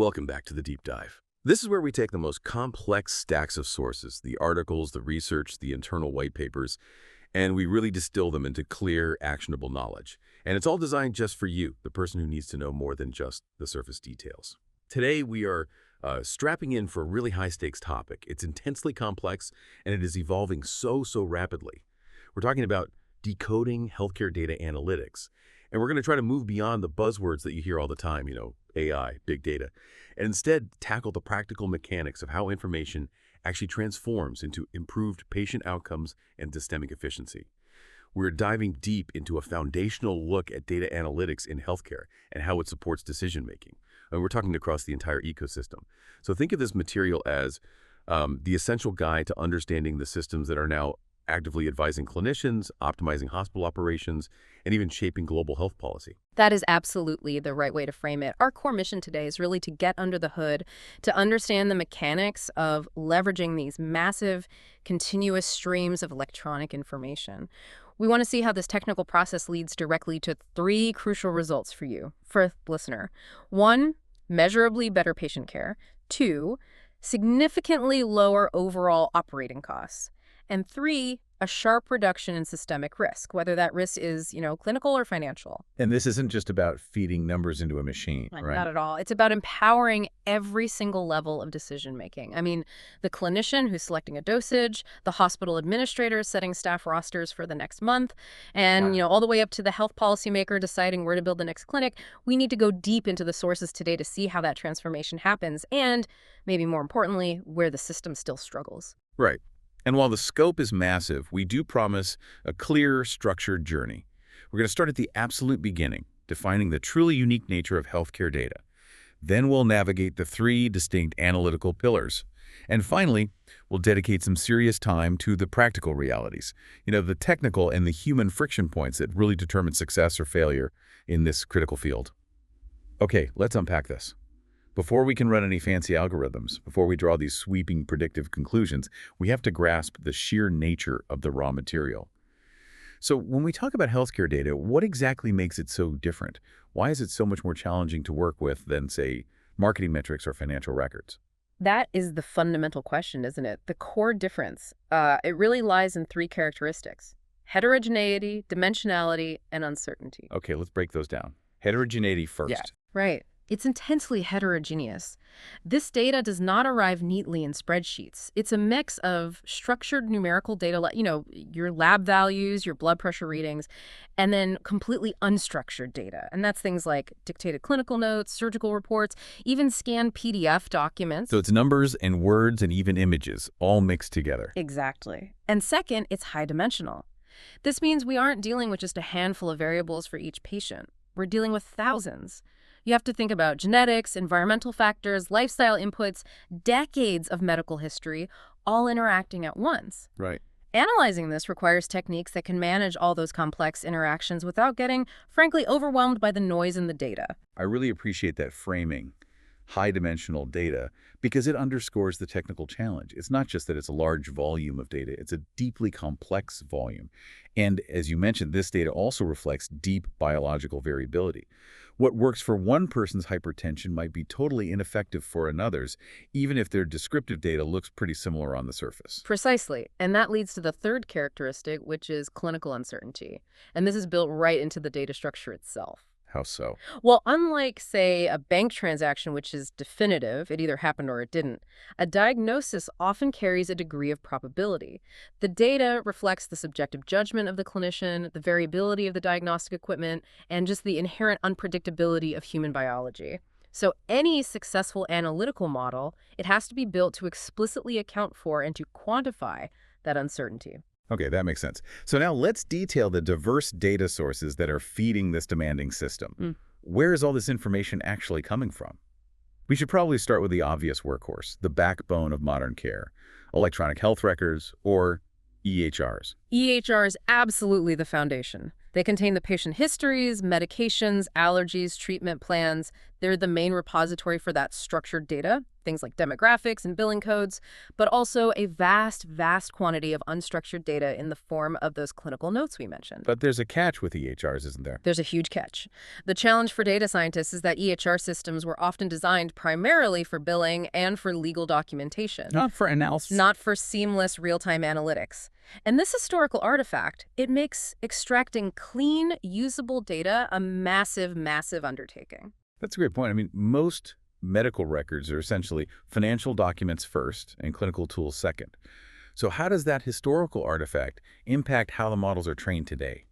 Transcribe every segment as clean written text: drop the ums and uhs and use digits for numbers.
Welcome back to the deep dive. This is where we take the most complex stacks of sources, the articles, the research, the internal white papers, and we really distill them into clear, actionable knowledge. And it's all designed just for you, the person who needs to know more than just the surface details. Today, we are strapping in for a really high-stakes topic. It's intensely complex, and it is evolving so rapidly. We're talking about decoding healthcare data analytics. And we're going to try to move beyond the buzzwords that you hear all the time, AI, big data, and instead tackle the practical mechanics of how information actually transforms into improved patient outcomes and systemic efficiency. We're diving deep into a foundational look at data analytics in healthcare and how it supports decision-making. And we're talking across the entire ecosystem. So think of this material as the essential guide to understanding the systems that are now actively advising clinicians, optimizing hospital operations, and even shaping global health policy. That is absolutely the right way to frame it. Our core mission today is really to get under the hood, to understand the mechanics of leveraging these massive, continuous streams of electronic information. We want to see how this technical process leads directly to 3 crucial results for you, for the listener. 1, measurably better patient care. 2, significantly lower overall operating costs. And 3, a sharp reduction in systemic risk, whether that risk is, clinical or financial. And this isn't just about feeding numbers into a machine, right? Not at all. It's about empowering every single level of decision-making. I mean, the clinician who's selecting a dosage, the hospital administrator setting staff rosters for the next month, and, all the way up to the health policymaker deciding where to build the next clinic. We need to go deep into the sources today to see how that transformation happens and, maybe more importantly, where the system still struggles. Right. And while the scope is massive, we do promise a clear, structured journey. We're going to start at the absolute beginning, defining the truly unique nature of healthcare data. Then we'll navigate the 3 distinct analytical pillars. And finally, we'll dedicate some serious time to the practical realities, the technical and the human friction points that really determine success or failure in this critical field. Okay, let's unpack this. Before we can run any fancy algorithms, before we draw these sweeping predictive conclusions, we have to grasp the sheer nature of the raw material. So when we talk about healthcare data, what exactly makes it so different? Why is it so much more challenging to work with than, say, marketing metrics or financial records? That is the fundamental question, isn't it? The core difference. It really lies in 3 characteristics: heterogeneity, dimensionality, and uncertainty. Okay, let's break those down. Heterogeneity first. Yeah, right. It's intensely heterogeneous. This data does not arrive neatly in spreadsheets. It's a mix of structured numerical data, your lab values, your blood pressure readings, and then completely unstructured data. And that's things like dictated clinical notes, surgical reports, even scanned PDF documents. So it's numbers and words and even images all mixed together. Exactly. And second, it's high dimensional. This means we aren't dealing with just a handful of variables for each patient. We're dealing with thousands. You have to think about genetics, environmental factors, lifestyle inputs, decades of medical history, all interacting at once. Right. Analyzing this requires techniques that can manage all those complex interactions without getting, frankly, overwhelmed by the noise in the data. I really appreciate that framing, high-dimensional data, because it underscores the technical challenge. It's not just that it's a large volume of data, it's a deeply complex volume. And as you mentioned, this data also reflects deep biological variability. What works for one person's hypertension might be totally ineffective for another's, even if their descriptive data looks pretty similar on the surface. Precisely. And that leads to the third characteristic, which is clinical uncertainty. And this is built right into the data structure itself. How so? Well, unlike, say, a bank transaction, which is definitive, it either happened or it didn't, a diagnosis often carries a degree of probability. The data reflects the subjective judgment of the clinician, the variability of the diagnostic equipment, and just the inherent unpredictability of human biology. So any successful analytical model, it has to be built to explicitly account for and to quantify that uncertainty. Okay, that makes sense. So now let's detail the diverse data sources that are feeding this demanding system. Where is all this information actually coming from? We should probably start with the obvious workhorse, the backbone of modern care, electronic health records, or EHRs. EHR is absolutely the foundation. They contain the patient histories, medications, allergies, treatment plans. They're the main repository for that structured data, things like demographics and billing codes, but also a vast, vast quantity of unstructured data in the form of those clinical notes we mentioned. But there's a catch with EHRs, isn't there? There's a huge catch. The challenge for data scientists is that EHR systems were often designed primarily for billing and for legal documentation. Not for analysis. Not for seamless real-time analytics. And this historical artifact, it makes extracting clean, usable data a massive, massive undertaking. That's a great point. I mean, most medical records are essentially financial documents first and clinical tools second. So how does that historical artifact impact how the models are trained today?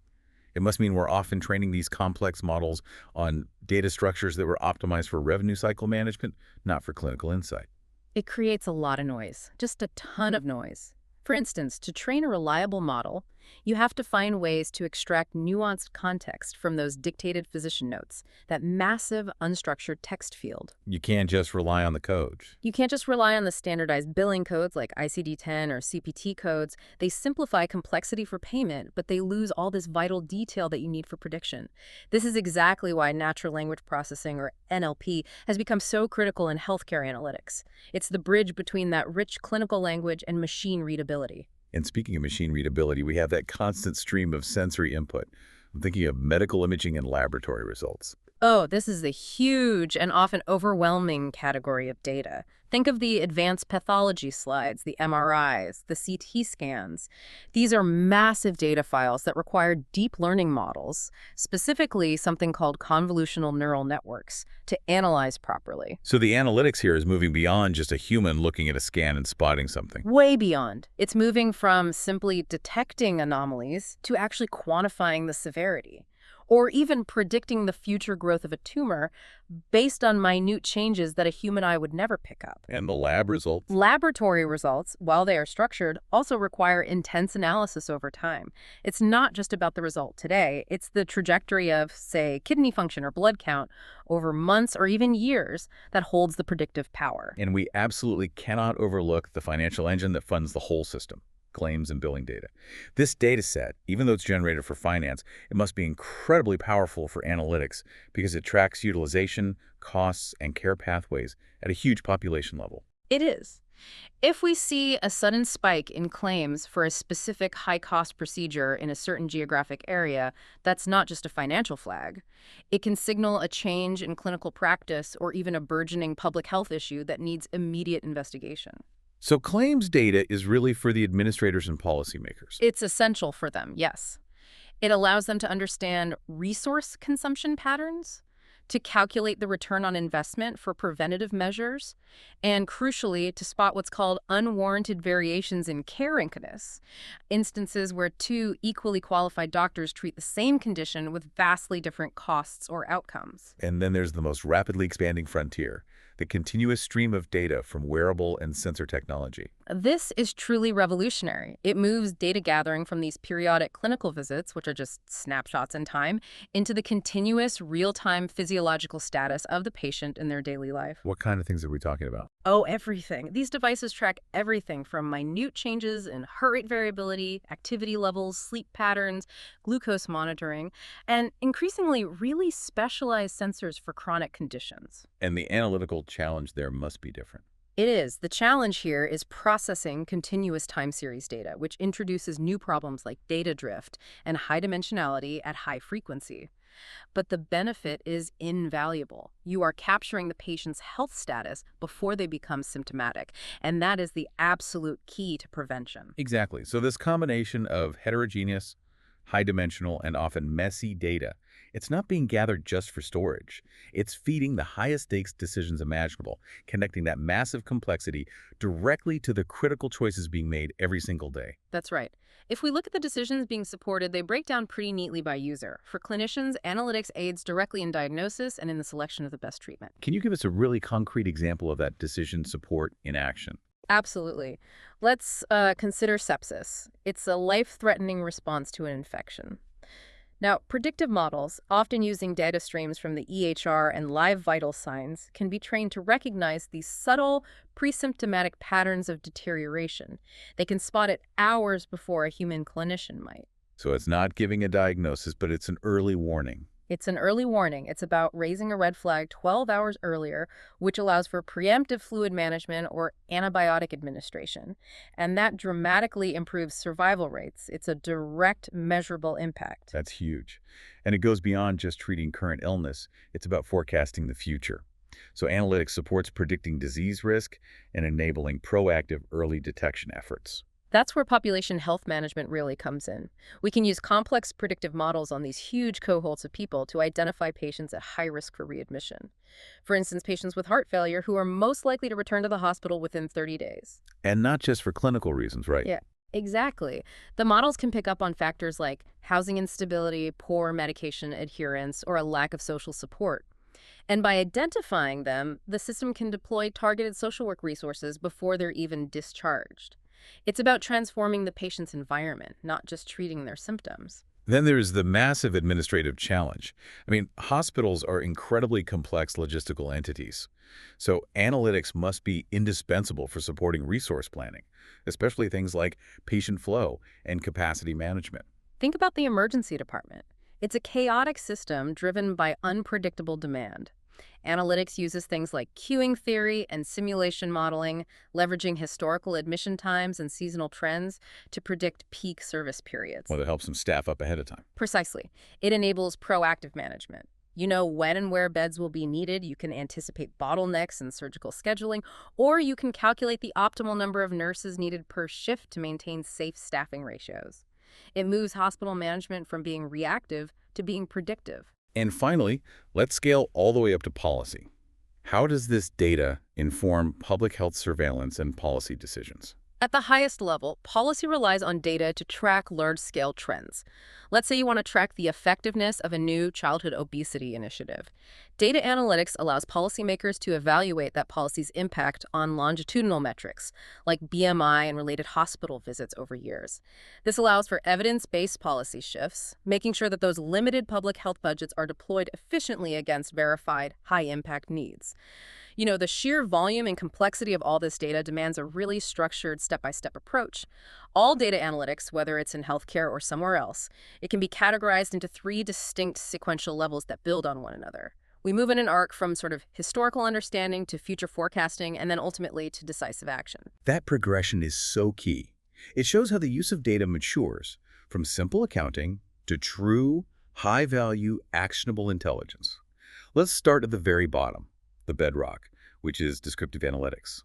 It must mean we're often training these complex models on data structures that were optimized for revenue cycle management, not for clinical insight. It creates a lot of noise, just a ton of noise. For instance, to train a reliable model, you have to find ways to extract nuanced context from those dictated physician notes, that massive unstructured text field. You can't just rely on the code. You can't just rely on the standardized billing codes like ICD-10 or CPT codes. They simplify complexity for payment, but they lose all this vital detail that you need for prediction. This is exactly why natural language processing, or NLP, has become so critical in healthcare analytics. It's the bridge between that rich clinical language and machine readability. And speaking of machine readability, we have that constant stream of sensory input. I'm thinking of medical imaging and laboratory results. Oh, this is a huge and often overwhelming category of data. Think of the advanced pathology slides, the MRIs, the CT scans. These are massive data files that require deep learning models, specifically something called convolutional neural networks, to analyze properly. So the analytics here is moving beyond just a human looking at a scan and spotting something. Way beyond. It's moving from simply detecting anomalies to actually quantifying the severity, or even predicting the future growth of a tumor based on minute changes that a human eye would never pick up. And the lab results? Laboratory results, while they are structured, also require intense analysis over time. It's not just about the result today. It's the trajectory of, say, kidney function or blood count over months or even years that holds the predictive power. And we absolutely cannot overlook the financial engine that funds the whole system. Claims and billing data. This data set, even though it's generated for finance, it must be incredibly powerful for analytics because it tracks utilization, costs, and care pathways at a huge population level. It is. If we see a sudden spike in claims for a specific high-cost procedure in a certain geographic area, that's not just a financial flag. It can signal a change in clinical practice or even a burgeoning public health issue that needs immediate investigation. So claims data is really for the administrators and policymakers. It's essential for them, yes. It allows them to understand resource consumption patterns, to calculate the return on investment for preventative measures, and crucially, to spot what's called unwarranted variations in care incidence, instances where two equally qualified doctors treat the same condition with vastly different costs or outcomes. And then there's the most rapidly expanding frontier, the continuous stream of data from wearable and sensor technology. This is truly revolutionary. It moves data gathering from these periodic clinical visits, which are just snapshots in time, into the continuous real-time physiological status of the patient in their daily life. What kind of things are we talking about? Oh, everything. These devices track everything from minute changes in heart rate variability, activity levels, sleep patterns, glucose monitoring, and increasingly really specialized sensors for chronic conditions. And the analytical challenge there must be different. It is. The challenge here is processing continuous time series data, which introduces new problems like data drift and high dimensionality at high frequency. But the benefit is invaluable. You are capturing the patient's health status before they become symptomatic, and that is the absolute key to prevention. Exactly. So this combination of heterogeneous, high-dimensional, and often messy data, it's not being gathered just for storage. It's feeding the highest-stakes decisions imaginable, connecting that massive complexity directly to the critical choices being made every single day. That's right. If we look at the decisions being supported, they break down pretty neatly by user. For clinicians, analytics aids directly in diagnosis and in the selection of the best treatment. Can you give us a really concrete example of that decision support in action? Absolutely. Let's consider sepsis. It's a life-threatening response to an infection. Now, predictive models, often using data streams from the EHR and live vital signs, can be trained to recognize these subtle, pre-symptomatic patterns of deterioration. They can spot it hours before a human clinician might. So it's not giving a diagnosis, but it's an early warning. It's an early warning. It's about raising a red flag 12 hours earlier, which allows for preemptive fluid management or antibiotic administration. And that dramatically improves survival rates. It's a direct, measurable impact. That's huge. And it goes beyond just treating current illness. It's about forecasting the future. So analytics supports predicting disease risk and enabling proactive early detection efforts. That's where population health management really comes in. We can use complex predictive models on these huge cohorts of people to identify patients at high risk for readmission. For instance, patients with heart failure who are most likely to return to the hospital within 30 days. And not just for clinical reasons, right? Yeah, exactly. The models can pick up on factors like housing instability, poor medication adherence, or a lack of social support. And by identifying them, the system can deploy targeted social work resources before they're even discharged. It's about transforming the patient's environment, not just treating their symptoms. Then there's the massive administrative challenge. I mean, hospitals are incredibly complex logistical entities. So analytics must be indispensable for supporting resource planning, especially things like patient flow and capacity management. Think about the emergency department. It's a chaotic system driven by unpredictable demand. Analytics uses things like queuing theory and simulation modeling, leveraging historical admission times and seasonal trends to predict peak service periods. Well, that helps them staff up ahead of time. Precisely. It enables proactive management. You know when and where beds will be needed, you can anticipate bottlenecks in surgical scheduling, or you can calculate the optimal number of nurses needed per shift to maintain safe staffing ratios. It moves hospital management from being reactive to being predictive. And finally, let's scale all the way up to policy. How does this data inform public health surveillance and policy decisions? At the highest level, policy relies on data to track large-scale trends. Let's say you want to track the effectiveness of a new childhood obesity initiative. Data analytics allows policymakers to evaluate that policy's impact on longitudinal metrics, like BMI and related hospital visits over years. This allows for evidence-based policy shifts, making sure that those limited public health budgets are deployed efficiently against verified, high-impact needs. You know, the sheer volume and complexity of all this data demands a really structured step-by-step approach. All data analytics, whether it's in healthcare or somewhere else, it can be categorized into 3 distinct sequential levels that build on one another. We move in an arc from sort of historical understanding to future forecasting and then ultimately to decisive action. That progression is so key. It shows how the use of data matures from simple accounting to true, high-value, actionable intelligence. Let's start at the very bottom, the bedrock, which is descriptive analytics.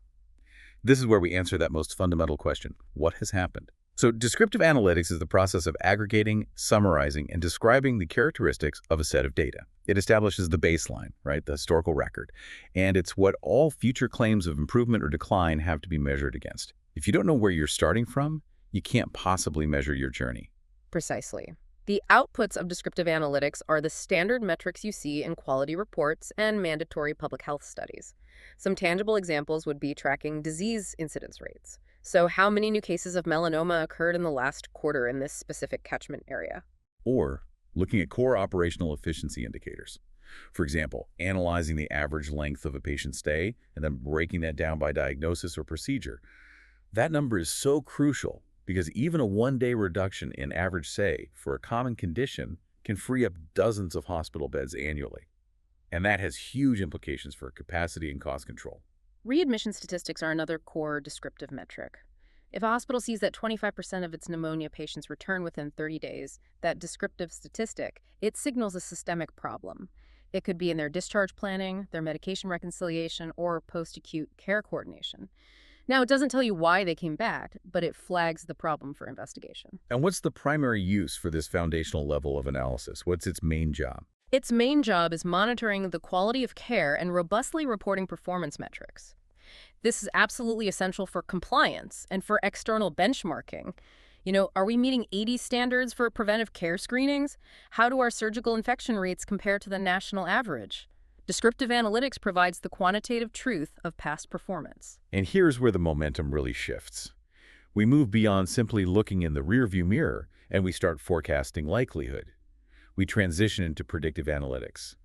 This is where we answer that most fundamental question: what has happened? So descriptive analytics is the process of aggregating, summarizing, and describing the characteristics of a set of data. It establishes the baseline, right, the historical record, and it's what all future claims of improvement or decline have to be measured against. If you don't know where you're starting from, you can't possibly measure your journey. Precisely. The outputs of descriptive analytics are the standard metrics you see in quality reports and mandatory public health studies. Some tangible examples would be tracking disease incidence rates. So how many new cases of melanoma occurred in the last quarter in this specific catchment area? Or looking at core operational efficiency indicators. For example, analyzing the average length of a patient's stay and then breaking that down by diagnosis or procedure. That number is so crucial because even a one-day reduction in average stay for a common condition can free up dozens of hospital beds annually. And that has huge implications for capacity and cost control. Readmission statistics are another core descriptive metric. If a hospital sees that 25% of its pneumonia patients return within 30 days, that descriptive statistic, it signals a systemic problem. It could be in their discharge planning, their medication reconciliation, or post-acute care coordination. Now, it doesn't tell you why they came back, but it flags the problem for investigation. And what's the primary use for this foundational level of analysis? What's its main job? Its main job is monitoring the quality of care and robustly reporting performance metrics. This is absolutely essential for compliance and for external benchmarking. You know, are we meeting 80 standards for preventive care screenings? How do our surgical infection rates compare to the national average? Descriptive analytics provides the quantitative truth of past performance. And here's where the momentum really shifts. We move beyond simply looking in the rearview mirror and we start forecasting likelihood. we transition into predictive analytics.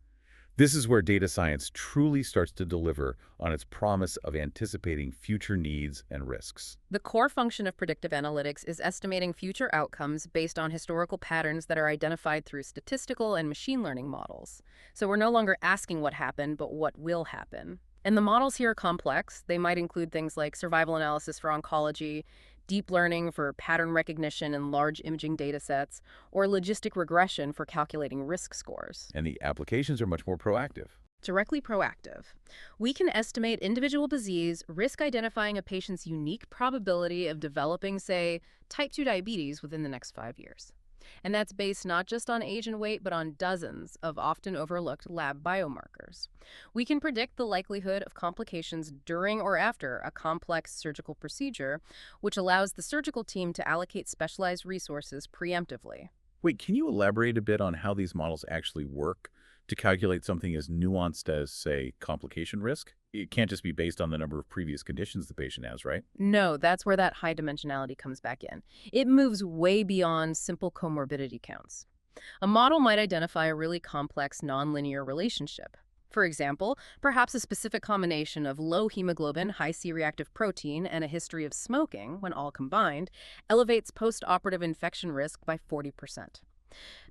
This is where data science truly starts to deliver on its promise of anticipating future needs and risks. The core function of predictive analytics is estimating future outcomes based on historical patterns that are identified through statistical and machine learning models. So we're no longer asking what happened, but what will happen. And the models here are complex. They might include things like survival analysis for oncology, deep learning for pattern recognition in large imaging data sets, or logistic regression for calculating risk scores. And the applications are much more proactive. Directly proactive. We can estimate individual disease, risk identifying a patient's unique probability of developing, say, type 2 diabetes within the next 5 years. And that's based not just on age and weight, but on dozens of often overlooked lab biomarkers. We can predict the likelihood of complications during or after a complex surgical procedure, which allows the surgical team to allocate specialized resources preemptively. Wait, can you elaborate a bit on how these models actually work to calculate something as nuanced as, say, complication risk? It can't just be based on the number of previous conditions the patient has, right? No, that's where that high dimensionality comes back in. It moves way beyond simple comorbidity counts. A model might identify a really complex nonlinear relationship. For example, perhaps a specific combination of low hemoglobin, high C-reactive protein, and a history of smoking, when all combined, elevates post-operative infection risk by 40%.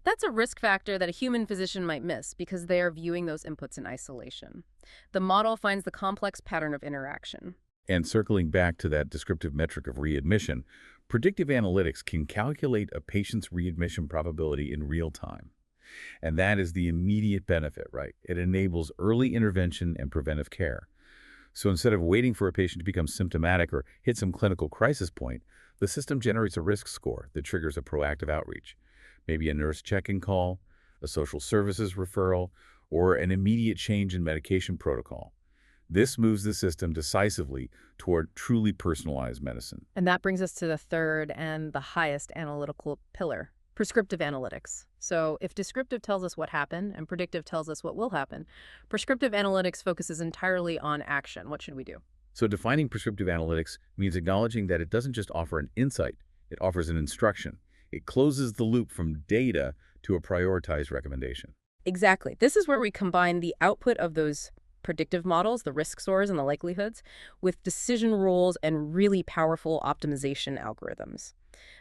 That's a risk factor that a human physician might miss because they are viewing those inputs in isolation. The model finds the complex pattern of interaction. And circling back to that descriptive metric of readmission, predictive analytics can calculate a patient's readmission probability in real time. And that is the immediate benefit, right? It enables early intervention and preventive care. So instead of waiting for a patient to become symptomatic or hit some clinical crisis point, the system generates a risk score that triggers a proactive outreach. Maybe a nurse check-in call, a social services referral, or an immediate change in medication protocol. This moves the system decisively toward truly personalized medicine. And that brings us to the third and the highest analytical pillar, prescriptive analytics. So if descriptive tells us what happened and predictive tells us what will happen, prescriptive analytics focuses entirely on action. What should we do? So defining prescriptive analytics means acknowledging that it doesn't just offer an insight, it offers an instruction. It closes the loop from data to a prioritized recommendation. Exactly. This is where we combine the output of those predictive models, the risk scores and the likelihoods, with decision rules and really powerful optimization algorithms.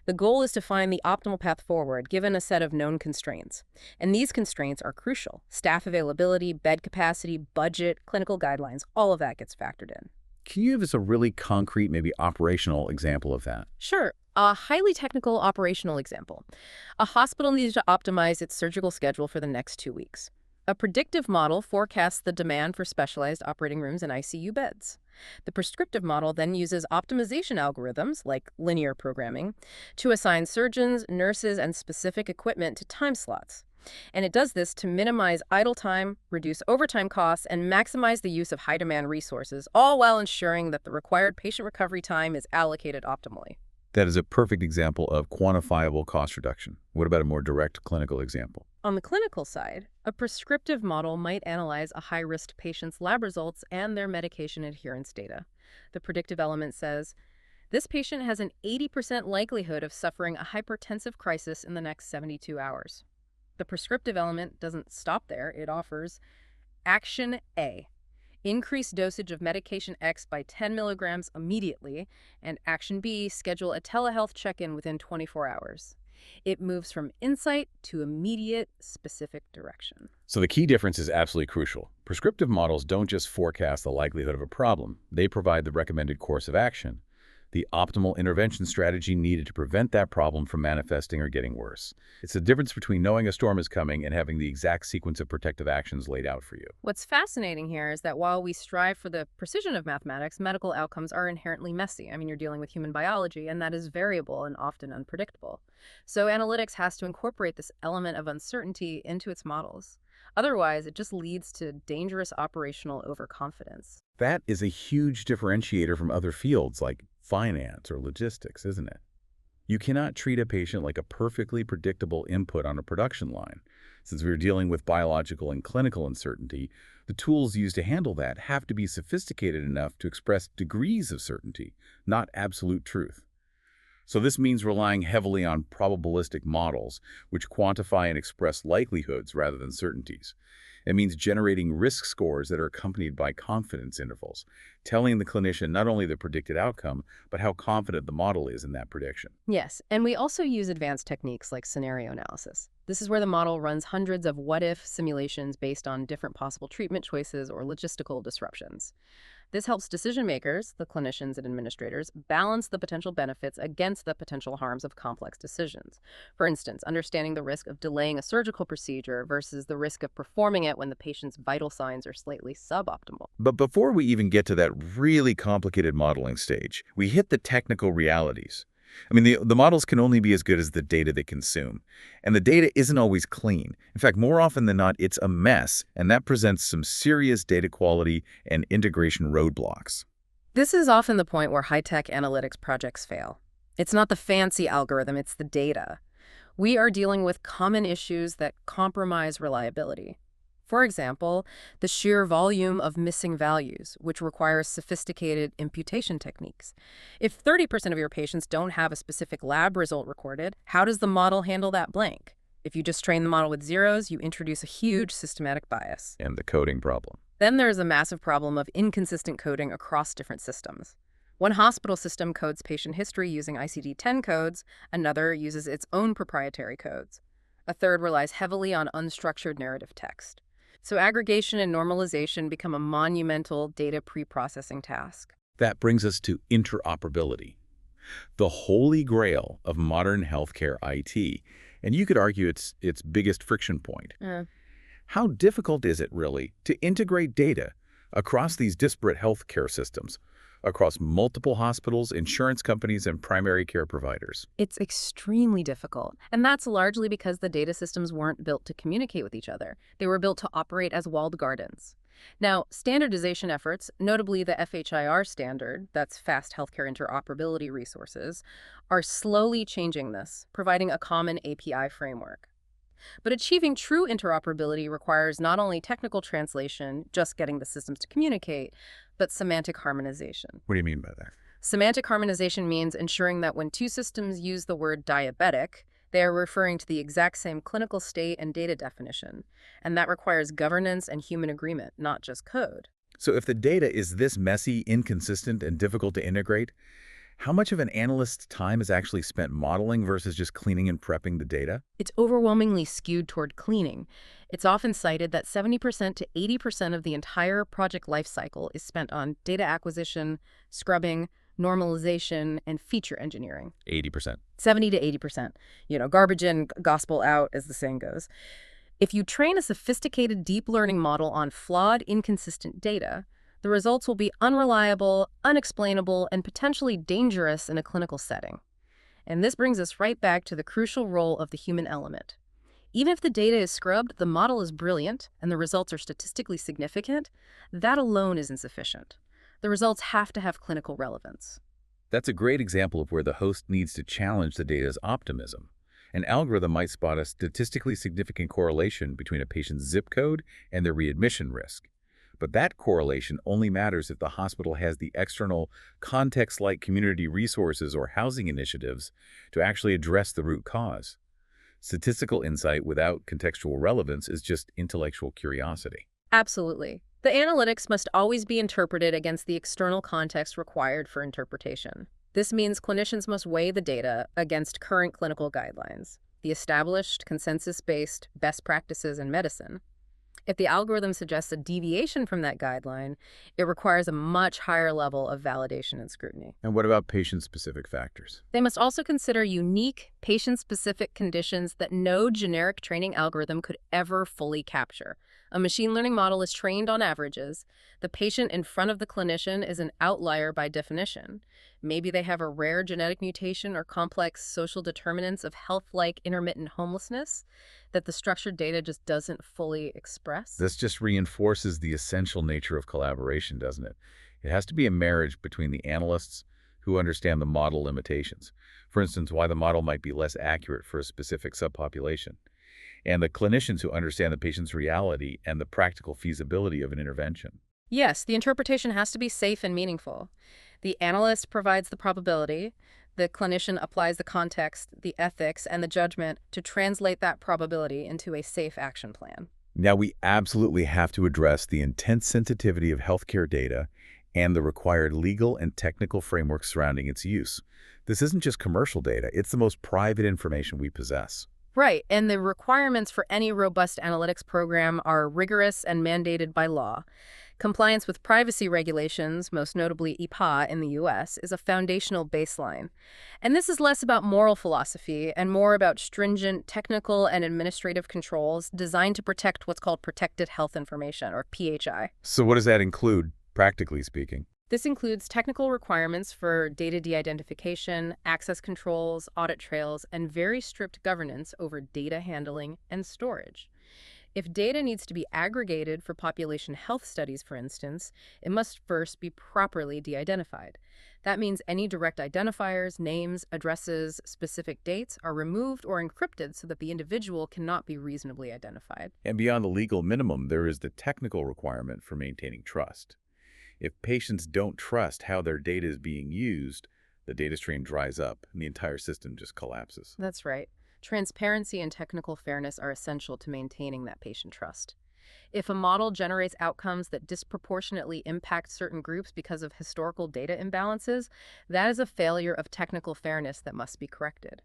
The goal is to find the optimal path forward given a set of known constraints. And these constraints are crucial. Staff availability, bed capacity, budget, clinical guidelines, all of that gets factored in. Can you give us a really concrete, maybe operational example of that? Sure. A highly technical operational example. A hospital needs to optimize its surgical schedule for the next 2 weeks. A predictive model forecasts the demand for specialized operating rooms and ICU beds. The prescriptive model then uses optimization algorithms, like linear programming, to assign surgeons, nurses, and specific equipment to time slots. And it does this to minimize idle time, reduce overtime costs, and maximize the use of high-demand resources, all while ensuring that the required patient recovery time is allocated optimally. That is a perfect example of quantifiable cost reduction. What about a more direct clinical example? On the clinical side, a prescriptive model might analyze a high-risk patient's lab results and their medication adherence data. The predictive element says, this patient has an 80% likelihood of suffering a hypertensive crisis in the next 72 hours. The prescriptive element doesn't stop there. It offers Action A. Increase dosage of medication X by 10 milligrams immediately, and Action B, schedule a telehealth check-in within 24 hours. It moves from insight to immediate, specific direction. So the key difference is absolutely crucial. Prescriptive models don't just forecast the likelihood of a problem. They provide the recommended course of action, the optimal intervention strategy needed to prevent that problem from manifesting or getting worse. It's the difference between knowing a storm is coming and having the exact sequence of protective actions laid out for you. What's fascinating here is that while we strive for the precision of mathematics, medical outcomes are inherently messy. I mean, you're dealing with human biology, and that is variable and often unpredictable. So analytics has to incorporate this element of uncertainty into its models. Otherwise, it just leads to dangerous operational overconfidence. That is a huge differentiator from other fields like finance or logistics, isn't it? You cannot treat a patient like a perfectly predictable input on a production line. Since we're dealing with biological and clinical uncertainty, the tools used to handle that have to be sophisticated enough to express degrees of certainty, not absolute truth. So this means relying heavily on probabilistic models, which quantify and express likelihoods rather than certainties. It means generating risk scores that are accompanied by confidence intervals, telling the clinician not only the predicted outcome, but how confident the model is in that prediction. Yes, and we also use advanced techniques like scenario analysis. This is where the model runs hundreds of what-if simulations based on different possible treatment choices or logistical disruptions. This helps decision makers, the clinicians and administrators, balance the potential benefits against the potential harms of complex decisions. For instance, understanding the risk of delaying a surgical procedure versus the risk of performing it when the patient's vital signs are slightly suboptimal. But before we even get to that really complicated modeling stage, we hit the technical realities. I mean, the models can only be as good as the data they consume. And the data isn't always clean. In fact, more often than not, it's a mess, and that presents some serious data quality and integration roadblocks. This is often the point where high-tech analytics projects fail. It's not the fancy algorithm, it's the data. We are dealing with common issues that compromise reliability. For example, the sheer volume of missing values, which requires sophisticated imputation techniques. If 30% of your patients don't have a specific lab result recorded, how does the model handle that blank? If you just train the model with zeros, you introduce a huge systematic bias. And the coding problem. Then there's a massive problem of inconsistent coding across different systems. One hospital system codes patient history using ICD-10 codes, another uses its own proprietary codes. A third relies heavily on unstructured narrative text. So aggregation and normalization become a monumental data pre-processing task. That brings us to interoperability, the holy grail of modern healthcare IT. And you could argue it's its biggest friction point. How difficult is it, really, to integrate data across these disparate healthcare systems, across multiple hospitals, insurance companies, and primary care providers? It's extremely difficult, and that's largely because the data systems weren't built to communicate with each other. They were built to operate as walled gardens. Now, standardization efforts, notably the FHIR standard, that's Fast Healthcare Interoperability Resources, are slowly changing this, providing a common API framework. But achieving true interoperability requires not only technical translation, just getting the systems to communicate, but semantic harmonization. What do you mean by that? Semantic harmonization means ensuring that when two systems use the word diabetic, they are referring to the exact same clinical state and data definition. And that requires governance and human agreement, not just code. So if the data is this messy, inconsistent, and difficult to integrate, how much of an analyst's time is actually spent modeling versus just cleaning and prepping the data? It's overwhelmingly skewed toward cleaning. It's often cited that 70% to 80% of the entire project lifecycle is spent on data acquisition, scrubbing, normalization, and feature engineering. 80%. 70 to 80%. Garbage in, gospel out, as the saying goes. If you train a sophisticated deep learning model on flawed, inconsistent data, the results will be unreliable, unexplainable, and potentially dangerous in a clinical setting. And this brings us right back to the crucial role of the human element. Even if the data is scrubbed, the model is brilliant, and the results are statistically significant, that alone is insufficient. The results have to have clinical relevance. That's a great example of where the host needs to challenge the data's optimism. An algorithm might spot a statistically significant correlation between a patient's zip code and their readmission risk. But that correlation only matters if the hospital has the external context-like community resources or housing initiatives to actually address the root cause. Statistical insight without contextual relevance is just intellectual curiosity. Absolutely. The analytics must always be interpreted against the external context required for interpretation. This means clinicians must weigh the data against current clinical guidelines, the established consensus-based best practices in medicine. If the algorithm suggests a deviation from that guideline, it requires a much higher level of validation and scrutiny. And what about patient-specific factors? They must also consider unique, patient-specific conditions that no generic training algorithm could ever fully capture. A machine learning model is trained on averages. The patient in front of the clinician is an outlier by definition. Maybe they have a rare genetic mutation or complex social determinants of health-like intermittent homelessness that the structured data just doesn't fully express. This just reinforces the essential nature of collaboration, doesn't it? It has to be a marriage between the analysts who understand the model limitations. For instance, why the model might be less accurate for a specific subpopulation, and the clinicians who understand the patient's reality and the practical feasibility of an intervention. Yes, the interpretation has to be safe and meaningful. The analyst provides the probability, The clinician applies the context, the ethics, and the judgment to translate that probability into a safe action plan. Now, we absolutely have to address the intense sensitivity of healthcare data and the required legal and technical frameworks surrounding its use. This isn't just commercial data, it's the most private information we possess. Right, and the requirements for any robust analytics program are rigorous and mandated by law. Compliance with privacy regulations, most notably EPA in the U.S., is a foundational baseline. And this is less about moral philosophy and more about stringent technical and administrative controls designed to protect what's called protected health information, or PHI. So what does that include, practically speaking? This includes technical requirements for data de-identification, access controls, audit trails, and very strict governance over data handling and storage. If data needs to be aggregated for population health studies, for instance, it must first be properly de-identified. That means any direct identifiers, names, addresses, specific dates are removed or encrypted so that the individual cannot be reasonably identified. And beyond the legal minimum, there is the technical requirement for maintaining trust. If patients don't trust how their data is being used, the data stream dries up and the entire system just collapses. That's right. Transparency and technical fairness are essential to maintaining that patient trust. If a model generates outcomes that disproportionately impact certain groups because of historical data imbalances, that is a failure of technical fairness that must be corrected.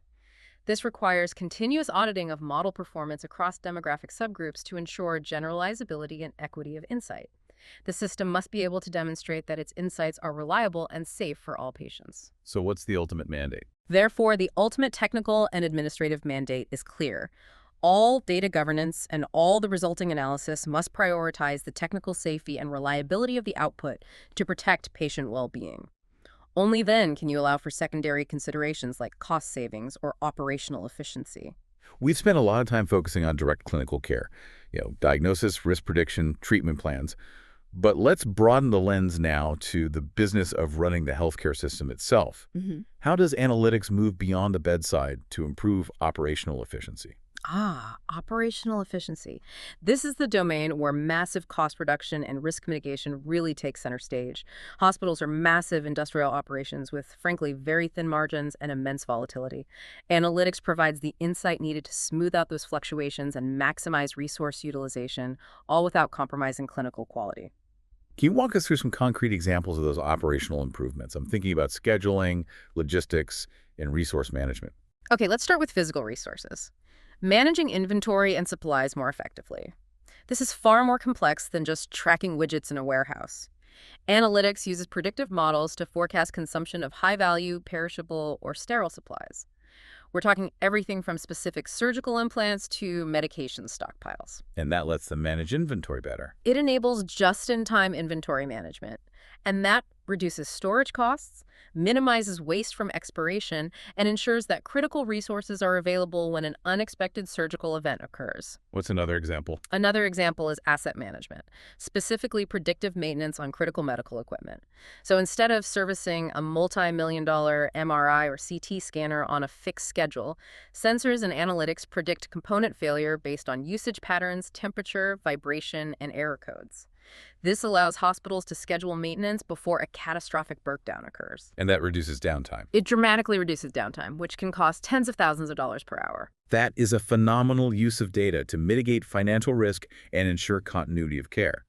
This requires continuous auditing of model performance across demographic subgroups to ensure generalizability and equity of insight. The system must be able to demonstrate that its insights are reliable and safe for all patients. So what's the ultimate mandate? Therefore, the ultimate technical and administrative mandate is clear. All data governance and all the resulting analysis must prioritize the technical safety and reliability of the output to protect patient well-being. Only then can you allow for secondary considerations like cost savings or operational efficiency. We've spent a lot of time focusing on direct clinical care, diagnosis, risk prediction, treatment plans. But let's broaden the lens now to the business of running the healthcare system itself. How does analytics move beyond the bedside to improve operational efficiency? Operational efficiency. This is the domain where massive cost reduction and risk mitigation really take center stage. Hospitals are massive industrial operations with, frankly, very thin margins and immense volatility. Analytics provides the insight needed to smooth out those fluctuations and maximize resource utilization, all without compromising clinical quality. Can you walk us through some concrete examples of those operational improvements? I'm thinking about scheduling, logistics, and resource management. Okay, let's start with physical resources. Managing inventory and supplies more effectively. This is far more complex than just tracking widgets in a warehouse. Analytics uses predictive models to forecast consumption of high-value, perishable, or sterile supplies. We're talking everything from specific surgical implants to medication stockpiles. And that lets them manage inventory better. It enables just-in-time inventory management, and that reduces storage costs, minimizes waste from expiration, and ensures that critical resources are available when an unexpected surgical event occurs. What's another example? Another example is asset management, specifically predictive maintenance on critical medical equipment. So instead of servicing a multi-million-dollar MRI or CT scanner on a fixed schedule, sensors and analytics predict component failure based on usage patterns, temperature, vibration, and error codes. This allows hospitals to schedule maintenance before a catastrophic breakdown occurs. And that reduces downtime. It dramatically reduces downtime, which can cost tens of thousands of dollars per hour. That is a phenomenal use of data to mitigate financial risk and ensure continuity of care.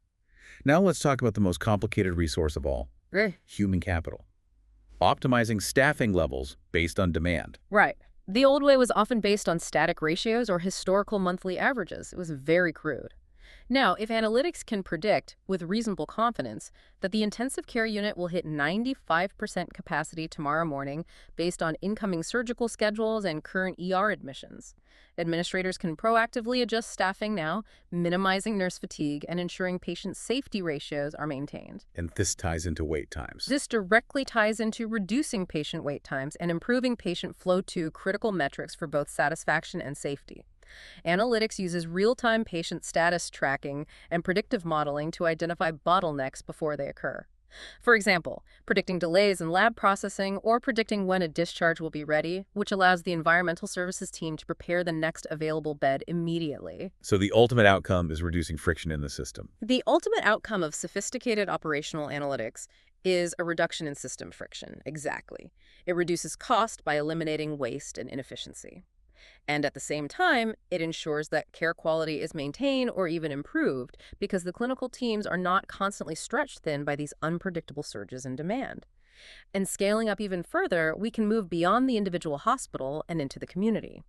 Now let's talk about the most complicated resource of all, human capital. Optimizing staffing levels based on demand. Right. The old way was often based on static ratios or historical monthly averages. It was very crude. Now, if analytics can predict, with reasonable confidence, that the intensive care unit will hit 95% capacity tomorrow morning based on incoming surgical schedules and current ER admissions, administrators can proactively adjust staffing now, minimizing nurse fatigue and ensuring patient safety ratios are maintained. And this ties into wait times. This directly ties into reducing patient wait times and improving patient flow to critical metrics for both satisfaction and safety. Analytics uses real-time patient status tracking and predictive modeling to identify bottlenecks before they occur. For example, predicting delays in lab processing or predicting when a discharge will be ready, which allows the environmental services team to prepare the next available bed immediately. So the ultimate outcome is reducing friction in the system. The ultimate outcome of sophisticated operational analytics is a reduction in system friction, exactly. It reduces cost by eliminating waste and inefficiency. And at the same time, it ensures that care quality is maintained or even improved because the clinical teams are not constantly stretched thin by these unpredictable surges in demand. And scaling up even further, we can move beyond the individual hospital and into the community.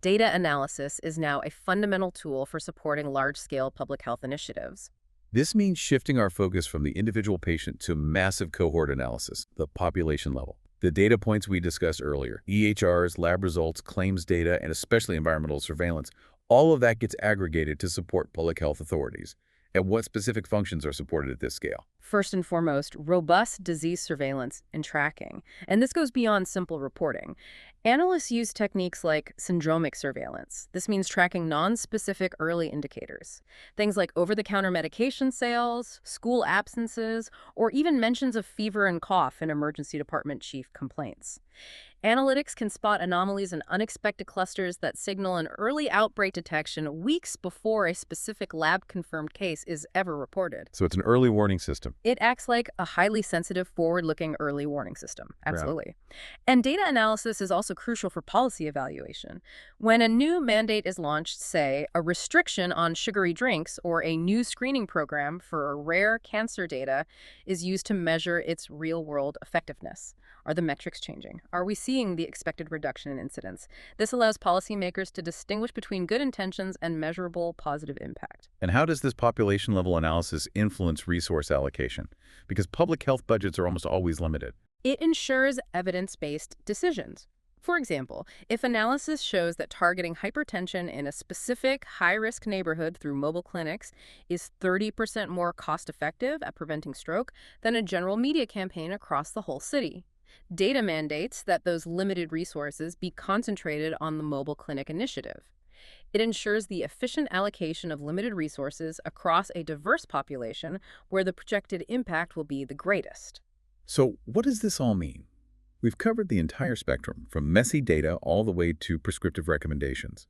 Data analysis is now a fundamental tool for supporting large-scale public health initiatives. This means shifting our focus from the individual patient to massive cohort analysis, the population level. The data points we discussed earlier, EHRs, lab results, claims data, and especially environmental surveillance, all of that gets aggregated to support public health authorities. And what specific functions are supported at this scale? First and foremost, robust disease surveillance and tracking. And this goes beyond simple reporting. Analysts use techniques like syndromic surveillance. This means tracking non-specific early indicators. Things like over-the-counter medication sales, school absences, or even mentions of fever and cough in emergency department chief complaints. Analytics can spot anomalies and unexpected clusters that signal an early outbreak detection weeks before a specific lab-confirmed case is ever reported. So it's an early warning system. It acts like a highly sensitive, forward-looking early warning system. Absolutely. And data analysis is also crucial for policy evaluation. When a new mandate is launched, say, a restriction on sugary drinks or a new screening program for rare cancer data is used to measure its real-world effectiveness. Are the metrics changing? Are we seeing the expected reduction in incidence? This allows policymakers to distinguish between good intentions and measurable positive impact. And how does this population-level analysis influence resource allocation? Because public health budgets are almost always limited. It ensures evidence-based decisions. For example, if analysis shows that targeting hypertension in a specific high-risk neighborhood through mobile clinics is 30% more cost-effective at preventing stroke than a general media campaign across the whole city. Data mandates that those limited resources be concentrated on the mobile clinic initiative. It ensures the efficient allocation of limited resources across a diverse population where the projected impact will be the greatest. So what does this all mean? We've covered the entire spectrum, from messy data all the way to prescriptive recommendations.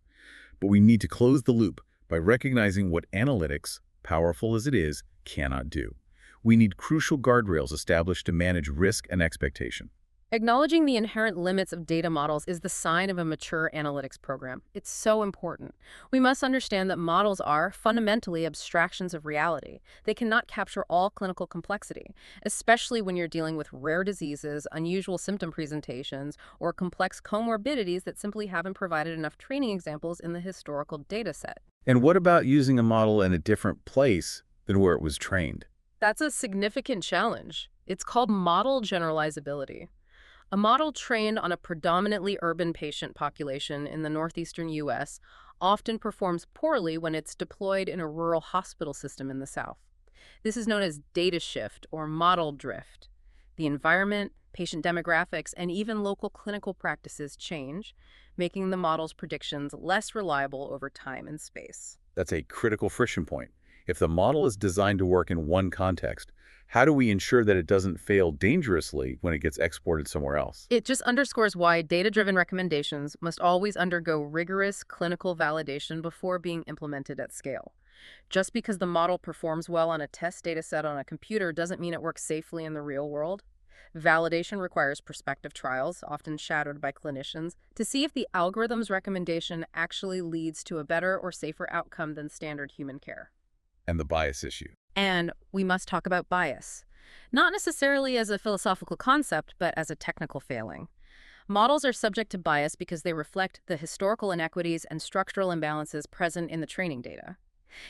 But we need to close the loop by recognizing what analytics, powerful as it is, cannot do. We need crucial guardrails established to manage risk and expectation. Acknowledging the inherent limits of data models is the sign of a mature analytics program. It's so important. We must understand that models are fundamentally abstractions of reality. They cannot capture all clinical complexity, especially when you're dealing with rare diseases, unusual symptom presentations, or complex comorbidities that simply haven't provided enough training examples in the historical data set. And what about using a model in a different place than where it was trained? That's a significant challenge. It's called model generalizability. A model trained on a predominantly urban patient population in the northeastern U.S. often performs poorly when it's deployed in a rural hospital system in the South. This is known as data shift or model drift. The environment, patient demographics, and even local clinical practices change, making the model's predictions less reliable over time and space. That's a critical friction point. If the model is designed to work in one context, how do we ensure that it doesn't fail dangerously when it gets exported somewhere else? It just underscores why data-driven recommendations must always undergo rigorous clinical validation before being implemented at scale. Just because the model performs well on a test data set on a computer doesn't mean it works safely in the real world. Validation requires prospective trials, often shadowed by clinicians, to see if the algorithm's recommendation actually leads to a better or safer outcome than standard human care. And the bias issue. And we must talk about bias, not necessarily as a philosophical concept, but as a technical failing. Models are subject to bias because they reflect the historical inequities and structural imbalances present in the training data.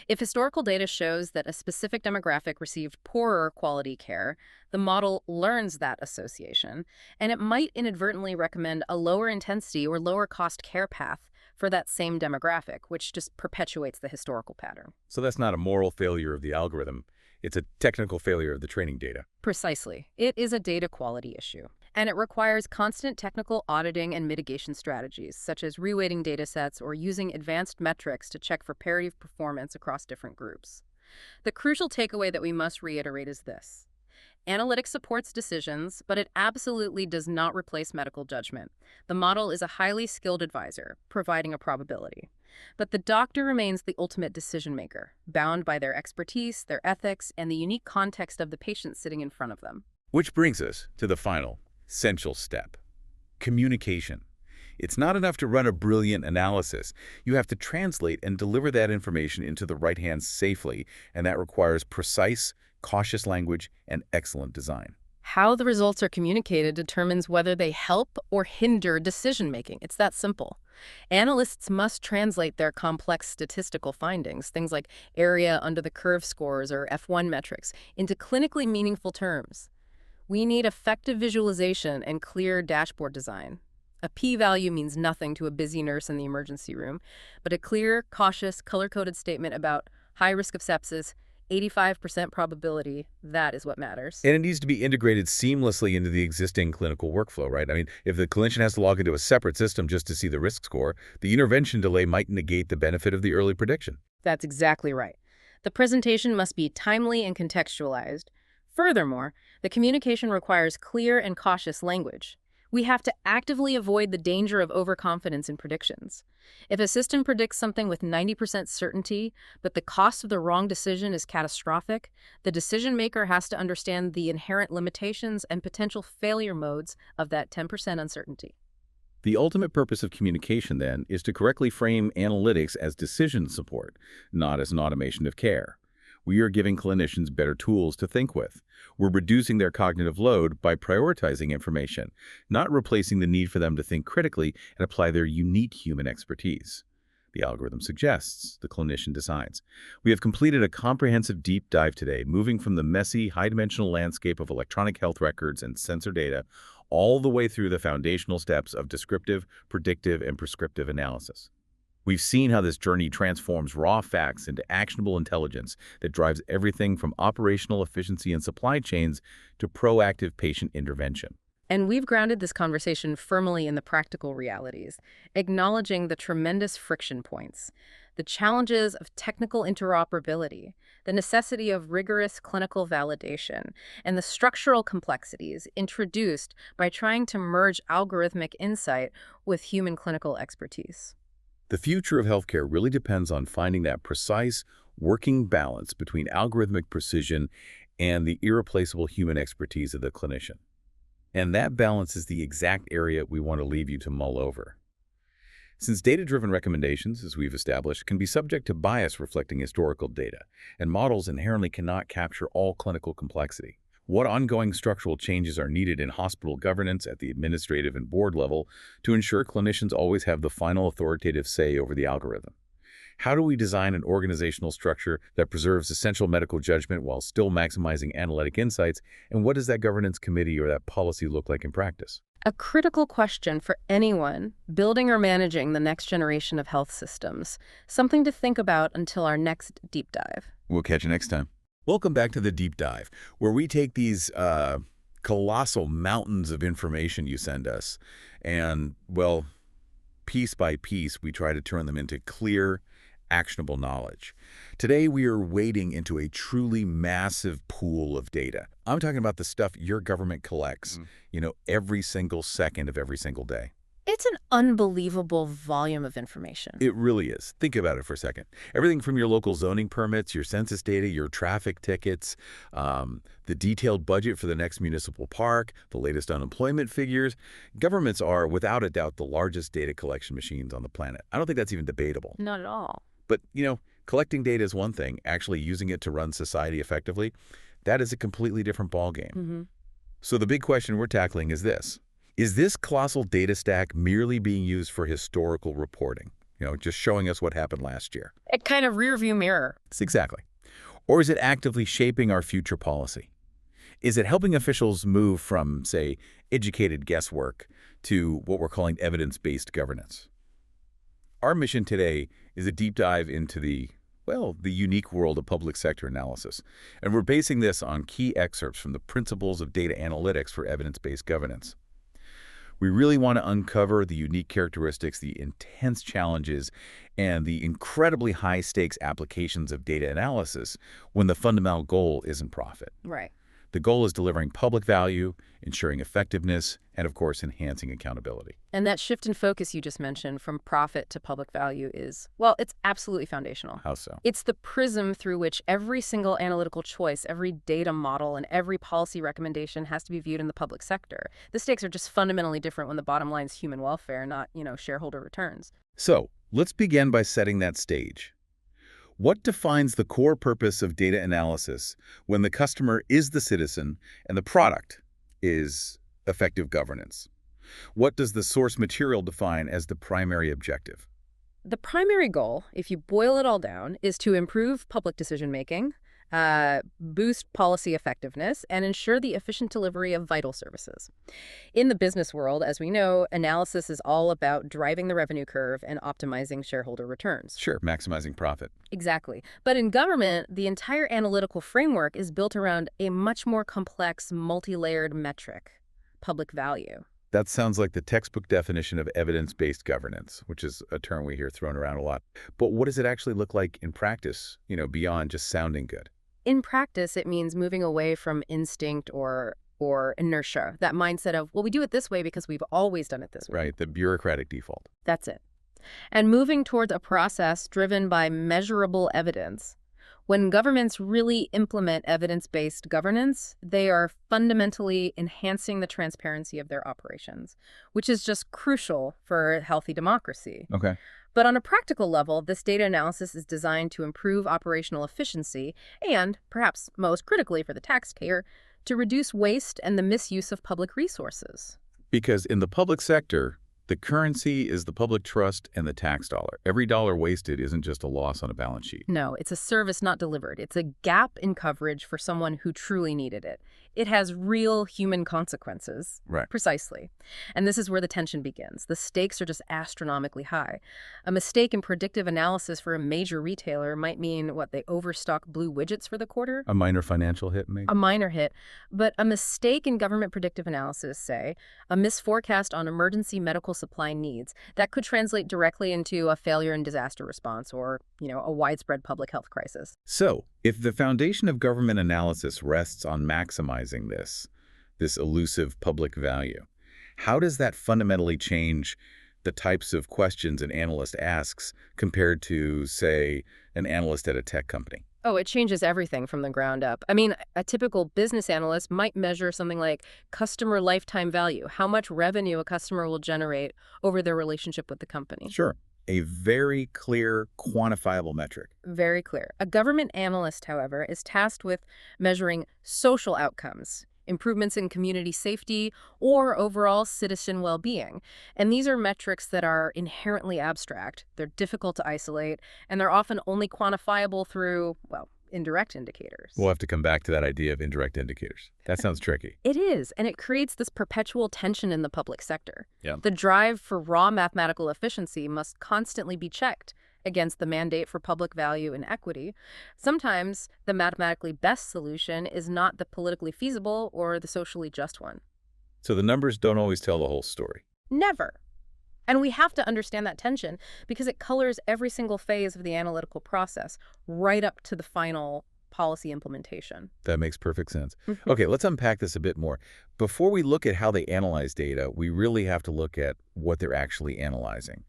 If historical data shows that a specific demographic received poorer quality care, the model learns that association, and it might inadvertently recommend a lower intensity or lower cost care path for that same demographic, which just perpetuates the historical pattern. So that's not a moral failure of the algorithm. It's a technical failure of the training data. Precisely. It is a data quality issue. And it requires constant technical auditing and mitigation strategies, such as reweighting datasets or using advanced metrics to check for parity of performance across different groups. The crucial takeaway that we must reiterate is this. Analytics supports decisions, but it absolutely does not replace medical judgment. The model is a highly skilled advisor, providing a probability. But the doctor remains the ultimate decision maker, bound by their expertise, their ethics, and the unique context of the patient sitting in front of them. Which brings us to the final, essential step. Communication. It's not enough to run a brilliant analysis. You have to translate and deliver that information into the right hands safely, and that requires precise, cautious language and excellent design. How the results are communicated determines whether they help or hinder decision-making. It's that simple. Analysts must translate their complex statistical findings, things like area under the curve scores or F1 metrics, into clinically meaningful terms. We need effective visualization and clear dashboard design. A p-value means nothing to a busy nurse in the emergency room, but a clear, cautious, color-coded statement about high risk of sepsis, 85% probability, that is what matters. And it needs to be integrated seamlessly into the existing clinical workflow, right? I mean, if the clinician has to log into a separate system just to see the risk score, the intervention delay might negate the benefit of the early prediction. That's exactly right. The presentation must be timely and contextualized. Furthermore, the communication requires clear and cautious language. We have to actively avoid the danger of overconfidence in predictions. If a system predicts something with 90% certainty, but the cost of the wrong decision is catastrophic, the decision maker has to understand the inherent limitations and potential failure modes of that 10% uncertainty. The ultimate purpose of communication, then, is to correctly frame analytics as decision support, not as an automation of care. We are giving clinicians better tools to think with. We're reducing their cognitive load by prioritizing information, not replacing the need for them to think critically and apply their unique human expertise. The algorithm suggests, the clinician decides. We have completed a comprehensive deep dive today, moving from the messy, high-dimensional landscape of electronic health records and sensor data all the way through the foundational steps of descriptive, predictive, and prescriptive analysis. We've seen how this journey transforms raw facts into actionable intelligence that drives everything from operational efficiency in supply chains to proactive patient intervention. And we've grounded this conversation firmly in the practical realities, acknowledging the tremendous friction points, the challenges of technical interoperability, the necessity of rigorous clinical validation, and the structural complexities introduced by trying to merge algorithmic insight with human clinical expertise. The future of healthcare really depends on finding that precise, working balance between algorithmic precision and the irreplaceable human expertise of the clinician. And that balance is the exact area we want to leave you to mull over. Since data-driven recommendations, as we've established, can be subject to bias reflecting historical data, and models inherently cannot capture all clinical complexity, what ongoing structural changes are needed in hospital governance at the administrative and board level to ensure clinicians always have the final authoritative say over the algorithm? How do we design an organizational structure that preserves essential medical judgment while still maximizing analytic insights? And what does that governance committee or that policy look like in practice? A critical question for anyone building or managing the next generation of health systems. Something to think about until our next deep dive. We'll catch you next time. Welcome back to the Deep Dive, where we take these colossal mountains of information you send us, and, well, piece by piece, we try to turn them into clear, actionable knowledge. Today, we are wading into a truly massive pool of data. I'm talking about the stuff your government collects, every single second of every single day. It's an unbelievable volume of information. It really is. Think about it for a second. Everything from your local zoning permits, your census data, your traffic tickets, the detailed budget for the next municipal park, the latest unemployment figures. Governments are, without a doubt, the largest data collection machines on the planet. I don't think that's even debatable. Not at all. But, collecting data is one thing. Actually using it to run society effectively, that is a completely different ballgame. Mm-hmm. So the big question we're tackling is this. Is this colossal data stack merely being used for historical reporting? Just showing us what happened last year. A kind of rearview mirror. Exactly. Or is it actively shaping our future policy? Is it helping officials move from, say, educated guesswork to what we're calling evidence-based governance? Our mission today is a deep dive into the unique world of public sector analysis. And we're basing this on key excerpts from the Principles of Data Analytics for Evidence-Based Governance. We really want to uncover the unique characteristics, the intense challenges, and the incredibly high-stakes applications of data analysis when the fundamental goal isn't profit. Right. The goal is delivering public value, ensuring effectiveness, and of course, enhancing accountability. And that shift in focus you just mentioned from profit to public value is, well, it's absolutely foundational. How so? It's the prism through which every single analytical choice, every data model, and every policy recommendation has to be viewed in the public sector. The stakes are just fundamentally different when the bottom line is human welfare, not, shareholder returns. So, let's begin by setting that stage. What defines the core purpose of data analysis when the customer is the citizen and the product is effective governance? What does the source material define as the primary objective? The primary goal, if you boil it all down, is to improve public decision-making, boost policy effectiveness, and ensure the efficient delivery of vital services. In the business world, as we know, analysis is all about driving the revenue curve and optimizing shareholder returns. Sure, maximizing profit. Exactly. But in government, the entire analytical framework is built around a much more complex, multi-layered metric, public value. That sounds like the textbook definition of evidence-based governance, which is a term we hear thrown around a lot. But what does it actually look like in practice, beyond just sounding good? In practice, it means moving away from instinct or inertia, that mindset of, well, we do it this way because we've always done it this way. Right, the bureaucratic default. That's it. And moving towards a process driven by measurable evidence. When governments really implement evidence-based governance, they are fundamentally enhancing the transparency of their operations, which is just crucial for healthy democracy. Okay. But on a practical level, this data analysis is designed to improve operational efficiency and, perhaps most critically for the taxpayer, to reduce waste and the misuse of public resources. Because in the public sector, the currency is the public trust and the tax dollar. Every dollar wasted isn't just a loss on a balance sheet. No, it's a service not delivered. It's a gap in coverage for someone who truly needed it. It has real human consequences. Right. Precisely. And this is where the tension begins. The stakes are just astronomically high. A mistake in predictive analysis for a major retailer might mean, they overstock blue widgets for the quarter? A minor financial hit, maybe? A minor hit. But a mistake in government predictive analysis, say, a misforecast on emergency medical supply needs, that could translate directly into a failure in disaster response or, a widespread public health crisis. So, if the foundation of government analysis rests on maximizing this elusive public value, how does that fundamentally change the types of questions an analyst asks compared to, say, an analyst at a tech company? Oh, it changes everything from the ground up. I mean, a typical business analyst might measure something like customer lifetime value, how much revenue a customer will generate over their relationship with the company. Sure. A very clear, quantifiable metric. Very clear. A government analyst, however, is tasked with measuring social outcomes, improvements in community safety, or overall citizen well-being. And these are metrics that are inherently abstract. They're difficult to isolate, and they're often only quantifiable through, indirect indicators. We'll have to come back to that idea of indirect indicators. That sounds tricky. It is, and it creates this perpetual tension in the public sector. Yeah. The drive for raw mathematical efficiency must constantly be checked against the mandate for public value and equity. Sometimes the mathematically best solution is not the politically feasible or the socially just one. So the numbers don't always tell the whole story. Never. And we have to understand that tension because it colors every single phase of the analytical process, right up to the final policy implementation. That makes perfect sense. Okay, let's unpack this a bit more. Before we look at how they analyze data, we really have to look at what they're actually analyzing.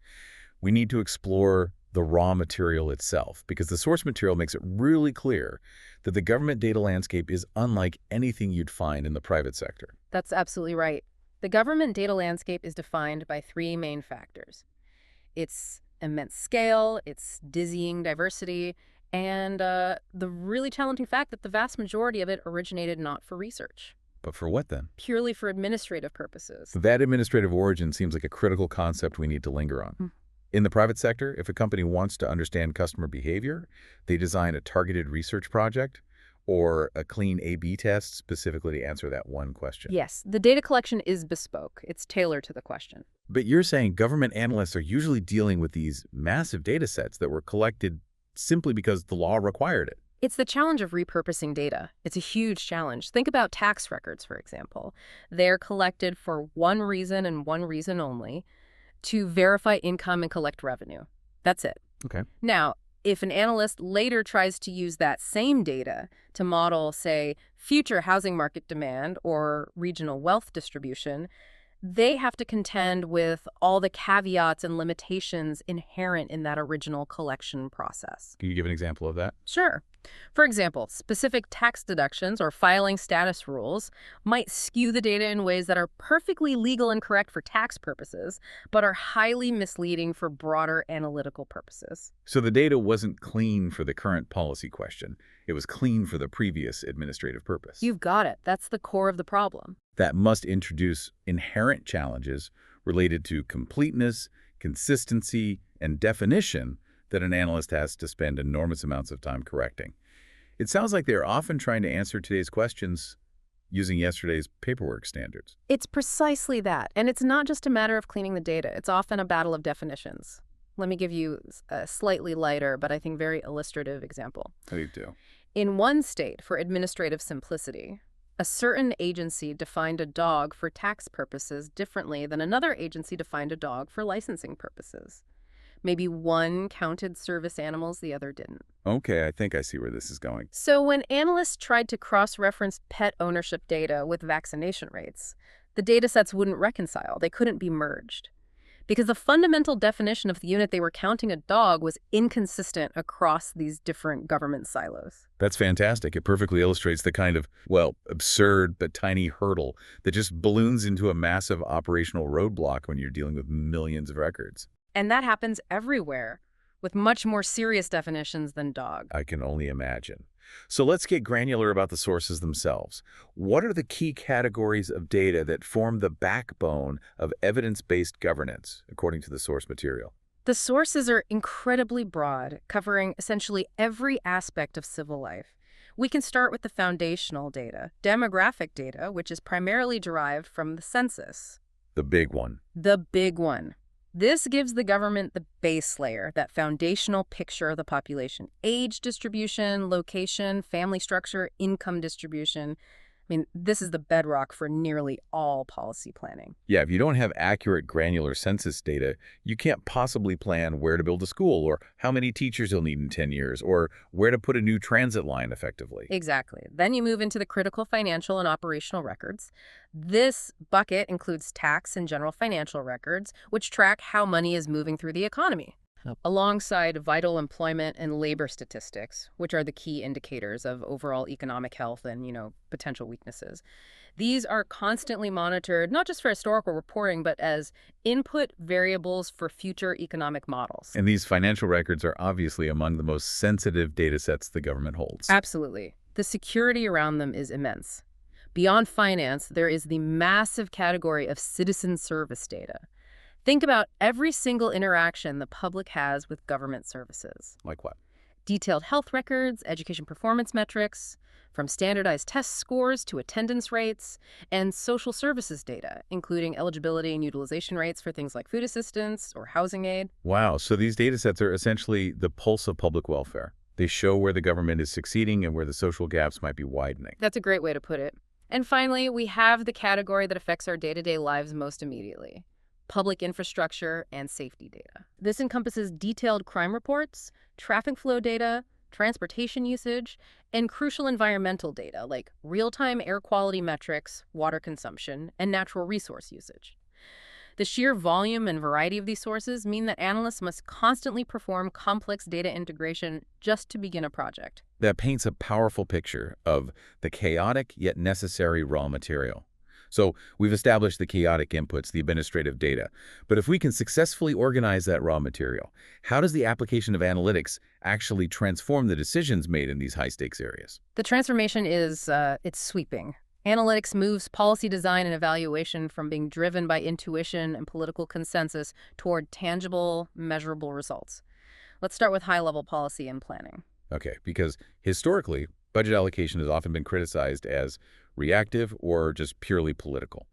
We need to explore the raw material itself, because the source material makes it really clear that the government data landscape is unlike anything you'd find in the private sector. That's absolutely right. The government data landscape is defined by three main factors. Its immense scale, its dizzying diversity, and the really challenging fact that the vast majority of it originated not for research. But for what then? Purely for administrative purposes. That administrative origin seems like a critical concept we need to linger on. In the private sector, if a company wants to understand customer behavior, they design a targeted research project or a clean A/B test specifically to answer that one question. Yes, the data collection is bespoke. It's tailored to the question. But you're saying government analysts are usually dealing with these massive data sets that were collected simply because the law required it. It's the challenge of repurposing data. It's a huge challenge. Think about tax records, for example. They're collected for one reason and one reason only, to verify income and collect revenue. That's it. Okay. Now, If an analyst later tries to use that same data to model, say, future housing market demand or regional wealth distribution, they have to contend with all the caveats and limitations inherent in that original collection process. Can you give an example of that? Sure. For example, specific tax deductions or filing status rules might skew the data in ways that are perfectly legal and correct for tax purposes, but are highly misleading for broader analytical purposes. So the data wasn't clean for the current policy question. It was clean for the previous administrative purpose. You've got it. That's the core of the problem. That must introduce inherent challenges related to completeness, consistency, and definition that an analyst has to spend enormous amounts of time correcting. It sounds like they're often trying to answer today's questions using yesterday's paperwork standards. It's precisely that. And it's not just a matter of cleaning the data. It's often a battle of definitions. Let me give you a slightly lighter, but I think very illustrative example. How do you do? In one state, for administrative simplicity, a certain agency defined a dog for tax purposes differently than another agency defined a dog for licensing purposes. Maybe one counted service animals, the other didn't. Okay, I think I see where this is going. So when analysts tried to cross-reference pet ownership data with vaccination rates, the data sets wouldn't reconcile. They couldn't be merged. Because the fundamental definition of the unit they were counting a dog was inconsistent across these different government silos. That's fantastic. It perfectly illustrates the kind of, well, absurd but tiny hurdle that just balloons into a massive operational roadblock when you're dealing with millions of records. And that happens everywhere, with much more serious definitions than dog. I can only imagine. So let's get granular about the sources themselves. What are the key categories of data that form the backbone of evidence-based governance, according to the source material? The sources are incredibly broad, covering essentially every aspect of civil life. We can start with the foundational data, demographic data, which is primarily derived from the census. The big one. The big one. This gives the government the base layer, that foundational picture of the population. Age distribution, location, family structure, income distribution. I mean, this is the bedrock for nearly all policy planning. Yeah, if you don't have accurate granular census data, you can't possibly plan where to build a school or how many teachers you'll need in 10 years or where to put a new transit line effectively. Exactly. Then you move into the critical financial and operational records. This bucket includes tax and general financial records, which track how money is moving through the economy, alongside vital employment and labor statistics, which are the key indicators of overall economic health and, potential weaknesses. These are constantly monitored, not just for historical reporting, but as input variables for future economic models. And these financial records are obviously among the most sensitive data sets the government holds. Absolutely. The security around them is immense. Beyond finance, there is the massive category of citizen service data. Think about every single interaction the public has with government services. Like what? Detailed health records, education performance metrics, from standardized test scores to attendance rates, and social services data, including eligibility and utilization rates for things like food assistance or housing aid. Wow, so these data sets are essentially the pulse of public welfare. They show where the government is succeeding and where the social gaps might be widening. That's a great way to put it. And finally, we have the category that affects our day-to-day lives most immediately: public infrastructure and safety data. This encompasses detailed crime reports, traffic flow data, transportation usage, and crucial environmental data like real-time air quality metrics, water consumption, and natural resource usage. The sheer volume and variety of these sources mean that analysts must constantly perform complex data integration just to begin a project. That paints a powerful picture of the chaotic yet necessary raw material. So we've established the chaotic inputs, the administrative data. But if we can successfully organize that raw material, how does the application of analytics actually transform the decisions made in these high-stakes areas? The transformation is it's sweeping. Analytics moves policy design and evaluation from being driven by intuition and political consensus toward tangible, measurable results. Let's start with high-level policy and planning. Okay, because historically, budget allocation has often been criticized as reactive or just purely political.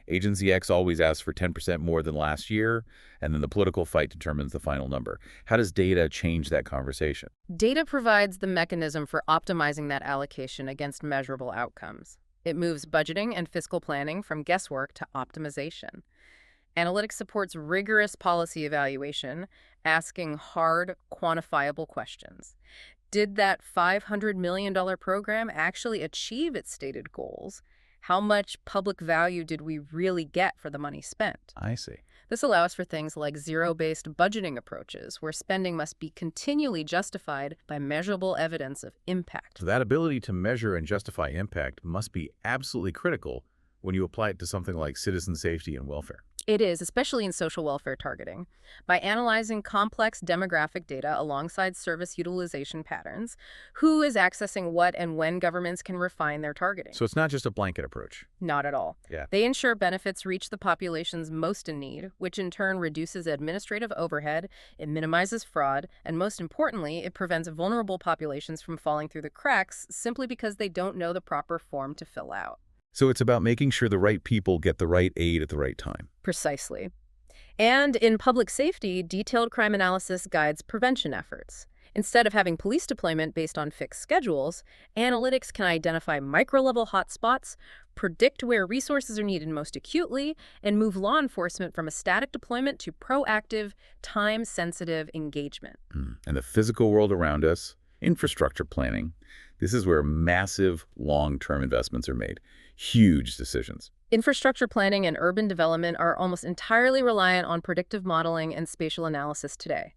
Agency X always asks for 10% more than last year, and then the political fight determines the final number. How does data change that conversation? Data provides the mechanism for optimizing that allocation against measurable outcomes. It moves budgeting and fiscal planning from guesswork to optimization. Analytics supports rigorous policy evaluation, asking hard, quantifiable questions. Did that $500 million program actually achieve its stated goals? How much public value did we really get for the money spent? I see. This allows for things like zero-based budgeting approaches, where spending must be continually justified by measurable evidence of impact. So that ability to measure and justify impact must be absolutely critical when you apply it to something like citizen safety and welfare. It is, especially in social welfare targeting. By analyzing complex demographic data alongside service utilization patterns, who is accessing what and when governments can refine their targeting. So it's not just a blanket approach. Not at all. Yeah. They ensure benefits reach the populations most in need, which in turn reduces administrative overhead, it minimizes fraud, and most importantly, it prevents vulnerable populations from falling through the cracks simply because they don't know the proper form to fill out. So it's about making sure the right people get the right aid at the right time. Precisely. And in public safety, detailed crime analysis guides prevention efforts. Instead of having police deployment based on fixed schedules, analytics can identify micro-level hotspots, predict where resources are needed most acutely, and move law enforcement from a static deployment to proactive, time-sensitive engagement. And the physical world around us, infrastructure planning, this is where massive long-term investments are made. Huge decisions. Infrastructure planning and urban development are almost entirely reliant on predictive modeling and spatial analysis today.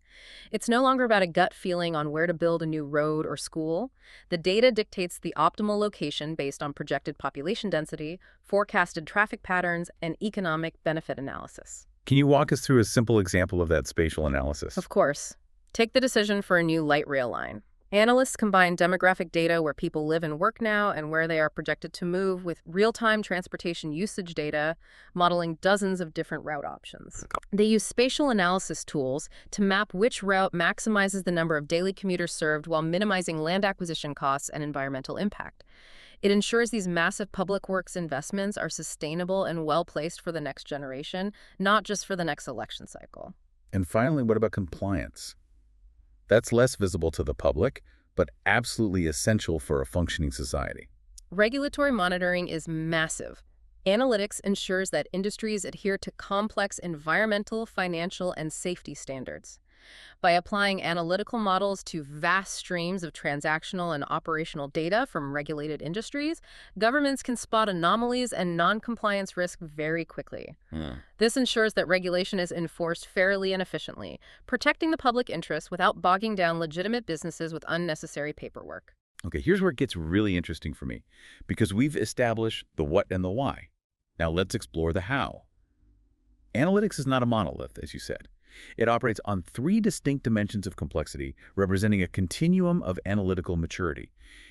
It's no longer about a gut feeling on where to build a new road or school. The data dictates the optimal location based on projected population density, forecasted traffic patterns, and economic benefit analysis. Can you walk us through a simple example of that spatial analysis? Of course. Take the decision for a new light rail line. Analysts combine demographic data where people live and work now and where they are projected to move with real-time transportation usage data, modeling dozens of different route options. They use spatial analysis tools to map which route maximizes the number of daily commuters served while minimizing land acquisition costs and environmental impact. It ensures these massive public works investments are sustainable and well-placed for the next generation, not just for the next election cycle. And finally, what about compliance? That's less visible to the public, but absolutely essential for a functioning society. Regulatory monitoring is massive. Analytics ensures that industries adhere to complex environmental, financial, and safety standards. By applying analytical models to vast streams of transactional and operational data from regulated industries, governments can spot anomalies and non-compliance risk very quickly. This ensures that regulation is enforced fairly and efficiently, protecting the public interest without bogging down legitimate businesses with unnecessary paperwork. Okay, here's where it gets really interesting for me, because we've established the what and the why. Now let's explore the how. Analytics is not a monolith, as you said. It operates on 3 distinct dimensions of complexity, representing a continuum of analytical maturity.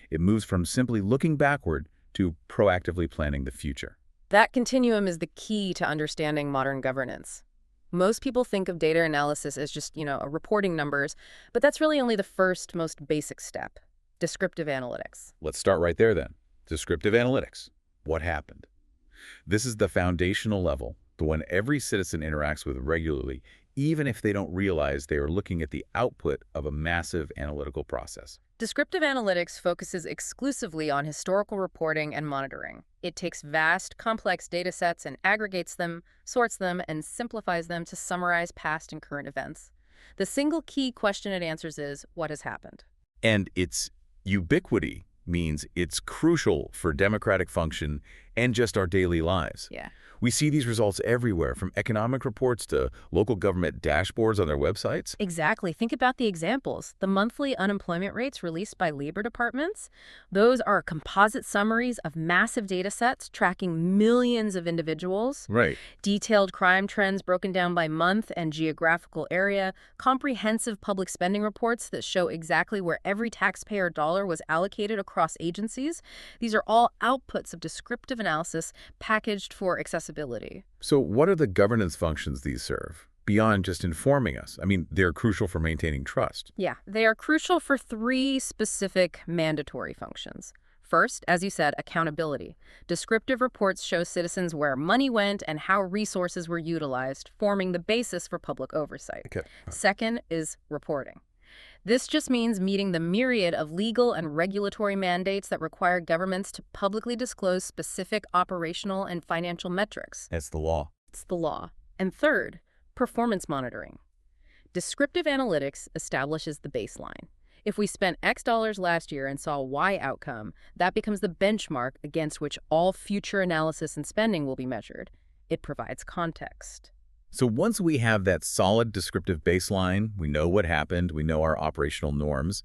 It moves from simply looking backward to proactively planning the future. That continuum is the key to understanding modern governance. Most people think of data analysis as just, reporting numbers, but that's really only the first, most basic step, descriptive analytics. Let's start right there then. Descriptive analytics. What happened? This is the foundational level, the one every citizen interacts with regularly, even if they don't realize they are looking at the output of a massive analytical process. Descriptive analytics focuses exclusively on historical reporting and monitoring. It takes vast, complex data sets and aggregates them, sorts them, and simplifies them to summarize past and current events. The single key question it answers is, what has happened? And its ubiquity means it's crucial for democratic function and just our daily lives. Yeah. We see these results everywhere, from economic reports to local government dashboards on their websites. Exactly. Think about the examples. The monthly unemployment rates released by labor departments, those are composite summaries of massive data sets tracking millions of individuals. Right. Detailed crime trends broken down by month and geographical area, comprehensive public spending reports that show exactly where every taxpayer dollar was allocated across agencies. These are all outputs of descriptive analysis packaged for accessibility. So what are the governance functions these serve, beyond just informing us? I mean, they're crucial for maintaining trust. Yeah, they are crucial for 3 specific mandatory functions. First, as you said, accountability. Descriptive reports show citizens where money went and how resources were utilized, forming the basis for public oversight. Okay. Second is reporting. This just means meeting the myriad of legal and regulatory mandates that require governments to publicly disclose specific operational and financial metrics. That's the law. It's the law. And third, performance monitoring. Descriptive analytics establishes the baseline. If we spent X dollars last year and saw Y outcome, that becomes the benchmark against which all future analysis and spending will be measured. It provides context. So once we have that solid descriptive baseline, we know what happened, we know our operational norms,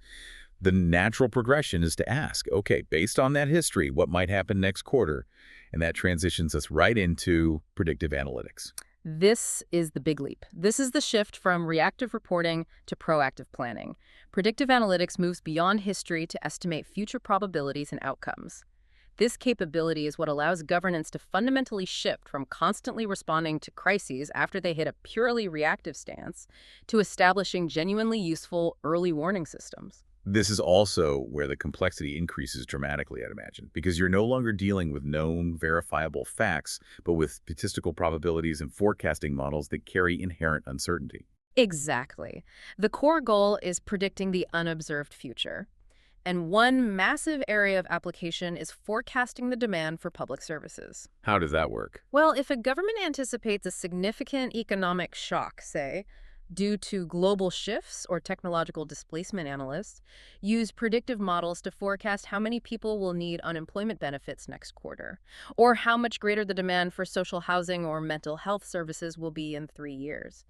the natural progression is to ask, okay, based on that history, what might happen next quarter? And that transitions us right into predictive analytics. This is the big leap. This is the shift from reactive reporting to proactive planning. Predictive analytics moves beyond history to estimate future probabilities and outcomes. This capability is what allows governance to fundamentally shift from constantly responding to crises after they hit a purely reactive stance to establishing genuinely useful early warning systems. This is also where the complexity increases dramatically, I'd imagine, because you're no longer dealing with known, verifiable facts, but with statistical probabilities and forecasting models that carry inherent uncertainty. Exactly. The core goal is predicting the unobserved future. And one massive area of application is forecasting the demand for public services. How does that work? Well, if a government anticipates a significant economic shock, say, due to global shifts, or technological displacement, analysts use predictive models to forecast how many people will need unemployment benefits next quarter, or how much greater the demand for social housing or mental health services will be in 3 years.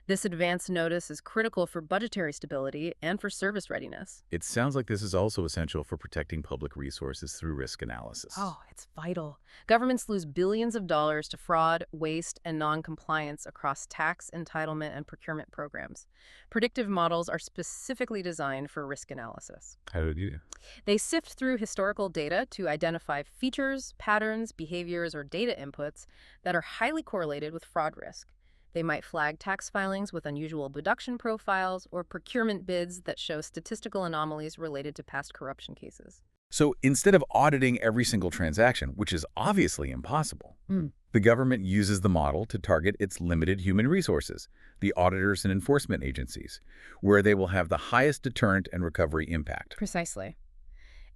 This advance notice is critical for budgetary stability and for service readiness. It sounds like this is also essential for protecting public resources through risk analysis. Oh, it's vital. Governments lose billions of dollars to fraud, waste, and non-compliance across tax, entitlement, and procurement programs. Predictive models are specifically designed for risk analysis. How do you do? They sift through historical data to identify features, patterns, behaviors, or data inputs that are highly correlated with fraud risk. They might flag tax filings with unusual deduction profiles or procurement bids that show statistical anomalies related to past corruption cases. So instead of auditing every single transaction, which is obviously impossible, the government uses the model to target its limited human resources, the auditors and enforcement agencies, where they will have the highest deterrent and recovery impact. Precisely.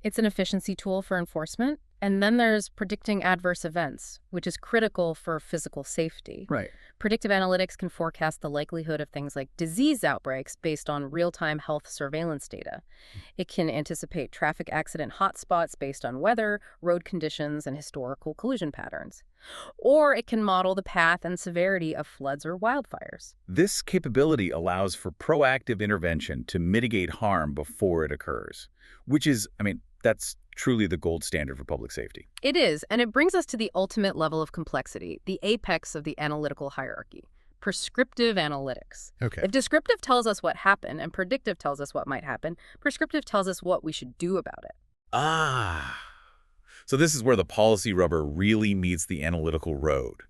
It's an efficiency tool for enforcement. And then there's predicting adverse events, which is critical for physical safety. Right. Predictive analytics can forecast the likelihood of things like disease outbreaks based on real-time health surveillance data. It can anticipate traffic accident hotspots based on weather, road conditions, and historical collision patterns. Or it can model the path and severity of floods or wildfires. This capability allows for proactive intervention to mitigate harm before it occurs, which is, that's truly the gold standard for public safety. It is, and it brings us to the ultimate level of complexity, the apex of the analytical hierarchy, prescriptive analytics. Okay. If descriptive tells us what happened and predictive tells us what might happen, prescriptive tells us what we should do about it. So this is where the policy rubber really meets the analytical road.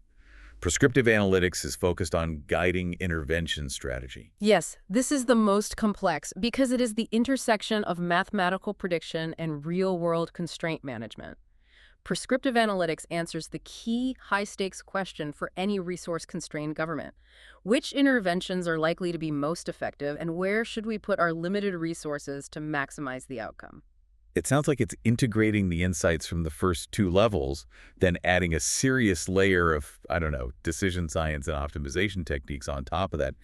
Prescriptive analytics is focused on guiding intervention strategy. Yes, this is the most complex because it is the intersection of mathematical prediction and real-world constraint management. Prescriptive analytics answers the key high-stakes question for any resource-constrained government. Which interventions are likely to be most effective, and where should we put our limited resources to maximize the outcome? It sounds like it's integrating the insights from the first two levels, then adding a serious layer of, decision science and optimization techniques on top of that.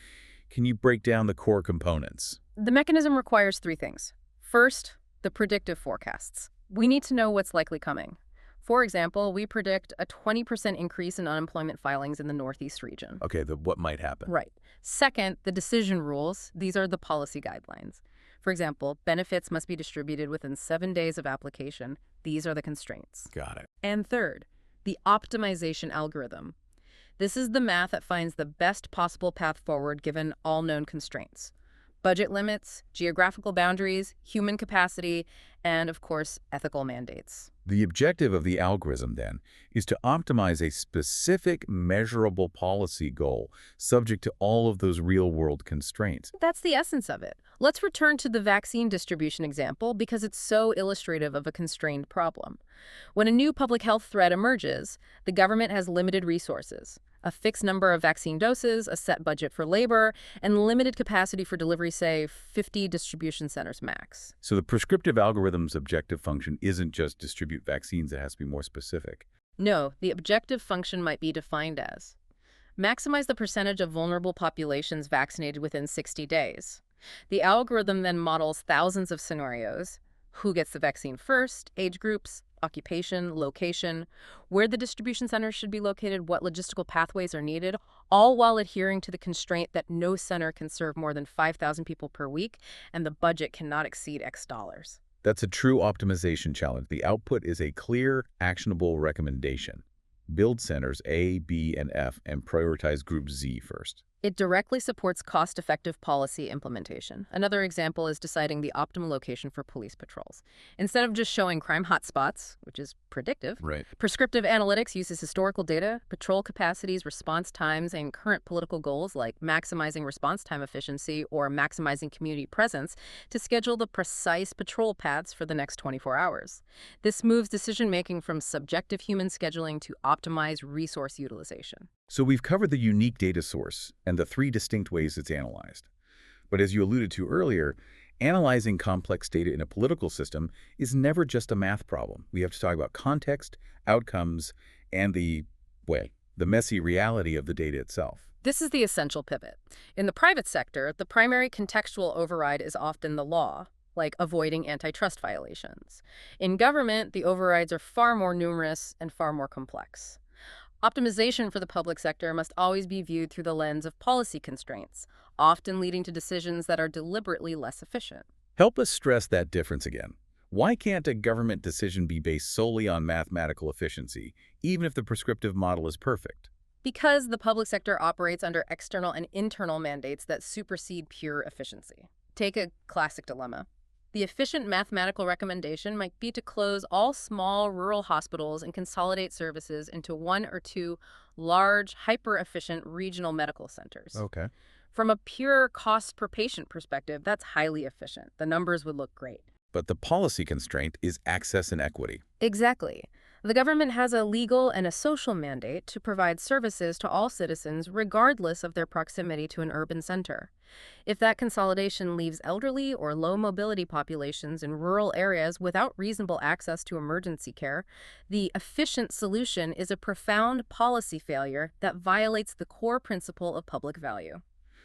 Can you break down the core components? The mechanism requires 3 things. First, the predictive forecasts. We need to know what's likely coming. For example, we predict a 20% increase in unemployment filings in the Northeast region. Okay, what might happen? Right. Second, the decision rules. These are the policy guidelines. For example, benefits must be distributed within 7 days of application. These are the constraints. Got it. And third, the optimization algorithm. This is the math that finds the best possible path forward given all known constraints. Budget limits, geographical boundaries, human capacity, and, of course, ethical mandates. The objective of the algorithm, then, is to optimize a specific, measurable policy goal subject to all of those real-world constraints. That's the essence of it. Let's return to the vaccine distribution example because it's so illustrative of a constrained problem. When a new public health threat emerges, the government has limited resources, a fixed number of vaccine doses, a set budget for labor, and limited capacity for delivery, say, 50 distribution centers max. So the prescriptive algorithm's objective function isn't just distribute vaccines, it has to be more specific. No, the objective function might be defined as Maximize the percentage of vulnerable populations vaccinated within 60 days. The algorithm then models thousands of scenarios: who gets the vaccine first, age groups, occupation, location, where the distribution centers should be located, what logistical pathways are needed, all while adhering to the constraint that no center can serve more than 5,000 people per week and the budget cannot exceed X dollars. That's a true optimization challenge. The output is a clear, actionable recommendation. Build centers A, B, and F and prioritize group Z first. It directly supports cost-effective policy implementation. Another example is deciding the optimal location for police patrols. Instead of just showing crime hotspots, which is predictive, Right. prescriptive analytics uses historical data, patrol capacities, response times, and current political goals like maximizing response time efficiency or maximizing community presence to schedule the precise patrol paths for the next 24 hours. This moves decision-making from subjective human scheduling to optimized resource utilization. So we've covered the unique data source and the three distinct ways it's analyzed. But as you alluded to earlier, analyzing complex data in a political system is never just a math problem. We have to talk about context, outcomes, and the messy reality of the data itself. This is the essential pivot. In the private sector, the primary contextual override is often the law, like avoiding antitrust violations. In government, the overrides are far more numerous and far more complex. Optimization for the public sector must always be viewed through the lens of policy constraints, often leading to decisions that are deliberately less efficient. Help us stress that difference again. Why can't a government decision be based solely on mathematical efficiency, even if the prescriptive model is perfect? Because the public sector operates under external and internal mandates that supersede pure efficiency. Take a classic dilemma. The efficient mathematical recommendation might be to close all small rural hospitals and consolidate services into one or two large, hyper-efficient regional medical centers. Okay. From a pure cost per patient perspective, that's highly efficient. The numbers would look great. But the policy constraint is access and equity. Exactly. The government has a legal and a social mandate to provide services to all citizens regardless of their proximity to an urban center. If that consolidation leaves elderly or low mobility populations in rural areas without reasonable access to emergency care, the efficient solution is a profound policy failure that violates the core principle of public value.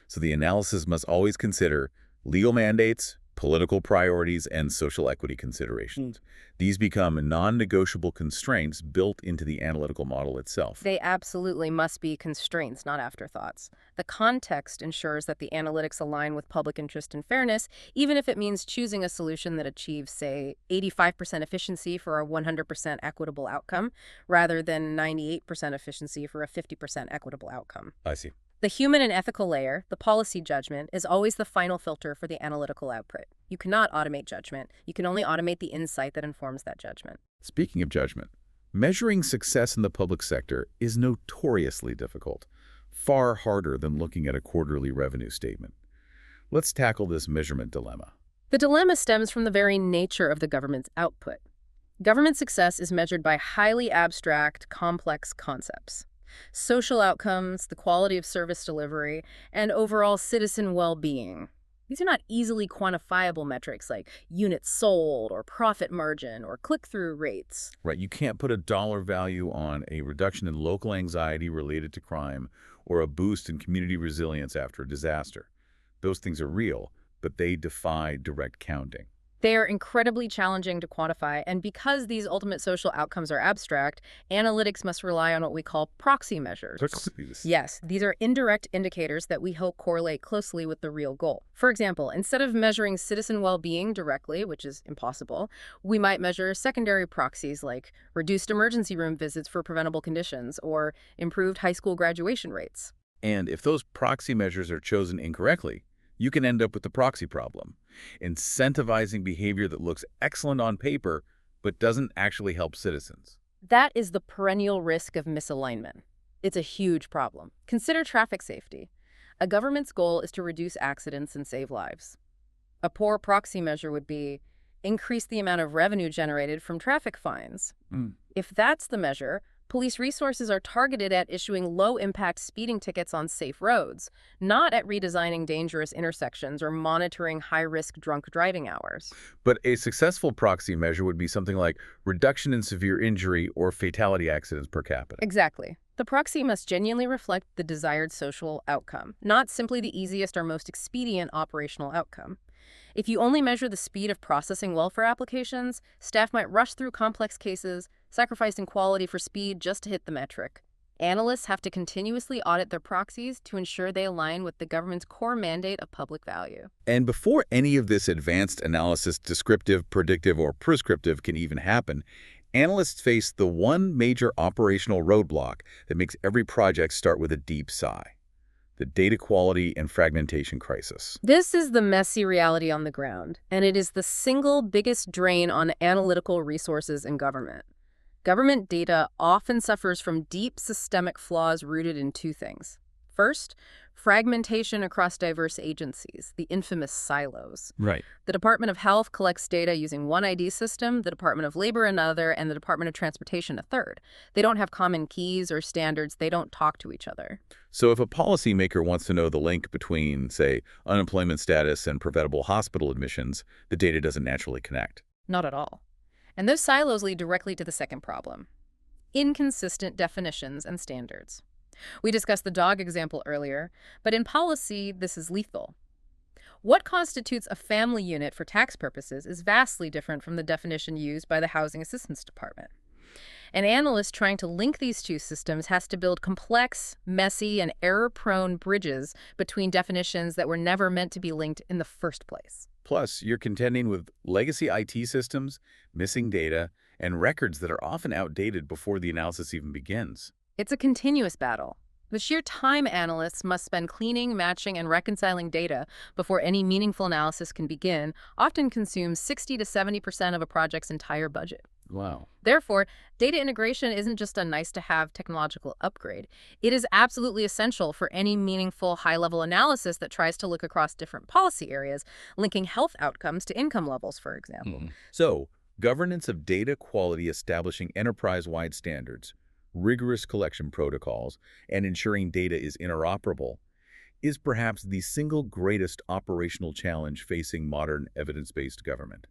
So the analysis must always consider legal mandates, political priorities, and social equity considerations. These become non-negotiable constraints built into the analytical model itself. They absolutely must be constraints, not afterthoughts. The context ensures that the analytics align with public interest and fairness, even if it means choosing a solution that achieves, say, 85% efficiency for a 100% equitable outcome, rather than 98% efficiency for a 50% equitable outcome. I see. The human and ethical layer, the policy judgment, is always the final filter for the analytical output. You cannot automate judgment. You can only automate the insight that informs that judgment. Speaking of judgment, measuring success in the public sector is notoriously difficult, far harder than looking at a quarterly revenue statement. Let's tackle this measurement dilemma. The dilemma stems from the very nature of the government's output. Government success is measured by highly abstract, complex concepts. Social outcomes, the quality of service delivery, and overall citizen well-being. These are not easily quantifiable metrics like units sold or profit margin or click-through rates. Right, you can't put a dollar value on a reduction in local anxiety related to crime or a boost in community resilience after a disaster. Those things are real, but they defy direct counting. They are incredibly challenging to quantify, and because these ultimate social outcomes are abstract, analytics must rely on what we call proxy measures. Yes, these are indirect indicators that we hope correlate closely with the real goal. For example, instead of measuring citizen well-being directly, which is impossible, we might measure secondary proxies like reduced emergency room visits for preventable conditions or improved high school graduation rates. And if those proxy measures are chosen incorrectly, you can end up with the proxy problem, incentivizing behavior that looks excellent on paper but doesn't actually help citizens. That is the perennial risk of misalignment. It's a huge problem. Consider traffic safety. A government's goal is to reduce accidents and save lives. A poor proxy measure would be increase the amount of revenue generated from traffic fines. If that's the measure, police resources are targeted at issuing low-impact speeding tickets on safe roads, not at redesigning dangerous intersections or monitoring high-risk drunk driving hours. But a successful proxy measure would be something like reduction in severe injury or fatality accidents per capita. Exactly. The proxy must genuinely reflect the desired social outcome, not simply the easiest or most expedient operational outcome. If you only measure the speed of processing welfare applications, staff might rush through complex cases, sacrificing quality for speed just to hit the metric. Analysts have to continuously audit their proxies to ensure they align with the government's core mandate of public value. And before any of this advanced analysis, descriptive, predictive, or prescriptive, can even happen, analysts face the one major operational roadblock that makes every project start with a deep sigh: the data quality and fragmentation crisis. This is the messy reality on the ground, and it is the single biggest drain on analytical resources in government. Government data often suffers from deep systemic flaws rooted in two things. First, fragmentation across diverse agencies, the infamous silos. Right. The Department of Health collects data using one ID system, the Department of Labor another, and the Department of Transportation a third. They don't have common keys or standards. They don't talk to each other. So if a policymaker wants to know the link between, say, unemployment status and preventable hospital admissions, the data doesn't naturally connect. Not at all. And those silos lead directly to the second problem: inconsistent definitions and standards. We discussed the dog example earlier, but in policy, this is lethal. What constitutes a family unit for tax purposes is vastly different from the definition used by the Housing Assistance Department. An analyst trying to link these two systems has to build complex, messy, and error-prone bridges between definitions that were never meant to be linked in the first place. Plus, you're contending with legacy IT systems, missing data, and records that are often outdated before the analysis even begins. It's a continuous battle. The sheer time analysts must spend cleaning, matching, and reconciling data before any meaningful analysis can begin often consumes 60 to 70% of a project's entire budget. Wow. Therefore, data integration isn't just a nice-to-have technological upgrade. It is absolutely essential for any meaningful high-level analysis that tries to look across different policy areas, linking health outcomes to income levels, for example. So, governance of data quality, establishing enterprise-wide standards, rigorous collection protocols, and ensuring data is interoperable is perhaps the single greatest operational challenge facing modern evidence-based government.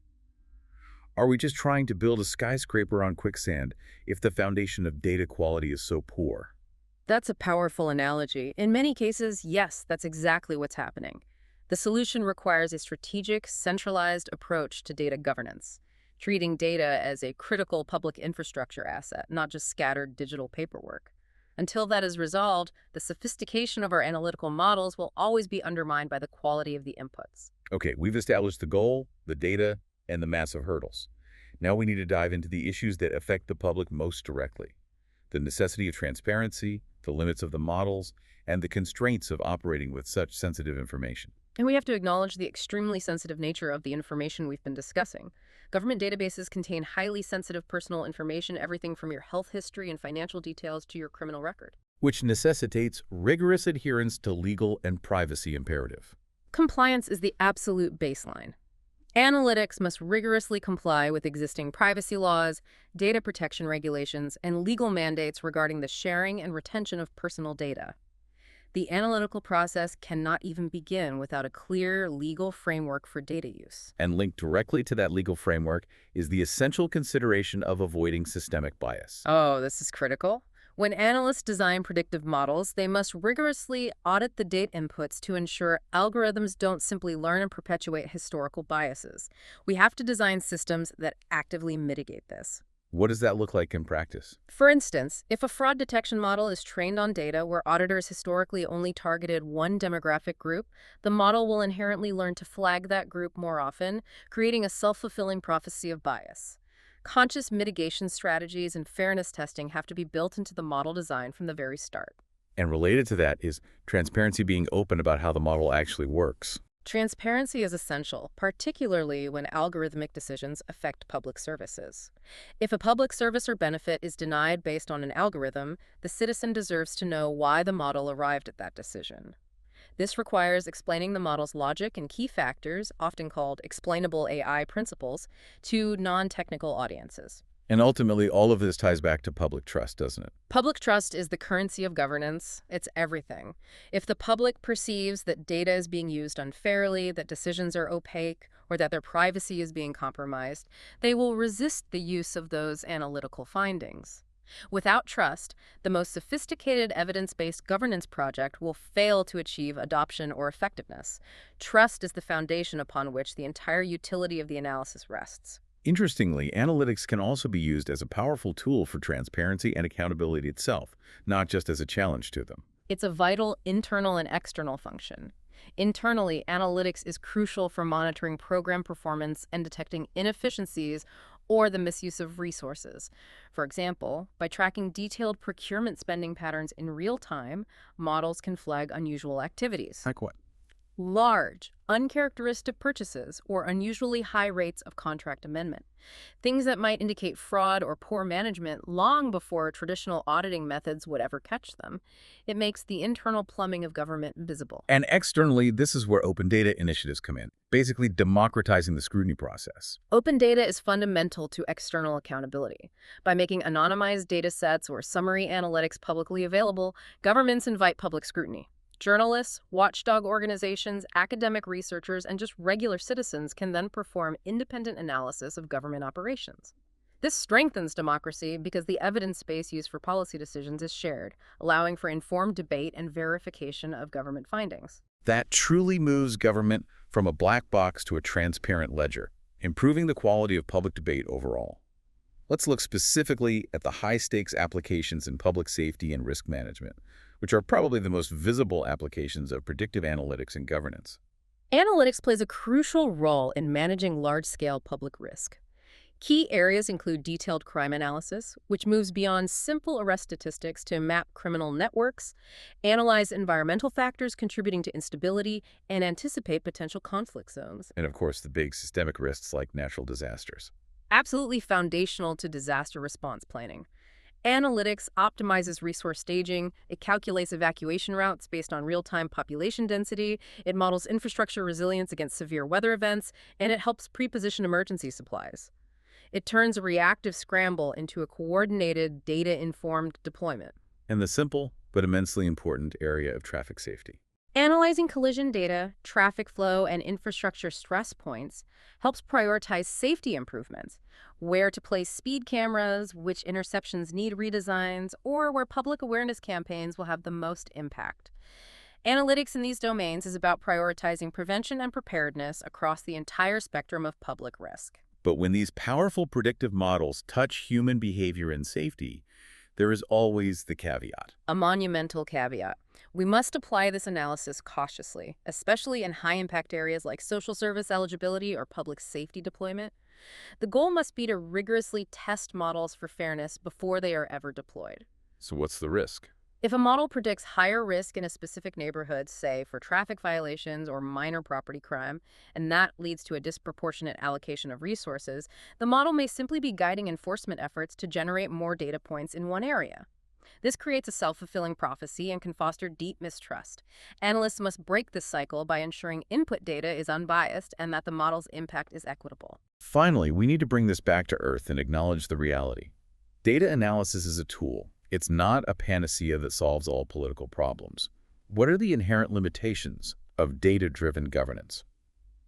Are we just trying to build a skyscraper on quicksand if the foundation of data quality is so poor? That's a powerful analogy. In many cases, yes, that's exactly what's happening. The solution requires a strategic, centralized approach to data governance, treating data as a critical public infrastructure asset, not just scattered digital paperwork. Until that is resolved, the sophistication of our analytical models will always be undermined by the quality of the inputs. Okay, we've established the goal, the data, and the massive hurdles. Now we need to dive into the issues that affect the public most directly: the necessity of transparency, the limits of the models, and the constraints of operating with such sensitive information. And we have to acknowledge the extremely sensitive nature of the information we've been discussing. Government databases contain highly sensitive personal information, everything from your health history and financial details to your criminal record. Which necessitates rigorous adherence to legal and privacy imperative. Compliance is the absolute baseline. Analytics must rigorously comply with existing privacy laws, data protection regulations, and legal mandates regarding the sharing and retention of personal data. The analytical process cannot even begin without a clear legal framework for data use. And linked directly to that legal framework is the essential consideration of avoiding systemic bias. Oh, this is critical. When analysts design predictive models, they must rigorously audit the data inputs to ensure algorithms don't simply learn and perpetuate historical biases. We have to design systems that actively mitigate this. What does that look like in practice? For instance, if a fraud detection model is trained on data where auditors historically only targeted one demographic group, the model will inherently learn to flag that group more often, creating a self-fulfilling prophecy of bias. Conscious mitigation strategies and fairness testing have to be built into the model design from the very start. And related to that is transparency, being open about how the model actually works. Transparency is essential, particularly when algorithmic decisions affect public services. If a public service or benefit is denied based on an algorithm, the citizen deserves to know why the model arrived at that decision. This requires explaining the model's logic and key factors, often called explainable AI principles, to non-technical audiences. And ultimately, all of this ties back to public trust, doesn't it? Public trust is the currency of governance. It's everything. If the public perceives that data is being used unfairly, that decisions are opaque, or that their privacy is being compromised, they will resist the use of those analytical findings. Without trust, the most sophisticated evidence-based governance project will fail to achieve adoption or effectiveness. Trust is the foundation upon which the entire utility of the analysis rests. Interestingly, analytics can also be used as a powerful tool for transparency and accountability itself, not just as a challenge to them. It's a vital internal and external function. Internally, analytics is crucial for monitoring program performance and detecting inefficiencies or the misuse of resources. For example, by tracking detailed procurement spending patterns in real time, models can flag unusual activities. Like what? Large, uncharacteristic purchases or unusually high rates of contract amendment. Things that might indicate fraud or poor management long before traditional auditing methods would ever catch them. It makes the internal plumbing of government visible. And externally, this is where open data initiatives come in, basically democratizing the scrutiny process. Open data is fundamental to external accountability. By making anonymized data sets or summary analytics publicly available, governments invite public scrutiny. Journalists, watchdog organizations, academic researchers, and just regular citizens can then perform independent analysis of government operations. This strengthens democracy because the evidence base used for policy decisions is shared, allowing for informed debate and verification of government findings. That truly moves government from a black box to a transparent ledger, improving the quality of public debate overall. Let's look specifically at the high-stakes applications in public safety and risk management, which are probably the most visible applications of predictive analytics in governance. Analytics plays a crucial role in managing large-scale public risk. Key areas include detailed crime analysis, which moves beyond simple arrest statistics to map criminal networks, analyze environmental factors contributing to instability, and anticipate potential conflict zones. And of course, the big systemic risks like natural disasters. Absolutely foundational to disaster response planning. Analytics optimizes resource staging, it calculates evacuation routes based on real-time population density, it models infrastructure resilience against severe weather events, and it helps pre-position emergency supplies. It turns a reactive scramble into a coordinated, data-informed deployment. And the simple but immensely important area of traffic safety. Analyzing collision data, traffic flow, and infrastructure stress points helps prioritize safety improvements, where to place speed cameras, which interceptions need redesigns, or where public awareness campaigns will have the most impact. Analytics in these domains is about prioritizing prevention and preparedness across the entire spectrum of public risk. But when these powerful predictive models touch human behavior and safety, there is always the caveat. A monumental caveat. We must apply this analysis cautiously, especially in high-impact areas like social service eligibility or public safety deployment. The goal must be to rigorously test models for fairness before they are ever deployed. So what's the risk? If a model predicts higher risk in a specific neighborhood, say for traffic violations or minor property crime, and that leads to a disproportionate allocation of resources, the model may simply be guiding enforcement efforts to generate more data points in one area. This creates a self-fulfilling prophecy and can foster deep mistrust. Analysts must break this cycle by ensuring input data is unbiased and that the model's impact is equitable. Finally, we need to bring this back to earth and acknowledge the reality. Data analysis is a tool. It's not a panacea that solves all political problems. What are the inherent limitations of data-driven governance?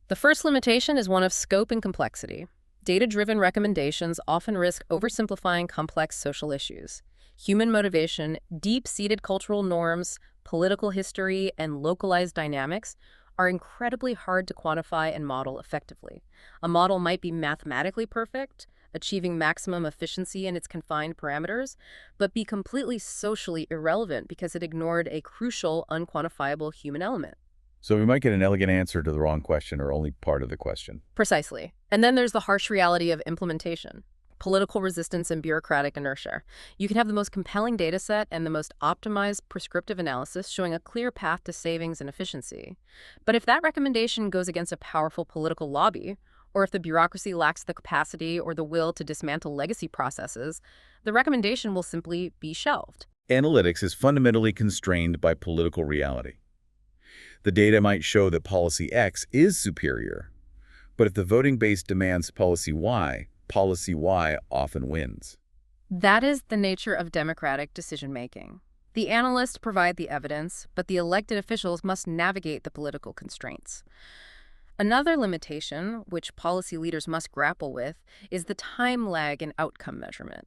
The first limitation is one of scope and complexity. Data-driven recommendations often risk oversimplifying complex social issues. Human motivation, deep-seated cultural norms, political history, and localized dynamics are incredibly hard to quantify and model effectively. A model might be mathematically perfect, achieving maximum efficiency in its confined parameters, but be completely socially irrelevant because it ignored a crucial, unquantifiable human element. So we might get an elegant answer to the wrong question or only part of the question. Precisely. And then there's the harsh reality of implementation. Political resistance and bureaucratic inertia. You can have the most compelling data set and the most optimized prescriptive analysis showing a clear path to savings and efficiency. But if that recommendation goes against a powerful political lobby, or if the bureaucracy lacks the capacity or the will to dismantle legacy processes, the recommendation will simply be shelved. Analytics is fundamentally constrained by political reality. The data might show that policy X is superior, but if the voting base demands policy Y often wins. That is the nature of democratic decision-making. The analysts provide the evidence, but the elected officials must navigate the political constraints. Another limitation, which policy leaders must grapple with, is the time lag in outcome measurement.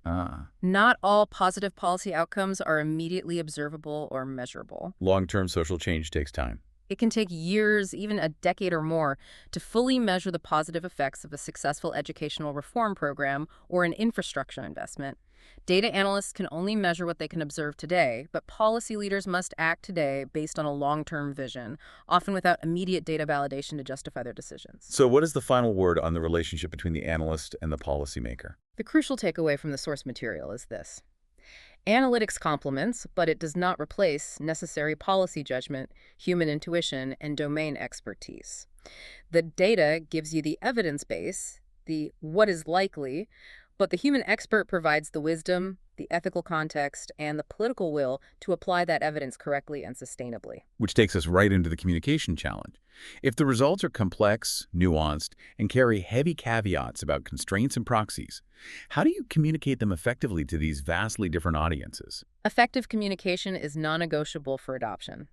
Not all positive policy outcomes are immediately observable or measurable. Long-term social change takes time. It can take years, even a decade or more, to fully measure the positive effects of a successful educational reform program or an infrastructure investment. Data analysts can only measure what they can observe today, but policy leaders must act today based on a long-term vision, often without immediate data validation to justify their decisions. So what is the final word on the relationship between the analyst and the policymaker? The crucial takeaway from the source material is this. Analytics complements, but it does not replace, necessary policy judgment, human intuition, and domain expertise. The data gives you the evidence base, the what is likely, but the human expert provides the wisdom, the ethical context, and the political will to apply that evidence correctly and sustainably. Which takes us right into the communication challenge. If the results are complex, nuanced, and carry heavy caveats about constraints and proxies, how do you communicate them effectively to these vastly different audiences? Effective communication is non-negotiable for adoption.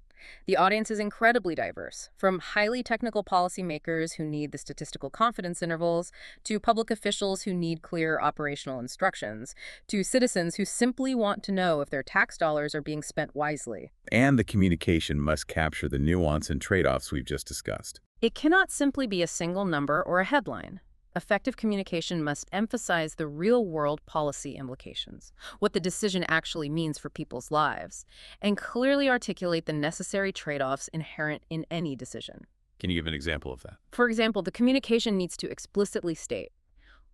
The audience is incredibly diverse, from highly technical policymakers who need the statistical confidence intervals, to public officials who need clear operational instructions, to citizens who simply want to know if their tax dollars are being spent wisely. And the communication must capture the nuance and trade-offs we've just discussed. It cannot simply be a single number or a headline. Effective communication must emphasize the real-world policy implications, what the decision actually means for people's lives, and clearly articulate the necessary trade-offs inherent in any decision. Can you give an example of that? For example, the communication needs to explicitly state,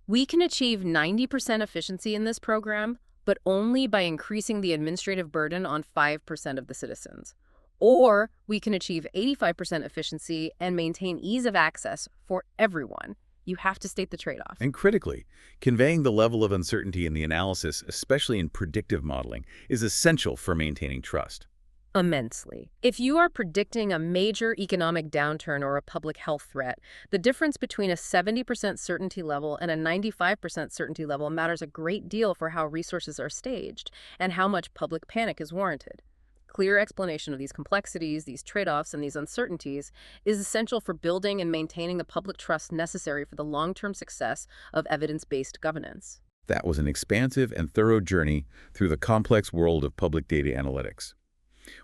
we can achieve 90% efficiency in this program, but only by increasing the administrative burden on 5% of the citizens. Or we can achieve 85% efficiency and maintain ease of access for everyone. You have to state the trade-off. And critically, conveying the level of uncertainty in the analysis, especially in predictive modeling, is essential for maintaining trust. Immensely. If you are predicting a major economic downturn or a public health threat, the difference between a 70% certainty level and a 95% certainty level matters a great deal for how resources are staged and how much public panic is warranted. Clear explanation of these complexities, these trade-offs, and these uncertainties is essential for building and maintaining the public trust necessary for the long-term success of evidence-based governance. That was an expansive and thorough journey through the complex world of public data analytics.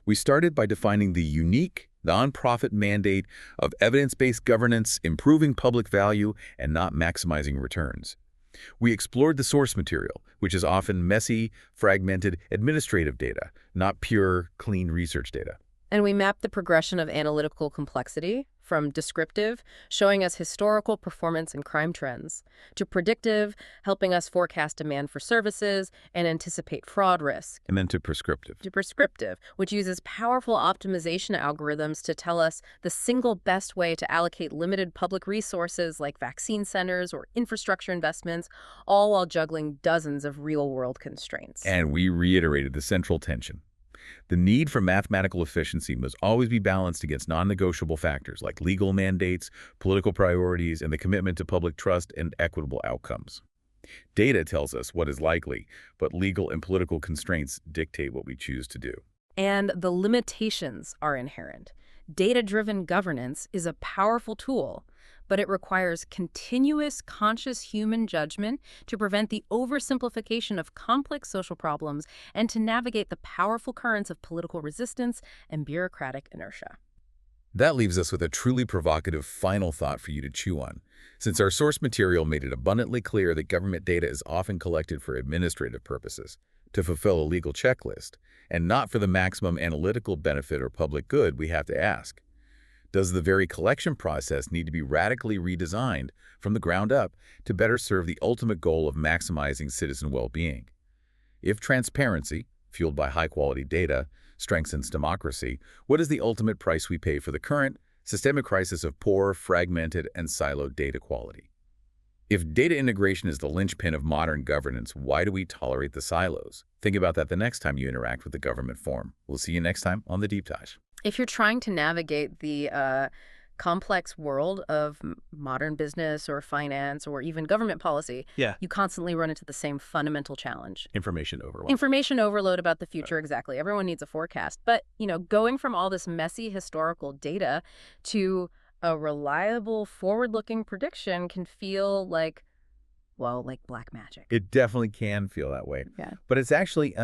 We started by defining the unique, nonprofit mandate of evidence-based governance, improving public value, and not maximizing returns. We explored the source material, which is often messy, fragmented, administrative data, not pure, clean research data. And we mapped the progression of analytical complexity from descriptive, showing us historical performance and crime trends, to predictive, helping us forecast demand for services and anticipate fraud risk. And then to prescriptive. To prescriptive, which uses powerful optimization algorithms to tell us the single best way to allocate limited public resources like vaccine centers or infrastructure investments, all while juggling dozens of real-world constraints. And we reiterated the central tension. The need for mathematical efficiency must always be balanced against non-negotiable factors like legal mandates, political priorities, and the commitment to public trust and equitable outcomes. Data tells us what is likely, but legal and political constraints dictate what we choose to do. And the limitations are inherent. Data-driven governance is a powerful tool, but it requires continuous, conscious human judgment to prevent the oversimplification of complex social problems and to navigate the powerful currents of political resistance and bureaucratic inertia. That leaves us with a truly provocative final thought for you to chew on. Since our source material made it abundantly clear that government data is often collected for administrative purposes, to fulfill a legal checklist, and not for the maximum analytical benefit or public good, we have to ask, does the very collection process need to be radically redesigned from the ground up to better serve the ultimate goal of maximizing citizen well-being? If transparency, fueled by high-quality data, strengthens democracy, what is the ultimate price we pay for the current systemic crisis of poor, fragmented, and siloed data quality? If data integration is the linchpin of modern governance, why do we tolerate the silos? Think about that the next time you interact with the government form. We'll see you next time on The Deep Dive. If you're trying to navigate the complex world of modern business or finance or even government policy, you constantly run into the same fundamental challenge. Information overload. Information overload about the future, exactly. Everyone needs a forecast. But, going from all this messy historical data to A reliable, forward-looking prediction can feel like, well, like black magic. It definitely can feel that way. Yeah. But it's actually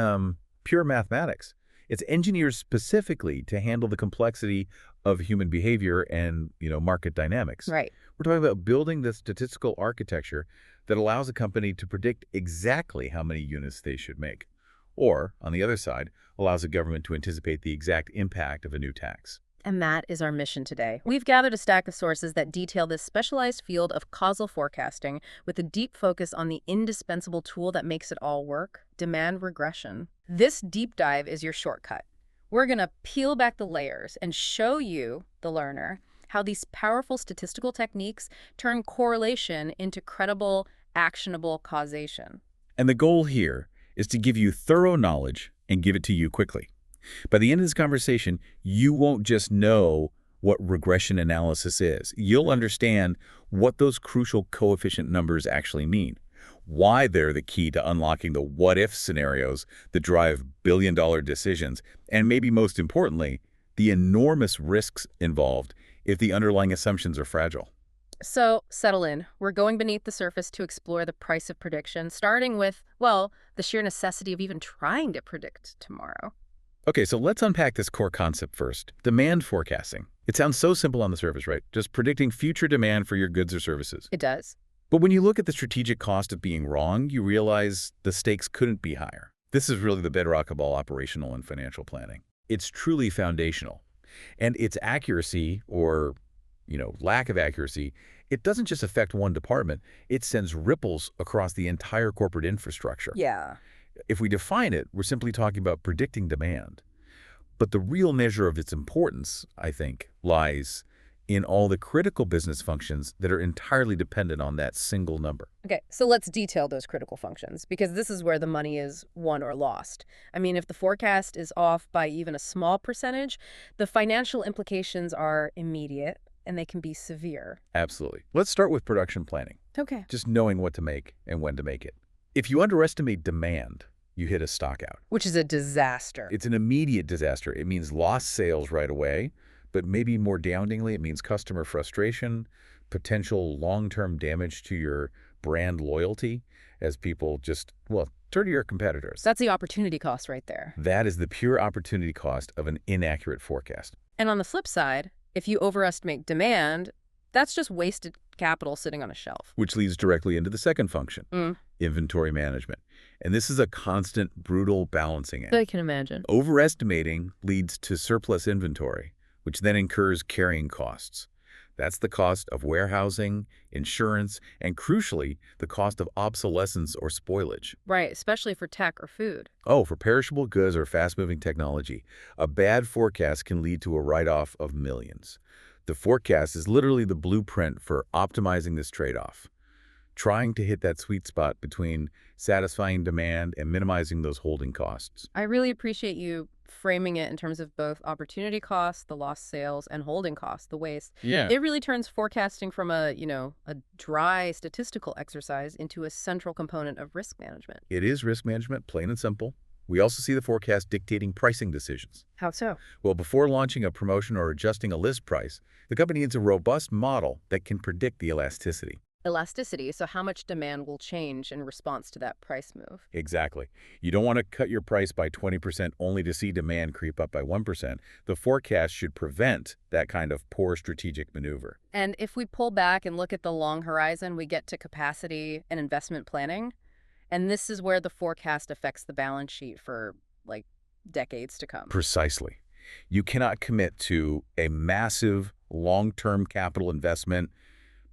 pure mathematics. It's engineered specifically to handle the complexity of human behavior and, market dynamics. Right. We're talking about building the statistical architecture that allows a company to predict exactly how many units they should make. Or, on the other side, allows a government to anticipate the exact impact of a new tax. And that is our mission today. We've gathered a stack of sources that detail this specialized field of causal forecasting with a deep focus on the indispensable tool that makes it all work, demand regression. This deep dive is your shortcut. We're going to peel back the layers and show you, the learner, how these powerful statistical techniques turn correlation into credible, actionable causation. And the goal here is to give you thorough knowledge and give it to you quickly. By the end of this conversation, you won't just know what regression analysis is. You'll understand what those crucial coefficient numbers actually mean, why they're the key to unlocking the what-if scenarios that drive billion-dollar decisions, and maybe most importantly, the enormous risks involved if the underlying assumptions are fragile. So, settle in. We're going beneath the surface to explore the price of prediction, starting with, well, the sheer necessity of even trying to predict tomorrow. Okay, so let's unpack this core concept first. Demand forecasting. It sounds so simple on the surface, right? Just predicting future demand for your goods or services. It does. But when you look at the strategic cost of being wrong, you realize the stakes couldn't be higher. This is really the bedrock of all operational and financial planning. It's truly foundational. And its accuracy, or, lack of accuracy, it doesn't just affect one department. It sends ripples across the entire corporate infrastructure. Yeah. If we define it, we're simply talking about predicting demand. But the real measure of its importance, I think, lies in all the critical business functions that are entirely dependent on that single number. Okay, so let's detail those critical functions, because this is where the money is won or lost. I mean, if the forecast is off by even a small percentage, the financial implications are immediate, and they can be severe. Absolutely. Let's start with production planning. Okay. Just knowing what to make and when to make it. If you underestimate demand, you hit a stockout. Which is a disaster. It's an immediate disaster. It means lost sales right away, but maybe more damningly, it means customer frustration, potential long-term damage to your brand loyalty as people just, turn to your competitors. That's the opportunity cost right there. That is the pure opportunity cost of an inaccurate forecast. And on the flip side, if you overestimate demand, that's just wasted capital sitting on a shelf. Which leads directly into the second function, inventory management. And this is a constant, brutal balancing act. I can imagine. Overestimating leads to surplus inventory, which then incurs carrying costs. That's the cost of warehousing, insurance, and crucially, the cost of obsolescence or spoilage. Right, especially for tech or food. Oh, for perishable goods or fast-moving technology, a bad forecast can lead to a write-off of millions. The forecast is literally the blueprint for optimizing this trade-off, trying to hit that sweet spot between satisfying demand and minimizing those holding costs. I really appreciate you framing it in terms of both opportunity costs, the lost sales, and holding costs, the waste. Yeah. It really turns forecasting from a dry statistical exercise into a central component of risk management. It is risk management, plain and simple. We also see the forecast dictating pricing decisions. How so? Well, before launching a promotion or adjusting a list price, the company needs a robust model that can predict the elasticity. Elasticity, so how much demand will change in response to that price move. Exactly. You don't want to cut your price by 20% only to see demand creep up by 1%. The forecast should prevent that kind of poor strategic maneuver. And if we pull back and look at the long horizon, we get to capacity and investment planning. And this is where the forecast affects the balance sheet for, decades to come. Precisely. You cannot commit to a massive long-term capital investment,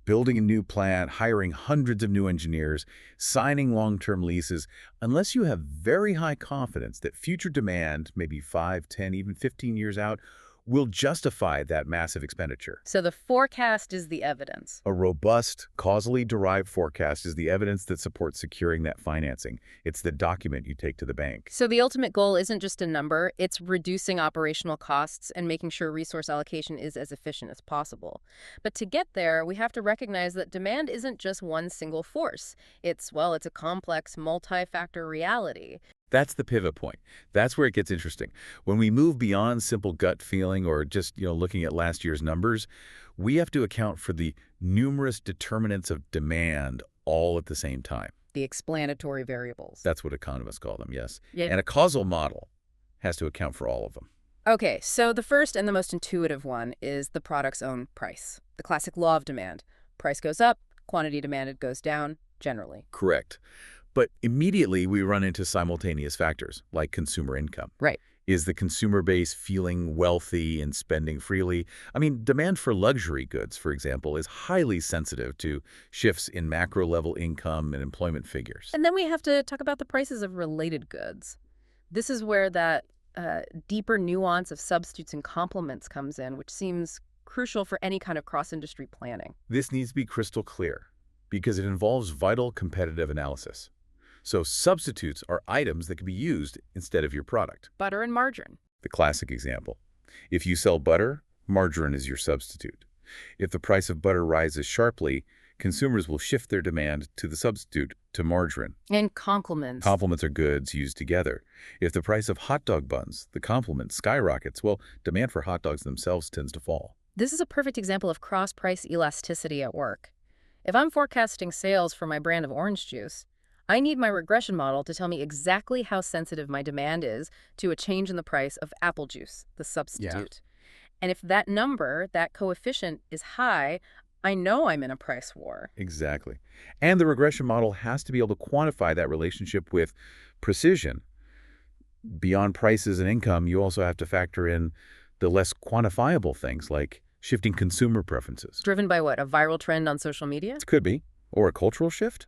building a new plant, hiring hundreds of new engineers, signing long-term leases, unless you have very high confidence that future demand, maybe 5, 10, even 15 years out, will justify that massive expenditure. So the forecast is the evidence. A robust, causally derived forecast is the evidence that supports securing that financing. It's the document you take to the bank. So the ultimate goal isn't just a number, it's reducing operational costs and making sure resource allocation is as efficient as possible. But to get there, we have to recognize that demand isn't just one single force. It's a complex, multi-factor reality. That's the pivot point. That's where it gets interesting. When we move beyond simple gut feeling or just, looking at last year's numbers, we have to account for the numerous determinants of demand all at the same time. The explanatory variables. That's what economists call them, yes. Yeah. And a causal model has to account for all of them. Okay, so the first and the most intuitive one is the product's own price. The classic law of demand. Price goes up, quantity demanded goes down, generally. Correct. But immediately we run into simultaneous factors, like consumer income. Right. Is the consumer base feeling wealthy and spending freely? I mean, demand for luxury goods, for example, is highly sensitive to shifts in macro-level income and employment figures. And then we have to talk about the prices of related goods. This is where that deeper nuance of substitutes and complements comes in, which seems crucial for any kind of cross-industry planning. This needs to be crystal clear because it involves vital competitive analysis. So substitutes are items that can be used instead of your product. Butter and margarine. The classic example. If you sell butter, margarine is your substitute. If the price of butter rises sharply, consumers will shift their demand to the substitute to margarine. And complements. Complements are goods used together. If the price of hot dog buns, the complement, skyrockets, well, demand for hot dogs themselves tends to fall. This is a perfect example of cross-price elasticity at work. If I'm forecasting sales for my brand of orange juice, I need my regression model to tell me exactly how sensitive my demand is to a change in the price of apple juice, the substitute. And if that number, that coefficient, is high, I know I'm in a price war. Exactly. And the regression model has to be able to quantify that relationship with precision. Beyond prices and income, you also have to factor in the less quantifiable things like shifting consumer preferences. Driven by what, a viral trend on social media? It could be. Or a cultural shift.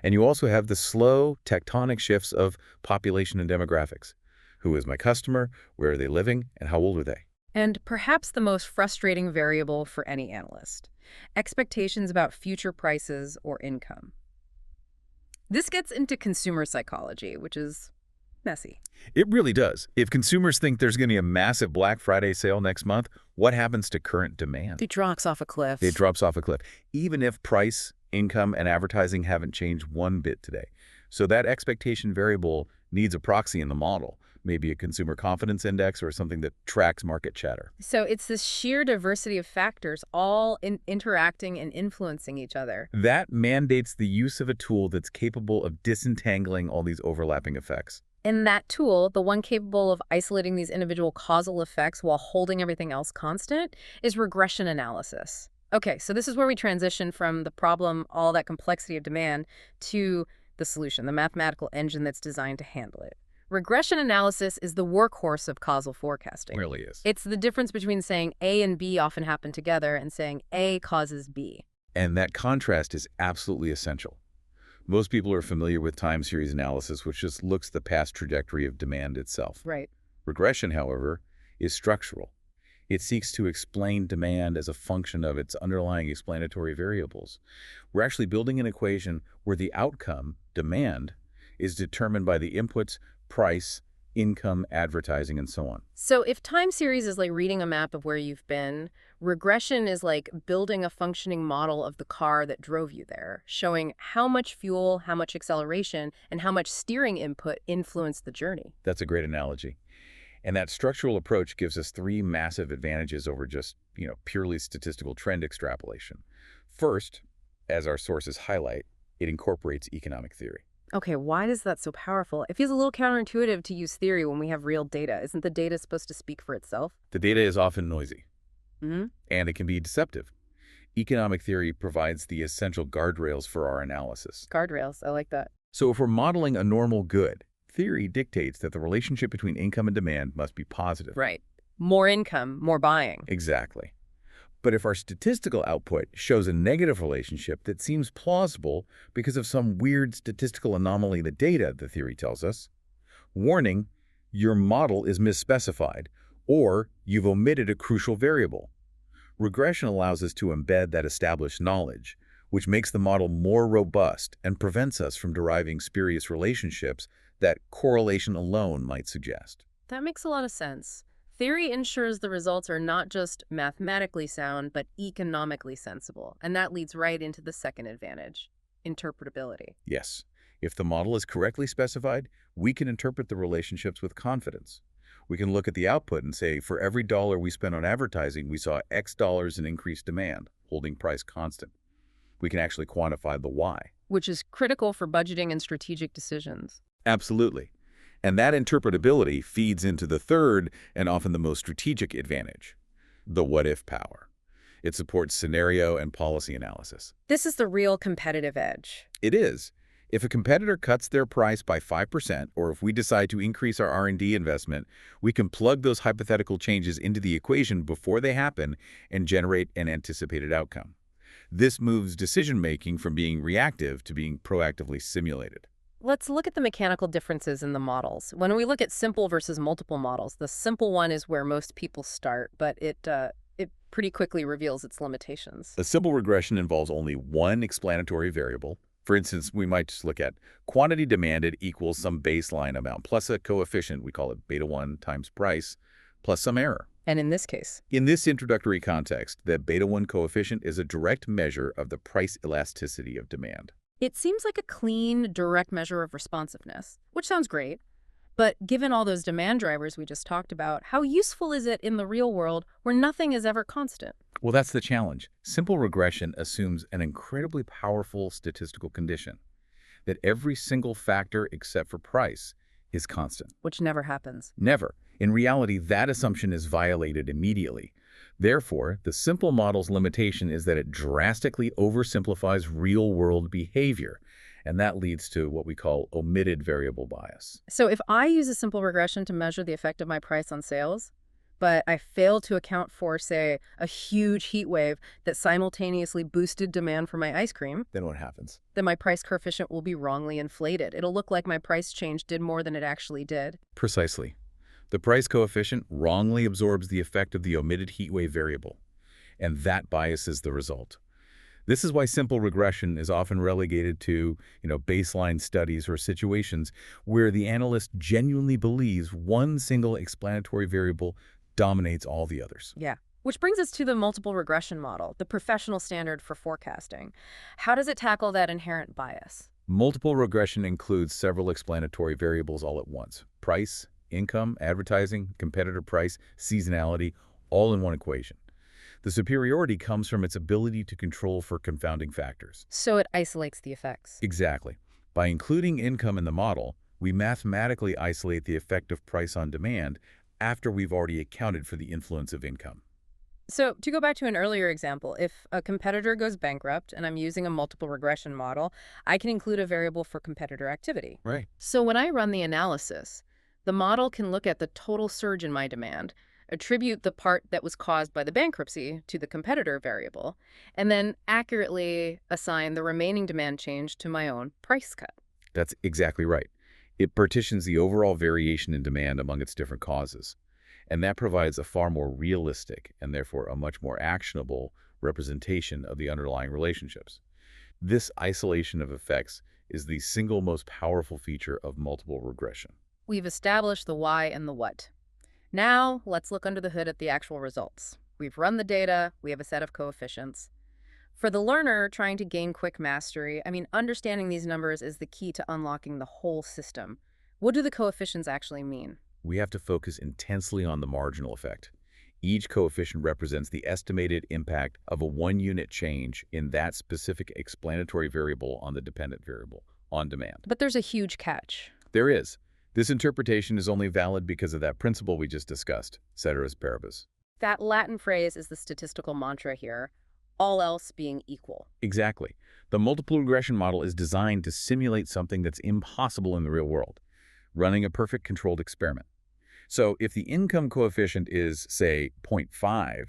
And you also have the slow tectonic shifts of population and demographics. Who is my customer? Where are they living? And how old are they? And perhaps the most frustrating variable for any analyst, expectations about future prices or income. This gets into consumer psychology, which is messy. It really does. If consumers think there's going to be a massive Black Friday sale next month, what happens to current demand? It drops off a cliff. It drops off a cliff, even if price, income, and advertising haven't changed one bit today. So that expectation variable needs a proxy in the model, maybe a consumer confidence index or something that tracks market chatter. So it's this sheer diversity of factors all interacting and influencing each other. That mandates the use of a tool that's capable of disentangling all these overlapping effects. And that tool, the one capable of isolating these individual causal effects while holding everything else constant, is regression analysis. Okay, so this is where we transition from the problem, all that complexity of demand, to the solution, the mathematical engine that's designed to handle it. Regression analysis is the workhorse of causal forecasting. It really is. It's the difference between saying A and B often happen together and saying A causes B. And that contrast is absolutely essential. Most people are familiar with time series analysis, which just looks at the past trajectory of demand itself. Right. Regression, however, is structural. It seeks to explain demand as a function of its underlying explanatory variables. We're actually building an equation where the outcome, demand, is determined by the inputs, price, income, advertising, and so on. So if time series is like reading a map of where you've been, regression is like building a functioning model of the car that drove you there, showing how much fuel, how much acceleration, and how much steering input influenced the journey. That's a great analogy. And that structural approach gives us three massive advantages over just, purely statistical trend extrapolation. First, as our sources highlight, it incorporates economic theory. Okay, why is that so powerful? It feels a little counterintuitive to use theory when we have real data. Isn't the data supposed to speak for itself? The data is often noisy, Mm-hmm. and it can be deceptive. Economic theory provides the essential guardrails for our analysis. Guardrails, I like that. So if we're modeling a normal good, theory dictates that the relationship between income and demand must be positive. Right. More income, more buying. Exactly. But if our statistical output shows a negative relationship that seems plausible because of some weird statistical anomaly in the data, the theory tells us, warning, your model is misspecified, or you've omitted a crucial variable. Regression allows us to embed that established knowledge, which makes the model more robust and prevents us from deriving spurious relationships that correlation alone might suggest. That makes a lot of sense. Theory ensures the results are not just mathematically sound, but economically sensible. And that leads right into the second advantage, interpretability. Yes, If the model is correctly specified, we can interpret the relationships with confidence. We can look at the output and say, for every dollar we spent on advertising, we saw X dollars in increased demand, holding price constant. We can actually quantify the why. Which is critical for budgeting and strategic decisions. Absolutely. And that interpretability feeds into the third and often the most strategic advantage, the what-if power. It supports scenario and policy analysis. This is the real competitive edge. It is. If a competitor cuts their price by 5%, or if we decide to increase our R&D investment, we can plug those hypothetical changes into the equation before they happen and generate an anticipated outcome. This moves decision-making from being reactive to being proactively simulated. Let's look at the mechanical differences in the models. When we look at simple versus multiple models, the simple one is where most people start, but it pretty quickly reveals its limitations. A simple regression involves only one explanatory variable. For instance, we might just look at quantity demanded equals some baseline amount plus a coefficient, we call it beta 1 times price, plus some error. And in this case? In this introductory context, the beta 1 coefficient is a direct measure of the price elasticity of demand. It seems like a clean, direct measure of responsiveness, which sounds great. But given all those demand drivers we just talked about, how useful is it in the real world where nothing is ever constant? Well, that's the challenge. Simple regression assumes an incredibly powerful statistical condition, that every single factor except for price is constant. Which never happens. Never. In reality, that assumption is violated immediately. Therefore, the simple model's limitation is that it drastically oversimplifies real-world behavior, and that leads to what we call omitted variable bias. So if I use a simple regression to measure the effect of my price on sales, but I fail to account for, say, a huge heat wave that simultaneously boosted demand for my ice cream, Then what happens? then my price coefficient will be wrongly inflated. It'll look like my price change did more than it actually did. Precisely. The price coefficient wrongly absorbs the effect of the omitted heat wave variable, and that biases the result. This is why simple regression is often relegated to, baseline studies or situations where the analyst genuinely believes one single explanatory variable dominates all the others. Yeah. Which brings us to the multiple regression model, the professional standard for forecasting. How does it tackle that inherent bias? Multiple regression includes several explanatory variables all at once: price, income, advertising, competitor price, seasonality, all in one equation. The superiority comes from its ability to control for confounding factors. So it isolates the effects. Exactly. By including income in the model, we mathematically isolate the effect of price on demand after we've already accounted for the influence of income. So to go back to an earlier example, if a competitor goes bankrupt and I'm using a multiple regression model, I can include a variable for competitor activity. Right. So when I run the analysis, the model can look at the total surge in my demand, attribute the part that was caused by the bankruptcy to the competitor variable, and then accurately assign the remaining demand change to my own price cut. That's exactly right. It partitions the overall variation in demand among its different causes, and that provides a far more realistic and therefore a much more actionable representation of the underlying relationships. This isolation of effects is the single most powerful feature of multiple regression. We've established the why and the what. Now, let's look under the hood at the actual results. We've run the data, we have a set of coefficients. For the learner trying to gain quick mastery, understanding these numbers is the key to unlocking the whole system. What do the coefficients actually mean? We have to focus intensely on the marginal effect. Each coefficient represents the estimated impact of a one-unit change in that specific explanatory variable on the dependent variable, on demand. But there's a huge catch. There is. This interpretation is only valid because of that principle we just discussed, ceteris paribus. That Latin phrase is the statistical mantra here, all else being equal. Exactly. The multiple regression model is designed to simulate something that's impossible in the real world, running a perfect controlled experiment. So if the income coefficient is, say, 0.5,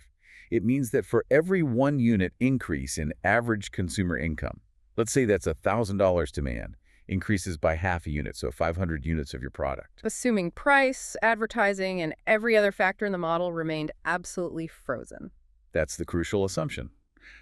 it means that for every 1 unit increase in average consumer income, let's say that's $1,000 demand, increases by half a unit, so 500 units of your product. Assuming price, advertising, and every other factor in the model remained absolutely frozen. That's the crucial assumption.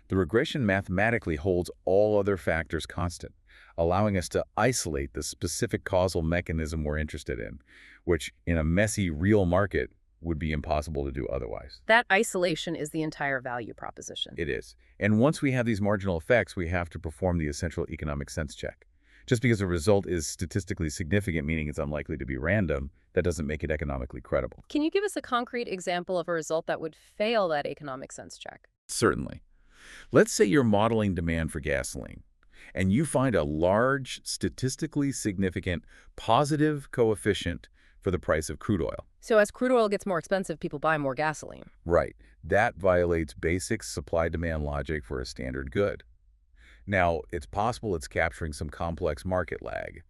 The regression mathematically holds all other factors constant, allowing us to isolate the specific causal mechanism we're interested in, which in a messy real market would be impossible to do otherwise. That isolation is the entire value proposition. It is. And once we have these marginal effects, we have to perform the essential economic sense check Just because a result is statistically significant, meaning it's unlikely to be random, that doesn't make it economically credible. Can you give us a concrete example of a result that would fail that economic sense check? Certainly. Let's say you're modeling demand for gasoline, and you find a large, statistically significant positive coefficient for the price of crude oil. So as crude oil gets more expensive, people buy more gasoline. Right. That violates basic supply-demand logic for a standard good. Now, it's possible it's capturing some complex market lag,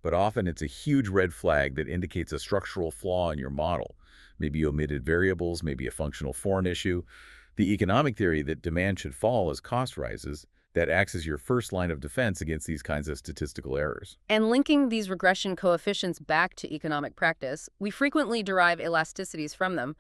but often it's a huge red flag that indicates a structural flaw in your model. Maybe omitted variables, maybe a functional foreign issue. The economic theory that demand should fall as cost rises, that acts as your first line of defense against these kinds of statistical errors. And linking these regression coefficients back to economic practice, we frequently derive elasticities from them.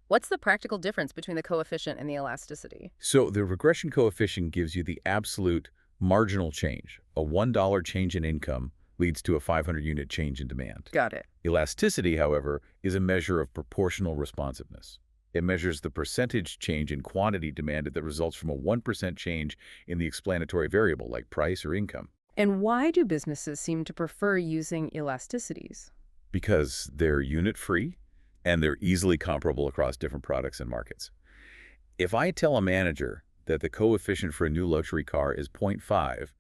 What's the practical difference between the coefficient and the elasticity? So the regression coefficient gives you the absolute marginal change. A $1 change in income leads to a 500-unit change in demand. Got it. Elasticity, however, is a measure of proportional responsiveness. It measures the percentage change in quantity demanded that results from a 1% change in the explanatory variable, like price or income. And why do businesses seem to prefer using elasticities? Because they're unit-free and they're easily comparable across different products and markets. If I tell a manager that the coefficient for a new luxury car is 0.5,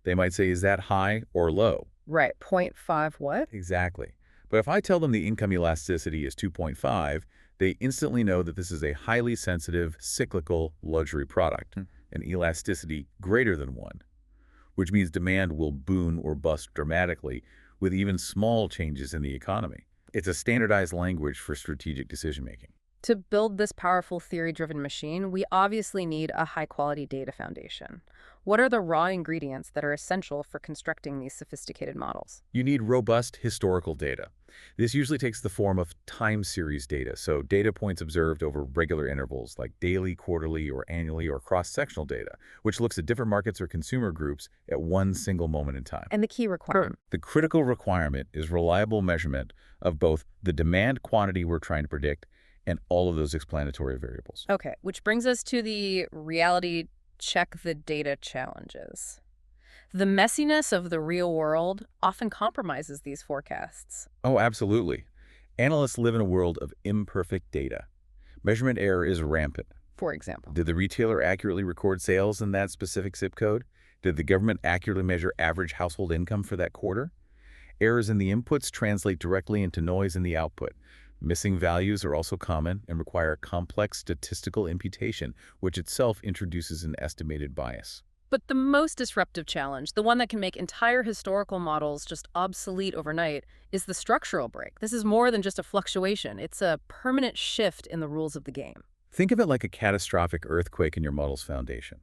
they might say, is that high or low? Right, 0.5 what? Exactly. But if I tell them the income elasticity is 2.5, they instantly know that this is a highly sensitive, cyclical luxury product, an elasticity greater than 1, which means demand will boom or bust dramatically with even small changes in the economy. It's a standardized language for strategic decision-making. To build this powerful theory-driven machine, we obviously need a high-quality data foundation. What are the raw ingredients that are essential for constructing these sophisticated models? You need robust historical data. This usually takes the form of time series data, so data points observed over regular intervals like daily, quarterly, or annually, or cross-sectional data, which looks at different markets or consumer groups at one single moment in time. And the key requirement? The critical requirement is reliable measurement of both the demand quantity we're trying to predict and all of those explanatory variables. Okay, which brings us to the reality check the data challenges. The messiness of the real world often compromises these forecasts. Oh, absolutely. Analysts live in a world of imperfect data. Measurement error is rampant. For example, Did the retailer accurately record sales in that specific zip code? Did the government accurately measure average household income for that quarter? Errors in the inputs translate directly into noise in the output. Missing values are also common and require complex statistical imputation, which itself introduces an estimated bias. but the most disruptive challenge, the one that can make entire historical models just obsolete overnight, is the structural break. This is more than just a fluctuation. It's a permanent shift in the rules of the game. Think of it like a catastrophic earthquake in your model's foundation.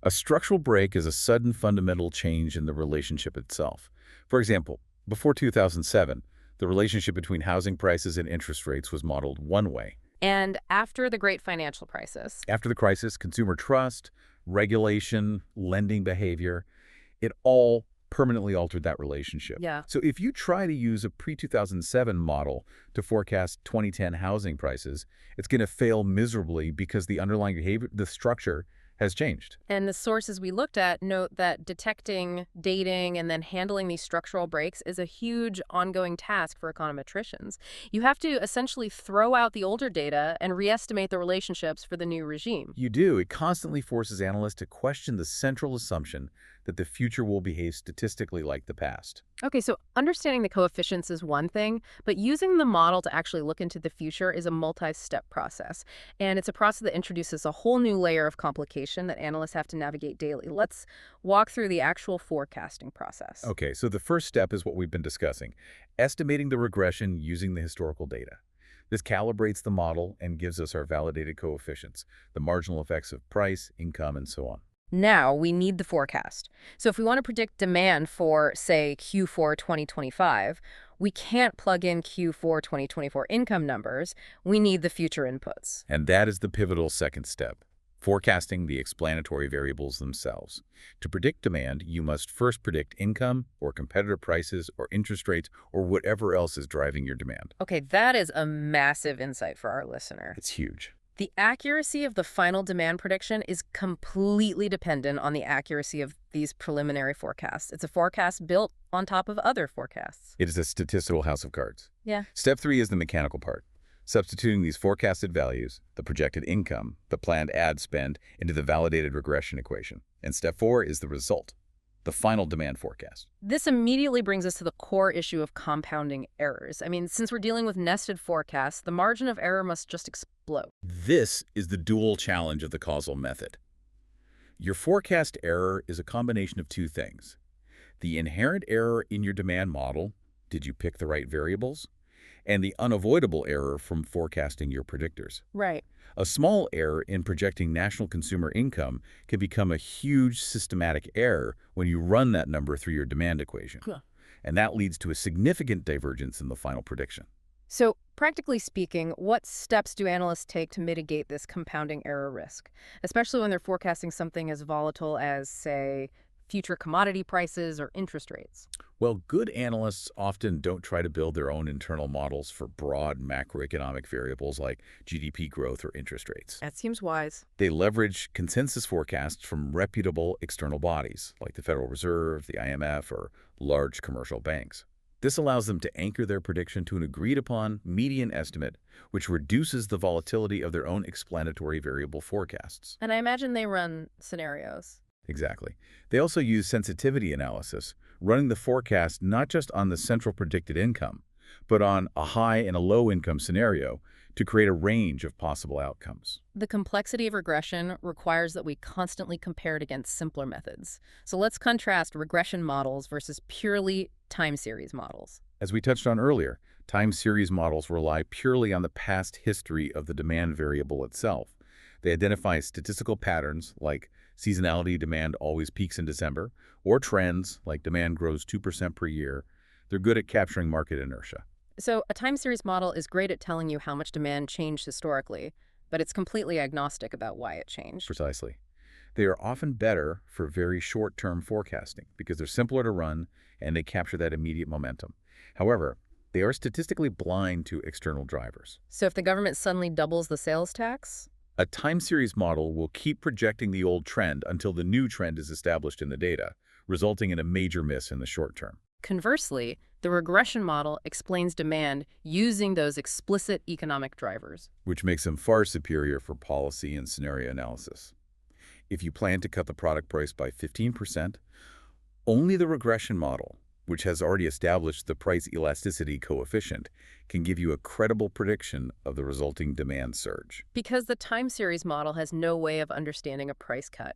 A structural break is a sudden fundamental change in the relationship itself. For example, before 2007, the relationship between housing prices and interest rates was modeled one way. And after the great financial crisis, After the crisis, consumer trust, regulation, lending behavior, it all permanently altered that relationship. yeah, So if you try to use a pre-2007 model to forecast 2010 housing prices, it's going to fail miserably because the underlying behavior, the structure, has changed. and the sources we looked at note that detecting, dating, and then handling these structural breaks is a huge ongoing task for econometricians. You have to essentially throw out the older data and re-estimate the relationships for the new regime. You do. It constantly forces analysts to question the central assumption that the future will behave statistically like the past. Okay, so understanding the coefficients is one thing, but using the model to actually look into the future is a multi-step process. And it's a process that introduces a whole new layer of complication that analysts have to navigate daily. Let's walk through the actual forecasting process. Okay, so the first step is what we've been discussing, estimating the regression using the historical data. This calibrates the model and gives us our validated coefficients, the marginal effects of price, income, and so on. Now we need the forecast. So if we want to predict demand for, say, Q4 2025, we can't plug in Q4 2024 income numbers. We need the future inputs. And that is the pivotal second step, forecasting the explanatory variables themselves. To predict demand, you must first predict income or competitor prices or interest rates or whatever else is driving your demand. Okay, that is a massive insight for our listener. It's huge. The accuracy of the final demand prediction is completely dependent on the accuracy of these preliminary forecasts. It's a forecast built on top of other forecasts. It is a statistical house of cards. Yeah. Step 3 is the mechanical part. Substituting these forecasted values, the projected income, the planned ad spend, into the validated regression equation. And step 4 is the result, the final demand forecast. This immediately brings us to the core issue of compounding errors. I mean, since we're dealing with nested forecasts, the margin of error must just explode. This is the dual challenge of the causal method. Your forecast error is a combination of two things. The inherent error in your demand model, did you pick the right variables? And the unavoidable error from forecasting your predictors. Right. A small error in projecting national consumer income can become a huge systematic error when you run that number through your demand equation. Yeah. And that leads to a significant divergence in the final prediction. So, practically speaking, what steps do analysts take to mitigate this compounding error risk, especially when they're forecasting something as volatile as, say, future commodity prices or interest rates? Well, good analysts often don't try to build their own internal models for broad macroeconomic variables like GDP growth or interest rates. That seems wise. They leverage consensus forecasts from reputable external bodies like the Federal Reserve, the IMF, or large commercial banks. This allows them to anchor their prediction to an agreed-upon median estimate, which reduces the volatility of their own explanatory variable forecasts. And I imagine they run scenarios. Exactly. They also use sensitivity analysis, running the forecast not just on the central predicted income, but on a high and a low income scenario to create a range of possible outcomes. The complexity of regression requires that we constantly compare it against simpler methods. So let's contrast regression models versus purely time series models. As we touched on earlier, time series models rely purely on the past history of the demand variable itself. They identify statistical patterns like seasonality demand always peaks in December, or trends like demand grows 2% per year. They're good at capturing market inertia. So a time series model is great at telling you how much demand changed historically, but it's completely agnostic about why it changed. Precisely. They are often better for very short-term forecasting because they're simpler to run and they capture that immediate momentum. However, they are statistically blind to external drivers. So if the government suddenly doubles the sales tax? A time series model will keep projecting the old trend until the new trend is established in the data, resulting in a major miss in the short term. Conversely, the regression model explains demand using those explicit economic drivers, which makes them far superior for policy and scenario analysis. If you plan to cut the product price by 15%, only the regression model, which has already established the price elasticity coefficient, can give you a credible prediction of the resulting demand surge. because the time series model has no way of understanding a price cut.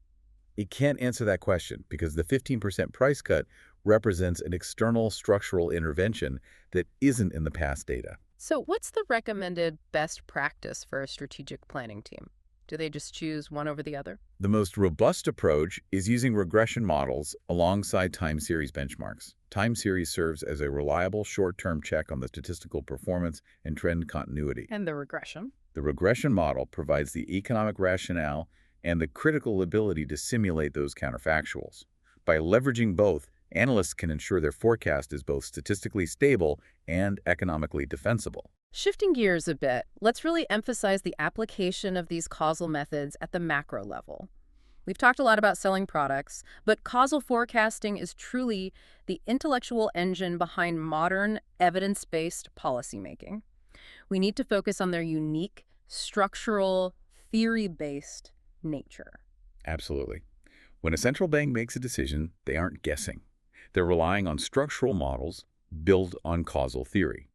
It can't answer that question because the 15% price cut represents an external structural intervention that isn't in the past data. So what's the recommended best practice for a strategic planning team? Do they just choose one over the other? The most robust approach is using regression models alongside time series benchmarks. Time series serves as a reliable short-term check on the statistical performance and trend continuity. And the regression? The regression model provides the economic rationale and the critical ability to simulate those counterfactuals. By leveraging both, analysts can ensure their forecast is both statistically stable and economically defensible. Shifting gears a bit, let's really emphasize the application of these causal methods at the macro level. We've talked a lot about selling products, but causal forecasting is truly the intellectual engine behind modern, evidence-based policymaking. We need to focus on their unique, structural, theory-based nature. Absolutely. When a central bank makes a decision, they aren't guessing. They're relying on structural models built on causal theory.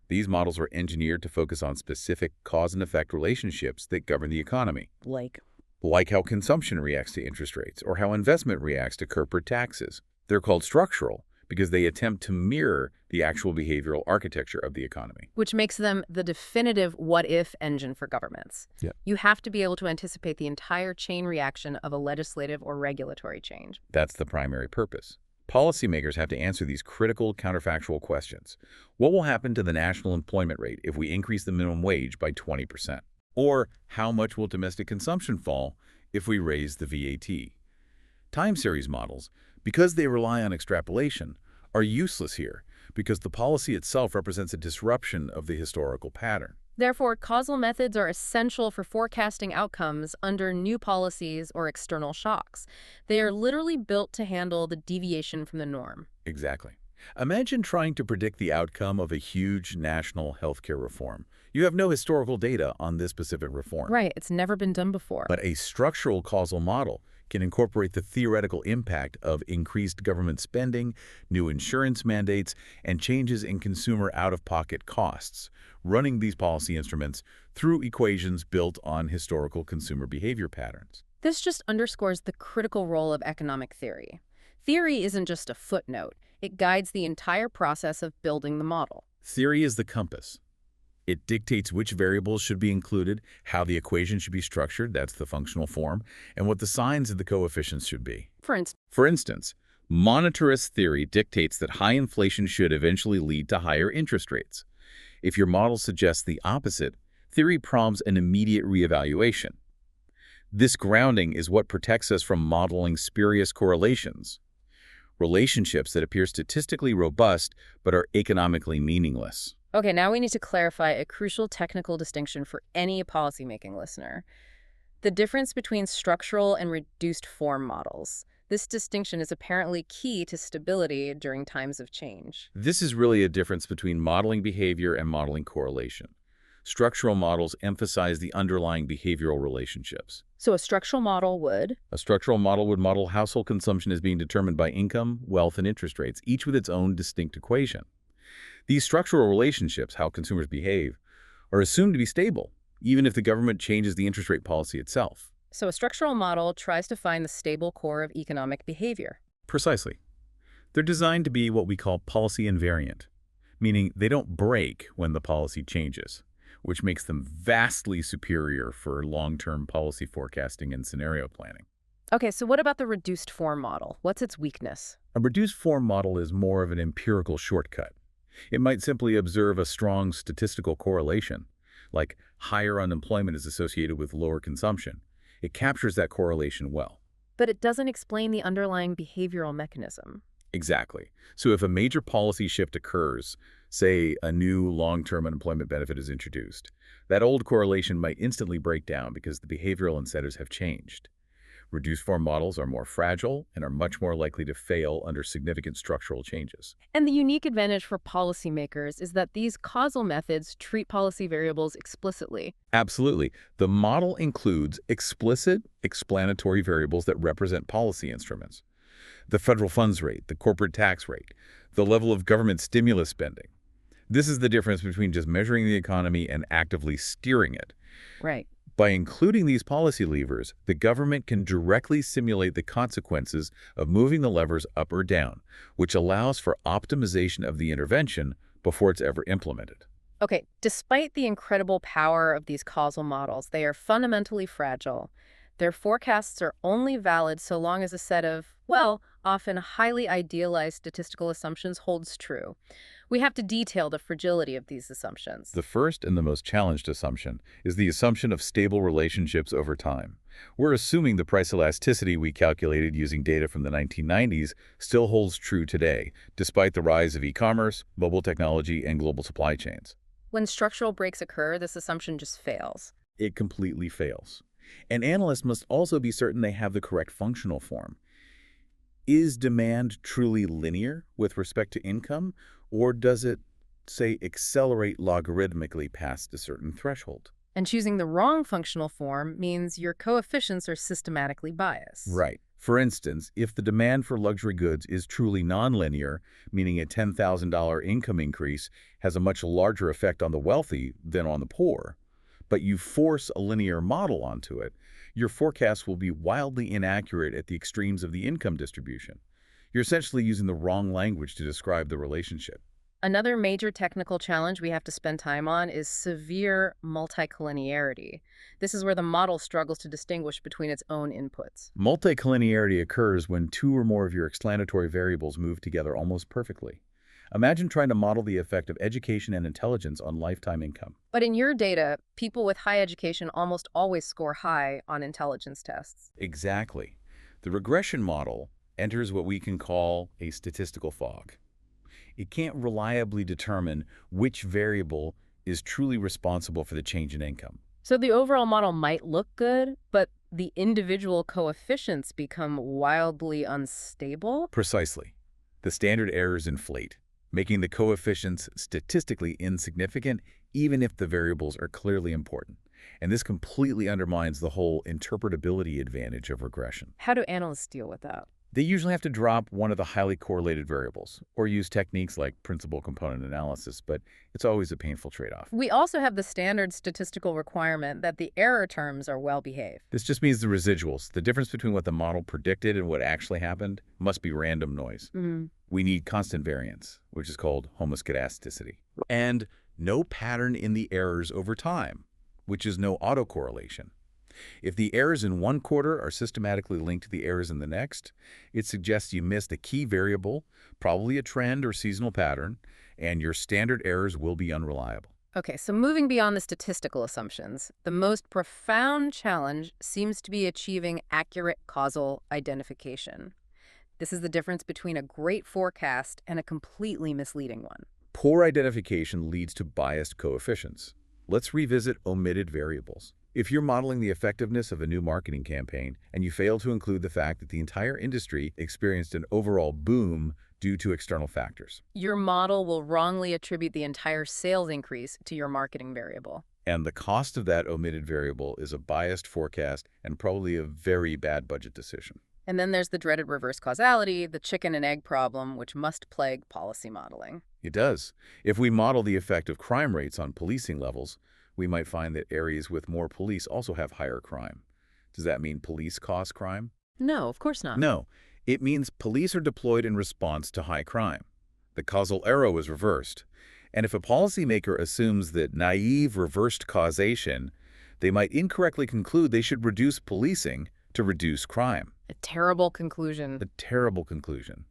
These models are engineered to focus on specific cause and effect relationships that govern the economy. Like how consumption reacts to interest rates or how investment reacts to corporate taxes. They're called structural because they attempt to mirror the actual behavioral architecture of the economy. Which makes them the definitive what-if engine for governments. Yeah. You have to be able to anticipate the entire chain reaction of a legislative or regulatory change. That's the primary purpose. Policymakers have to answer these critical counterfactual questions. What will happen to the national employment rate if we increase the minimum wage by 20%? Or how much will domestic consumption fall if we raise the VAT? Time series models, because they rely on extrapolation, are useless here because the policy itself represents a disruption of the historical pattern. Therefore, causal methods are essential for forecasting outcomes under new policies or external shocks. They are literally built to handle the deviation from the norm. Exactly. Imagine trying to predict the outcome of a huge national healthcare reform. You have no historical data on this specific reform. Right, it's never been done before. But a structural causal model can incorporate the theoretical impact of increased government spending, new insurance mandates, and changes in consumer out-of-pocket costs, running these policy instruments through equations built on historical consumer behavior patterns. This just underscores the critical role of economic theory. Theory isn't just a footnote. It guides the entire process of building the model. Theory is the compass. It dictates which variables should be included, how the equation should be structured, that's the functional form, and what the signs of the coefficients should be. For instance, Monetarist theory dictates that high inflation should eventually lead to higher interest rates. If your model suggests the opposite, theory prompts an immediate reevaluation. This grounding is what protects us from modeling spurious correlations, relationships that appear statistically robust but are economically meaningless. okay, now we need to clarify a crucial technical distinction for any policymaking listener. The difference between structural and reduced form models. This distinction is apparently key to stability during times of change. This is really a difference between modeling behavior and modeling correlation. Structural models emphasize the underlying behavioral relationships. So a structural model would? A structural model would model household consumption as being determined by income, wealth, and interest rates, each with its own distinct equation. These structural relationships, how consumers behave, are assumed to be stable, even if the government changes the interest rate policy itself. So a structural model tries to find the stable core of economic behavior. Precisely. They're designed to be what we call policy invariant, meaning they don't break when the policy changes, which makes them vastly superior for long-term policy forecasting and scenario planning. Okay, so what about the reduced form model? What's its weakness? A reduced form model is more of an empirical shortcut. It might simply observe a strong statistical correlation, like higher unemployment is associated with lower consumption. It captures that correlation well. But it doesn't explain the underlying behavioral mechanism. Exactly. So if a major policy shift occurs, say a new long-term unemployment benefit is introduced, that old correlation might instantly break down because the behavioral incentives have changed. Reduced form models are more fragile and are much more likely to fail under significant structural changes. And the unique advantage for policymakers is that these causal methods treat policy variables explicitly. Absolutely. The model includes explicit explanatory variables that represent policy instruments. The federal funds rate, the corporate tax rate, the level of government stimulus spending. This is the difference between just measuring the economy and actively steering it. Right. By including these policy levers, the government can directly simulate the consequences of moving the levers up or down, which allows for optimization of the intervention before it's ever implemented. Okay, despite the incredible power of these causal models, they are fundamentally fragile. Their forecasts are only valid so long as a set of, well, often highly idealized statistical assumptions holds true. We have to detail the fragility of these assumptions. The first and the most challenged assumption is the assumption of stable relationships over time. We're assuming the price elasticity we calculated using data from the 1990s still holds true today, despite the rise of e-commerce, mobile technology, and global supply chains. When structural breaks occur, this assumption just fails. It completely fails. And analysts must also be certain they have the correct functional form. Is demand truly linear with respect to income, or does it, say, accelerate logarithmically past a certain threshold? And choosing the wrong functional form means your coefficients are systematically biased. Right. For instance, if the demand for luxury goods is truly nonlinear, meaning a $10,000 income increase has a much larger effect on the wealthy than on the poor, but you force a linear model onto it, your forecast will be wildly inaccurate at the extremes of the income distribution. You're essentially using the wrong language to describe the relationship. Another major technical challenge we have to spend time on is severe multicollinearity. This is where the model struggles to distinguish between its own inputs. Multicollinearity occurs when two or more of your explanatory variables move together almost perfectly. Imagine trying to model the effect of education and intelligence on lifetime income. But in your data, people with high education almost always score high on intelligence tests. Exactly. The regression model enters what we can call a statistical fog. It can't reliably determine which variable is truly responsible for the change in income. So the overall model might look good, but the individual coefficients become wildly unstable? Precisely. The standard errors inflate, making the coefficients statistically insignificant even if the variables are clearly important. And this completely undermines the whole interpretability advantage of regression. How do analysts deal with that? They usually have to drop one of the highly correlated variables or use techniques like principal component analysis, but it's always a painful trade-off. We also have the standard statistical requirement that the error terms are well behaved. This just means the residuals, the difference between what the model predicted and what actually happened, must be random noise. We need constant variance, which is called homoscedasticity. And no pattern in the errors over time, which is no autocorrelation. If the errors in one quarter are systematically linked to the errors in the next, it suggests you missed a key variable, probably a trend or seasonal pattern, and your standard errors will be unreliable. Okay, so moving beyond the statistical assumptions, the most profound challenge seems to be achieving accurate causal identification. This is the difference between a great forecast and a completely misleading one. Poor identification leads to biased coefficients. Let's revisit omitted variables. If you're modeling the effectiveness of a new marketing campaign and you fail to include the fact that the entire industry experienced an overall boom due to external factors, your model will wrongly attribute the entire sales increase to your marketing variable. and the cost of that omitted variable is a biased forecast and probably a very bad budget decision. And then there's the dreaded reverse causality, the chicken and egg problem, which must plague policy modeling. It does. If we model the effect of crime rates on policing levels, we might find that areas with more police also have higher crime. Does that mean police cause crime? No, of course not. No. It means police are deployed in response to high crime. The causal arrow is reversed. And if a policymaker assumes that naive reversed causation, they might incorrectly conclude they should reduce policing to reduce crime. A terrible conclusion. A terrible conclusion.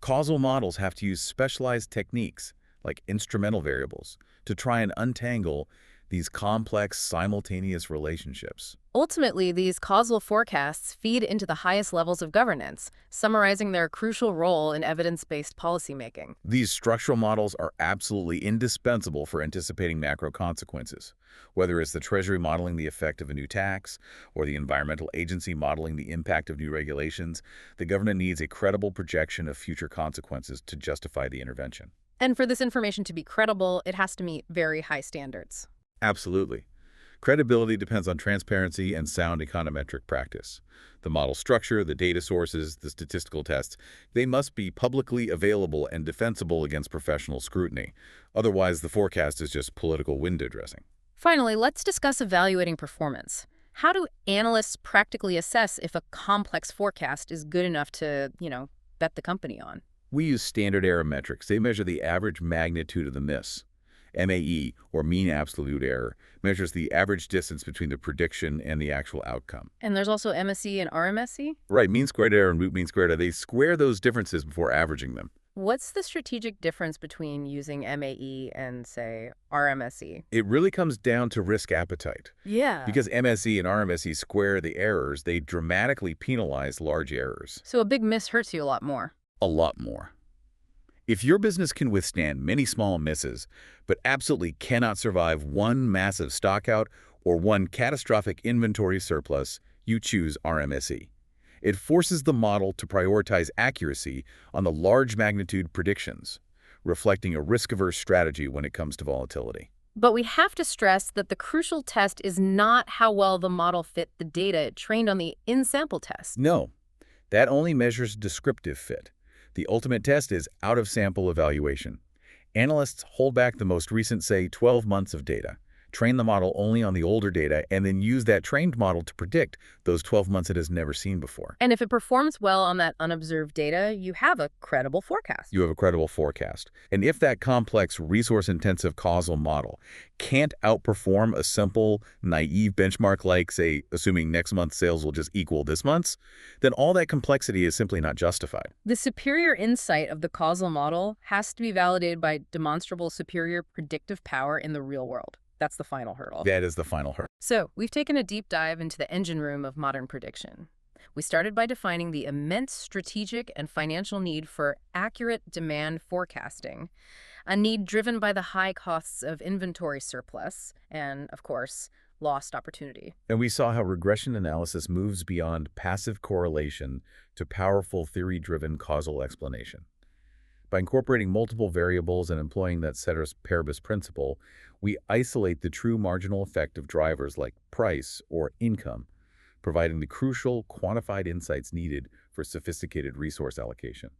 Causal models have to use specialized techniques, like instrumental variables, to try and untangle these complex, simultaneous relationships. Ultimately, these causal forecasts feed into the highest levels of governance, summarizing their crucial role in evidence-based policymaking. These structural models are absolutely indispensable for anticipating macro consequences, whether it's the Treasury modeling the effect of a new tax or the environmental agency modeling the impact of new regulations. The government needs a credible projection of future consequences to justify the intervention. And for this information to be credible, it has to meet very high standards. Absolutely. Credibility depends on transparency and sound econometric practice. The model structure, the data sources, the statistical tests, they must be publicly available and defensible against professional scrutiny. Otherwise, the forecast is just political window dressing. Finally, let's discuss evaluating performance. How do analysts practically assess if a complex forecast is good enough to, bet the company on? We use standard error metrics. They measure the average magnitude of the miss. MAE, or mean absolute error, measures the average distance between the prediction and the actual outcome. And there's also MSE and RMSE? Right, mean squared error and root mean squared error. They square those differences before averaging them. What's the strategic difference between using MAE and, say, RMSE? It really comes down to risk appetite. Yeah. Because MSE and RMSE square the errors, they dramatically penalize large errors. So a big miss hurts you a lot more. A lot more. If your business can withstand many small misses, but absolutely cannot survive one massive stockout or one catastrophic inventory surplus, you choose RMSE. It forces the model to prioritize accuracy on the large magnitude predictions, reflecting a risk-averse strategy when it comes to volatility. But we have to stress that the crucial test is not how well the model fit the data it trained on the in-sample test. No, that only measures descriptive fit. The ultimate test is out-of-sample evaluation. Analysts hold back the most recent, say, 12 months of data, train the model only on the older data, and then use that trained model to predict those 12 months it has never seen before. And if it performs well on that unobserved data, you have a credible forecast. You have a credible forecast. And if that complex, resource-intensive causal model can't outperform a simple, naive benchmark like, say, assuming next month's sales will just equal this month's, then all that complexity is simply not justified. The superior insight of the causal model has to be validated by demonstrable superior predictive power in the real world. That's the final hurdle. That is the final hurdle. So, we've taken a deep dive into the engine room of modern prediction. We started by defining the immense strategic and financial need for accurate demand forecasting. a need driven by the high costs of inventory surplus and, of course, lost opportunity. And we saw how regression analysis moves beyond passive correlation to powerful theory-driven causal explanation. By incorporating multiple variables and employing that ceteris paribus principle, we isolate the true marginal effect of drivers like price or income, providing the crucial quantified insights needed for sophisticated resource allocation.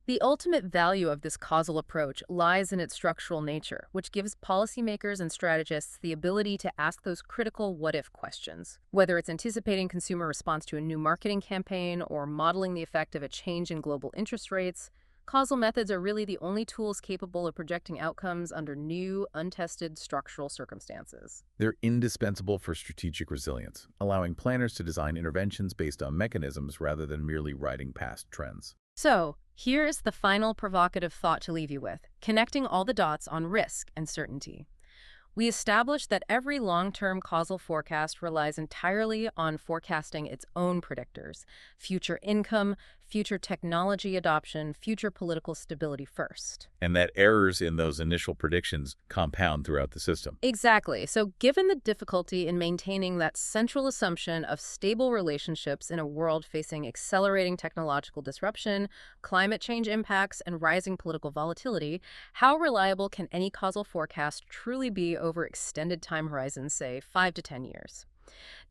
The ultimate value of this causal approach lies in its structural nature, which gives policymakers and strategists the ability to ask those critical what-if questions. Whether it's anticipating consumer response to a new marketing campaign or modeling the effect of a change in global interest rates, causal methods are really the only tools capable of projecting outcomes under new, untested structural circumstances. They're indispensable for strategic resilience, allowing planners to design interventions based on mechanisms rather than merely riding past trends. So, here is the final provocative thought to leave you with, connecting all the dots on risk and certainty. We established that every long-term causal forecast relies entirely on forecasting its own predictors: future income, future technology adoption, future political stability first. And that errors in those initial predictions compound throughout the system. Exactly. So given the difficulty in maintaining that central assumption of stable relationships in a world facing accelerating technological disruption, climate change impacts, and rising political volatility, how reliable can any causal forecast truly be over extended time horizons, say 5 to 10 years?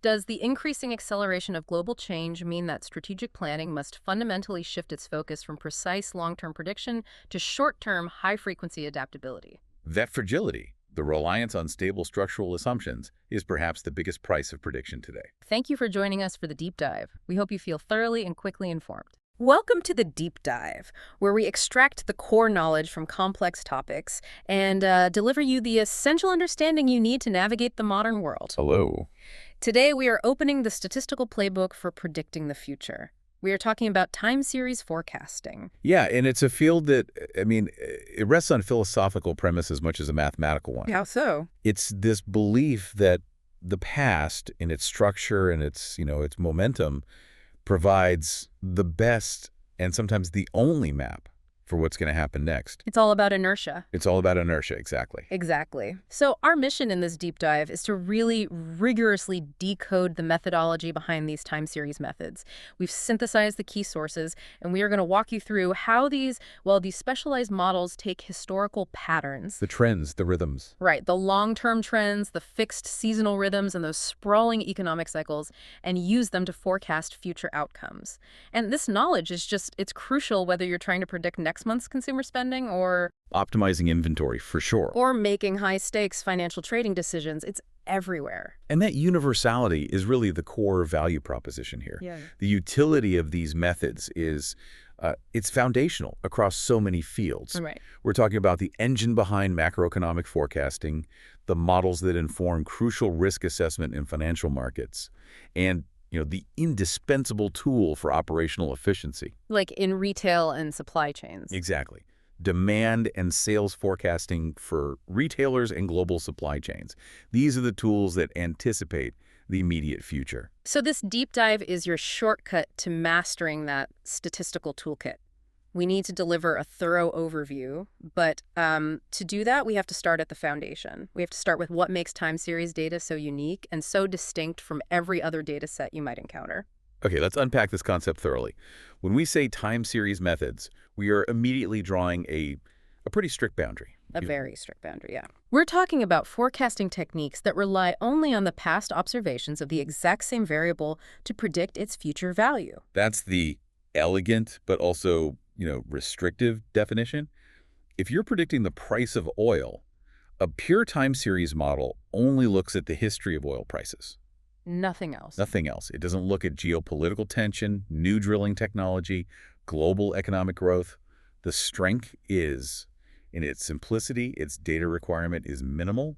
Does the increasing acceleration of global change mean that strategic planning must fundamentally shift its focus from precise long-term prediction to short-term, high-frequency adaptability? That fragility, the reliance on stable structural assumptions, is perhaps the biggest price of prediction today. Thank you for joining us for the deep dive. We hope you feel thoroughly and quickly informed. Welcome to the Deep Dive, where we extract the core knowledge from complex topics and deliver you the essential understanding you need to navigate the modern world. Hello. Today, we are opening the statistical playbook for predicting the future. We are talking about time series forecasting. Yeah, and it's a field that, it rests on philosophical premise as much as a mathematical one. How so? It's this belief that the past, in its structure and its momentum, provides the best and sometimes the only map for what's going to happen next. It's all about inertia. It's all about inertia, exactly. Exactly. So our mission in this deep dive is to really rigorously decode the methodology behind these time series methods. We've synthesized the key sources, and we are going to walk you through how these specialized models take historical patterns. The trends, the rhythms. Right, the long-term trends, the fixed seasonal rhythms, and those sprawling economic cycles, and use them to forecast future outcomes. And this knowledge is it's crucial whether you're trying to predict next month's consumer spending or optimizing inventory, for sure. Or making high-stakes financial trading decisions. It's everywhere. And that universality is really the core value proposition here. Yeah. The utility of these methods is it's foundational across so many fields. Right. We're talking about the engine behind macroeconomic forecasting, the models that inform crucial risk assessment in financial markets, and the indispensable tool for operational efficiency. Like in retail and supply chains. Exactly. Demand and sales forecasting for retailers and global supply chains. These are the tools that anticipate the immediate future. So this deep dive is your shortcut to mastering that statistical toolkit. We need to deliver a thorough overview, but to do that, we have to start at the foundation. We have to start with what makes time series data so unique and so distinct from every other data set you might encounter. Okay, let's unpack this concept thoroughly. When we say time series methods, we are immediately drawing a pretty strict boundary. A very strict boundary, yeah. We're talking about forecasting techniques that rely only on the past observations of the exact same variable to predict its future value. That's the elegant but also restrictive definition. If you're predicting the price of oil, a pure time series model only looks at the history of oil prices. Nothing else. Nothing else. It doesn't look at geopolitical tension, new drilling technology, global economic growth. The strength is in its simplicity. Its data requirement is minimal.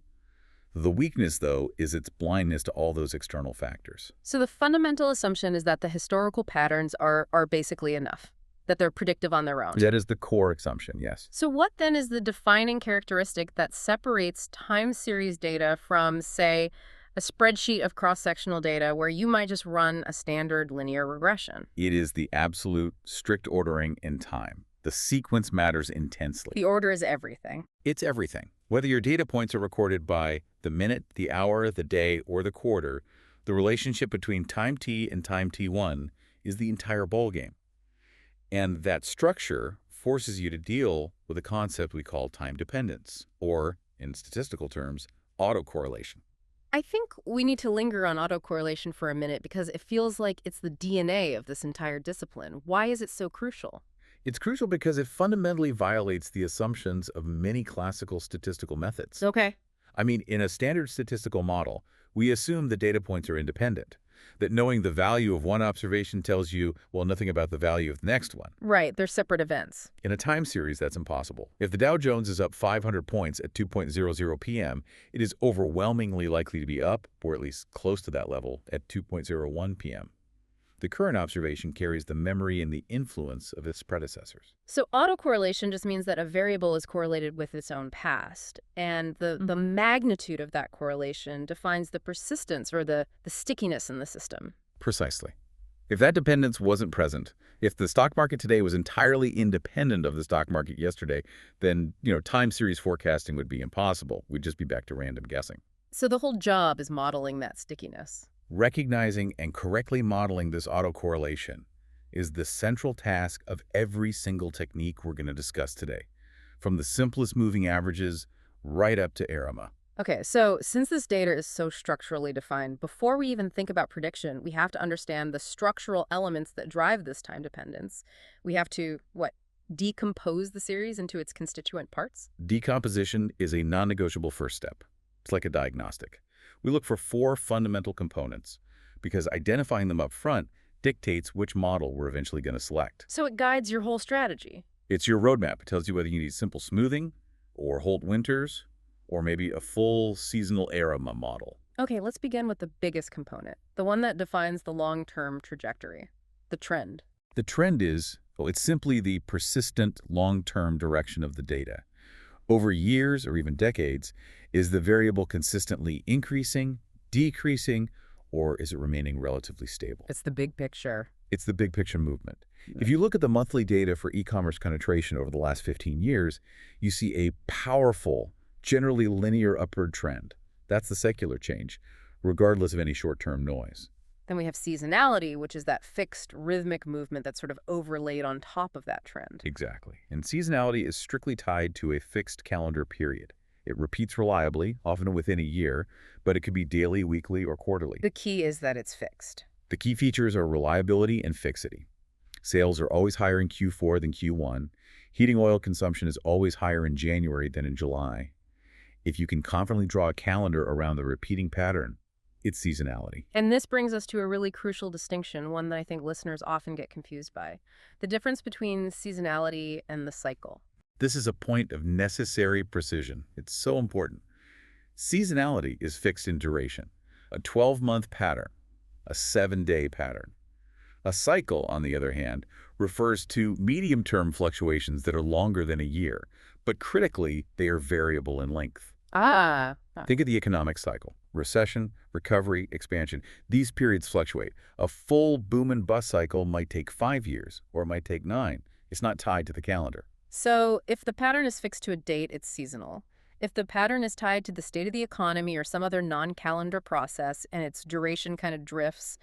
The weakness, though, is its blindness to all those external factors. So the fundamental assumption is that the historical patterns are basically enough, that they're predictive on their own. That is the core assumption, yes. So what then is the defining characteristic that separates time series data from, say, a spreadsheet of cross-sectional data where you might just run a standard linear regression? It is the absolute strict ordering in time. The sequence matters intensely. The order is everything. It's everything. Whether your data points are recorded by the minute, the hour, the day, or the quarter, the relationship between time t and time t1 is the entire ballgame. And that structure forces you to deal with a concept we call time dependence, or, in statistical terms, autocorrelation. I think we need to linger on autocorrelation for a minute because it feels like it's the DNA of this entire discipline. Why is it so crucial? It's crucial because it fundamentally violates the assumptions of many classical statistical methods. Okay. I mean, in a standard statistical model, we assume the data points are independent, that knowing the value of one observation tells you, well, nothing about the value of the next one. Right, they're separate events. In a time series, that's impossible. If the Dow Jones is up 500 points at 2:00 p.m., it is overwhelmingly likely to be up, or at least close to that level, at 2:01 p.m. The current observation carries the memory and the influence of its predecessors. So autocorrelation just means that a variable is correlated with its own past, and the magnitude of that correlation defines the persistence or the stickiness in the system. Precisely. If that dependence wasn't present, if the stock market today was entirely independent of the stock market yesterday, then, time series forecasting would be impossible. We'd just be back to random guessing. So the whole job is modeling that stickiness. Recognizing and correctly modeling this autocorrelation is the central task of every single technique we're going to discuss today, from the simplest moving averages right up to ARIMA. Okay, so since this data is so structurally defined, before we even think about prediction, we have to understand the structural elements that drive this time dependence. We have to, decompose the series into its constituent parts? Decomposition is a non-negotiable first step. It's like a diagnostic. We look for 4 fundamental components because identifying them up front dictates which model we're eventually going to select. So it guides your whole strategy. It's your roadmap. It tells you whether you need simple smoothing or Holt winters or maybe a full seasonal ARIMA model. Okay, let's begin with the biggest component, the one that defines the long-term trajectory, the trend. The trend is, it's simply the persistent long-term direction of the data. Over years or even decades, is the variable consistently increasing, decreasing, or is it remaining relatively stable? It's the big picture. It's the big picture movement. If you look at the monthly data for e-commerce penetration over the last 15 years, you see a powerful, generally linear upward trend. That's the secular change, regardless of any short-term noise. Then we have seasonality, which is that fixed rhythmic movement that's sort of overlaid on top of that trend. Exactly. And seasonality is strictly tied to a fixed calendar period. It repeats reliably, often within a year, but it could be daily, weekly, or quarterly. The key is that it's fixed. The key features are reliability and fixity. Sales are always higher in Q4 than Q1. Heating oil consumption is always higher in January than in July. If you can confidently draw a calendar around the repeating pattern, it's seasonality. And this brings us to a really crucial distinction, one that I think listeners often get confused by. The difference between seasonality and the cycle. This is a point of necessary precision. It's so important. Seasonality is fixed in duration, a 12-month pattern, a 7-day pattern. A cycle, on the other hand, refers to medium-term fluctuations that are longer than a year, but critically, they are variable in length. Think of the economic cycle. Recession, recovery, expansion. These periods fluctuate. A full boom and bust cycle might take 5 years, or it might take 9. It's not tied to the calendar. So if the pattern is fixed to a date, it's seasonal. If the pattern is tied to the state of the economy or some other non-calendar process and its duration kind of drifts,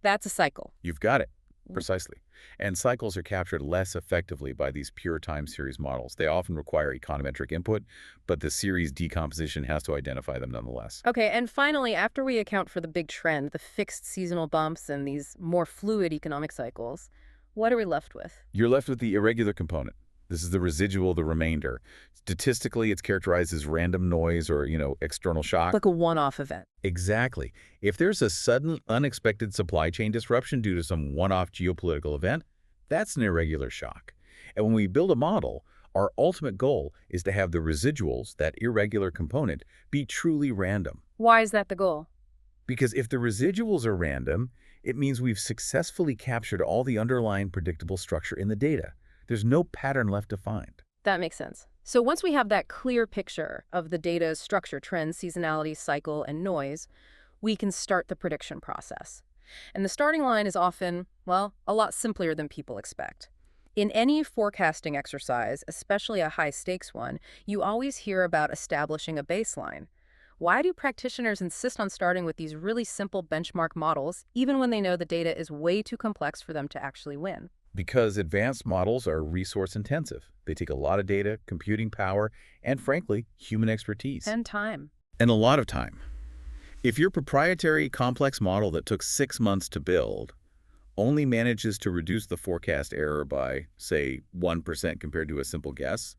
that's a cycle. You've got it. Precisely. And cycles are captured less effectively by these pure time series models. They often require econometric input, but the series decomposition has to identify them nonetheless. Okay, and finally, after we account for the big trend, the fixed seasonal bumps and these more fluid economic cycles, what are we left with? You're left with the irregular component. This is the residual, the remainder. Statistically, it's characterized as random noise or, external shock. Like a one-off event. Exactly. If there's a sudden, unexpected supply chain disruption due to some one-off geopolitical event, that's an irregular shock. And when we build a model, our ultimate goal is to have the residuals, that irregular component, be truly random. Why is that the goal? Because if the residuals are random, it means we've successfully captured all the underlying predictable structure in the data. There's no pattern left to find. That makes sense. So once we have that clear picture of the data's structure, trends, seasonality, cycle, and noise, we can start the prediction process. And the starting line is often, a lot simpler than people expect. In any forecasting exercise, especially a high-stakes one, you always hear about establishing a baseline. Why do practitioners insist on starting with these really simple benchmark models, even when they know the data is way too complex for them to actually win? Because advanced models are resource intensive. They take a lot of data, computing power, and frankly, human expertise. And time. And a lot of time. If your proprietary complex model that took 6 months to build only manages to reduce the forecast error by, say, 1% compared to a simple guess,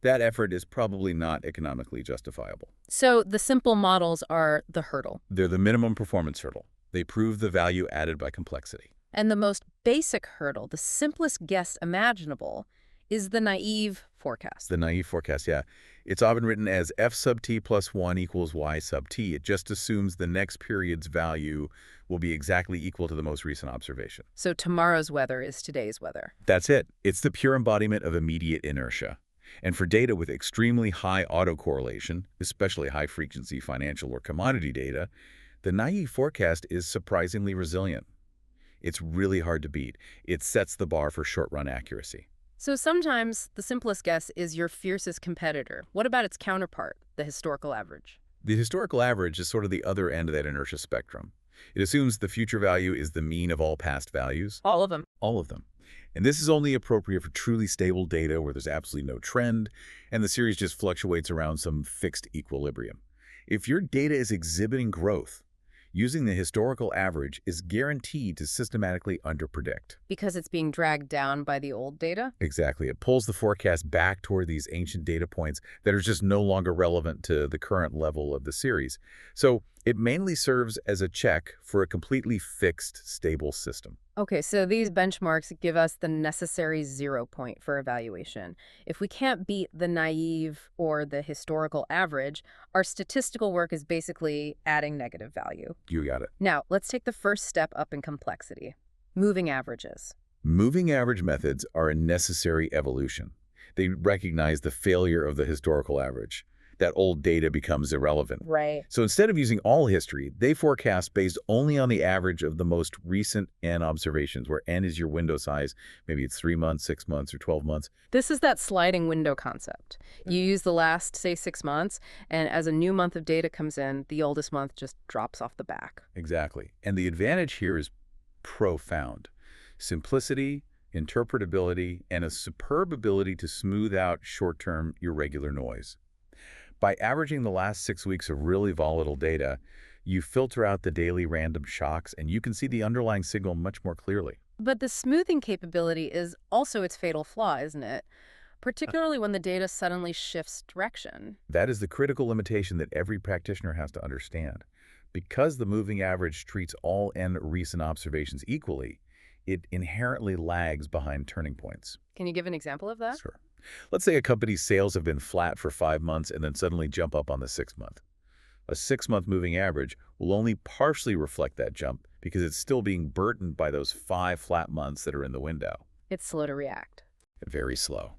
that effort is probably not economically justifiable. So the simple models are the hurdle. They're the minimum performance hurdle. They prove the value added by complexity. And the most basic hurdle, the simplest guess imaginable, is the naive forecast. The naive forecast, yeah. It's often written as f sub t plus 1 equals y sub t. It just assumes the next period's value will be exactly equal to the most recent observation. So tomorrow's weather is today's weather. That's it. It's the pure embodiment of immediate inertia. And for data with extremely high autocorrelation, especially high-frequency financial or commodity data, the naive forecast is surprisingly resilient. It's really hard to beat. It sets the bar for short-run accuracy. So sometimes the simplest guess is your fiercest competitor. What about its counterpart, the historical average? The historical average is sort of the other end of that inertia spectrum. It assumes the future value is the mean of all past values. All of them. All of them. And this is only appropriate for truly stable data where there's absolutely no trend, and the series just fluctuates around some fixed equilibrium. If your data is exhibiting growth, using the historical average is guaranteed to systematically underpredict. Because it's being dragged down by the old data? Exactly. It pulls the forecast back toward these ancient data points that are just no longer relevant to the current level of the series. So it mainly serves as a check for a completely fixed, stable system. Okay, so these benchmarks give us the necessary 0 point for evaluation. If we can't beat the naive or the historical average, our statistical work is basically adding negative value. You got it. Now, let's take the first step up in complexity. Moving averages. Moving average methods are a necessary evolution. They recognize the failure of the historical average. That old data becomes irrelevant. Right. So instead of using all history, they forecast based only on the average of the most recent N observations, where N is your window size. Maybe it's 3 months, 6 months, or 12 months. This is that sliding window concept. You use the last, say, 6 months, and as a new month of data comes in, the oldest month just drops off the back. Exactly. And the advantage here is profound. Simplicity, interpretability, and a superb ability to smooth out short-term irregular noise. By averaging the last 6 weeks of really volatile data, you filter out the daily random shocks, and you can see the underlying signal much more clearly. But the smoothing capability is also its fatal flaw, isn't it? Particularly when the data suddenly shifts direction. That is the critical limitation that every practitioner has to understand. Because the moving average treats all N recent observations equally, it inherently lags behind turning points. Can you give an example of that? Sure. Let's say a company's sales have been flat for 5 months and then suddenly jump up on the 6th month. A 6-month moving average will only partially reflect that jump because it's still being burdened by those 5 flat months that are in the window. It's slow to react. Very slow.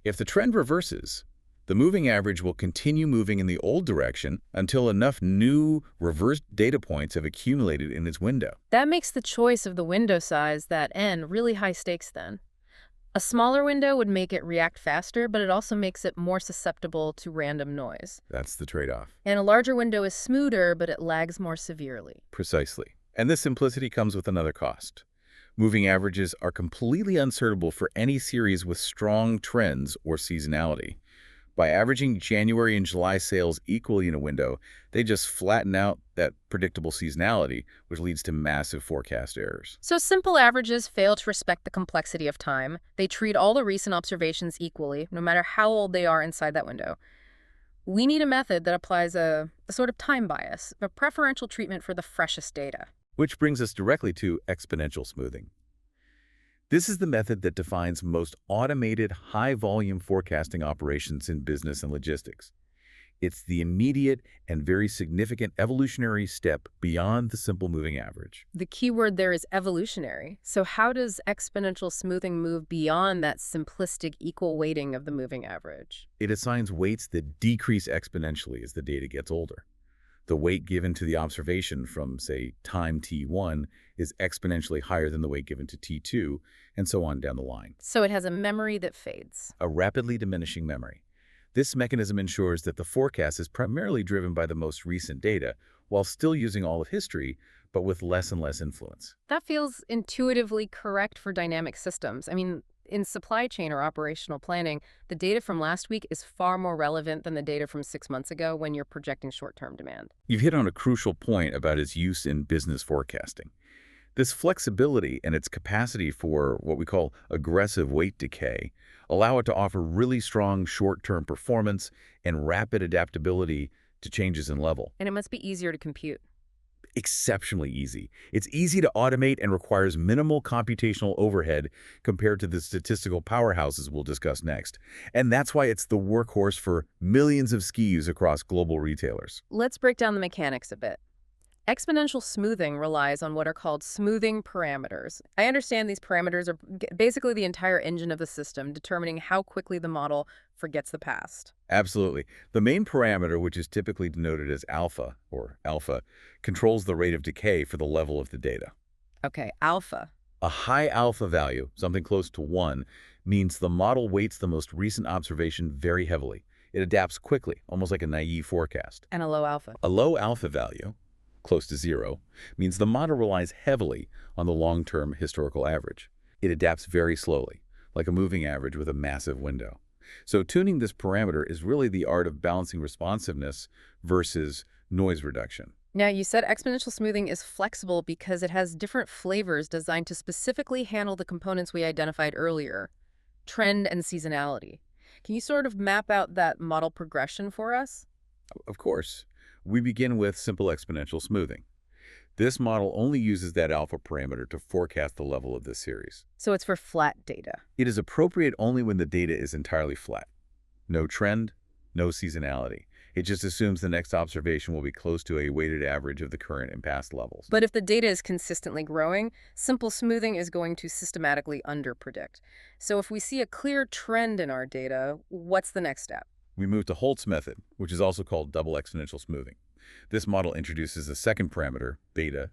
If the trend reverses, the moving average will continue moving in the old direction until enough new reversed data points have accumulated in its window. That makes the choice of the window size, that N, really high stakes then. A smaller window would make it react faster, but it also makes it more susceptible to random noise. That's the trade-off. And a larger window is smoother, but it lags more severely. Precisely. And this simplicity comes with another cost. Moving averages are completely unsuitable for any series with strong trends or seasonality. By averaging January and July sales equally in a window, they just flatten out that predictable seasonality, which leads to massive forecast errors. So simple averages fail to respect the complexity of time. They treat all the recent observations equally, no matter how old they are inside that window. We need a method that applies a sort of time bias, a preferential treatment for the freshest data. Which brings us directly to exponential smoothing. This is the method that defines most automated, high-volume forecasting operations in business and logistics. It's the immediate and very significant evolutionary step beyond the simple moving average. The key word there is evolutionary. So how does exponential smoothing move beyond that simplistic equal weighting of the moving average? It assigns weights that decrease exponentially as the data gets older. The weight given to the observation from, say, time t1 is exponentially higher than the weight given to t2, and so on down the line. So it has a memory that fades. A rapidly diminishing memory. This mechanism ensures that the forecast is primarily driven by the most recent data, while still using all of history, but with less and less influence. That feels intuitively correct for dynamic systems. I mean, in supply chain or operational planning, the data from last week is far more relevant than the data from 6 months ago when you're projecting short-term demand. You've hit on a crucial point about its use in business forecasting. This flexibility and its capacity for what we call aggressive weight decay allow it to offer really strong short-term performance and rapid adaptability to changes in level. And it must be easier to compute. Exceptionally easy. It's easy to automate and requires minimal computational overhead compared to the statistical powerhouses we'll discuss next. And that's why it's the workhorse for millions of SKUs across global retailers. Let's break down the mechanics a bit. Exponential smoothing relies on what are called smoothing parameters. I understand these parameters are basically the entire engine of the system, determining how quickly the model forgets the past. Absolutely. The main parameter, which is typically denoted as alpha, controls the rate of decay for the level of the data. Okay, alpha. A high alpha value, something close to 1, means the model weights the most recent observation very heavily. It adapts quickly, almost like a naive forecast. And a low alpha. A low alpha value, close to 0, means the model relies heavily on the long-term historical average. It adapts very slowly, like a moving average with a massive window. So tuning this parameter is really the art of balancing responsiveness versus noise reduction. Now, you said exponential smoothing is flexible because it has different flavors designed to specifically handle the components we identified earlier, trend and seasonality. Can you sort of map out that model progression for us? Of course. We begin with simple exponential smoothing. This model only uses that alpha parameter to forecast the level of this series. So it's for flat data. It is appropriate only when the data is entirely flat. No trend, no seasonality. It just assumes the next observation will be close to a weighted average of the current and past levels. But if the data is consistently growing, simple smoothing is going to systematically underpredict. So if we see a clear trend in our data, what's the next step? We move to Holt's method, which is also called double exponential smoothing. This model introduces a second parameter, beta,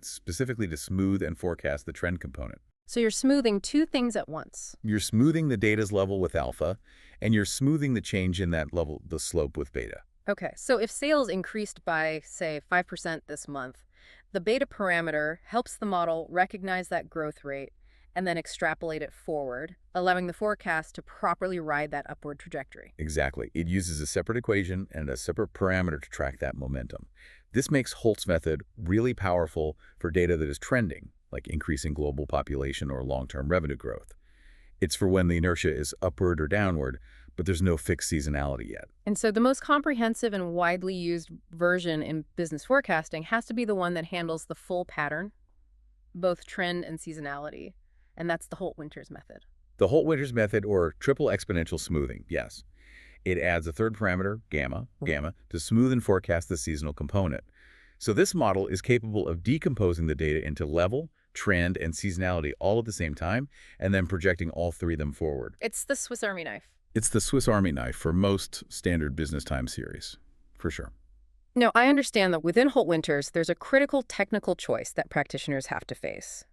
specifically to smooth and forecast the trend component. So you're smoothing two things at once. You're smoothing the data's level with alpha, and you're smoothing the change in that level, the slope, with beta. Okay, so if sales increased by, say, 5% this month, the beta parameter helps the model recognize that growth rate and then extrapolate it forward, allowing the forecast to properly ride that upward trajectory. Exactly. It uses a separate equation and a separate parameter to track that momentum. This makes Holt's method really powerful for data that is trending, like increasing global population or long-term revenue growth. It's for when the inertia is upward or downward, but there's no fixed seasonality yet. And so the most comprehensive and widely used version in business forecasting has to be the one that handles the full pattern, both trend and seasonality. And that's the Holt-Winters method. The Holt-Winters method, or triple exponential smoothing, yes. It adds a third parameter, gamma, to smooth and forecast the seasonal component. So this model is capable of decomposing the data into level, trend, and seasonality all at the same time, and then projecting all three of them forward. It's the Swiss Army knife. It's the Swiss Army knife for most standard business time series, for sure. Now, I understand that within Holt-Winters, there's a critical technical choice that practitioners have to face.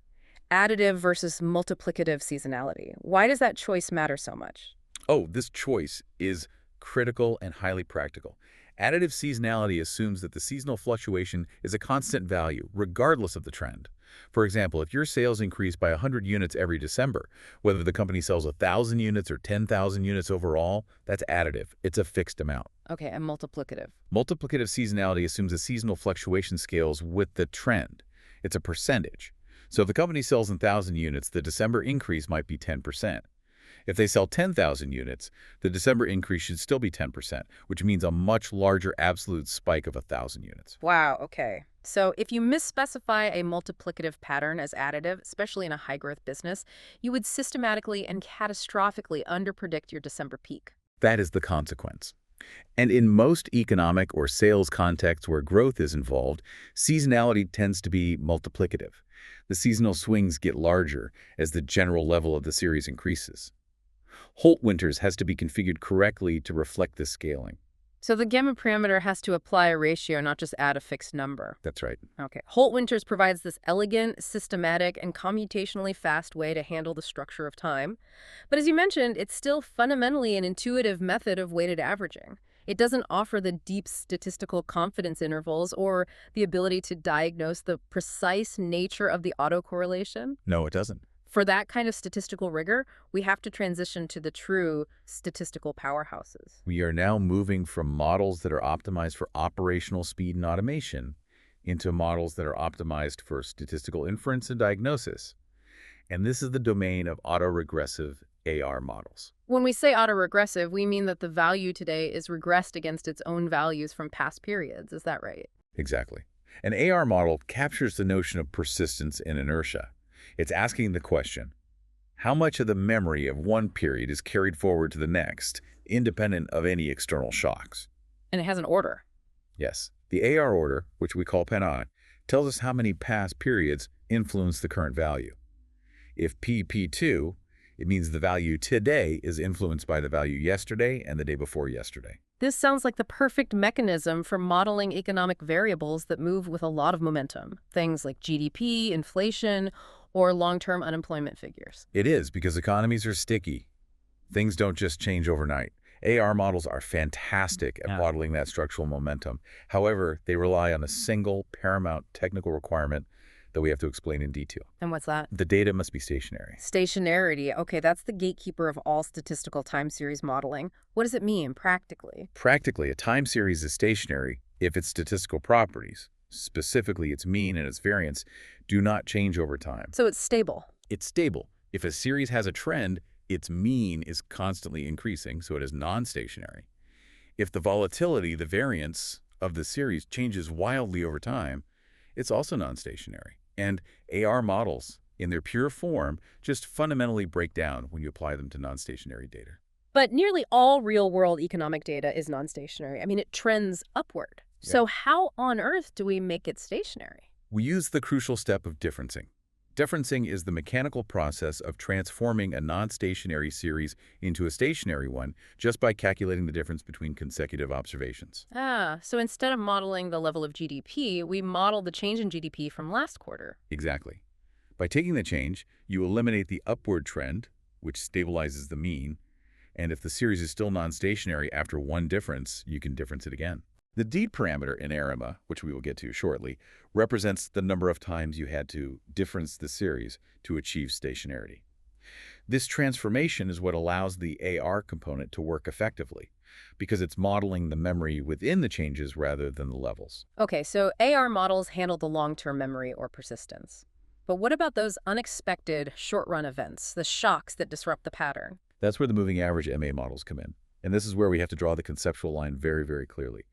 Additive versus multiplicative seasonality. Why does that choice matter so much? Oh, this choice is critical and highly practical. Additive seasonality assumes that the seasonal fluctuation is a constant value, regardless of the trend. For example, if your sales increase by 100 units every December, whether the company sells 1,000 units or 10,000 units overall, that's additive. It's a fixed amount. Okay, and multiplicative. Multiplicative seasonality assumes the seasonal fluctuation scales with the trend. It's a percentage. So if the company sells 1,000 units, the December increase might be 10%. If they sell 10,000 units, the December increase should still be 10%, which means a much larger absolute spike of 1,000 units. Wow, okay. So if you misspecify a multiplicative pattern as additive, especially in a high-growth business, you would systematically and catastrophically underpredict your December peak. That is the consequence. And in most economic or sales contexts where growth is involved, seasonality tends to be multiplicative. The seasonal swings get larger as the general level of the series increases. Holt-Winters has to be configured correctly to reflect this scaling. So the gamma parameter has to apply a ratio, not just add a fixed number. That's right. Okay. Holt-Winters provides this elegant, systematic, and computationally fast way to handle the structure of time. But as you mentioned, it's still fundamentally an intuitive method of weighted averaging. It doesn't offer the deep statistical confidence intervals or the ability to diagnose the precise nature of the autocorrelation. No, it doesn't. For that kind of statistical rigor, we have to transition to the true statistical powerhouses. We are now moving from models that are optimized for operational speed and automation into models that are optimized for statistical inference and diagnosis. And this is the domain of autoregressive AR models. When we say autoregressive, we mean that the value today is regressed against its own values from past periods. Is that right? Exactly. An AR model captures the notion of persistence and inertia. It's asking the question, how much of the memory of one period is carried forward to the next, independent of any external shocks? And it has an order. Yes. The AR order, which we call PEN-I, tells us how many past periods influence the current value. If PP2, it means the value today is influenced by the value yesterday and the day before yesterday. This sounds like the perfect mechanism for modeling economic variables that move with a lot of momentum. Things like GDP, inflation, or long-term unemployment figures. It is, because economies are sticky. Things don't just change overnight. AR models are fantastic at modeling that structural momentum. However, they rely on a single paramount technical requirement that we have to explain in detail. And what's that? The data must be stationary. Stationarity. Okay, that's the gatekeeper of all statistical time series modeling. What does it mean practically? Practically, a time series is stationary if its statistical properties, specifically its mean and its variance, do not change over time. So it's stable. It's stable. If a series has a trend, its mean is constantly increasing, so it is non-stationary. If the volatility, the variance of the series changes wildly over time, it's also non-stationary. And AR models, in their pure form, just fundamentally break down when you apply them to non-stationary data. But nearly all real-world economic data is non-stationary. I mean, it trends upward. Yeah. So how on earth do we make it stationary? We use the crucial step of differencing. Differencing is the mechanical process of transforming a non-stationary series into a stationary one just by calculating the difference between consecutive observations. So instead of modeling the level of GDP, we model the change in GDP from last quarter. Exactly. By taking the change, you eliminate the upward trend, which stabilizes the mean, and if the series is still non-stationary after one difference, you can difference it again. The D parameter in ARIMA, which we will get to shortly, represents the number of times you had to difference the series to achieve stationarity. This transformation is what allows the AR component to work effectively, because it's modeling the memory within the changes rather than the levels. Okay, so AR models handle the long-term memory or persistence. But what about those unexpected short-run events, the shocks that disrupt the pattern? That's where the moving average MA models come in. And this is where we have to draw the conceptual line very, very clearly.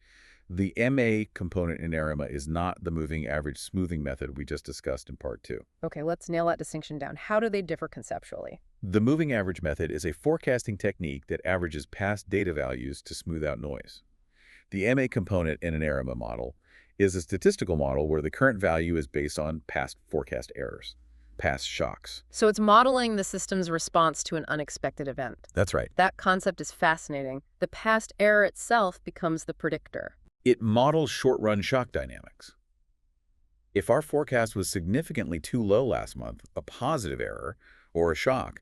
The MA component in ARIMA is not the moving average smoothing method we just discussed in Part 2. Okay, let's nail that distinction down. How do they differ conceptually? The moving average method is a forecasting technique that averages past data values to smooth out noise. The MA component in an ARIMA model is a statistical model where the current value is based on past forecast errors, past shocks. So it's modeling the system's response to an unexpected event. That's right. That concept is fascinating. The past error itself becomes the predictor. It models short-run shock dynamics. If our forecast was significantly too low last month, a positive error, or a shock,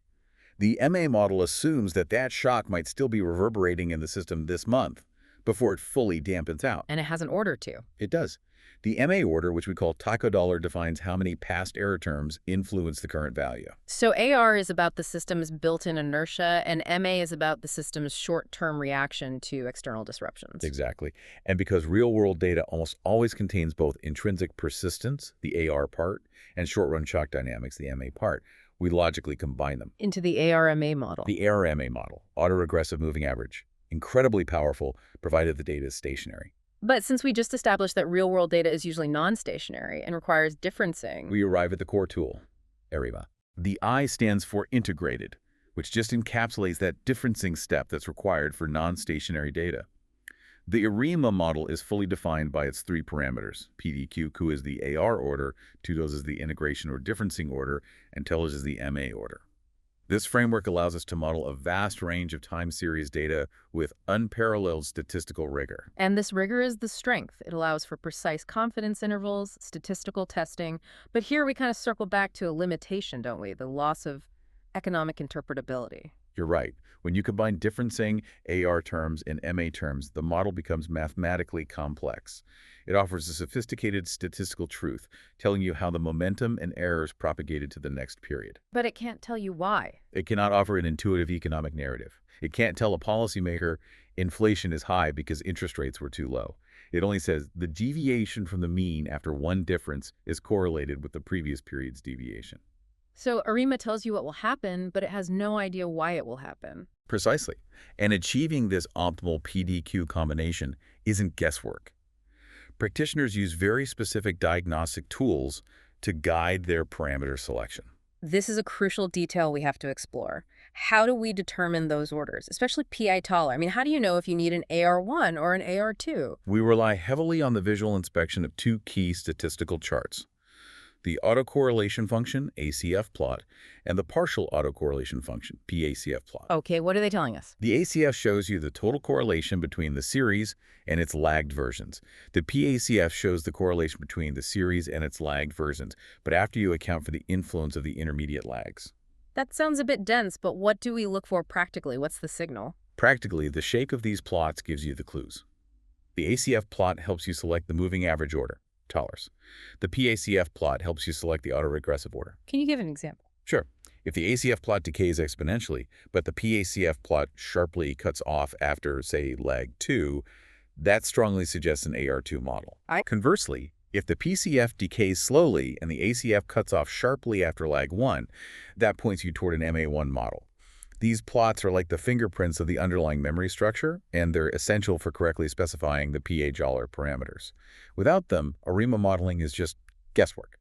the MA model assumes that that shock might still be reverberating in the system this month before it fully dampens out. And it has an order too. It does. The MA order, which we call taco dollar, defines how many past error terms influence the current value. So AR is about the system's built-in inertia, and MA is about the system's short-term reaction to external disruptions. Exactly. And because real-world data almost always contains both intrinsic persistence, the AR part, and short-run shock dynamics, the MA part, we logically combine them. Into the ARMA model. The ARMA model, autoregressive moving average, incredibly powerful provided the data is stationary. But since we just established that real-world data is usually non-stationary and requires differencing... We arrive at the core tool, ARIMA. The I stands for integrated, which just encapsulates that differencing step that's required for non-stationary data. The ARIMA model is fully defined by its three parameters. PDQ, Q is the AR order, TUDOS is the integration or differencing order, and TELOS is the MA order. This framework allows us to model a vast range of time series data with unparalleled statistical rigor. And this rigor is the strength. It allows for precise confidence intervals, statistical testing. But here we kind of circle back to a limitation, don't we? The loss of economic interpretability. You're right. When you combine differencing AR terms and MA terms, the model becomes mathematically complex. It offers a sophisticated statistical truth, telling you how the momentum and errors propagated to the next period. But it can't tell you why. It cannot offer an intuitive economic narrative. It can't tell a policymaker inflation is high because interest rates were too low. It only says the deviation from the mean after one difference is correlated with the previous period's deviation. So ARIMA tells you what will happen, but it has no idea why it will happen. Precisely. And achieving this optimal PDQ combination isn't guesswork. Practitioners use very specific diagnostic tools to guide their parameter selection. This is a crucial detail we have to explore. How do we determine those orders, especially PI taller? I mean, how do you know if you need an AR1 or an AR2? We rely heavily on the visual inspection of two key statistical charts: the autocorrelation function, ACF plot, and the partial autocorrelation function, PACF plot. Okay, what are they telling us? The ACF shows you the total correlation between the series and its lagged versions. The PACF shows the correlation between the series and its lagged versions, but after you account for the influence of the intermediate lags. That sounds a bit dense, but what do we look for practically? What's the signal? Practically, the shape of these plots gives you the clues. The ACF plot helps you select the moving average order, dollars. The PACF plot helps you select the autoregressive order. Can you give an example? Sure. If the ACF plot decays exponentially, but the PACF plot sharply cuts off after, say, lag 2, that strongly suggests an AR2 model. Conversely, if the PCF decays slowly and the ACF cuts off sharply after lag 1, that points you toward an MA1 model. These plots are like the fingerprints of the underlying memory structure, and they're essential for correctly specifying the PA-Joller parameters. Without them, ARIMA modeling is just guesswork.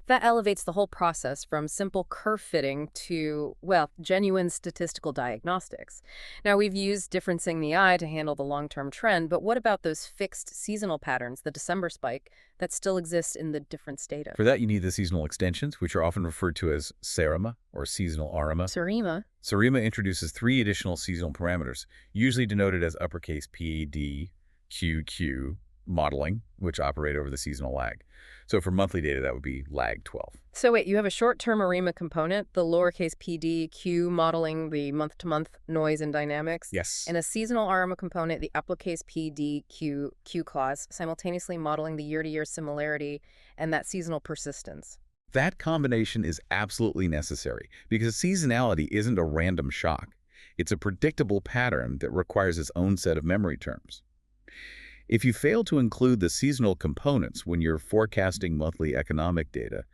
That elevates the whole process from simple curve fitting to, well, genuine statistical diagnostics. Now, we've used differencing the eye to handle the long-term trend, but what about those fixed seasonal patterns, the December spike, that still exist in the difference data? For that, you need the seasonal extensions, which are often referred to as SARIMA, or seasonal ARIMA. SARIMA? SARIMA introduces 3 additional seasonal parameters, usually denoted as uppercase PAD, QQ, modeling, which operate over the seasonal lag. So for monthly data, that would be lag 12. So wait, you have a short-term ARIMA component, the lowercase pd, q modeling the month-to-month noise and dynamics. Yes. And a seasonal ARIMA component, the uppercase pd, q clause, simultaneously modeling the year-to-year similarity and that seasonal persistence. That combination is absolutely necessary because seasonality isn't a random shock. It's a predictable pattern that requires its own set of memory terms. If you fail to include the seasonal components when you're forecasting monthly economic data,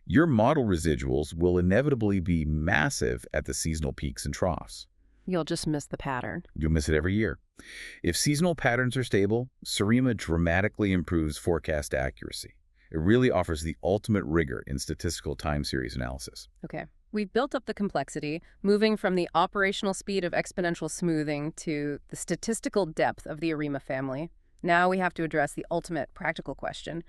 your model residuals will inevitably be massive at the seasonal peaks and troughs. You'll just miss the pattern. You'll miss it every year. If seasonal patterns are stable, SARIMA dramatically improves forecast accuracy. It really offers the ultimate rigor in statistical time series analysis. Okay. We've built up the complexity, moving from the operational speed of exponential smoothing to the statistical depth of the ARIMA family. Now we have to address the ultimate practical question.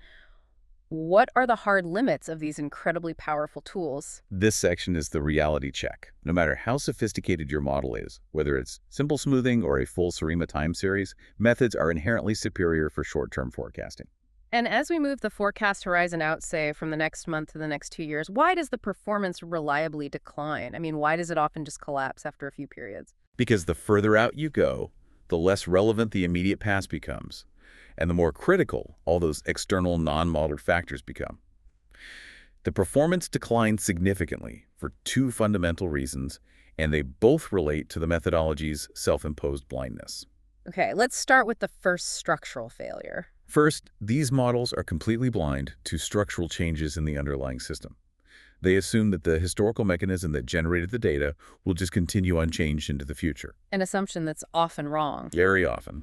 What are the hard limits of these incredibly powerful tools? This section is the reality check. No matter how sophisticated your model is, whether it's simple smoothing or a full SARIMA time series, methods are inherently superior for short-term forecasting. And as we move the forecast horizon out, say, from the next month to the next 2 years, why does the performance reliably decline? I mean, why does it often just collapse after a few periods? Because the further out you go, the less relevant the immediate past becomes, and the more critical all those external non-modeled factors become. The performance declines significantly for 2 fundamental reasons, and they both relate to the methodology's self-imposed blindness. Okay, let's start with the first structural failure. First, these models are completely blind to structural changes in the underlying system. They assume that the historical mechanism that generated the data will just continue unchanged into the future. An assumption that's often wrong. Very often.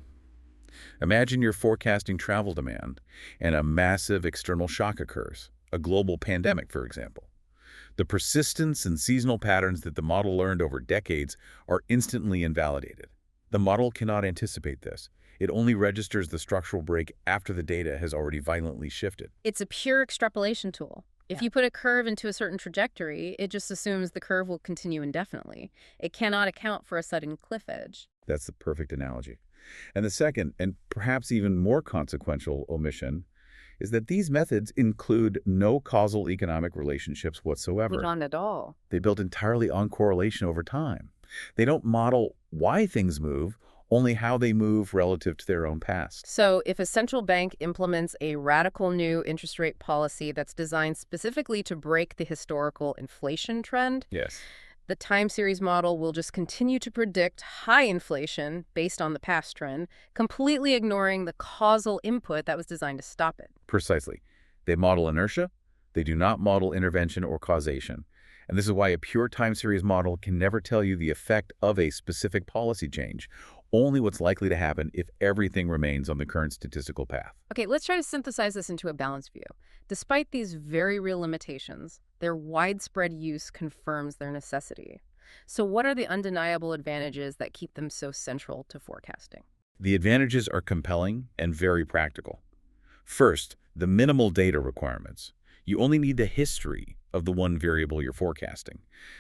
Imagine you're forecasting travel demand, and a massive external shock occurs, a global pandemic, for example. The persistence and seasonal patterns that the model learned over decades are instantly invalidated. The model cannot anticipate this. It only registers the structural break after the data has already violently shifted. It's a pure extrapolation tool. If you put a curve into a certain trajectory, it just assumes the curve will continue indefinitely. It cannot account for a sudden cliff edge. That's the perfect analogy. And the second, and perhaps even more consequential omission, is that these methods include no causal economic relationships whatsoever. None at all. They build entirely on correlation over time. They don't model why things move, only how they move relative to their own past. So if a central bank implements a radical new interest rate policy that's designed specifically to break the historical inflation trend, Yes. the time series model will just continue to predict high inflation based on the past trend, completely ignoring the causal input that was designed to stop it. Precisely. They model inertia. They do not model intervention or causation. And this is why a pure time series model can never tell you the effect of a specific policy change, only what's likely to happen if everything remains on the current statistical path. Okay, let's try to synthesize this into a balanced view. Despite these very real limitations, their widespread use confirms their necessity. So what are the undeniable advantages that keep them so central to forecasting? The advantages are compelling and very practical. First, the minimal data requirements. You only need the history of the one variable you're forecasting.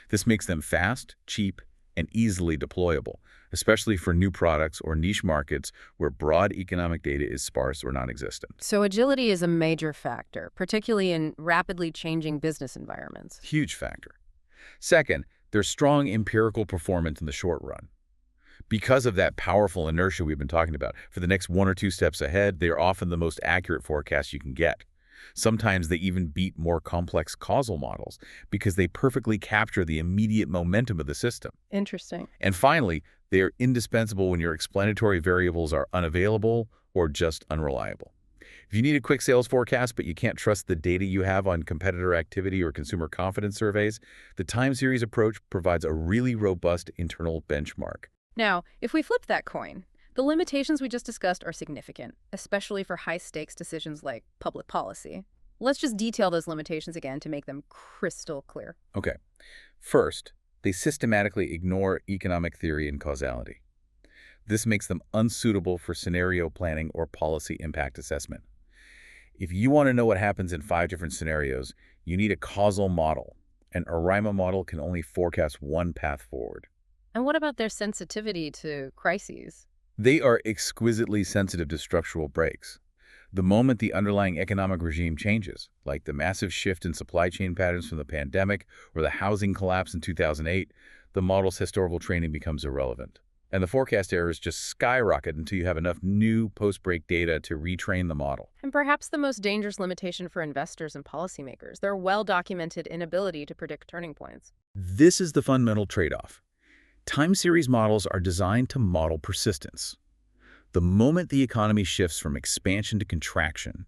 This makes them fast, cheap, and easily deployable, especially for new products or niche markets where broad economic data is sparse or non-existent. So agility is a major factor, particularly in rapidly changing business environments. Huge factor. Second, there's strong empirical performance in the short run. Because of that powerful inertia we've been talking about, for the next 1 or 2 steps ahead, they are often the most accurate forecasts you can get. Sometimes they even beat more complex causal models because they perfectly capture the immediate momentum of the system. Interesting. And finally, they are indispensable when your explanatory variables are unavailable or just unreliable. If you need a quick sales forecast but you can't trust the data you have on competitor activity or consumer confidence surveys, the time series approach provides a really robust internal benchmark. Now, if we flip that coin, the limitations we just discussed are significant, especially for high-stakes decisions like public policy. Let's just detail those limitations again to make them crystal clear. Okay. First, they systematically ignore economic theory and causality. This makes them unsuitable for scenario planning or policy impact assessment. If you want to know what happens in 5 different scenarios, you need a causal model. An ARIMA model can only forecast one path forward. And what about their sensitivity to crises? They are exquisitely sensitive to structural breaks. The moment the underlying economic regime changes, like the massive shift in supply chain patterns from the pandemic or the housing collapse in 2008, the model's historical training becomes irrelevant. And the forecast errors just skyrocket until you have enough new post-break data to retrain the model. And perhaps the most dangerous limitation for investors and policymakers, their well-documented inability to predict turning points. This is the fundamental trade-off. Time series models are designed to model persistence. The moment the economy shifts from expansion to contraction,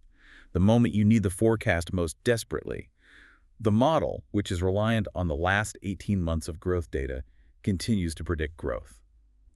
the moment you need the forecast most desperately, the model, which is reliant on the last 18 months of growth data, continues to predict growth.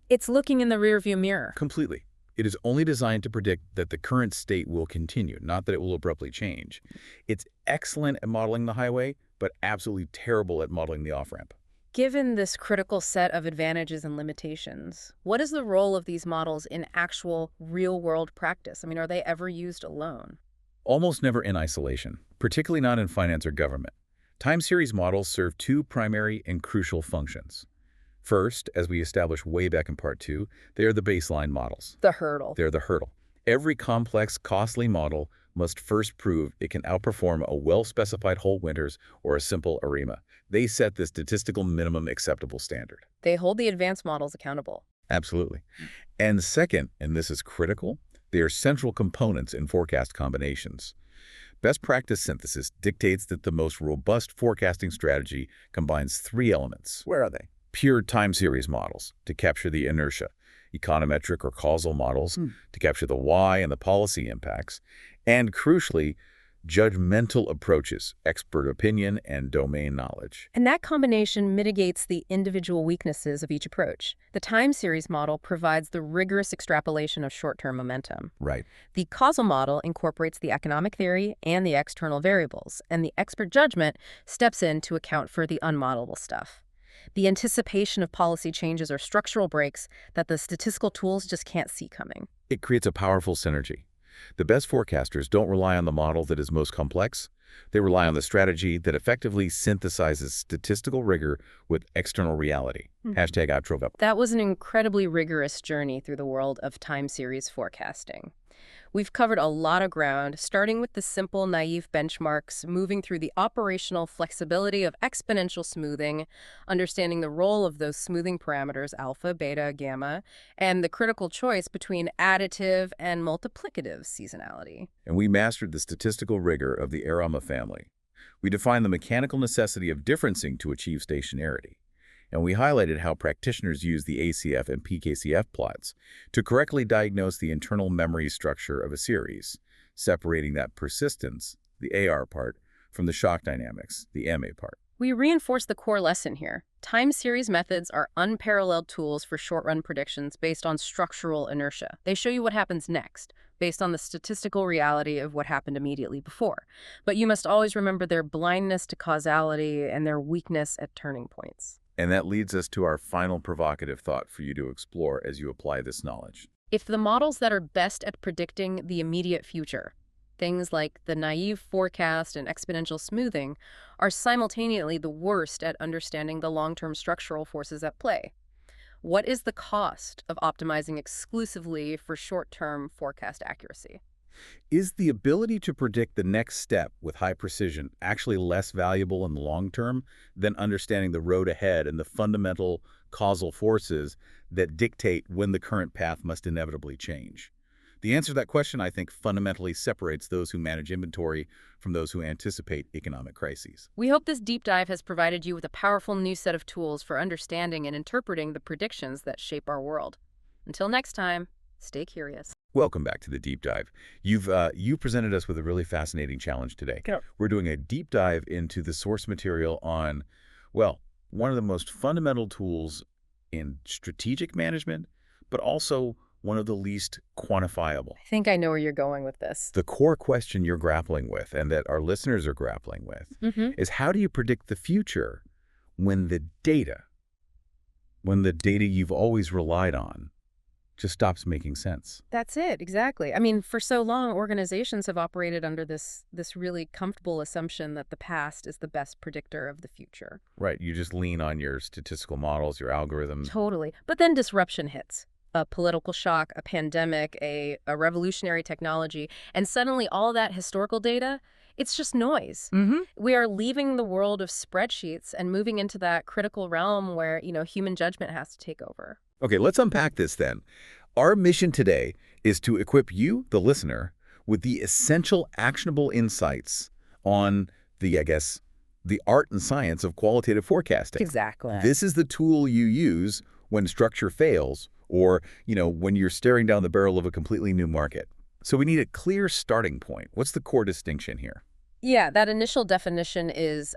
It's looking in the rearview mirror. Completely. It is only designed to predict that the current state will continue, not that it will abruptly change. It's excellent at modeling the highway, but absolutely terrible at modeling the off-ramp. Given this critical set of advantages and limitations, what is the role of these models in actual real-world practice? I mean, are they ever used alone? Almost never in isolation, particularly not in finance or government. Time series models serve 2 primary and crucial functions. First, as we established way back in Part 2, they are the baseline models. The hurdle. They're the hurdle. Every complex, costly model must first prove it can outperform a well-specified whole winters or a simple ARIMA. They set the statistical minimum acceptable standard. They hold the advanced models accountable. Absolutely. And second, and this is critical, they are central components in forecast combinations. Best practice synthesis dictates that the most robust forecasting strategy combines 3 elements. Where are they? Pure time series models to capture the inertia, econometric or causal models to capture the why and the policy impacts, and crucially, judgmental approaches, expert opinion, and domain knowledge. And that combination mitigates the individual weaknesses of each approach. The time series model provides the rigorous extrapolation of short-term momentum. Right. The causal model incorporates the economic theory and the external variables, and the expert judgment steps in to account for the unmodelable stuff. The anticipation of policy changes or structural breaks that the statistical tools just can't see coming. It creates a powerful synergy. The best forecasters don't rely on the model that is most complex. They rely on the strategy that effectively synthesizes statistical rigor with external reality. Hashtag I drove up. That was an incredibly rigorous journey through the world of time series forecasting. We've covered a lot of ground, starting with the simple, naive benchmarks, moving through the operational flexibility of exponential smoothing, understanding the role of those smoothing parameters, alpha, beta, gamma, and the critical choice between additive and multiplicative seasonality. And we mastered the statistical rigor of the Arama family. We defined the mechanical necessity of differencing to achieve stationarity. And we highlighted how practitioners use the ACF and PKCF plots to correctly diagnose the internal memory structure of a series, separating that persistence, the AR part, from the shock dynamics, the MA part. We reinforce the core lesson here. Time series methods are unparalleled tools for short-run predictions based on structural inertia. They show you what happens next, based on the statistical reality of what happened immediately before. But you must always remember their blindness to causality and their weakness at turning points. And that leads us to our final provocative thought for you to explore as you apply this knowledge. If the models that are best at predicting the immediate future, things like the naive forecast and exponential smoothing, are simultaneously the worst at understanding the long-term structural forces at play, what is the cost of optimizing exclusively for short-term forecast accuracy? Is the ability to predict the next step with high precision actually less valuable in the long term than understanding the road ahead and the fundamental causal forces that dictate when the current path must inevitably change? The answer to that question, I think, fundamentally separates those who manage inventory from those who anticipate economic crises. We hope this deep dive has provided you with a powerful new set of tools for understanding and interpreting the predictions that shape our world. Until next time, stay curious. Welcome back to the Deep Dive. You presented us with a really fascinating challenge today. Go. We're doing a deep dive into the source material on, well, one of the most fundamental tools in strategic management, but also one of the least quantifiable. I think I know where you're going with this. The core question you're grappling with and that our listeners are grappling with is how do you predict the future when the data you've always relied on just stops making sense? That's it, exactly. I mean, for so long, organizations have operated under this really comfortable assumption that the past is the best predictor of the future. Right, you just lean on your statistical models, your algorithms. Totally. But then disruption hits. A political shock, a pandemic, a revolutionary technology, and suddenly all that historical data, it's just noise. We are leaving the world of spreadsheets and moving into that critical realm where, human judgment has to take over. Okay, let's unpack this then. Our mission today is to equip you, the listener, with the essential actionable insights on the art and science of qualitative forecasting. Exactly. This is the tool you use when structure fails or, when you're staring down the barrel of a completely new market. So we need a clear starting point. What's the core distinction here? Yeah, that initial definition is,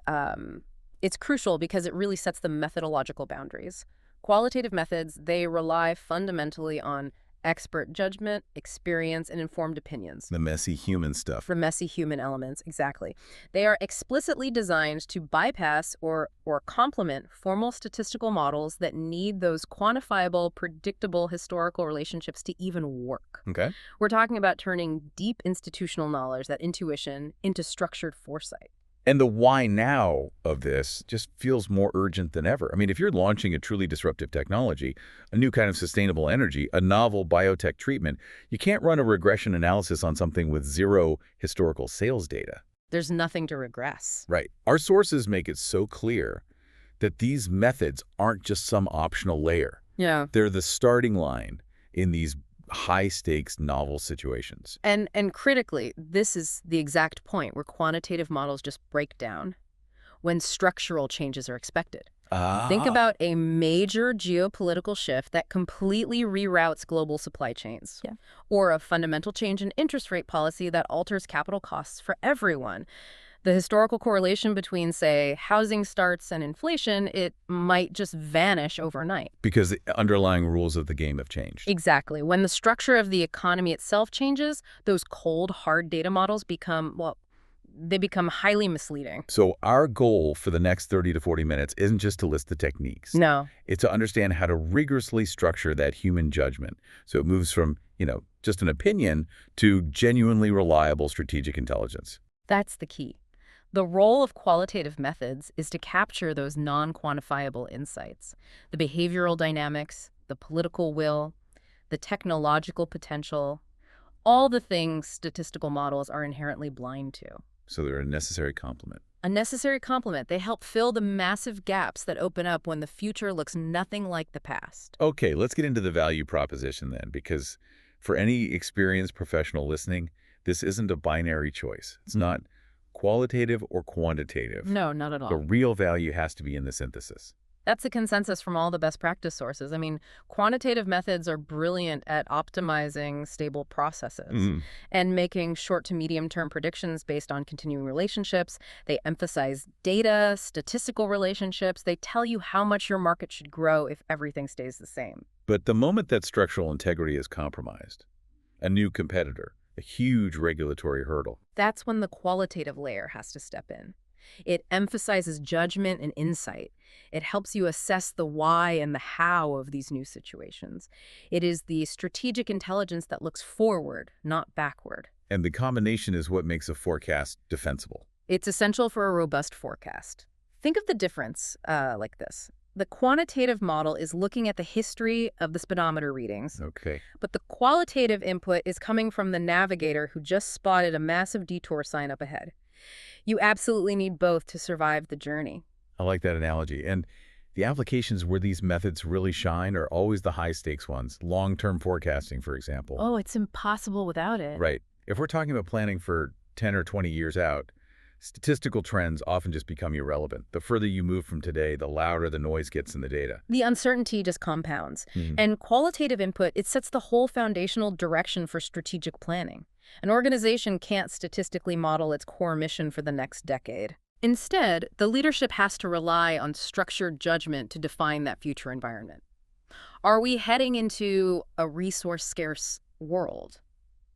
it's crucial because it really sets the methodological boundaries. Qualitative methods, they rely fundamentally on expert judgment, experience, and informed opinions. The messy human stuff. The messy human elements, exactly. They are explicitly designed to bypass or complement formal statistical models that need those quantifiable, predictable historical relationships to even work. Okay. We're talking about turning deep institutional knowledge, that intuition, into structured foresight. And the why now of this just feels more urgent than ever. I mean, if you're launching a truly disruptive technology, a new kind of sustainable energy, a novel biotech treatment, you can't run a regression analysis on something with zero historical sales data. There's nothing to regress. Right. Our sources make it so clear that these methods aren't just some optional layer. Yeah. They're the starting line in these high-stakes novel situations. And critically, this is the exact point where quantitative models just break down when structural changes are expected. Think about a major geopolitical shift that completely reroutes global supply chains. Yeah. Or a fundamental change in interest rate policy that alters capital costs for everyone. The historical correlation between, say, housing starts and inflation, it might just vanish overnight. Because the underlying rules of the game have changed. Exactly. When the structure of the economy itself changes, those cold, hard data models become, well, they become highly misleading. So our goal for the next 30 to 40 minutes isn't just to list the techniques. No. It's to understand how to rigorously structure that human judgment. So it moves from, just an opinion to genuinely reliable strategic intelligence. That's the key. The role of qualitative methods is to capture those non-quantifiable insights, the behavioral dynamics, the political will, the technological potential, all the things statistical models are inherently blind to. So they're a necessary complement. A necessary complement. They help fill the massive gaps that open up when the future looks nothing like the past. Okay, let's get into the value proposition then, because for any experienced professional listening, this isn't a binary choice. It's not qualitative or quantitative. No, not at all. The real value has to be in the synthesis. That's the consensus from all the best practice sources. I mean, quantitative methods are brilliant at optimizing stable processes and making short to medium-term predictions based on continuing relationships. They emphasize data, statistical relationships. They tell you how much your market should grow if everything stays the same. But the moment that structural integrity is compromised, a new competitor, a huge regulatory hurdle, that's when the qualitative layer has to step in. It emphasizes judgment and insight. It helps you assess the why and the how of these new situations. It is the strategic intelligence that looks forward, not backward. And the combination is what makes a forecast defensible. It's essential for a robust forecast. Think of the difference like this. The quantitative model is looking at the history of the speedometer readings. Okay. But the qualitative input is coming from the navigator who just spotted a massive detour sign up ahead. You absolutely need both to survive the journey. I like that analogy. And the applications where these methods really shine are always the high-stakes ones. Long-term forecasting, for example. Oh, it's impossible without it. Right. If we're talking about planning for 10 or 20 years out, statistical trends often just become irrelevant. The further you move from today, the louder the noise gets in the data. The uncertainty just compounds. And qualitative input, it sets the whole foundational direction for strategic planning. An organization can't statistically model its core mission for the next decade. Instead, the leadership has to rely on structured judgment to define that future environment. Are we heading into a resource-scarce world?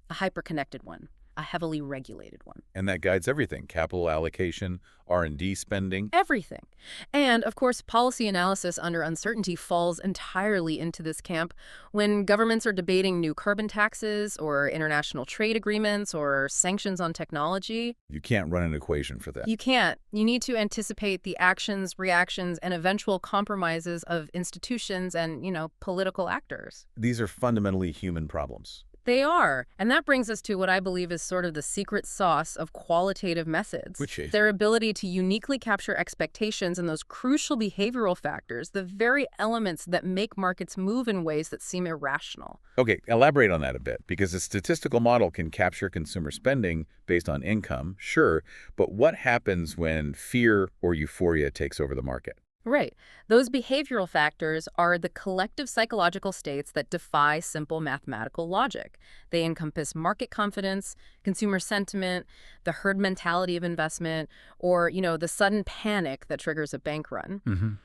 A hyper-connected one? A heavily regulated one? And that guides everything. Capital allocation, R&D spending. Everything. And, of course, policy analysis under uncertainty falls entirely into this camp. When governments are debating new carbon taxes or international trade agreements or sanctions on technology, You can't run an equation for that. you can't. You need to anticipate the actions, reactions, and eventual compromises of institutions and, political actors. These are fundamentally human problems. They are. And that brings us to what I believe is sort of the secret sauce of qualitative methods. Which is? Their ability to uniquely capture expectations and those crucial behavioral factors, the very elements that make markets move in ways that seem irrational. Okay, elaborate on that a bit, because a statistical model can capture consumer spending based on income, sure, but what happens when fear or euphoria takes over the market? Right. Those behavioral factors are the collective psychological states that defy simple mathematical logic. They encompass market confidence, consumer sentiment, the herd mentality of investment, or, the sudden panic that triggers a bank run.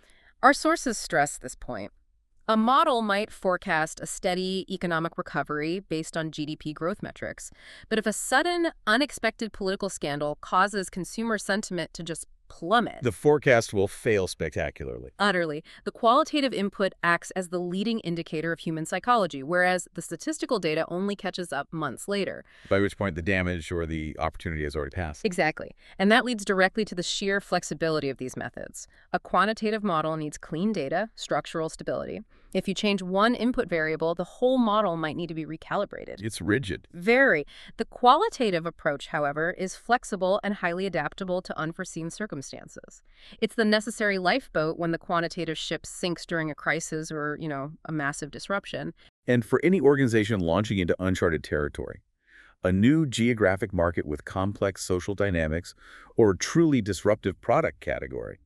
Our sources stress this point. A model might forecast a steady economic recovery based on GDP growth metrics. But if a sudden, unexpected political scandal causes consumer sentiment to just plummet, The forecast will fail spectacularly. utterly, the qualitative input acts as the leading indicator of human psychology, whereas the statistical data only catches up months later. By which point the damage or the opportunity has already passed. Exactly. And that leads directly to the sheer flexibility of these methods. A quantitative model needs clean data, structural stability. If you change one input variable, the whole model might need to be recalibrated. It's rigid. Very. The qualitative approach, however, is flexible and highly adaptable to unforeseen circumstances. It's the necessary lifeboat when the quantitative ship sinks during a crisis or, a massive disruption. And for any organization launching into uncharted territory, a new geographic market with complex social dynamics, or a truly disruptive product category,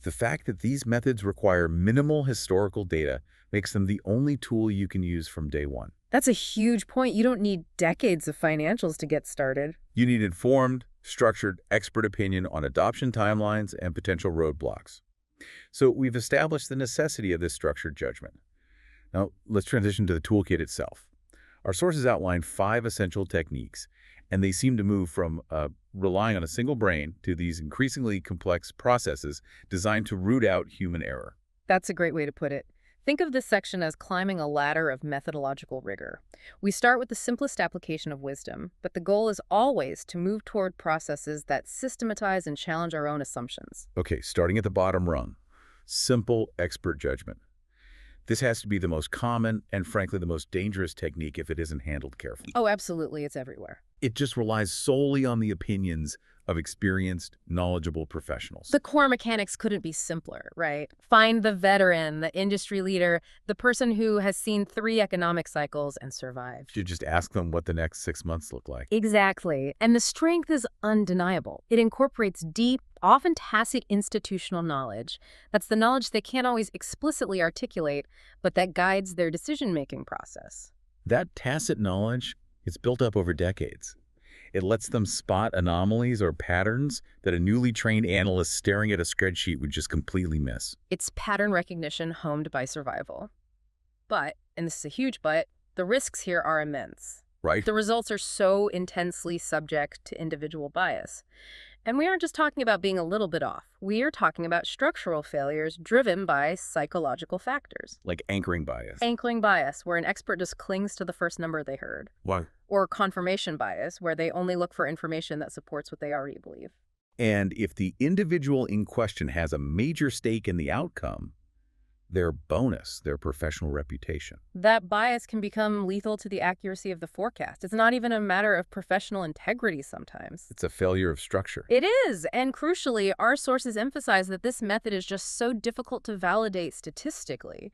the fact that these methods require minimal historical data makes them the only tool you can use from day one. That's a huge point. You don't need decades of financials to get started. You need informed, structured, expert opinion on adoption timelines and potential roadblocks. So we've established the necessity of this structured judgment. Now, let's transition to the toolkit itself. Our sources outline 5 essential techniques, And they seem to move from relying on a single brain to these increasingly complex processes designed to root out human error. That's a great way to put it. Think of this section as climbing a ladder of methodological rigor. We start with the simplest application of wisdom, but the goal is always to move toward processes that systematize and challenge our own assumptions. Okay, starting at the bottom rung, simple expert judgment. This has to be the most common and, frankly, the most dangerous technique if it isn't handled carefully. Oh, absolutely. It's everywhere. It just relies solely on the opinions of experienced, knowledgeable professionals. The core mechanics couldn't be simpler, right? Find the veteran, the industry leader, the person who has seen 3 economic cycles and survived. You just ask them what the next 6 months look like. Exactly. And the strength is undeniable. It incorporates deep, often tacit institutional knowledge. That's the knowledge they can't always explicitly articulate, but that guides their decision-making process. That tacit knowledge is built up over decades. It lets them spot anomalies or patterns that a newly trained analyst staring at a spreadsheet would just completely miss. It's pattern recognition honed by survival. But, and this is a huge but, the risks here are immense. Right? The results are so intensely subject to individual bias. And we aren't just talking about being a little bit off. We are talking about structural failures driven by psychological factors. Like anchoring bias. Anchoring bias, where an expert just clings to the first number they heard. Why? Or confirmation bias, where they only look for information that supports what they already believe. And if the individual in question has a major stake in the outcome, their bonus, their professional reputation. That bias can become lethal to the accuracy of the forecast. It's not even a matter of professional integrity sometimes. It's a failure of structure. It is, and crucially, our sources emphasize that this method is just so difficult to validate statistically.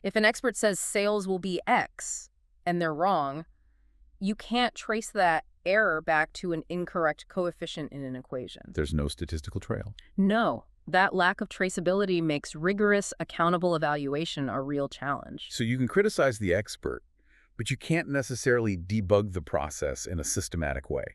If an expert says sales will be X, and they're wrong, you can't trace that error back to an incorrect coefficient in an equation. There's no statistical trail. No. That lack of traceability makes rigorous, accountable evaluation a real challenge. So you can criticize the expert, but you can't necessarily debug the process in a systematic way.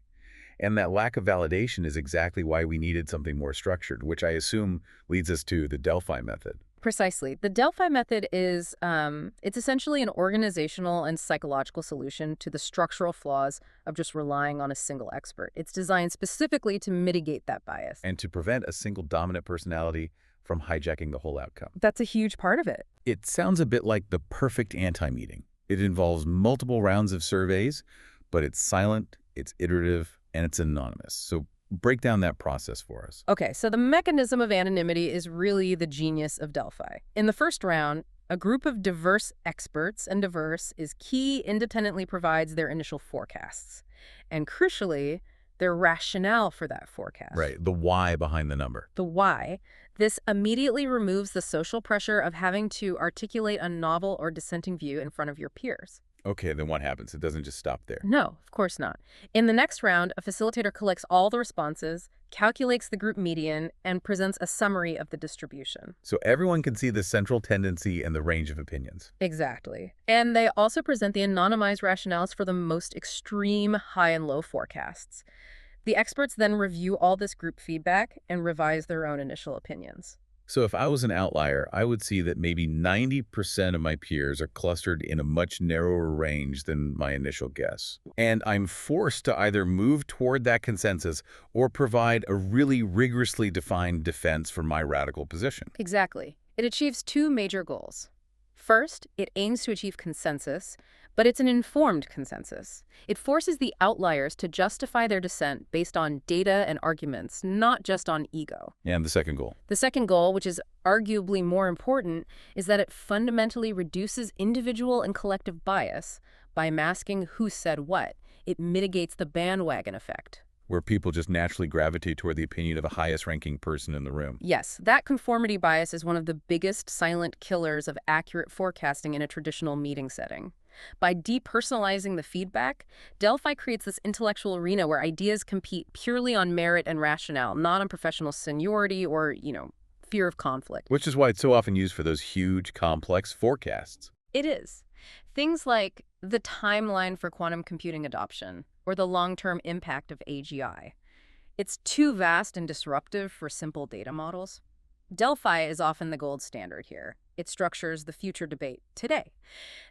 And that lack of validation is exactly why we needed something more structured, which I assume leads us to the Delphi method. Precisely. The Delphi method is, it's essentially an organizational and psychological solution to the structural flaws of just relying on a single expert. It's designed specifically to mitigate that bias. And to prevent a single dominant personality from hijacking the whole outcome. That's a huge part of it. It sounds a bit like the perfect anti-meeting. It involves multiple rounds of surveys, but it's silent, it's iterative, and it's anonymous. So break down that process for us. Okay, so the mechanism of anonymity is really the genius of Delphi. In the first round, a group of diverse experts, and diverse is key, independently provides their initial forecasts. And crucially, their rationale for that forecast. Right, the why behind the number. The why. This immediately removes the social pressure of having to articulate a novel or dissenting view in front of your peers. Okay, then what happens? It doesn't just stop there. No, of course not. In the next round, a facilitator collects all the responses, calculates the group median, and presents a summary of the distribution. So everyone can see the central tendency and the range of opinions. Exactly. And they also present the anonymized rationales for the most extreme high and low forecasts. The experts then review all this group feedback and revise their own initial opinions. So if I was an outlier, I would see that maybe 90% of my peers are clustered in a much narrower range than my initial guess. And I'm forced to either move toward that consensus or provide a really rigorously defined defense for my radical position. Exactly. It achieves 2 major goals. First, it aims to achieve consensus, but it's an informed consensus. It forces the outliers to justify their dissent based on data and arguments, not just on ego. And the second goal? The second goal, which is arguably more important, is that it fundamentally reduces individual and collective bias by masking who said what. It mitigates the bandwagon effect. Where people just naturally gravitate toward the opinion of the highest-ranking person in the room. Yes, that conformity bias is one of the biggest silent killers of accurate forecasting in a traditional meeting setting. By depersonalizing the feedback, Delphi creates this intellectual arena where ideas compete purely on merit and rationale, not on professional seniority or, fear of conflict. Which is why it's so often used for those huge, complex forecasts. It is. Things like the timeline for quantum computing adoption or the long-term impact of AGI. It's too vast and disruptive for simple data models. Delphi is often the gold standard here. It structures the future debate today.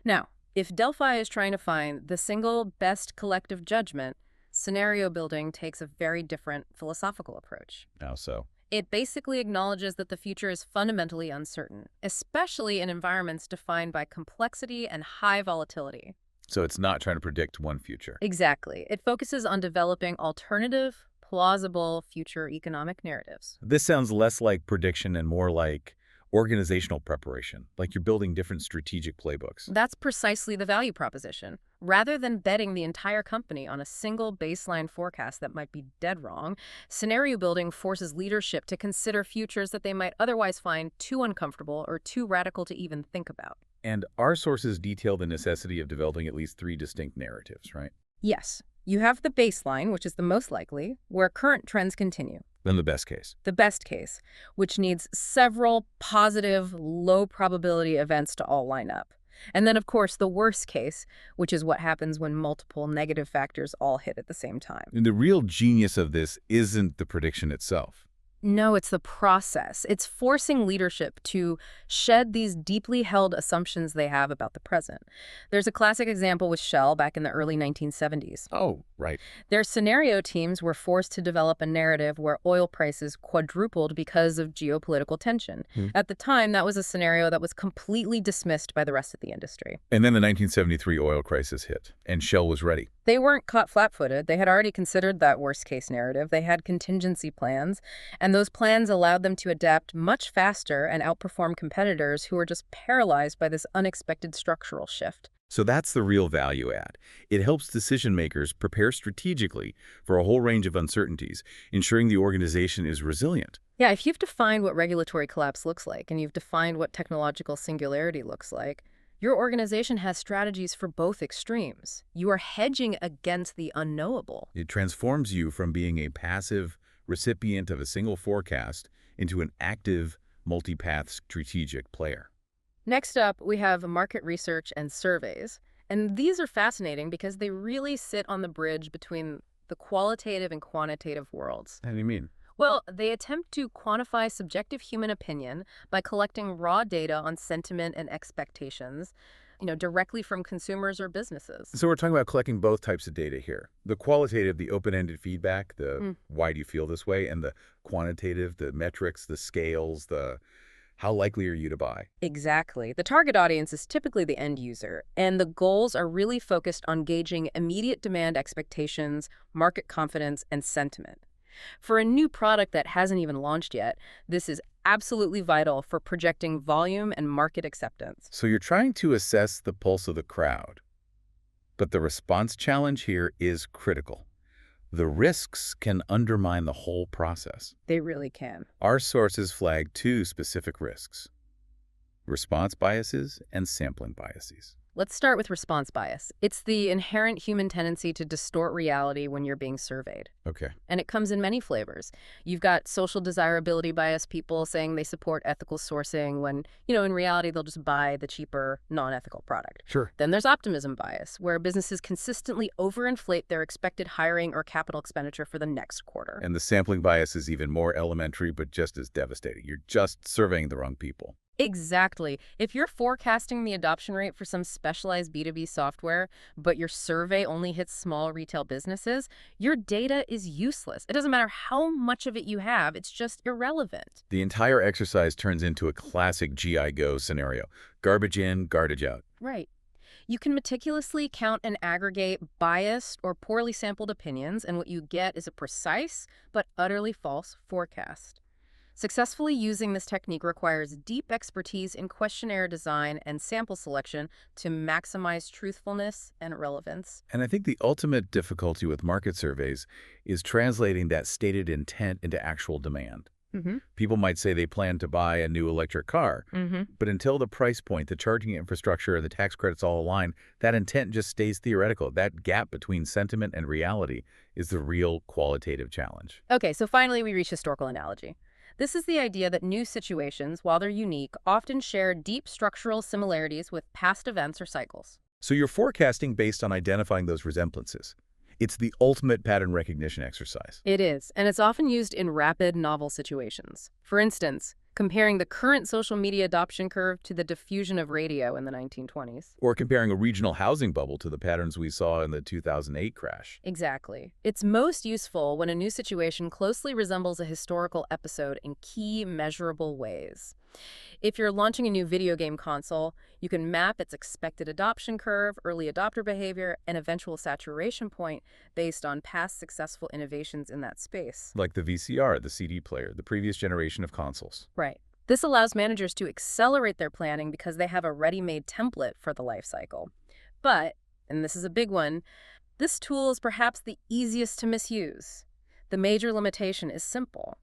Now, if Delphi is trying to find the single best collective judgment, Scenario building takes a very different philosophical approach. How so? It basically acknowledges that the future is fundamentally uncertain, especially in environments defined by complexity and high volatility. So it's not trying to predict one future. Exactly. It focuses on developing alternative, plausible future economic narratives. This sounds less like prediction and more like organizational preparation, like you're building different strategic playbooks. That's precisely the value proposition. Rather than betting the entire company on a single baseline forecast that might be dead wrong, scenario building forces leadership to consider futures that they might otherwise find too uncomfortable or too radical to even think about. And our sources detail the necessity of developing at least 3 distinct narratives, right? Yes, you have the baseline, which is the most likely, where current trends continue. Then the best case. The best case, which needs several positive, low-probability events to all line up. And then, of course, the worst case, which is what happens when multiple negative factors all hit at the same time. And the real genius of this isn't the prediction itself. No, it's the process. It's forcing leadership to shed these deeply held assumptions they have about the present. There's a classic example with Shell back in the early 1970s. Oh, right. Their scenario teams were forced to develop a narrative where oil prices quadrupled because of geopolitical tension. At the time, that was a scenario that was completely dismissed by the rest of the industry. And then the 1973 oil crisis hit, and Shell was ready. They weren't caught flat-footed. They had already considered that worst-case narrative. They had contingency plans, and those plans allowed them to adapt much faster and outperform competitors who were just paralyzed by this unexpected structural shift. So that's the real value add. It helps decision makers prepare strategically for a whole range of uncertainties, ensuring the organization is resilient. Yeah, if you've defined what regulatory collapse looks like, and you've defined what technological singularity looks like, your organization has strategies for both extremes. You are hedging against the unknowable. It transforms you from being a passive recipient of a single forecast into an active, multipath strategic player. Next up, we have market research and surveys. And these are fascinating because they really sit on the bridge between the qualitative and quantitative worlds. How do you mean? Well, they attempt to quantify subjective human opinion by collecting raw data on sentiment and expectations, directly from consumers or businesses. So we're talking about collecting both types of data here. The qualitative, the open-ended feedback, the why do you feel this way, and the quantitative, the metrics, the scales, the how likely are you to buy? Exactly. The target audience is typically the end user, and the goals are really focused on gauging immediate demand expectations, market confidence, and sentiment. For a new product that hasn't even launched yet, this is absolutely vital for projecting volume and market acceptance. So you're trying to assess the pulse of the crowd. But the response challenge here is critical. The risks can undermine the whole process. They really can. Our sources flag 2 specific risks: response biases and sampling biases. Let's start with response bias. It's the inherent human tendency to distort reality when you're being surveyed. Okay. And it comes in many flavors. You've got social desirability bias, people saying they support ethical sourcing when, in reality, they'll just buy the cheaper, non-ethical product. Sure. Then there's optimism bias, where businesses consistently overinflate their expected hiring or capital expenditure for the next quarter. And the sampling bias is even more elementary, but just as devastating. You're just surveying the wrong people. Exactly. If you're forecasting the adoption rate for some specialized B2B software, but your survey only hits small retail businesses, your data is useless. It doesn't matter how much of it you have, it's just irrelevant. The entire exercise turns into a classic GI Go scenario. Garbage in, garbage out. Right. You can meticulously count and aggregate biased or poorly sampled opinions, and what you get is a precise but utterly false forecast. Successfully using this technique requires deep expertise in questionnaire design and sample selection to maximize truthfulness and relevance. And I think the ultimate difficulty with market surveys is translating that stated intent into actual demand. People might say they plan to buy a new electric car, but until the price point, the charging infrastructure, and the tax credits all align, that intent just stays theoretical. That gap between sentiment and reality is the real qualitative challenge. Okay, so finally we reach historical analogy. This is the idea that new situations, while they're unique, often share deep structural similarities with past events or cycles. So you're forecasting based on identifying those resemblances. It's the ultimate pattern recognition exercise. It is, and it's often used in rapid, novel situations. For instance, comparing the current social media adoption curve to the diffusion of radio in the 1920s. Or comparing a regional housing bubble to the patterns we saw in the 2008 crash. Exactly. It's most useful when a new situation closely resembles a historical episode in key, measurable ways. If you're launching a new video game console, you can map its expected adoption curve, early adopter behavior, and eventual saturation point based on past successful innovations in that space. Like the VCR, the CD player, the previous generation of consoles. Right. This allows managers to accelerate their planning because they have a ready-made template for the life cycle. But, and this is a big one, this tool is perhaps the easiest to misuse. The major limitation is simple.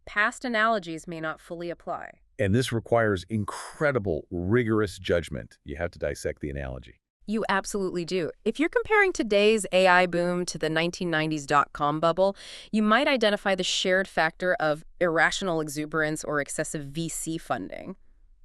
Past analogies may not fully apply. And this requires incredible, rigorous judgment. You have to dissect the analogy. You absolutely do. If you're comparing today's AI boom to the 1990s dot-com bubble, you might identify the shared factor of irrational exuberance or excessive VC funding.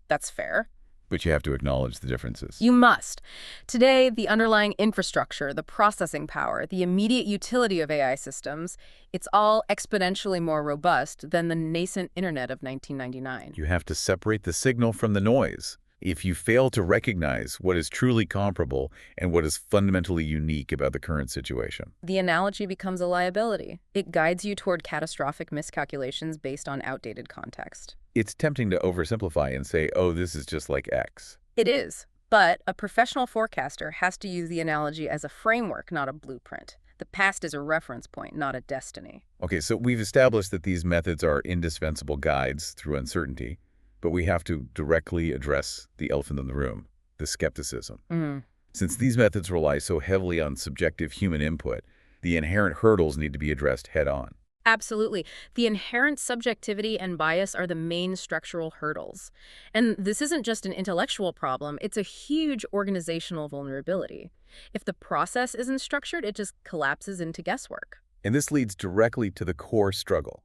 That's fair. But you have to acknowledge the differences. You must. Today, the underlying infrastructure, the processing power, the immediate utility of AI systems, it's all exponentially more robust than the nascent internet of 1999. You have to separate the signal from the noise. If you fail to recognize what is truly comparable and what is fundamentally unique about the current situation, the analogy becomes a liability. It guides you toward catastrophic miscalculations based on outdated context. it's tempting to oversimplify and say, oh, this is just like X. It is, but a professional forecaster has to use the analogy as a framework, not a blueprint. The past is a reference point, not a destiny. Okay, so we've established that these methods are indispensable guides through uncertainty, but we have to directly address the elephant in the room, the skepticism. Since these methods rely so heavily on subjective human input, the inherent hurdles need to be addressed head-on. Absolutely. The inherent subjectivity and bias are the main structural hurdles. And this isn't just an intellectual problem, it's a huge organizational vulnerability. If the process isn't structured, it just collapses into guesswork. And this leads directly to the core struggle,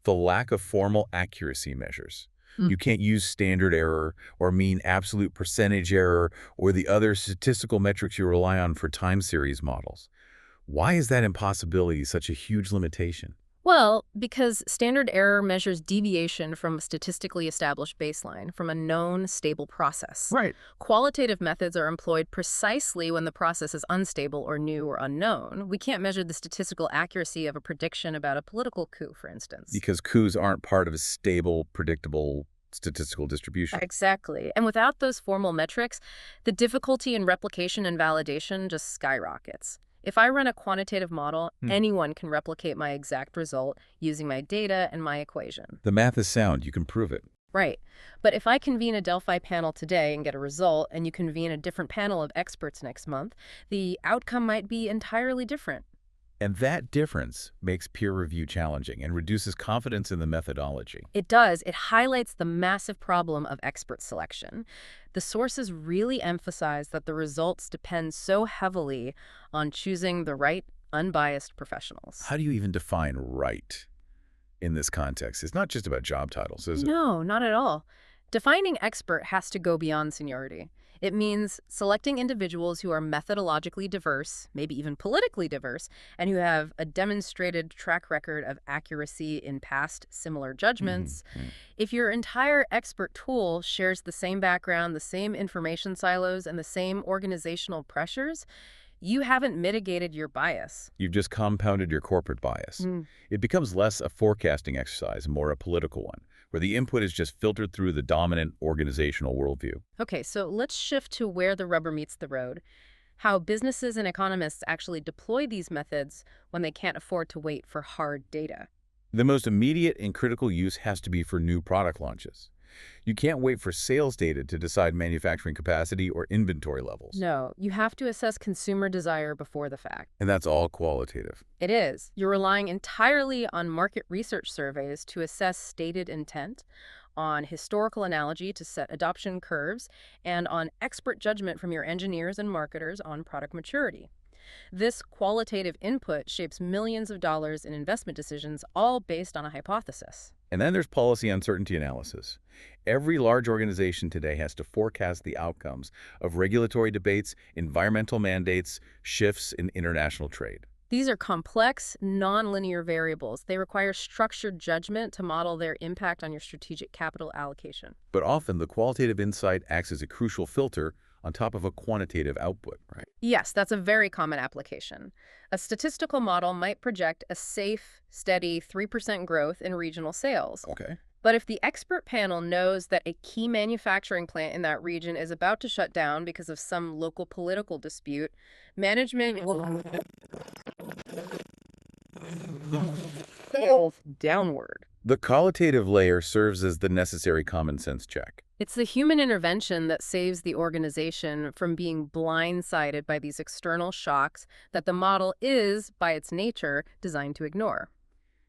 the lack of formal accuracy measures. You can't use standard error or mean absolute percentage error or the other statistical metrics you rely on for time series models. Why is that impossibility such a huge limitation? Well, because standard error measures deviation from a statistically established baseline, from a known, stable process. Right. Qualitative methods are employed precisely when the process is unstable or new or unknown. We can't measure the statistical accuracy of a prediction about a political coup, for instance. Because coups aren't part of a stable, predictable statistical distribution. Exactly. And without those formal metrics, the difficulty in replication and validation just skyrockets. If I run a quantitative model, anyone can replicate my exact result using my data and my equation. The math is sound. You can prove it. Right. But if I convene a Delphi panel today and get a result, and you convene a different panel of experts next month, the outcome might be entirely different. And that difference makes peer review challenging and reduces confidence in the methodology. It does. It highlights the massive problem of expert selection. The sources really emphasize that the results depend so heavily on choosing the right, unbiased professionals. How do you even define right in this context? It's not just about job titles, is it? No, not at all. Defining expert has to go beyond seniority. It means selecting individuals who are methodologically diverse, maybe even politically diverse, and who have a demonstrated track record of accuracy in past similar judgments. If your entire expert tool shares the same background, the same information silos, and the same organizational pressures, you haven't mitigated your bias. You've just compounded your corporate bias. It becomes less a forecasting exercise and more a political one, where the input is just filtered through the dominant organizational worldview. Okay, so let's shift to where the rubber meets the road. How businesses and economists actually deploy these methods when they can't afford to wait for hard data. The most immediate and critical use has to be for new product launches. You can't wait for sales data to decide manufacturing capacity or inventory levels. No, you have to assess consumer desire before the fact. And that's all qualitative. It is. You're relying entirely on market research surveys to assess stated intent, on historical analogy to set adoption curves, and on expert judgment from your engineers and marketers on product maturity. This qualitative input shapes millions of dollars in investment decisions, all based on a hypothesis. And then there's policy uncertainty analysis. Every large organization today has to forecast the outcomes of regulatory debates, environmental mandates, shifts in international trade. These are complex, nonlinear variables. They require structured judgment to model their impact on your strategic capital allocation. But often the qualitative insight acts as a crucial filter on top of a quantitative output, right? Yes, that's a very common application. A statistical model might project a safe, steady 3% growth in regional sales. Okay. But if the expert panel knows that a key manufacturing plant in that region is about to shut down because of some local political dispute, management will fail downward. The qualitative layer serves as the necessary common sense check. It's the human intervention that saves the organization from being blindsided by these external shocks that the model is, by its nature, designed to ignore.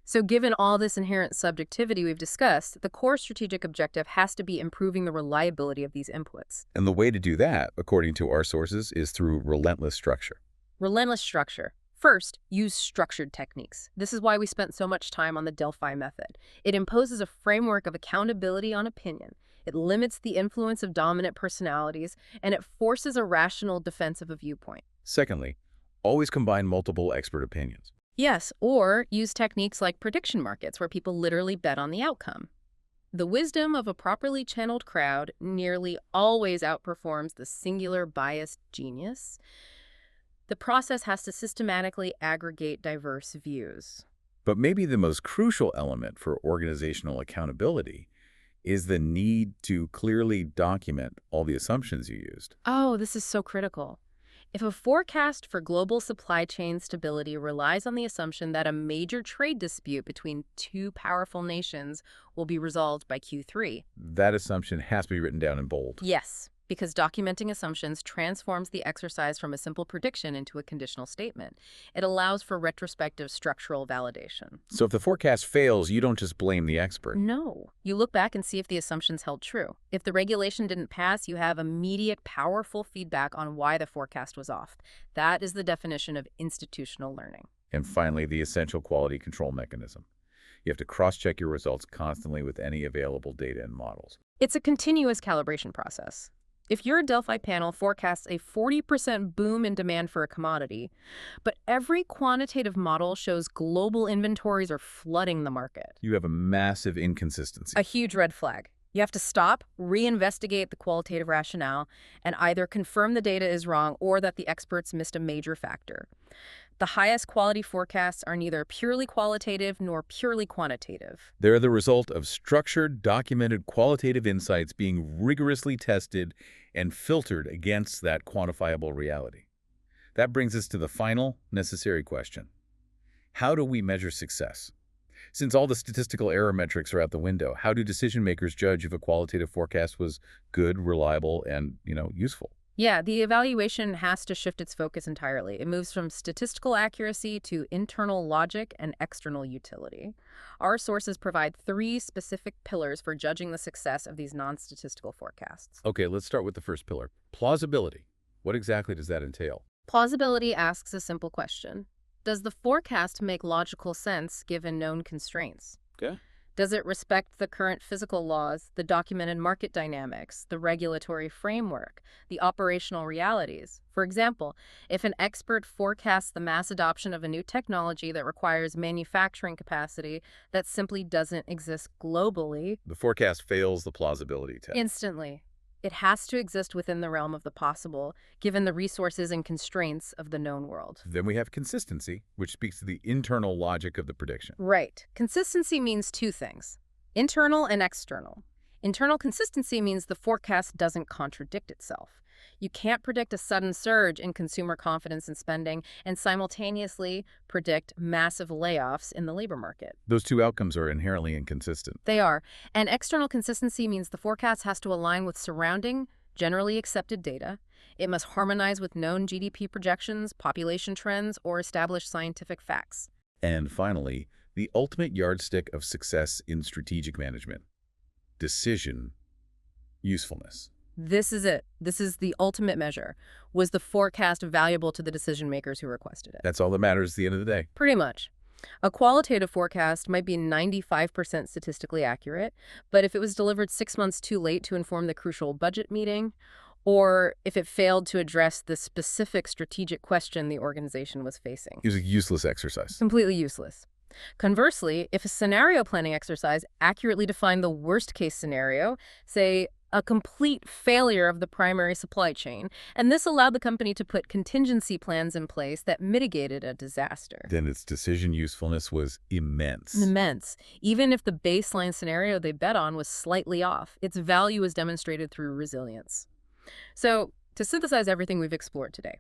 So given all this inherent subjectivity we've discussed, the core strategic objective has to be improving the reliability of these inputs. And the way to do that, according to our sources, is through relentless structure. Relentless structure. First, use structured techniques. This is why we spent so much time on the Delphi method. It imposes a framework of accountability on opinion. It limits the influence of dominant personalities, and it forces a rational defense of a viewpoint. Secondly, always combine multiple expert opinions. Yes, or use techniques like prediction markets where people literally bet on the outcome. The wisdom of a properly channeled crowd nearly always outperforms the singular biased genius. The process has to systematically aggregate diverse views. But maybe the most crucial element for organizational accountability is the need to clearly document all the assumptions you used. Oh, this is so critical. If a forecast for global supply chain stability relies on the assumption that a major trade dispute between two powerful nations will be resolved by Q3. That assumption has to be written down in bold. Yes, because documenting assumptions transforms the exercise from a simple prediction into a conditional statement. It allows for retrospective structural validation. So if the forecast fails, you don't just blame the expert. No. You look back and see if the assumptions held true. If the regulation didn't pass, you have immediate, powerful feedback on why the forecast was off. That is the definition of institutional learning. And finally, the essential quality control mechanism. You have to cross-check your results constantly with any available data and models. It's a continuous calibration process. If your Delphi panel forecasts a 40% boom in demand for a commodity, but every quantitative model shows global inventories are flooding the market, You have a massive inconsistency. a huge red flag. You have to stop, reinvestigate the qualitative rationale, and either confirm the data is wrong or that the experts missed a major factor. The highest quality forecasts are neither purely qualitative nor purely quantitative. They're the result of structured, documented qualitative insights being rigorously tested and filtered against that quantifiable reality. That brings us to the final, necessary question. How do we measure success? Since all the statistical error metrics are out the window, how do decision makers judge if a qualitative forecast was good, reliable, and, useful? Yeah, the evaluation has to shift its focus entirely. It moves from statistical accuracy to internal logic and external utility. Our sources provide 3 specific pillars for judging the success of these non-statistical forecasts. Okay, let's start with the first pillar. Plausibility. What exactly does that entail? Plausibility asks a simple question. Does the forecast make logical sense given known constraints? Okay. Does it respect the current physical laws, the documented market dynamics, the regulatory framework, the operational realities? For example, if an expert forecasts the mass adoption of a new technology that requires manufacturing capacity that simply doesn't exist globally, The forecast fails the plausibility test. instantly, it has to exist within the realm of the possible, given the resources and constraints of the known world. Then we have consistency, which speaks to the internal logic of the prediction. Right. Consistency means 2 things, internal and external. Internal consistency means the forecast doesn't contradict itself. You can't predict a sudden surge in consumer confidence and spending and simultaneously predict massive layoffs in the labor market. Those 2 outcomes are inherently inconsistent. They are. And external consistency means the forecast has to align with surrounding, generally accepted data. It must harmonize with known GDP projections, population trends, or established scientific facts. And finally, the ultimate yardstick of success in strategic management. Decision usefulness. This is it. This is the ultimate measure. Was the forecast valuable to the decision makers who requested it? That's all that matters at the end of the day. Pretty much. A qualitative forecast might be 95% statistically accurate, but if it was delivered 6 months too late to inform the crucial budget meeting, or if it failed to address the specific strategic question the organization was facing. It was a useless exercise. Completely useless. Conversely, if a scenario planning exercise accurately defined the worst-case scenario, say a complete failure of the primary supply chain, and this allowed the company to put contingency plans in place that mitigated a disaster. Then its decision usefulness was immense. Immense. Even if the baseline scenario they bet on was slightly off, its value is demonstrated through resilience. So, to synthesize everything we've explored today,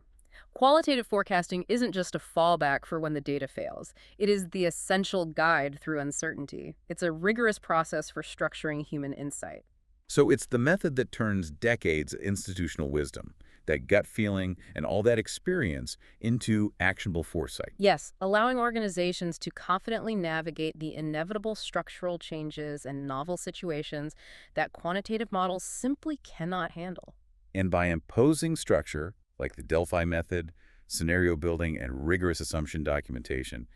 qualitative forecasting isn't just a fallback for when the data fails. It is the essential guide through uncertainty. It's a rigorous process for structuring human insight. So it's the method that turns decades of institutional wisdom, that gut feeling, and all that experience into actionable foresight. Yes, allowing organizations to confidently navigate the inevitable structural changes and novel situations that quantitative models simply cannot handle. And by imposing structure, like the Delphi method, scenario building, and rigorous assumption documentation,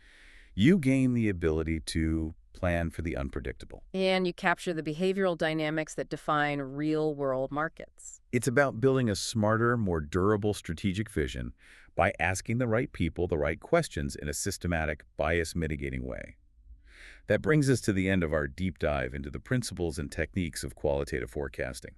you gain the ability to plan for the unpredictable. And you capture the behavioral dynamics that define real-world markets. It's about building a smarter, more durable strategic vision by asking the right people the right questions in a systematic, bias-mitigating way. That brings us to the end of our deep dive into the principles and techniques of qualitative forecasting.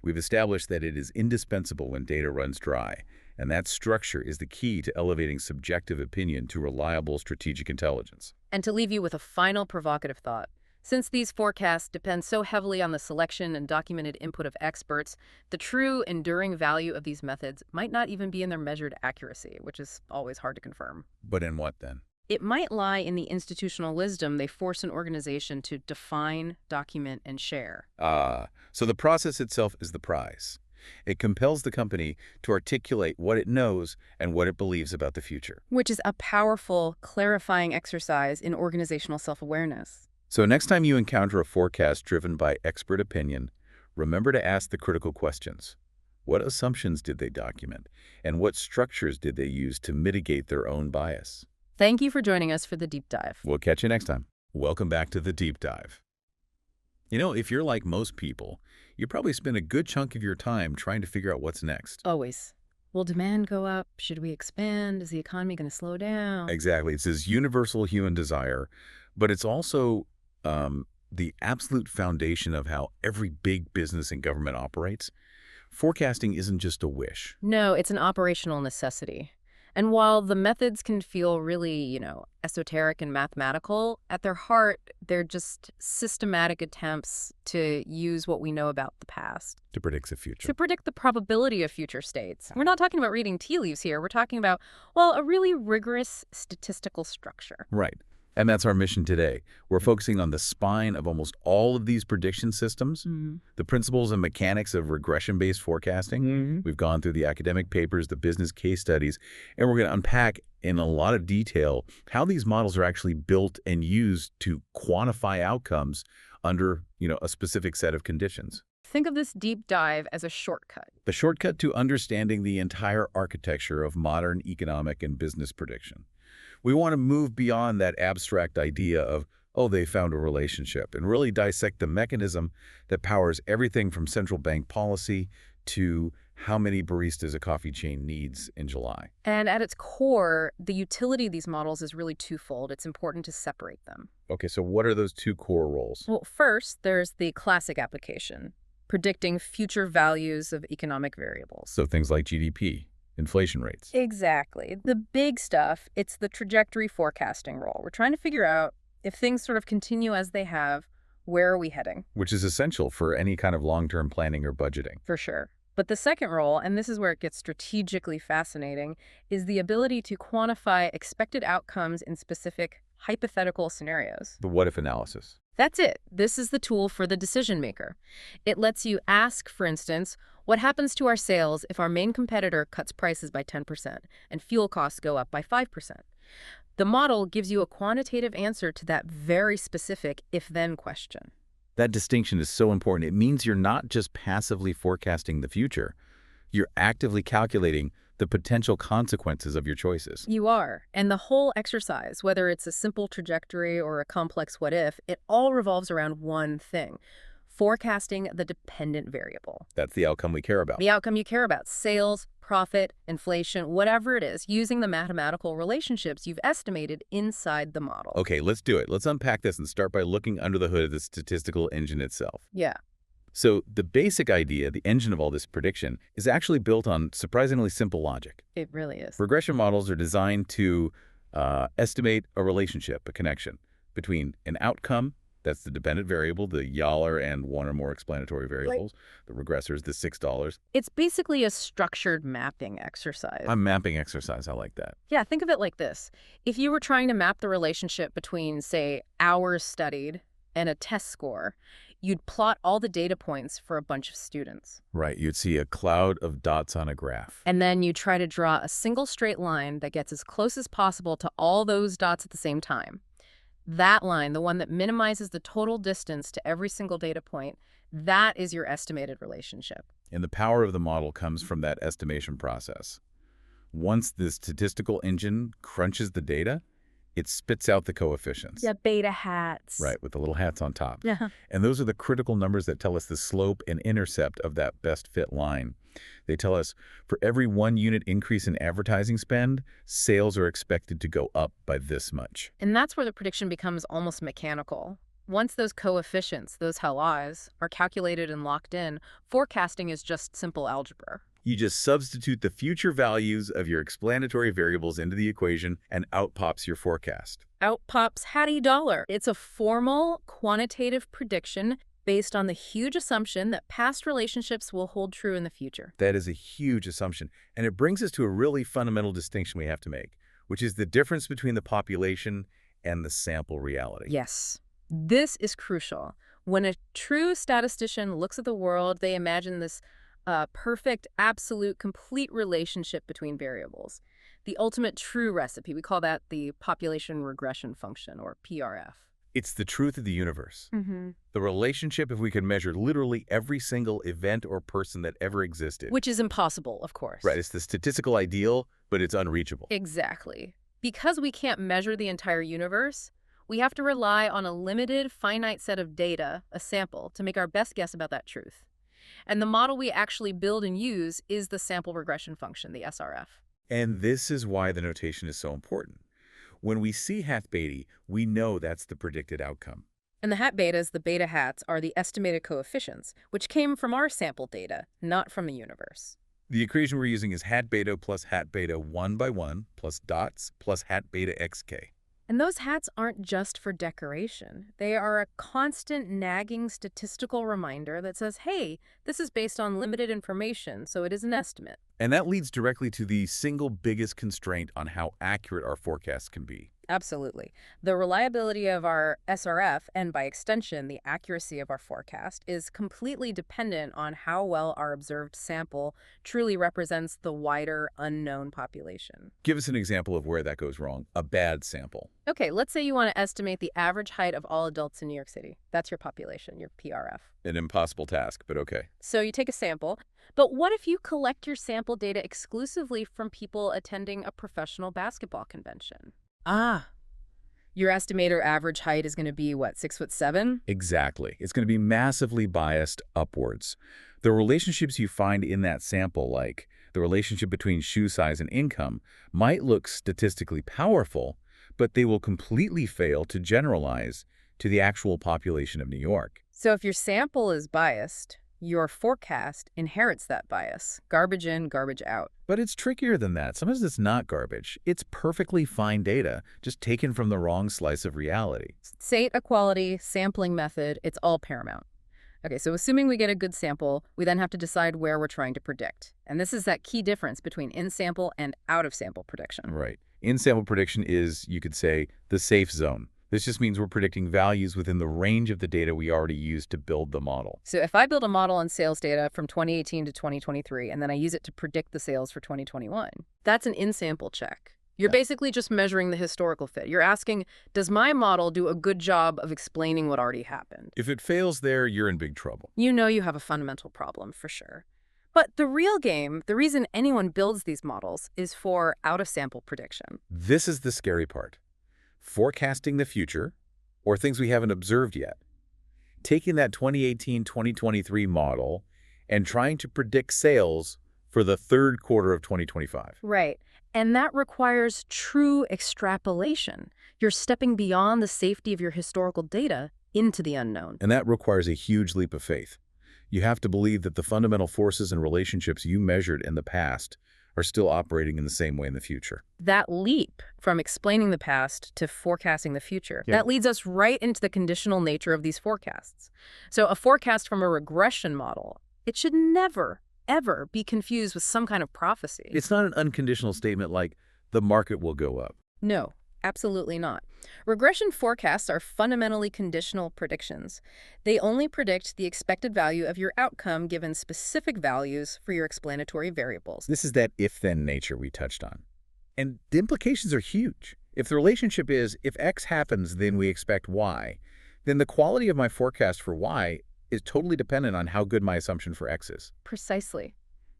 We've established that it is indispensable when data runs dry, and that structure is the key to elevating subjective opinion to reliable strategic intelligence. And to leave you with a final provocative thought, since these forecasts depend so heavily on the selection and documented input of experts, the true enduring value of these methods might not even be in their measured accuracy, which is always hard to confirm. But in what then? It might lie in the institutional wisdom they force an organization to define, document, and share. So the process itself is the prize. It compels the company to articulate what it knows and what it believes about the future. Which is a powerful, clarifying exercise in organizational self-awareness. So next time you encounter a forecast driven by expert opinion, remember to ask the critical questions. What assumptions did they document? And what structures did they use to mitigate their own bias? Thank you for joining us for the deep dive. We'll catch you next time. Welcome back to the deep dive. You know, if you're like most people, you probably spend a good chunk of your time trying to figure out what's next. Always. Will demand go up? Should we expand? Is the economy going to slow down? Exactly. It's this universal human desire, but it's also the absolute foundation of how every big business and government operates. Forecasting isn't just a wish. No, it's an operational necessity. And while the methods can feel really, esoteric and mathematical, at their heart, they're just systematic attempts to use what we know about the past. To predict the future. To predict the probability of future states. We're not talking about reading tea leaves here. We're talking about, well, a really rigorous statistical structure. Right. And that's our mission today. We're focusing on the spine of almost all of these prediction systems, the principles and mechanics of regression-based forecasting. We've gone through the academic papers, the business case studies, and we're going to unpack in a lot of detail how these models are actually built and used to quantify outcomes under, a specific set of conditions. Think of this deep dive as a shortcut. The shortcut to understanding the entire architecture of modern economic and business prediction. We want to move beyond that abstract idea of, oh, they found a relationship, and really dissect the mechanism that powers everything from central bank policy to how many baristas a coffee chain needs in July. And at its core, the utility of these models is really twofold. It's important to separate them. Okay, so what are those two core roles? Well, first, there's the classic application, predicting future values of economic variables. So things like GDP. Inflation rates. Exactly. The big stuff, it's the trajectory forecasting role. We're trying to figure out if things sort of continue as they have, where are we heading? Which is essential for any kind of long-term planning or budgeting. For sure. But the second role, and this is where it gets strategically fascinating, is the ability to quantify expected outcomes in specific hypothetical scenarios. The what-if analysis. That's it. This is the tool for the decision maker. It lets you ask, for instance, what happens to our sales if our main competitor cuts prices by 10% and fuel costs go up by 5%? The model gives you a quantitative answer to that very specific if-then question. That distinction is so important. It means you're not just passively forecasting the future. You're actively calculating the potential consequences of your choices. You are. And the whole exercise, whether it's a simple trajectory or a complex what-if, it all revolves around one thing: forecasting the dependent variable. That's the outcome we care about. The outcome you care about, sales, profit, inflation, whatever it is, using the mathematical relationships you've estimated inside the model. Okay, let's do it. Let's unpack this and start by looking under the hood of the statistical engine itself. Yeah. So the basic idea, the engine of all this prediction, is actually built on surprisingly simple logic. It really is. Regression models are designed to estimate a relationship, a connection, between an outcome, that's the dependent variable, the $, and one or more explanatory variables, the regressors, the $6. It's basically a structured mapping exercise. A mapping exercise, I like that. Yeah, think of it like this. If you were trying to map the relationship between, say, hours studied and a test score, you'd plot all the data points for a bunch of students. Right, you'd see a cloud of dots on a graph. And then you try to draw a single straight line that gets as close as possible to all those dots at the same time. That line, the one that minimizes the total distance to every single data point, that is your estimated relationship. And the power of the model comes from that estimation process. Once the statistical engine crunches the data, it spits out the coefficients. Yeah, beta hats. Right, with the little hats on top. Yeah. And those are the critical numbers that tell us the slope and intercept of that best fit line. They tell us for every 1 unit increase in advertising spend, sales are expected to go up by this much. And that's where the prediction becomes almost mechanical. Once those coefficients, those halais, are calculated and locked in, forecasting is just simple algebra. You just substitute the future values of your explanatory variables into the equation and out pops your forecast. Out pops Hattie Dollar. It's a formal, quantitative prediction based on the huge assumption that past relationships will hold true in the future. That is a huge assumption, and it brings us to a really fundamental distinction we have to make, which is the difference between the population and the sample reality. Yes. This is crucial. When a true statistician looks at the world, they imagine this perfect, absolute, complete relationship between variables. The ultimate true recipe. We call that the population regression function, or PRF. It's the truth of the universe. Mm-hmm. The relationship if we could measure literally every single event or person that ever existed. Which is impossible, of course. Right, it's the statistical ideal, but it's unreachable. Exactly. Because we can't measure the entire universe, we have to rely on a limited, finite set of data, a sample, to make our best guess about that truth. And the model we actually build and use is the sample regression function, the SRF. And this is why the notation is so important. When we see hat beta, we know that's the predicted outcome. And the hat betas, the beta hats, are the estimated coefficients, which came from our sample data, not from the universe. The equation we're using is hat beta plus hat beta 1 by 1 plus dots plus hat beta xk. And those hats aren't just for decoration. They are a constant nagging statistical reminder that says, hey, this is based on limited information, so it is an estimate. And that leads directly to the single biggest constraint on how accurate our forecasts can be. Absolutely. The reliability of our SRF, and by extension, the accuracy of our forecast, is completely dependent on how well our observed sample truly represents the wider unknown population. Give us an example of where that goes wrong, a bad sample. Okay, let's say you want to estimate the average height of all adults in New York City. That's your population, your PRF. An impossible task, but okay. So you take a sample, but what if you collect your sample data exclusively from people attending a professional basketball convention? Your estimator average height is going to be, what, 6'7"? Exactly. It's going to be massively biased upwards. The relationships you find in that sample, like the relationship between shoe size and income, might look statistically powerful, but they will completely fail to generalize to the actual population of New York. So if your sample is biased, your forecast inherits that bias. Garbage in, garbage out. But it's trickier than that. Sometimes it's not garbage. It's perfectly fine data, just taken from the wrong slice of reality. State equality, sampling method, it's all paramount. Okay, so assuming we get a good sample, we then have to decide where we're trying to predict. And this is that key difference between in-sample and out-of-sample prediction. Right. In-sample prediction is, you could say, the safe zone. This just means we're predicting values within the range of the data we already used to build the model. So if I build a model on sales data from 2018 to 2023, and then I use it to predict the sales for 2021, that's an in-sample check. You're basically just measuring the historical fit. You're asking, does my model do a good job of explaining what already happened? If it fails there, you're in big trouble. You know you have a fundamental problem, for sure. But the real game, the reason anyone builds these models, is for out-of-sample prediction. This is the scary part. Forecasting the future, or things we haven't observed yet, taking that 2018-2023 model and trying to predict sales for the third quarter of 2025. Right. And that requires true extrapolation. You're stepping beyond the safety of your historical data into the unknown. And that requires a huge leap of faith. You have to believe that the fundamental forces and relationships you measured in the past are still operating in the same way in the future. That leap from explaining the past to forecasting the future, that leads us right into the conditional nature of these forecasts. So a forecast from a regression model, it should never, ever be confused with some kind of prophecy. It's not an unconditional statement like, the market will go up. No, absolutely not. Regression forecasts are fundamentally conditional predictions. They only predict the expected value of your outcome given specific values for your explanatory variables. This is that if-then nature we touched on. And the implications are huge. If the relationship is, if X happens, then we expect Y, then the quality of my forecast for Y is totally dependent on how good my assumption for X is. Precisely.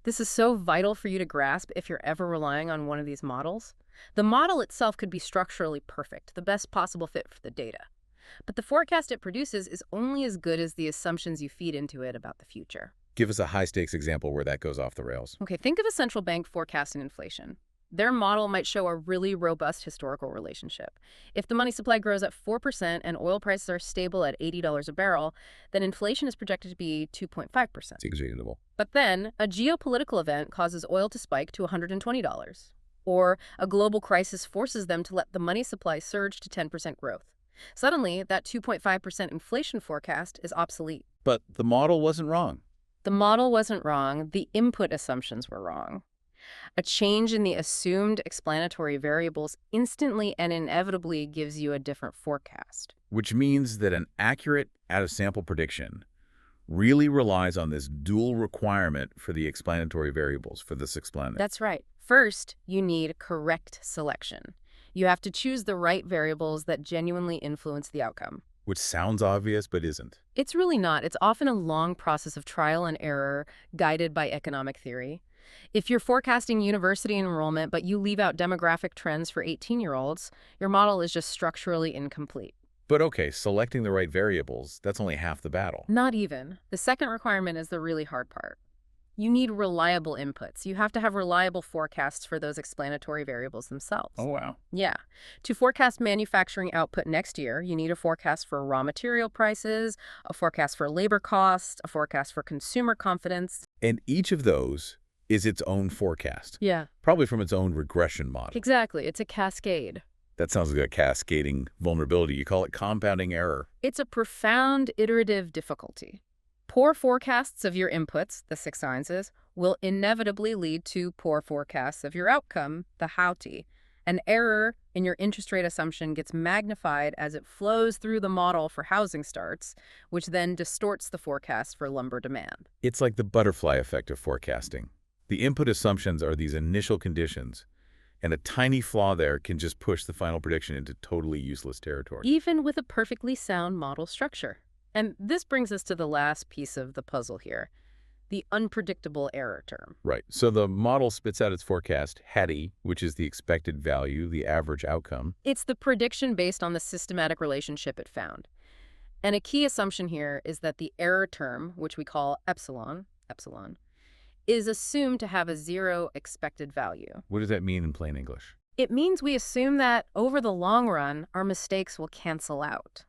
This is so vital for you to grasp if you're ever relying on one of these models. The model itself could be structurally perfect, the best possible fit for the data. But the forecast it produces is only as good as the assumptions you feed into it about the future. Give us a high-stakes example where that goes off the rails. Okay, think of a central bank forecasting inflation. Their model might show a really robust historical relationship. If the money supply grows at 4% and oil prices are stable at $80 a barrel, then inflation is projected to be 2.5%. Seems reasonable. But then, a geopolitical event causes oil to spike to $120. Or a global crisis forces them to let the money supply surge to 10% growth. Suddenly, that 2.5% inflation forecast is obsolete. But the model wasn't wrong. The model wasn't wrong, the input assumptions were wrong. A change in the assumed explanatory variables instantly and inevitably gives you a different forecast. Which means that an accurate out-of-sample prediction really relies on this dual requirement for the explanatory variables, for this explanatory. That's right. First, you need correct selection. You have to choose the right variables that genuinely influence the outcome. Which sounds obvious, but isn't. It's really not. It's often a long process of trial and error guided by economic theory. If you're forecasting university enrollment, but you leave out demographic trends for 18-year-olds, your model is just structurally incomplete. But okay, selecting the right variables, that's only half the battle. Not even. The second requirement is the really hard part. You need reliable inputs. You have to have reliable forecasts for those explanatory variables themselves. Oh, wow. Yeah. To forecast manufacturing output next year, you need a forecast for raw material prices, a forecast for labor costs, a forecast for consumer confidence. And each of those is its own forecast. Yeah. Probably from its own regression model. Exactly. It's a cascade. That sounds like a cascading vulnerability. You call it compounding error. It's a profound iterative difficulty. Poor forecasts of your inputs, the 6 sciences, will inevitably lead to poor forecasts of your outcome, the how-to. An error in your interest rate assumption gets magnified as it flows through the model for housing starts, which then distorts the forecast for lumber demand. It's like the butterfly effect of forecasting. The input assumptions are these initial conditions, and a tiny flaw there can just push the final prediction into totally useless territory. Even with a perfectly sound model structure. And this brings us to the last piece of the puzzle here, the unpredictable error term. Right. So the model spits out its forecast, HATI, which is the expected value, the average outcome. It's the prediction based on the systematic relationship it found. And a key assumption here is that the error term, which we call epsilon, is assumed to have a 0 expected value. What does that mean in plain English? It means we assume that over the long run, our mistakes will cancel out.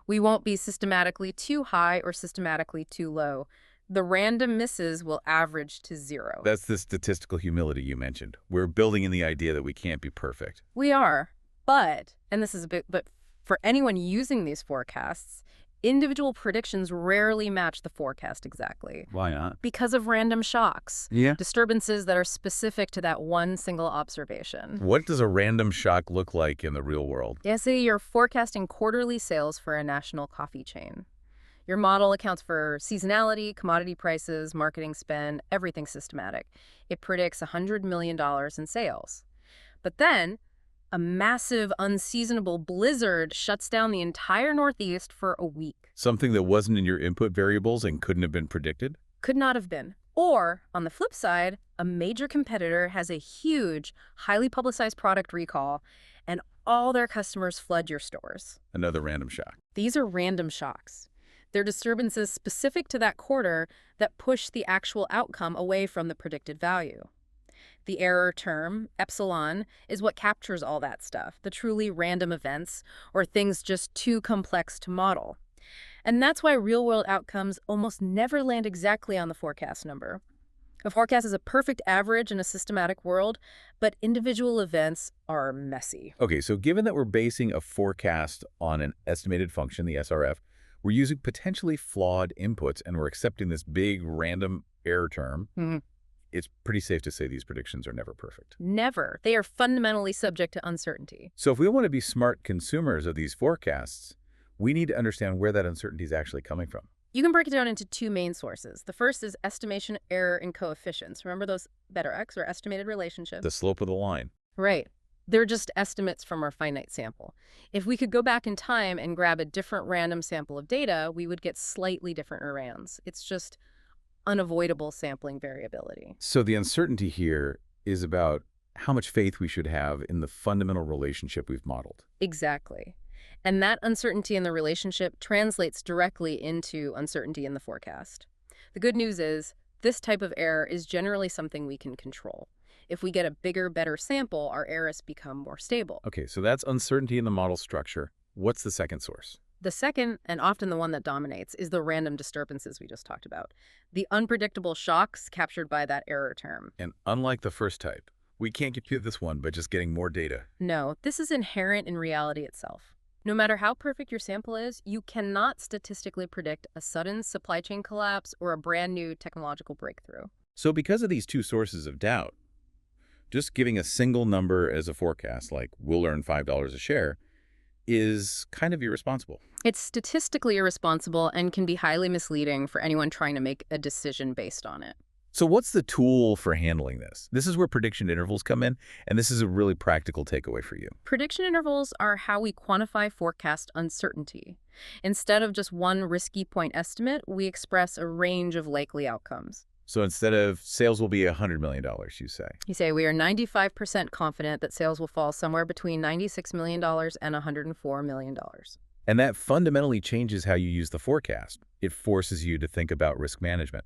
We won't be systematically too high or systematically too low. The random misses will average to 0. That's the statistical humility you mentioned. We're building in the idea that we can't be perfect. We are, but, and this is a bit, but for anyone using these forecasts, individual predictions rarely match the forecast exactly. Why not? Because of random shocks. Yeah. Disturbances that are specific to that one single observation. What does a random shock look like in the real world? Yeah, say you're forecasting quarterly sales for a national coffee chain. Your model accounts for seasonality, commodity prices, marketing spend, everything systematic. It predicts $100 million in sales. But then, a massive, unseasonable blizzard shuts down the entire Northeast for a week. Something that wasn't in your input variables and couldn't have been predicted? Could not have been. Or, on the flip side, a major competitor has a huge, highly publicized product recall, and all their customers flood your stores. Another random shock. These are random shocks. They're disturbances specific to that quarter that push the actual outcome away from the predicted value. The error term, epsilon, is what captures all that stuff, the truly random events or things just too complex to model. And that's why real-world outcomes almost never land exactly on the forecast number. A forecast is a perfect average in a systematic world, but individual events are messy. Okay, so given that we're basing a forecast on an estimated function, the SRF, we're using potentially flawed inputs and we're accepting this big random error term, it's pretty safe to say these predictions are never perfect. Never. They are fundamentally subject to uncertainty. So if we want to be smart consumers of these forecasts, we need to understand where that uncertainty is actually coming from. You can break it down into two main sources. The first is estimation error in coefficients. Remember those beta x or estimated relationships? The slope of the line. Right. They're just estimates from our finite sample. If we could go back in time and grab a different random sample of data, we would get slightly different rands. It's just unavoidable sampling variability. So the uncertainty here is about how much faith we should have in the fundamental relationship we've modeled. Exactly. And that uncertainty in the relationship translates directly into uncertainty in the forecast. The good news is this type of error is generally something we can control. If we get a bigger, better sample, our errors become more stable. Okay, so that's uncertainty in the model structure. What's the second source? The second, and often the one that dominates, is the random disturbances we just talked about. The unpredictable shocks captured by that error term. And unlike the first type, we can't compute this one by just getting more data. No, this is inherent in reality itself. No matter how perfect your sample is, you cannot statistically predict a sudden supply chain collapse or a brand new technological breakthrough. So because of these two sources of doubt, just giving a single number as a forecast, like we'll earn $5 a share, is kind of irresponsible. It's statistically irresponsible and can be highly misleading for anyone trying to make a decision based on it. So what's the tool for handling this? This is where prediction intervals come in, and this is a really practical takeaway for you. Prediction intervals are how we quantify forecast uncertainty. Instead of just one risky point estimate, we express a range of likely outcomes. So instead of sales will be $100 million, you say. You say we are 95% confident that sales will fall somewhere between $96 million and $104 million. And that fundamentally changes how you use the forecast. It forces you to think about risk management.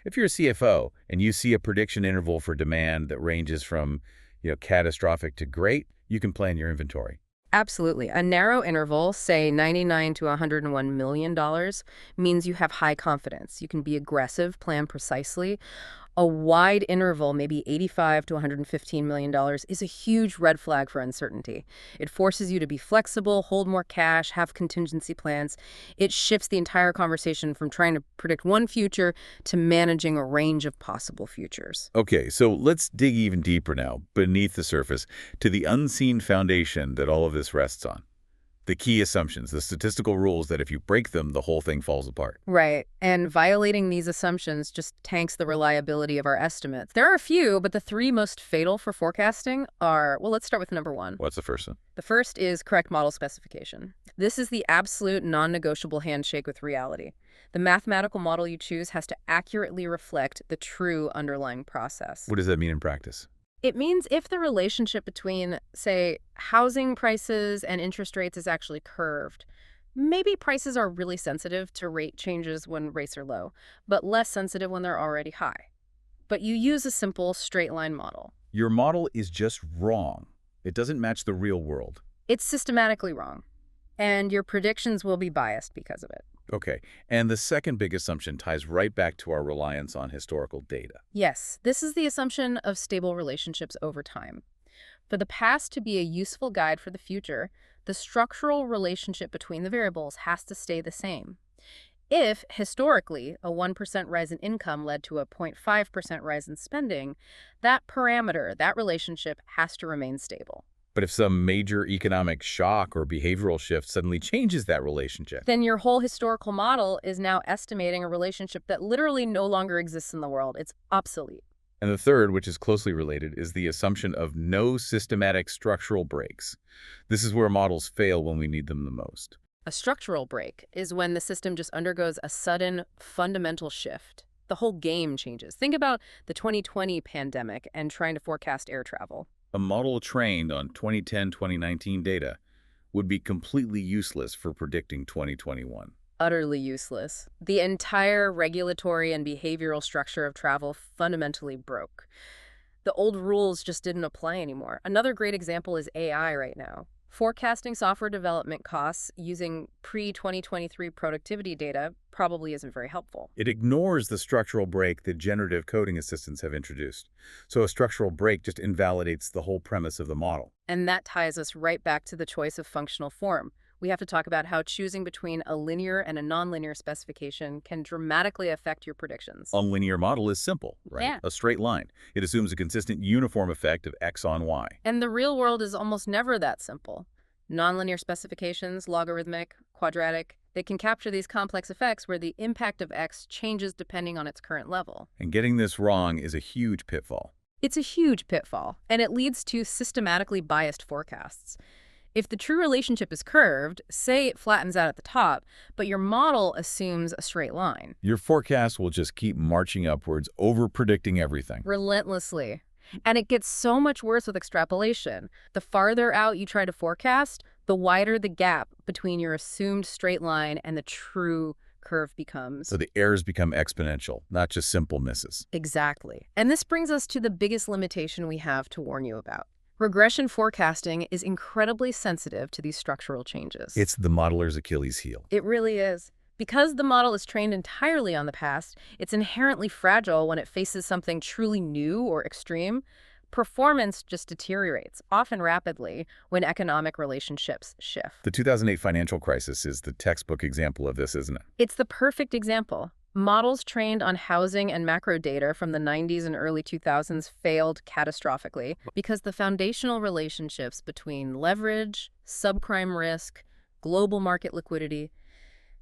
If you're a CFO and you see a prediction interval for demand that ranges from, catastrophic to great, you can plan your inventory. Absolutely. A narrow interval, say $99 to $101 million, means you have high confidence. You can be aggressive, plan precisely. A wide interval, maybe $85 to $115 million, is a huge red flag for uncertainty. It forces you to be flexible, hold more cash, have contingency plans. It shifts the entire conversation from trying to predict one future to managing a range of possible futures. Okay, so let's dig even deeper now, beneath the surface, to the unseen foundation that all of this rests on. The key assumptions, the statistical rules that if you break them, the whole thing falls apart. Right. And violating these assumptions just tanks the reliability of our estimates. There are a few, but the three most fatal for forecasting are, well, let's start with number one. What's the first one? The first is correct model specification. This is the absolute non-negotiable handshake with reality. The mathematical model you choose has to accurately reflect the true underlying process. What does that mean in practice? It means if the relationship between, say, housing prices and interest rates is actually curved, maybe prices are really sensitive to rate changes when rates are low, but less sensitive when they're already high. But you use a simple straight line model. Your model is just wrong. It doesn't match the real world. It's systematically wrong, and your predictions will be biased because of it. Okay, and the second big assumption ties right back to our reliance on historical data. Yes, this is the assumption of stable relationships over time. For the past to be a useful guide for the future, the structural relationship between the variables has to stay the same. If, historically, a 1% rise in income led to a 0.5% rise in spending, that parameter, that relationship, has to remain stable. But if some major economic shock or behavioral shift suddenly changes that relationship, then your whole historical model is now estimating a relationship that literally no longer exists in the world. It's obsolete. And the third, which is closely related, is the assumption of no systematic structural breaks. This is where models fail when we need them the most. A structural break is when the system just undergoes a sudden, fundamental shift. The whole game changes. Think about the 2020 pandemic and trying to forecast air travel. A model trained on 2010-2019 data would be completely useless for predicting 2021. Utterly useless. The entire regulatory and behavioral structure of travel fundamentally broke. The old rules just didn't apply anymore. Another great example is AI right now. Forecasting software development costs using pre-2023 productivity data probably isn't very helpful. It ignores the structural break that generative coding assistants have introduced. So a structural break just invalidates the whole premise of the model. And that ties us right back to the choice of functional form. We have to talk about how choosing between a linear and a nonlinear specification can dramatically affect your predictions. A linear model is simple, right? Yeah. A straight line. It assumes a consistent uniform effect of x on y. And the real world is almost never that simple. Nonlinear specifications, logarithmic, quadratic, they can capture these complex effects where the impact of x changes depending on its current level. And getting this wrong is a huge pitfall. It's a huge pitfall, and it leads to systematically biased forecasts. If the true relationship is curved, say it flattens out at the top, but your model assumes a straight line. Your forecast will just keep marching upwards, over-predicting everything. Relentlessly. And it gets so much worse with extrapolation. The farther out you try to forecast, the wider the gap between your assumed straight line and the true curve becomes. So the errors become exponential, not just simple misses. Exactly. And this brings us to the biggest limitation we have to warn you about. Regression forecasting is incredibly sensitive to these structural changes. It's the modeler's Achilles heel. It really is. Because the model is trained entirely on the past, it's inherently fragile when it faces something truly new or extreme. Performance just deteriorates, often rapidly, when economic relationships shift. The 2008 financial crisis is the textbook example of this, isn't it? It's the perfect example. Models trained on housing and macro data from the 90s and early 2000s failed catastrophically because the foundational relationships between leverage, subprime risk, global market liquidity,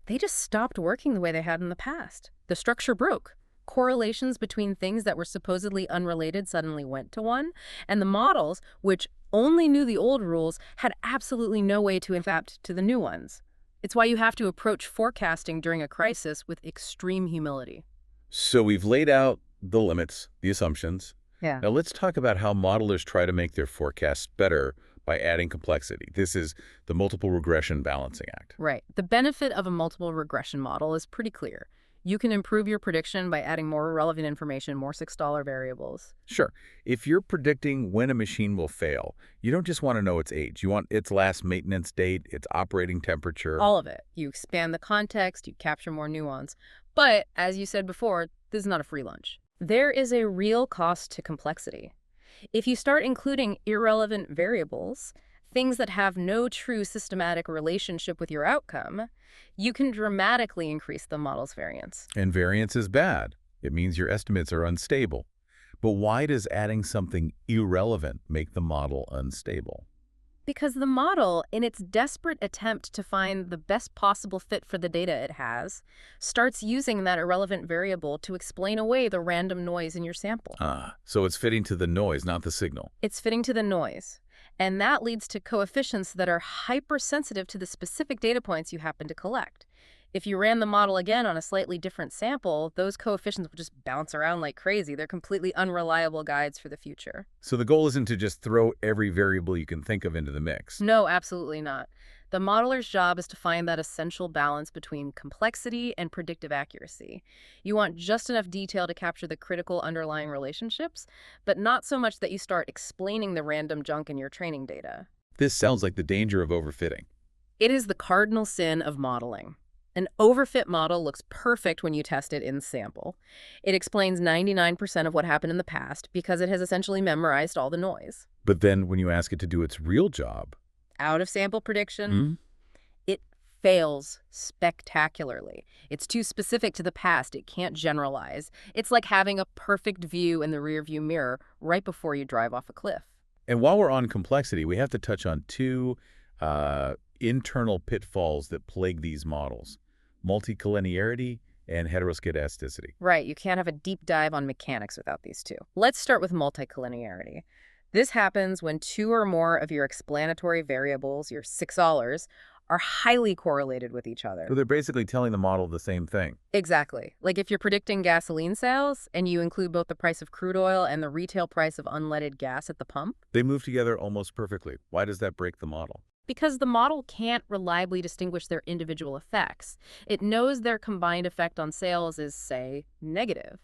they just stopped working the way they had in the past. The structure broke. Correlations between things that were supposedly unrelated suddenly went to one, and the models, which only knew the old rules, had absolutely no way to adapt to the new ones. It's why you have to approach forecasting during a crisis with extreme humility. So we've laid out the limits, the assumptions. Yeah. Now let's talk about how modelers try to make their forecasts better by adding complexity. This is the multiple regression balancing act. Right. The benefit of a multiple regression model is pretty clear. You can improve your prediction by adding more relevant information, more $6 variables. Sure. If you're predicting when a machine will fail, you don't just want to know its age. You want its last maintenance date, its operating temperature. All of it. You expand the context, you capture more nuance. But, as you said before, this is not a free lunch. There is a real cost to complexity. If you start including irrelevant variables, things that have no true systematic relationship with your outcome, you can dramatically increase the model's variance. And variance is bad. It means your estimates are unstable. But why does adding something irrelevant make the model unstable? Because the model, in its desperate attempt to find the best possible fit for the data it has, starts using that irrelevant variable to explain away the random noise in your sample. So it's fitting to the noise, not the signal. It's fitting to the noise. And that leads to coefficients that are hypersensitive to the specific data points you happen to collect. If you ran the model again on a slightly different sample, those coefficients will just bounce around like crazy. They're completely unreliable guides for the future. So the goal isn't to just throw every variable you can think of into the mix. No, absolutely not. The modeler's job is to find that essential balance between complexity and predictive accuracy. You want just enough detail to capture the critical underlying relationships, but not so much that you start explaining the random junk in your training data. This sounds like the danger of overfitting. It is the cardinal sin of modeling. An overfit model looks perfect when you test it in sample. It explains 99% of what happened in the past because it has essentially memorized all the noise. But then when you ask it to do its real job, out-of-sample prediction, it fails spectacularly. It's too specific to the past. It can't generalize. It's like having a perfect view in the rearview mirror right before you drive off a cliff. And while we're on complexity, we have to touch on two internal pitfalls that plague these models: multicollinearity and heteroscedasticity. Right. You can't have a deep dive on mechanics without these two. Let's start with multicollinearity. This happens when two or more of your explanatory variables, your $6, are highly correlated with each other. So they're basically telling the model the same thing. Exactly. Like if you're predicting gasoline sales and you include both the price of crude oil and the retail price of unleaded gas at the pump. They move together almost perfectly. Why does that break the model? because the model can't reliably distinguish their individual effects. It knows their combined effect on sales is, say, negative,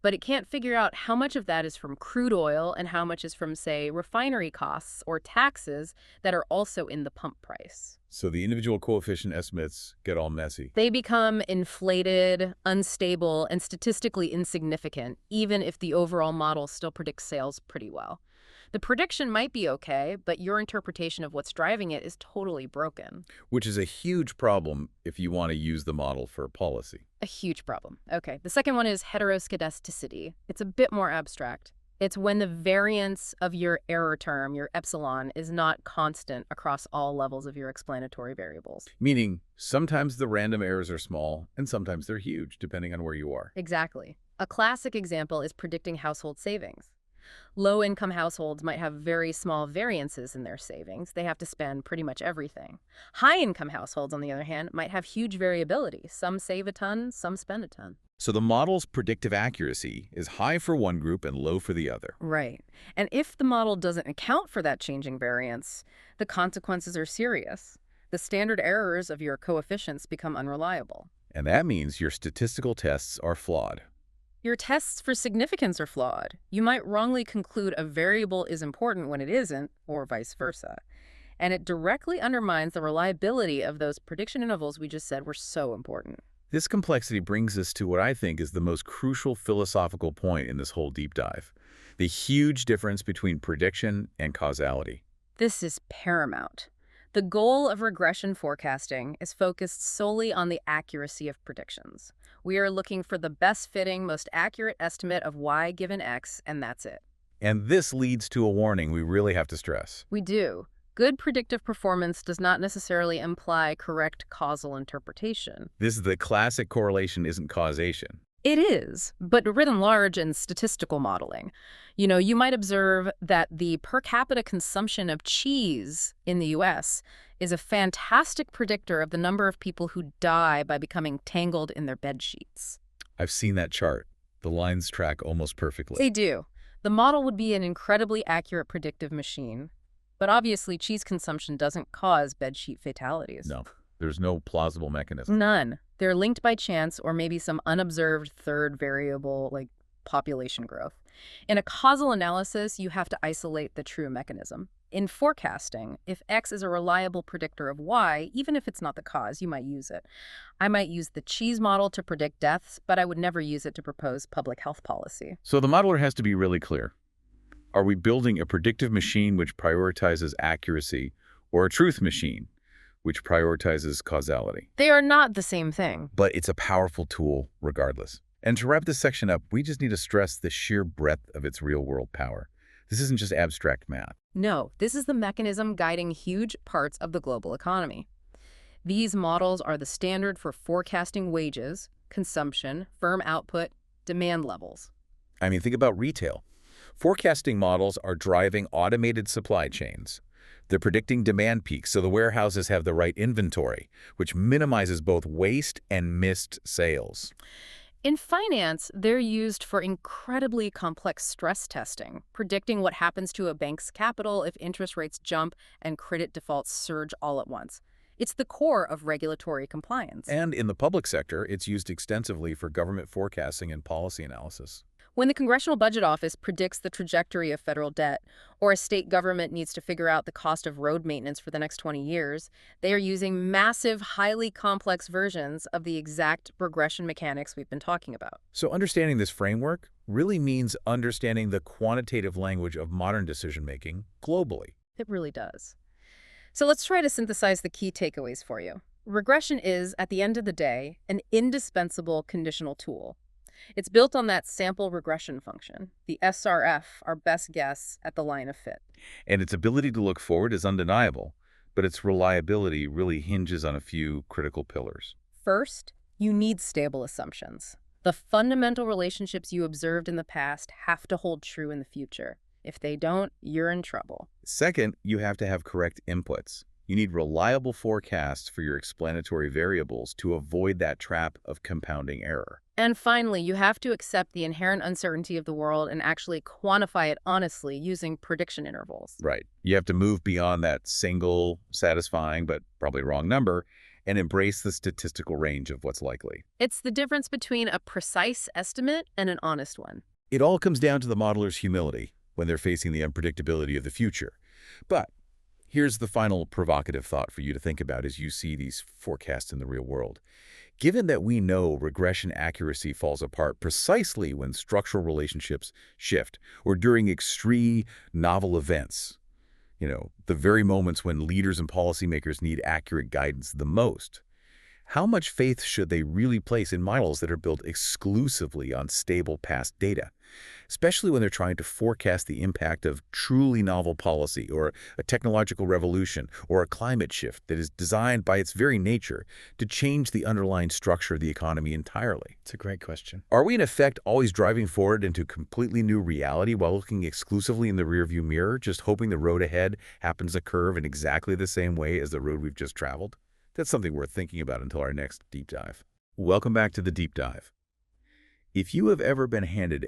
but it can't figure out how much of that is from crude oil and how much is from, say, refinery costs or taxes that are also in the pump price. So the individual coefficient estimates get all messy. They become inflated, unstable, and statistically insignificant, even if the overall model still predicts sales pretty well. The prediction might be okay, but your interpretation of what's driving it is totally broken. Which is a huge problem if you want to use the model for policy. A huge problem. Okay, the second one is heteroscedasticity. It's a bit more abstract. It's when the variance of your error term, your epsilon, is not constant across all levels of your explanatory variables. Meaning, sometimes the random errors are small, and sometimes they're huge, depending on where you are. Exactly. A classic example is predicting household savings. Low-income households might have very small variances in their savings. They have to spend pretty much everything. High-income households, on the other hand, might have huge variability. Some save a ton, some spend a ton. So the model's predictive accuracy is high for one group and low for the other. Right. And if the model doesn't account for that changing variance, the consequences are serious. The standard errors of your coefficients become unreliable. And that means your statistical tests are flawed. Your tests for significance are flawed. You might wrongly conclude a variable is important when it isn't, or vice versa. And it directly undermines the reliability of those prediction intervals we just said were so important. This complexity brings us to what I think is the most crucial philosophical point in this whole deep dive: the huge difference between prediction and causality. This is paramount. The goal of regression forecasting is focused solely on the accuracy of predictions. We are looking for the best-fitting, most accurate estimate of y given x, and that's it. And this leads to a warning we really have to stress. We do. Good predictive performance does not necessarily imply correct causal interpretation. This is the classic correlation isn't causation. It is, but written large in statistical modeling. You might observe that the per capita consumption of cheese in the U.S. is a fantastic predictor of the number of people who die by becoming tangled in their bed sheets. I've seen that chart. The lines track almost perfectly. They do. The model would be an incredibly accurate predictive machine. But obviously, cheese consumption doesn't cause bedsheet fatalities. No, there's no plausible mechanism. None. They're linked by chance or maybe some unobserved third variable like population growth. In a causal analysis, you have to isolate the true mechanism. In forecasting, if X is a reliable predictor of Y, even if it's not the cause, you might use it. I might use the cheese model to predict deaths, but I would never use it to propose public health policy. So the modeler has to be really clear. Are we building a predictive machine which prioritizes accuracy, or a truth machine which prioritizes causality? They are not the same thing. But it's a powerful tool regardless. And to wrap this section up, we just need to stress the sheer breadth of its real-world power. This isn't just abstract math. No, this is the mechanism guiding huge parts of the global economy. These models are the standard for forecasting wages, consumption, firm output, demand levels. I mean, think about retail. Forecasting models are driving automated supply chains. They're predicting demand peaks so the warehouses have the right inventory, which minimizes both waste and missed sales. In finance, they're used for incredibly complex stress testing, predicting what happens to a bank's capital if interest rates jump and credit defaults surge all at once. It's the core of regulatory compliance. And in the public sector, it's used extensively for government forecasting and policy analysis. When the Congressional Budget Office predicts the trajectory of federal debt, or a state government needs to figure out the cost of road maintenance for the next 20 years, they are using massive, highly complex versions of the exact regression mechanics we've been talking about. So understanding this framework really means understanding the quantitative language of modern decision-making globally. It really does. So let's try to synthesize the key takeaways for you. Regression is, at the end of the day, an indispensable conditional tool. It's built on that sample regression function, the SRF, our best guess at the line of fit. And its ability to look forward is undeniable, but its reliability really hinges on a few critical pillars. First, you need stable assumptions. The fundamental relationships you observed in the past have to hold true in the future. If they don't, you're in trouble. Second, you have to have correct inputs. You need reliable forecasts for your explanatory variables to avoid that trap of compounding error. And finally, you have to accept the inherent uncertainty of the world and actually quantify it honestly using prediction intervals. Right. You have to move beyond that single, satisfying, but probably wrong number and embrace the statistical range of what's likely. It's the difference between a precise estimate and an honest one. It all comes down to the modeler's humility when they're facing the unpredictability of the future. But here's the final provocative thought for you to think about as you see these forecasts in the real world. Given that we know regression accuracy falls apart precisely when structural relationships shift or during extreme novel events, the very moments when leaders and policymakers need accurate guidance the most, how much faith should they really place in models that are built exclusively on stable past data, especially when they're trying to forecast the impact of truly novel policy or a technological revolution or a climate shift that is designed by its very nature to change the underlying structure of the economy entirely? It's a great question. Are we, in effect, always driving forward into completely new reality while looking exclusively in the rearview mirror, just hoping the road ahead happens to curve in exactly the same way as the road we've just traveled? That's something worth thinking about until our next deep dive. Welcome back to the deep dive. If you have ever been handed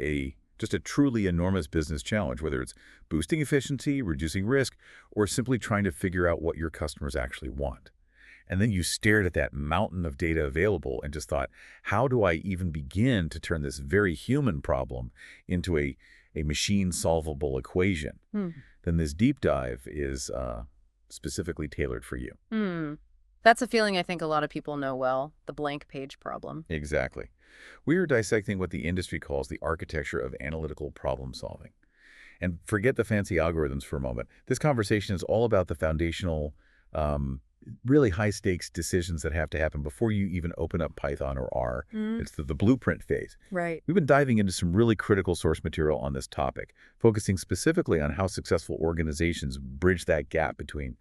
just a truly enormous business challenge, whether it's boosting efficiency, reducing risk, or simply trying to figure out what your customers actually want, and then you stared at that mountain of data available and just thought, how do I even begin to turn this very human problem into a machine-solvable equation? Then this deep dive is specifically tailored for you. That's a feeling I think a lot of people know well, the blank page problem. Exactly. We are dissecting what the industry calls the architecture of analytical problem solving. And forget the fancy algorithms for a moment. This conversation is all about the foundational, really high-stakes decisions that have to happen before you even open up Python or R. It's the blueprint phase. Right. We've been diving into some really critical source material on this topic, focusing specifically on how successful organizations bridge that gap between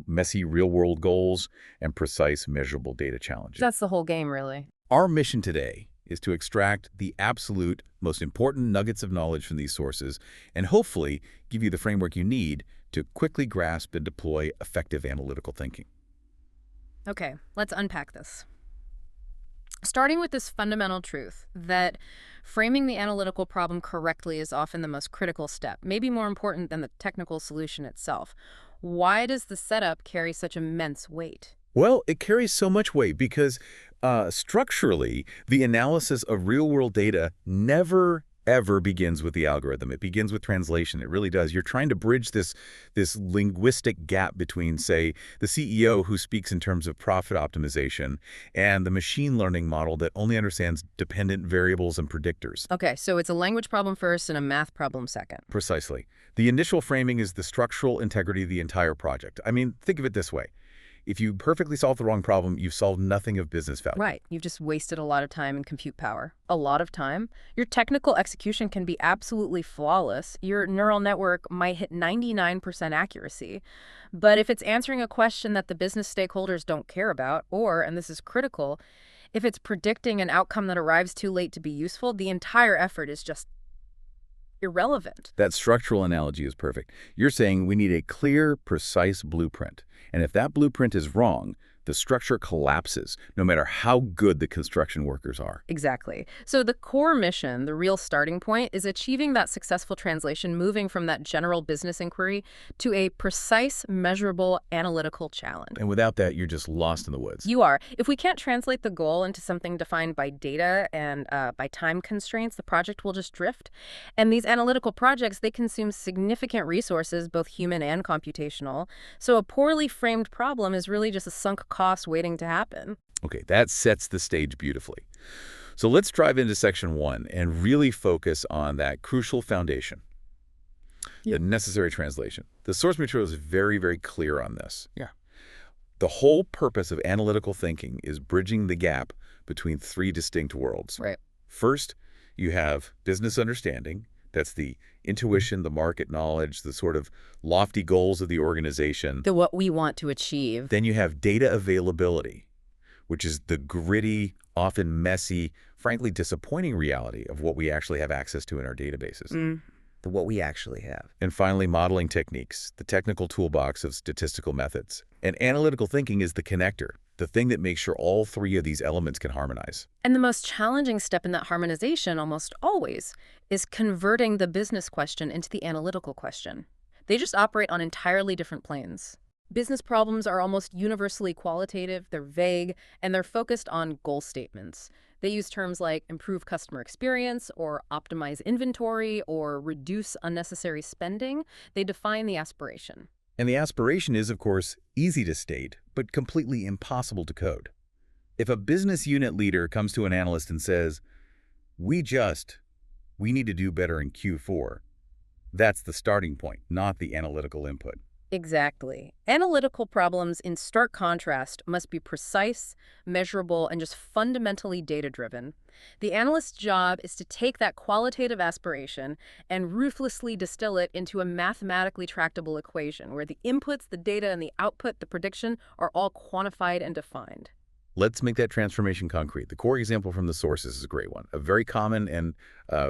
messy real-world goals and precise measurable data challenges. That's the whole game, really. Our mission today is to extract the absolute most important nuggets of knowledge from these sources and hopefully give you the framework you need to quickly grasp and deploy effective analytical thinking. Okay, let's unpack this. Starting with this fundamental truth that framing the analytical problem correctly is often the most critical step, maybe more important than the technical solution itself. Why does the setup carry such immense weight? Well, it carries so much weight because structurally, the analysis of real-world data never, ever begins with the algorithm. It begins with translation. It really does. You're trying to bridge this linguistic gap between, say, the CEO who speaks in terms of profit optimization and the machine learning model that only understands dependent variables and predictors. Okay, so it's a language problem first and a math problem second. Precisely. The initial framing is the structural integrity of the entire project. I mean, think of it this way. If you perfectly solve the wrong problem, you've solved nothing of business value. Right. You've just wasted a lot of time and compute power. A lot of time. Your technical execution can be absolutely flawless. Your neural network might hit 99% accuracy. But if it's answering a question that the business stakeholders don't care about, or, and this is critical, if it's predicting an outcome that arrives too late to be useful, the entire effort is just irrelevant. That structural analogy is perfect. You're saying we need a clear, precise blueprint. And if that blueprint is wrong, the structure collapses, no matter how good the construction workers are. Exactly. So the core mission, the real starting point, is achieving that successful translation, moving from that general business inquiry to a precise, measurable, analytical challenge. And without that, you're just lost in the woods. You are. If we can't translate the goal into something defined by data and by time constraints, the project will just drift. And these analytical projects, they consume significant resources, both human and computational. So a poorly framed problem is really just a sunk cost waiting to happen. Okay, that sets the stage beautifully. So let's dive into section 1 and really focus on that crucial foundation, the necessary translation. The source material is very, very clear on this. Yeah. The whole purpose of analytical thinking is bridging the gap between 3 distinct worlds. Right. First, you have business understanding. That's the intuition, the market knowledge, the sort of lofty goals of the organization. What we want to achieve. Then you have data availability, which is the gritty, often messy, frankly disappointing reality of what we actually have access to in our databases. What we actually have. And finally, modeling techniques, the technical toolbox of statistical methods. And analytical thinking is the connector, the thing that makes sure all three of these elements can harmonize. And the most challenging step in that harmonization, almost always, is converting the business question into the analytical question. They just operate on entirely different planes. Business problems are almost universally qualitative, they're vague, and they're focused on goal statements. They use terms like improve customer experience or optimize inventory or reduce unnecessary spending. They define the aspiration. And the aspiration is, of course, easy to state, but completely impossible to code. If a business unit leader comes to an analyst and says, we need to do better in Q4, that's the starting point, not the analytical input. Exactly. Analytical problems, in stark contrast, must be precise, measurable, and just fundamentally data-driven. The analyst's job is to take that qualitative aspiration and ruthlessly distill it into a mathematically tractable equation where the inputs, the data, and the output, the prediction, are all quantified and defined. Let's make that transformation concrete. The core example from the sources is a great one. A very common and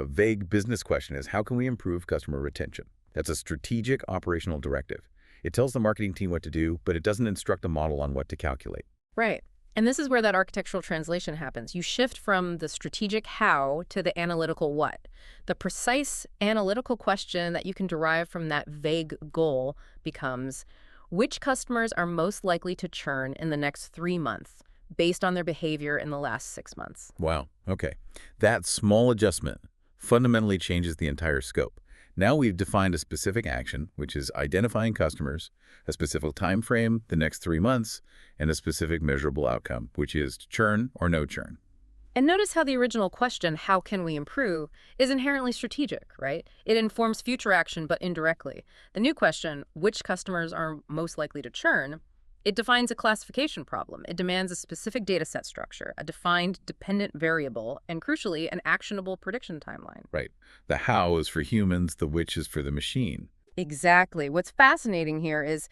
vague business question is, how can we improve customer retention? That's a strategic operational directive. It tells the marketing team what to do, but it doesn't instruct a model on what to calculate. Right. And this is where that architectural translation happens. You shift from the strategic how to the analytical what. The precise analytical question that you can derive from that vague goal becomes, which customers are most likely to churn in the next 3 months based on their behavior in the last 6 months? Wow. Okay. That small adjustment fundamentally changes the entire scope. Now we've defined a specific action, which is identifying customers, a specific time frame, the next 3 months, and a specific measurable outcome, which is churn or no churn. And notice how the original question, how can we improve, is inherently strategic, right? It informs future action, but indirectly. The new question, which customers are most likely to churn, it defines a classification problem. It demands a specific data set structure, a defined dependent variable, and crucially, an actionable prediction timeline. Right. The how is for humans, the which is for the machine. Exactly. What's fascinating here is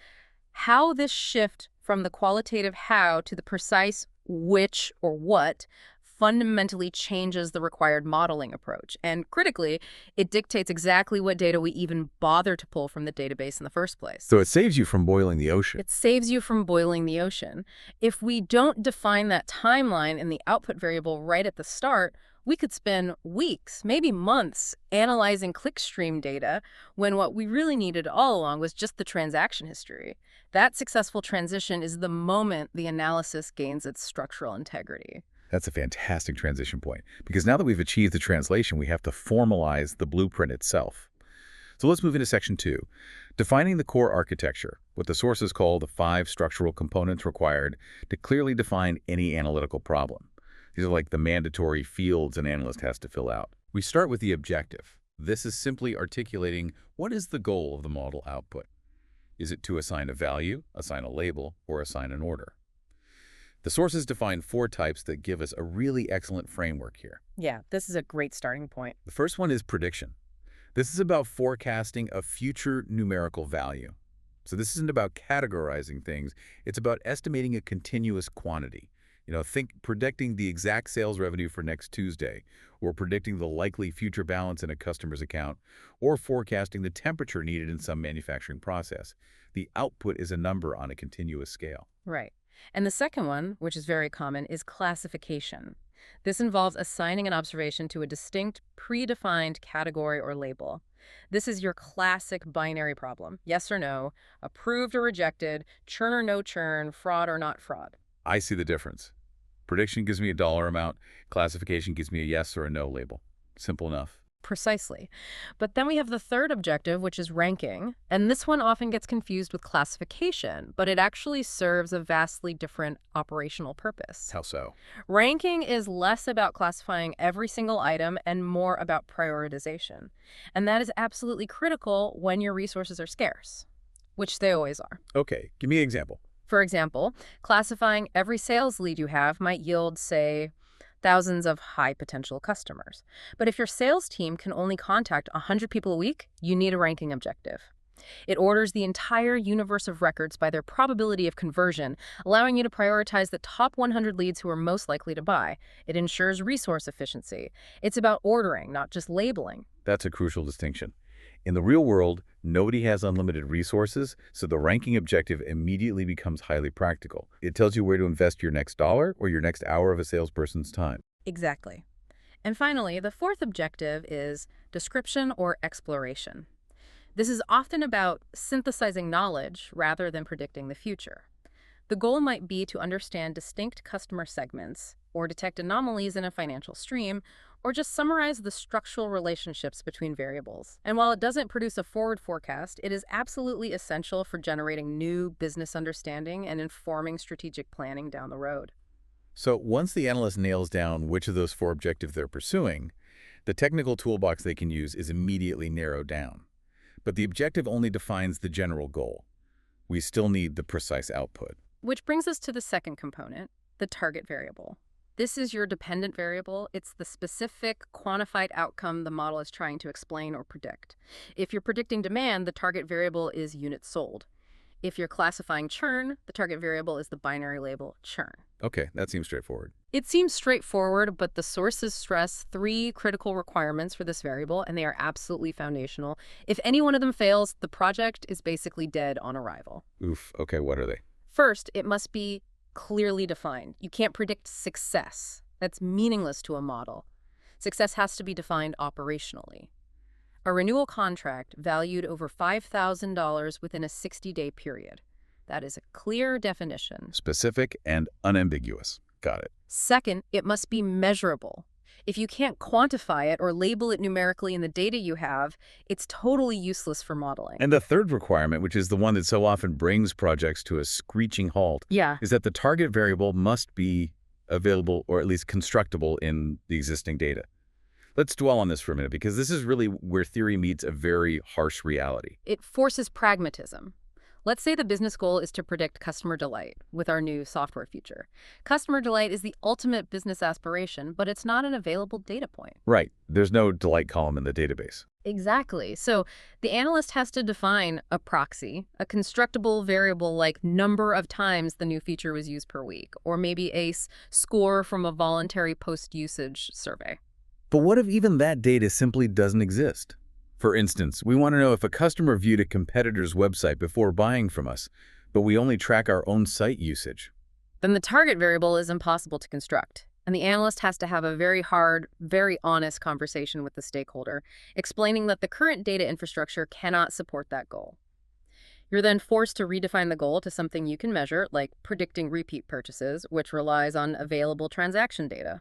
how this shift from the qualitative how to the precise which or what fundamentally changes the required modeling approach. And critically, it dictates exactly what data we even bother to pull from the database in the first place. So it saves you from boiling the ocean. It saves you from boiling the ocean. If we don't define that timeline in the output variable right at the start, we could spend weeks, maybe months, analyzing clickstream data when what we really needed all along was just the transaction history. That successful transition is the moment the analysis gains its structural integrity. That's a fantastic transition point, because now that we've achieved the translation, we have to formalize the blueprint itself. So let's move into section 2, defining the core architecture, what the sources call the 5 structural components required to clearly define any analytical problem. These are like the mandatory fields an analyst has to fill out. We start with the objective. This is simply articulating what is the goal of the model output. Is it to assign a value, assign a label, or assign an order? The sources define 4 types that give us a really excellent framework here. Yeah, this is a great starting point. The first one is prediction. This is about forecasting a future numerical value. So this isn't about categorizing things. It's about estimating a continuous quantity. Think predicting the exact sales revenue for next Tuesday, or predicting the likely future balance in a customer's account, or forecasting the temperature needed in some manufacturing process. The output is a number on a continuous scale. Right. And the second one, which is very common, is classification. This involves assigning an observation to a distinct, predefined category or label. This is your classic binary problem. Yes or no, approved or rejected, churn or no churn, fraud or not fraud. I see the difference. Prediction gives me a dollar amount. Classification gives me a yes or a no label. Simple enough. Precisely. But then we have the third objective, which is ranking. And this one often gets confused with classification, but it actually serves a vastly different operational purpose. How so? Ranking is less about classifying every single item and more about prioritization. And that is absolutely critical when your resources are scarce, which they always are. Okay, give me an example. For example, classifying every sales lead you have might yield, say, thousands of high-potential customers. But if your sales team can only contact 100 people a week, you need a ranking objective. It orders the entire universe of records by their probability of conversion, allowing you to prioritize the top 100 leads who are most likely to buy. It ensures resource efficiency. It's about ordering, not just labeling. That's a crucial distinction. In the real world, nobody has unlimited resources, so the ranking objective immediately becomes highly practical. It tells you where to invest your next dollar or your next hour of a salesperson's time. Exactly. And finally, the fourth objective is description or exploration. This is often about synthesizing knowledge rather than predicting the future. The goal might be to understand distinct customer segments, or detect anomalies in a financial stream, or just summarize the structural relationships between variables. And while it doesn't produce a forward forecast, it is absolutely essential for generating new business understanding and informing strategic planning down the road. So once the analyst nails down which of those four objectives they're pursuing, the technical toolbox they can use is immediately narrowed down. But the objective only defines the general goal. We still need the precise output. Which brings us to the second component, the target variable. This is your dependent variable. It's the specific, quantified outcome the model is trying to explain or predict. If you're predicting demand, the target variable is units sold. If you're classifying churn, the target variable is the binary label churn. Okay, that seems straightforward. It seems straightforward, but the sources stress 3 critical requirements for this variable, and they are absolutely foundational. If any one of them fails, the project is basically dead on arrival. Oof, okay, what are they? First, it must be clearly defined. You can't predict success. That's meaningless to a model. Success has to be defined operationally. A renewal contract valued over $5,000 within a 60-day period. That is a clear definition. Specific and unambiguous. Got it. Second, it must be measurable. If you can't quantify it or label it numerically in the data you have, it's totally useless for modeling. And the third requirement, which is the one that so often brings projects to a screeching halt, is that the target variable must be available or at least constructible in the existing data. Let's dwell on this for a minute, because this is really where theory meets a very harsh reality. It forces pragmatism. Let's say the business goal is to predict customer delight with our new software feature. Customer delight is the ultimate business aspiration, but it's not an available data point. Right. There's no delight column in the database. Exactly. So the analyst has to define a proxy, a constructible variable like number of times the new feature was used per week, or maybe a score from a voluntary post-usage survey. But what if even that data simply doesn't exist? For instance, we want to know if a customer viewed a competitor's website before buying from us, but we only track our own site usage. Then the target variable is impossible to construct, and the analyst has to have a very hard, very honest conversation with the stakeholder, explaining that the current data infrastructure cannot support that goal. You're then forced to redefine the goal to something you can measure, like predicting repeat purchases, which relies on available transaction data.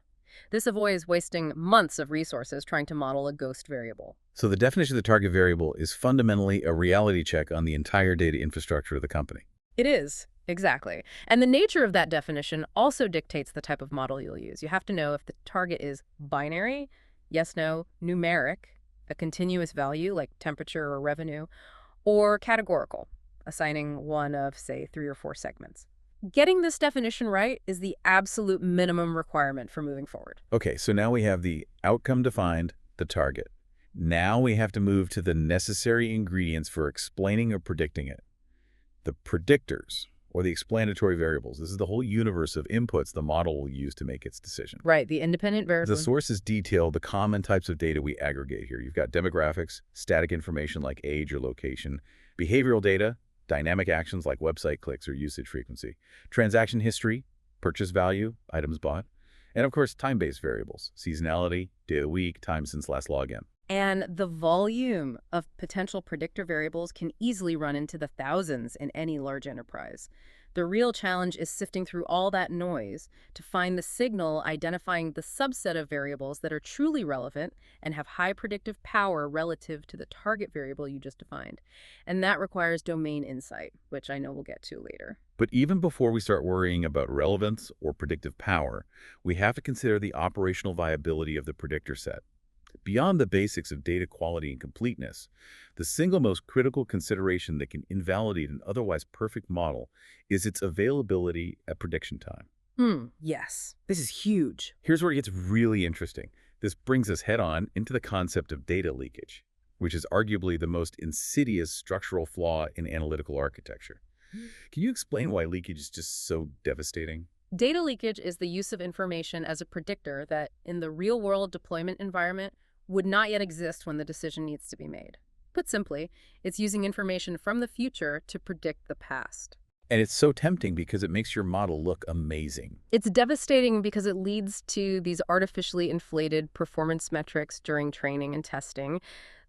This avoids wasting months of resources trying to model a ghost variable. So the definition of the target variable is fundamentally a reality check on the entire data infrastructure of the company. It is, exactly. And the nature of that definition also dictates the type of model you'll use. You have to know if the target is binary, yes, no, numeric, a continuous value like temperature or revenue, or categorical, assigning one of, say, 3 or 4 segments. Getting this definition right is the absolute minimum requirement for moving forward. Okay, so now we have the outcome defined, the target. Now we have to move to the necessary ingredients for explaining or predicting it. The predictors, or the explanatory variables. This is the whole universe of inputs the model will use to make its decision. Right, the independent variable. The sources detail the common types of data we aggregate here. You've got demographics, static information like age or location, behavioral data, dynamic actions like website clicks or usage frequency, transaction history, purchase value, items bought, and of course time-based variables, seasonality, day of the week, time since last login. And the volume of potential predictor variables can easily run into the thousands in any large enterprise. The real challenge is sifting through all that noise to find the signal identifying the subset of variables that are truly relevant and have high predictive power relative to the target variable you just defined. And that requires domain insight, which I know we'll get to later. But even before we start worrying about relevance or predictive power, we have to consider the operational viability of the predictor set. Beyond the basics of data quality and completeness, the single most critical consideration that can invalidate an otherwise perfect model is its availability at prediction time. Yes. This is huge. Here's where it gets really interesting. This brings us head-on into the concept of data leakage, which is arguably the most insidious structural flaw in analytical architecture. Can you explain why leakage is just so devastating? Data leakage is the use of information as a predictor that, in the real-world deployment environment, would not yet exist when the decision needs to be made. Put simply, it's using information from the future to predict the past. And it's so tempting because it makes your model look amazing. It's devastating because it leads to these artificially inflated performance metrics during training and testing.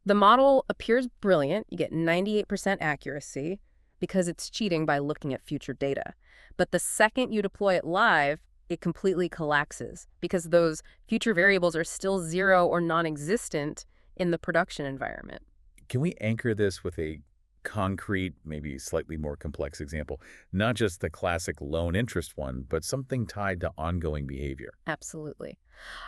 The model appears brilliant. You get 98% accuracy because it's cheating by looking at future data. But the second you deploy it live, it completely collapses because those future variables are still zero or non-existent in the production environment. Can we anchor this with a concrete, maybe slightly more complex example? Not just the classic loan interest one, but something tied to ongoing behavior. Absolutely.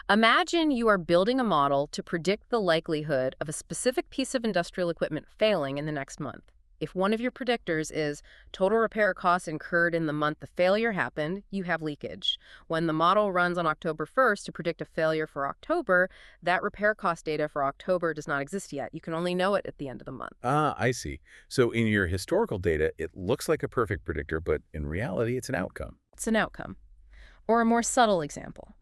Imagine you are building a model to predict the likelihood of a specific piece of industrial equipment failing in the next month. If one of your predictors is total repair costs incurred in the month the failure happened, you have leakage. When the model runs on October 1st to predict a failure for October, that repair cost data for October does not exist yet. You can only know it at the end of the month. Ah, I see. So in your historical data, it looks like a perfect predictor, but in reality, it's an outcome. It's an outcome. Or a more subtle example,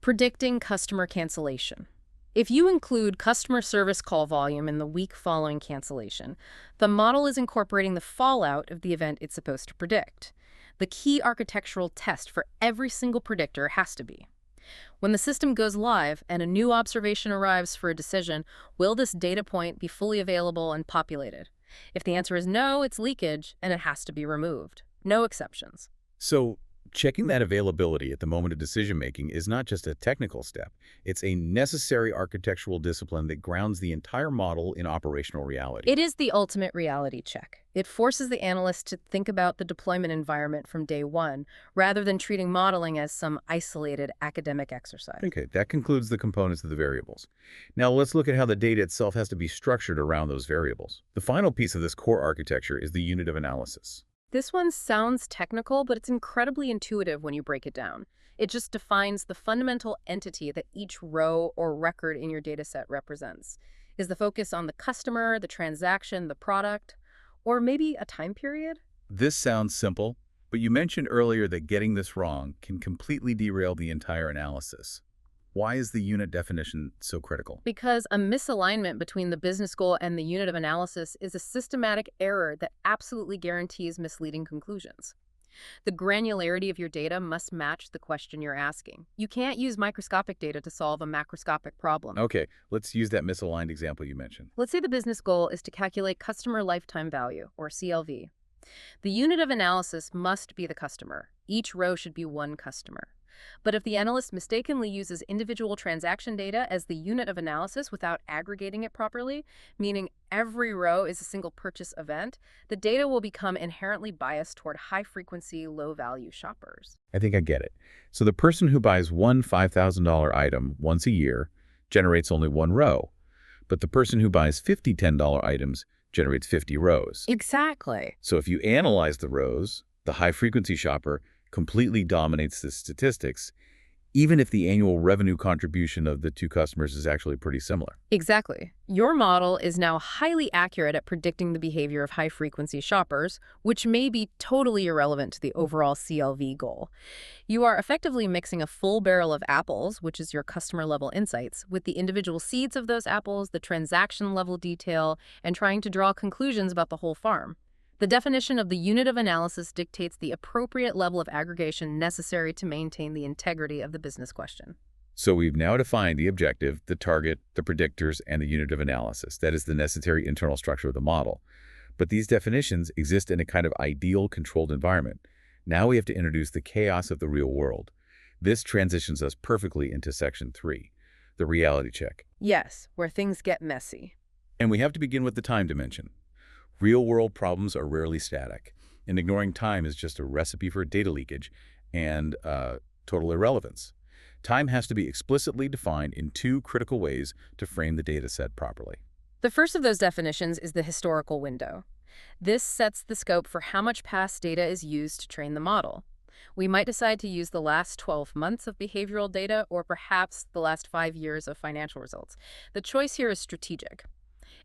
predicting customer cancellation. If you include customer service call volume in the week following cancellation, the model is incorporating the fallout of the event it's supposed to predict. The key architectural test for every single predictor has to be, when the system goes live and a new observation arrives for a decision, will this data point be fully available and populated? If the answer is no, it's leakage and it has to be removed. No exceptions. So checking that availability at the moment of decision-making is not just a technical step. It's a necessary architectural discipline that grounds the entire model in operational reality. It is the ultimate reality check. It forces the analyst to think about the deployment environment from day one, rather than treating modeling as some isolated academic exercise. Okay, that concludes the components of the variables. Now let's look at how the data itself has to be structured around those variables. The final piece of this core architecture is the unit of analysis. This one sounds technical, but it's incredibly intuitive when you break it down. It just defines the fundamental entity that each row or record in your dataset represents. Is the focus on the customer, the transaction, the product, or maybe a time period? This sounds simple, but you mentioned earlier that getting this wrong can completely derail the entire analysis. Why is the unit definition so critical? Because a misalignment between the business goal and the unit of analysis is a systematic error that absolutely guarantees misleading conclusions. The granularity of your data must match the question you're asking. You can't use microscopic data to solve a macroscopic problem. Okay, let's use that misaligned example you mentioned. Let's say the business goal is to calculate customer lifetime value, or CLV. The unit of analysis must be the customer. Each row should be one customer. But if the analyst mistakenly uses individual transaction data as the unit of analysis without aggregating it properly, meaning every row is a single purchase event, the data will become inherently biased toward high-frequency, low-value shoppers. I think I get it. So the person who buys one $5,000 item once a year generates only one row, but the person who buys 50 $10 items generates 50 rows. Exactly. So if you analyze the rows, the high-frequency shopper completely dominates the statistics, even if the annual revenue contribution of the two customers is actually pretty similar. Exactly. Your model is now highly accurate at predicting the behavior of high-frequency shoppers, which may be totally irrelevant to the overall CLV goal. You are effectively mixing a full barrel of apples, which is your customer-level insights, with the individual seeds of those apples, the transaction-level detail, and trying to draw conclusions about the whole farm. The definition of the unit of analysis dictates the appropriate level of aggregation necessary to maintain the integrity of the business question. So we've now defined the objective, the target, the predictors, and the unit of analysis. That is the necessary internal structure of the model. But these definitions exist in a kind of ideal controlled environment. Now we have to introduce the chaos of the real world. This transitions us perfectly into section 3, the reality check. Yes, where things get messy. And we have to begin with the time dimension. Real-world problems are rarely static, and ignoring time is just a recipe for data leakage and total irrelevance. Time has to be explicitly defined in two critical ways to frame the data set properly. The first of those definitions is the historical window. This sets the scope for how much past data is used to train the model. We might decide to use the last 12 months of behavioral data or perhaps the last 5 years of financial results. The choice here is strategic.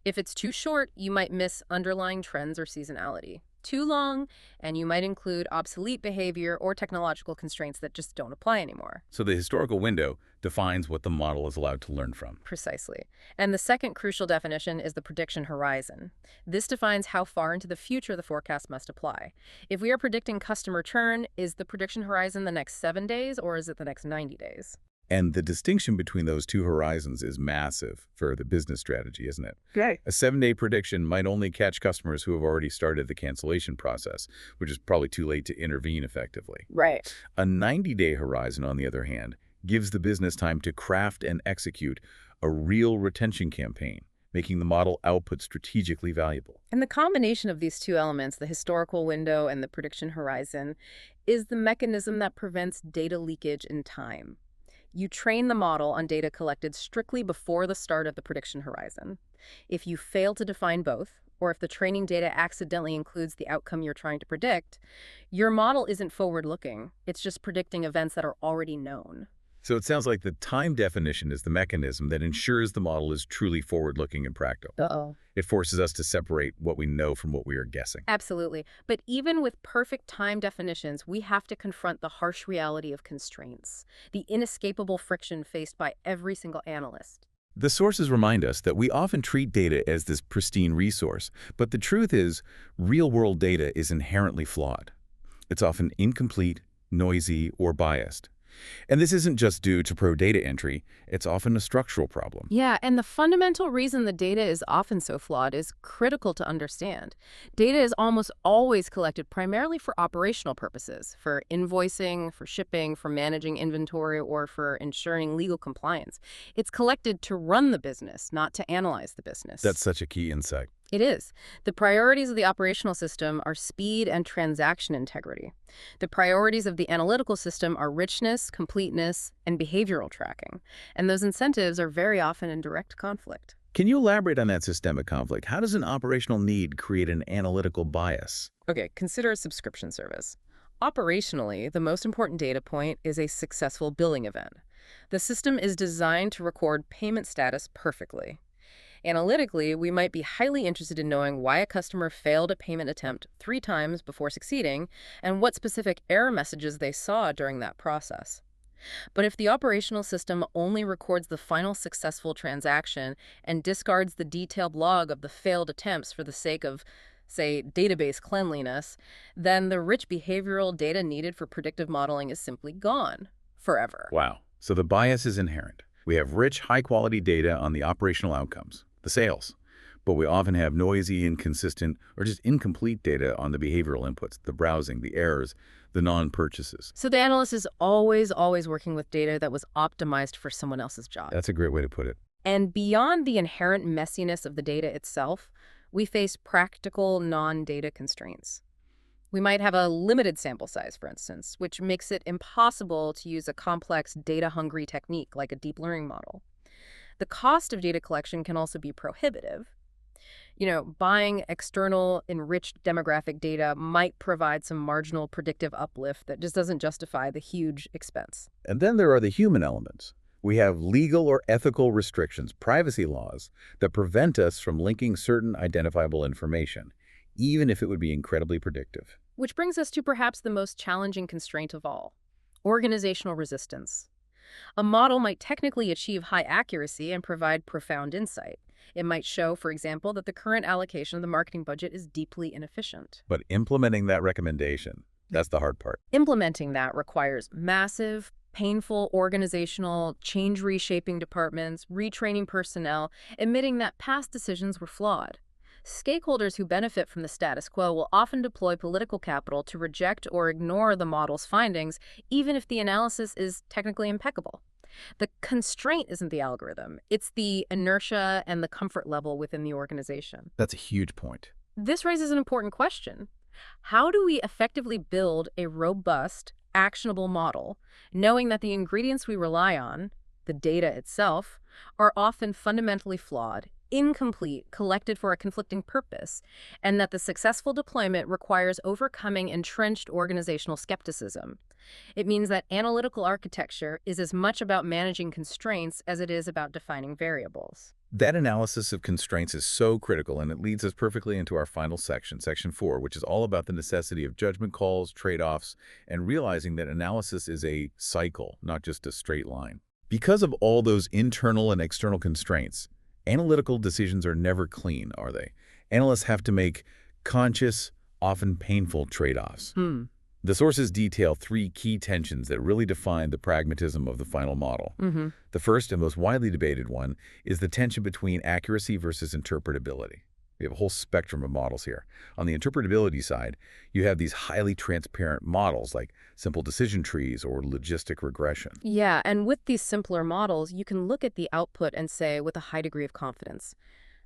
If it's too short, you might miss underlying trends or seasonality. Too long, and you might include obsolete behavior or technological constraints that just don't apply anymore. So the historical window, defines what the model is allowed to learn from. Precisely. And the second crucial definition is the prediction horizon. This defines how far into the future the forecast must apply. If we are predicting customer churn, is the prediction horizon the next 7 days or is it the next 90 days? And the distinction between those two horizons is massive for the business strategy, isn't it? Right. A 7-day prediction might only catch customers who have already started the cancellation process, which is probably too late to intervene effectively. Right. A 90-day horizon, on the other hand, gives the business time to craft and execute a real retention campaign, making the model output strategically valuable. And the combination of these two elements, the historical window and the prediction horizon, is the mechanism that prevents data leakage in time. You train the model on data collected strictly before the start of the prediction horizon. If you fail to define both, or if the training data accidentally includes the outcome you're trying to predict, your model isn't forward-looking. It's just predicting events that are already known. So it sounds like the time definition is the mechanism that ensures the model is truly forward-looking and practical. Uh-oh. It forces us to separate what we know from what we are guessing. Absolutely. But even with perfect time definitions, we have to confront the harsh reality of constraints, the inescapable friction faced by every single analyst. The sources remind us that we often treat data as this pristine resource, but the truth is, real-world data is inherently flawed. It's often incomplete, noisy, or biased. And this isn't just due to pro data entry, it's often a structural problem. Yeah, and the fundamental reason the data is often so flawed is critical to understand. Data is almost always collected primarily for operational purposes, for invoicing, for shipping, for managing inventory, or for ensuring legal compliance. It's collected to run the business, not to analyze the business. That's such a key insight. It is. The priorities of the operational system are speed and transaction integrity. The priorities of the analytical system are richness, completeness, and behavioral tracking. And those incentives are very often in direct conflict. Can you elaborate on that systemic conflict? How does an operational need create an analytical bias? Okay, consider a subscription service. Operationally, the most important data point is a successful billing event. The system is designed to record payment status perfectly. Analytically, we might be highly interested in knowing why a customer failed a payment attempt 3 times before succeeding and what specific error messages they saw during that process. But if the operational system only records the final successful transaction and discards the detailed log of the failed attempts for the sake of, say, database cleanliness, then the rich behavioral data needed for predictive modeling is simply gone forever. Wow. So the bias is inherent. We have rich, high-quality data on the operational outcomes, the sales, but we often have noisy, inconsistent, or just incomplete data on the behavioral inputs, the browsing, the errors, the non-purchases. So the analyst is always working with data that was optimized for someone else's job. That's a great way to put it. And beyond the inherent messiness of the data itself, we face practical non-data constraints. We might have a limited sample size, for instance, which makes it impossible to use a complex data-hungry technique like a deep learning model. The cost of data collection can also be prohibitive. Buying external enriched demographic data might provide some marginal predictive uplift that just doesn't justify the huge expense. And then there are the human elements. We have legal or ethical restrictions, privacy laws, that prevent us from linking certain identifiable information, even if it would be incredibly predictive. Which brings us to perhaps the most challenging constraint of all, organizational resistance. A model might technically achieve high accuracy and provide profound insight. It might show, for example, that the current allocation of the marketing budget is deeply inefficient. But implementing that recommendation, that's the hard part. Implementing that requires massive, painful organizational change reshaping departments, retraining personnel, admitting that past decisions were flawed. Stakeholders who benefit from the status quo will often deploy political capital to reject or ignore the model's findings, even if the analysis is technically impeccable. The constraint isn't the algorithm, it's the inertia and the comfort level within the organization. That's a huge point. This raises an important question. How do we effectively build a robust, actionable model, knowing that the ingredients we rely on, the data itself, are often fundamentally flawed, incomplete, collected for a conflicting purpose, and that the successful deployment requires overcoming entrenched organizational skepticism? It means that analytical architecture is as much about managing constraints as it is about defining variables. That analysis of constraints is so critical, and it leads us perfectly into our final section, Section 4, which is all about the necessity of judgment calls, trade-offs, and realizing that analysis is a cycle, not just a straight line. Because of all those internal and external constraints, analytical decisions are never clean, are they? Analysts have to make conscious, often painful trade-offs. The sources detail 3 key tensions that really define the pragmatism of the final model. The first and most widely debated one is the tension between accuracy versus interpretability. We have a whole spectrum of models here. On the interpretability side, you have these highly transparent models like simple decision trees or logistic regression. Yeah, and with these simpler models, you can look at the output and say with a high degree of confidence,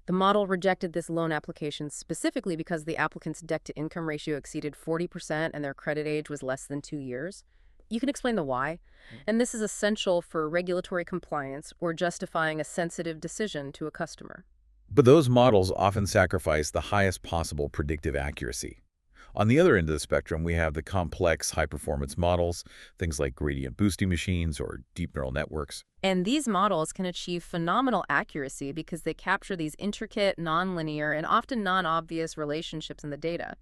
the model rejected this loan application specifically because the applicant's debt-to-income ratio exceeded 40% and their credit age was less than 2 years. You can explain the why, and this is essential for regulatory compliance or justifying a sensitive decision to a customer. But those models often sacrifice the highest possible predictive accuracy. On the other end of the spectrum, we have the complex high-performance models, things like gradient boosting machines or deep neural networks. And these models can achieve phenomenal accuracy because they capture these intricate, nonlinear, and often non-obvious relationships in the data.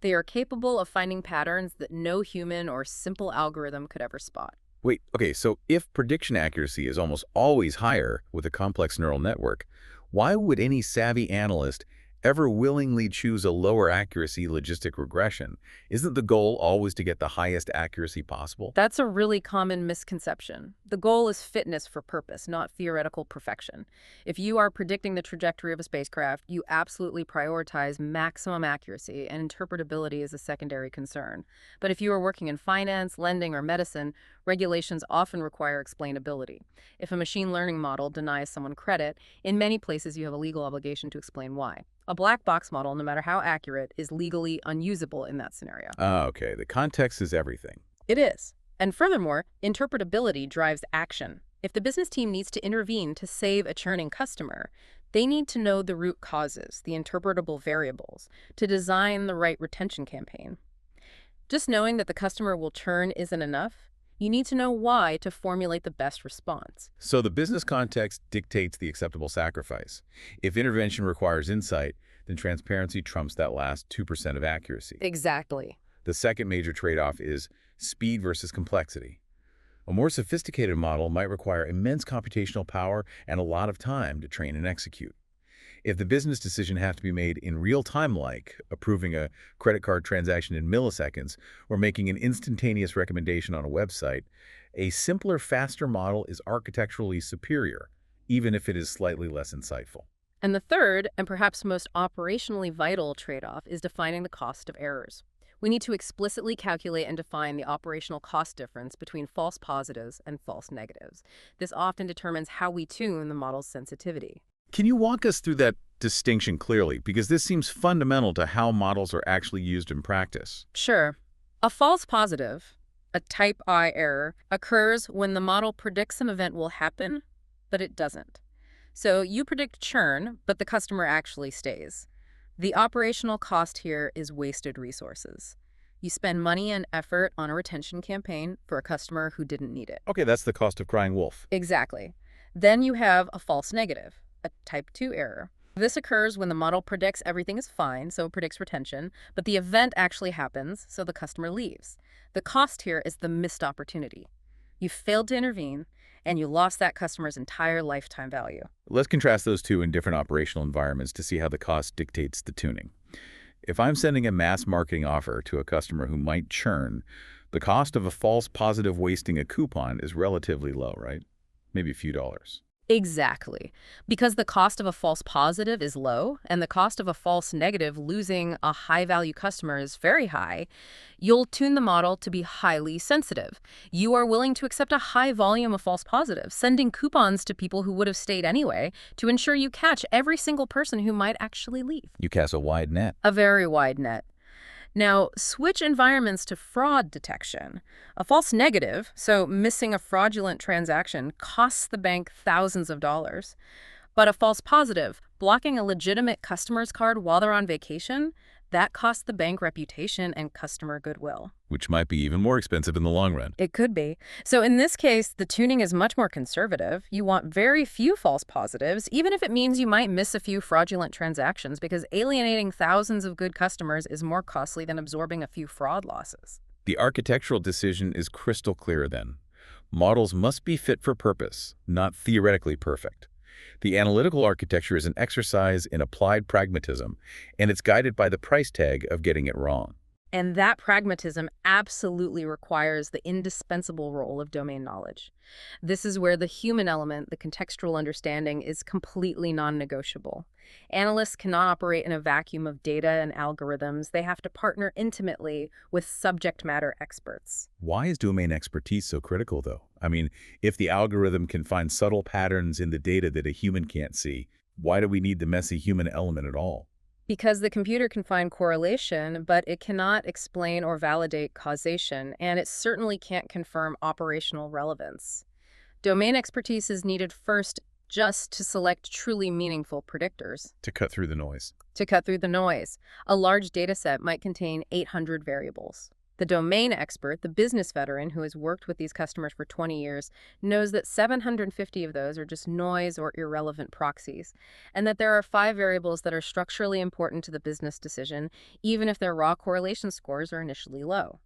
They are capable of finding patterns that no human or simple algorithm could ever spot. Wait, okay, so if prediction accuracy is almost always higher with a complex neural network, why would any savvy analyst ever willingly choose a lower accuracy logistic regression? Isn't the goal always to get the highest accuracy possible? That's a really common misconception. The goal is fitness for purpose, not theoretical perfection. If you are predicting the trajectory of a spacecraft, you absolutely prioritize maximum accuracy, and interpretability is a secondary concern. But if you are working in finance, lending, or medicine, regulations often require explainability. If a machine learning model denies someone credit, in many places you have a legal obligation to explain why. A black box model, no matter how accurate, is legally unusable in that scenario. Okay, the context is everything. It is. And furthermore, interpretability drives action. If the business team needs to intervene to save a churning customer, they need to know the root causes, the interpretable variables, to design the right retention campaign. Just knowing that the customer will churn isn't enough. You need to know why to formulate the best response. So the business context dictates the acceptable sacrifice. If intervention requires insight, then transparency trumps that last 2% of accuracy. Exactly. The second major trade-off is speed versus complexity. A more sophisticated model might require immense computational power and a lot of time to train and execute. If the business decision has to be made in real time, like approving a credit card transaction in milliseconds or making an instantaneous recommendation on a website, a simpler, faster model is architecturally superior, even if it is slightly less insightful. And the third, and perhaps most operationally vital trade-off, is defining the cost of errors. We need to explicitly calculate and define the operational cost difference between false positives and false negatives. This often determines how we tune the model's sensitivity. Can you walk us through that distinction clearly? Because this seems fundamental to how models are actually used in practice. Sure. A false positive, a type I error, occurs when the model predicts an event will happen, but it doesn't. So you predict churn, but the customer actually stays. The operational cost here is wasted resources. You spend money and effort on a retention campaign for a customer who didn't need it. Okay, that's the cost of crying wolf. Exactly. Then you have a false negative, a type 2 error. This occurs when the model predicts everything is fine, so it predicts retention, but the event actually happens, so the customer leaves. The cost here is the missed opportunity. You failed to intervene, and you lost that customer's entire lifetime value. Let's contrast those two in different operational environments to see how the cost dictates the tuning. If I'm sending a mass marketing offer to a customer who might churn, the cost of a false positive wasting a coupon is relatively low, right? Maybe a few dollars. Exactly. Because the cost of a false positive is low and the cost of a false negative, losing a high-value customer, is very high, you'll tune the model to be highly sensitive. You are willing to accept a high volume of false positives, sending coupons to people who would have stayed anyway to ensure you catch every single person who might actually leave. You cast a wide net. A very wide net. Now, switch environments to fraud detection. A false negative, so missing a fraudulent transaction, costs the bank thousands of dollars. But a false positive, blocking a legitimate customer's card while they're on vacation, that costs the bank reputation and customer goodwill. Which might be even more expensive in the long run. It could be. So in this case, the tuning is much more conservative. You want very few false positives, even if it means you might miss a few fraudulent transactions, because alienating thousands of good customers is more costly than absorbing a few fraud losses. The architectural decision is crystal clear then. Models must be fit for purpose, not theoretically perfect. The analytical architecture is an exercise in applied pragmatism, and it's guided by the price tag of getting it wrong. And that pragmatism absolutely requires the indispensable role of domain knowledge. This is where the human element, the contextual understanding, is completely non-negotiable. Analysts cannot operate in a vacuum of data and algorithms. They have to partner intimately with subject matter experts. Why is domain expertise so critical, though? I mean, if the algorithm can find subtle patterns in the data that a human can't see, why do we need the messy human element at all? Because the computer can find correlation, but it cannot explain or validate causation, and it certainly can't confirm operational relevance. Domain expertise is needed first just to select truly meaningful predictors. To cut through the noise. To cut through the noise, a large dataset might contain 800 variables. The domain expert, the business veteran who has worked with these customers for 20 years, knows that 750 of those are just noise or irrelevant proxies, and that there are 5 variables that are structurally important to the business decision, even if their raw correlation scores are initially low.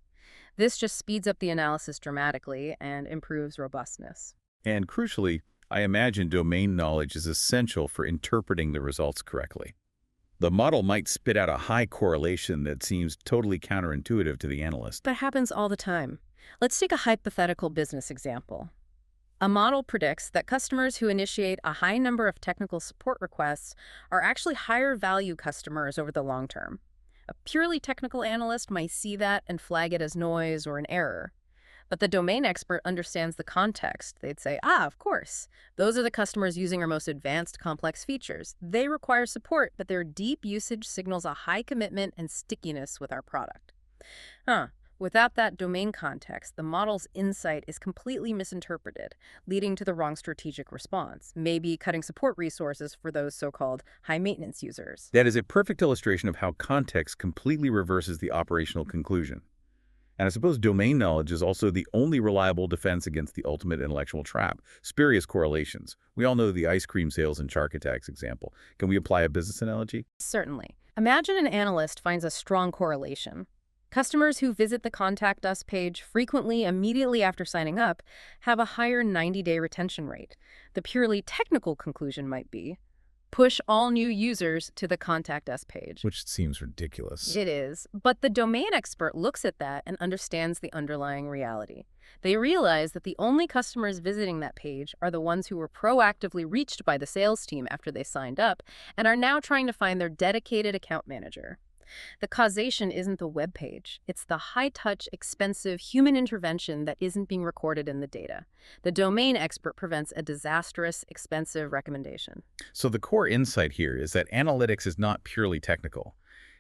This just speeds up the analysis dramatically and improves robustness. And crucially, I imagine domain knowledge is essential for interpreting the results correctly. The model might spit out a high correlation that seems totally counterintuitive to the analyst. But happens all the time. Let's take a hypothetical business example. A model predicts that customers who initiate a high number of technical support requests are actually higher value customers over the long term. A purely technical analyst might see that and flag it as noise or an error. But the domain expert understands the context. They'd say, of course, those are the customers using our most advanced complex features. They require support, but their deep usage signals a high commitment and stickiness with our product. Without that domain context, the model's insight is completely misinterpreted, leading to the wrong strategic response, maybe cutting support resources for those so-called high-maintenance users. That is a perfect illustration of how context completely reverses the operational conclusion. And I suppose domain knowledge is also the only reliable defense against the ultimate intellectual trap, spurious correlations. We all know the ice cream sales and shark attacks example. Can we apply a business analogy? Certainly. Imagine an analyst finds a strong correlation. Customers who visit the Contact Us page frequently immediately after signing up have a higher 90-day retention rate. The purely technical conclusion might be, push all new users to the Contact Us page. Which seems ridiculous. It is, but the domain expert looks at that and understands the underlying reality. They realize that the only customers visiting that page are the ones who were proactively reached by the sales team after they signed up and are now trying to find their dedicated account manager. The causation isn't the web page. It's the high-touch, expensive human intervention that isn't being recorded in the data. The domain expert prevents a disastrous, expensive recommendation. So the core insight here is that analytics is not purely technical.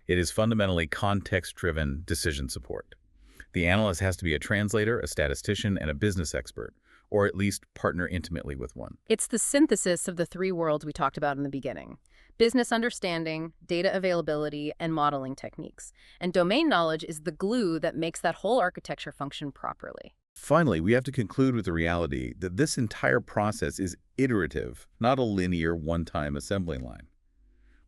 It is fundamentally context-driven decision support. The analyst has to be a translator, a statistician, and a business expert, or at least partner intimately with one. It's the synthesis of the 3 worlds we talked about in the beginning: business understanding, data availability, and modeling techniques. And domain knowledge is the glue that makes that whole architecture function properly. Finally, we have to conclude with the reality that this entire process is iterative, not a linear one-time assembly line.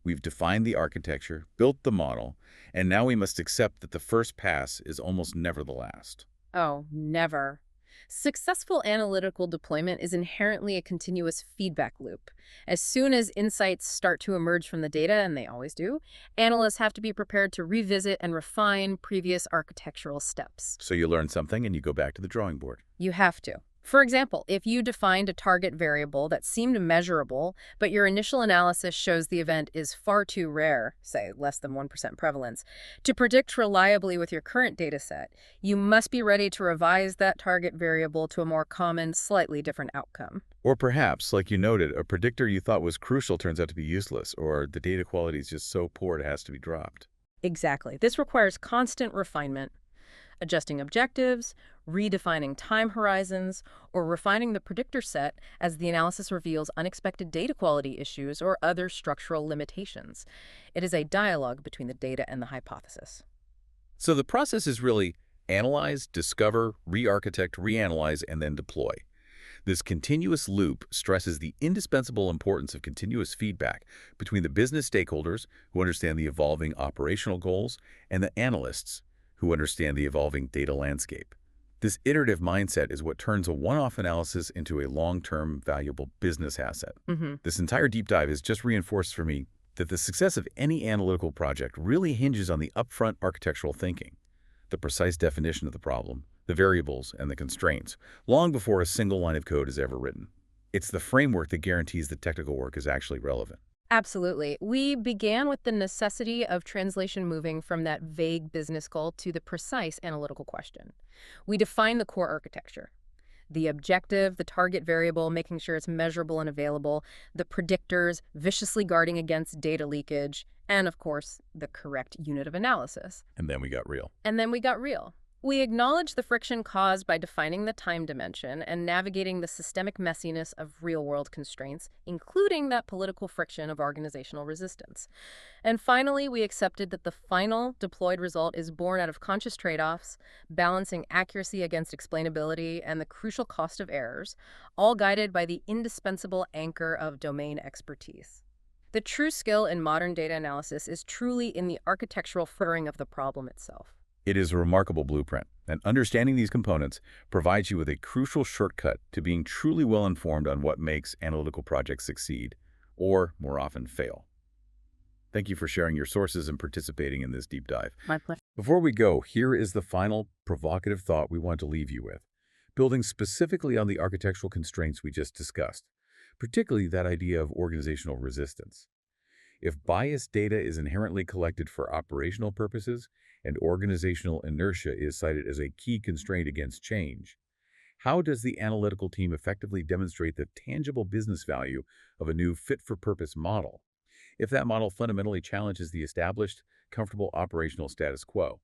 We've defined the architecture, built the model, and now we must accept that the first pass is almost never the last. Oh, never. Successful analytical deployment is inherently a continuous feedback loop. As soon as insights start to emerge from the data, and they always do, analysts have to be prepared to revisit and refine previous architectural steps. So you learn something and you go back to the drawing board. You have to. For example, if you defined a target variable that seemed measurable, but your initial analysis shows the event is far too rare, say less than 1% prevalence, to predict reliably with your current dataset, you must be ready to revise that target variable to a more common, slightly different outcome. Or perhaps, like you noted, a predictor you thought was crucial turns out to be useless, or the data quality is just so poor it has to be dropped. Exactly. This requires constant refinement. Adjusting objectives, redefining time horizons, or refining the predictor set as the analysis reveals unexpected data quality issues or other structural limitations. It is a dialogue between the data and the hypothesis. So the process is really analyze, discover, re-architect, reanalyze, and then deploy. This continuous loop stresses the indispensable importance of continuous feedback between the business stakeholders who understand the evolving operational goals and the analysts who understand the evolving data landscape. This iterative mindset is what turns a one-off analysis into a long-term, valuable business asset. This entire deep dive has just reinforced for me that the success of any analytical project really hinges on the upfront architectural thinking, the precise definition of the problem, the variables, and the constraints, long before a single line of code is ever written. It's the framework that guarantees that technical work is actually relevant. Absolutely. We began with the necessity of translation moving from that vague business goal to the precise analytical question. We defined the core architecture. The objective, the target variable, making sure it's measurable and available, the predictors, viciously guarding against data leakage, and of course, the correct unit of analysis. And then we got real. We acknowledge the friction caused by defining the time dimension and navigating the systemic messiness of real-world constraints, including that political friction of organizational resistance. And finally, we accepted that the final deployed result is born out of conscious trade-offs, balancing accuracy against explainability and the crucial cost of errors, all guided by the indispensable anchor of domain expertise. The true skill in modern data analysis is truly in the architectural framing of the problem itself. It is a remarkable blueprint, and understanding these components provides you with a crucial shortcut to being truly well-informed on what makes analytical projects succeed, or more often fail. Thank you for sharing your sources and participating in this deep dive. My pleasure. Before we go, here is the final provocative thought we want to leave you with, building specifically on the architectural constraints we just discussed, particularly that idea of organizational resistance. If biased data is inherently collected for operational purposes, and organizational inertia is cited as a key constraint against change, how does the analytical team effectively demonstrate the tangible business value of a new fit-for-purpose model, if that model fundamentally challenges the established, comfortable operational status quo?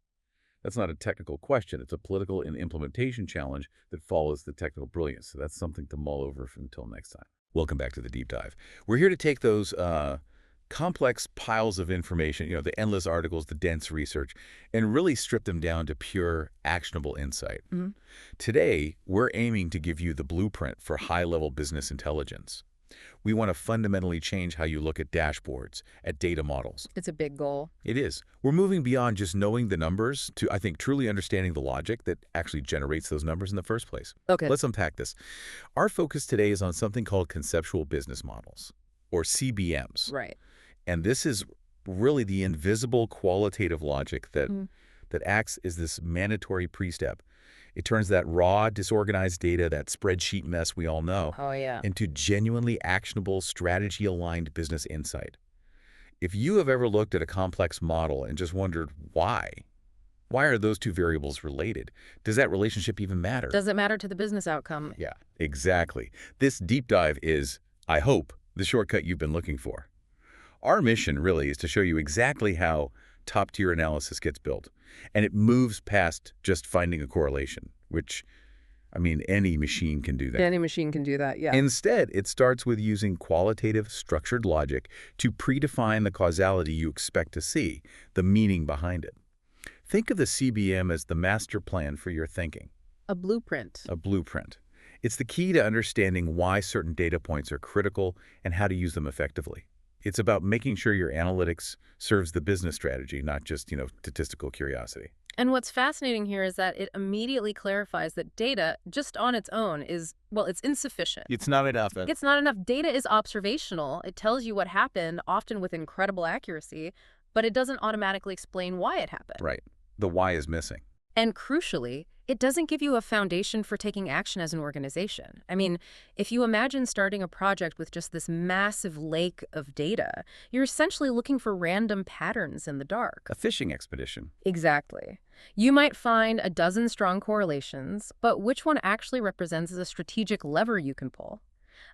That's not a technical question. It's a political and implementation challenge that follows the technical brilliance. So that's something to mull over until next time. Welcome back to the deep dive. We're here to take those complex piles of information, the endless articles, the dense research, and really strip them down to pure, actionable insight. Today, we're aiming to give you the blueprint for high-level business intelligence. We want to fundamentally change how you look at dashboards, at data models. It's a big goal. It is. We're moving beyond just knowing the numbers to, I think, truly understanding the logic that actually generates those numbers in the first place. Okay. Let's unpack this. Our focus today is on something called conceptual business models, or CBMs. Right. And this is really the invisible qualitative logic that acts as this mandatory pre-step. It turns that raw, disorganized data, that spreadsheet mess we all know, into genuinely actionable, strategy-aligned business insight. If you have ever looked at a complex model and just wondered why are those two variables related? Does that relationship even matter? Does it matter to the business outcome? Yeah, exactly. This deep dive is, I hope, the shortcut you've been looking for. Our mission really is to show you exactly how top-tier analysis gets built, and it moves past just finding a correlation, which, any machine can do that. Any machine can do that, yeah. Instead, it starts with using qualitative, structured logic to predefine the causality you expect to see, the meaning behind it. Think of the CBM as the master plan for your thinking. A blueprint. A blueprint. It's the key to understanding why certain data points are critical and how to use them effectively. It's about making sure your analytics serves the business strategy, not just, statistical curiosity. And what's fascinating here is that it immediately clarifies that data, just on its own, it's insufficient. It's not enough. It's not enough. Data is observational. It tells you what happened, often with incredible accuracy, but it doesn't automatically explain why it happened. Right. The why is missing. And crucially, it doesn't give you a foundation for taking action as an organization. If you imagine starting a project with just this massive lake of data, you're essentially looking for random patterns in the dark. A fishing expedition. Exactly. You might find a dozen strong correlations, but which one actually represents a strategic lever you can pull?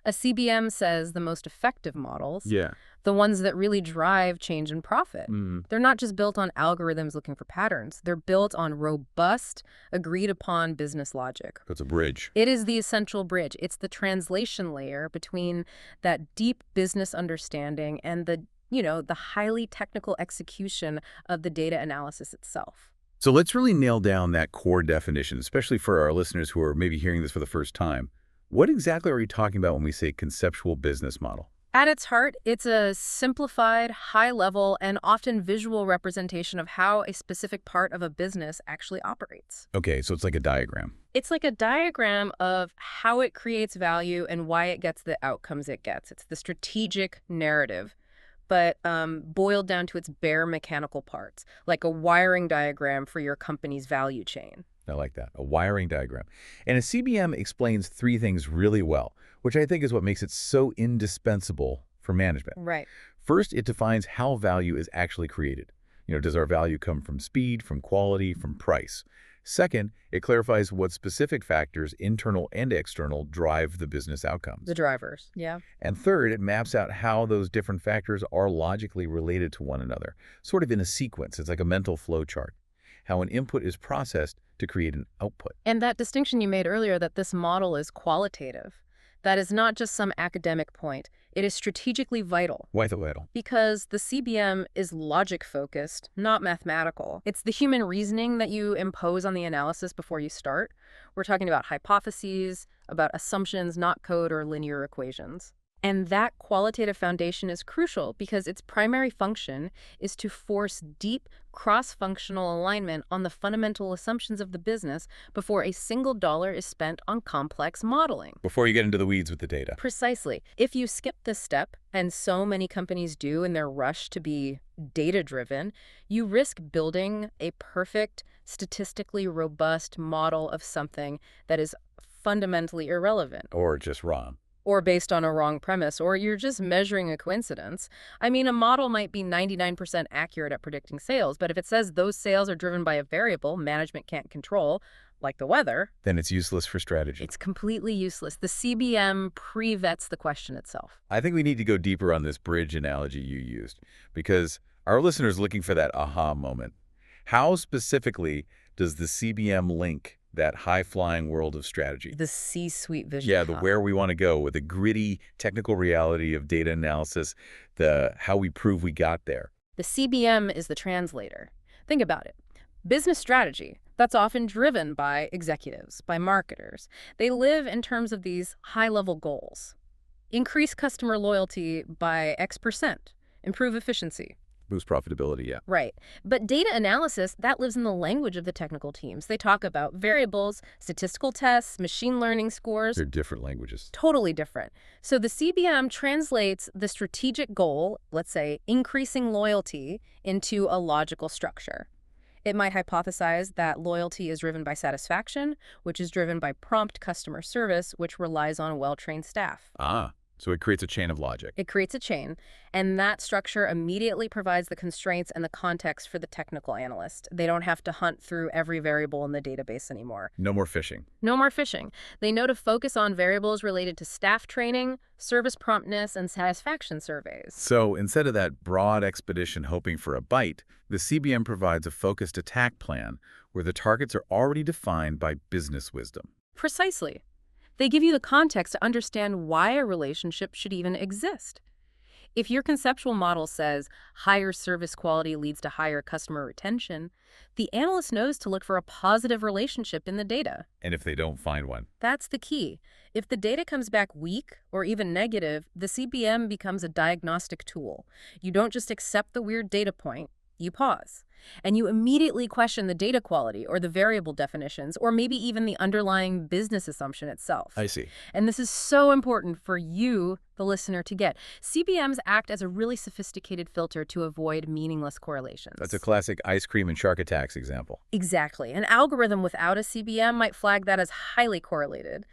A CBM says the most effective models, the ones that really drive change and profit, they're not just built on algorithms looking for patterns. They're built on robust, agreed-upon business logic. It's a bridge. It is the essential bridge. It's the translation layer between that deep business understanding and the highly technical execution of the data analysis itself. So let's really nail down that core definition, especially for our listeners who are maybe hearing this for the first time. What exactly are we talking about when we say conceptual business model? At its heart, it's a simplified, high-level, and often visual representation of how a specific part of a business actually operates. Okay, so it's like a diagram. It's like a diagram of how it creates value and why it gets the outcomes it gets. It's the strategic narrative, but boiled down to its bare mechanical parts, like a wiring diagram for your company's value chain. I like that, a wiring diagram. And a CBM explains three things really well, which I think is what makes it so indispensable for management. Right. First, it defines how value is actually created. Does our value come from speed, from quality, from price? Second, it clarifies what specific factors, internal and external, drive the business outcomes. The drivers, yeah. And third, it maps out how those different factors are logically related to one another, sort of in a sequence. It's like a mental flow chart, how an input is processed to create an output. And that distinction you made earlier, that this model is qualitative, that is not just some academic point. It is strategically vital. Why so vital? Because the CBM is logic-focused, not mathematical. It's the human reasoning that you impose on the analysis before you start. We're talking about hypotheses, about assumptions, not code or linear equations. And that qualitative foundation is crucial because its primary function is to force deep cross-functional alignment on the fundamental assumptions of the business before a single dollar is spent on complex modeling. Before you get into the weeds with the data. Precisely. If you skip this step, and so many companies do in their rush to be data-driven, you risk building a perfect, statistically robust model of something that is fundamentally irrelevant. Or just wrong. Or based on a wrong premise, or you're just measuring a coincidence. I mean, a model might be 99% accurate at predicting sales, but if it says those sales are driven by a variable management can't control, like the weather, then it's useless for strategy. It's completely useless. The CBM pre-vets the question itself. I think we need to go deeper on this bridge analogy you used, because our listeners are looking for that aha moment. How specifically does the CBM link that high-flying world of strategy? The C-suite vision. Yeah, the where we want to go with the gritty technical reality of data analysis, the how we prove we got there. The CBM is the translator. Think about it. Business strategy, that's often driven by executives, by marketers. They live in terms of these high-level goals. Increase customer loyalty by X%. Improve efficiency. Boost profitability, yeah. Right. But data analysis, that lives in the language of the technical teams. They talk about variables, statistical tests, machine learning scores. They're different languages. Totally different. So the CBM translates the strategic goal, let's say increasing loyalty, into a logical structure. It might hypothesize that loyalty is driven by satisfaction, which is driven by prompt customer service, which relies on a well-trained staff. So it creates a chain of logic. It creates a chain, and that structure immediately provides the constraints and the context for the technical analyst. They don't have to hunt through every variable in the database anymore. No more fishing. No more fishing. They know to focus on variables related to staff training, service promptness, and satisfaction surveys. So instead of that broad expedition hoping for a bite, the CBM provides a focused attack plan where the targets are already defined by business wisdom. Precisely. They give you the context to understand why a relationship should even exist. If your conceptual model says higher service quality leads to higher customer retention, the analyst knows to look for a positive relationship in the data. And if they don't find one? That's the key. If the data comes back weak or even negative, the CBM becomes a diagnostic tool. You don't just accept the weird data point. You pause. And you immediately question the data quality or the variable definitions or maybe even the underlying business assumption itself. I see. And this is so important for you, the listener, to get. CBMs act as a really sophisticated filter to avoid meaningless correlations. That's a classic ice cream and shark attacks example. Exactly. An algorithm without a CBM might flag that as highly correlated.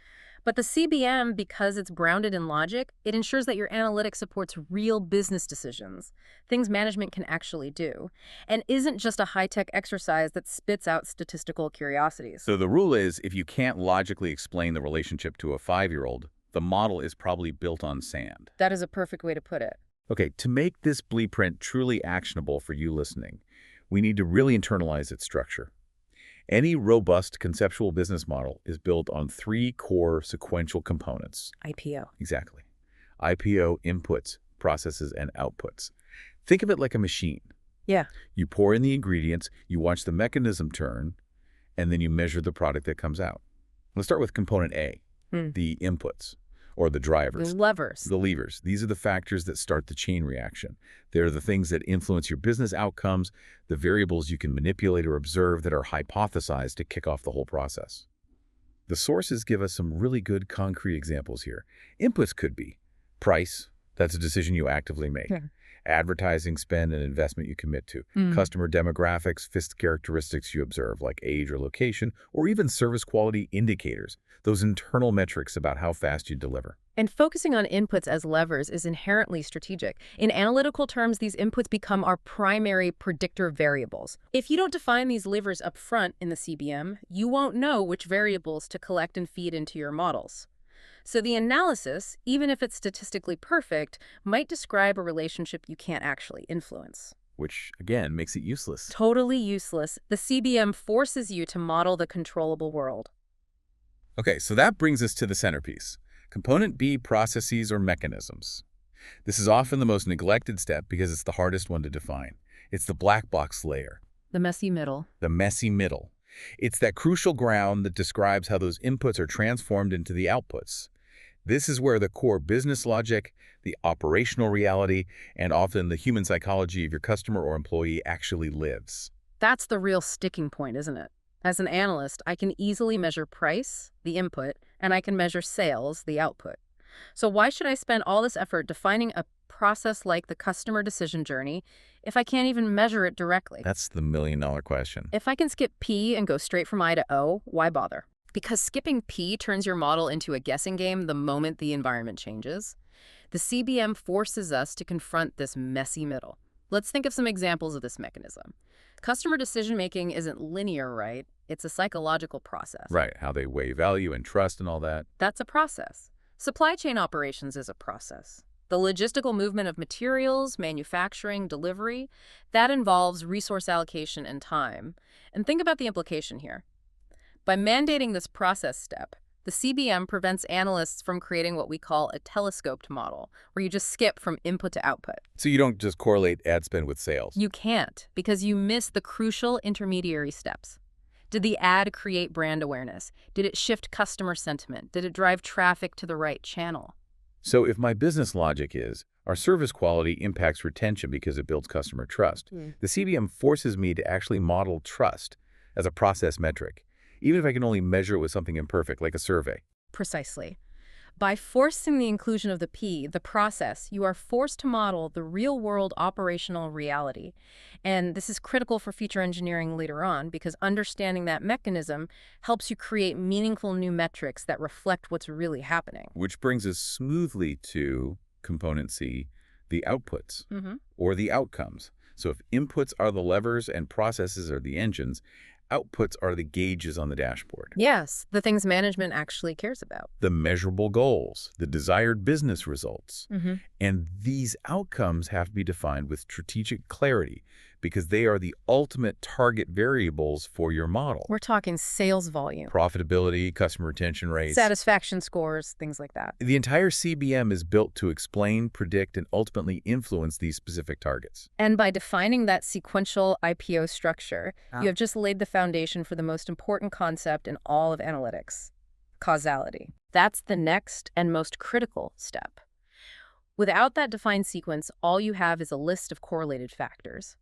But the CBM, because it's grounded in logic, it ensures that your analytics supports real business decisions, things management can actually do, and isn't just a high-tech exercise that spits out statistical curiosities. So the rule is, if you can't logically explain the relationship to a 5-year-old, the model is probably built on sand. That is a perfect way to put it. Okay, to make this blueprint truly actionable for you listening, we need to really internalize its structure. Any robust conceptual business model is built on 3 core sequential components. IPO. Exactly. IPO, inputs, processes, and outputs. Think of it like a machine. Yeah. You pour in the ingredients, you watch the mechanism turn, and then you measure the product that comes out. Let's start with component A, the inputs, or the drivers. The levers. The levers. These are the factors that start the chain reaction. They're the things that influence your business outcomes, the variables you can manipulate or observe that are hypothesized to kick off the whole process. The sources give us some really good concrete examples here. Inputs could be price. That's a decision you actively make. Yeah. Advertising spend and investment you commit to. Customer demographics, fixed characteristics you observe, like age or location, or even service quality indicators, those internal metrics about how fast you deliver. And focusing on inputs as levers is inherently strategic. In analytical terms, these inputs become our primary predictor variables. If you don't define these levers up front in the CBM, you won't know which variables to collect and feed into your models. So the analysis, even if it's statistically perfect, might describe a relationship you can't actually influence. Which, again, makes it useless. Totally useless. The CBM forces you to model the controllable world. Okay, so that brings us to the centerpiece. Component B, processes or mechanisms. This is often the most neglected step because it's the hardest one to define. It's the black box layer. The messy middle. The messy middle. It's that crucial ground that describes how those inputs are transformed into the outputs. This is where the core business logic, the operational reality, and often the human psychology of your customer or employee actually lives. That's the real sticking point, isn't it? As an analyst, I can easily measure price, the input, and I can measure sales, the output. So why should I spend all this effort defining a process like the customer decision journey if I can't even measure it directly? That's the million-dollar question. If I can skip P and go straight from I to O, why bother? Because skipping P turns your model into a guessing game the moment the environment changes. The CBM forces us to confront this messy middle. Let's think of some examples of this mechanism. Customer decision-making isn't linear, right? It's a psychological process. Right, how they weigh value and trust and all that. That's a process. Supply chain operations is a process. The logistical movement of materials, manufacturing, delivery, that involves resource allocation and time. And think about the implication here. By mandating this process step, the CBM prevents analysts from creating what we call a telescoped model, where you just skip from input to output. So you don't just correlate ad spend with sales. You can't, because you miss the crucial intermediary steps. Did the ad create brand awareness? Did it shift customer sentiment? Did it drive traffic to the right channel? So if my business logic is, our service quality impacts retention because it builds customer trust, the CBM forces me to actually model trust as a process metric, even if I can only measure it with something imperfect, like a survey. Precisely. By forcing the inclusion of the P, the process, you are forced to model the real-world operational reality. And this is critical for feature engineering later on, because understanding that mechanism helps you create meaningful new metrics that reflect what's really happening. Which brings us smoothly to component C, the outputs, or the outcomes. So if inputs are the levers and processes are the engines, outputs are the gauges on the dashboard. Yes, the things management actually cares about. The measurable goals, the desired business results. And these outcomes have to be defined with strategic clarity because they are the ultimate target variables for your model. We're talking sales volume, Profitability, customer retention rates. satisfaction scores, things like that. The entire CBM is built to explain, predict, and ultimately influence these specific targets. And by defining that sequential IPO structure, you have just laid the foundation for the most important concept in all of analytics, causality. That's the next and most critical step. Without that defined sequence, all you have is a list of correlated factors.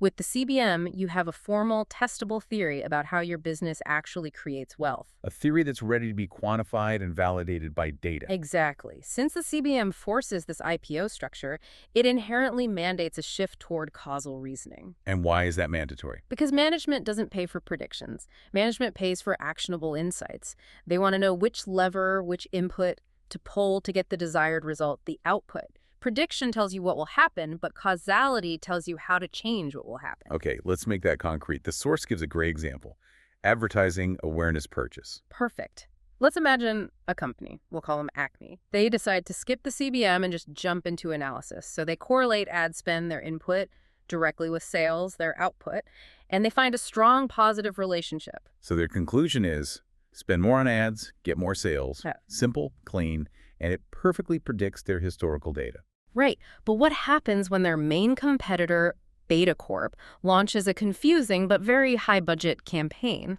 With the CBM, you have a formal, testable theory about how your business actually creates wealth. A theory that's ready to be quantified and validated by data. Exactly. Since the CBM forces this IPO structure, it inherently mandates a shift toward causal reasoning. And why is that mandatory? Because management doesn't pay for predictions. Management pays for actionable insights. They want to know which lever, which input to pull to get the desired result, the output. Prediction tells you what will happen, but causality tells you how to change what will happen. Okay, let's make that concrete. The source gives a great example. Advertising awareness purchase. Perfect. Let's imagine a company. We'll call them Acme. They decide to skip the CBM and just jump into analysis. So they correlate ad spend, their input, directly with sales, their output, and they find a strong positive relationship. So their conclusion is, spend more on ads, get more sales. Yeah. Simple, clean, and it perfectly predicts their historical data. Right, but what happens when their main competitor, Beta Corp, launches a confusing but very high-budget campaign?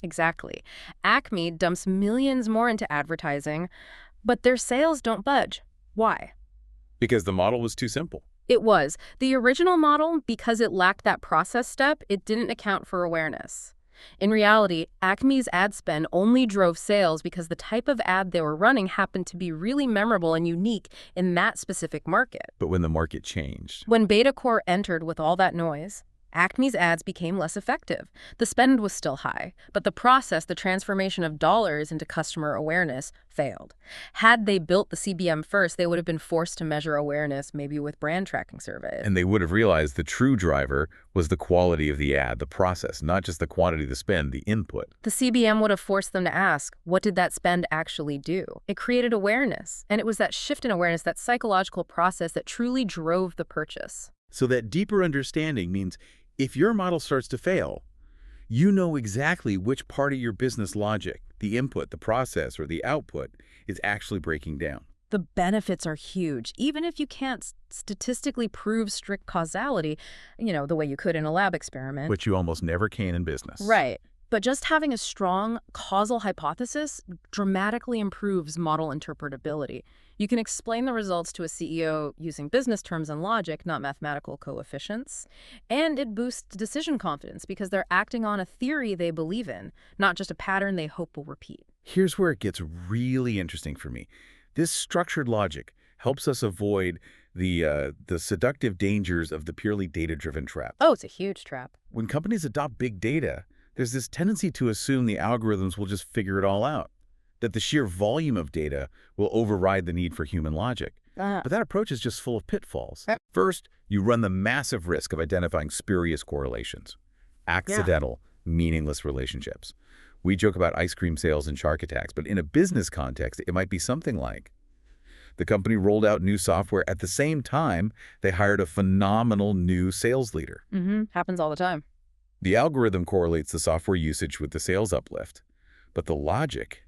Exactly. Acme dumps millions more into advertising, But their sales don't budge. Why? Because the model was too simple. It was. The original model, because it lacked that process step, it didn't account for awareness. In reality, Acme's ad spend only drove sales because the type of ad they were running happened to be really memorable and unique in that specific market. But when the market changed, When Betacore entered with all that noise, Acme's ads became less effective. The spend was still high, but the process, the transformation of dollars into customer awareness, failed. Had they built the CBM first, they would have been forced to measure awareness, maybe with brand tracking surveys. and they would have realized the true driver was the quality of the ad, the process, not just the quantity of the spend, the input. The CBM would have forced them to ask, what did that spend actually do? It created awareness, and it was that shift in awareness, that psychological process that truly drove the purchase. So that deeper understanding means if your model starts to fail, you know exactly which part of your business logic, the input, the process, or the output, is actually breaking down. The benefits are huge, even if you can't statistically prove strict causality, the way you could in a lab experiment. Which you almost never can in business. Right. But just having a strong causal hypothesis dramatically improves model interpretability. You can explain the results to a CEO using business terms and logic, not mathematical coefficients. And it boosts decision confidence because they're acting on a theory they believe in, not just a pattern they hope will repeat. Here's where it gets really interesting for me. This structured logic helps us avoid the seductive dangers of the purely data-driven trap. Oh, it's a huge trap. When companies adopt big data, there's this tendency to assume the algorithms will just figure it all out, that the sheer volume of data will override the need for human logic. But that approach is just full of pitfalls. First, you run the massive risk of identifying spurious correlations, accidental, meaningless relationships. We joke about ice cream sales and shark attacks, but in a business context, it might be something like the company rolled out new software at the same time they hired a phenomenal new sales leader. Happens all the time. The algorithm correlates the software usage with the sales uplift, but the logic,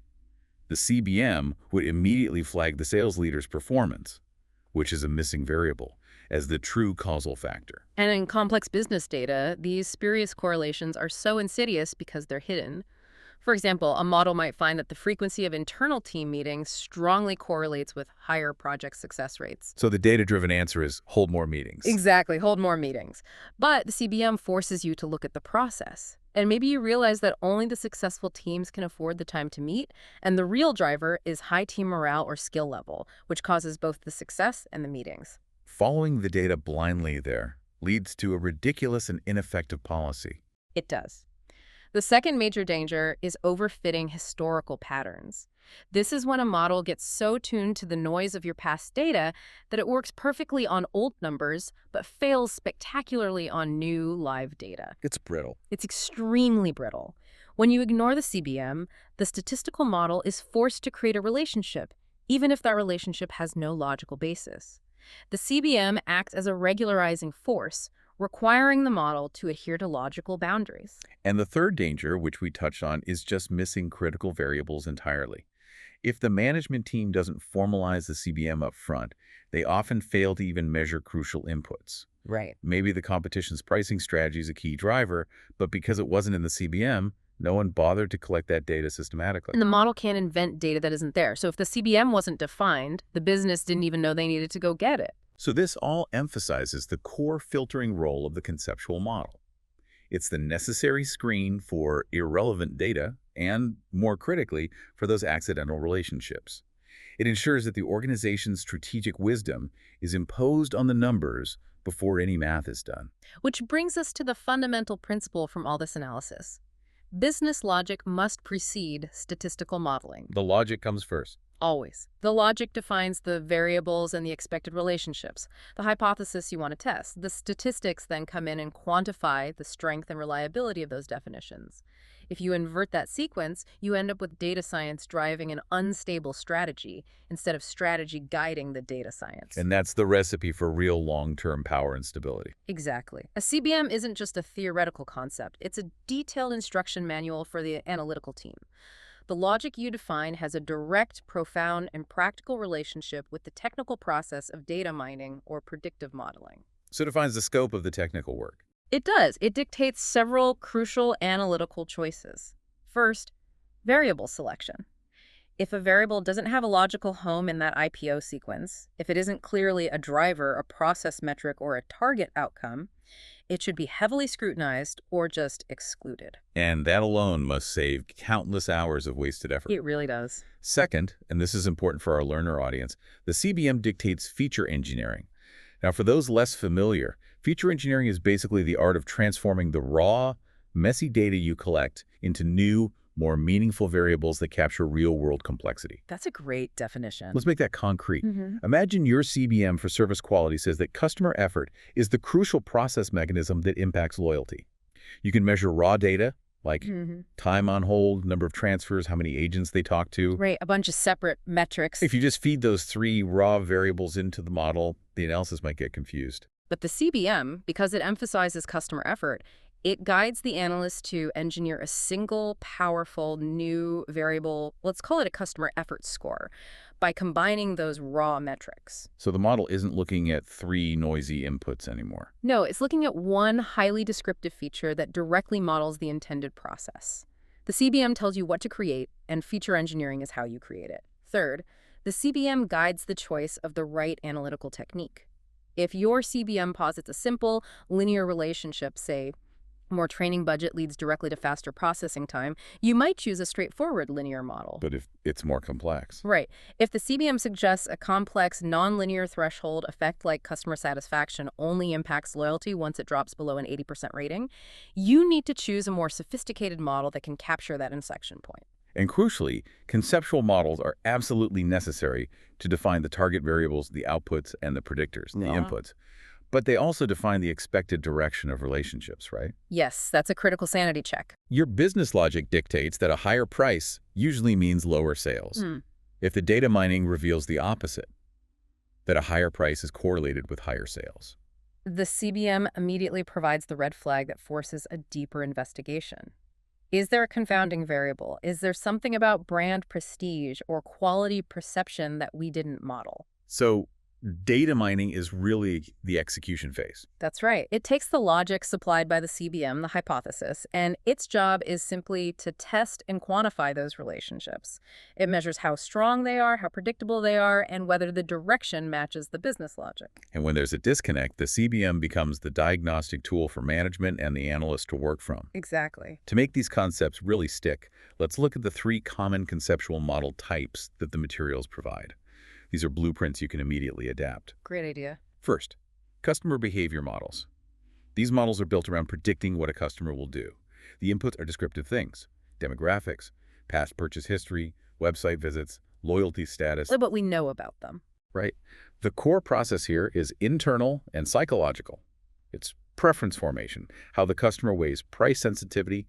the CBM, would immediately flag the sales leader's performance, which is a missing variable, as the true causal factor. And in complex business data, these spurious correlations are so insidious because they're hidden. For example, a model might find that the frequency of internal team meetings strongly correlates with higher project success rates. So the data-driven answer is hold more meetings. Exactly, hold more meetings. But the CBM forces you to look at the process. And maybe you realize that only the successful teams can afford the time to meet, and the real driver is high team morale or skill level, which causes both the success and the meetings. Following the data blindly there leads to a ridiculous and ineffective policy. It does. The second major danger is overfitting historical patterns. This is when a model gets so tuned to the noise of your past data that it works perfectly on old numbers, but fails spectacularly on new live data. It's brittle. It's extremely brittle. When you ignore the CBM, the statistical model is forced to create a relationship, even if that relationship has no logical basis. The CBM acts as a regularizing force, requiring the model to adhere to logical boundaries. And the third danger, which we touched on, is just missing critical variables entirely. If the management team doesn't formalize the CBM up front, they often fail to even measure crucial inputs. Right. Maybe the competition's pricing strategy is a key driver, but because it wasn't in the CBM, no one bothered to collect that data systematically. And the model can't invent data that isn't there. So if the CBM wasn't defined, the business didn't even know they needed to go get it. So this all emphasizes the core filtering role of the conceptual model. It's the necessary screen for irrelevant data and, more critically, for those accidental relationships. It ensures that the organization's strategic wisdom is imposed on the numbers before any math is done. Which brings us to the fundamental principle from all this analysis. Business logic must precede statistical modeling. The logic comes first. Always. The logic defines the variables and the expected relationships, the hypothesis you want to test. The statistics then come in and quantify the strength and reliability of those definitions. If you invert that sequence, you end up with data science driving an unstable strategy instead of strategy guiding the data science. And that's the recipe for real long-term power and stability. Exactly. A CBM isn't just a theoretical concept. It's a detailed instruction manual for the analytical team. The logic you define has a direct, profound, and practical relationship with the technical process of data mining or predictive modeling. So it defines the scope of the technical work. It does. It dictates several crucial analytical choices. First, variable selection. If a variable doesn't have a logical home in that IPO sequence, if it isn't clearly a driver, a process metric, or a target outcome, it should be heavily scrutinized or just excluded. And that alone must save countless hours of wasted effort. It really does. Second, and this is important for our learner audience, the CBM dictates feature engineering. Now, for those less familiar, feature engineering is basically the art of transforming the raw, messy data you collect into new, more meaningful variables that capture real-world complexity. That's a great definition. Let's make that concrete. Imagine your CBM for service quality says that customer effort is the crucial process mechanism that impacts loyalty. You can measure raw data, like time on hold, number of transfers, how many agents they talk to. Right, a bunch of separate metrics. If you just feed those 3 raw variables into the model, the analysis might get confused. But the CBM, because it emphasizes customer effort, it guides the analyst to engineer a single, powerful, new variable, let's call it a customer effort score, by combining those raw metrics. So the model isn't looking at 3 noisy inputs anymore. No, it's looking at one highly descriptive feature that directly models the intended process. The CBM tells you what to create, and feature engineering is how you create it. Third, the CBM guides the choice of the right analytical technique. If your CBM posits a simple, linear relationship, say, more training budget leads directly to faster processing time, you might choose a straightforward linear model. But if it's more complex. Right. If the CBM suggests a complex, nonlinear threshold effect like customer satisfaction only impacts loyalty once it drops below an 80% rating, you need to choose a more sophisticated model that can capture that inflection point. And crucially, conceptual models are absolutely necessary to define the target variables, the outputs, and the predictors, the inputs. But they also define the expected direction of relationships, right? Yes, that's a critical sanity check. Your business logic dictates that a higher price usually means lower sales. If the data mining reveals the opposite, that a higher price is correlated with higher sales. The CBM immediately provides the red flag that forces a deeper investigation. Is there a confounding variable? Is there something about brand prestige or quality perception that we didn't model? So data mining is really the execution phase. That's right. It takes the logic supplied by the CBM, the hypothesis, and its job is simply to test and quantify those relationships. It measures how strong they are, how predictable they are, and whether the direction matches the business logic. And when there's a disconnect, the CBM becomes the diagnostic tool for management and the analyst to work from. Exactly. To make these concepts really stick, let's look at the 3 common conceptual model types that the materials provide. These are blueprints you can immediately adapt. Great idea. First, customer behavior models. These models are built around predicting what a customer will do. The inputs are descriptive things: demographics, past purchase history, website visits, loyalty status. What we know about them. Right? The core process here is internal and psychological. It's preference formation, how the customer weighs price sensitivity,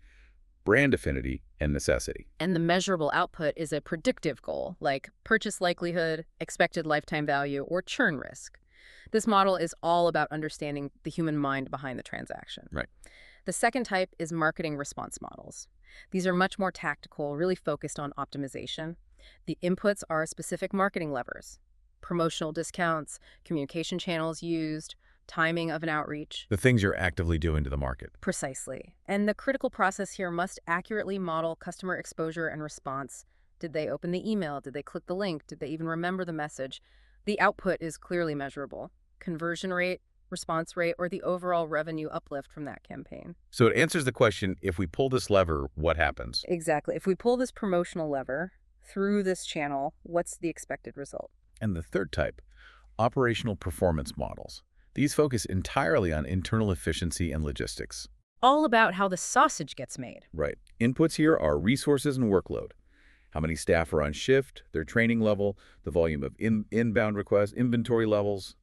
brand affinity, and necessity. And the measurable output is a predictive goal, like purchase likelihood, expected lifetime value, or churn risk. This model is all about understanding the human mind behind the transaction. Right. The second type is marketing response models. These are much more tactical, really focused on optimization. The inputs are specific marketing levers: promotional discounts, communication channels used, timing of an outreach. The things you're actively doing to the market. Precisely. And the critical process here must accurately model customer exposure and response. Did they open the email? Did they click the link? Did they even remember the message? The output is clearly measurable: conversion rate, response rate, or the overall revenue uplift from that campaign. So it answers the question, if we pull this lever, what happens? Exactly. If we pull this promotional lever through this channel, what's the expected result? And the third type, operational performance models. These focus entirely on internal efficiency and logistics. All about how the sausage gets made. Right. Inputs here are resources and workload. How many staff are on shift, their training level, the volume of inbound requests, inventory levels.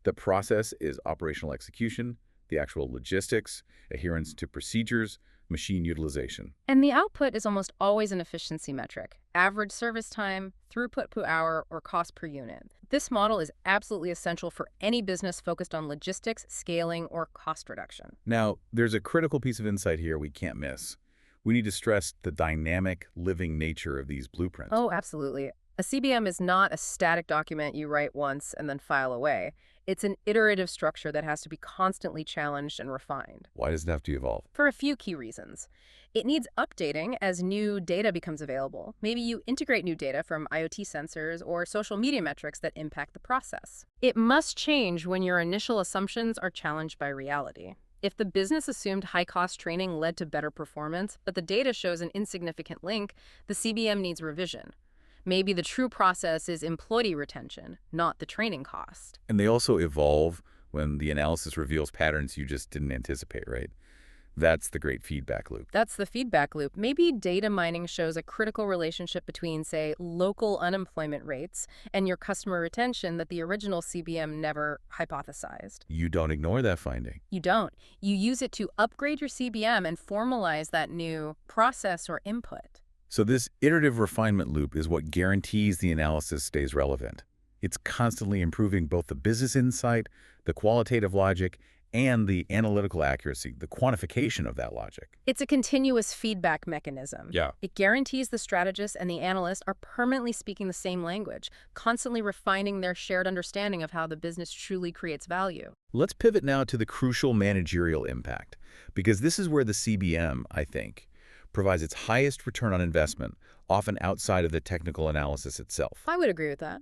The process is operational execution, the actual logistics, adherence to procedures, machine utilization. And the output is almost always an efficiency metric: average service time, throughput per hour, or cost per unit. This model is absolutely essential for any business focused on logistics, scaling, or cost reduction. Now, there's a critical piece of insight here we can't miss. We need to stress the dynamic, living nature of these blueprints. Oh, absolutely. A CBM is not a static document you write once and then file away. It's an iterative structure that has to be constantly challenged and refined. Why does it have to evolve? For a few key reasons. It needs updating as new data becomes available. Maybe you integrate new data from IoT sensors or social media metrics that impact the process. It must change when your initial assumptions are challenged by reality. If the business assumed high-cost training led to better performance, but the data shows an insignificant link, the CBM needs revision. Maybe the true process is employee retention, not the training cost. And they also evolve when the analysis reveals patterns you just didn't anticipate, right? That's the great feedback loop. That's the feedback loop. Maybe data mining shows a critical relationship between, say, local unemployment rates and your customer retention that the original CBM never hypothesized. You don't ignore that finding. You don't. You use it to upgrade your CBM and formalize that new process or input. So this iterative refinement loop is what guarantees the analysis stays relevant. It's constantly improving both the business insight, the qualitative logic, and the analytical accuracy, the quantification of that logic. It's a continuous feedback mechanism. Yeah. It guarantees the strategist and the analyst are permanently speaking the same language, constantly refining their shared understanding of how the business truly creates value. Let's pivot now to the crucial managerial impact, because this is where the CBM, I think, provides its highest return on investment, often outside of the technical analysis itself. I would agree with that.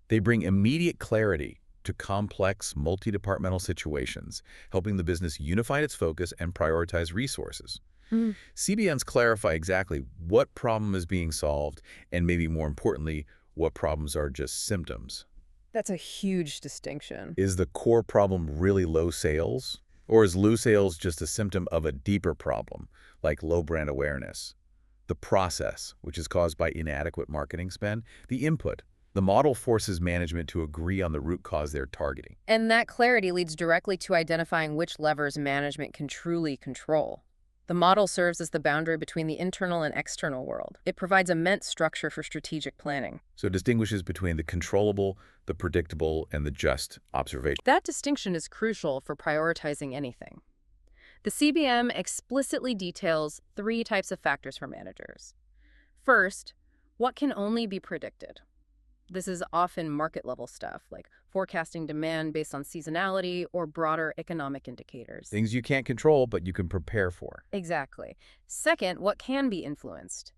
They bring immediate clarity to complex, multi-departmental situations, helping the business unify its focus and prioritize resources. CBMs clarify exactly what problem is being solved, and maybe more importantly, what problems are just symptoms. That's a huge distinction. Is the core problem really low sales? Or is low sales just a symptom of a deeper problem, like low brand awareness? The process, which is caused by inadequate marketing spend, the input. The model forces management to agree on the root cause they're targeting. And that clarity leads directly to identifying which levers management can truly control. The model serves as the boundary between the internal and external world. It provides immense structure for strategic planning. So it distinguishes between the controllable, the predictable, and the just observation. That distinction is crucial for prioritizing anything. The CBM explicitly details 3 types of factors for managers. First, what can only be predicted. This is often market-level stuff, like forecasting demand based on seasonality or broader economic indicators. Things you can't control, but you can prepare for. Exactly. Second, what can be influenced.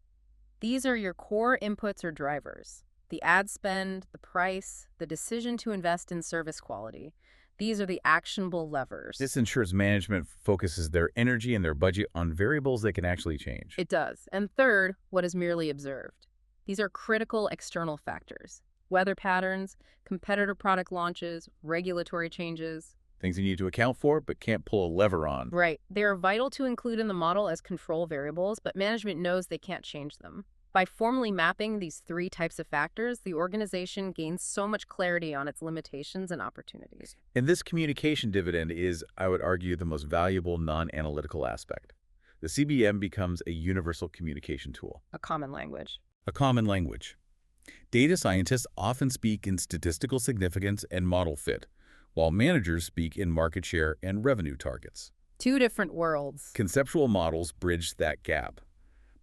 These are your core inputs or drivers. The ad spend, the price, the decision to invest in service quality. These are the actionable levers. This ensures management focuses their energy and their budget on variables they can actually change. It does. And third, what is merely observed. These are critical external factors. Weather patterns, competitor product launches, regulatory changes. Things you need to account for, but can't pull a lever on. Right. They are vital to include in the model as control variables, but management knows they can't change them. By formally mapping these 3 types of factors, the organization gains so much clarity on its limitations and opportunities. And this communication dividend is, I would argue, the most valuable non-analytical aspect. The CBM becomes a universal communication tool. A common language. A common language. Data scientists often speak in statistical significance and model fit, while managers speak in market share and revenue targets. 2 different worlds. Conceptual models bridge that gap.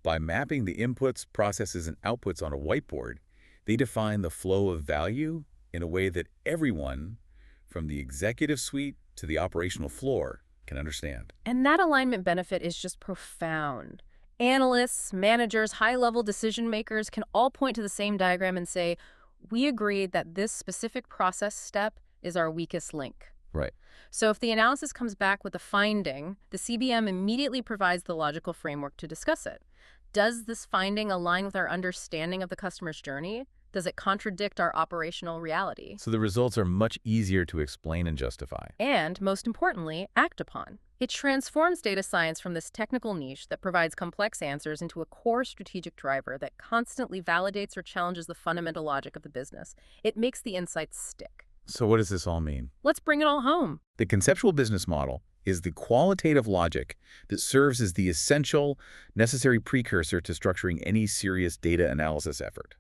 By mapping the inputs, processes, and outputs on a whiteboard, they define the flow of value in a way that everyone, from the executive suite to the operational floor, can understand. And that alignment benefit is just profound. Analysts, managers, high-level decision makers can all point to the same diagram and say, we agreed that this specific process step is our weakest link. Right. So if the analysis comes back with a finding, the CBM immediately provides the logical framework to discuss it. Does this finding align with our understanding of the customer's journey? Does it contradict our operational reality? So the results are much easier to explain and justify. And, most importantly, act upon. It transforms data science from this technical niche that provides complex answers into a core strategic driver that constantly validates or challenges the fundamental logic of the business. It makes the insights stick. So what does this all mean? Let's bring it all home. The conceptual business model is the qualitative logic that serves as the essential, necessary precursor to structuring any serious data analysis effort.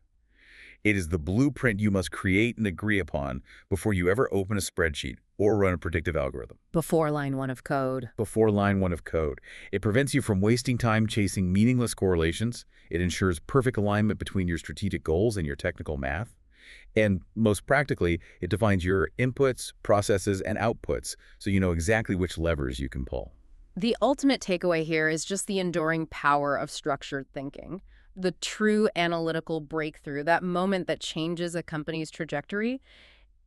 It is the blueprint you must create and agree upon before you ever open a spreadsheet or run a predictive algorithm. Before line 1 of code. Before line 1 of code. It prevents you from wasting time chasing meaningless correlations. It ensures perfect alignment between your strategic goals and your technical math. And most practically, it defines your inputs, processes, and outputs, so you know exactly which levers you can pull. The ultimate takeaway here is just the enduring power of structured thinking. The true analytical breakthrough, that moment that changes a company's trajectory,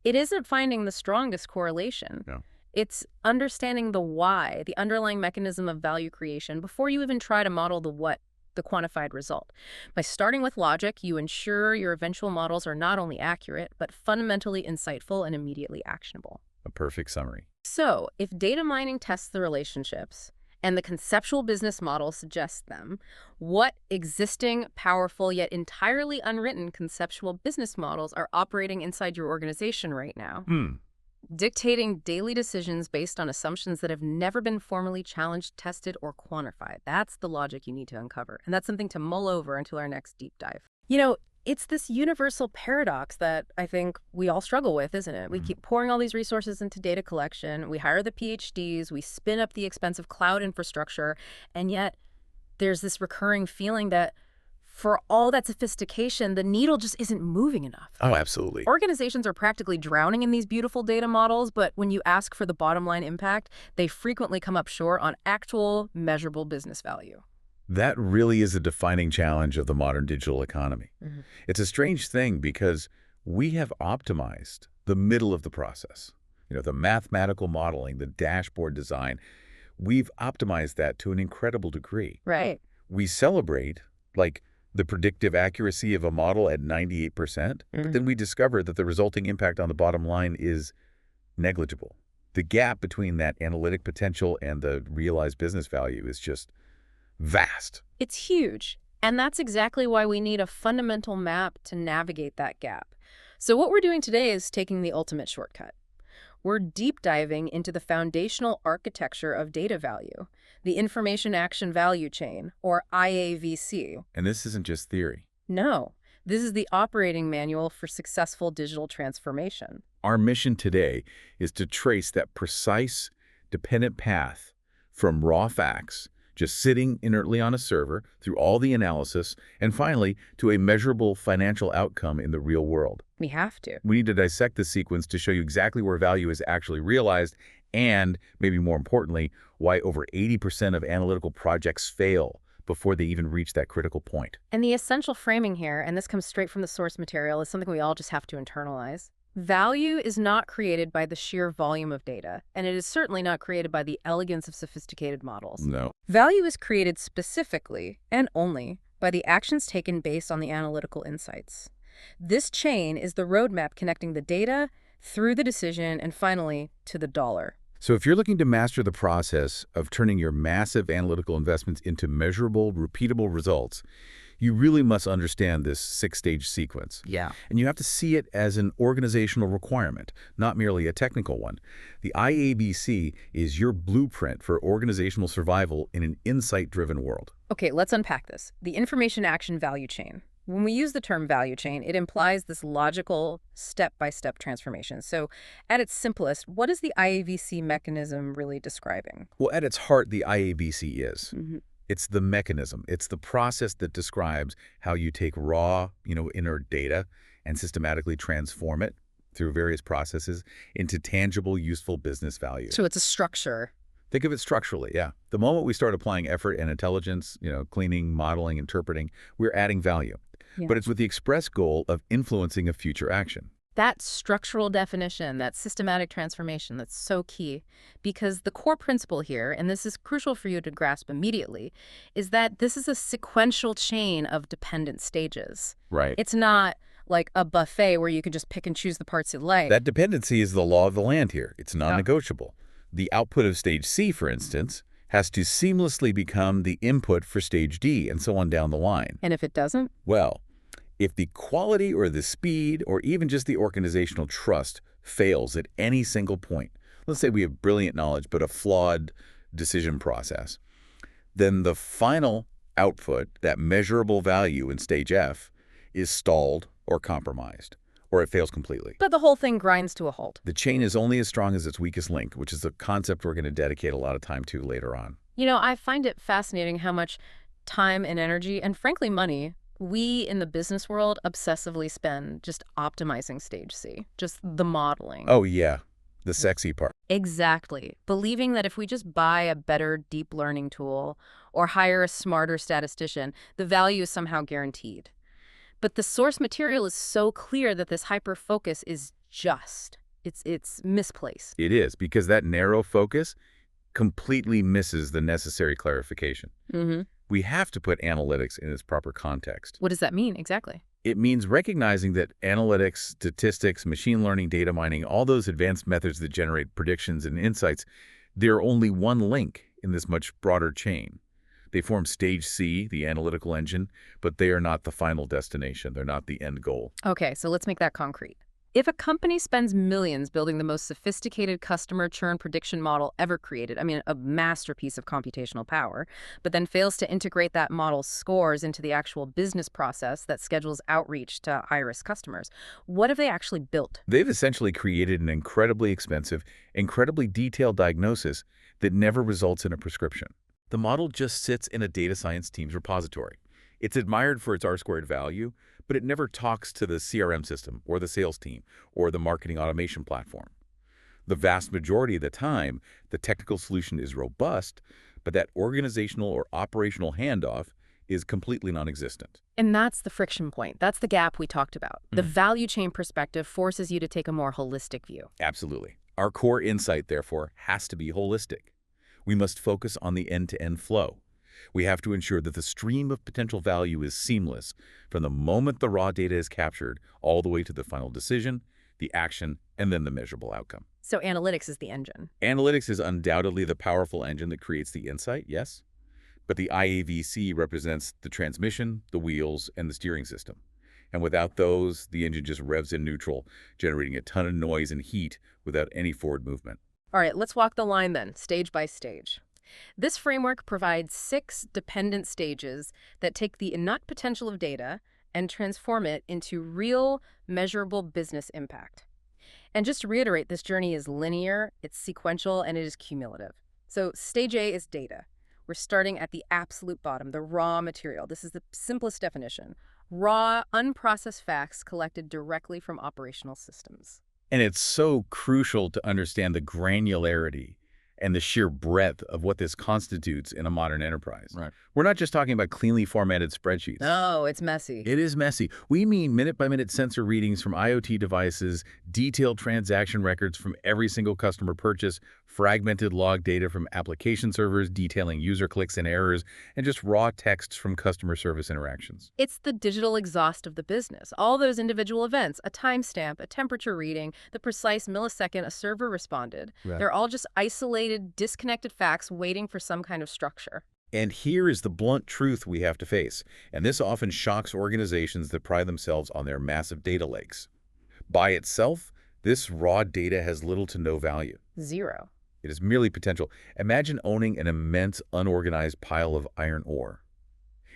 it isn't finding the strongest correlation. No. It's understanding the why, the underlying mechanism of value creation, before you even try to model the what, the quantified result. By starting with logic, you ensure your eventual models are not only accurate, but fundamentally insightful and immediately actionable. A perfect summary. So, if data mining tests the relationships and the conceptual business model suggests them, what existing, powerful, yet entirely unwritten conceptual business models are operating inside your organization right now? Dictating daily decisions based on assumptions that have never been formally challenged, tested, or quantified. That's the logic you need to uncover. And that's something to mull over until our next deep dive. You know, it's this universal paradox that I think we all struggle with, isn't it? We keep pouring all these resources into data collection, we hire the PhDs, we spin up the expensive cloud infrastructure, and yet there's this recurring feeling that for all that sophistication, the needle just isn't moving enough. Oh, absolutely. Organizations are practically drowning in these beautiful data models, but when you ask for the bottom line impact, they frequently come up short on actual measurable business value. That really is a defining challenge of the modern digital economy. It's a strange thing because we have optimized the middle of the process. You know, the mathematical modeling, the dashboard design, we've optimized that to an incredible degree. Right. We celebrate, like, the predictive accuracy of a model at 98%, but then we discover that the resulting impact on the bottom line is negligible. The gap between that analytic potential and the realized business value is just vast. It's huge. And that's exactly why we need a fundamental map to navigate that gap. So what we're doing today is taking the ultimate shortcut. We're deep diving into the foundational architecture of data value, the information action value chain, or IAVC. And this isn't just theory. No, this is the operating manual for successful digital transformation. Our mission today is to trace that precise, dependent path from raw facts, just sitting inertly on a server, through all the analysis, and finally to a measurable financial outcome in the real world. We have to. We need to dissect the sequence to show you exactly where value is actually realized and, maybe more importantly, why over 80% of analytical projects fail before they even reach that critical point. And the essential framing here, and this comes straight from the source material, is something we all just have to internalize. Value is not created by the sheer volume of data, and it is certainly not created by the elegance of sophisticated models. No. Value is created specifically, and only, by the actions taken based on the analytical insights. This chain is the roadmap connecting the data through the decision and finally to the dollar. So if you're looking to master the process of turning your massive analytical investments into measurable, repeatable results, you really must understand this 6-stage sequence. Yeah. And you have to see it as an organizational requirement, not merely a technical one. The IABC is your blueprint for organizational survival in an insight-driven world. Okay, let's unpack this. The information action value chain. When we use the term value chain, it implies this logical step-by-step transformation. So at its simplest, what is the IAVC mechanism really describing? Well, at its heart, the IABC is. It's the mechanism. It's the process that describes how you take raw, inert data and systematically transform it through various processes into tangible, useful business value. So it's a structure. Think of it structurally, yeah. The moment we start applying effort and intelligence, cleaning, modeling, interpreting, we're adding value. Yeah. But it's with the express goal of influencing a future action. That structural definition, that systematic transformation, that's so key. Because the core principle here, and this is crucial for you to grasp immediately, is that this is a sequential chain of dependent stages. Right. It's not like a buffet where you can just pick and choose the parts you like. That dependency is the law of the land here. It's non-negotiable. The output of stage C, for instance, has to seamlessly become the input for stage D, and so on down the line. And if it doesn't? Well, if the quality or the speed or even just the organizational trust fails at any single point, let's say we have brilliant knowledge but a flawed decision process, then the final output, that measurable value in stage F, is stalled or compromised, or it fails completely. But the whole thing grinds to a halt. The chain is only as strong as its weakest link, which is a concept we're going to dedicate a lot of time to later on. I find it fascinating how much time and energy, and frankly money, We in the business world obsessively spend just optimizing stage C, just the modeling. Oh, yeah. The sexy part. Exactly. Believing that if we just buy a better deep learning tool or hire a smarter statistician, the value is somehow guaranteed. But the source material is so clear that this hyper-focus is it's misplaced. It is, because that narrow focus completely misses the necessary clarification. We have to put analytics in its proper context. What does that mean exactly? It means recognizing that analytics, statistics, machine learning, data mining, all those advanced methods that generate predictions and insights, they're only one link in this much broader chain. They form stage C, the analytical engine, but they are not the final destination. They're not the end goal. Okay, so let's make that concrete. If a company spends millions building the most sophisticated customer churn prediction model ever created, I mean, a masterpiece of computational power, but then fails to integrate that model's scores into the actual business process that schedules outreach to high-risk customers, what have they actually built? They've essentially created an incredibly expensive, incredibly detailed diagnosis that never results in a prescription. The model just sits in a data science team's repository. It's admired for its R-squared value, but it never talks to the CRM system or the sales team or the marketing automation platform. The vast majority of the time, the technical solution is robust, but that organizational or operational handoff is completely non-existent. And that's the friction point. That's the gap we talked about. The value chain perspective forces you to take a more holistic view. Absolutely. Our core insight, therefore, has to be holistic. We must focus on the end-to-end flow. We have to ensure that the stream of potential value is seamless from the moment the raw data is captured all the way to the final decision, the action, and then the measurable outcome. So analytics is the engine. Analytics is undoubtedly the powerful engine that creates the insight, yes, but the IAVC represents the transmission, the wheels, and the steering system. And without those, the engine just revs in neutral, generating a ton of noise and heat without any forward movement. All right, let's walk the line then, stage by stage. This framework provides 6 dependent stages that take the innate potential of data and transform it into real, measurable business impact. And just to reiterate, this journey is linear, it's sequential, and it is cumulative. So stage A is data. We're starting at the absolute bottom, the raw material. This is the simplest definition. Raw, unprocessed facts collected directly from operational systems. And it's so crucial to understand the granularity and the sheer breadth of what this constitutes in a modern enterprise. Right. We're not just talking about cleanly formatted spreadsheets. No, it's messy. It is messy. We mean minute-by-minute sensor readings from IoT devices, detailed transaction records from every single customer purchase, fragmented log data from application servers detailing user clicks and errors, and just raw texts from customer service interactions. It's the digital exhaust of the business. All those individual events, a timestamp, a temperature reading, the precise millisecond a server responded. Right. They're all just isolated, disconnected facts waiting for some kind of structure. And here is the blunt truth we have to face, and this often shocks organizations that pride themselves on their massive data lakes. By itself, this raw data has little to no value. Zero. It is merely potential. Imagine owning an immense, unorganized pile of iron ore.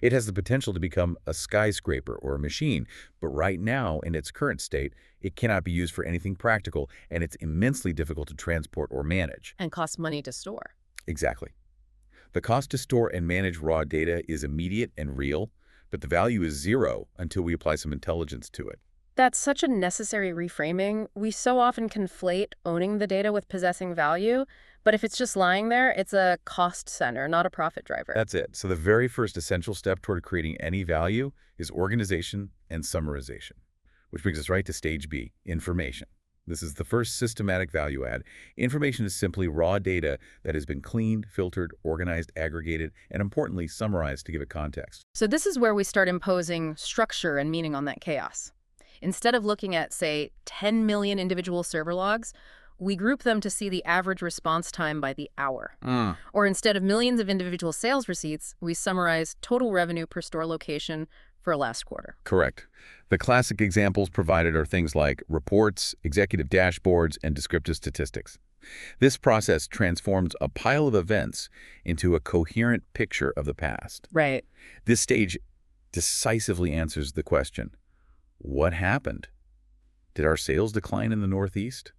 It has the potential to become a skyscraper or a machine, but right now, in its current state, it cannot be used for anything practical, and it's immensely difficult to transport or manage. And costs money to store. Exactly. The cost to store and manage raw data is immediate and real, but the value is zero until we apply some intelligence to it. That's such a necessary reframing. We so often conflate owning the data with possessing value, but if it's just lying there, it's a cost center, not a profit driver. That's it. So the very first essential step toward creating any value is organization and summarization, which brings us right to stage B, information. This is the first systematic value add. Information is simply raw data that has been cleaned, filtered, organized, aggregated, and importantly, summarized to give it context. So this is where we start imposing structure and meaning on that chaos. Instead of looking at, say, 10 million individual server logs, we group them to see the average response time by the hour. Or instead of millions of individual sales receipts, we summarize total revenue per store location for last quarter. Correct. The classic examples provided are things like reports, executive dashboards, and descriptive statistics. This process transforms a pile of events into a coherent picture of the past. Right. This stage decisively answers the question, what happened? Did our sales decline in the Northeast?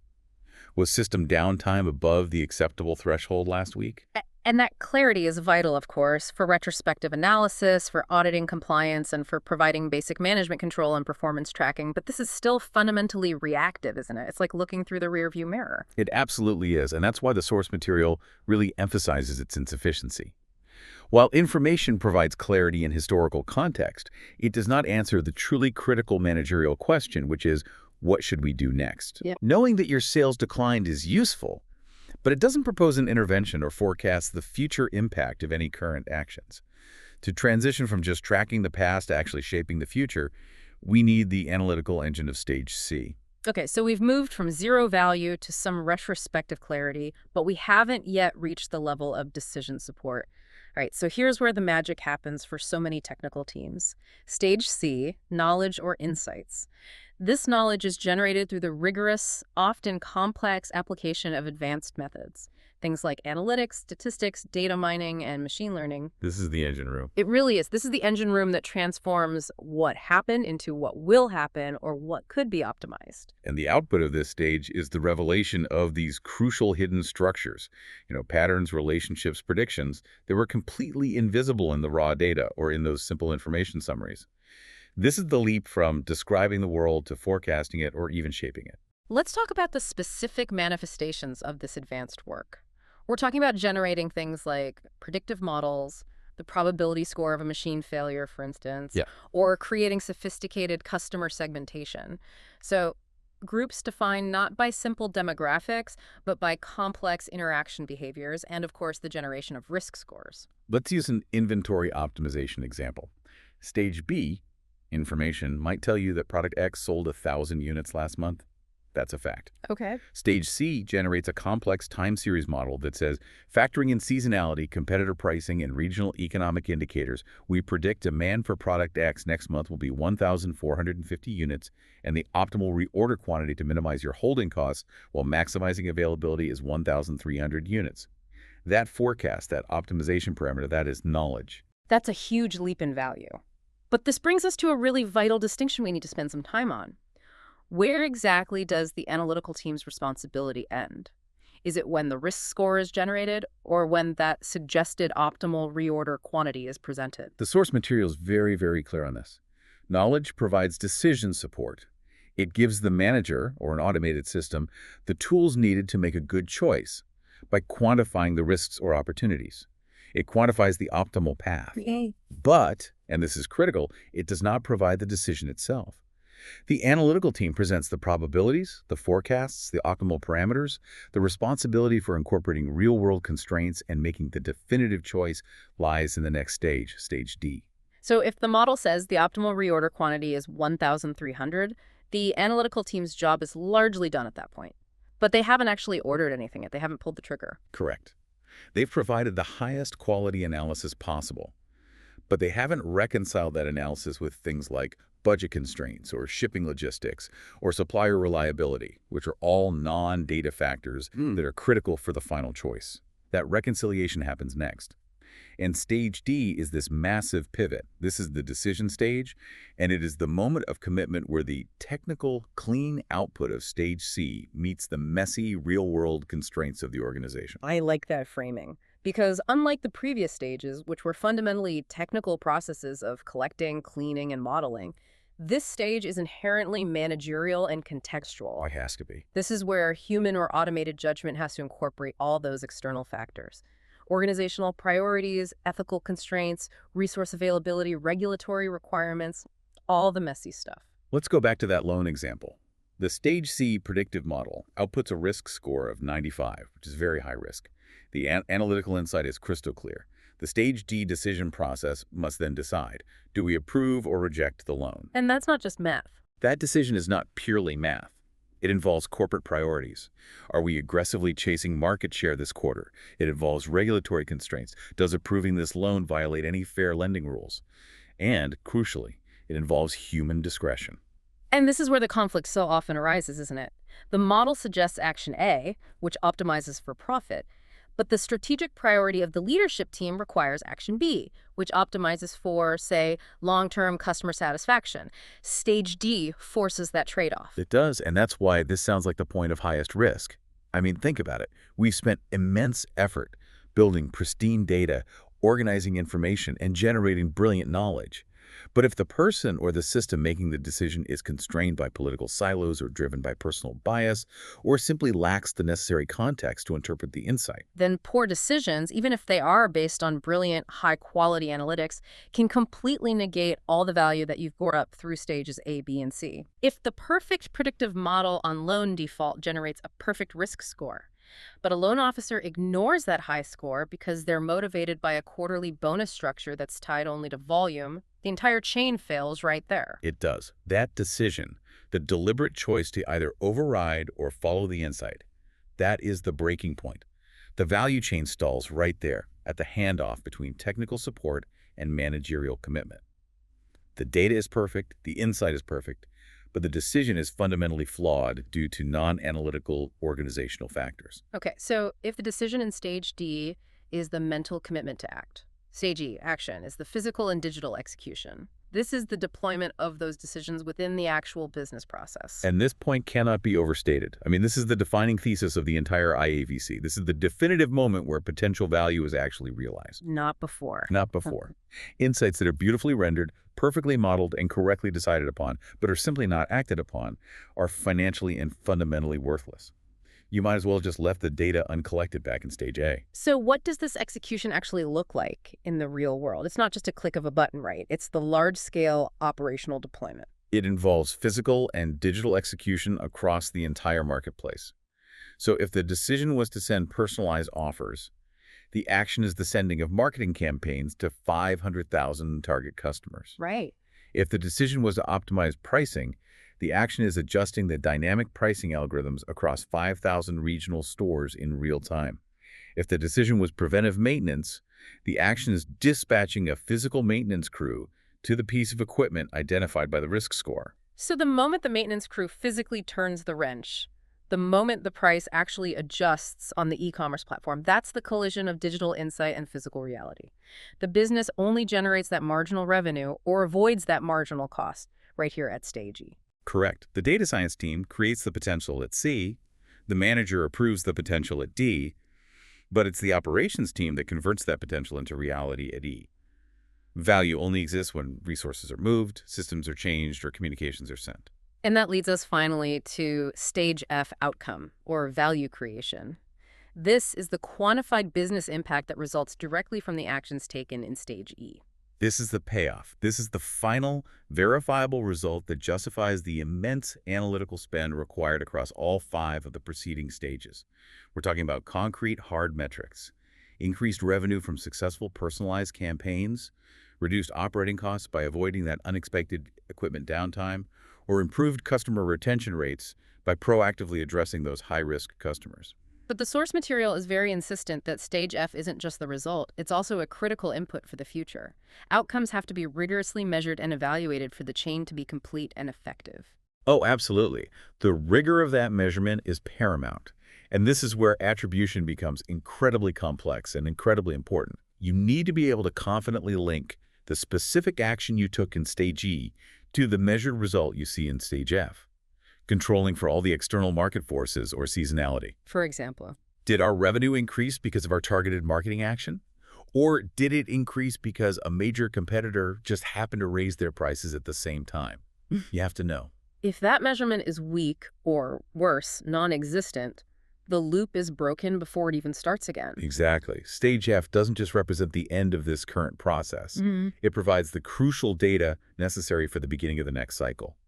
Was system downtime above the acceptable threshold last week? And that clarity is vital, of course, for retrospective analysis, for auditing compliance, and for providing basic management control and performance tracking. But this is still fundamentally reactive, isn't it? It's like looking through the rearview mirror. It absolutely is, and that's why the source material really emphasizes its insufficiency. While information provides clarity and historical context, it does not answer the truly critical managerial question, which is, what should we do next? Yep. Knowing that your sales declined is useful, but it doesn't propose an intervention or forecast the future impact of any current actions. To transition from just tracking the past to actually shaping the future, we need the analytical engine of stage C. Okay, so we've moved from zero value to some retrospective clarity, but we haven't yet reached the level of decision support. All right, so here's where the magic happens for so many technical teams. Stage C, knowledge or insights. This knowledge is generated through the rigorous, often complex application of advanced methods. Things like analytics, statistics, data mining, and machine learning. This is the engine room. It really is. This is the engine room that transforms what happened into what will happen or what could be optimized. And the output of this stage is the revelation of these crucial hidden structures, patterns, relationships, predictions that were completely invisible in the raw data or in those simple information summaries. This is the leap from describing the world to forecasting it or even shaping it. Let's talk about the specific manifestations of this advanced work. We're talking about generating things like predictive models, the probability score of a machine failure, for instance, or creating sophisticated customer segmentation. So groups defined not by simple demographics, but by complex interaction behaviors and, of course, the generation of risk scores. Let's use an inventory optimization example. Stage B, information, might tell you that product X sold 1,000 units last month. That's a fact. Okay. Stage C generates a complex time series model that says, factoring in seasonality, competitor pricing, and regional economic indicators, we predict demand for product X next month will be 1,450 units, and the optimal reorder quantity to minimize your holding costs while maximizing availability is 1,300 units. That forecast, that optimization parameter, that is knowledge. That's a huge leap in value. But this brings us to a really vital distinction we need to spend some time on. Where exactly does the analytical team's responsibility end? Is it when the risk score is generated or when that suggested optimal reorder quantity is presented? The source material is very, very clear on this. Knowledge provides decision support. It gives the manager, or an automated system, the tools needed to make a good choice by quantifying the risks or opportunities. It quantifies the optimal path. But, and this is critical, it does not provide the decision itself. The analytical team presents the probabilities, the forecasts, the optimal parameters. The responsibility for incorporating real-world constraints and making the definitive choice lies in the next stage, stage D. So if the model says the optimal reorder quantity is 1,300, the analytical team's job is largely done at that point. But they haven't actually ordered anything yet. They haven't pulled the trigger. Correct. They've provided the highest quality analysis possible, but they haven't reconciled that analysis with things like budget constraints or shipping logistics or supplier reliability, which are all non-data factors that are critical for the final choice. That reconciliation happens next. And stage D is this massive pivot. This is the decision stage, and it is the moment of commitment where the technical, clean output of stage C meets the messy, real-world constraints of the organization. I like that framing. Because unlike the previous stages, which were fundamentally technical processes of collecting, cleaning, and modeling, this stage is inherently managerial and contextual. It has to be. This is where human or automated judgment has to incorporate all those external factors. Organizational priorities, ethical constraints, resource availability, regulatory requirements, all the messy stuff. Let's go back to that loan example. The stage C predictive model outputs a risk score of 95, which is very high risk. The analytical insight is crystal clear. The stage D decision process must then decide, do we approve or reject the loan? And that's not just math. That decision is not purely math. It involves corporate priorities. Are we aggressively chasing market share this quarter? It involves regulatory constraints. Does approving this loan violate any fair lending rules? And, crucially, it involves human discretion. And this is where the conflict so often arises, isn't it? The model suggests action A, which optimizes for profit, but the strategic priority of the leadership team requires action B, which optimizes for, say, long-term customer satisfaction. Stage D forces that trade-off. It does, and that's why this sounds like the point of highest risk. I mean, think about it. We've spent immense effort building pristine data, organizing information, and generating brilliant knowledge. But if the person or the system making the decision is constrained by political silos or driven by personal bias, or simply lacks the necessary context to interpret the insight, Then poor decisions, even if they are based on brilliant, high-quality analytics, can completely negate all the value that you've brought up through stages A, B, and C. If the perfect predictive model on loan default generates a perfect risk score, but a loan officer ignores that high score because they're motivated by a quarterly bonus structure that's tied only to volume, the entire chain fails right there. it does. That decision, the deliberate choice to either override or follow the insight, that is the breaking point. The value chain stalls right there at the handoff between technical support and managerial commitment. The data is perfect, the insight is perfect, but the decision is fundamentally flawed due to non-analytical organizational factors. Okay, so if the decision in stage D is the mental commitment to act, stage E, action, is the physical and digital execution. This is the deployment of those decisions within the actual business process. And this point cannot be overstated. I mean, this is the defining thesis of the entire IAVC. This is the definitive moment where potential value is actually realized. Not before. Not before. Insights that are beautifully rendered, perfectly modeled, and correctly decided upon, but are simply not acted upon, are financially and fundamentally worthless. You might as well have just left the data uncollected back in stage A. So what does this execution actually look like in the real world? It's not just a click of a button, right? It's the large-scale operational deployment. It involves physical and digital execution across the entire marketplace. So if the decision was to send personalized offers, the action is the sending of marketing campaigns to 500,000 target customers. Right. If the decision was to optimize pricing, the action is adjusting the dynamic pricing algorithms across 5,000 regional stores in real time. If the decision was preventive maintenance, the action is dispatching a physical maintenance crew to the piece of equipment identified by the risk score. So the moment the maintenance crew physically turns the wrench, the moment the price actually adjusts on the e-commerce platform, that's the collision of digital insight and physical reality. The business only generates that marginal revenue or avoids that marginal cost right here at stage E. Correct. The data science team creates the potential at C, the manager approves the potential at D, but it's the operations team that converts that potential into reality at E. Value only exists when resources are moved, systems are changed, or communications are sent. And that leads us finally to stage F, outcome, or value creation. This is the quantified business impact that results directly from the actions taken in stage E. This is the payoff. This is the final, verifiable result that justifies the immense analytical spend required across all 5 of the preceding stages. We're talking about concrete, hard metrics, increased revenue from successful personalized campaigns, reduced operating costs by avoiding that unexpected equipment downtime, or improved customer retention rates by proactively addressing those high-risk customers. But the source material is very insistent that stage F isn't just the result, it's also a critical input for the future. Outcomes have to be rigorously measured and evaluated for the chain to be complete and effective. Oh, absolutely. The rigor of that measurement is paramount. And this is where attribution becomes incredibly complex and incredibly important. You need to be able to confidently link the specific action you took in stage E to the measured result you see in stage F, controlling for all the external market forces or seasonality. For example, Did our revenue increase because of our targeted marketing action? Or did it increase because a major competitor just happened to raise their prices at the same time? You have to know. if that measurement is weak or, worse, non-existent, the loop is broken before it even starts again. Exactly. Stage F doesn't just represent the end of this current process. It provides the crucial data necessary for the beginning of the next cycle.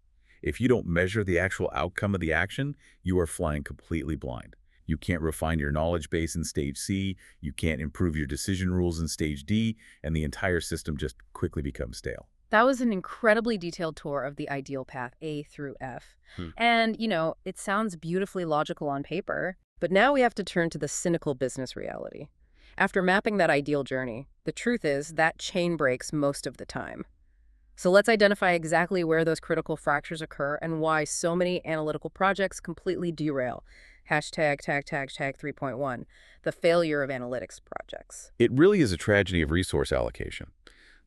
If you don't measure the actual outcome of the action, you are flying completely blind. You can't refine your knowledge base in stage C, you can't improve your decision rules in stage D, and the entire system just quickly becomes stale. That was an incredibly detailed tour of the ideal path A through F. And, it sounds beautifully logical on paper, but now we have to turn to the cynical business reality. After mapping that ideal journey, the truth is that chain breaks most of the time. So let's identify exactly where those critical fractures occur and why so many analytical projects completely derail. Hashtag 3.1, the failure of analytics projects. It really is a tragedy of resource allocation.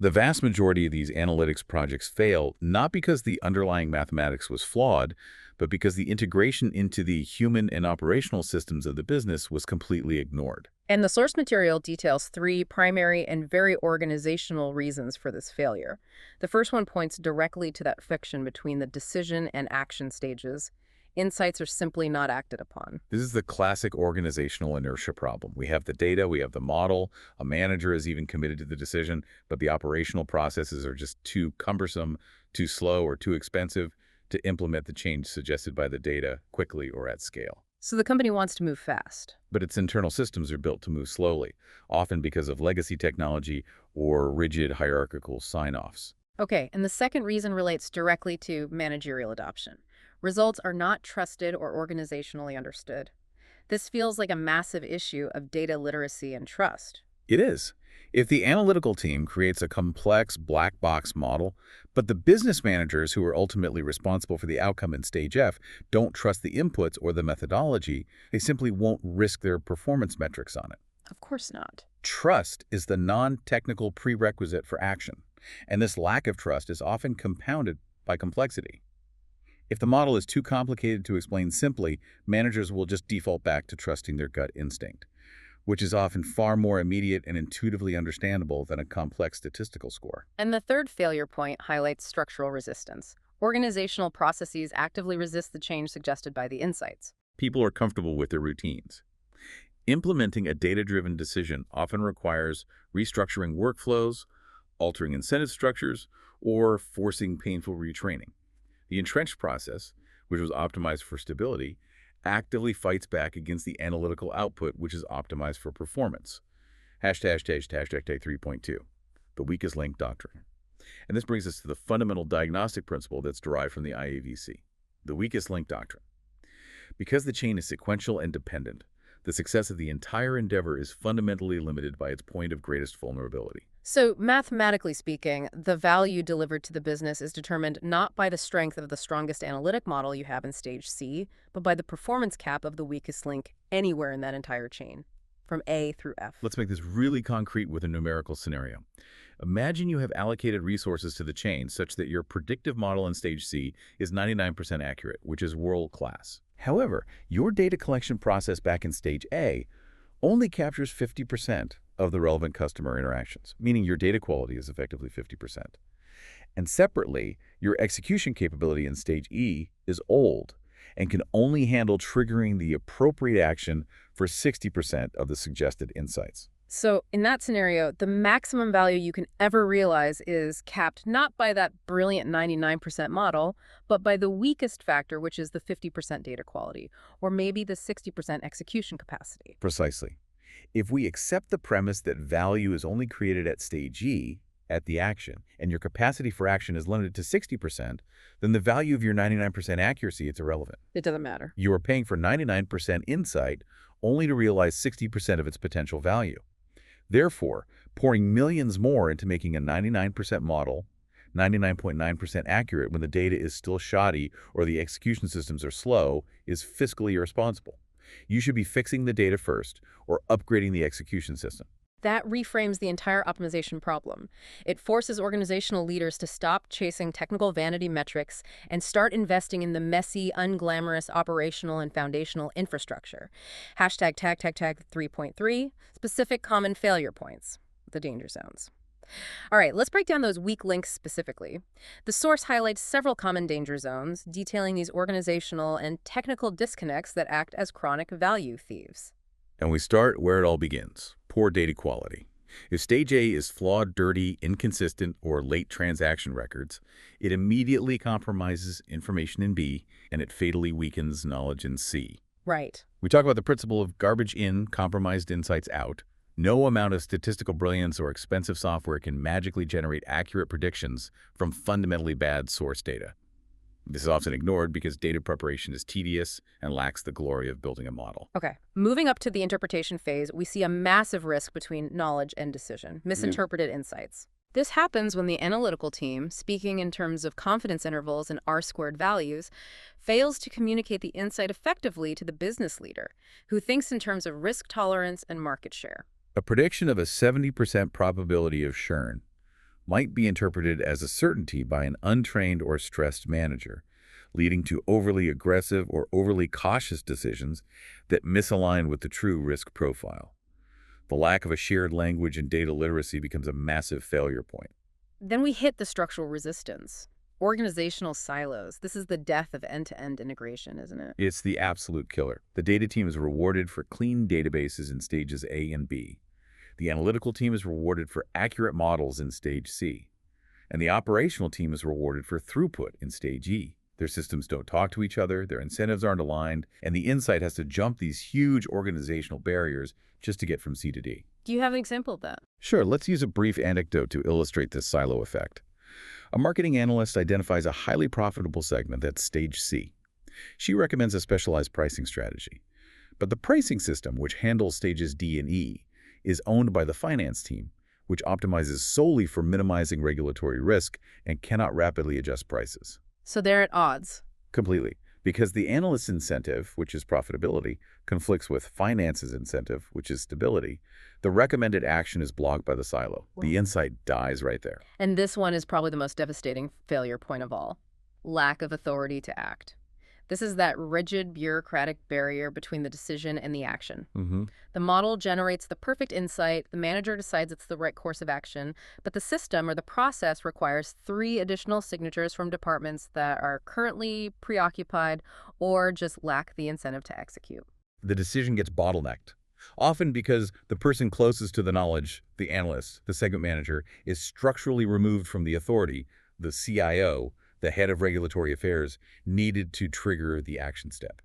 The vast majority of these analytics projects fail not because the underlying mathematics was flawed, but because the integration into the human and operational systems of the business was completely ignored. And the source material details 3 primary and very organizational reasons for this failure. The first one points directly to that friction between the decision and action stages. Insights are simply not acted upon. This is the classic organizational inertia problem. We have the data, we have the model, a manager is even committed to the decision, but the operational processes are just too cumbersome, too slow, or too expensive to implement the change suggested by the data quickly or at scale. So the company wants to move fast. But its internal systems are built to move slowly, often because of legacy technology or rigid hierarchical sign-offs. Okay, and the second reason relates directly to managerial adoption. Results are not trusted or organizationally understood. This feels like a massive issue of data literacy and trust. It is. If the analytical team creates a complex black box model, but the business managers who are ultimately responsible for the outcome in stage F don't trust the inputs or the methodology, they simply won't risk their performance metrics on it. Of course not. Trust is the non-technical prerequisite for action, and this lack of trust is often compounded by complexity. If the model is too complicated to explain simply, managers will just default back to trusting their gut instinct, which is often far more immediate and intuitively understandable than a complex statistical score. And the third failure point highlights structural resistance. Organizational processes actively resist the change suggested by the insights. People are comfortable with their routines. Implementing a data-driven decision often requires restructuring workflows, altering incentive structures, or forcing painful retraining. The entrenched process, which was optimized for stability, actively fights back against the analytical output, which is optimized for performance. Hashtag 3.2, the weakest link doctrine. And this brings us to the fundamental diagnostic principle that's derived from the IAVC, the weakest link doctrine. Because the chain is sequential and dependent, the success of the entire endeavor is fundamentally limited by its point of greatest vulnerability. So, mathematically speaking, the value delivered to the business is determined not by the strength of the strongest analytic model you have in stage C, but by the performance cap of the weakest link anywhere in that entire chain, from A through F. Let's make this really concrete with a numerical scenario. Imagine you have allocated resources to the chain such that your predictive model in stage C is 99% accurate, which is world-class. However, your data collection process back in stage A only captures 50% of the relevant customer interactions, meaning your data quality is effectively 50%. And separately, your execution capability in stage E is old and can only handle triggering the appropriate action for 60% of the suggested insights. So in that scenario, the maximum value you can ever realize is capped not by that brilliant 99% model, but by the weakest factor, which is the 50% data quality, or maybe the 60% execution capacity. Precisely. If we accept the premise that value is only created at stage E, at the action, and your capacity for action is limited to 60%, then the value of your 99% accuracy is irrelevant. It doesn't matter. You are paying for 99% insight only to realize 60% of its potential value. Therefore, pouring millions more into making a 99% model 99.9% accurate when the data is still shoddy or the execution systems are slow is fiscally irresponsible. You should be fixing the data first or upgrading the execution system. That reframes the entire optimization problem. It forces organizational leaders to stop chasing technical vanity metrics and start investing in the messy, unglamorous operational and foundational infrastructure. Hashtag tag 3.3, specific common failure points, the danger zones. All right, let's break down those weak links specifically. The source highlights several common danger zones, detailing these organizational and technical disconnects that act as chronic value thieves. And we start where it all begins, poor data quality. If stage A is flawed, dirty, inconsistent, or late transaction records, it immediately compromises information in B, and it fatally weakens knowledge in C. Right. We talk about the principle of garbage in, compromised insights out. No amount of statistical brilliance or expensive software can magically generate accurate predictions from fundamentally bad source data. This is often ignored because data preparation is tedious and lacks the glory of building a model. Okay. Moving up to the interpretation phase, we see a massive risk between knowledge and decision, misinterpreted insights. This happens when the analytical team, speaking in terms of confidence intervals and R-squared values, fails to communicate the insight effectively to the business leader, who thinks in terms of risk tolerance and market share. A prediction of a 70% probability of churn might be interpreted as a certainty by an untrained or stressed manager, leading to overly aggressive or overly cautious decisions that misalign with the true risk profile. The lack of a shared language and data literacy becomes a massive failure point. Then we hit the structural resistance. Organizational silos. This is the death of end-to-end integration, isn't it? It's the absolute killer. The data team is rewarded for clean databases in stages A and B. The analytical team is rewarded for accurate models in stage C. And the operational team is rewarded for throughput in stage E. Their systems don't talk to each other, their incentives aren't aligned, and the insight has to jump these huge organizational barriers just to get from C to D. Do you have an example of that? Sure, let's use a brief anecdote to illustrate this silo effect. A marketing analyst identifies a highly profitable segment that's stage C. She recommends a specialized pricing strategy. But the pricing system, which handles stages D and E, is owned by the finance team, which optimizes solely for minimizing regulatory risk and cannot rapidly adjust prices. So they're at odds. Completely. Because the analyst's incentive, which is profitability, conflicts with finance's incentive, which is stability, the recommended action is blocked by the silo. The insight dies right there. And this one is probably the most devastating failure point of all. Lack of authority to act. This is that rigid bureaucratic barrier between the decision and the action. The model generates the perfect insight, the manager decides it's the right course of action, but the system or the process requires 3 additional signatures from departments that are currently preoccupied or just lack the incentive to execute. The decision gets bottlenecked, often because the person closest to the knowledge, the analyst, the segment manager, is structurally removed from the authority, the CIO, the head of regulatory affairs, needed to trigger the action step.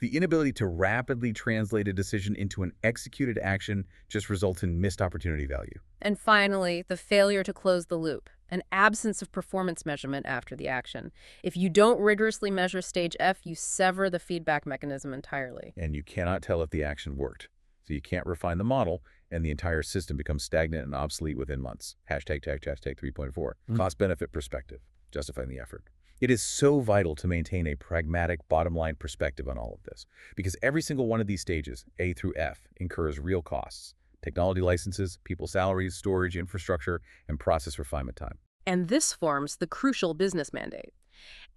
The inability to rapidly translate a decision into an executed action just results in missed opportunity value. And finally, the failure to close the loop, an absence of performance measurement after the action. If you don't rigorously measure stage F, you sever the feedback mechanism entirely. And you cannot tell if the action worked. So you can't refine the model, and the entire system becomes stagnant and obsolete within months. Hashtag 3.4. Cost-benefit perspective. Justifying the effort. It is so vital to maintain a pragmatic bottom-line perspective on all of this, because every single one of these stages, A through F, incurs real costs: technology licenses, people salaries, storage, infrastructure, and process refinement time. And this forms the crucial business mandate.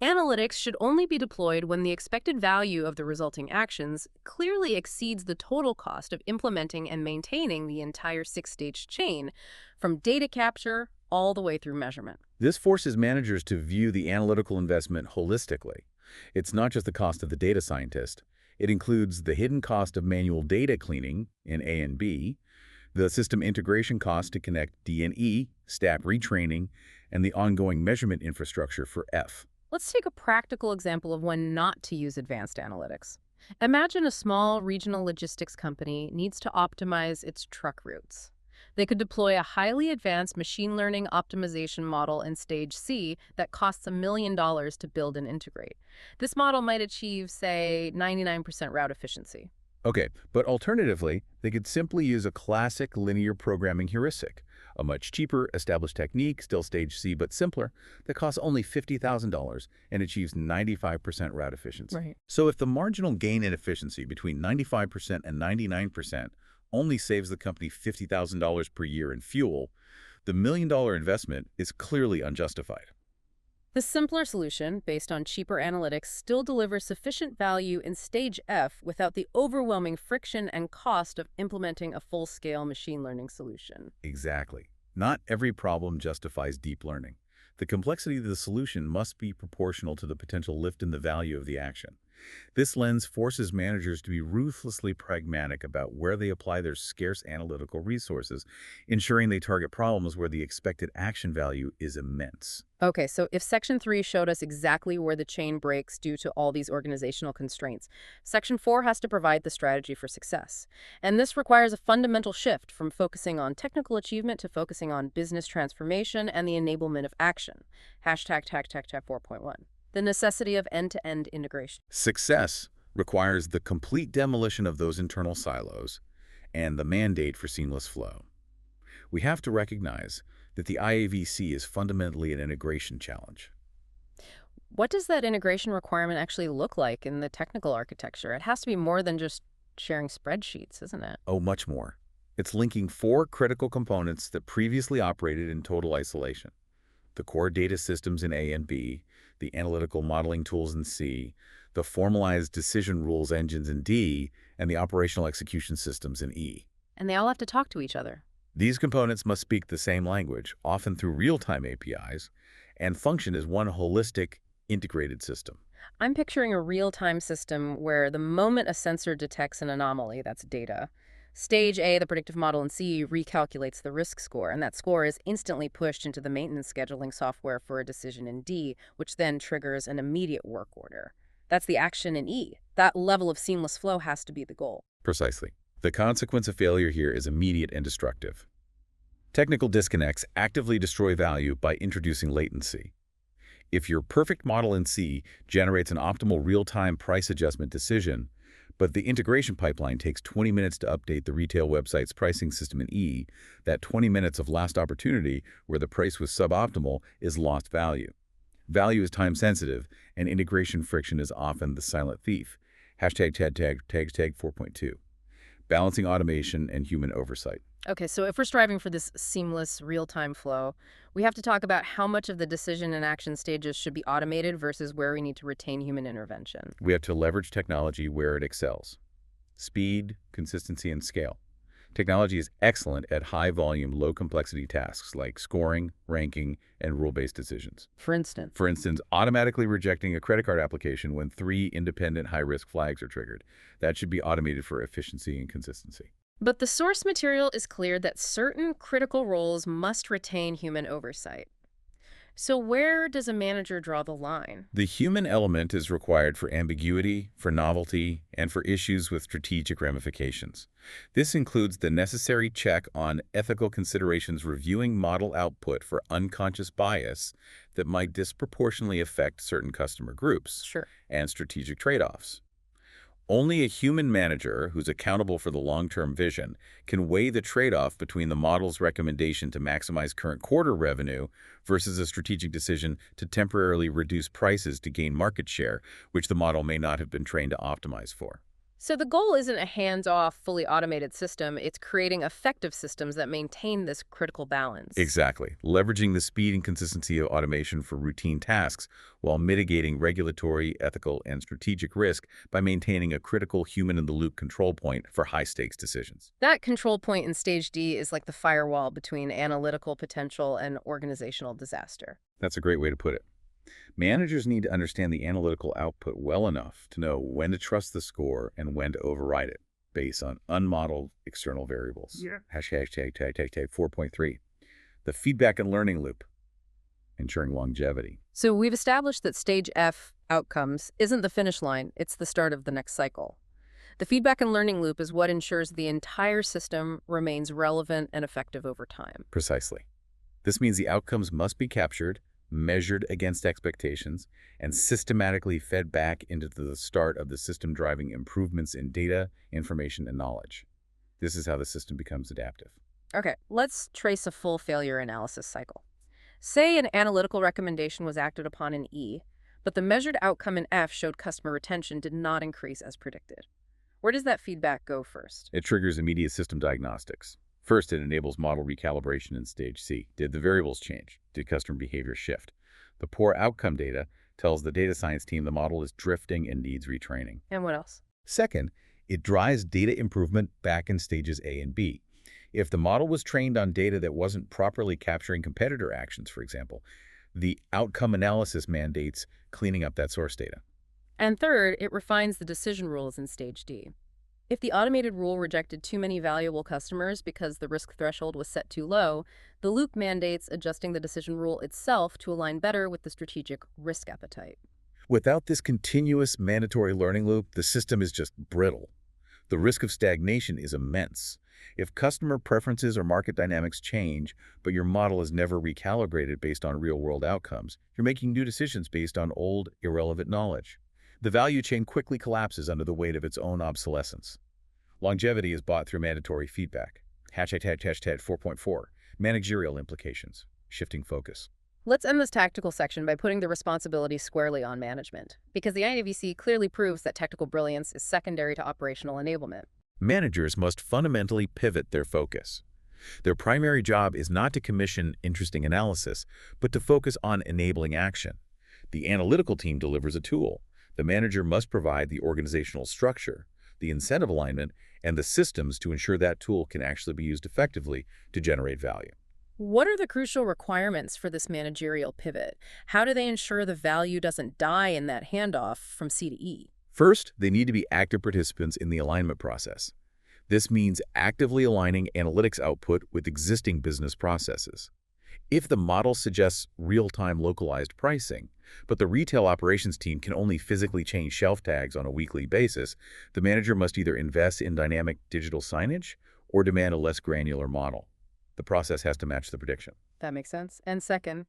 Analytics should only be deployed when the expected value of the resulting actions clearly exceeds the total cost of implementing and maintaining the entire 6-stage chain, from data capture all the way through measurement. This forces managers to view the analytical investment holistically. It's not just the cost of the data scientist. It includes the hidden cost of manual data cleaning in A and B, the system integration cost to connect D and E, staff retraining, and the ongoing measurement infrastructure for F. Let's take a practical example of when not to use advanced analytics. Imagine a small regional logistics company needs to optimize its truck routes. They could deploy a highly advanced machine learning optimization model in stage C that costs $1 million to build and integrate. This model might achieve, say, 99% route efficiency. Okay, but alternatively, they could simply use a classic linear programming heuristic, a much cheaper, established technique, still stage C but simpler, that costs only $50,000 and achieves 95% route efficiency. Right. So if the marginal gain in efficiency between 95% and 99% only saves the company $50,000 per year in fuel, the $1 million investment is clearly unjustified. The simpler solution, based on cheaper analytics, still delivers sufficient value in stage F without the overwhelming friction and cost of implementing a full-scale machine learning solution. Exactly. Not every problem justifies deep learning. The complexity of the solution must be proportional to the potential lift in the value of the action. This lens forces managers to be ruthlessly pragmatic about where they apply their scarce analytical resources, ensuring they target problems where the expected action value is immense. Okay, so if Section 3 showed us exactly where the chain breaks due to all these organizational constraints, Section 4 has to provide the strategy for success. And this requires a fundamental shift from focusing on technical achievement to focusing on business transformation and the enablement of action. Hashtag 4.1. The necessity of end-to-end integration. Success requires the complete demolition of those internal silos and the mandate for seamless flow. We have to recognize that the IAVC is fundamentally an integration challenge. What does that integration requirement actually look like in the technical architecture? It has to be more than just sharing spreadsheets, isn't it? Oh, much more. It's linking 4 critical components that previously operated in total isolation: the core data systems in A and B, the analytical modeling tools in C, the formalized decision rules engines in D, and the operational execution systems in E. And they all have to talk to each other. These components must speak the same language, often through real-time APIs, and function as one holistic, integrated system. I'm picturing a real-time system where the moment a sensor detects an anomaly, that's data, stage A, the predictive model in C, recalculates the risk score, and that score is instantly pushed into the maintenance scheduling software for a decision in D, which then triggers an immediate work order. That's the action in E. That level of seamless flow has to be the goal. Precisely. The consequence of failure here is immediate and destructive. Technical disconnects actively destroy value by introducing latency. If your perfect model in C generates an optimal real-time price adjustment decision, but the integration pipeline takes 20 minutes to update the retail website's pricing system in E, that 20 minutes of last opportunity where the price was suboptimal is lost value. Value is time-sensitive, and integration friction is often the silent thief. Hashtag 4.2. Balancing automation and human oversight. Okay, so if we're striving for this seamless real-time flow, we have to talk about how much of the decision and action stages should be automated versus where we need to retain human intervention. We have to leverage technology where it excels. Speed, consistency, and scale. Technology is excellent at high-volume, low-complexity tasks like scoring, ranking, and rule-based decisions. For instance, automatically rejecting a credit card application when 3 independent high-risk flags are triggered. That should be automated for efficiency and consistency. But the source material is clear that certain critical roles must retain human oversight. So where does a manager draw the line? The human element is required for ambiguity, for novelty, and for issues with strategic ramifications. This includes the necessary check on ethical considerations, reviewing model output for unconscious bias that might disproportionately affect certain customer groups, and strategic trade-offs. Only a human manager who's accountable for the long-term vision can weigh the trade-off between the model's recommendation to maximize current quarter revenue versus a strategic decision to temporarily reduce prices to gain market share, which the model may not have been trained to optimize for. So the goal isn't a hands-off, fully automated system. It's creating effective systems that maintain this critical balance. Exactly. Leveraging the speed and consistency of automation for routine tasks while mitigating regulatory, ethical, and strategic risk by maintaining a critical human-in-the-loop control point for high-stakes decisions. That control point in Stage D is like the firewall between analytical potential and organizational disaster. That's a great way to put it. Managers need to understand the analytical output well enough to know when to trust the score and when to override it based on unmodeled external variables. Hashtag 4.3. The feedback and learning loop, ensuring longevity. So we've established that Stage F, outcomes, isn't the finish line. It's the start of the next cycle. The feedback and learning loop is what ensures the entire system remains relevant and effective over time. Precisely. This means the outcomes must be captured, measured against expectations, and systematically fed back into the start of the system driving improvements in data, information, and knowledge. This is how the system becomes adaptive. Okay, let's trace a full failure analysis cycle. Say an analytical recommendation was acted upon in E, but the measured outcome in F showed customer retention did not increase as predicted. Where does that feedback go first? It triggers immediate system diagnostics. First, it enables model recalibration in Stage C. Did the variables change? Did customer behavior shift? The poor outcome data tells the data science team the model is drifting and needs retraining. And what else? Second, it drives data improvement back in Stages A and B. If the model was trained on data that wasn't properly capturing competitor actions, for example, the outcome analysis mandates cleaning up that source data. And third, it refines the decision rules in Stage D. If the automated rule rejected too many valuable customers because the risk threshold was set too low, the loop mandates adjusting the decision rule itself to align better with the strategic risk appetite. Without this continuous mandatory learning loop, the system is just brittle. The risk of stagnation is immense. If customer preferences or market dynamics change, but your model is never recalibrated based on real-world outcomes, you're making new decisions based on old, irrelevant knowledge. The value chain quickly collapses under the weight of its own obsolescence. Longevity is bought through mandatory feedback. Hashtag 4.4. Managerial implications. Shifting focus. Let's end this tactical section by putting the responsibility squarely on management, because the IAVC clearly proves that technical brilliance is secondary to operational enablement. Managers must fundamentally pivot their focus. Their primary job is not to commission interesting analysis, but to focus on enabling action. The analytical team delivers a tool. The manager must provide the organizational structure, the incentive alignment, and the systems to ensure that tool can actually be used effectively to generate value. What are the crucial requirements for this managerial pivot? How do they ensure the value doesn't die in that handoff from C to E? First, they need to be active participants in the alignment process. This means actively aligning analytics output with existing business processes. If the model suggests real-time localized pricing, but the retail operations team can only physically change shelf tags on a weekly basis, the manager must either invest in dynamic digital signage or demand a less granular model. The process has to match the prediction. That makes sense. And second,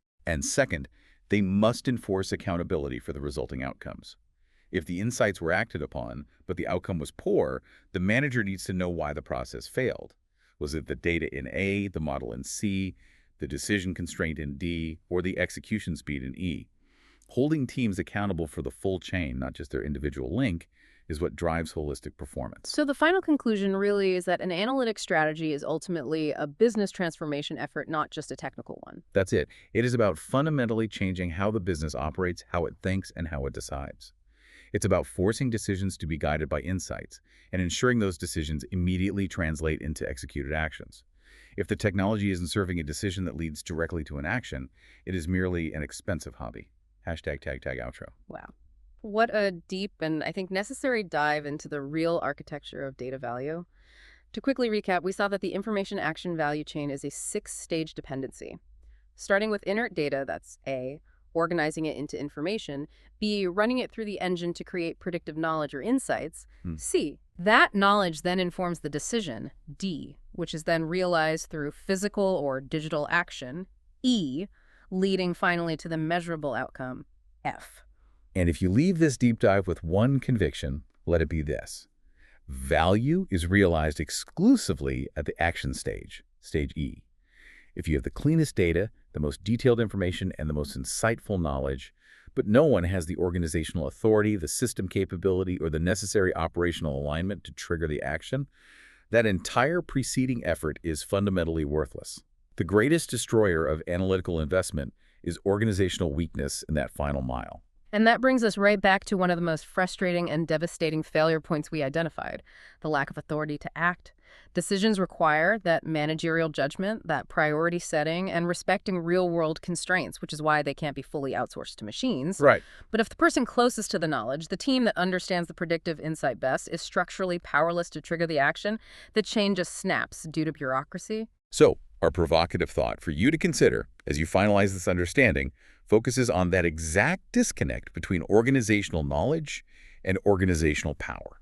They must enforce accountability for the resulting outcomes. If the insights were acted upon, but the outcome was poor, the manager needs to know why the process failed. Was it the data in A, the model in C, the decision constraint in D, or the execution speed in E? Holding teams accountable for the full chain, not just their individual link, is what drives holistic performance. so the final conclusion really is that an analytic strategy is ultimately a business transformation effort, not just a technical one. That's it. It is about fundamentally changing how the business operates, how it thinks, and how it decides. It's about forcing decisions to be guided by insights and ensuring those decisions immediately translate into executed actions. If the technology isn't serving a decision that leads directly to an action, it is merely an expensive hobby. Hashtag tag outro. Wow. What a deep and, I think, necessary dive into the real architecture of data value. To quickly recap, we saw that the information action value chain is a 6-stage dependency. Starting with inert data, that's A, organizing it into information, B, running it through the engine to create predictive knowledge or insights, C, that knowledge then informs the decision, D, which is then realized through physical or digital action, E, leading finally to the measurable outcome, F. And if you leave this deep dive with one conviction, let it be this. Value is realized exclusively at the action stage, stage E. If you have the cleanest data, the most detailed information, and the most insightful knowledge, but no one has the organizational authority, the system capability, or the necessary operational alignment to trigger the action, that entire preceding effort is fundamentally worthless. The greatest destroyer of analytical investment is organizational weakness in that final mile. And that brings us right back to one of the most frustrating and devastating failure points we identified, the lack of authority to act. Decisions require that managerial judgment, that priority setting, and respecting real-world constraints, which is why they can't be fully outsourced to machines. Right. But if the person closest to the knowledge, the team that understands the predictive insight best, is structurally powerless to trigger the action, the chain just snaps due to bureaucracy. So, our provocative thought for you to consider as you finalize this understanding focuses on that exact disconnect between organizational knowledge and organizational power.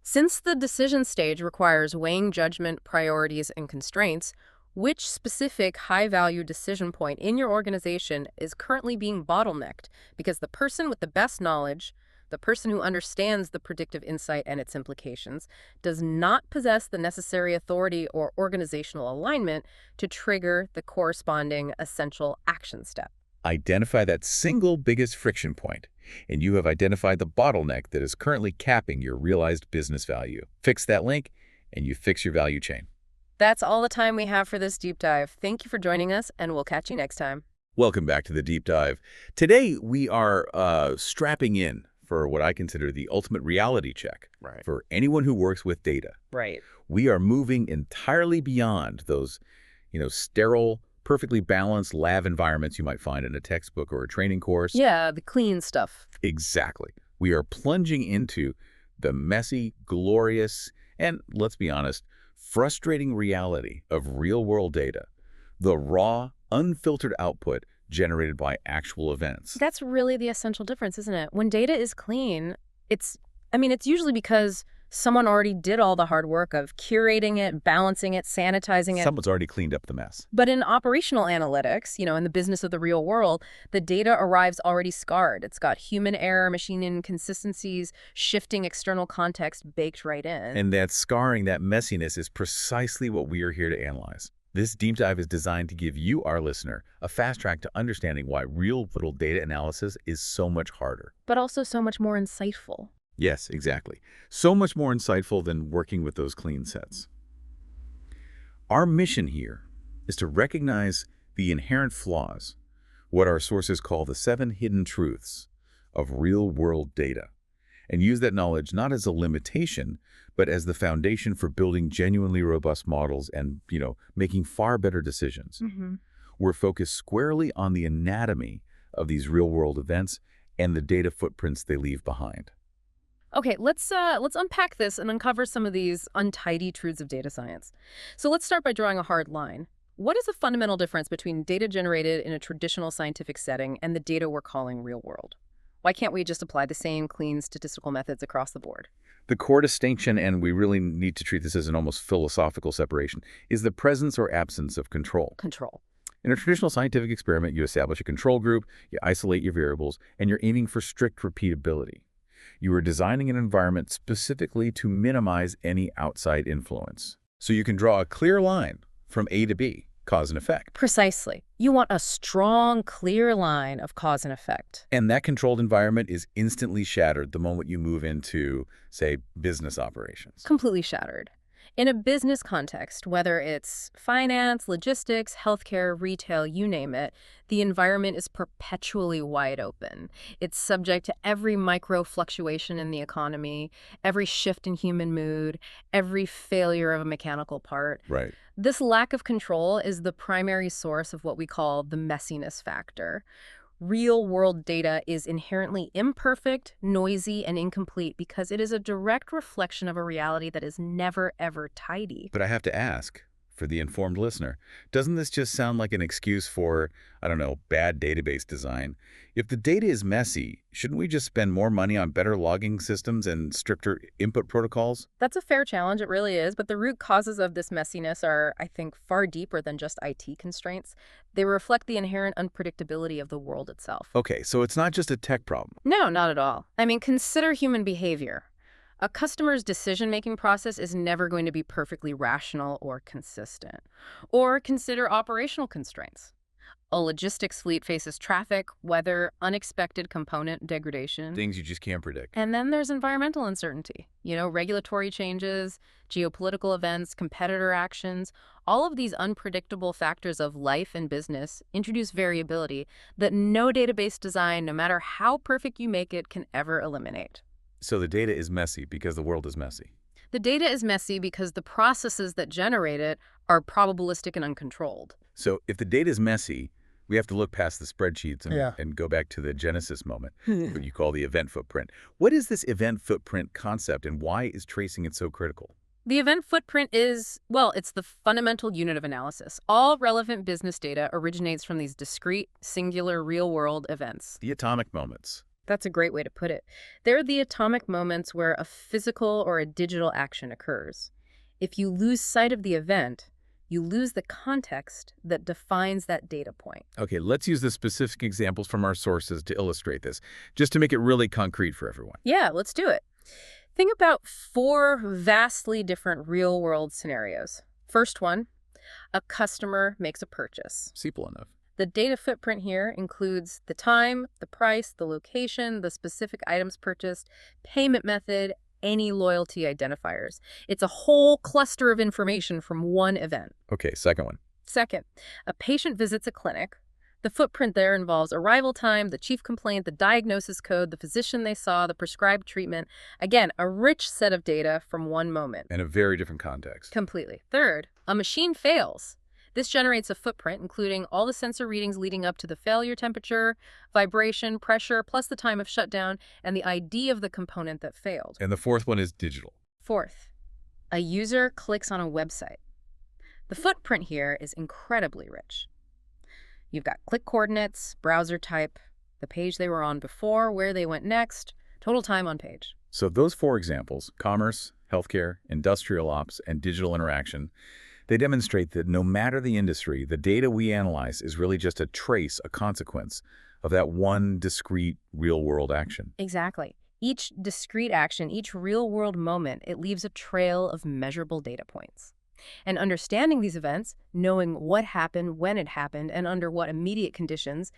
Since the decision stage requires weighing judgment, priorities, and constraints, which specific high-value decision point in your organization is currently being bottlenecked because the person with the best knowledge, the person who understands the predictive insight and its implications, does not possess the necessary authority or organizational alignment to trigger the corresponding essential action step? Identify that single biggest friction point, and you have identified the bottleneck that is currently capping your realized business value. Fix that link, and you fix your value chain. That's all the time we have for this deep dive. Thank you for joining us, and we'll catch you next time. Welcome back to the Deep Dive. Today, we are strapping in for what I consider the ultimate reality check for anyone who works with data. Right. We are moving entirely beyond those, sterile, perfectly balanced lab environments you might find in a textbook or a training course. Yeah, the clean stuff. Exactly. We are plunging into the messy, glorious, and, let's be honest, frustrating reality of real-world data, the raw, unfiltered output generated by actual events. That's really the essential difference, isn't it? When data is clean, it's usually because someone already did all the hard work of curating it, balancing it, sanitizing it. Someone's already cleaned up the mess. But in operational analytics, in the business of the real world, the data arrives already scarred. It's got human error, machine inconsistencies, shifting external context baked right in. And that scarring, that messiness is precisely what we are here to analyze. This deep dive is designed to give you, our listener, a fast track to understanding why real-world data analysis is so much harder. But also so much more insightful. Yes, exactly. So much more insightful than working with those clean sets. Our mission here is to recognize the inherent flaws, what our sources call the 7 hidden truths of real-world data, and use that knowledge not as a limitation, but as the foundation for building genuinely robust models and, making far better decisions. We're focused squarely on the anatomy of these real-world events and the data footprints they leave behind. Okay, let's unpack this and uncover some of these untidy truths of data science. So let's start by drawing a hard line. What is the fundamental difference between data generated in a traditional scientific setting and the data we're calling real world? Why can't we just apply the same clean statistical methods across the board? The core distinction, and we really need to treat this as an almost philosophical separation, is the presence or absence of control. Control. In a traditional scientific experiment, you establish a control group, you isolate your variables, and you're aiming for strict repeatability. You are designing an environment specifically to minimize any outside influence. So you can draw a clear line from A to B, cause and effect. Precisely. You want a strong, clear line of cause and effect. And that controlled environment is instantly shattered the moment you move into, say, business operations. Completely shattered. In a business context, whether it's finance, logistics, healthcare, retail, you name it, the environment is perpetually wide open. It's subject to every micro fluctuation in the economy, every shift in human mood, every failure of a mechanical part. Right. This lack of control is the primary source of what we call the messiness factor. Real-world data is inherently imperfect, noisy, and incomplete because it is a direct reflection of a reality that is never, ever tidy. But I have to ask, for the informed listener, doesn't this just sound like an excuse for, bad database design? If the data is messy, shouldn't we just spend more money on better logging systems and stricter input protocols? That's a fair challenge, it really is, but the root causes of this messiness are, I think, far deeper than just IT constraints. They reflect the inherent unpredictability of the world itself. Okay, so it's not just a tech problem. No, not at all. I mean, consider human behavior. A customer's decision-making process is never going to be perfectly rational or consistent. Or consider operational constraints. A logistics fleet faces traffic, weather, unexpected component degradation. Things you just can't predict. And then there's environmental uncertainty. Regulatory changes, geopolitical events, competitor actions. All of these unpredictable factors of life and business introduce variability that no database design, no matter how perfect you make it, can ever eliminate. So the data is messy because the world is messy. The data is messy because the processes that generate it are probabilistic and uncontrolled. So if the data is messy, we have to look past the spreadsheets and go back to the genesis moment, what you call the event footprint. What is this event footprint concept, and why is tracing it so critical? The event footprint is, it's the fundamental unit of analysis. All relevant business data originates from these discrete, singular, real-world events. The atomic moments. That's a great way to put it. They're the atomic moments where a physical or a digital action occurs. If you lose sight of the event, you lose the context that defines that data point. Okay, let's use the specific examples from our sources to illustrate this, just to make it really concrete for everyone. Yeah, let's do it. Think about 4 vastly different real-world scenarios. First one, a customer makes a purchase. Simple enough. The data footprint here includes the time, the price, the location, the specific items purchased, payment method, any loyalty identifiers. It's a whole cluster of information from one event. Okay, second one. Second, a patient visits a clinic. The footprint there involves arrival time, the chief complaint, the diagnosis code, the physician they saw, the prescribed treatment. Again, a rich set of data from one moment. And a very different context. Completely. Third, a machine fails. This generates a footprint, including all the sensor readings leading up to the failure temperature, vibration, pressure, plus the time of shutdown, and the ID of the component that failed. And the fourth one is digital. Fourth, a user clicks on a website. The footprint here is incredibly rich. You've got click coordinates, browser type, the page they were on before, where they went next, total time on page. So those 4 examples, commerce, healthcare, industrial ops, and digital interaction, they demonstrate that no matter the industry, the data we analyze is really just a trace, a consequence of that one discrete real-world action. Exactly. Each discrete action, each real-world moment, it leaves a trail of measurable data points. And understanding these events, knowing what happened, when it happened, and under what immediate conditions,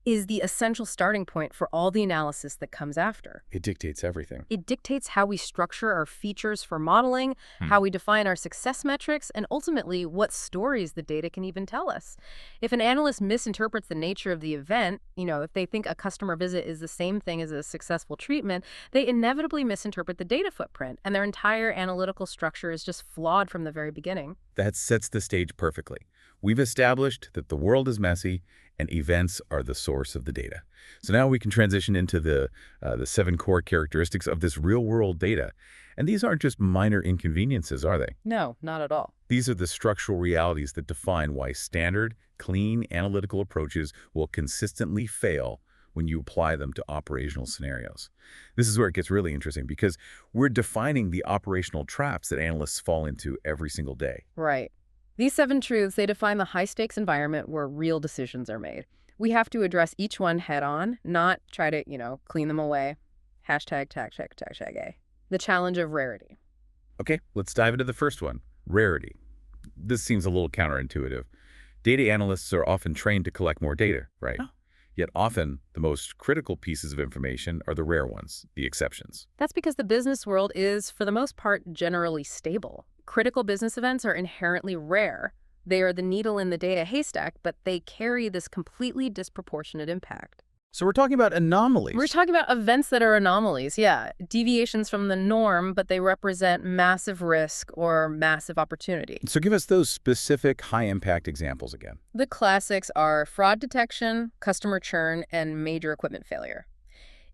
is the essential starting point for all the analysis that comes after. It dictates everything. It dictates how we structure our features for modeling, how we define our success metrics, and ultimately what stories the data can even tell us. If an analyst misinterprets the nature of the event, if they think a customer visit is the same thing as a successful treatment, they inevitably misinterpret the data footprint, and their entire analytical structure is just flawed from the very beginning. That sets the stage perfectly. We've established that the world is messy and events are the source of the data. So now we can transition into the 7 core characteristics of this real-world data. And these aren't just minor inconveniences, are they? No, not at all. These are the structural realities that define why standard, clean analytical approaches will consistently fail when you apply them to operational scenarios. This is where it gets really interesting because we're defining the operational traps that analysts fall into every single day. Right. These 7 truths, they define the high-stakes environment where real decisions are made. We have to address each one head-on, not try to, clean them away. Hashtag, #A. The challenge of rarity. Okay, let's dive into the first one, rarity. This seems a little counterintuitive. Data analysts are often trained to collect more data, right? Oh. Yet often, the most critical pieces of information are the rare ones, the exceptions. That's because the business world is, for the most part, generally stable. Critical business events are inherently rare. They are the needle in the data haystack, but they carry this completely disproportionate impact. So we're talking about anomalies. We're talking about events that are anomalies, yeah. Deviations from the norm, but they represent massive risk or massive opportunity. So give us those specific high-impact examples again. The classics are fraud detection, customer churn, and major equipment failure.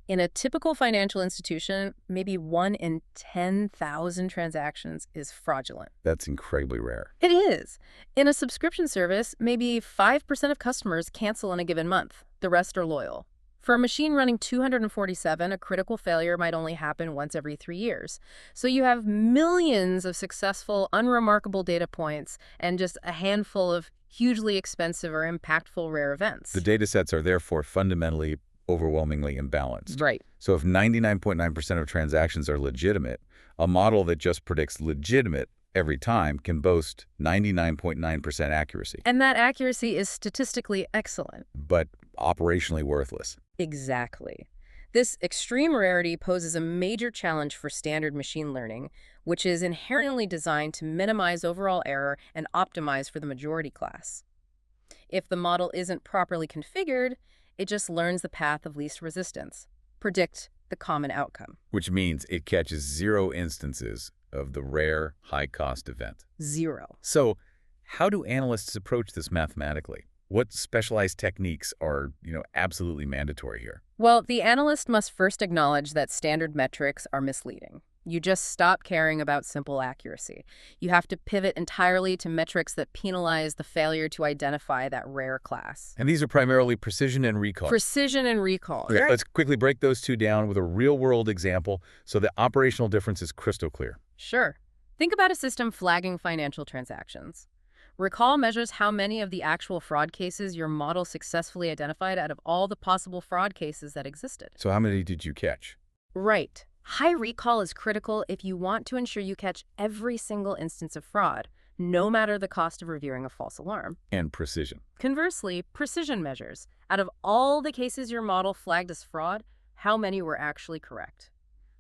In a typical financial institution, maybe 1 in 10,000 transactions is fraudulent. That's incredibly rare. It is. In a subscription service, maybe 5% of customers cancel in a given month. The rest are loyal. For a machine running 247, a critical failure might only happen once every 3 years. So you have millions of successful, unremarkable data points and just a handful of hugely expensive or impactful rare events. The data sets are therefore fundamentally overwhelmingly imbalanced. Right. So if 99.9% of transactions are legitimate, a model that just predicts legitimate every time can boast 99.9% accuracy. And that accuracy is statistically excellent. But operationally worthless. Exactly. This extreme rarity poses a major challenge for standard machine learning, which is inherently designed to minimize overall error and optimize for the majority class. If the model isn't properly configured, it just learns the path of least resistance. Predict the common outcome. Which means it catches 0 instances of the rare, high-cost event. 0. So how do analysts approach this mathematically? What specialized techniques are, absolutely mandatory here? Well, the analyst must first acknowledge that standard metrics are misleading. You just stop caring about simple accuracy. You have to pivot entirely to metrics that penalize the failure to identify that rare class. And these are primarily precision and recall. Precision and recall. Okay, let's quickly break those two down with a real-world example so the operational difference is crystal clear. Sure. Think about a system flagging financial transactions. Recall measures how many of the actual fraud cases your model successfully identified out of all the possible fraud cases that existed. So how many did you catch? Right. High recall is critical if you want to ensure you catch every single instance of fraud, no matter the cost of reviewing a false alarm. And precision. Conversely, precision measures. Out of all the cases your model flagged as fraud, how many were actually correct?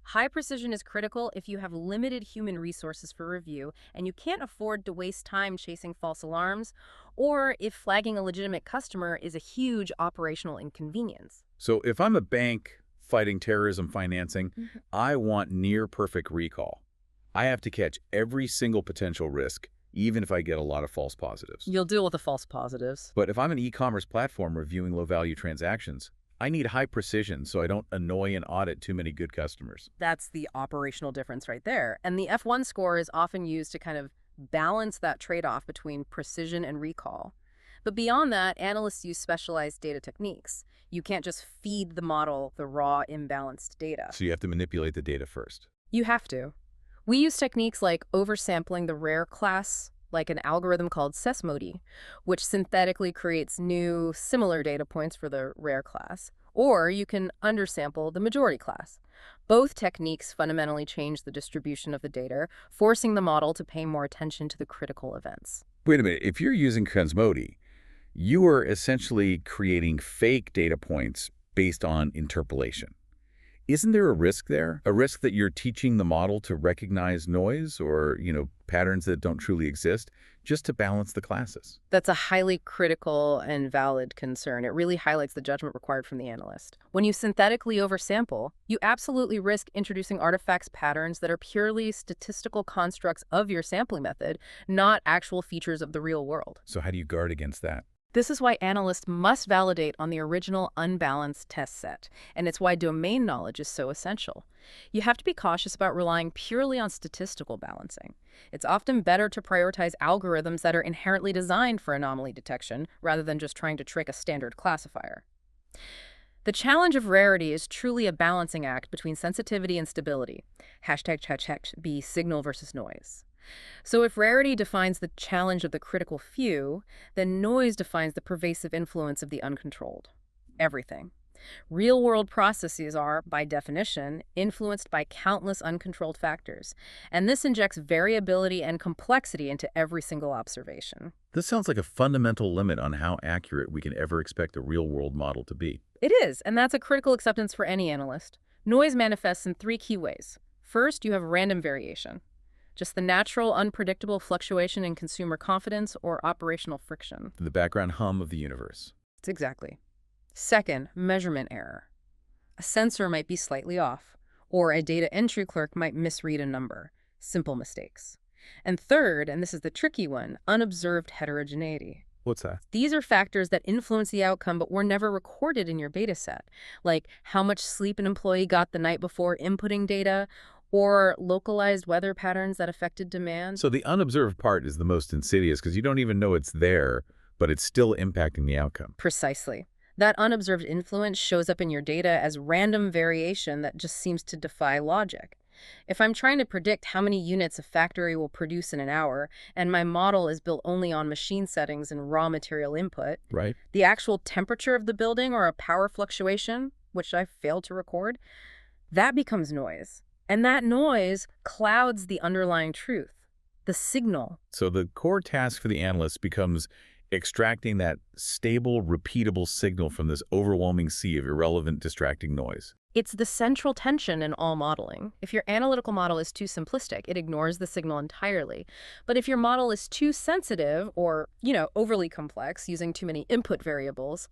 High precision is critical if you have limited human resources for review and you can't afford to waste time chasing false alarms, or if flagging a legitimate customer is a huge operational inconvenience. So if I'm a bank fighting terrorism financing, I want near-perfect recall. I have to catch every single potential risk, even if I get a lot of false positives. You'll deal with the false positives. But if I'm an e-commerce platform reviewing low-value transactions, I need high precision so I don't annoy and audit too many good customers. That's the operational difference right there. And the F1 score is often used to kind of balance that trade-off between precision and recall. But beyond that, analysts use specialized data techniques. You can't just feed the model the raw, imbalanced data. So you have to manipulate the data first. You have to. We use techniques like oversampling the rare class, like an algorithm called SESMODI, which synthetically creates new, similar data points for the rare class. Or you can undersample the majority class. Both techniques fundamentally change the distribution of the data, forcing the model to pay more attention to the critical events. Wait a minute. If you're using SESMODI, You are essentially creating fake data points based on interpolation. Isn't there a risk there? A risk that you're teaching the model to recognize noise or, patterns that don't truly exist just to balance the classes? That's a highly critical and valid concern. It really highlights the judgment required from the analyst. When you synthetically oversample, you absolutely risk introducing artifacts, patterns that are purely statistical constructs of your sampling method, not actual features of the real world. So how do you guard against that? This is why analysts must validate on the original unbalanced test set, and it's why domain knowledge is so essential. You have to be cautious about relying purely on statistical balancing. It's often better to prioritize algorithms that are inherently designed for anomaly detection rather than just trying to trick a standard classifier. The challenge of rarity is truly a balancing act between sensitivity and stability. #be signal versus noise. So if rarity defines the challenge of the critical few, then noise defines the pervasive influence of the uncontrolled. Everything. Real-world processes are, by definition, influenced by countless uncontrolled factors, and this injects variability and complexity into every single observation. This sounds like a fundamental limit on how accurate we can ever expect a real-world model to be. It is, and that's a critical acceptance for any analyst. Noise manifests in 3 key ways. First, you have random variation. Just the natural, unpredictable fluctuation in consumer confidence or operational friction. The background hum of the universe. Exactly. Second, measurement error. A sensor might be slightly off, or a data entry clerk might misread a number. Simple mistakes. And third, and this is the tricky one, unobserved heterogeneity. What's that? These are factors that influence the outcome but were never recorded in your data set, like how much sleep an employee got the night before inputting data, or localized weather patterns that affected demand. So the unobserved part is the most insidious because you don't even know it's there, but it's still impacting the outcome. Precisely. That unobserved influence shows up in your data as random variation that just seems to defy logic. If I'm trying to predict how many units a factory will produce in an hour, and my model is built only on machine settings and raw material input, Right. the actual temperature of the building or a power fluctuation, which I failed to record, that becomes noise. And that noise clouds the underlying truth, the signal. So the core task for the analyst becomes extracting that stable, repeatable signal from this overwhelming sea of irrelevant, distracting noise. It's the central tension in all modeling. If your analytical model is too simplistic, it ignores the signal entirely. But if your model is too sensitive or, overly complex, using too many input variables,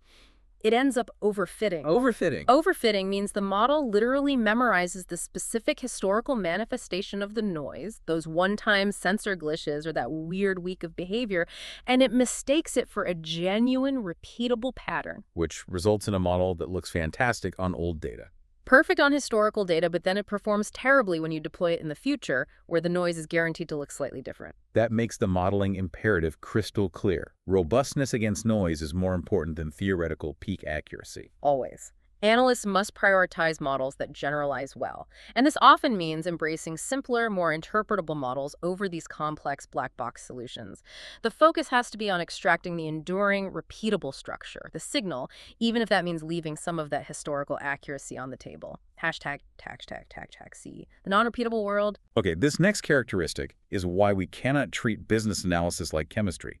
it ends up overfitting. Overfitting. Overfitting means the model literally memorizes the specific historical manifestation of the noise, those one-time sensor glitches or that weird week of behavior, and it mistakes it for a genuine, repeatable pattern. Which results in a model that looks fantastic on old data. Perfect on historical data, but then it performs terribly when you deploy it in the future, where the noise is guaranteed to look slightly different. That makes the modeling imperative crystal clear. Robustness against noise is more important than theoretical peak accuracy. Always. Analysts must prioritize models that generalize well, and this often means embracing simpler, more interpretable models over these complex black box solutions. The focus has to be on extracting the enduring, repeatable structure, the signal, even if that means leaving some of that historical accuracy on the table. #C. The non-repeatable world. Okay, this next characteristic is why we cannot treat business analysis like chemistry.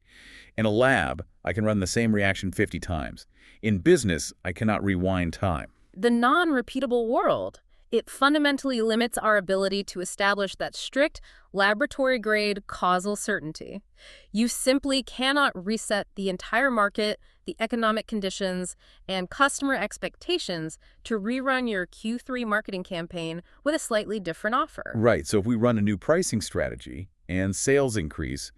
In a lab, I can run the same reaction 50 times. In business, I cannot rewind time. The non-repeatable world. It fundamentally limits our ability to establish that strict, laboratory-grade causal certainty. You simply cannot reset the entire market, the economic conditions, and customer expectations to rerun your Q3 marketing campaign with a slightly different offer. Right, so if we run a new pricing strategy and sales increase,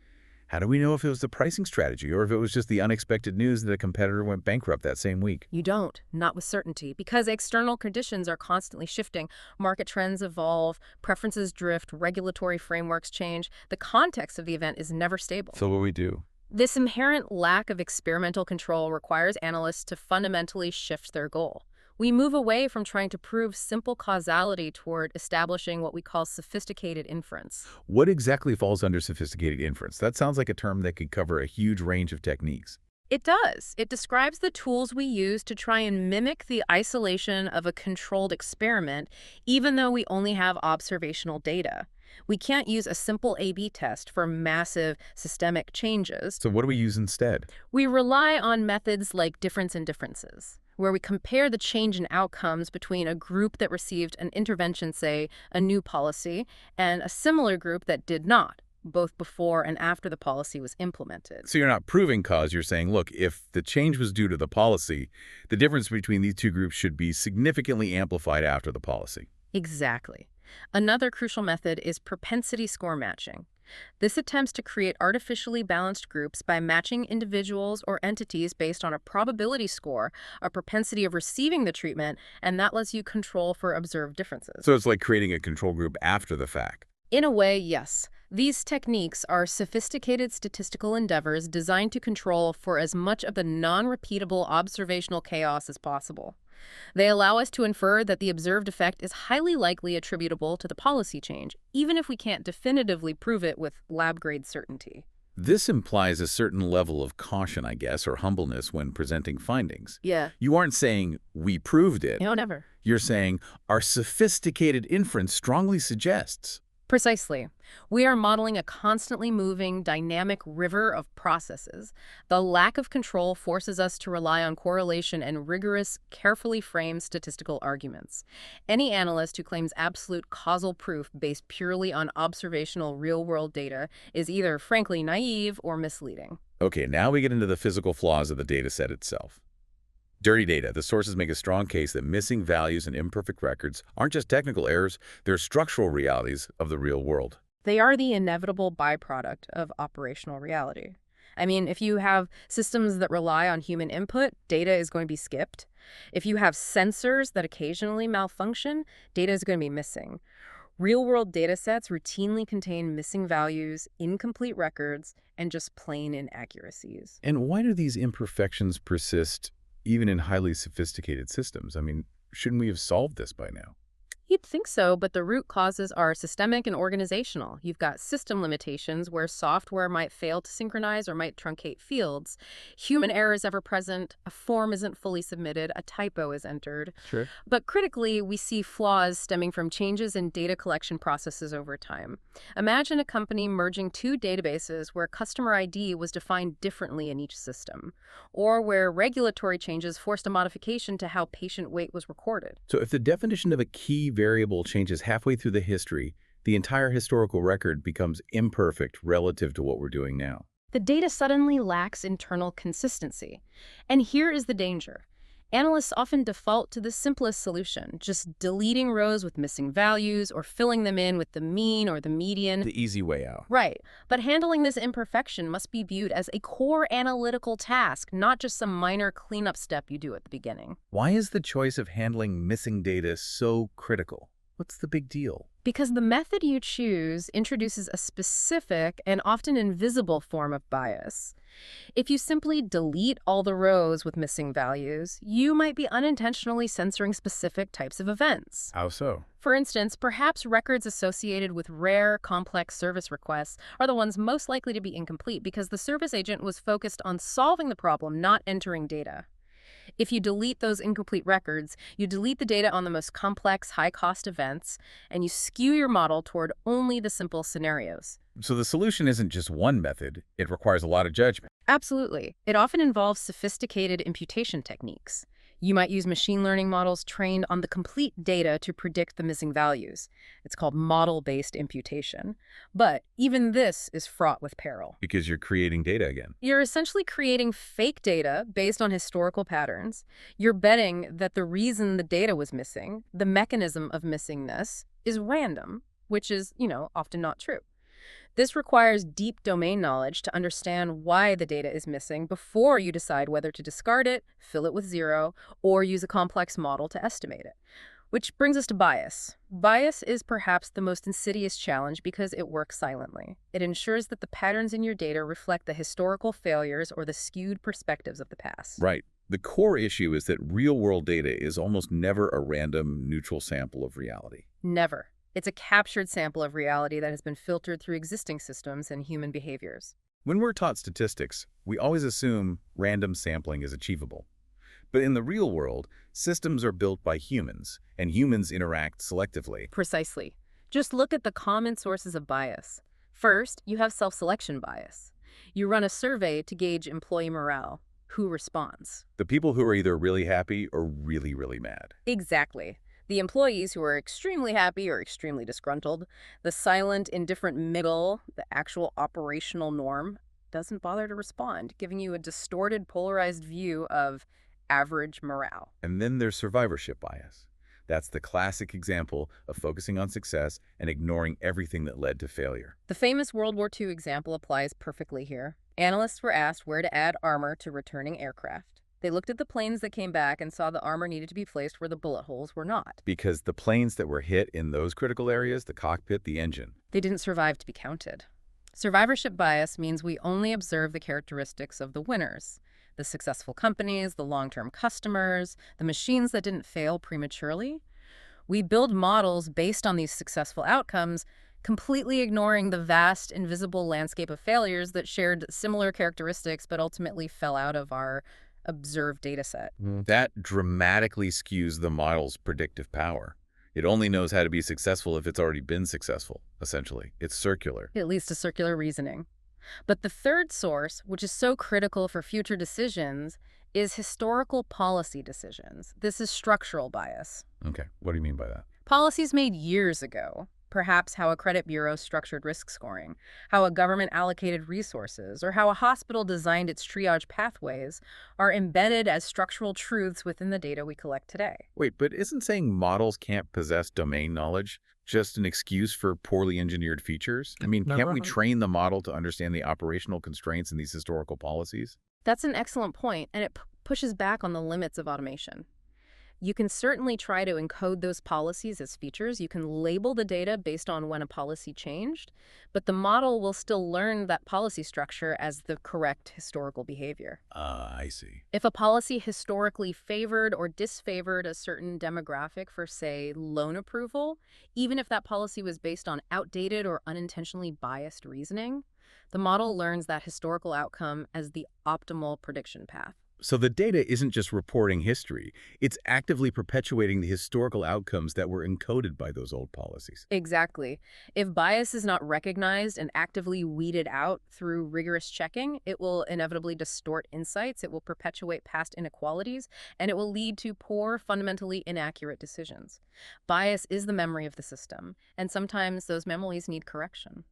how do we know if it was the pricing strategy or if it was just the unexpected news that a competitor went bankrupt that same week? You don't, not with certainty, because external conditions are constantly shifting. Market trends evolve, preferences drift, regulatory frameworks change. The context of the event is never stable. So what do we do? This inherent lack of experimental control requires analysts to fundamentally shift their goal. We move away from trying to prove simple causality toward establishing what we call sophisticated inference. What exactly falls under sophisticated inference? That sounds like a term that could cover a huge range of techniques. It does. It describes the tools we use to try and mimic the isolation of a controlled experiment, even though we only have observational data. We can't use a simple A/B test for massive systemic changes. So what do we use instead? We rely on methods like difference in differences, where we compare the change in outcomes between a group that received an intervention, say, a new policy, and a similar group that did not, both before and after the policy was implemented. So you're not proving cause, you're saying, look, if the change was due to the policy, the difference between these two groups should be significantly amplified after the policy. Exactly. Another crucial method is propensity score matching. This attempts to create artificially balanced groups by matching individuals or entities based on a probability score, a propensity of receiving the treatment, and that lets you control for observed differences. So it's like creating a control group after the fact. In a way, yes. These techniques are sophisticated statistical endeavors designed to control for as much of the non-repeatable observational chaos as possible. They allow us to infer that the observed effect is highly likely attributable to the policy change, even if we can't definitively prove it with lab-grade certainty. This implies a certain level of caution, I guess, or humbleness when presenting findings. Yeah. You aren't saying, we proved it. No, never. You're saying, our sophisticated inference strongly suggests. Precisely. We are modeling a constantly moving, dynamic river of processes. The lack of control forces us to rely on correlation and rigorous, carefully framed statistical arguments. Any analyst who claims absolute causal proof based purely on observational real-world data is either frankly naive or misleading. Okay, now we get into the physical flaws of the data set itself. Dirty data. The sources make a strong case that missing values and imperfect records aren't just technical errors, they're structural realities of the real world. They are the inevitable byproduct of operational reality. I mean, if you have systems that rely on human input, data is going to be skipped. If you have sensors that occasionally malfunction, data is going to be missing. Real-world data sets routinely contain missing values, incomplete records, and just plain inaccuracies. And why do these imperfections persist even in highly sophisticated systems? I mean, shouldn't we have solved this by now? You'd think so, but the root causes are systemic and organizational. You've got system limitations where software might fail to synchronize or might truncate fields. Human error is ever present, a form isn't fully submitted, a typo is entered. Sure. But critically, we see flaws stemming from changes in data collection processes over time. Imagine a company merging two databases where customer ID was defined differently in each system, or where regulatory changes forced a modification to how patient weight was recorded. So if the definition of a key variable changes halfway through the history, the entire historical record becomes imperfect relative to what we're doing now. The data suddenly lacks internal consistency. And here is the danger. Analysts often default to the simplest solution, just deleting rows with missing values or filling them in with the mean or the median. The easy way out. Right. But handling this imperfection must be viewed as a core analytical task, not just some minor cleanup step you do at the beginning. Why is the choice of handling missing data so critical? What's the big deal? Because the method you choose introduces a specific and often invisible form of bias. If you simply delete all the rows with missing values, you might be unintentionally censoring specific types of events. How so? For instance, perhaps records associated with rare, complex service requests are the ones most likely to be incomplete because the service agent was focused on solving the problem, not entering data. If you delete those incomplete records, you delete the data on the most complex, high-cost events, and you skew your model toward only the simple scenarios. So the solution isn't just one method, it requires a lot of judgment. Absolutely. It often involves sophisticated imputation techniques. You might use machine learning models trained on the complete data to predict the missing values. It's called model-based imputation. But even this is fraught with peril. Because you're creating data again. You're essentially creating fake data based on historical patterns. You're betting that the reason the data was missing, the mechanism of missingness, is random, which is, often not true. This requires deep domain knowledge to understand why the data is missing before you decide whether to discard it, fill it with zero, or use a complex model to estimate it. Which brings us to bias. Bias is perhaps the most insidious challenge because it works silently. It ensures that the patterns in your data reflect the historical failures or the skewed perspectives of the past. Right. The core issue is that real-world data is almost never a random, neutral sample of reality. Never. It's a captured sample of reality that has been filtered through existing systems and human behaviors. When we're taught statistics, we always assume random sampling is achievable. But in the real world, systems are built by humans, and humans interact selectively. Precisely. Just look at the common sources of bias. First, you have self-selection bias. You run a survey to gauge employee morale. Who responds? The people who are either really happy or really, really mad. Exactly. The employees who are extremely happy or extremely disgruntled, the silent, indifferent middle, the actual operational norm, doesn't bother to respond, giving you a distorted, polarized view of average morale. And then there's survivorship bias. That's the classic example of focusing on success and ignoring everything that led to failure. The famous World War II example applies perfectly here. Analysts were asked where to add armor to returning aircraft. They looked at the planes that came back and saw the armor needed to be placed where the bullet holes were not. Because the planes that were hit in those critical areas, the cockpit, the engine, They didn't survive to be counted. Survivorship bias means we only observe the characteristics of the winners. The successful companies, the long-term customers, the machines that didn't fail prematurely. We build models based on these successful outcomes, completely ignoring the vast, invisible landscape of failures that shared similar characteristics but ultimately fell out of our observed data set. That dramatically skews the model's predictive power. It only knows how to be successful if it's already been successful, essentially. It's circular. It leads to circular reasoning. But the third source, which is so critical for future decisions, is historical policy decisions. This is structural bias. Okay, what do you mean by that? Policies made years ago, perhaps how a credit bureau structured risk scoring, how a government allocated resources, or how a hospital designed its triage pathways, are embedded as structural truths within the data we collect today. Wait, but isn't saying models can't possess domain knowledge just an excuse for poorly engineered features? I mean, can't we train the model to understand the operational constraints in these historical policies? That's an excellent point, and it pushes back on the limits of automation. You can certainly try to encode those policies as features. You can label the data based on when a policy changed, but the model will still learn that policy structure as the correct historical behavior. I see. If a policy historically favored or disfavored a certain demographic for, say, loan approval, even if that policy was based on outdated or unintentionally biased reasoning, the model learns that historical outcome as the optimal prediction path. So the data isn't just reporting history, it's actively perpetuating the historical outcomes that were encoded by those old policies. Exactly. If bias is not recognized and actively weeded out through rigorous checking, it will inevitably distort insights, it will perpetuate past inequalities, and it will lead to poor, fundamentally inaccurate decisions. Bias is the memory of the system, and sometimes those memories need correction.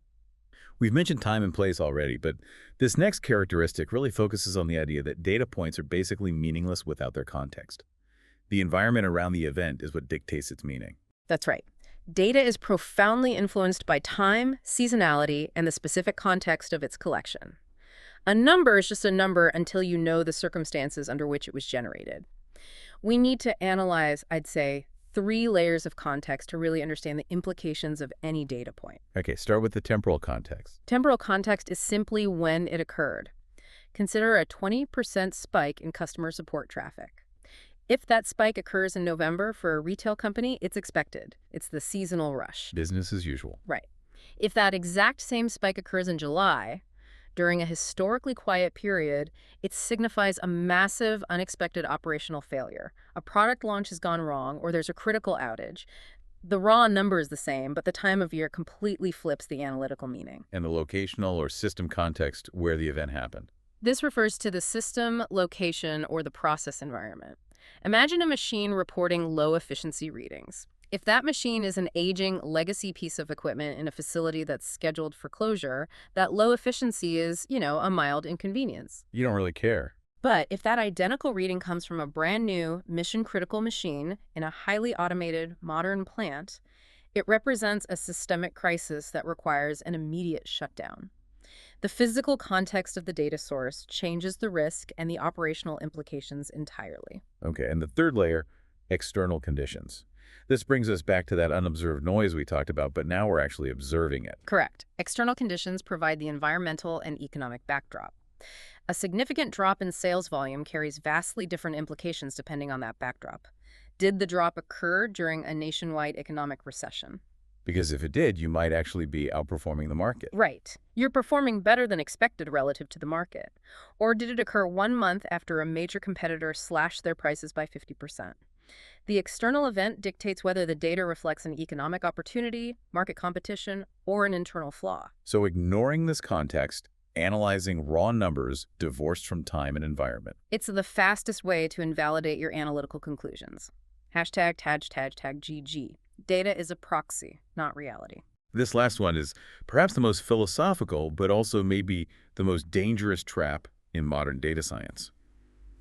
We've mentioned time and place already, but this next characteristic really focuses on the idea that data points are basically meaningless without their context. The environment around the event is what dictates its meaning. That's right. Data is profoundly influenced by time, seasonality, and the specific context of its collection. A number is just a number until you know the circumstances under which it was generated. We need to analyze, I'd say, 3 layers of context to really understand the implications of any data point. Okay, start with the temporal context. Temporal context is simply when it occurred. Consider a 20% spike in customer support traffic. If that spike occurs in November for a retail company, it's expected. It's the seasonal rush. Business as usual. Right. If that exact same spike occurs in July, during a historically quiet period, it signifies a massive, unexpected operational failure. A product launch has gone wrong, or there's a critical outage. The raw number is the same, but the time of year completely flips the analytical meaning. And the locational or system context where the event happened. This refers to the system, location, or the process environment. Imagine a machine reporting low-efficiency readings. If that machine is an aging legacy piece of equipment in a facility that's scheduled for closure, that low efficiency is, a mild inconvenience. You don't really care. But if that identical reading comes from a brand new mission-critical machine in a highly automated, modern plant, it represents a systemic crisis that requires an immediate shutdown. The physical context of the data source changes the risk and the operational implications entirely. Okay, and the third layer, external conditions. This brings us back to that unobserved noise we talked about, but now we're actually observing it. Correct. External conditions provide the environmental and economic backdrop. A significant drop in sales volume carries vastly different implications depending on that backdrop. Did the drop occur during a nationwide economic recession? Because if it did, you might actually be outperforming the market. Right. You're performing better than expected relative to the market. Or did it occur 1 month after a major competitor slashed their prices by 50%? The external event dictates whether the data reflects an economic opportunity, market competition, or an internal flaw. So ignoring this context, analyzing raw numbers divorced from time and environment. It's the fastest way to invalidate your analytical conclusions. Hashtag GG. Data is a proxy, not reality. This last one is perhaps the most philosophical, but also maybe the most dangerous trap in modern data science.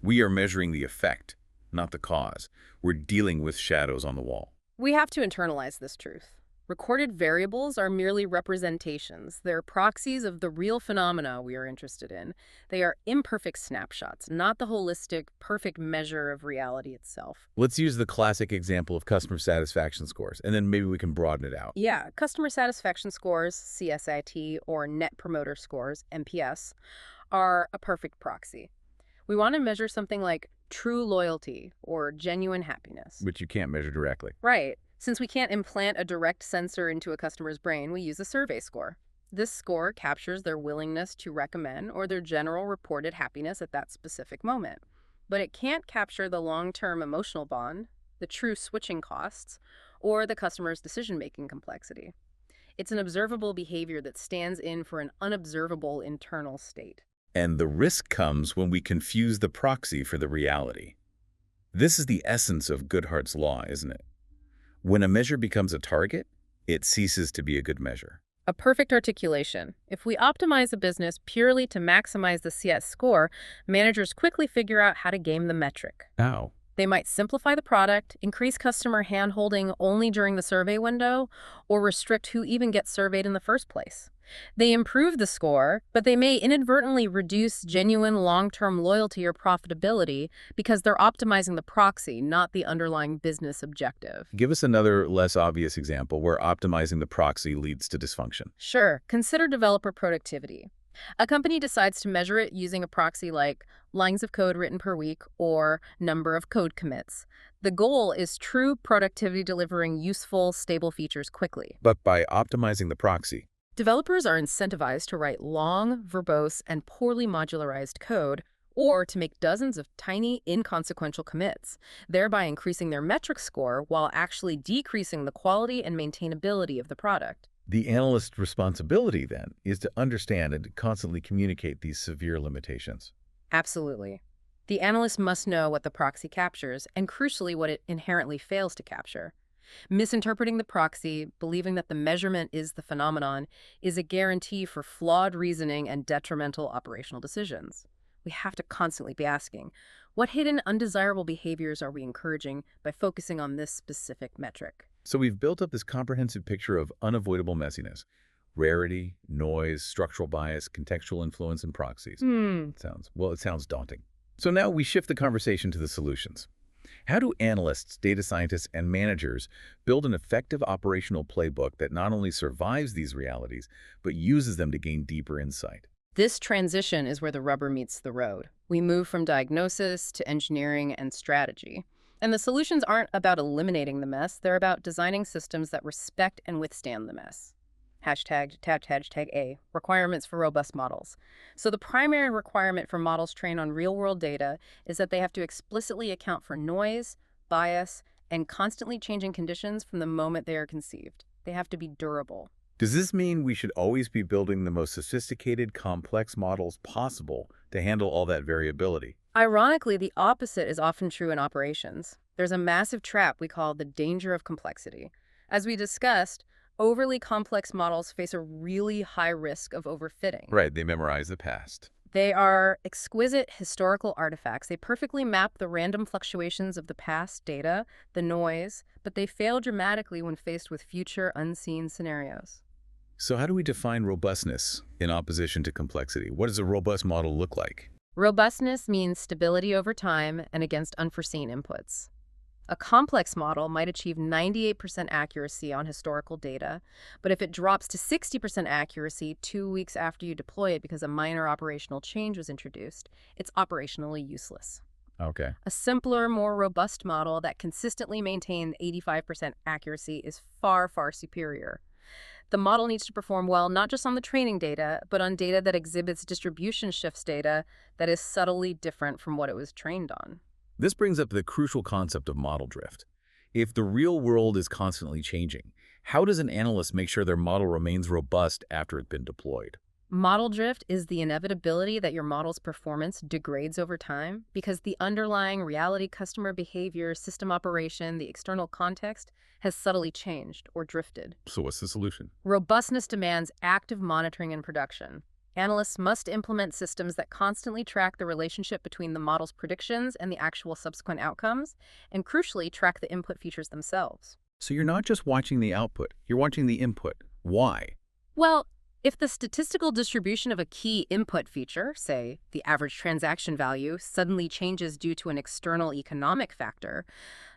We are measuring the effect, not the cause. We're dealing with shadows on the wall. We have to internalize this truth. Recorded variables are merely representations. They're proxies of the real phenomena we are interested in. They are imperfect snapshots, not the holistic, perfect measure of reality itself. Let's use the classic example of customer satisfaction scores, and then maybe we can broaden it out. Yeah, customer satisfaction scores, CSAT, or Net Promoter Scores, NPS, are a perfect proxy. We want to measure something like true loyalty or genuine happiness. Which you can't measure directly. Right. Since we can't implant a direct sensor into a customer's brain, we use a survey score. This score captures their willingness to recommend or their general reported happiness at that specific moment. But it can't capture the long-term emotional bond, the true switching costs, or the customer's decision-making complexity. It's an observable behavior that stands in for an unobservable internal state. And the risk comes when we confuse the proxy for the reality. This is the essence of Goodhart's law, isn't it? When a measure becomes a target, it ceases to be a good measure. A perfect articulation. If we optimize a business purely to maximize the CS score, managers quickly figure out how to game the metric. How? They might simplify the product, increase customer hand-holding only during the survey window, or restrict who even gets surveyed in the first place. They improve the score, but they may inadvertently reduce genuine long-term loyalty or profitability because they're optimizing the proxy, not the underlying business objective. Give us another less obvious example where optimizing the proxy leads to dysfunction. Sure, consider developer productivity. A company decides to measure it using a proxy like lines of code written per week or number of code commits. The goal is true productivity, delivering useful, stable features quickly. But by optimizing the proxy, developers are incentivized to write long, verbose, and poorly modularized code, or to make dozens of tiny, inconsequential commits, thereby increasing their metric score while actually decreasing the quality and maintainability of the product. the analyst's responsibility then is to understand and to constantly communicate these severe limitations. Absolutely. The analyst must know what the proxy captures, and crucially, what it inherently fails to capture. Misinterpreting the proxy, believing that the measurement is the phenomenon, is a guarantee for flawed reasoning and detrimental operational decisions. We have to constantly be asking, what hidden undesirable behaviors are we encouraging by focusing on this specific metric? So we've built up this comprehensive picture of unavoidable messiness: rarity, noise, structural bias, contextual influence, and proxies. It sounds daunting. So now we shift the conversation to the solutions. How do analysts, data scientists, and managers build an effective operational playbook that not only survives these realities, but uses them to gain deeper insight? This transition is where the rubber meets the road. We move from diagnosis to engineering and strategy. And the solutions aren't about eliminating the mess, they're about designing systems that respect and withstand the mess. #A, requirements for robust models. So the primary requirement for models trained on real-world data is that they have to explicitly account for noise, bias, and constantly changing conditions from the moment they are conceived. They have to be durable. Does this mean we should always be building the most sophisticated, complex models possible to handle all that variability? Ironically, the opposite is often true in operations. There's a massive trap we call the danger of complexity. As we discussed, overly complex models face a really high risk of overfitting. Right, they memorize the past. They are exquisite historical artifacts. They perfectly map the random fluctuations of the past data, the noise, but they fail dramatically when faced with future unseen scenarios. So how do we define robustness in opposition to complexity? What does a robust model look like? Robustness means stability over time and against unforeseen inputs. A complex model might achieve 98% accuracy on historical data, but if it drops to 60% accuracy 2 weeks after you deploy it because a minor operational change was introduced, it's operationally useless. Okay. A simpler, more robust model that consistently maintains 85% accuracy is far, far superior. The model needs to perform well not just on the training data, but on data that exhibits distribution shifts data that is subtly different from what it was trained on. This brings up the crucial concept of model drift. If the real world is constantly changing, how does an analyst make sure their model remains robust after it's been deployed? Model drift is the inevitability that your model's performance degrades over time because the underlying reality, customer behavior, system operation, the external context has subtly changed or drifted. So what's the solution? Robustness demands active monitoring and production. Analysts must implement systems that constantly track the relationship between the model's predictions and the actual subsequent outcomes, and crucially, track the input features themselves. So you're not just watching the output, you're watching the input. Why? Well, if the statistical distribution of a key input feature, say the average transaction value, suddenly changes due to an external economic factor,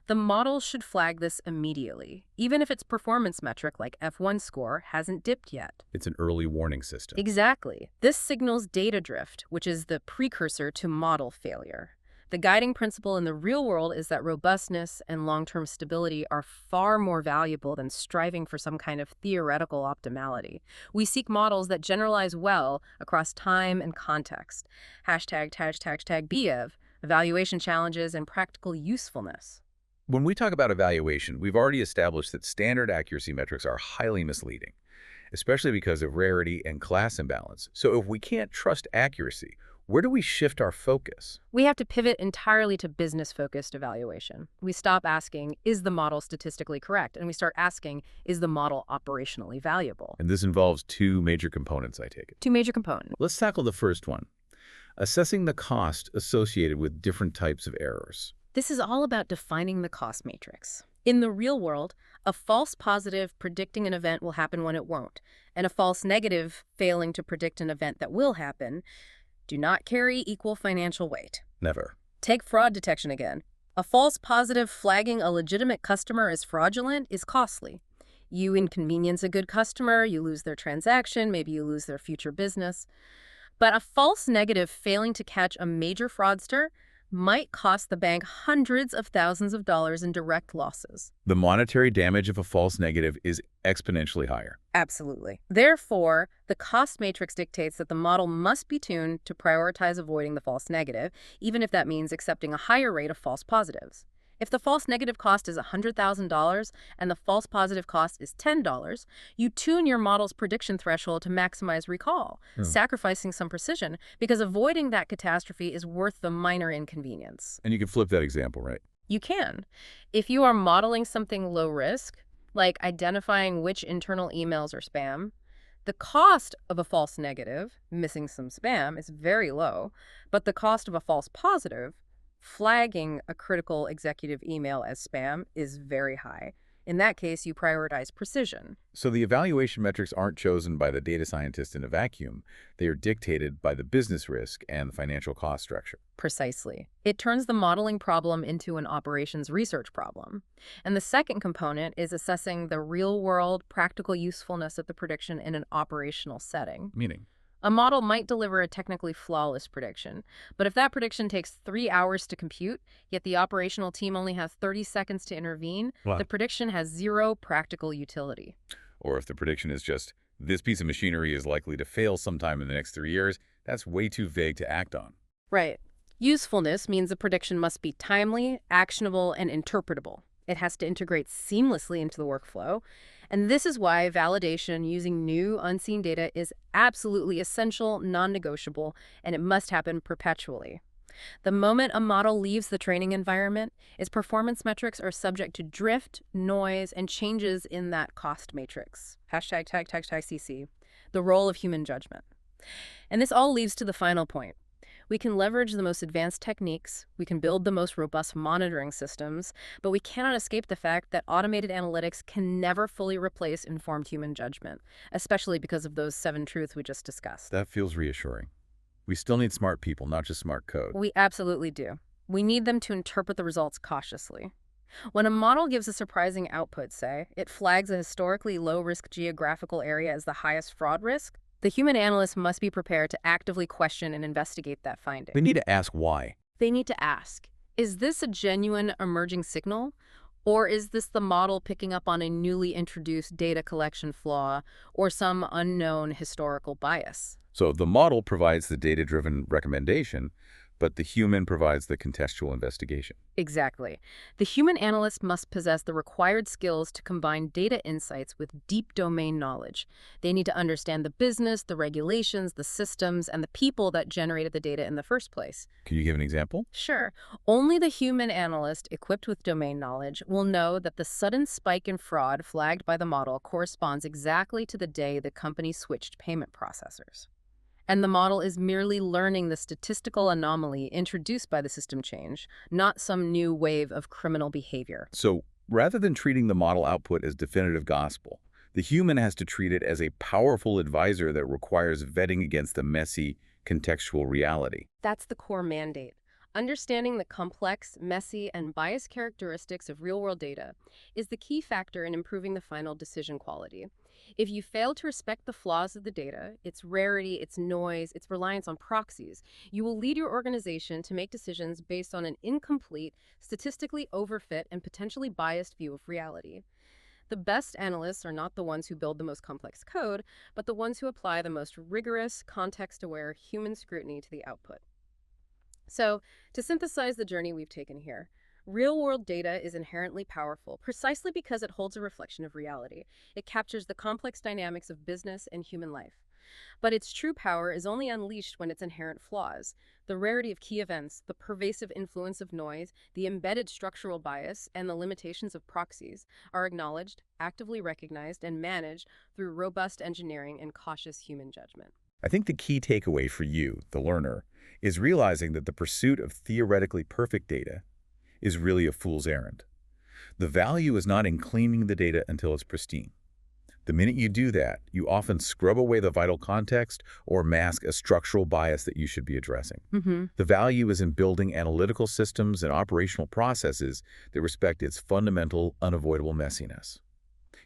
the model should flag this immediately, even if its performance metric like F1 score hasn't dipped yet. It's an early warning system. Exactly. This signals data drift, which is the precursor to model failure. The guiding principle in the real world is that robustness and long-term stability are far more valuable than striving for some kind of theoretical optimality. We seek models that generalize well across time and context. Hashtag BEV, evaluation challenges, and practical usefulness. When we talk about evaluation, we've already established that standard accuracy metrics are highly misleading, especially because of rarity and class imbalance. So if we can't trust accuracy, where do we shift our focus? We have to pivot entirely to business-focused evaluation. We stop asking, is the model statistically correct? And we start asking, is the model operationally valuable? And this involves two major components, I take it. Two major components. Let's tackle the first one, assessing the cost associated with different types of errors. This is all about defining the cost matrix. In the real world, a false positive predicting an event will happen when it won't, and a false negative failing to predict an event that will happen do not carry equal financial weight. Never. Take fraud detection again. A false positive flagging a legitimate customer as fraudulent is costly. You inconvenience a good customer, you lose their transaction, maybe you lose their future business. But a false negative failing to catch a major fraudster might cost the bank hundreds of thousands of dollars in direct losses. The monetary damage of a false negative is exponentially higher. Absolutely. Therefore, the cost matrix dictates that the model must be tuned to prioritize avoiding the false negative, even if that means accepting a higher rate of false positives. If the false negative cost is $100,000 and the false positive cost is $10, you tune your model's prediction threshold to maximize recall, sacrificing some precision, because avoiding that catastrophe is worth the minor inconvenience. And you can flip that example, right? You can. If you are modeling something low risk, like identifying which internal emails are spam, the cost of a false negative, missing some spam, is very low, but the cost of a false positive, flagging a critical executive email as spam, is very high. In that case, you prioritize precision. So the evaluation metrics aren't chosen by the data scientist in a vacuum. They are dictated by the business risk and the financial cost structure. Precisely. It turns the modeling problem into an operations research problem. And the second component is assessing the real-world practical usefulness of the prediction in an operational setting. Meaning? A model might deliver a technically flawless prediction, but if that prediction takes 3 hours to compute, yet the operational team only has 30 seconds to intervene, the prediction has zero practical utility. Or if the prediction is just, this piece of machinery is likely to fail sometime in the next 3 years, that's way too vague to act on. Right. Usefulness means the prediction must be timely, actionable, and interpretable. It has to integrate seamlessly into the workflow. And this is why validation using new, unseen data is absolutely essential, non-negotiable, and it must happen perpetually. The moment a model leaves the training environment, its performance metrics are subject to drift, noise, and changes in that cost matrix. Hashtag CC, the role of human judgment. And this all leads to the final point. We can leverage the most advanced techniques, we can build the most robust monitoring systems, but we cannot escape the fact that automated analytics can never fully replace informed human judgment, especially because of those 7 truths we just discussed. That feels reassuring. We still need smart people, not just smart code. We absolutely do. We need them to interpret the results cautiously. When a model gives a surprising output, say, it flags a historically low-risk geographical area as the highest fraud risk, the human analyst must be prepared to actively question and investigate that finding. They need to ask why. They need to ask, is this a genuine emerging signal? Or is this the model picking up on a newly introduced data collection flaw or some unknown historical bias? So the model provides the data-driven recommendation, but the human provides the contextual investigation. Exactly. The human analyst must possess the required skills to combine data insights with deep domain knowledge. They need to understand the business, the regulations, the systems, and the people that generated the data in the first place. Can you give an example? Sure. Only the human analyst equipped with domain knowledge will know that the sudden spike in fraud flagged by the model corresponds exactly to the day the company switched payment processors. And the model is merely learning the statistical anomaly introduced by the system change, not some new wave of criminal behavior. So rather than treating the model output as definitive gospel, the human has to treat it as a powerful advisor that requires vetting against the messy, contextual reality. That's the core mandate. Understanding the complex, messy, and biased characteristics of real-world data is the key factor in improving the final decision quality. If you fail to respect the flaws of the data, its rarity, its noise, its reliance on proxies, you will lead your organization to make decisions based on an incomplete, statistically overfit, and potentially biased view of reality. The best analysts are not the ones who build the most complex code, but the ones who apply the most rigorous, context-aware human scrutiny to the output. So, to synthesize the journey we've taken here, real-world data is inherently powerful precisely because it holds a reflection of reality. It captures the complex dynamics of business and human life. But its true power is only unleashed when its inherent flaws, the rarity of key events, the pervasive influence of noise, the embedded structural bias, and the limitations of proxies, are acknowledged, actively recognized, and managed through robust engineering and cautious human judgment. I think the key takeaway for you, the learner, is realizing that the pursuit of theoretically perfect data is really a fool's errand. The value is not in cleaning the data until it's pristine. The minute you do that, you often scrub away the vital context or mask a structural bias that you should be addressing. The value is in building analytical systems and operational processes that respect its fundamental, unavoidable messiness.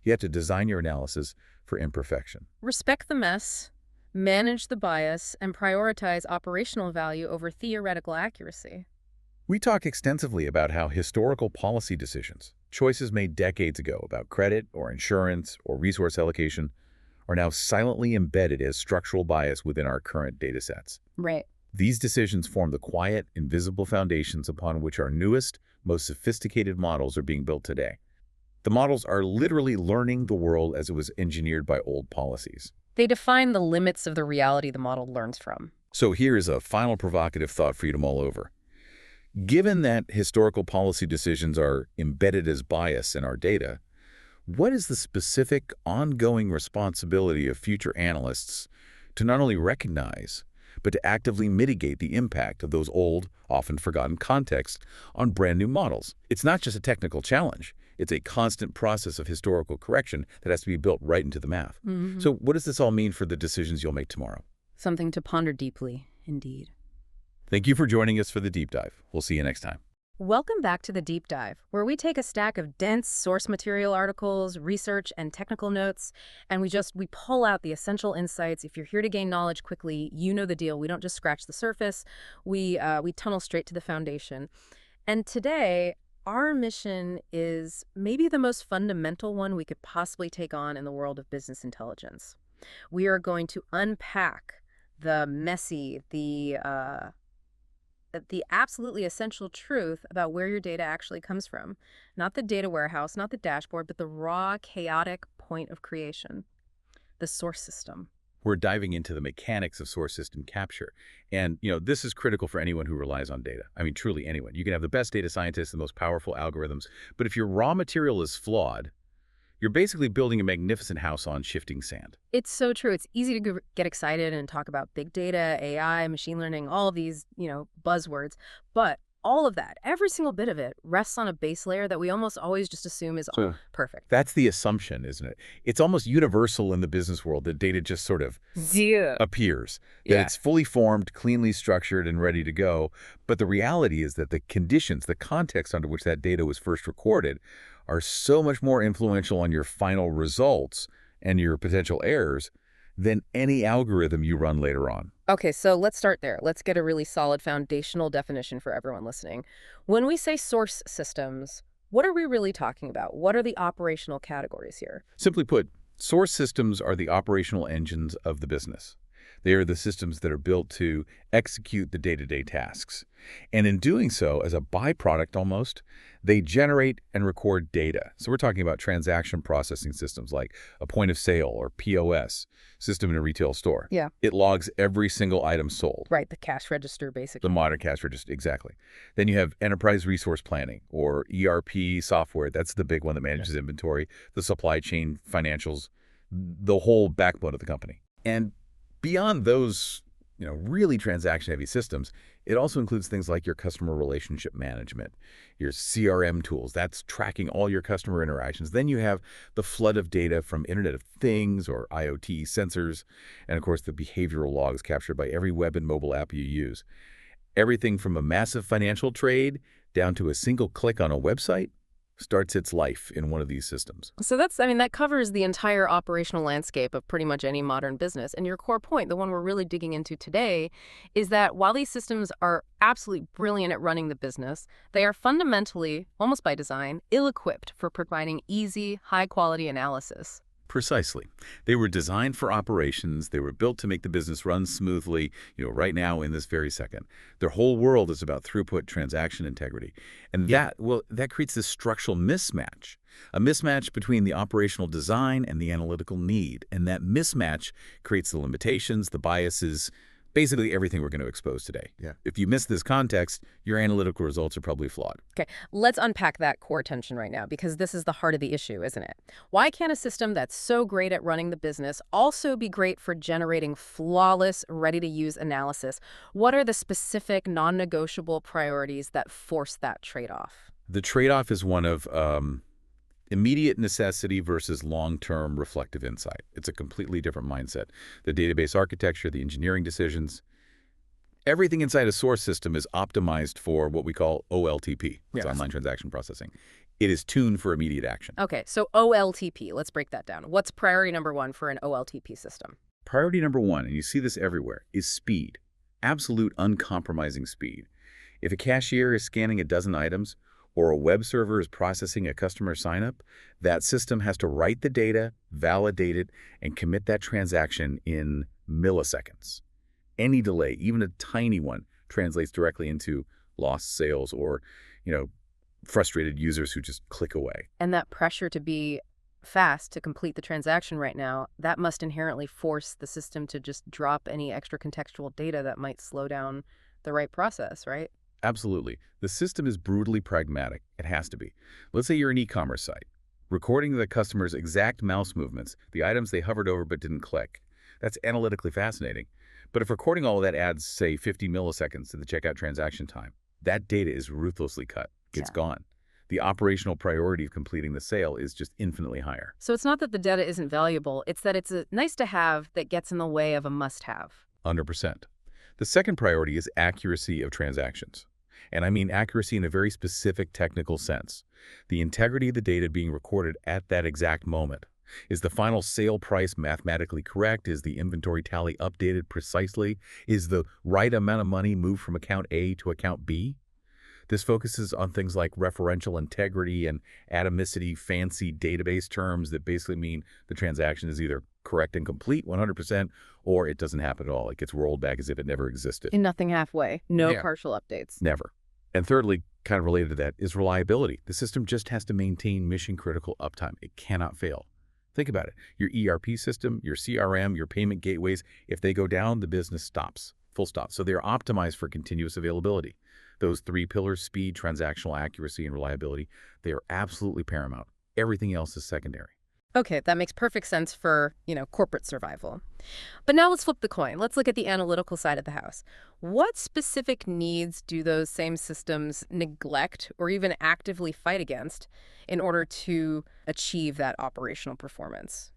You have to design your analysis for imperfection. Respect the mess, manage the bias, and prioritize operational value over theoretical accuracy. We talk extensively about how historical policy decisions, choices made decades ago about credit or insurance or resource allocation, are now silently embedded as structural bias within our current data sets. Right. These decisions form the quiet, invisible foundations upon which our newest, most sophisticated models are being built today. The models are literally learning the world as it was engineered by old policies. They define the limits of the reality the model learns from. So here is a final provocative thought for you to mull over. Given that historical policy decisions are embedded as bias in our data, what is the specific ongoing responsibility of future analysts to not only recognize, but to actively mitigate the impact of those old, often forgotten contexts on brand new models? It's not just a technical challenge. It's a constant process of historical correction that has to be built right into the math. So what does this all mean for the decisions you'll make tomorrow? Something to ponder deeply, indeed. Thank you for joining us for the deep dive. We'll see you next time. Welcome back to the Deep Dive, where we take a stack of dense source material articles, research, and technical notes, and we pull out the essential insights. If you're here to gain knowledge quickly, you know the deal. We don't just scratch the surface. We tunnel straight to the foundation. And today, our mission is maybe the most fundamental one we could possibly take on in the world of business intelligence. We are going to unpack the messy, the absolutely essential truth about where your data actually comes from. Not the data warehouse, not the dashboard, but the raw, chaotic point of creation, the source system. We're diving into the mechanics of source system capture. And, this is critical for anyone who relies on data. I mean, truly anyone. You can have the best data scientists and the most powerful algorithms, but if your raw material is flawed, you're basically building a magnificent house on shifting sand. It's so true. It's easy to get excited and talk about big data, AI, machine learning, all of these, buzzwords. But all of that, every single bit of it, rests on a base layer that we almost always just assume is perfect. That's the assumption, isn't it? It's almost universal in the business world that data just sort of appears. That it's fully formed, cleanly structured, and ready to go. But the reality is that the conditions, the context under which that data was first recorded, are so much more influential on your final results and your potential errors than any algorithm you run later on. Okay, so let's start there. Let's get a really solid foundational definition for everyone listening. When we say source systems, what are we really talking about? What are the operational categories here? Simply put, source systems are the operational engines of the business. They are the systems that are built to execute the day-to-day tasks. And in doing so, as a byproduct almost, they generate and record data. So we're talking about transaction processing systems like a point of sale or POS system in a retail store. Yeah. It logs every single item sold. Right, the cash register, basically. The modern cash register, exactly. Then you have enterprise resource planning or ERP software. That's the big one that manages inventory, the supply chain, financials, the whole backbone of the company. And beyond those, really transaction-heavy systems, it also includes things like your customer relationship management, your CRM tools. That's tracking all your customer interactions. Then you have the flood of data from Internet of Things or IoT sensors, and of course the behavioral logs captured by every web and mobile app you use. Everything from a massive financial trade down to a single click on a website starts its life in one of these systems. So that covers the entire operational landscape of pretty much any modern business. And your core point, the one we're really digging into today, is that while these systems are absolutely brilliant at running the business, they are fundamentally, almost by design, ill-equipped for providing easy, high-quality analysis. Precisely. They were designed for operations. They were built to make the business run smoothly, right now in this very second. Their whole world is about throughput, transaction integrity. And that creates this structural mismatch, a mismatch between the operational design and the analytical need. And that mismatch creates the limitations, the biases, basically everything we're going to expose today. Yeah. If you miss this context, your analytical results are probably flawed. Okay, let's unpack that core tension right now, because this is the heart of the issue, isn't it? Why can't a system that's so great at running the business also be great for generating flawless, ready-to-use analysis? What are the specific, non-negotiable priorities that force that trade-off? The trade-off is one of immediate necessity versus long-term reflective insight. It's a completely different mindset. The database architecture, the engineering decisions, everything inside a source system is optimized for what we call OLTP. It's online transaction processing. It is tuned for immediate action. Okay, so OLTP, let's break that down. What's priority number one for an OLTP system? Priority number one, and you see this everywhere, is speed. Absolute uncompromising speed. If a cashier is scanning a dozen items, or a web server is processing a customer sign-up, that system has to write the data, validate it, and commit that transaction in milliseconds. Any delay, even a tiny one, translates directly into lost sales or, frustrated users who just click away. And that pressure to be fast to complete the transaction right now, that must inherently force the system to just drop any extra contextual data that might slow down the right process, right? Absolutely. The system is brutally pragmatic. It has to be. Let's say you're an e-commerce site. Recording the customer's exact mouse movements, the items they hovered over but didn't click. That's analytically fascinating. But if recording all of that adds, say, 50 milliseconds to the checkout transaction time, that data is ruthlessly cut. It's gone. The operational priority of completing the sale is just infinitely higher. So it's not that the data isn't valuable, it's that it's a nice-to-have that gets in the way of a must-have. 100%. The second priority is accuracy of transactions. And I mean accuracy in a very specific technical sense. The integrity of the data being recorded at that exact moment. Is the final sale price mathematically correct? Is the inventory tally updated precisely? Is the right amount of money moved from account A to account B? This focuses on things like referential integrity and atomicity, fancy database terms that basically mean the transaction is either correct and complete 100%, or it doesn't happen at all. It gets rolled back as if it never existed. And nothing halfway. No partial updates. Never. And thirdly, kind of related to that, is reliability. The system just has to maintain mission-critical uptime. It cannot fail. Think about it. Your ERP system, your CRM, your payment gateways, if they go down, the business stops. Full stop. So they're optimized for continuous availability. Those three pillars, speed, transactional accuracy, and reliability, they are absolutely paramount. Everything else is secondary. Okay, that makes perfect sense for, corporate survival. But now let's flip the coin. Let's look at the analytical side of the house. What specific needs do those same systems neglect or even actively fight against in order to achieve that operational performance?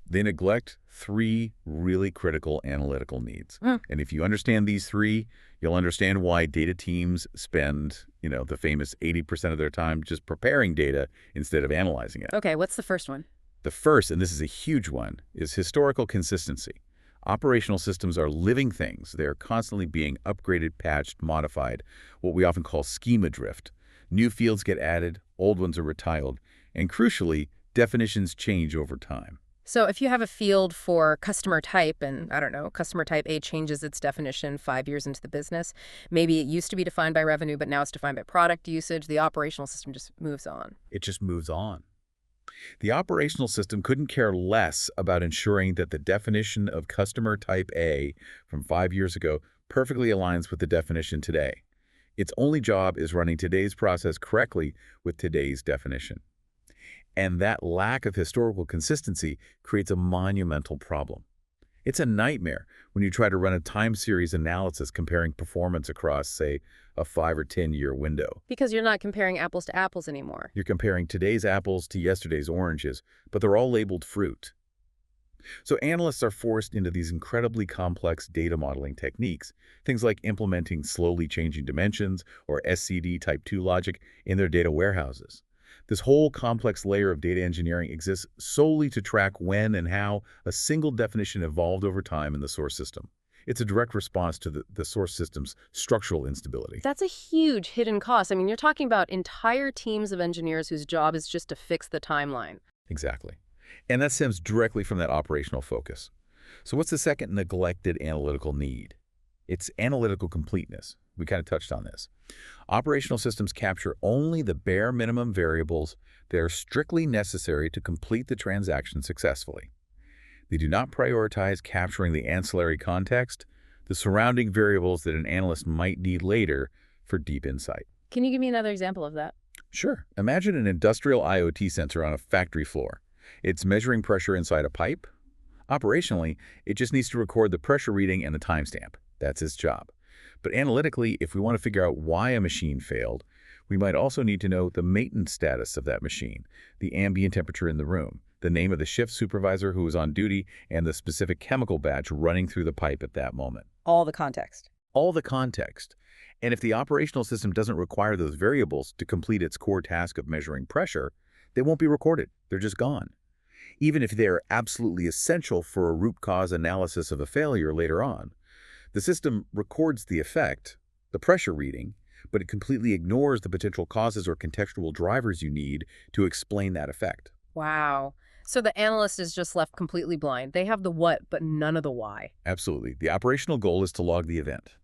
They neglect three really critical analytical needs. And if you understand these three, you'll understand why data teams spend, the famous 80% of their time just preparing data instead of analyzing it. Okay, what's the first one? The first, and this is a huge one, is historical consistency. Operational systems are living things. They are constantly being upgraded, patched, modified, what we often call schema drift. New fields get added, old ones are retitled, and crucially, definitions change over time. So if you have a field for customer type and, I don't know, customer type A changes its definition 5 years into the business, maybe it used to be defined by revenue, but now it's defined by product usage, the operational system just moves on. It just moves on. The operational system couldn't care less about ensuring that the definition of customer type A from 5 years ago perfectly aligns with the definition today. Its only job is running today's process correctly with today's definition. And that lack of historical consistency creates a monumental problem. It's a nightmare when you try to run a time series analysis comparing performance across, say, a 5 or 10-year window. Because you're not comparing apples to apples anymore. You're comparing today's apples to yesterday's oranges, but they're all labeled fruit. So analysts are forced into these incredibly complex data modeling techniques, things like implementing slowly changing dimensions or SCD Type 2 logic in their data warehouses. This whole complex layer of data engineering exists solely to track when and how a single definition evolved over time in the source system. It's a direct response to the source system's structural instability. That's a huge hidden cost. I mean, you're talking about entire teams of engineers whose job is just to fix the timeline. Exactly. And that stems directly from that operational focus. So what's the second neglected analytical need? It's analytical completeness. We kind of touched on this. Operational systems capture only the bare minimum variables that are strictly necessary to complete the transaction successfully. They do not prioritize capturing the ancillary context, the surrounding variables that an analyst might need later for deep insight. Can you give me another example of that? Sure. Imagine an industrial IoT sensor on a factory floor. It's measuring pressure inside a pipe. Operationally, it just needs to record the pressure reading and the timestamp. That's its job. But analytically, if we want to figure out why a machine failed, we might also need to know the maintenance status of that machine, the ambient temperature in the room, the name of the shift supervisor who was on duty, and the specific chemical batch running through the pipe at that moment. All the context. All the context. And if the operational system doesn't require those variables to complete its core task of measuring pressure, they won't be recorded. They're just gone. Even if they're absolutely essential for a root cause analysis of a failure later on. The system records the effect, the pressure reading, but it completely ignores the potential causes or contextual drivers you need to explain that effect. Wow. So the analyst is just left completely blind. They have the what, but none of the why. Absolutely. The operational goal is to log the event.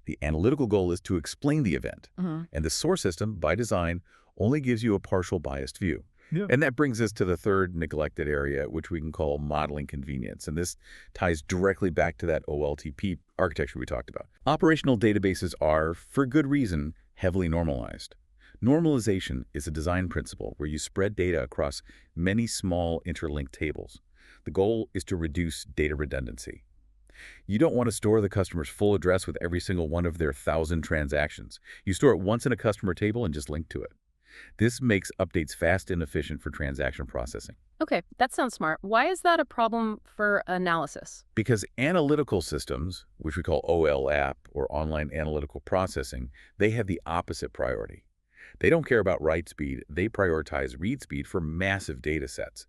The analytical goal is to explain the event. And the source system, by design, only gives you a partial biased view. Yeah. And that brings us to the third neglected area, which we can call modeling convenience. And this ties directly back to that OLTP architecture we talked about. Operational databases are, for good reason, heavily normalized. Normalization is a design principle where you spread data across many small interlinked tables. The goal is to reduce data redundancy. You don't want to store the customer's full address with every single one of their 1,000 transactions. You store it once in a customer table and just link to it. This makes updates fast and efficient for transaction processing. Okay, that sounds smart. Why is that a problem for analysis? Because analytical systems, which we call OLAP or online analytical processing, they have the opposite priority. They don't care about write speed, they prioritize read speed for massive data sets.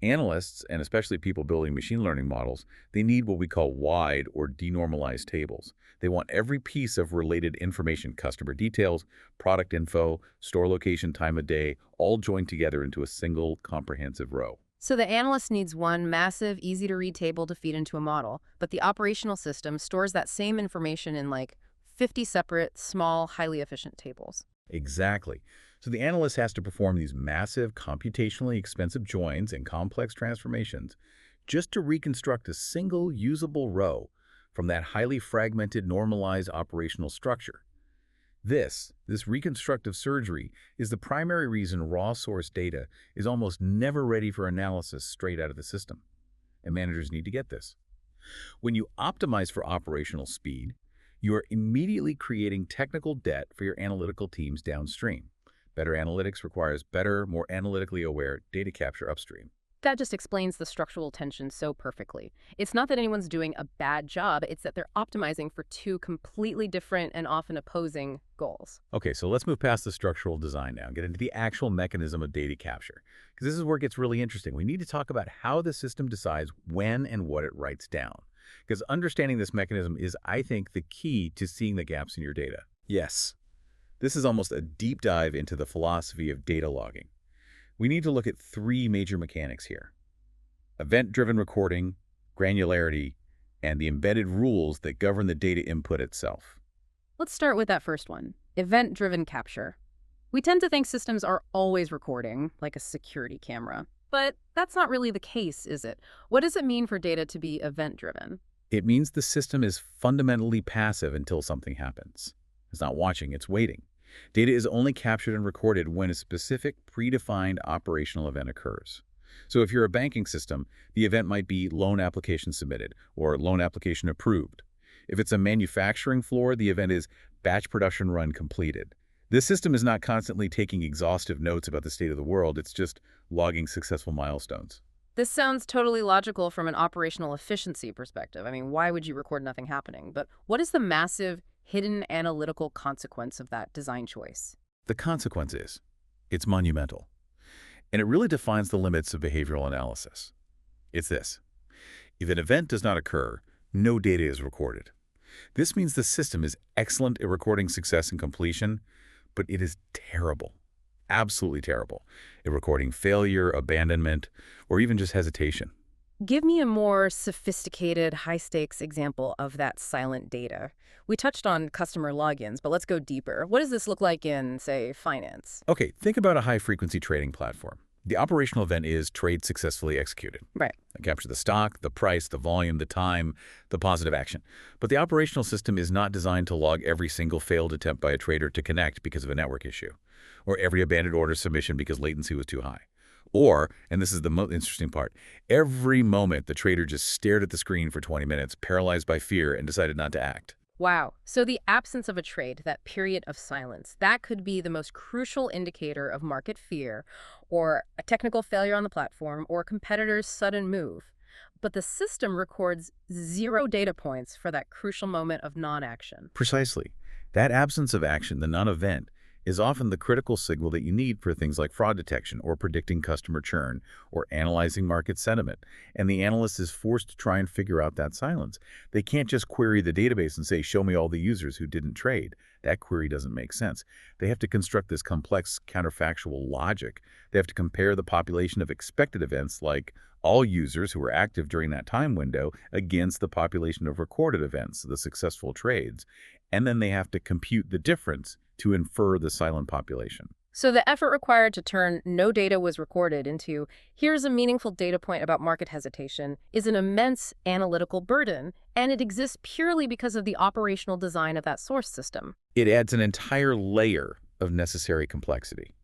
Analysts, and especially people building machine learning models, they need what we call wide or denormalized tables. They want every piece of related information, customer details, product info, store location, time of day, all joined together into a single comprehensive row. So the analyst needs one massive, easy-to-read table to feed into a model, but the operational system stores that same information in like 50 separate, small, highly efficient tables. Exactly. So the analyst has to perform these massive, computationally expensive joins and complex transformations just to reconstruct a single usable row from that highly fragmented, normalized operational structure. This reconstructive surgery is the primary reason raw source data is almost never ready for analysis straight out of the system. And managers need to get this. When you optimize for operational speed, you are immediately creating technical debt for your analytical teams downstream. Better analytics requires better, more analytically aware data capture upstream. That just explains the structural tension so perfectly. It's not that anyone's doing a bad job, it's that they're optimizing for two completely different and often opposing goals. Okay, so let's move past the structural design now and get into the actual mechanism of data capture. Because this is where it gets really interesting. We need to talk about how the system decides when and what it writes down. Because understanding this mechanism is, I think, the key to seeing the gaps in your data. Yes, this is almost a deep dive into the philosophy of data logging. We need to look at three major mechanics here. event-driven recording, granularity, and the embedded rules that govern the data input itself. Let's start with that first one, event-driven capture. We tend to think systems are always recording, like a security camera. But that's not really the case, is it? What does it mean for data to be event-driven? It means the system is fundamentally passive until something happens. It's not watching, it's waiting. Data is only captured and recorded when a specific, predefined operational event occurs. So if you're a banking system, the event might be loan application submitted or loan application approved. If it's a manufacturing floor, the event is batch production run completed. This system is not constantly taking exhaustive notes about the state of the world, it's just logging successful milestones. This sounds totally logical from an operational efficiency perspective. I mean, why would you record nothing happening? But what is the massive, hidden analytical consequence of that design choice? The consequence is, it's monumental. And it really defines the limits of behavioral analysis. It's this. If an event does not occur, no data is recorded. This means the system is excellent at recording success and completion, but it is terrible, absolutely terrible, at recording failure, abandonment, or even just hesitation. Give me a more sophisticated, high-stakes example of that silent data. We touched on customer logins, but let's go deeper. What does this look like in, say, finance? Okay, think about a high-frequency trading platform. The operational event is trade successfully executed. Right. I capture the stock, the price, the volume, the time, the positive action. But the operational system is not designed to log every single failed attempt by a trader to connect because of a network issue, or every abandoned order submission because latency was too high. Or, and this is the most interesting part, every moment the trader just stared at the screen for 20 minutes, paralyzed by fear, and decided not to act. Wow. So the absence of a trade, that period of silence, that could be the most crucial indicator of market fear or a technical failure on the platform or a competitor's sudden move. But the system records 0 data points for that crucial moment of non-action. Precisely. That absence of action, the non-event, is often the critical signal that you need for things like fraud detection or predicting customer churn or analyzing market sentiment. And the analyst is forced to try and figure out that silence. They can't just query the database and say, show me all the users who didn't trade. That query doesn't make sense. They have to construct this complex counterfactual logic. They have to compare the population of expected events, like all users who were active during that time window, against the population of recorded events, the successful trades. And then they have to compute the difference to infer the silent population. So the effort required to turn no data was recorded into here's a meaningful data point about market hesitation is an immense analytical burden, and it exists purely because of the operational design of that source system. It adds an entire layer of necessary complexity.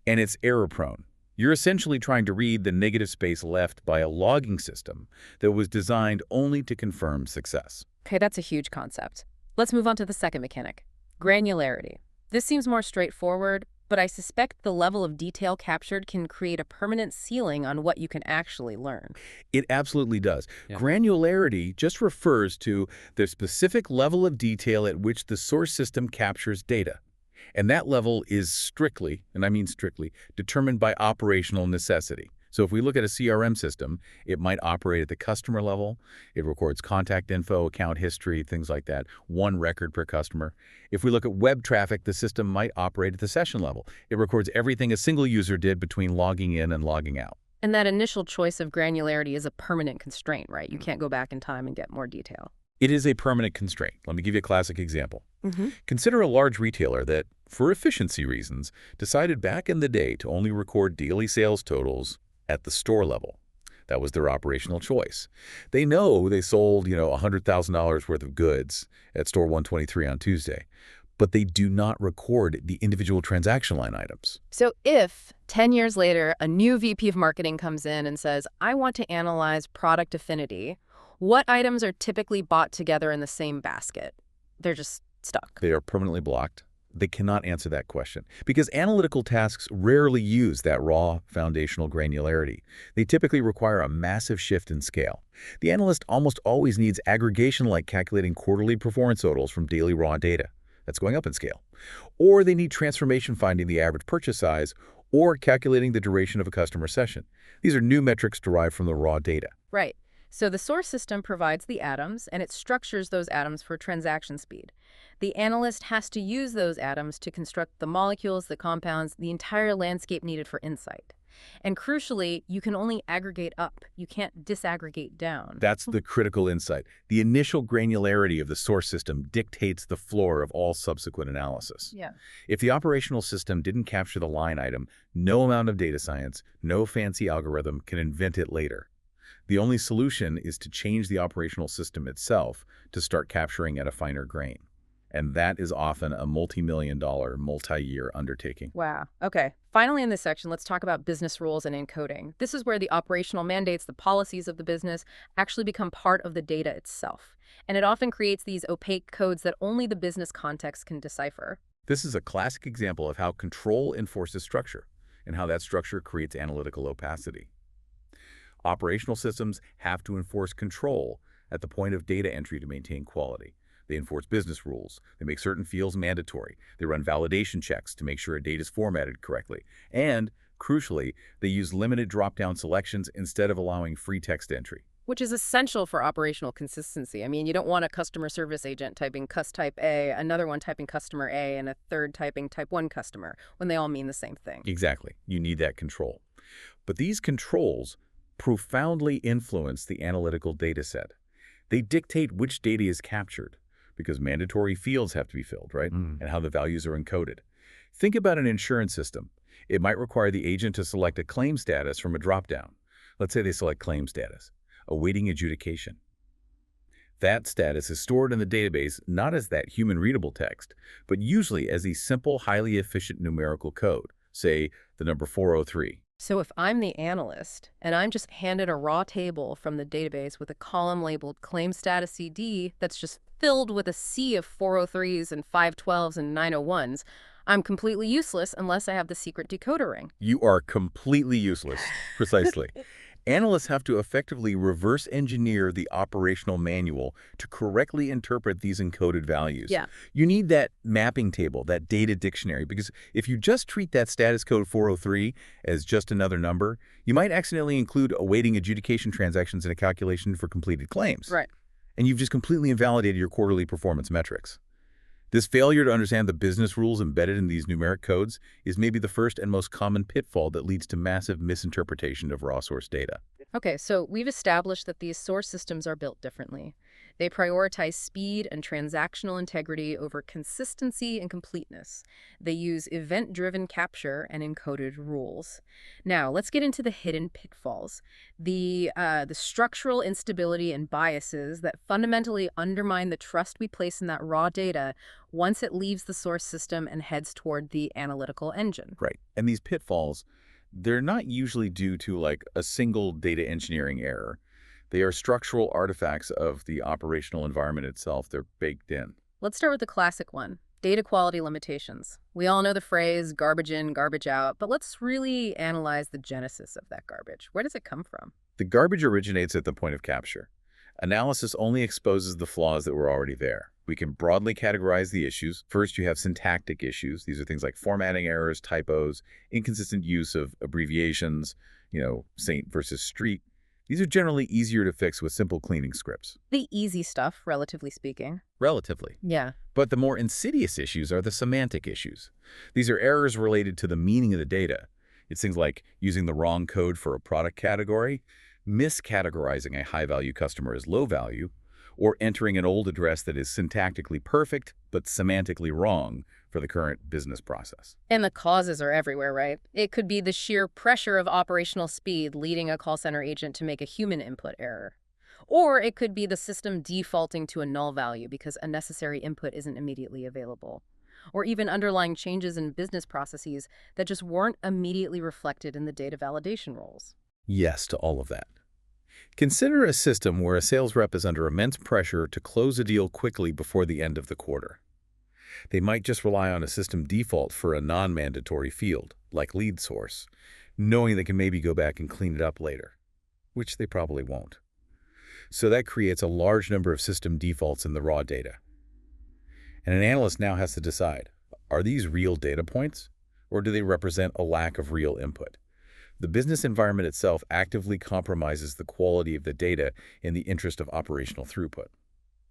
And it's error-prone. You're essentially trying to read the negative space left by a logging system that was designed only to confirm success. Okay, that's a huge concept. Let's move on to the second mechanic, granularity. This seems more straightforward, but I suspect the level of detail captured can create a permanent ceiling on what you can actually learn. It absolutely does. Yeah. Granularity just refers to the specific level of detail at which the source system captures data. And that level is strictly, and I mean strictly, determined by operational necessity. So if we look at a CRM system, it might operate at the customer level. It records contact info, account history, things like that, one record per customer. If we look at web traffic, the system might operate at the session level. It records everything a single user did between logging in and logging out. And that initial choice of granularity is a permanent constraint, right? You can't go back in time and get more detail. It is a permanent constraint. Let me give you a classic example. Consider a large retailer that, for efficiency reasons, decided back in the day to only record daily sales totals at the store level. That was their operational choice. They know they sold, $100,000 worth of goods at store 123 on Tuesday, but they do not record the individual transaction line items. So if 10 years later, a new VP of marketing comes in and says, I want to analyze product affinity, what items are typically bought together in the same basket? They're just stuck. They are permanently blocked. They cannot answer that question because analytical tasks rarely use that raw foundational granularity. They typically require a massive shift in scale. The analyst almost always needs aggregation like calculating quarterly performance totals from daily raw data. That's going up in scale. Or they need transformation finding the average purchase size or calculating the duration of a customer session. These are new metrics derived from the raw data. Right. So the source system provides the atoms, and it structures those atoms for transaction speed. The analyst has to use those atoms to construct the molecules, the compounds, the entire landscape needed for insight. And crucially, you can only aggregate up. You can't disaggregate down. That's the critical insight. The initial granularity of the source system dictates the floor of all subsequent analysis. Yeah. If the operational system didn't capture the line item, no amount of data science, no fancy algorithm can invent it later. The only solution is to change the operational system itself to start capturing at a finer grain. And that is often a multi-million-dollar, multi-year undertaking. Wow. Okay. Finally, in this section, let's talk about business rules and encoding. This is where the operational mandates, the policies of the business, actually become part of the data itself. And it often creates these opaque codes that only the business context can decipher. This is a classic example of how control enforces structure, and how that structure creates analytical opacity. Operational systems have to enforce control at the point of data entry to maintain quality. They enforce business rules. They make certain fields mandatory. They run validation checks to make sure a data is formatted correctly. And, crucially, they use limited drop-down selections instead of allowing free text entry. Which is essential for operational consistency. I mean, you don't want a customer service agent typing type A, another one typing customer A, and a third typing type 1 customer, when they all mean the same thing. Exactly. You need that control. But these controls profoundly influence the analytical data set. They dictate which data is captured, because mandatory fields have to be filled, right? And how the values are encoded. Think about an insurance system. It might require the agent to select a claim status from a drop-down. Let's say they select claim status, awaiting adjudication. That status is stored in the database not as that human-readable text, but usually as a simple, highly efficient numerical code, say the number 403. So if I'm the analyst, and I'm just handed a raw table from the database with a column labeled claim status CD that's just filled with a sea of 403s and 512s and 901s, I'm completely useless unless I have the secret decoder ring. You are completely useless. Precisely. Analysts have to effectively reverse engineer the operational manual to correctly interpret these encoded values. Yeah. You need that mapping table, that data dictionary, because if you just treat that status code 403 as just another number, you might accidentally include awaiting adjudication transactions in a calculation for completed claims. Right. And you've just completely invalidated your quarterly performance metrics. This failure to understand the business rules embedded in these numeric codes is maybe the first and most common pitfall that leads to massive misinterpretation of raw source data. Okay, so we've established that these source systems are built differently. They prioritize speed and transactional integrity over consistency and completeness. They use event-driven capture and encoded rules. Now, let's get into the hidden pitfalls. The structural instability and biases that fundamentally undermine the trust we place in that raw data once it leaves the source system and heads toward the analytical engine. Right. And these pitfalls, they're not usually due to like a single data engineering error. They are structural artifacts of the operational environment itself. They're baked in. Let's start with the classic one, data quality limitations. We all know the phrase garbage in, garbage out, but let's really analyze the genesis of that garbage. Where does it come from? The garbage originates at the point of capture. Analysis only exposes the flaws that were already there. We can broadly categorize the issues. First, you have syntactic issues. These are things like formatting errors, typos, inconsistent use of abbreviations, saint versus street. These are generally easier to fix with simple cleaning scripts. The easy stuff, relatively speaking. Relatively. Yeah. But the more insidious issues are the semantic issues. These are errors related to the meaning of the data. It's things like using the wrong code for a product category, miscategorizing a high-value customer as low-value, or entering an old address that is syntactically perfect but semantically wrong for the current business process. And the causes are everywhere, right? It could be the sheer pressure of operational speed leading a call center agent to make a human input error. Or it could be the system defaulting to a null value because a necessary input isn't immediately available. Or even underlying changes in business processes that just weren't immediately reflected in the data validation roles. Yes to all of that. Consider a system where a sales rep is under immense pressure to close a deal quickly before the end of the quarter. They might just rely on a system default for a non-mandatory field, like lead source, knowing they can maybe go back and clean it up later, which they probably won't. So that creates a large number of system defaults in the raw data. And an analyst now has to decide, are these real data points, or do they represent a lack of real input? The business environment itself actively compromises the quality of the data in the interest of operational throughput.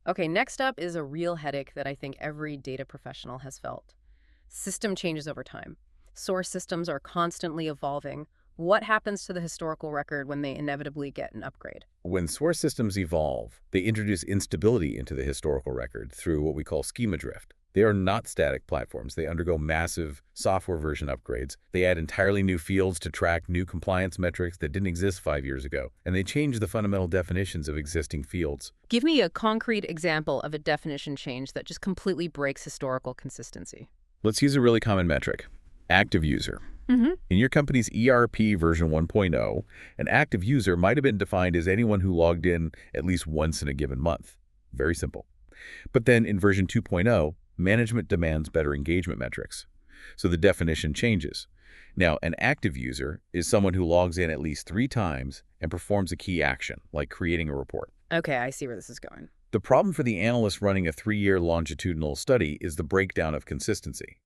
Okay, next up is a real headache that I think every data professional has felt. System changes over time. Source systems are constantly evolving. What happens to the historical record when they inevitably get an upgrade? When source systems evolve, they introduce instability into the historical record through what we call schema drift. They are not static platforms. They undergo massive software version upgrades. They add entirely new fields to track new compliance metrics that didn't exist 5 years ago. And they change the fundamental definitions of existing fields. Give me a concrete example of a definition change that just completely breaks historical consistency. Let's use a really common metric, active user. In your company's ERP version 1.0, an active user might have been defined as anyone who logged in at least once in a given month. Very simple. But then in version 2.0, management demands better engagement metrics. So the definition changes. Now, an active user is someone who logs in at least 3 times and performs a key action, like creating a report. Okay, I see where this is going. The problem for the analyst running a 3-year longitudinal study is the breakdown of consistency.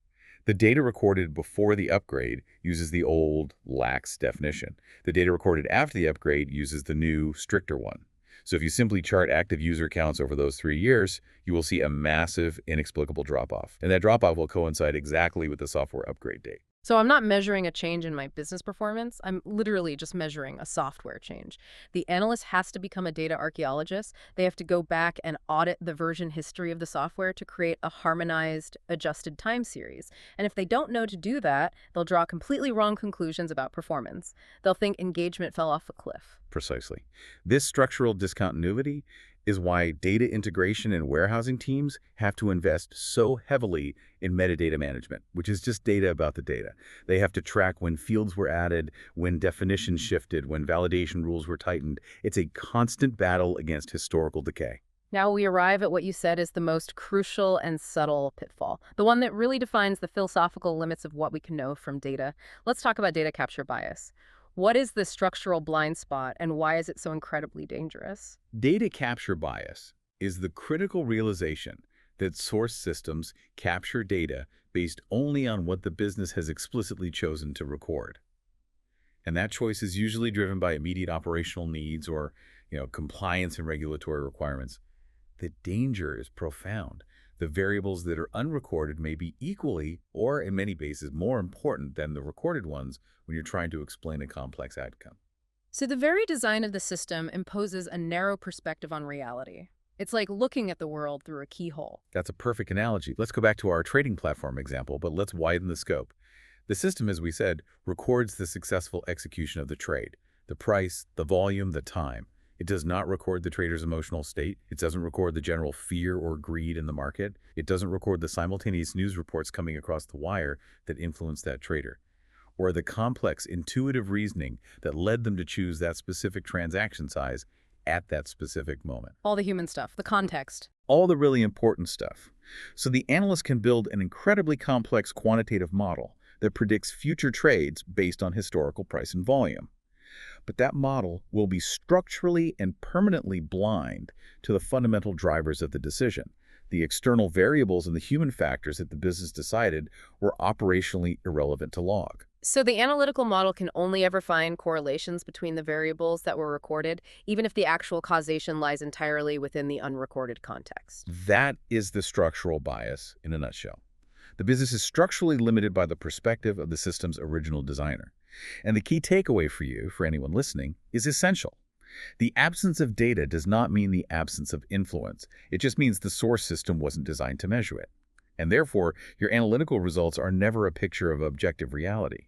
The data recorded before the upgrade uses the old, lax definition. The data recorded after the upgrade uses the new, stricter one. So if you simply chart active user counts over those 3 years, you will see a massive, inexplicable drop-off. And that drop-off will coincide exactly with the software upgrade date. So I'm not measuring a change in my business performance. I'm literally just measuring a software change. The analyst has to become a data archaeologist. They have to go back and audit the version history of the software to create a harmonized, adjusted time series. And if they don't know to do that, they'll draw completely wrong conclusions about performance. They'll think engagement fell off a cliff. Precisely. This structural discontinuity is why data integration and warehousing teams have to invest so heavily in metadata management, which is just data about the data. They have to track when fields were added, when definitions shifted, when validation rules were tightened. It's a constant battle against historical decay. Now we arrive at what you said is the most crucial and subtle pitfall, the one that really defines the philosophical limits of what we can know from data. Let's talk about data capture bias. What is the structural blind spot, and why is it so incredibly dangerous? Data capture bias is the critical realization that source systems capture data based only on what the business has explicitly chosen to record. And that choice is usually driven by immediate operational needs or, compliance and regulatory requirements. The danger is profound. The variables that are unrecorded may be equally, or in many cases, more important than the recorded ones when you're trying to explain a complex outcome. So the very design of the system imposes a narrow perspective on reality. It's like looking at the world through a keyhole. That's a perfect analogy. Let's go back to our trading platform example, but let's widen the scope. The system, as we said, records the successful execution of the trade, the price, the volume, the time. It does not record the trader's emotional state. It doesn't record the general fear or greed in the market. It doesn't record the simultaneous news reports coming across the wire that influence that trader, or the complex intuitive reasoning that led them to choose that specific transaction size at that specific moment. All the human stuff, the context. All the really important stuff. So the analyst can build an incredibly complex quantitative model that predicts future trades based on historical price and volume. But that model will be structurally and permanently blind to the fundamental drivers of the decision. The external variables and the human factors that the business decided were operationally irrelevant to log. So the analytical model can only ever find correlations between the variables that were recorded, even if the actual causation lies entirely within the unrecorded context. That is the structural bias in a nutshell. The business is structurally limited by the perspective of the system's original designer. And the key takeaway for you, for anyone listening, is essential. The absence of data does not mean the absence of influence. It just means the source system wasn't designed to measure it. And therefore, your analytical results are never a picture of objective reality.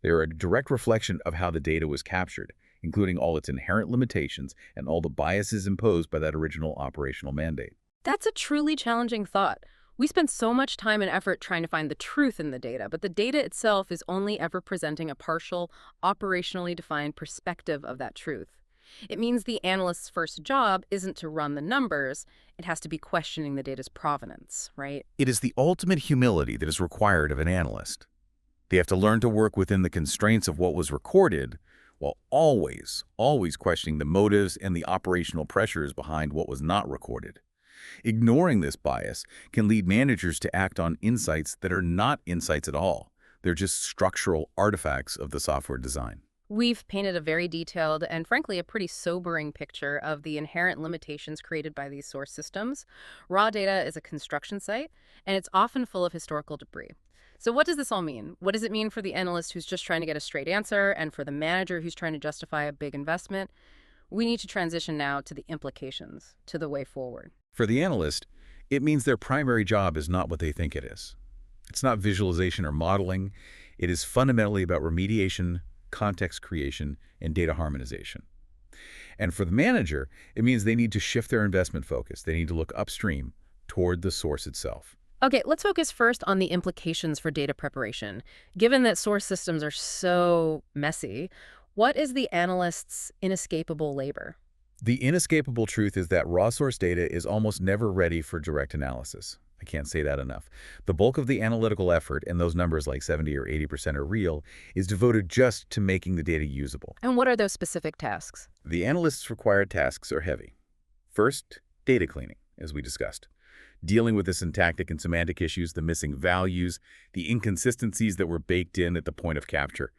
They are a direct reflection of how the data was captured, including all its inherent limitations and all the biases imposed by that original operational mandate. That's a truly challenging thought. We spend so much time and effort trying to find the truth in the data, but the data itself is only ever presenting a partial, operationally defined perspective of that truth. It means the analyst's first job isn't to run the numbers, it has to be questioning the data's provenance, right? It is the ultimate humility that is required of an analyst. They have to learn to work within the constraints of what was recorded, while always questioning the motives and the operational pressures behind what was not recorded. Ignoring this bias can lead managers to act on insights that are not insights at all. They're just structural artifacts of the software design. We've painted a very detailed and frankly a pretty sobering picture of the inherent limitations created by these source systems. Raw data is a construction site, and it's often full of historical debris. So what does this all mean? What does it mean for the analyst who's just trying to get a straight answer and for the manager who's trying to justify a big investment? We need to transition now to the implications, to the way forward. For the analyst, it means their primary job is not what they think it is. It's not visualization or modeling. It is fundamentally about remediation, context creation, and data harmonization. And for the manager, it means they need to shift their investment focus. They need to look upstream toward the source itself. Okay, let's focus first on the implications for data preparation. Given that source systems are so messy, what is the analyst's inescapable labor? The inescapable truth is that raw source data is almost never ready for direct analysis. I can't say that enough. The bulk of the analytical effort, and those numbers like 70 or 80% are real, is devoted just to making the data usable. And what are those specific tasks? The analyst's required tasks are heavy. First, data cleaning, as we discussed. Dealing with the syntactic and semantic issues, the missing values, the inconsistencies that were baked in at the point of capture.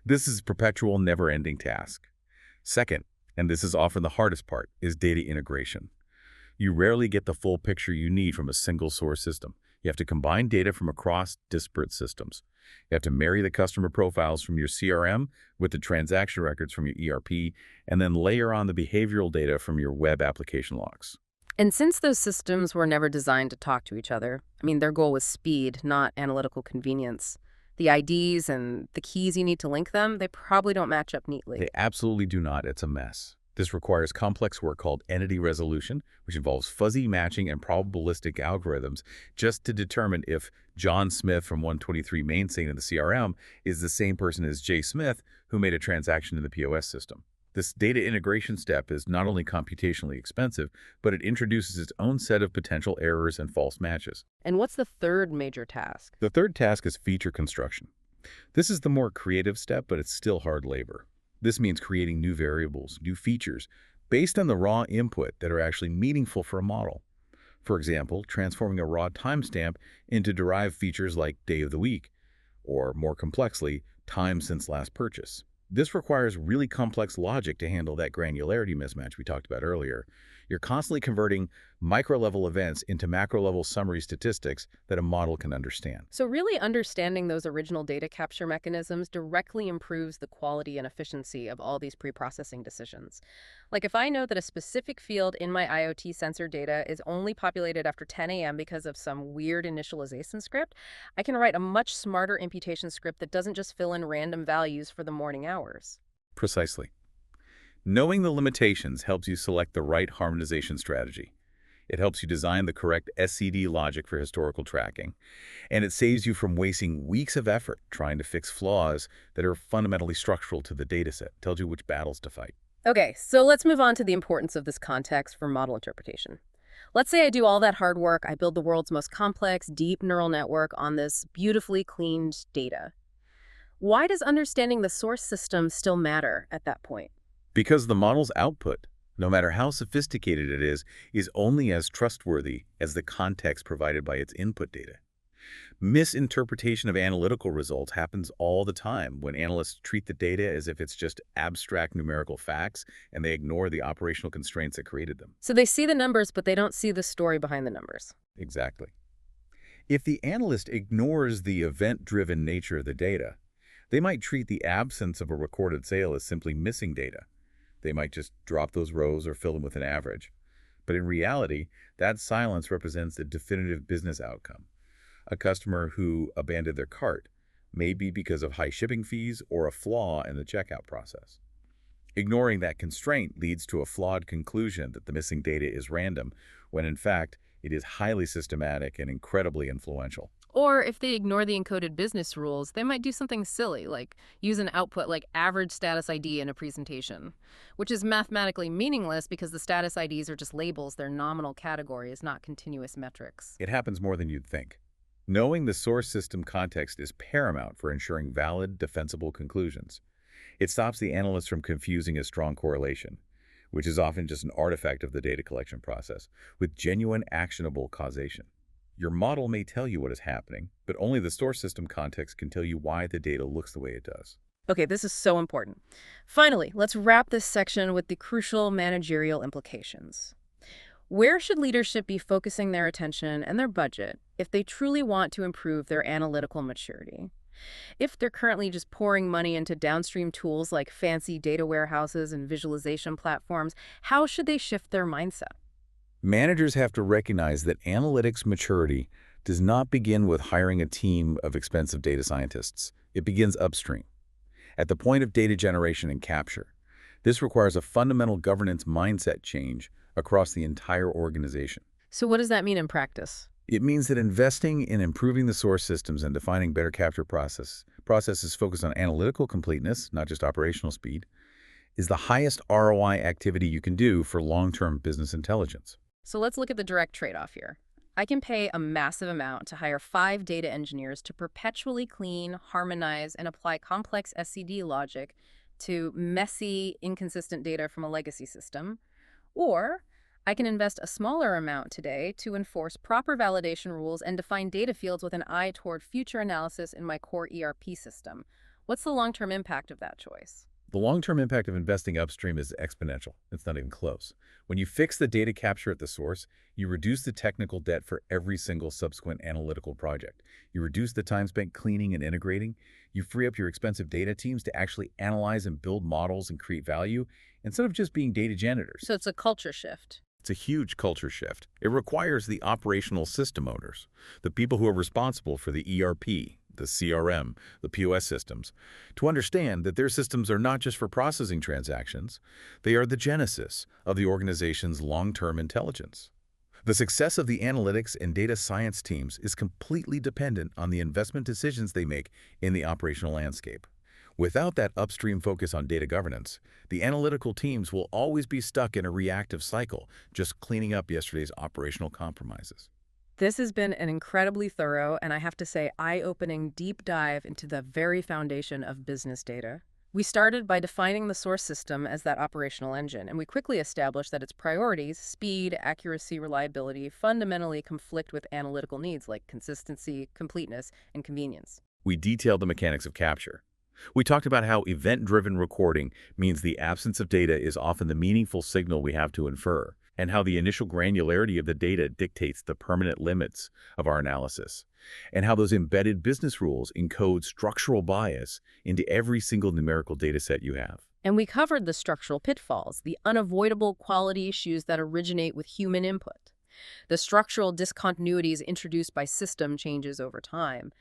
This is a perpetual, never-ending task. Second, and this is often the hardest part, is data integration. You rarely get the full picture you need from a single source system. You have to combine data from across disparate systems. You have to marry the customer profiles from your CRM with the transaction records from your ERP, and then layer on the behavioral data from your web application logs. And since those systems were never designed to talk to each other, their goal was speed, not analytical convenience. The IDs and the keys you need to link them, they probably don't match up neatly. They absolutely do not. It's a mess. This requires complex work called entity resolution, which involves fuzzy matching and probabilistic algorithms just to determine if John Smith from 123 Mainstate in the CRM is the same person as Jay Smith who made a transaction in the POS system. This data integration step is not only computationally expensive, but it introduces its own set of potential errors and false matches. And what's the third major task? The third task is feature construction. This is the more creative step, but it's still hard labor. This means creating new variables, new features, based on the raw input that are actually meaningful for a model. For example, transforming a raw timestamp into derived features like day of the week, or more complexly, time since last purchase. This requires really complex logic to handle that granularity mismatch we talked about earlier. You're constantly converting micro-level events into macro-level summary statistics that a model can understand. So really understanding those original data capture mechanisms directly improves the quality and efficiency of all these pre-processing decisions. Like if I know that a specific field in my IoT sensor data is only populated after 10 a.m. because of some weird initialization script, I can write a much smarter imputation script that doesn't just fill in random values for the morning hours. Precisely. Knowing the limitations helps you select the right harmonization strategy. It helps you design the correct SCD logic for historical tracking, and it saves you from wasting weeks of effort trying to fix flaws that are fundamentally structural to the dataset. It tells you which battles to fight. Okay, so let's move on to the importance of this context for model interpretation. Let's say I do all that hard work, I build the world's most complex, deep neural network on this beautifully cleaned data. Why does understanding the source system still matter at that point? Because the model's output, no matter how sophisticated it is only as trustworthy as the context provided by its input data. Misinterpretation of analytical results happens all the time when analysts treat the data as if it's just abstract numerical facts and they ignore the operational constraints that created them. So they see the numbers, but they don't see the story behind the numbers. Exactly. If the analyst ignores the event-driven nature of the data, they might treat the absence of a recorded sale as simply missing data. They might just drop those rows or fill them with an average. But in reality, that silence represents a definitive business outcome. A customer who abandoned their cart may be because of high shipping fees or a flaw in the checkout process. Ignoring that constraint leads to a flawed conclusion that the missing data is random, when in fact, it is highly systematic and incredibly influential. Or if they ignore the encoded business rules, they might do something silly, like use an output like average status ID in a presentation, which is mathematically meaningless because the status IDs are just labels, they're nominal categories, not continuous metrics. It happens more than you'd think. Knowing the source system context is paramount for ensuring valid, defensible conclusions. It stops the analyst from confusing a strong correlation, which is often just an artifact of the data collection process, with genuine actionable causation. Your model may tell you what is happening, but only the source system context can tell you why the data looks the way it does. Okay, this is so important. Finally, let's wrap this section with the crucial managerial implications. Where should leadership be focusing their attention and their budget if they truly want to improve their analytical maturity? If they're currently just pouring money into downstream tools like fancy data warehouses and visualization platforms, how should they shift their mindset? Managers have to recognize that analytics maturity does not begin with hiring a team of expensive data scientists. It begins upstream, at the point of data generation and capture. This requires a fundamental governance mindset change across the entire organization. So what does that mean in practice? It means that investing in improving the source systems and defining better capture processes focused on analytical completeness, not just operational speed, is the highest ROI activity you can do for long-term business intelligence. So let's look at the direct trade-off here. I can pay a massive amount to hire 5 data engineers to perpetually clean, harmonize, and apply complex SCD logic to messy, inconsistent data from a legacy system. Or I can invest a smaller amount today to enforce proper validation rules and define data fields with an eye toward future analysis in my core ERP system. What's the long-term impact of that choice? The long-term impact of investing upstream is exponential. It's not even close. When you fix the data capture at the source, you reduce the technical debt for every single subsequent analytical project. You reduce the time spent cleaning and integrating. You free up your expensive data teams to actually analyze and build models and create value instead of just being data janitors. So it's a culture shift. It's a huge culture shift. It requires the operational system owners, the people who are responsible for the ERP, the CRM, the POS systems, to understand that their systems are not just for processing transactions, they are the genesis of the organization's long-term intelligence. The success of the analytics and data science teams is completely dependent on the investment decisions they make in the operational landscape. Without that upstream focus on data governance, the analytical teams will always be stuck in a reactive cycle, just cleaning up yesterday's operational compromises. This has been an incredibly thorough and, I have to say, eye-opening deep dive into the very foundation of business data. We started by defining the source system as that operational engine, and we quickly established that its priorities, speed, accuracy, reliability, fundamentally conflict with analytical needs like consistency, completeness, and convenience. We detailed the mechanics of capture. We talked about how event-driven recording means the absence of data is often the meaningful signal we have to infer, and how the initial granularity of the data dictates the permanent limits of our analysis, and how those embedded business rules encode structural bias into every single numerical data set you have. And we covered the structural pitfalls, the unavoidable quality issues that originate with human input, the structural discontinuities introduced by system changes over time,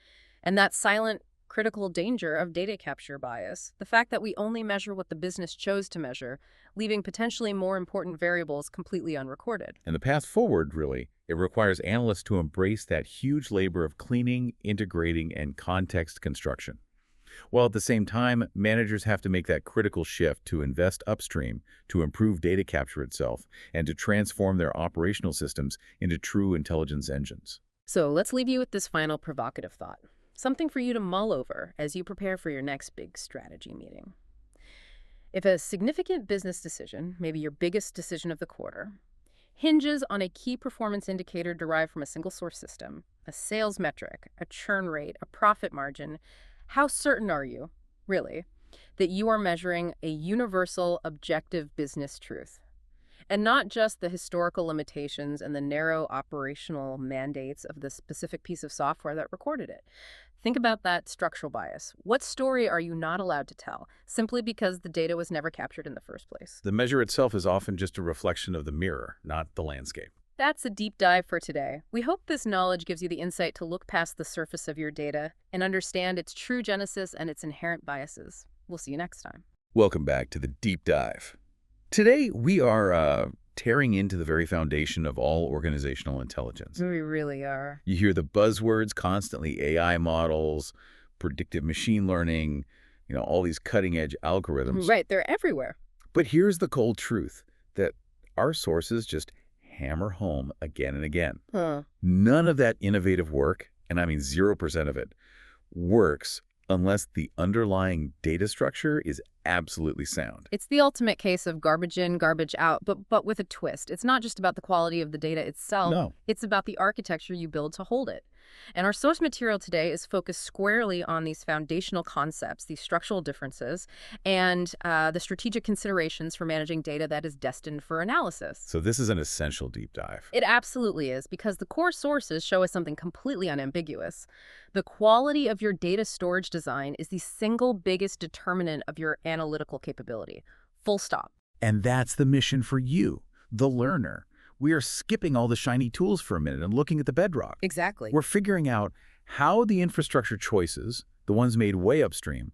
and that silent critical danger of data capture bias, the fact that we only measure what the business chose to measure, leaving potentially more important variables completely unrecorded. And the path forward, really, it requires analysts to embrace that huge labor of cleaning, integrating, and context construction. While at the same time, managers have to make that critical shift to invest upstream, to improve data capture itself, and to transform their operational systems into true intelligence engines. So let's leave you with this final provocative thought. Something for you to mull over as you prepare for your next big strategy meeting. If a significant business decision, maybe your biggest decision of the quarter, hinges on a key performance indicator derived from a single source system, a sales metric, a churn rate, a profit margin, how certain are you, really, that you are measuring a universal, objective business truth? And not just the historical limitations and the narrow operational mandates of the specific piece of software that recorded it. Think about that structural bias. What story are you not allowed to tell, simply because the data was never captured in the first place? The measure itself is often just a reflection of the mirror, not the landscape. That's a deep dive for today. We hope this knowledge gives you the insight to look past the surface of your data and understand its true genesis and its inherent biases. We'll see you next time. Welcome back to the Deep Dive. Today, we are tearing into the very foundation of all organizational intelligence. We really are. You hear the buzzwords constantly: AI models, predictive machine learning, all these cutting-edge algorithms. Right, they're everywhere. But here's the cold truth, that our sources just hammer home again and again. None of that innovative work, and I mean 0% of it, works unless the underlying data structure is absolutely sound. It's the ultimate case of garbage in, garbage out, but with a twist. It's not just about the quality of the data itself. No. It's about the architecture you build to hold it. And our source material today is focused squarely on these foundational concepts, these structural differences, and the strategic considerations for managing data that is destined for analysis. So this is an essential deep dive. It absolutely is, because the core sources show us something completely unambiguous. The quality of your data storage design is the single biggest determinant of your analytical capability. Full stop. And that's the mission for you, the learner. We are skipping all the shiny tools for a minute and looking at the bedrock. Exactly. We're figuring out how the infrastructure choices, the ones made way upstream,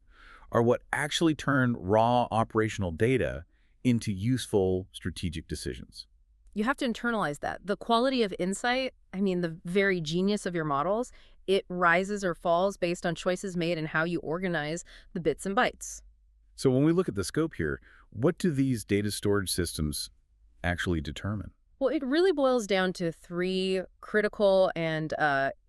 are what actually turn raw operational data into useful strategic decisions. You have to internalize that. The quality of insight, the very genius of your models, it rises or falls based on choices made and how you organize the bits and bytes. So when we look at the scope here, what do these data storage systems actually determine? Well, it really boils down to three critical and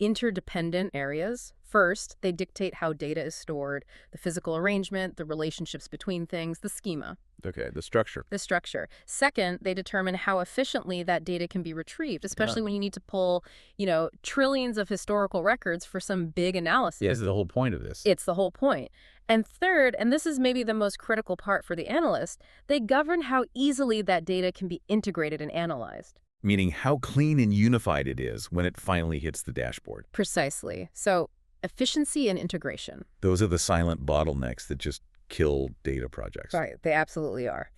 interdependent areas. First, they dictate how data is stored, the physical arrangement, the relationships between things, the schema. Okay, the structure. The structure. Second, they determine how efficiently that data can be retrieved, especially when you need to pull, trillions of historical records for some big analysis. Yeah, this is the whole point of this. It's the whole point. And third, and this is maybe the most critical part for the analyst, they govern how easily that data can be integrated and analyzed. Meaning how clean and unified it is when it finally hits the dashboard. Precisely. So, efficiency and integration. Those are the silent bottlenecks that just kill data projects. Right, they absolutely are.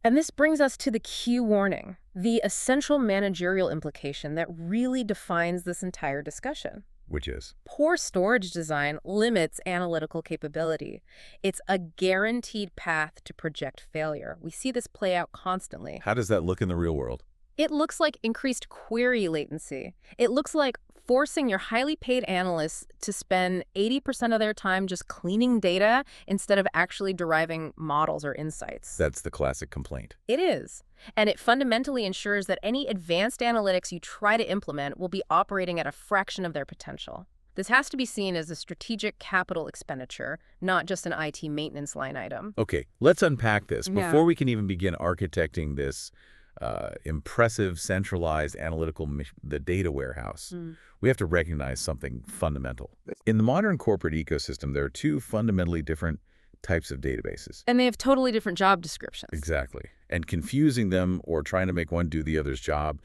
And this brings us to the key warning, the essential managerial implication that really defines this entire discussion. Which is? Poor storage design limits analytical capability. It's a guaranteed path to project failure. We see this play out constantly. How does that look in the real world? It looks like increased query latency. It looks like forcing your highly paid analysts to spend 80% of their time just cleaning data instead of actually deriving models or insights. That's the classic complaint. It is. And it fundamentally ensures that any advanced analytics you try to implement will be operating at a fraction of their potential. This has to be seen as a strategic capital expenditure, not just an IT maintenance line item. Okay, let's unpack this. Yeah. Before we can even begin architecting this impressive, centralized analytical the data warehouse, we have to recognize something fundamental. In the modern corporate ecosystem, there are two fundamentally different types of databases. And they have totally different job descriptions. Exactly. And confusing them or trying to make one do the other's job,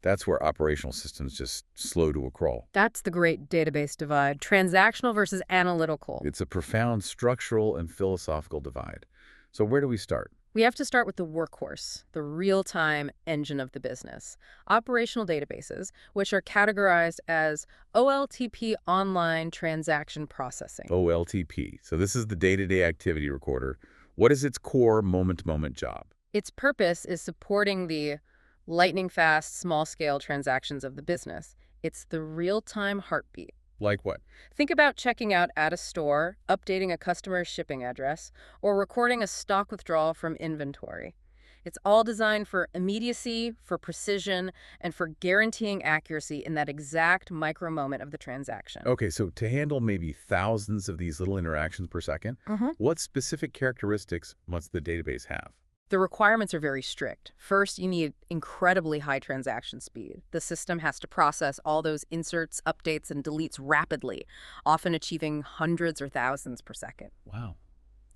that's where operational systems just slow to a crawl. That's the great database divide, transactional versus analytical. It's a profound structural and philosophical divide. So where do we start? We have to start with the workhorse, the real-time engine of the business. Operational databases, which are categorized as OLTP, online transaction processing. OLTP. So this is the day-to-day activity recorder. What is its core moment-to-moment job? Its purpose is supporting the lightning-fast, small-scale transactions of the business. It's the real-time heartbeat. Like what? Think about checking out at a store, updating a customer's shipping address, or recording a stock withdrawal from inventory. It's all designed for immediacy, for precision, and for guaranteeing accuracy in that exact micro moment of the transaction. Okay, so to handle maybe thousands of these little interactions per second, what specific characteristics must the database have? The requirements are very strict. First, you need incredibly high transaction speed. The system has to process all those inserts, updates, and deletes rapidly, often achieving hundreds or thousands per second. Wow.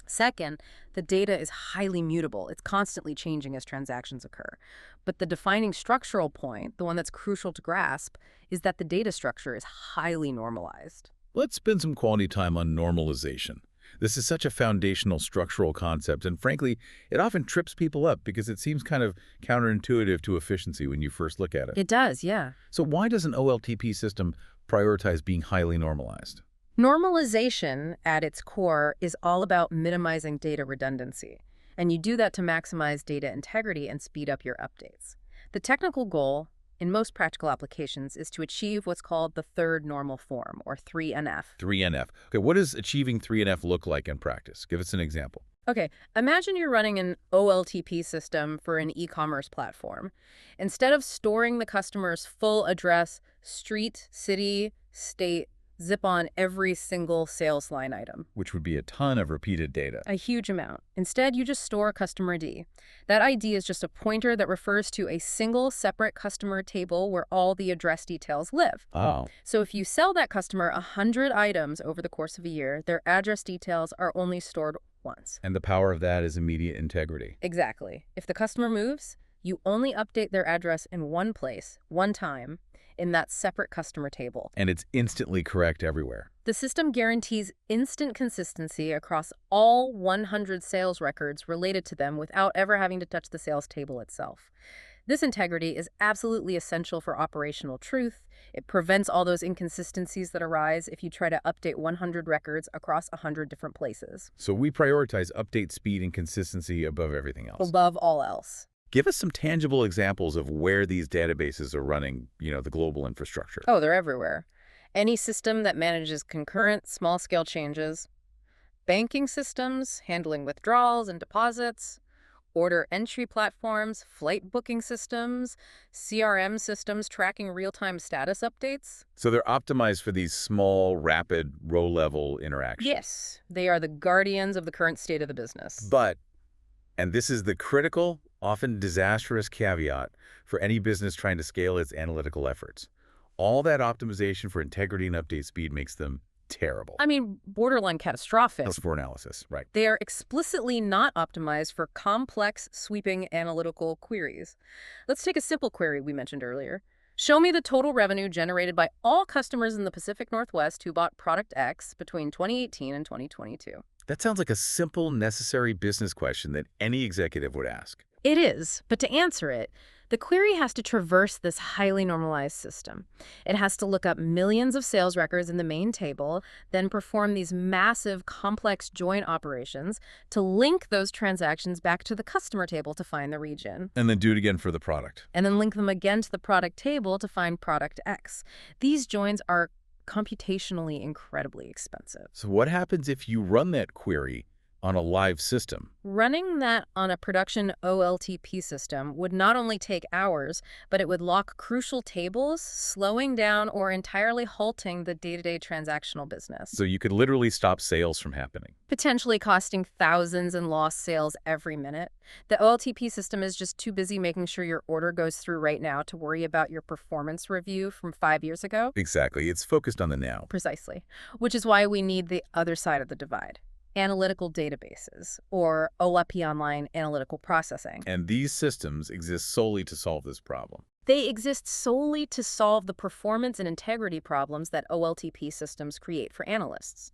Second, the data is highly mutable. It's constantly changing as transactions occur. But the defining structural point, the one that's crucial to grasp, is that the data structure is highly normalized. Let's spend some quality time on normalization. This is such a foundational structural concept, and frankly, it often trips people up because it seems kind of counterintuitive to efficiency when you first look at it. It does, yeah. So why does an OLTP system prioritize being highly normalized? Normalization, at its core, is all about minimizing data redundancy. And you do that to maximize data integrity and speed up your updates. The technical goal, in most practical applications, is to achieve what's called the third normal form, or 3NF. 3NF. Okay, what does achieving 3NF look like in practice? Give us an example. Okay, imagine you're running an OLTP system for an e-commerce platform. Instead of storing the customer's full address, street, city, state, zip on every single sales line item. Which would be a ton of repeated data. A huge amount. Instead, you just store a customer ID. That ID is just a pointer that refers to a single separate customer table where all the address details live. Oh. So if you sell that customer 100 items over the course of a year, their address details are only stored once. And the power of that is immediate integrity. Exactly. If the customer moves, you only update their address in one place, one time, in that separate customer table. And it's instantly correct everywhere. The system guarantees instant consistency across all 100 sales records related to them without ever having to touch the sales table itself. This integrity is absolutely essential for operational truth. It prevents all those inconsistencies that arise if you try to update 100 records across 100 different places. So we prioritize update speed and consistency above everything else. Above all else. Give us some tangible examples of where these databases are running, the global infrastructure. Oh, they're everywhere. Any system that manages concurrent, small-scale changes. Banking systems handling withdrawals and deposits. Order entry platforms, flight booking systems, CRM systems tracking real-time status updates. So they're optimized for these small, rapid, row-level interactions. Yes, they are the guardians of the current state of the business. But, and this is the critical, often disastrous caveat for any business trying to scale its analytical efforts. All that optimization for integrity and update speed makes them terrible. I mean, borderline catastrophic. That's for analysis, right? They are explicitly not optimized for complex, sweeping analytical queries. Let's take a simple query we mentioned earlier. Show me the total revenue generated by all customers in the Pacific Northwest who bought product X between 2018 and 2022. That sounds like a simple, necessary business question that any executive would ask. It is, but to answer it, the query has to traverse this highly normalized system. It has to look up millions of sales records in the main table, then perform these massive, complex joint operations to link those transactions back to the customer table to find the region. And then do it again for the product. And then link them again to the product table to find product X. These joins are computationally incredibly expensive. So what happens if you run that query on a live system? Running that on a production OLTP system would not only take hours, but it would lock crucial tables, slowing down or entirely halting the day-to-day transactional business. So you could literally stop sales from happening. Potentially costing thousands in lost sales every minute. The OLTP system is just too busy making sure your order goes through right now to worry about your performance review from 5 years ago. Exactly. It's focused on the now. Precisely. Which is why we need the other side of the divide. Analytical databases, or OLAP online analytical processing. And these systems exist solely to solve this problem. They exist solely to solve the performance and integrity problems that OLTP systems create for analysts.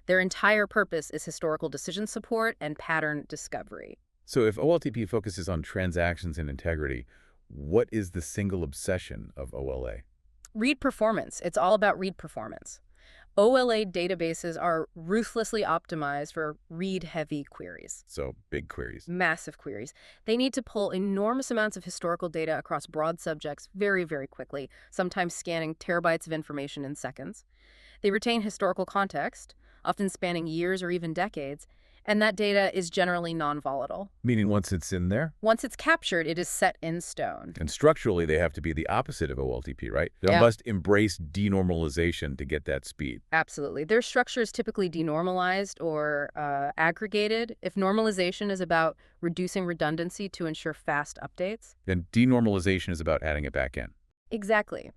Their entire purpose is historical decision support and pattern discovery. So if OLTP focuses on transactions and integrity, what is the single obsession of OLA? Read performance. It's all about read performance. OLA databases are ruthlessly optimized for read-heavy queries. So big queries. Massive queries. They need to pull enormous amounts of historical data across broad subjects very, very quickly, sometimes scanning terabytes of information in seconds. They retain historical context, often spanning years or even decades, and that data is generally non-volatile. Meaning once it's in there? Once it's captured, it is set in stone. And structurally, they have to be the opposite of OLTP, right? They Yeah. must embrace denormalization to get that speed. Absolutely. Their structure is typically denormalized or aggregated. If normalization is about reducing redundancy to ensure fast updates. Then denormalization is about adding it back in. Exactly.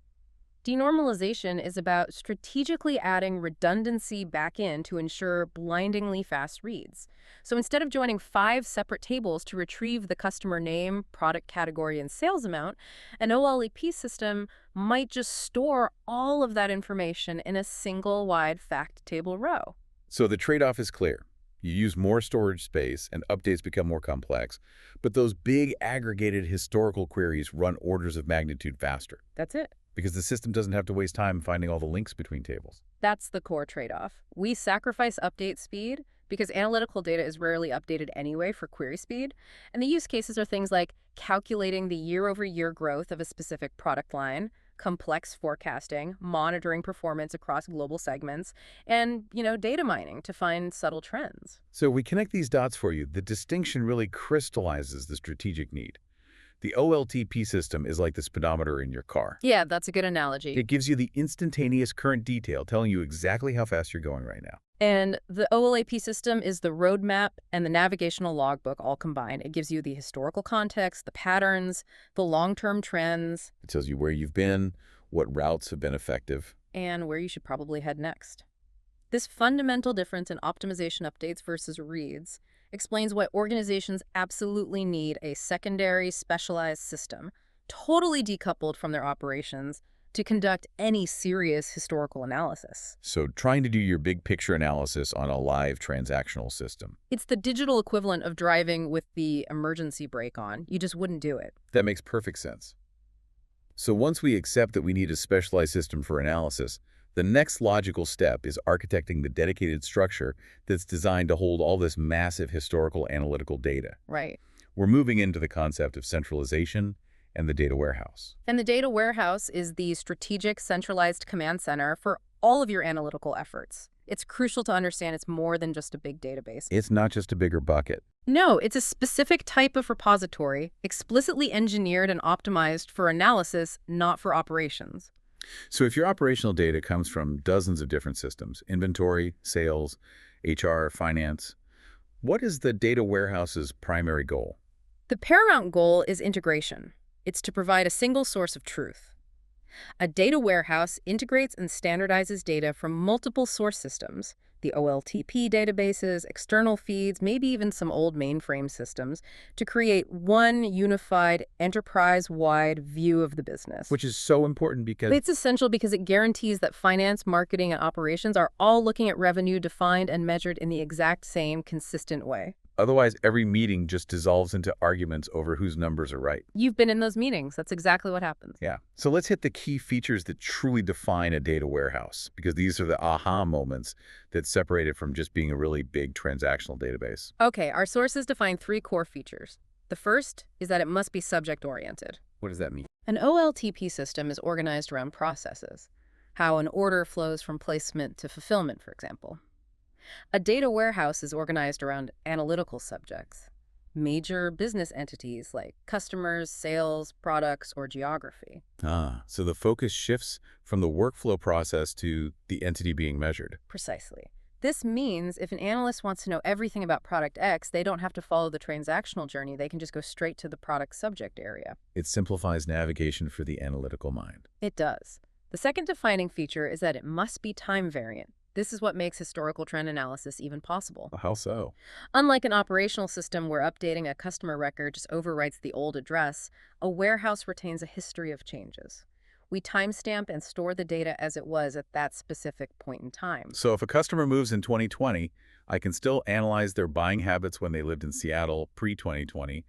Denormalization is about strategically adding redundancy back in to ensure blindingly fast reads. So instead of joining 5 separate tables to retrieve the customer name, product category, and sales amount, an OLEP system might just store all of that information in a single wide fact table row. So the trade-off is clear. You use more storage space and updates become more complex, but those big aggregated historical queries run orders of magnitude faster. That's it. Because the system doesn't have to waste time finding all the links between tables. That's the core trade-off. We sacrifice update speed because analytical data is rarely updated anyway for query speed. And the use cases are things like calculating the year-over-year growth of a specific product line, complex forecasting, monitoring performance across global segments, and, data mining to find subtle trends. So we connect these dots for you. The distinction really crystallizes the strategic need. The OLTP system is like the speedometer in your car. Yeah, that's a good analogy. It gives you the instantaneous current detail telling you exactly how fast you're going right now. And the OLAP system is the roadmap and the navigational logbook all combined. It gives you the historical context, the patterns, the long-term trends. It tells you where you've been, what routes have been effective. And where you should probably head next. This fundamental difference in optimization updates versus reads explains why organizations absolutely need a secondary specialized system, totally decoupled from their operations, to conduct any serious historical analysis. So trying to do your big picture analysis on a live transactional system. It's the digital equivalent of driving with the emergency brake on. You just wouldn't do it. That makes perfect sense. So once we accept that we need a specialized system for analysis, the next logical step is architecting the dedicated structure that's designed to hold all this massive historical analytical data. Right. We're moving into the concept of centralization and the data warehouse. And the data warehouse is the strategic centralized command center for all of your analytical efforts. It's crucial to understand it's more than just a big database. It's not just a bigger bucket. No, it's a specific type of repository, explicitly engineered and optimized for analysis, not for operations. So if your operational data comes from dozens of different systems, inventory, sales, HR, finance, what is the data warehouse's primary goal? The paramount goal is integration. It's to provide a single source of truth. A data warehouse integrates and standardizes data from multiple source systems, the OLTP databases, external feeds, maybe even some old mainframe systems, to create one unified, enterprise-wide view of the business. Which is so important because It's essential because it guarantees that finance, marketing, and operations are all looking at revenue defined and measured in the exact same consistent way. otherwise every meeting just dissolves into arguments over whose numbers are right. You've been in those meetings. That's exactly what happens. Yeah. So let's hit the key features that truly define a data warehouse, because these are the aha moments that separate it from just being a really big transactional database. Okay, our sources define 3 core features. The first is that it must be subject-oriented. What does that mean? An OLTP system is organized around processes, how an order flows from placement to fulfillment, for example. A data warehouse is organized around analytical subjects, major business entities like customers, sales, products, or geography. So the focus shifts from the workflow process to the entity being measured. Precisely. This means if an analyst wants to know everything about product X, they don't have to follow the transactional journey. They can just go straight to the product subject area. It simplifies navigation for the analytical mind. It does. The second defining feature is that it must be time variant. This is what makes historical trend analysis even possible. How so? Unlike an operational system where updating a customer record just overwrites the old address, a warehouse retains a history of changes. We timestamp and store the data as it was at that specific point in time. So if a customer moves in 2020, I can still analyze their buying habits when they lived in Seattle pre-2020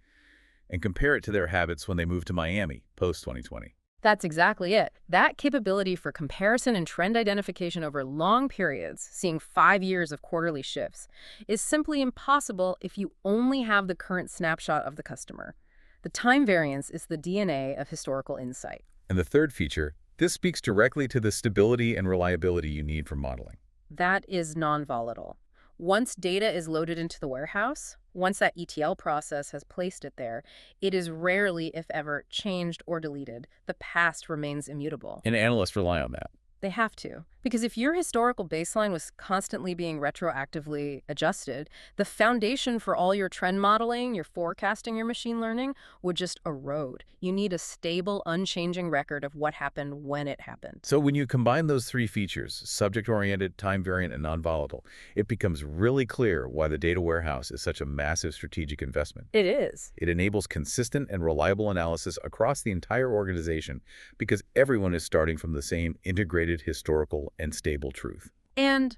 and compare it to their habits when they moved to Miami post-2020. That's exactly it. That capability for comparison and trend identification over long periods, seeing 5 years of quarterly shifts, is simply impossible if you only have the current snapshot of the customer. The time variance is the DNA of historical insight. And the third feature, this speaks directly to the stability and reliability you need for modeling. That is non-volatile. Once data is loaded into the warehouse, once that ETL process has placed it there, it is rarely, if ever, changed or deleted. The past remains immutable. And analysts rely on that. They have to. Because if your historical baseline was constantly being retroactively adjusted, the foundation for all your trend modeling, your forecasting, your machine learning would just erode. You need a stable, unchanging record of what happened when it happened. So when you combine those 3 features, subject-oriented, time-variant, and non-volatile, it becomes really clear why the data warehouse is such a massive strategic investment. It is. It enables consistent and reliable analysis across the entire organization because everyone is starting from the same integrated historical and stable truth. And,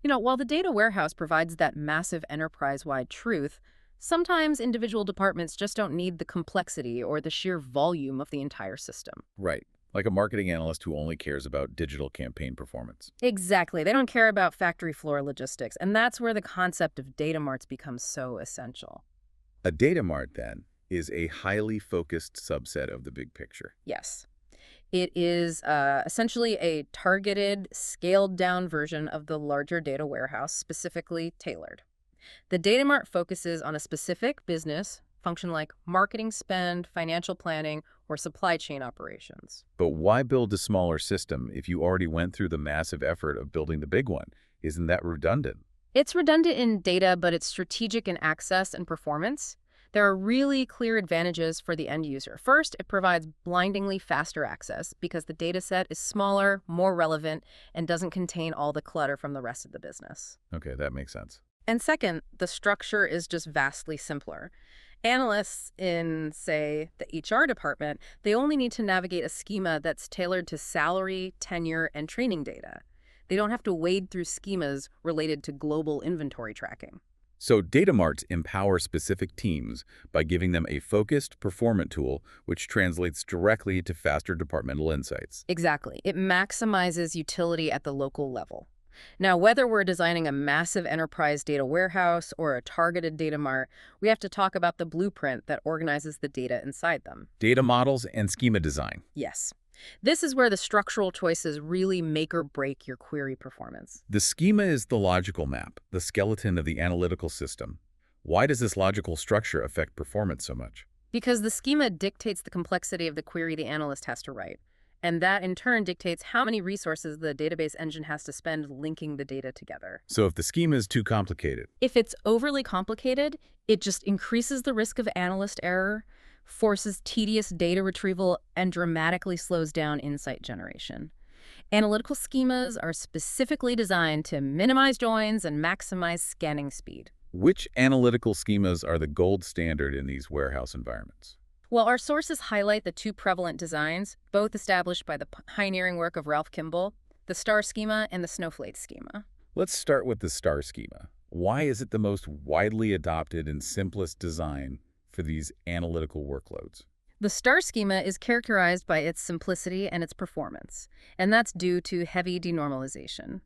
while the data warehouse provides that massive enterprise-wide truth, sometimes individual departments just don't need the complexity or the sheer volume of the entire system. Right. Like a marketing analyst who only cares about digital campaign performance. Exactly. They don't care about factory floor logistics, and that's where the concept of data marts becomes so essential. A data mart, then, is a highly focused subset of the big picture. Yes. It is essentially a targeted, scaled-down version of the larger data warehouse, specifically tailored. The data mart focuses on a specific business, function like marketing spend, financial planning, or supply chain operations. But why build a smaller system if you already went through the massive effort of building the big one? Isn't that redundant? It's redundant in data, but it's strategic in access and performance. There are really clear advantages for the end user. First, it provides blindingly faster access because the data set is smaller, more relevant, and doesn't contain all the clutter from the rest of the business. Okay, that makes sense. And second, the structure is just vastly simpler. Analysts in, say, the HR department, they only need to navigate a schema that's tailored to salary, tenure, and training data. They don't have to wade through schemas related to global inventory tracking. So data marts empower specific teams by giving them a focused, performant tool which translates directly to faster departmental insights. Exactly. It maximizes utility at the local level. Now, whether we're designing a massive enterprise data warehouse or a targeted data mart, we have to talk about the blueprint that organizes the data inside them. Data models and schema design. Yes. This is where the structural choices really make or break your query performance. The schema is the logical map, the skeleton of the analytical system. Why does this logical structure affect performance so much? Because the schema dictates the complexity of the query the analyst has to write. And that, in turn, dictates how many resources the database engine has to spend linking the data together. So if the schema is too complicated, If it's overly complicated, it just increases the risk of analyst error, forces tedious data retrieval, and dramatically slows down insight generation. Analytical schemas are specifically designed to minimize joins and maximize scanning speed. which analytical schemas are the gold standard in these warehouse environments? Well, our sources highlight the two prevalent designs, both established by the pioneering work of Ralph Kimball, the star schema and the snowflake schema. Let's start with the star schema. Why is it the most widely adopted and simplest design for these analytical workloads? The star schema is characterized by its simplicity and its performance, and that's due to heavy denormalization.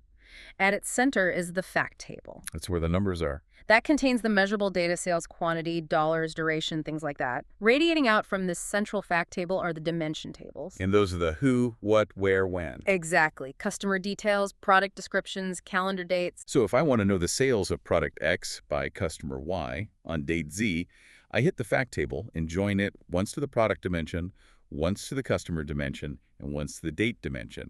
At its center is the fact table. That's where the numbers are. That contains the measurable data sales quantity, dollars, duration, things like that. Radiating out from this central fact table are the dimension tables. And those are the who, what, where, when. Exactly. Customer details, product descriptions, calendar dates. So if I want to know the sales of product X by customer Y on date Z, I hit the fact table and join it once to the product dimension, once to the customer dimension, and once to the date dimension.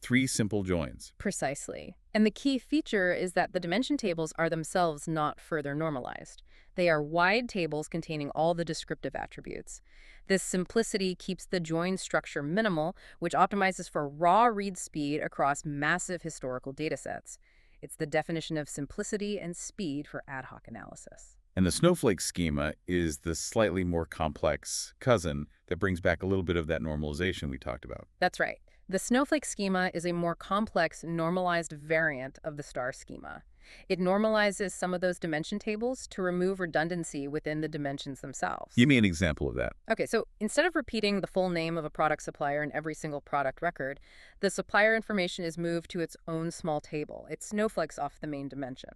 3 simple joins. Precisely. And the key feature is that the dimension tables are themselves not further normalized. They are wide tables containing all the descriptive attributes. This simplicity keeps the join structure minimal, which optimizes for raw read speed across massive historical datasets. It's the definition of simplicity and speed for ad hoc analysis. And the snowflake schema is the slightly more complex cousin that brings back a little bit of that normalization we talked about. That's right. The snowflake schema is a more complex, normalized variant of the star schema. It normalizes some of those dimension tables to remove redundancy within the dimensions themselves. Give me an example of that. Okay, so instead of repeating the full name of a product supplier in every single product record, the supplier information is moved to its own small table. It snowflakes off the main dimension.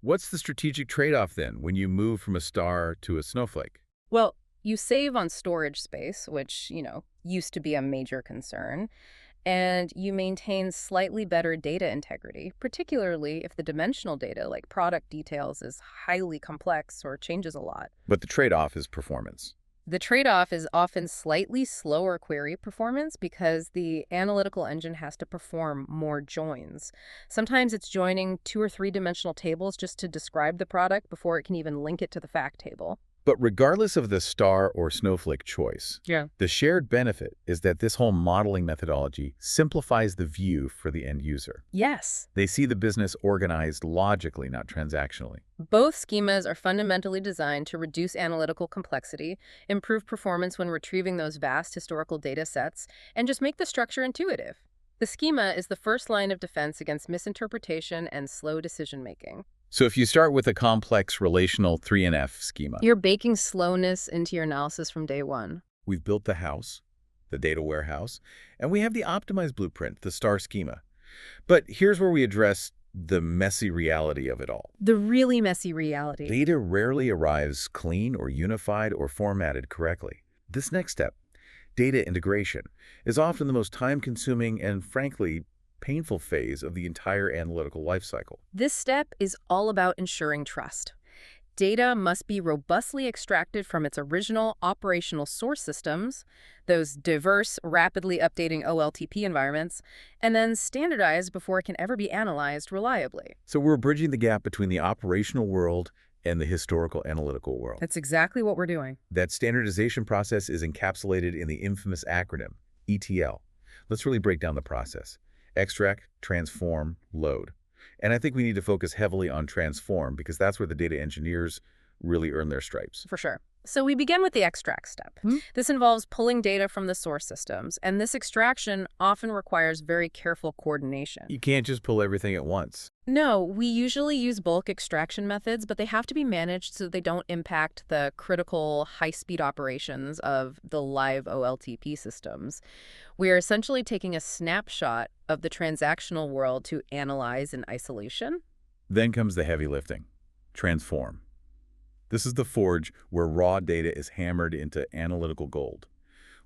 What's the strategic trade-off then when you move from a star to a snowflake? Well, you save on storage space, which, used to be a major concern, and you maintain slightly better data integrity, particularly if the dimensional data, like product details, is highly complex or changes a lot. But the trade-off is performance. The trade-off is often slightly slower query performance because the analytical engine has to perform more joins. Sometimes it's joining 2 or 3 dimensional tables just to describe the product before it can even link it to the fact table. But regardless of the star or snowflake choice, the shared benefit is that this whole modeling methodology simplifies the view for the end user. Yes. They see the business organized logically, not transactionally. Both schemas are fundamentally designed to reduce analytical complexity, improve performance when retrieving those vast historical data sets, and just make the structure intuitive. The schema is the first line of defense against misinterpretation and slow decision-making. So if you start with a complex relational 3NF schema, You're baking slowness into your analysis from day one. we've built the house, the data warehouse, and we have the optimized blueprint, the star schema. But here's where we address the messy reality of it all. The really messy reality. Data rarely arrives clean or unified or formatted correctly. This next step, data integration, is often the most time-consuming and, frankly, painful phase of the entire analytical lifecycle. This step is all about ensuring trust. Data must be robustly extracted from its original operational source systems, those diverse, rapidly updating OLTP environments, and then standardized before it can ever be analyzed reliably. So we're bridging the gap between the operational world and the historical analytical world. That's exactly what we're doing. That standardization process is encapsulated in the infamous acronym, ETL. Let's really break down the process. Extract, transform, load. And I think we need to focus heavily on transform because that's where the data engineers really earn their stripes. For sure. So we begin with the extract step. This involves pulling data from the source systems, and this extraction often requires very careful coordination. You can't just pull everything at once. No, we usually use bulk extraction methods, but they have to be managed so they don't impact the critical high-speed operations of the live OLTP systems. We are essentially taking a snapshot of the transactional world to analyze in isolation. Then comes the heavy lifting, transform. This is the forge where raw data is hammered into analytical gold.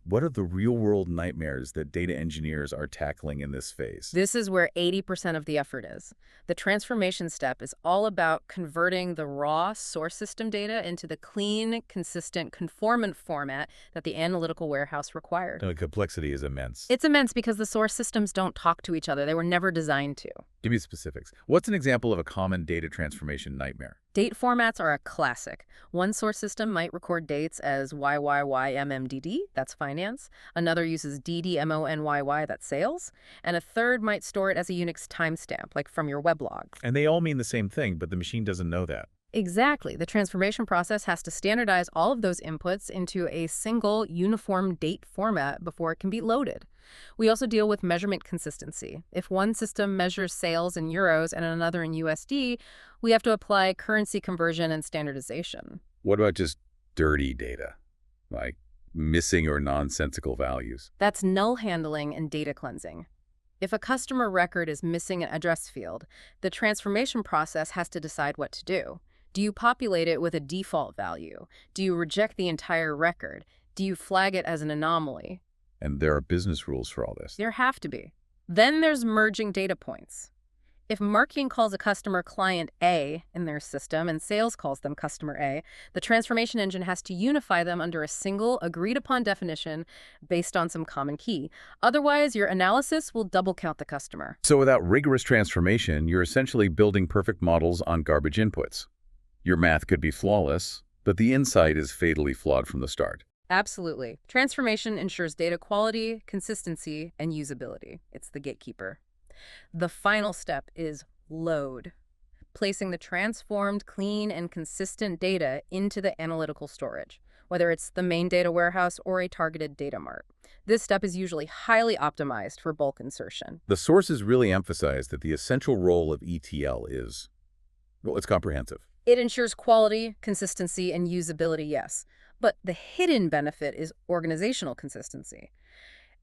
What are the real-world nightmares that data engineers are tackling in this phase? This is where 80% of the effort is. The transformation step is all about converting the raw source system data into the clean, consistent, conformant format that the analytical warehouse required. The complexity is immense. It's immense because the source systems don't talk to each other. They were never designed to. Give me specifics. What's an example of a common data transformation nightmare? Date formats are a classic. One source system might record dates as YYYMMDD, that's finance. Another uses DDMONYY, that's sales. And a third might store it as a Unix timestamp, like from your weblog. And they all mean the same thing, but the machine doesn't know that. Exactly. The transformation process has to standardize all of those inputs into a single uniform date format before it can be loaded. We also deal with measurement consistency. If one system measures sales in euros and another in USD, we have to apply currency conversion and standardization. What about just dirty data, like missing or nonsensical values? That's null handling and data cleansing. If a customer record is missing an address field, the transformation process has to decide what to do. Do you populate it with a default value? Do you reject the entire record? Do you flag it as an anomaly? And there are business rules for all this. There have to be. Then there's merging data points. If marketing calls a customer client A in their system and sales calls them customer A, the transformation engine has to unify them under a single agreed-upon definition based on some common key. Otherwise, your analysis will double count the customer. So without rigorous transformation, you're essentially building perfect models on garbage inputs. Your math could be flawless, but the insight is fatally flawed from the start. Absolutely. Transformation ensures data quality, consistency, and usability. It's the gatekeeper. The final step is load, placing the transformed, clean, and consistent data into the analytical storage, whether it's the main data warehouse or a targeted data mart. This step is usually highly optimized for bulk insertion. The sources really emphasize that the essential role of ETL is, well, it's comprehensive. It ensures quality, consistency, and usability, yes. But the hidden benefit is organizational consistency.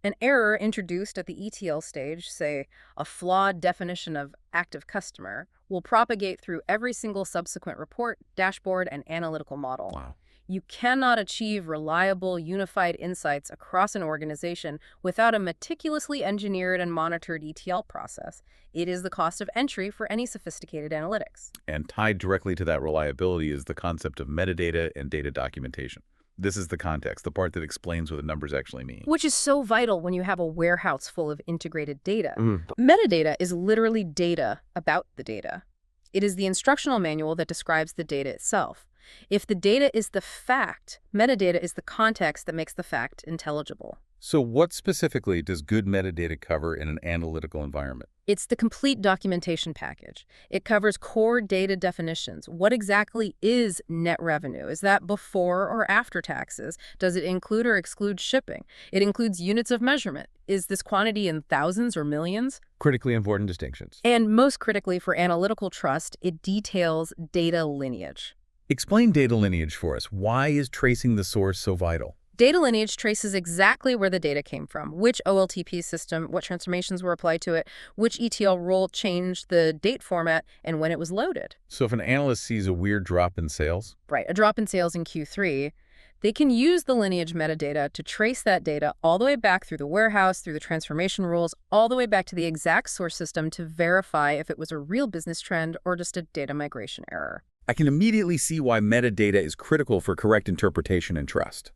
An error introduced at the ETL stage, say a flawed definition of active customer, will propagate through every single subsequent report, dashboard, and analytical model. Wow. You cannot achieve reliable, unified insights across an organization without a meticulously engineered and monitored ETL process. It is the cost of entry for any sophisticated analytics. And tied directly to that reliability is the concept of metadata and data documentation. This is the context, the part that explains what the numbers actually mean. Which is so vital when you have a warehouse full of integrated data. Metadata is literally data about the data. It is the instructional manual that describes the data itself. If the data is the fact, metadata is the context that makes the fact intelligible. So what specifically does good metadata cover in an analytical environment? It's the complete documentation package. It covers core data definitions. What exactly is net revenue? Is that before or after taxes? Does it include or exclude shipping? It includes units of measurement. Is this quantity in thousands or millions? Critically important distinctions. And most critically for analytical trust, it details data lineage. Explain data lineage for us. Why is tracing the source so vital? Data lineage traces exactly where the data came from, which OLTP system, what transformations were applied to it, which ETL role changed the date format, and when it was loaded. So if an analyst sees a weird drop in sales? Right, a drop in sales in Q3, they can use the lineage metadata to trace that data all the way back through the warehouse, through the transformation rules, all the way back to the exact source system to verify if it was a real business trend or just a data migration error. I can immediately see why metadata is critical for correct interpretation and trust.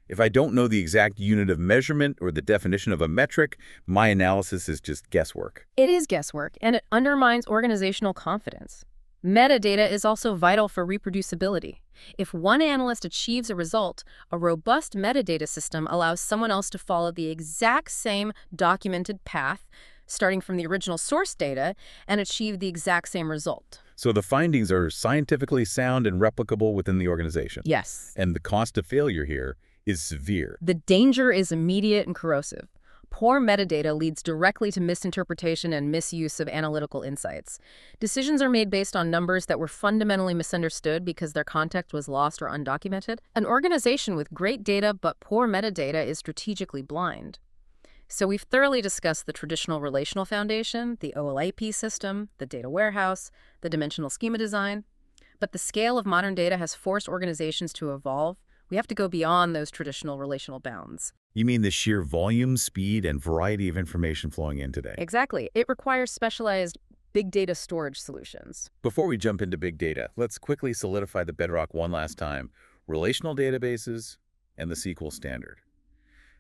If I don't know the exact unit of measurement or the definition of a metric, my analysis is just guesswork. It is guesswork, and it undermines organizational confidence. Metadata is also vital for reproducibility. If one analyst achieves a result, a robust metadata system allows someone else to follow the exact same documented path, starting from the original source data, and achieve the exact same result. So the findings are scientifically sound and replicable within the organization. Yes. And the cost of failure here is severe. The danger is immediate and corrosive. Poor metadata leads directly to misinterpretation and misuse of analytical insights. Decisions are made based on numbers that were fundamentally misunderstood because their context was lost or undocumented. An organization with great data but poor metadata is strategically blind. So we've thoroughly discussed the traditional relational foundation, the OLAP system, the data warehouse, the dimensional schema design. But the scale of modern data has forced organizations to evolve. We have to go beyond those traditional relational bounds. You mean the sheer volume, speed, and variety of information flowing in today? Exactly. It requires specialized big data storage solutions. Before we jump into big data, let's quickly solidify the bedrock one last time: relational databases and the SQL standard.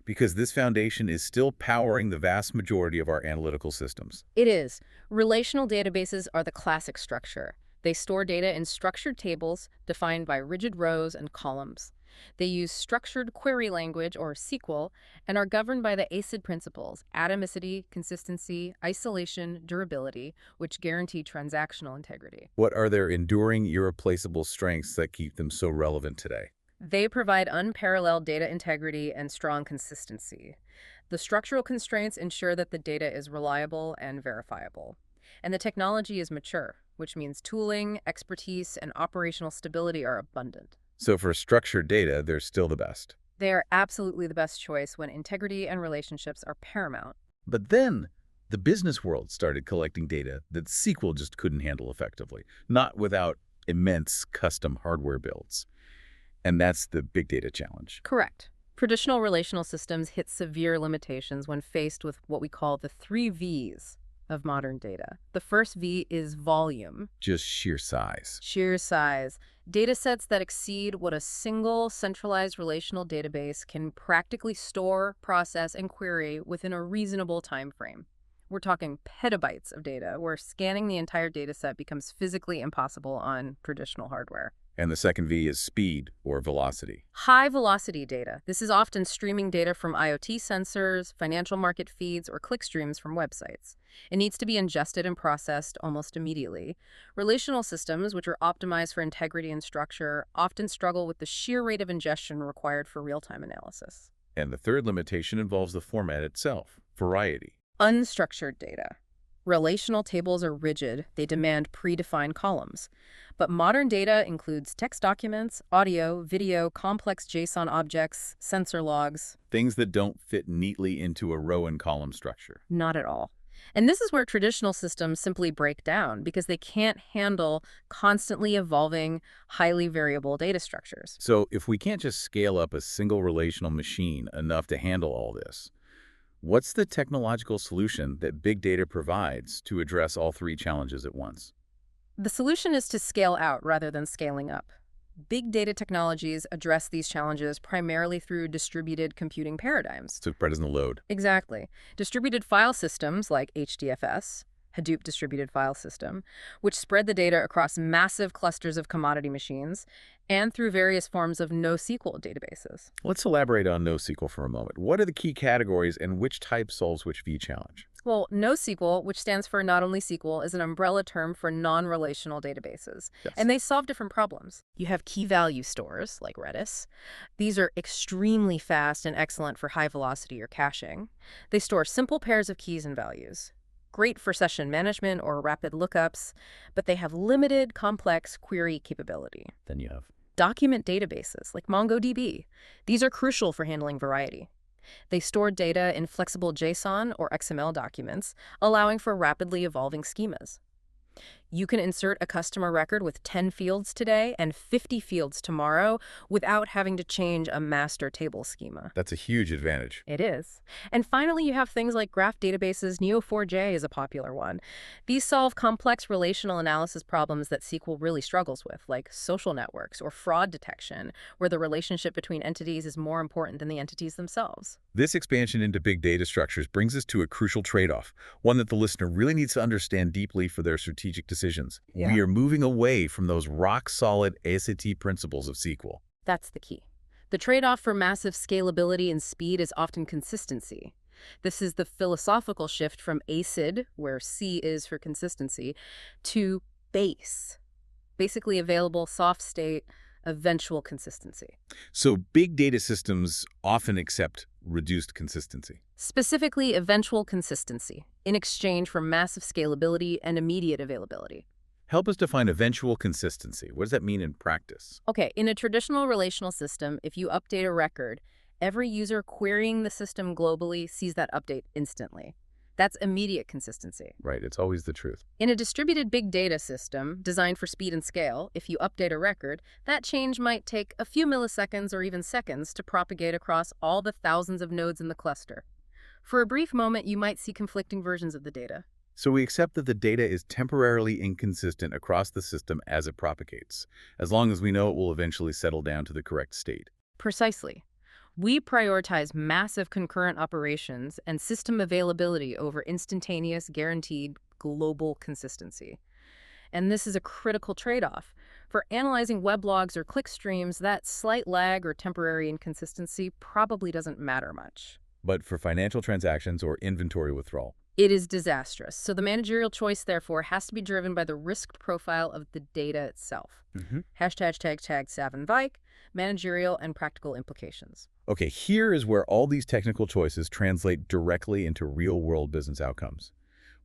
Because this foundation is still powering the vast majority of our analytical systems. It is. Relational databases are the classic structure. They store data in structured tables defined by rigid rows and columns. They use structured query language, or SQL, and are governed by the ACID principles: atomicity, consistency, isolation, durability, which guarantee transactional integrity. What are their enduring, irreplaceable strengths that keep them so relevant today? They provide unparalleled data integrity and strong consistency. The structural constraints ensure that the data is reliable and verifiable. And the technology is mature, which means tooling, expertise, and operational stability are abundant. So for structured data, they're still the best. They are absolutely the best choice when integrity and relationships are paramount. But then, the business world started collecting data that SQL just couldn't handle effectively, not without immense custom hardware builds. And that's the big data challenge. Correct. Traditional relational systems hit severe limitations when faced with what we call the 3 V's of modern data. The first V is volume. Just sheer size. Sheer size. Data sets that exceed what a single centralized relational database can practically store, process, and query within a reasonable time frame. We're talking petabytes of data, where scanning the entire data set becomes physically impossible on traditional hardware. And the second V is speed, or velocity. High-velocity data. This is often streaming data from IoT sensors, financial market feeds, or click streams from websites. It needs to be ingested and processed almost immediately. Relational systems, which are optimized for integrity and structure, often struggle with the sheer rate of ingestion required for real-time analysis. And the third limitation involves the format itself, variety. Unstructured data. Relational tables are rigid. They demand predefined columns. But modern data includes text documents, audio, video, complex JSON objects, sensor logs. Things that don't fit neatly into a row and column structure. Not at all. And this is where traditional systems simply break down because they can't handle constantly evolving, highly variable data structures. So if we can't just scale up a single relational machine enough to handle all this, what's the technological solution that big data provides to address all three challenges at once? The solution is to scale out rather than scaling up. Big data technologies address these challenges primarily through distributed computing paradigms. So spread isn't the load. Exactly. Distributed file systems like HDFS, Hadoop Distributed File System, which spread the data across massive clusters of commodity machines, and through various forms of NoSQL databases. Let's elaborate on NoSQL for a moment. What are the key categories and which type solves which V challenge? Well, NoSQL, which stands for Not Only SQL, is an umbrella term for non-relational databases. Yes. And they solve different problems. You have key value stores, like Redis. These are extremely fast and excellent for high velocity or caching. They store simple pairs of keys and values. Great for session management or rapid lookups, but they have limited, complex query capability. Then you have Document databases, like MongoDB. These are crucial for handling variety. They store data in flexible JSON or XML documents, allowing for rapidly evolving schemas. You can insert a customer record with 10 fields today and 50 fields tomorrow without having to change a master table schema. That's a huge advantage. It is. And finally, you have things like graph databases. Neo4j is a popular one. These solve complex relational analysis problems that SQL really struggles with, like social networks or fraud detection, where the relationship between entities is more important than the entities themselves. This expansion into big data structures brings us to a crucial trade-off, one that the listener really needs to understand deeply for their strategic decisions. Yeah. We are moving away from those rock-solid ASAT principles of SQL. That's the key. The trade-off for massive scalability and speed is often consistency. This is the philosophical shift from ACID, where C is for consistency, to BASE, basically available, soft state, eventual consistency. So big data systems often accept reduced consistency. Specifically, eventual consistency, in exchange for massive scalability and immediate availability. Help us define eventual consistency. What does that mean in practice? Okay, in a traditional relational system, if you update a record, every user querying the system globally sees that update instantly. That's immediate consistency. Right, it's always the truth. In a distributed big data system designed for speed and scale, if you update a record, that change might take a few milliseconds or even seconds to propagate across all the thousands of nodes in the cluster. For a brief moment, you might see conflicting versions of the data. So we accept that the data is temporarily inconsistent across the system as it propagates, as long as we know it will eventually settle down to the correct state. Precisely. We prioritize massive concurrent operations and system availability over instantaneous, guaranteed global consistency. And this is a critical trade-off. For analyzing weblogs or click streams, that slight lag or temporary inconsistency probably doesn't matter much. But for financial transactions or inventory withdrawal, It is disastrous. So the managerial choice, therefore, has to be driven by the risk profile of the data itself. Hashtag Savin Vike, managerial and practical implications. Okay, here is where all these technical choices translate directly into real-world business outcomes.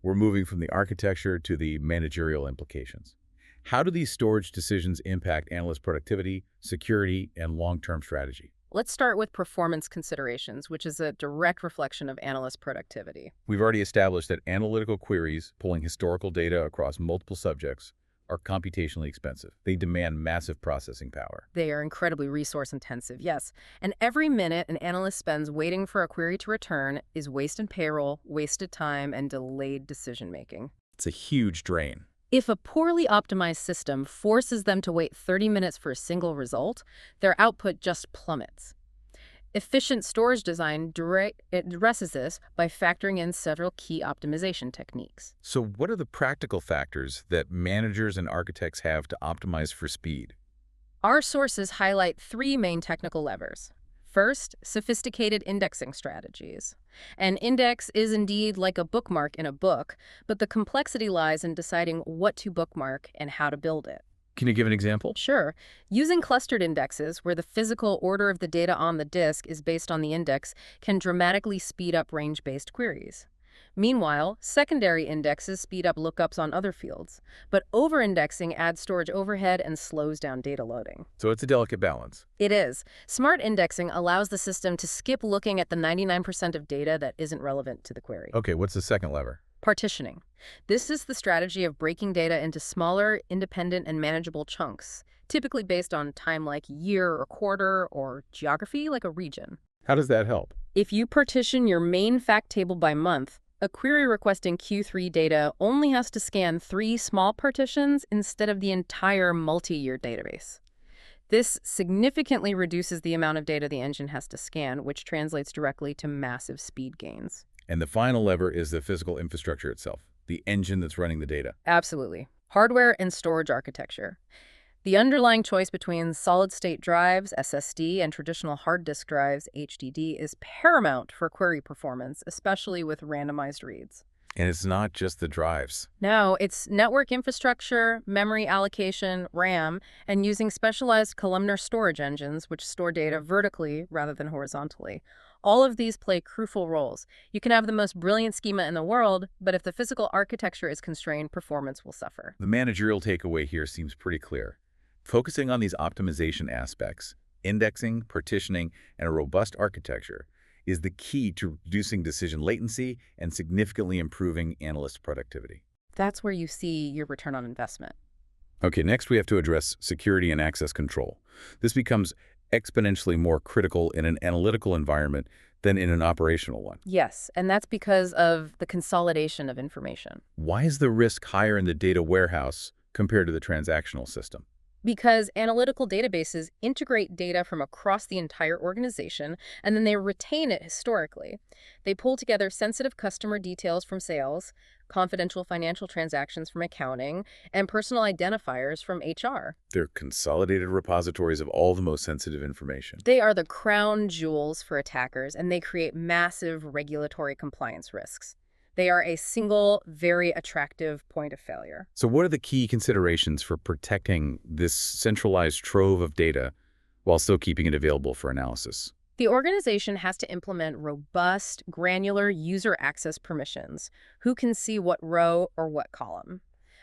We're moving from the architecture to the managerial implications. How do these storage decisions impact analyst productivity, security, and long-term strategy? Let's start with performance considerations, which is a direct reflection of analyst productivity. We've already established that analytical queries pulling historical data across multiple subjects are computationally expensive. They demand massive processing power. They are incredibly resource intensive, yes. And every minute an analyst spends waiting for a query to return is wasted payroll, wasted time, and delayed decision making. It's a huge drain. If a poorly optimized system forces them to wait 30 minutes for a single result, their output just plummets. Efficient storage design addresses this by factoring in several key optimization techniques. So what are the practical factors that managers and architects have to optimize for speed? Our sources highlight three main technical levers. First, sophisticated indexing strategies. An index is indeed like a bookmark in a book, but the complexity lies in deciding what to bookmark and how to build it. Can you give an example? Sure. Using clustered indexes, where the physical order of the data on the disk is based on the index, can dramatically speed up range-based queries. Meanwhile, secondary indexes speed up lookups on other fields, but over-indexing adds storage overhead and slows down data loading. So it's a delicate balance. It is. Smart indexing allows the system to skip looking at the 99% of data that isn't relevant to the query. Okay, what's the second lever? Partitioning. This is the strategy of breaking data into smaller, independent, and manageable chunks, typically based on time like year or quarter, or geography like a region. How does that help? If you partition your main fact table by month, a query requesting Q3 data only has to scan 3 small partitions instead of the entire multi-year database. This significantly reduces the amount of data the engine has to scan, which translates directly to massive speed gains. And the final lever is the physical infrastructure itself, the engine that's running the data. Absolutely. Hardware and storage architecture. The underlying choice between solid-state drives, SSD, and traditional hard disk drives, HDD, is paramount for query performance, especially with randomized reads. And it's not just the drives. No, it's network infrastructure, memory allocation, RAM, and using specialized columnar storage engines, which store data vertically rather than horizontally. All of these play crucial roles. You can have the most brilliant schema in the world, but if the physical architecture is constrained, performance will suffer. The managerial takeaway here seems pretty clear. Focusing on these optimization aspects, indexing, partitioning, and a robust architecture, is the key to reducing decision latency and significantly improving analyst productivity. That's where you see your return on investment. Okay, next we have to address security and access control. This becomes exponentially more critical in an analytical environment than in an operational one. Yes, and that's because of the consolidation of information. Why is the risk higher in the data warehouse compared to the transactional system? Because analytical databases integrate data from across the entire organization, and then they retain it historically. They pull together sensitive customer details from sales, confidential financial transactions from accounting, and personal identifiers from HR. They're consolidated repositories of all the most sensitive information. They are the crown jewels for attackers, and they create massive regulatory compliance risks. They are a single, very attractive point of failure. So what are the key considerations for protecting this centralized trove of data while still keeping it available for analysis? The organization has to implement robust, granular user access permissions. Who can see what row or what column?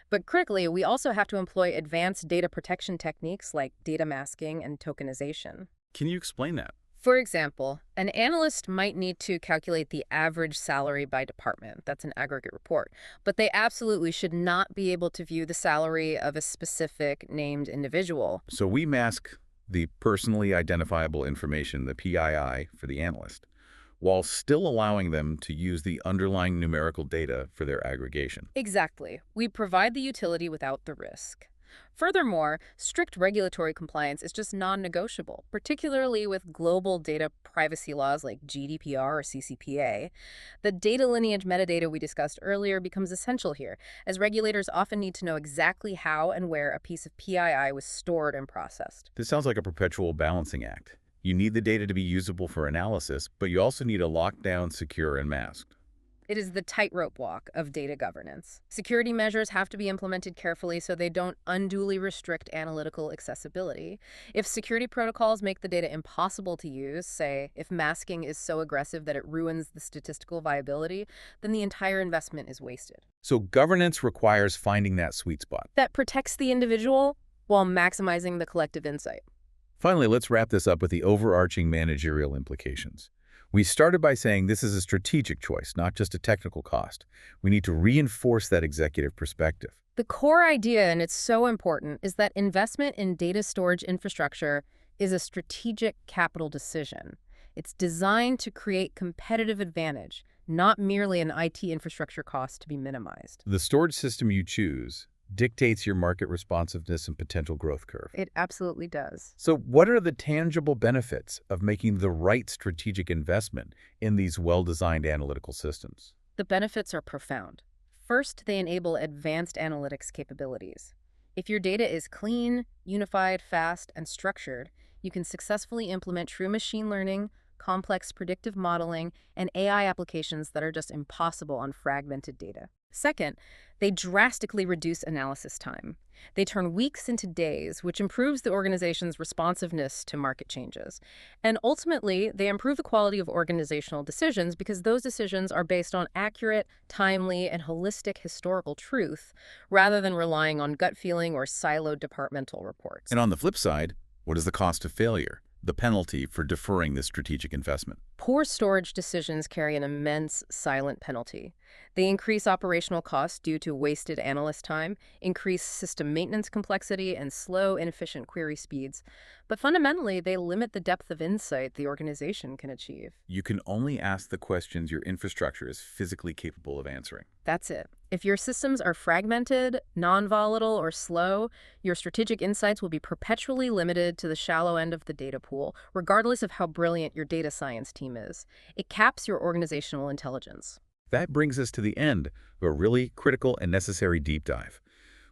But critically, we also have to employ advanced data protection techniques like data masking and tokenization. Can you explain that? For example, an analyst might need to calculate the average salary by department. That's an aggregate report. But they absolutely should not be able to view the salary of a specific named individual. So we mask the personally identifiable information, the PII, for the analyst, while still allowing them to use the underlying numerical data for their aggregation. Exactly. We provide the utility without the risk. Furthermore, strict regulatory compliance is just non-negotiable, particularly with global data privacy laws like GDPR or CCPA. The data lineage metadata we discussed earlier becomes essential here, as regulators often need to know exactly how and where a piece of PII was stored and processed. This sounds like a perpetual balancing act. You need the data to be usable for analysis, but you also need it locked down, secure, and masked. It is the tightrope walk of data governance. Security measures have to be implemented carefully so they don't unduly restrict analytical accessibility. If security protocols make the data impossible to use, say, if masking is so aggressive that it ruins the statistical viability, then the entire investment is wasted. So governance requires finding that sweet spot. That protects the individual while maximizing the collective insight. Finally, let's wrap this up with the overarching managerial implications. We started by saying this is a strategic choice, not just a technical cost. We need to reinforce that executive perspective. The core idea, and it's so important, is that investment in data storage infrastructure is a strategic capital decision. It's designed to create competitive advantage, not merely an IT infrastructure cost to be minimized. The storage system you choose dictates your market responsiveness and potential growth curve. It absolutely does. So what are the tangible benefits of making the right strategic investment in these well-designed analytical systems? The benefits are profound. First, they enable advanced analytics capabilities. If your data is clean, unified, fast, and structured, you can successfully implement true machine learning, complex predictive modeling, and AI applications that are just impossible on fragmented data. Second, they drastically reduce analysis time. They turn weeks into days, which improves the organization's responsiveness to market changes. And ultimately, they improve the quality of organizational decisions because those decisions are based on accurate, timely, and holistic historical truth, rather than relying on gut feeling or siloed departmental reports. And on the flip side, what is the cost of failure? The penalty for deferring this strategic investment? Poor storage decisions carry an immense silent penalty. They increase operational costs due to wasted analyst time, increase system maintenance complexity, and slow, inefficient query speeds. But fundamentally, they limit the depth of insight the organization can achieve. You can only ask the questions your infrastructure is physically capable of answering. That's it. If your systems are fragmented, non-volatile, or slow, your strategic insights will be perpetually limited to the shallow end of the data pool, regardless of how brilliant your data science team is. It caps your organizational intelligence. That brings us to the end of a really critical and necessary deep dive.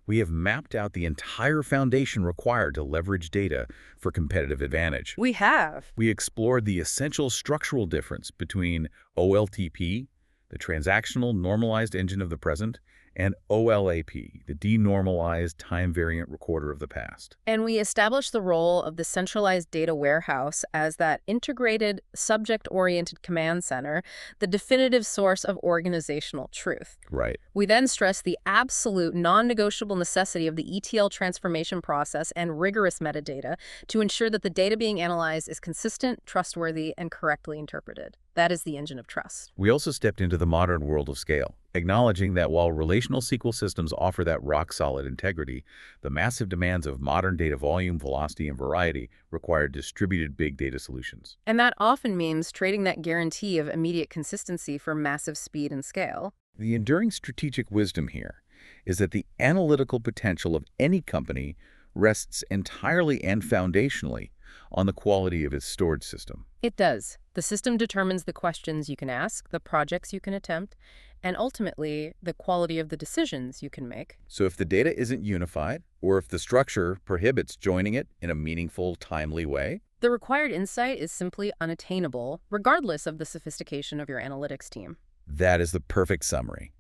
We have mapped out the entire foundation required to leverage data for competitive advantage. We have. We explored the essential structural difference between OLTP, the transactional normalized engine of the present, and OLAP, the denormalized time-variant recorder of the past. And we established the role of the centralized data warehouse as that integrated, subject-oriented command center, the definitive source of organizational truth. Right. We then stressed the absolute non-negotiable necessity of the ETL transformation process and rigorous metadata to ensure that the data being analyzed is consistent, trustworthy, and correctly interpreted. That is the engine of trust. We also stepped into the modern world of scale, acknowledging that while relational SQL systems offer that rock-solid integrity, the massive demands of modern data volume, velocity, and variety require distributed big data solutions. And that often means trading that guarantee of immediate consistency for massive speed and scale. The enduring strategic wisdom here is that the analytical potential of any company rests entirely and foundationally on the quality of its storage system. It does. The system determines the questions you can ask, the projects you can attempt, and ultimately the quality of the decisions you can make. So if the data isn't unified, or if the structure prohibits joining it in a meaningful, timely way, the required insight is simply unattainable, regardless of the sophistication of your analytics team. that is the perfect summary.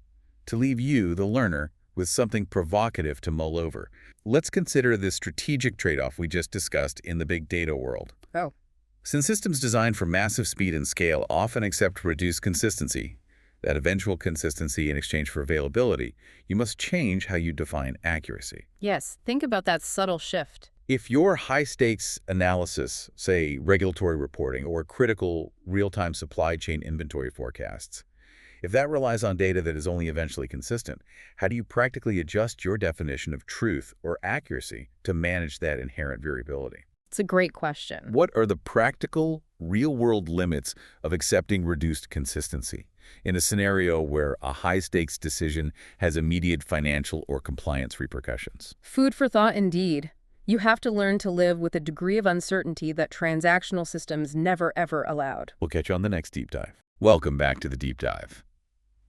To leave you, the learner, with something provocative to mull over, let's consider the strategic trade-off we just discussed in the big data world. Oh. Since systems designed for massive speed and scale often accept reduced consistency, that eventual consistency in exchange for availability, you must change how you define accuracy. Yes, think about that subtle shift. If your high-stakes analysis, say regulatory reporting or critical real-time supply chain inventory forecasts, if that relies on data that is only eventually consistent, how do you practically adjust your definition of truth or accuracy to manage that inherent variability? It's a great question. What are the practical, real-world limits of accepting reduced consistency in a scenario where a high-stakes decision has immediate financial or compliance repercussions? Food for thought indeed. You have to learn to live with a degree of uncertainty that transactional systems never ever allowed. We'll catch you on the next deep dive. Welcome back to the deep dive.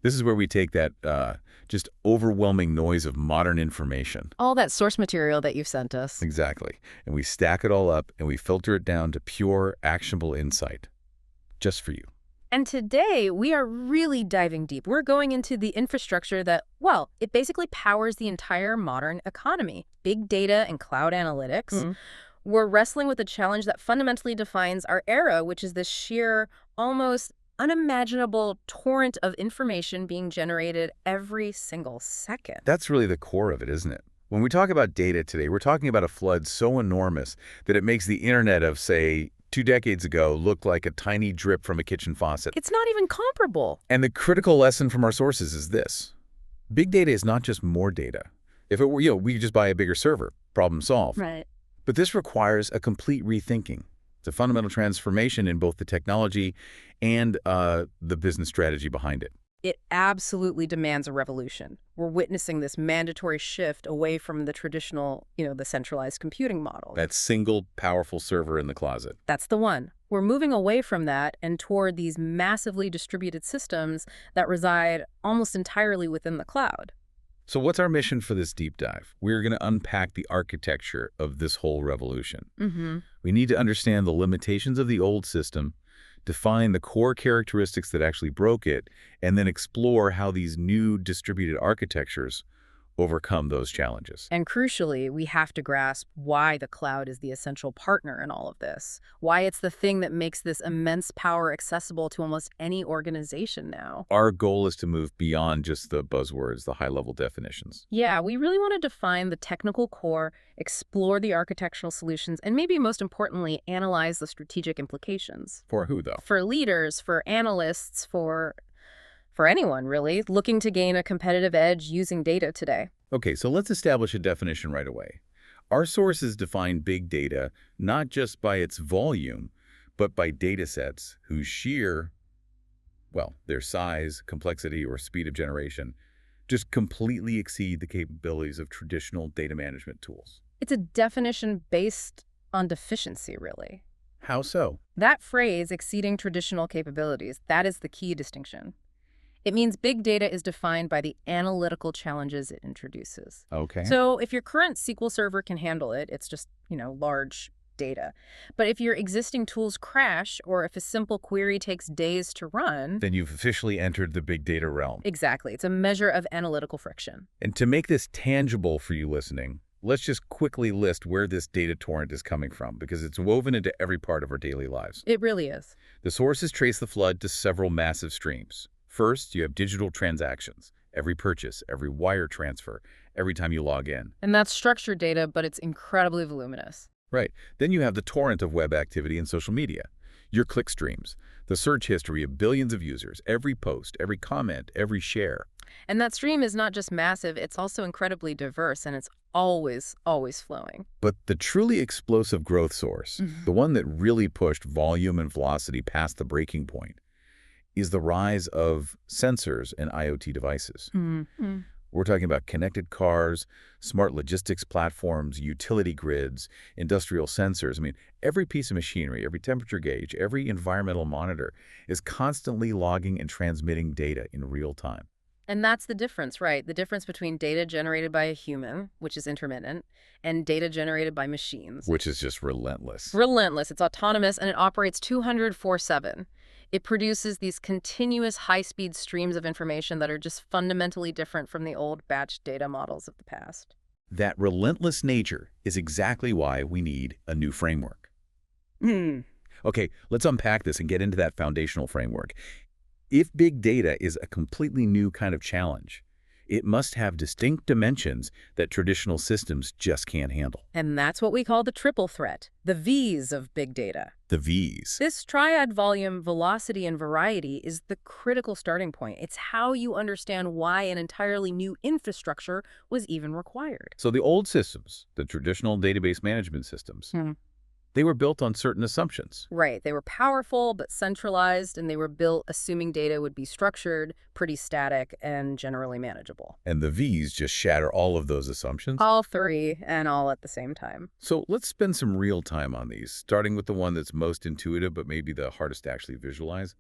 This is where we take that just overwhelming noise of modern information. All that source material that you've sent us. Exactly. And we stack it all up and we filter it down to pure, actionable insight. Just for you. And today, we are really diving deep. We're going into the infrastructure that, well, it basically powers the entire modern economy. Big data and cloud analytics. We're wrestling with a challenge that fundamentally defines our era, which is this sheer, almost unimaginable torrent of information being generated every single second. That's really the core of it, isn't it? When we talk about data today, we're talking about a flood so enormous that it makes the internet of, say, 2 decades ago look like a tiny drip from a kitchen faucet. It's not even comparable. And the critical lesson from our sources is this. Big data is not just more data. If it were, we could just buy a bigger server, problem solved. Right. But this requires a complete rethinking. It's a fundamental transformation in both the technology and the business strategy behind it. It absolutely demands a revolution. We're witnessing this mandatory shift away from the traditional, the centralized computing model. That single powerful server in the closet. That's the one. We're moving away from that and toward these massively distributed systems that reside almost entirely within the cloud. So what's our mission for this deep dive? We're going to unpack the architecture of this whole revolution. We need to understand the limitations of the old system, define the core characteristics that actually broke it, and then explore how these new distributed architectures overcome those challenges. And crucially, we have to grasp why the cloud is the essential partner in all of this, why it's the thing that makes this immense power accessible to almost any organization now. Our goal is to move beyond just the buzzwords, the high-level definitions. Yeah, we really want to define the technical core, explore the architectural solutions, and maybe most importantly, analyze the strategic implications. For who, though? For leaders, for analysts, for anyone, really, looking to gain a competitive edge using data today. Okay, so let's establish a definition right away. Our sources define big data not just by its volume, but by data sets whose sheer, their size, complexity, or speed of generation just completely exceed the capabilities of traditional data management tools. It's a definition based on deficiency, really. How so? That phrase, exceeding traditional capabilities, that is the key distinction. It means big data is defined by the analytical challenges it introduces. Okay. So if your current SQL server can handle it, it's just, large data. But if your existing tools crash, or if a simple query takes days to run... Then you've officially entered the big data realm. Exactly. It's a measure of analytical friction. And to make this tangible for you listening, let's just quickly list where this data torrent is coming from, because it's woven into every part of our daily lives. It really is. The sources trace the flood to several massive streams. First, you have digital transactions, every purchase, every wire transfer, every time you log in. And that's structured data, but it's incredibly voluminous. Right. Then you have the torrent of web activity and social media. Your click streams, the search history of billions of users, every post, every comment, every share. And that stream is not just massive, it's also incredibly diverse, and it's always, always flowing. But the truly explosive growth source, the one that really pushed volume and velocity past the breaking point, is the rise of sensors and IoT devices. We're talking about connected cars, smart logistics platforms, utility grids, industrial sensors. I mean, every piece of machinery, every temperature gauge, every environmental monitor is constantly logging and transmitting data in real time. And that's the difference, right? The difference between data generated by a human, which is intermittent, and data generated by machines. Which is just relentless. Relentless. It's autonomous, and it operates 204/7. It produces these continuous high-speed streams of information that are just fundamentally different from the old batch data models of the past. That relentless nature is exactly why we need a new framework. Okay, let's unpack this and get into that foundational framework. If big data is a completely new kind of challenge, it must have distinct dimensions that traditional systems just can't handle. And that's what we call the triple threat, the V's of big data. The V's. This triad volume, velocity, and variety is the critical starting point. It's how you understand why an entirely new infrastructure was even required. So the old systems, the traditional database management systems, they were built on certain assumptions. Right. They were powerful but centralized, and they were built assuming data would be structured, pretty static, and generally manageable. And the V's just shatter all of those assumptions? All three, and all at the same time. So let's spend some real time on these, starting with the one that's most intuitive but maybe the hardest to actually visualize: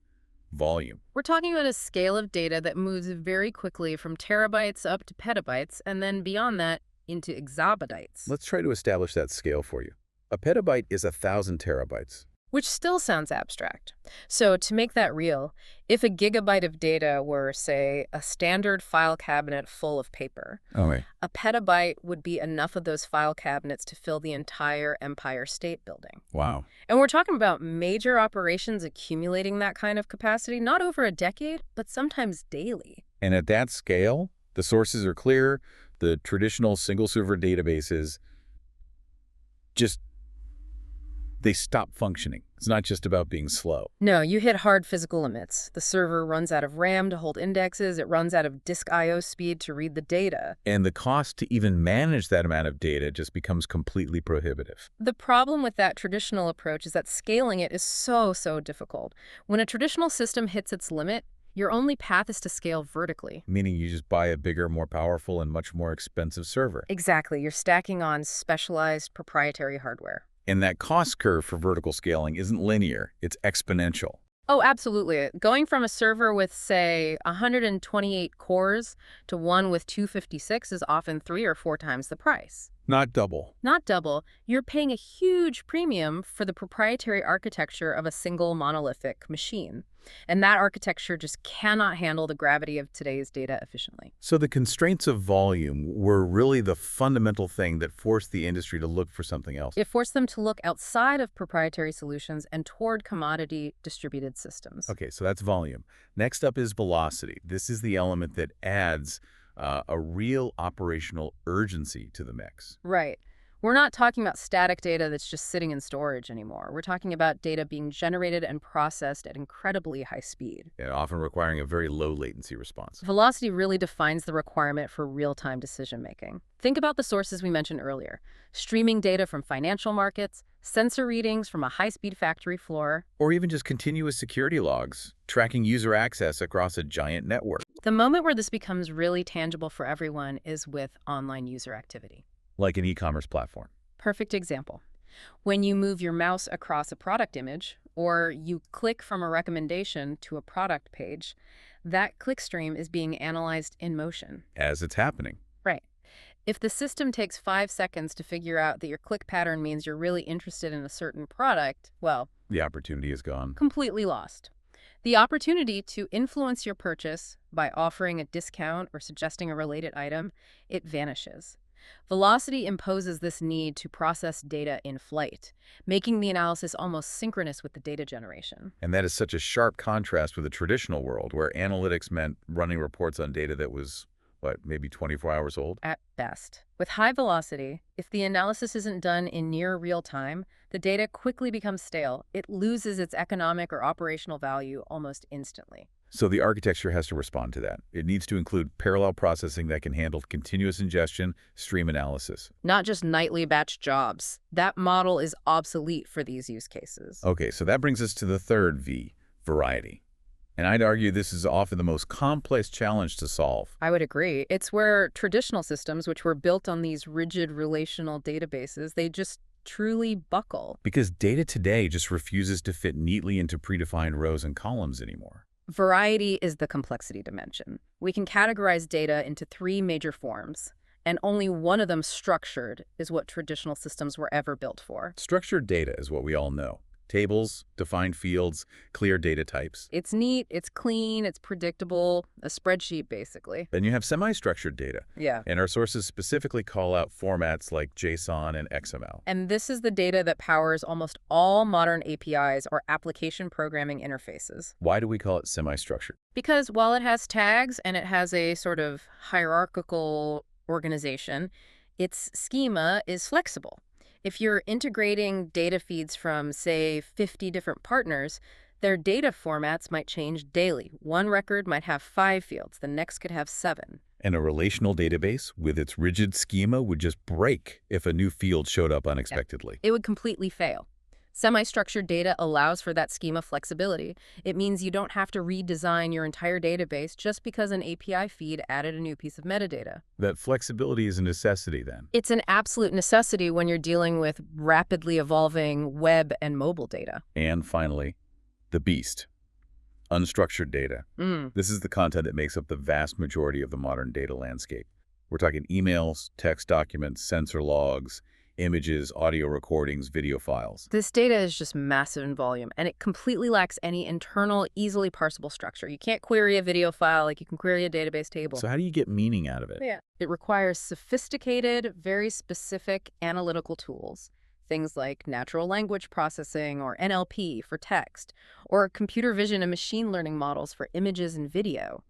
volume. We're talking about a scale of data that moves very quickly from terabytes up to petabytes, and then beyond that into exabytes. Let's try to establish that scale for you. A petabyte is 1,000 terabytes. Which still sounds abstract. So to make that real, if a gigabyte of data were, say, a standard file cabinet full of paper, Okay. a petabyte would be enough of those file cabinets to fill the entire Empire State Building. Wow. And we're talking about major operations accumulating that kind of capacity, not over a decade, but sometimes daily. And at that scale, the sources are clear. The traditional single-server databases they stop functioning. It's not just about being slow. No, you hit hard physical limits. The server runs out of RAM to hold indexes. It runs out of disk I/O speed to read the data. And the cost to even manage that amount of data just becomes completely prohibitive. The problem with that traditional approach is that scaling it is so difficult. When a traditional system hits its limit, your only path is to scale vertically. Meaning you just buy a bigger, more powerful, and much more expensive server. Exactly. You're stacking on specialized proprietary hardware. And that cost curve for vertical scaling isn't linear, it's exponential. Oh, absolutely. Going from a server with, say, 128 cores to one with 256 is often 3 or 4 times the price. Not double. Not double. You're paying a huge premium for the proprietary architecture of a single monolithic machine. And that architecture just cannot handle the gravity of today's data efficiently. So the constraints of volume were really the fundamental thing that forced the industry to look for something else. It forced them to look outside of proprietary solutions and toward commodity distributed systems. Okay, so that's volume. Next up is velocity. This is the element that adds a real operational urgency to the mix. Right. We're not talking about static data that's just sitting in storage anymore. We're talking about data being generated and processed at incredibly high speed. And often requiring a very low latency response. Velocity really defines the requirement for real-time decision-making. Think about the sources we mentioned earlier. Streaming data from financial markets, sensor readings from a high-speed factory floor. Or even just continuous security logs, tracking user access across a giant network. The moment where this becomes really tangible for everyone is with online user activity. Like an e-commerce platform. Perfect example. When you move your mouse across a product image, or you click from a recommendation to a product page, that clickstream is being analyzed in motion. As it's happening. Right. If the system takes 5 seconds to figure out that your click pattern means you're really interested in a certain product, well, The opportunity is gone. completely lost. The opportunity to influence your purchase by offering a discount or suggesting a related item, it vanishes. Velocity imposes this need to process data in flight, making the analysis almost synchronous with the data generation. And that is such a sharp contrast with the traditional world, where analytics meant running reports on data that was maybe 24 hours old? At best. With high velocity, if the analysis isn't done in near real time, the data quickly becomes stale. It loses its economic or operational value almost instantly. So the architecture has to respond to that. It needs to include parallel processing that can handle continuous ingestion, stream analysis. Not just nightly batch jobs. That model is obsolete for these use cases. Okay, so that brings us to the third V, variety. And I'd argue this is often the most complex challenge to solve. I would agree. It's where traditional systems, which were built on these rigid relational databases, they just truly buckle. Because data today just refuses to fit neatly into predefined rows and columns anymore. Variety is the complexity dimension. We can categorize data into three major forms, and only one of them, structured, is what traditional systems were ever built for. Structured data is what we all know. Tables, defined fields, clear data types. It's neat, it's clean, it's predictable, a spreadsheet, basically. Then you have semi-structured data. Yeah. And our sources specifically call out formats like JSON and XML. And this is the data that powers almost all modern APIs or application programming interfaces. Why do we call it semi-structured? Because while it has tags and it has a sort of hierarchical organization, its schema is flexible. If you're integrating data feeds from, say, 50 different partners, their data formats might change daily. One record might have 5 fields, the next could have 7. And a relational database with its rigid schema would just break if a new field showed up unexpectedly. It would completely fail. Semi-structured data allows for that schema flexibility. It means you don't have to redesign your entire database just because an API feed added a new piece of metadata. That flexibility is a necessity then. It's an absolute necessity when you're dealing with rapidly evolving web and mobile data. And finally, the beast. Unstructured data. This is the content that makes up the vast majority of the modern data landscape. We're talking emails, text documents, sensor logs, images, audio recordings, video files. This data is just massive in volume, and it completely lacks any internal, easily parsable structure. You can't query a video file like you can query a database table. So how do you get meaning out of it? Yeah. It requires sophisticated, very specific analytical tools. Things like natural language processing or NLP for text, or computer vision and machine learning models for images and video.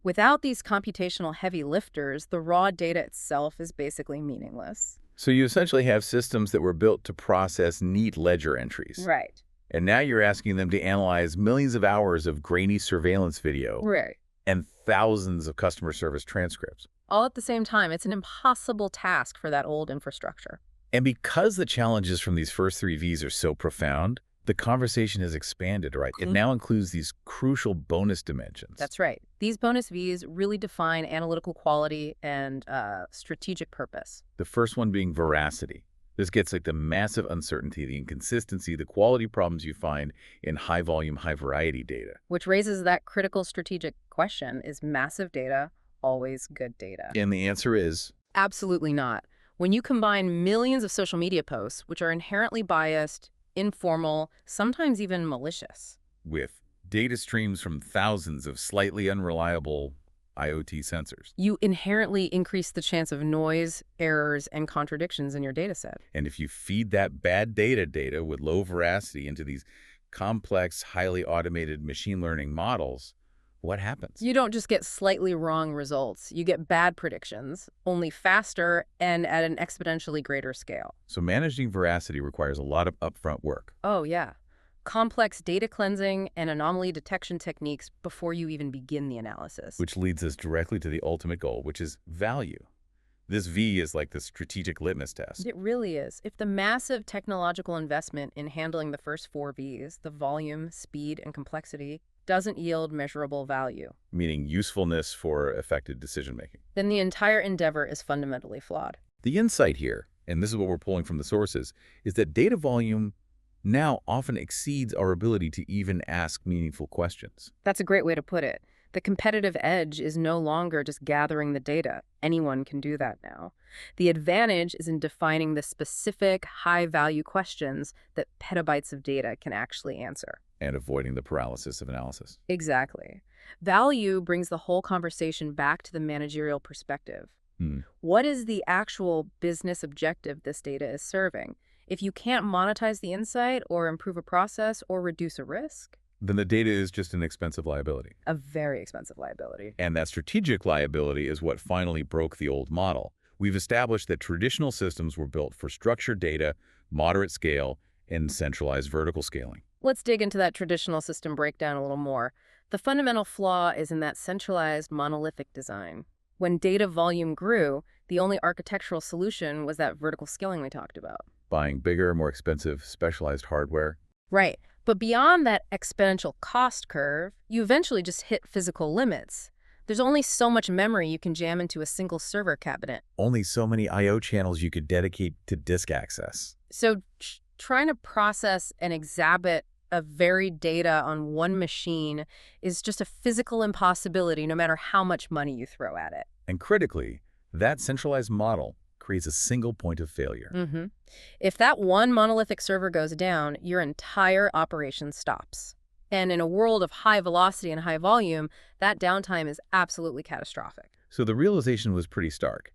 Without these computational heavy lifters, the raw data itself is basically meaningless. So you essentially have systems that were built to process neat ledger entries. Right. And now you're asking them to analyze millions of hours of grainy surveillance video Right. and thousands of customer service transcripts. All at the same time. It's an impossible task for that old infrastructure. And because the challenges from these first 3 Vs are so profound, the conversation has expanded, right? It now includes these crucial bonus dimensions. That's right. These bonus Vs really define analytical quality and strategic purpose. The first one being veracity. This gets like the massive uncertainty, the inconsistency, the quality problems you find in high-volume, high-variety data. Which raises that critical strategic question, is massive data always good data? And the answer is? Absolutely not. When you combine millions of social media posts, which are inherently biased, informal, sometimes even malicious, With data streams from thousands of slightly unreliable IoT sensors. you inherently increase the chance of noise, errors, and contradictions in your data set. And if you feed that bad data with low veracity into these complex, highly automated machine learning models, what happens? You don't just get slightly wrong results. You get bad predictions, only faster and at an exponentially greater scale. So managing veracity requires a lot of upfront work. Oh, yeah. Complex data cleansing and anomaly detection techniques before you even begin the analysis. Which leads us directly to the ultimate goal, which is value. This V is like the strategic litmus test. It really is. If the massive technological investment in handling the first 4 Vs, the volume, speed, and complexity, doesn't yield measurable value, meaning usefulness for effective decision-making, then the entire endeavor is fundamentally flawed. The insight here, and this is what we're pulling from the sources, is that data volume now often exceeds our ability to even ask meaningful questions. That's a great way to put it. The competitive edge is no longer just gathering the data. Anyone can do that now. The advantage is in defining the specific, high-value questions that petabytes of data can actually answer. And avoiding the paralysis of analysis. Exactly. Value brings the whole conversation back to the managerial perspective. What is the actual business objective this data is serving? If you can't monetize the insight or improve a process or reduce a risk, then the data is just an expensive liability. A very expensive liability. And that strategic liability is what finally broke the old model. We've established that traditional systems were built for structured data, moderate scale, and centralized vertical scaling. Let's dig into that traditional system breakdown a little more. The fundamental flaw is in that centralized monolithic design. When data volume grew, the only architectural solution was that vertical scaling we talked about. Buying bigger, more expensive, specialized hardware. Right. But beyond that exponential cost curve, you eventually just hit physical limits. There's only so much memory you can jam into a single server cabinet. Only so many I/O channels you could dedicate to disk access. So trying to process and exhibit a varied data on one machine is just a physical impossibility no matter how much money you throw at it. And critically, that centralized model creates a single point of failure. If that one monolithic server goes down, your entire operation stops. And in a world of high velocity and high volume, that downtime is absolutely catastrophic. So the realization was pretty stark.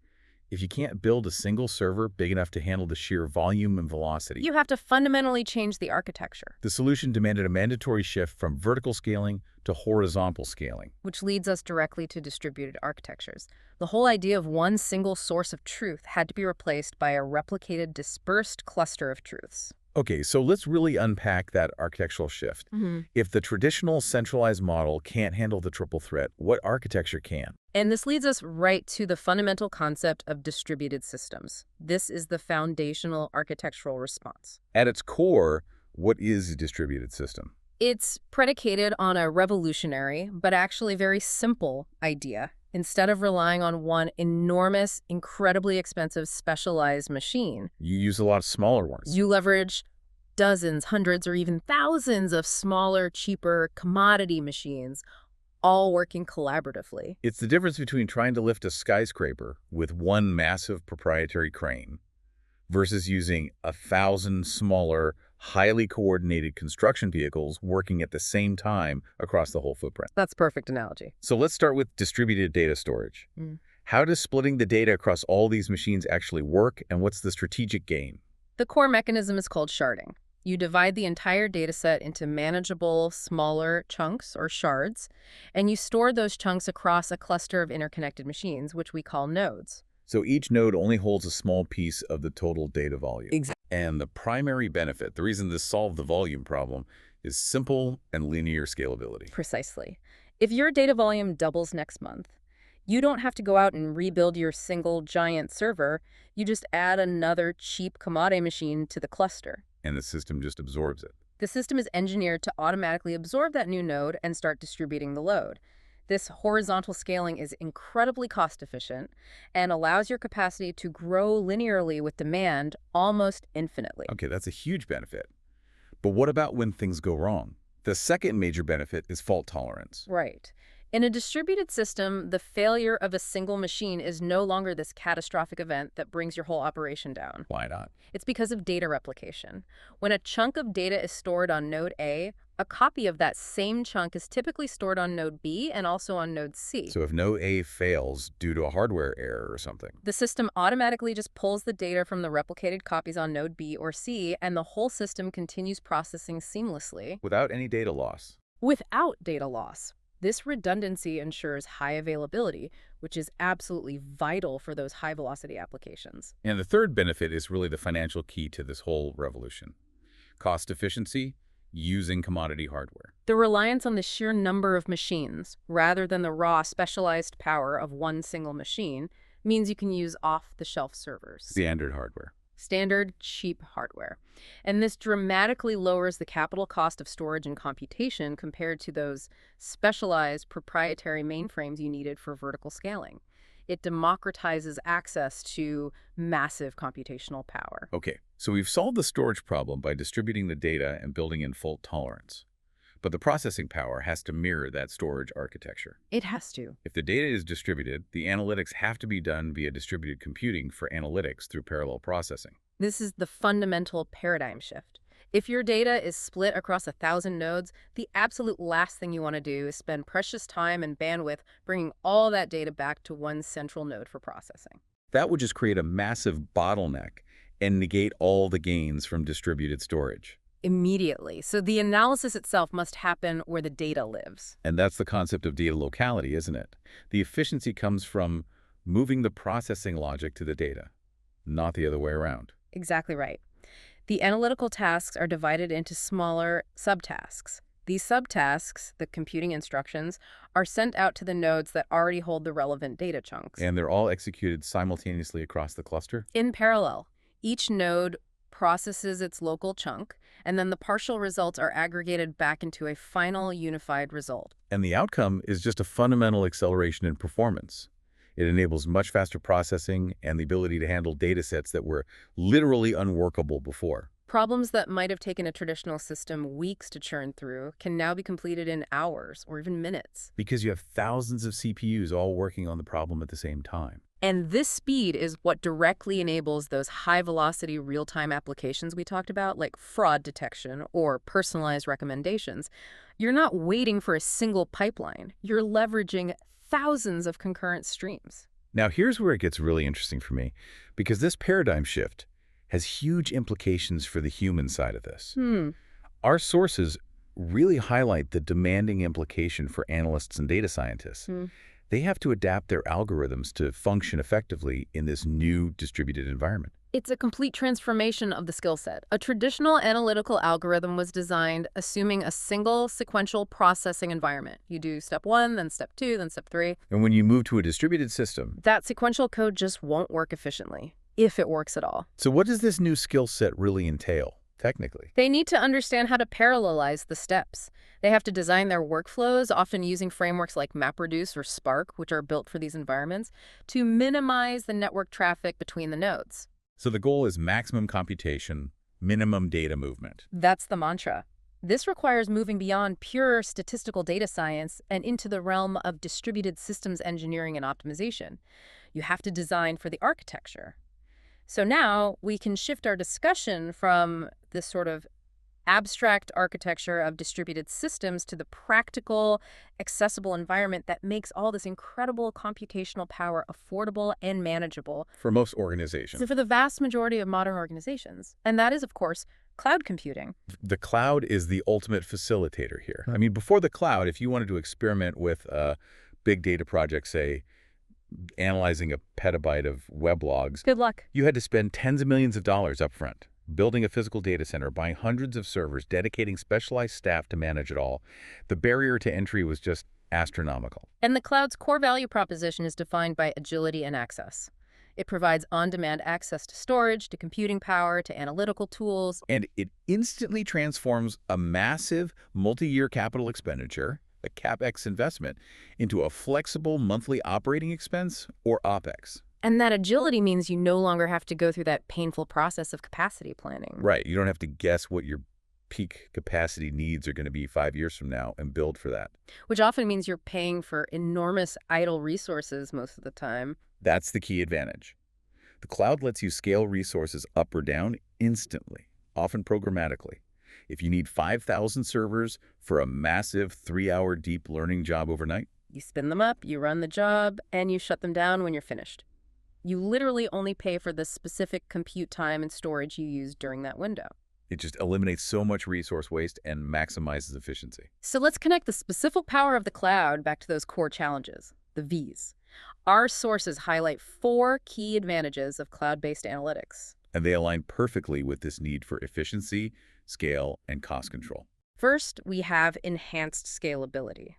If you can't build a single server big enough to handle the sheer volume and velocity, You have to fundamentally change the architecture, the solution demanded a mandatory shift from vertical scaling to horizontal scaling. which leads us directly to distributed architectures. The whole idea of one single source of truth had to be replaced by a replicated, dispersed cluster of truths. Okay, so let's really unpack that architectural shift. If the traditional centralized model can't handle the triple threat, what architecture can? And this leads us right to the fundamental concept of distributed systems. This is the foundational architectural response. At its core, what is a distributed system? It's predicated on a revolutionary, but actually very simple idea. Instead of relying on one enormous, incredibly expensive, specialized machine, You use a lot of smaller ones. you leverage dozens, hundreds, or even thousands of smaller, cheaper commodity machines, all working collaboratively. It's the difference between trying to lift a skyscraper with one massive proprietary crane versus using 1,000 smaller, highly coordinated construction vehicles working at the same time across the whole footprint. That's a perfect analogy. So let's start with distributed data storage. How does splitting the data across all these machines actually work, and what's the strategic gain? The core mechanism is called sharding. You divide the entire dataset into manageable, smaller chunks or shards, and you store those chunks across a cluster of interconnected machines, which we call nodes. So each node only holds a small piece of the total data volume. Exactly. And the primary benefit, the reason this solved the volume problem, is simple and linear scalability. Precisely. If your data volume doubles next month, you don't have to go out and rebuild your single giant server. You just add another cheap commodity machine to the cluster. And the system just absorbs it. The system is engineered to automatically absorb that new node and start distributing the load. This horizontal scaling is incredibly cost-efficient and allows your capacity to grow linearly with demand almost infinitely. Okay, that's a huge benefit. But what about when things go wrong? The second major benefit is fault tolerance. Right. In a distributed system, the failure of a single machine is no longer this catastrophic event that brings your whole operation down. Why not? It's because of data replication. When a chunk of data is stored on node A, a copy of that same chunk is typically stored on node B and also on node C. So if node A fails due to a hardware error or something, The system automatically just pulls the data from the replicated copies on node B or C, and the whole system continues processing seamlessly without any data loss. without data loss. This redundancy ensures high availability, which is absolutely vital for those high-velocity applications. And the third benefit is really the financial key to this whole revolution. Cost efficiency using commodity hardware. The reliance on the sheer number of machines, rather than the raw specialized power of one single machine, means you can use off-the-shelf servers. Standard hardware. Standard, cheap hardware. And this dramatically lowers the capital cost of storage and computation compared to those specialized proprietary mainframes you needed for vertical scaling. It democratizes access to massive computational power. Okay, so we've solved the storage problem by distributing the data and building in fault tolerance. But the processing power has to mirror that storage architecture. It has to. If the data is distributed, the analytics have to be done via distributed computing for analytics through parallel processing. This is the fundamental paradigm shift. If your data is split across 1,000 nodes, the absolute last thing you want to do is spend precious time and bandwidth bringing all that data back to one central node for processing. That would just create a massive bottleneck and negate all the gains from distributed storage. immediately. So the analysis itself must happen where the data lives. And that's the concept of data locality, isn't it? The efficiency comes from moving the processing logic to the data, not the other way around. Exactly right. The analytical tasks are divided into smaller subtasks. These subtasks, the computing instructions, are sent out to the nodes that already hold the relevant data chunks. And they're all executed simultaneously across the cluster? In parallel, each node processes its local chunk, and then the partial results are aggregated back into a final unified result. And the outcome is just a fundamental acceleration in performance. It enables much faster processing and the ability to handle data sets that were literally unworkable before. Problems that might have taken a traditional system weeks to churn through can now be completed in hours or even minutes. Because you have thousands of CPUs all working on the problem at the same time. And this speed is what directly enables those high-velocity real-time applications we talked about, like fraud detection or personalized recommendations. You're not waiting for a single pipeline. You're leveraging thousands of concurrent streams. Now here's where it gets really interesting for me, because this paradigm shift has huge implications for the human side of this. Our sources really highlight the demanding implication for analysts and data scientists. They have to adapt their algorithms to function effectively in this new distributed environment. It's a complete transformation of the skill set. A traditional analytical algorithm was designed assuming a single sequential processing environment. You do step 1, then step 2, then step 3. And when you move to a distributed system, That sequential code just won't work efficiently, if it works at all. so what does this new skill set really entail, technically? They need to understand how to parallelize the steps. They have to design their workflows, often using frameworks like MapReduce or Spark, which are built for these environments, to minimize the network traffic between the nodes. So the goal is maximum computation, minimum data movement. That's the mantra. This requires moving beyond pure statistical data science and into the realm of distributed systems engineering and optimization. You have to design for the architecture. So now we can shift our discussion from this sort of abstract architecture of distributed systems to the practical, accessible environment that makes all this incredible computational power affordable and manageable. For most organizations. So for the vast majority of modern organizations. And that is, of course, cloud computing. The cloud is the ultimate facilitator here. I mean, before the cloud, if you wanted to experiment with a big data project, say, analyzing a petabyte of weblogs, Good luck. you had to spend tens of millions of dollars up front, building a physical data center, buying hundreds of servers, dedicating specialized staff to manage it all. The barrier to entry was just astronomical. And the cloud's core value proposition is defined by agility and access. It provides on-demand access to storage, to computing power, to analytical tools. And it instantly transforms a massive multi-year capital expenditure, a CapEx investment, into a flexible monthly operating expense, or OpEx. And that agility means you no longer have to go through that painful process of capacity planning. Right. You don't have to guess what your peak capacity needs are going to be 5 years from now and build for that. Which often means you're paying for enormous idle resources most of the time. That's the key advantage. The cloud lets you scale resources up or down instantly, often programmatically. If you need 5,000 servers for a massive 3-hour deep learning job overnight, You spin them up, you run the job, and you shut them down when you're finished. You literally only pay for the specific compute time and storage you use during that window. it just eliminates so much resource waste and maximizes efficiency. So let's connect the specific power of the cloud back to those core challenges, the V's. Our sources highlight 4 key advantages of cloud-based analytics. And they align perfectly with this need for efficiency, scale, and cost control. First, we have enhanced scalability.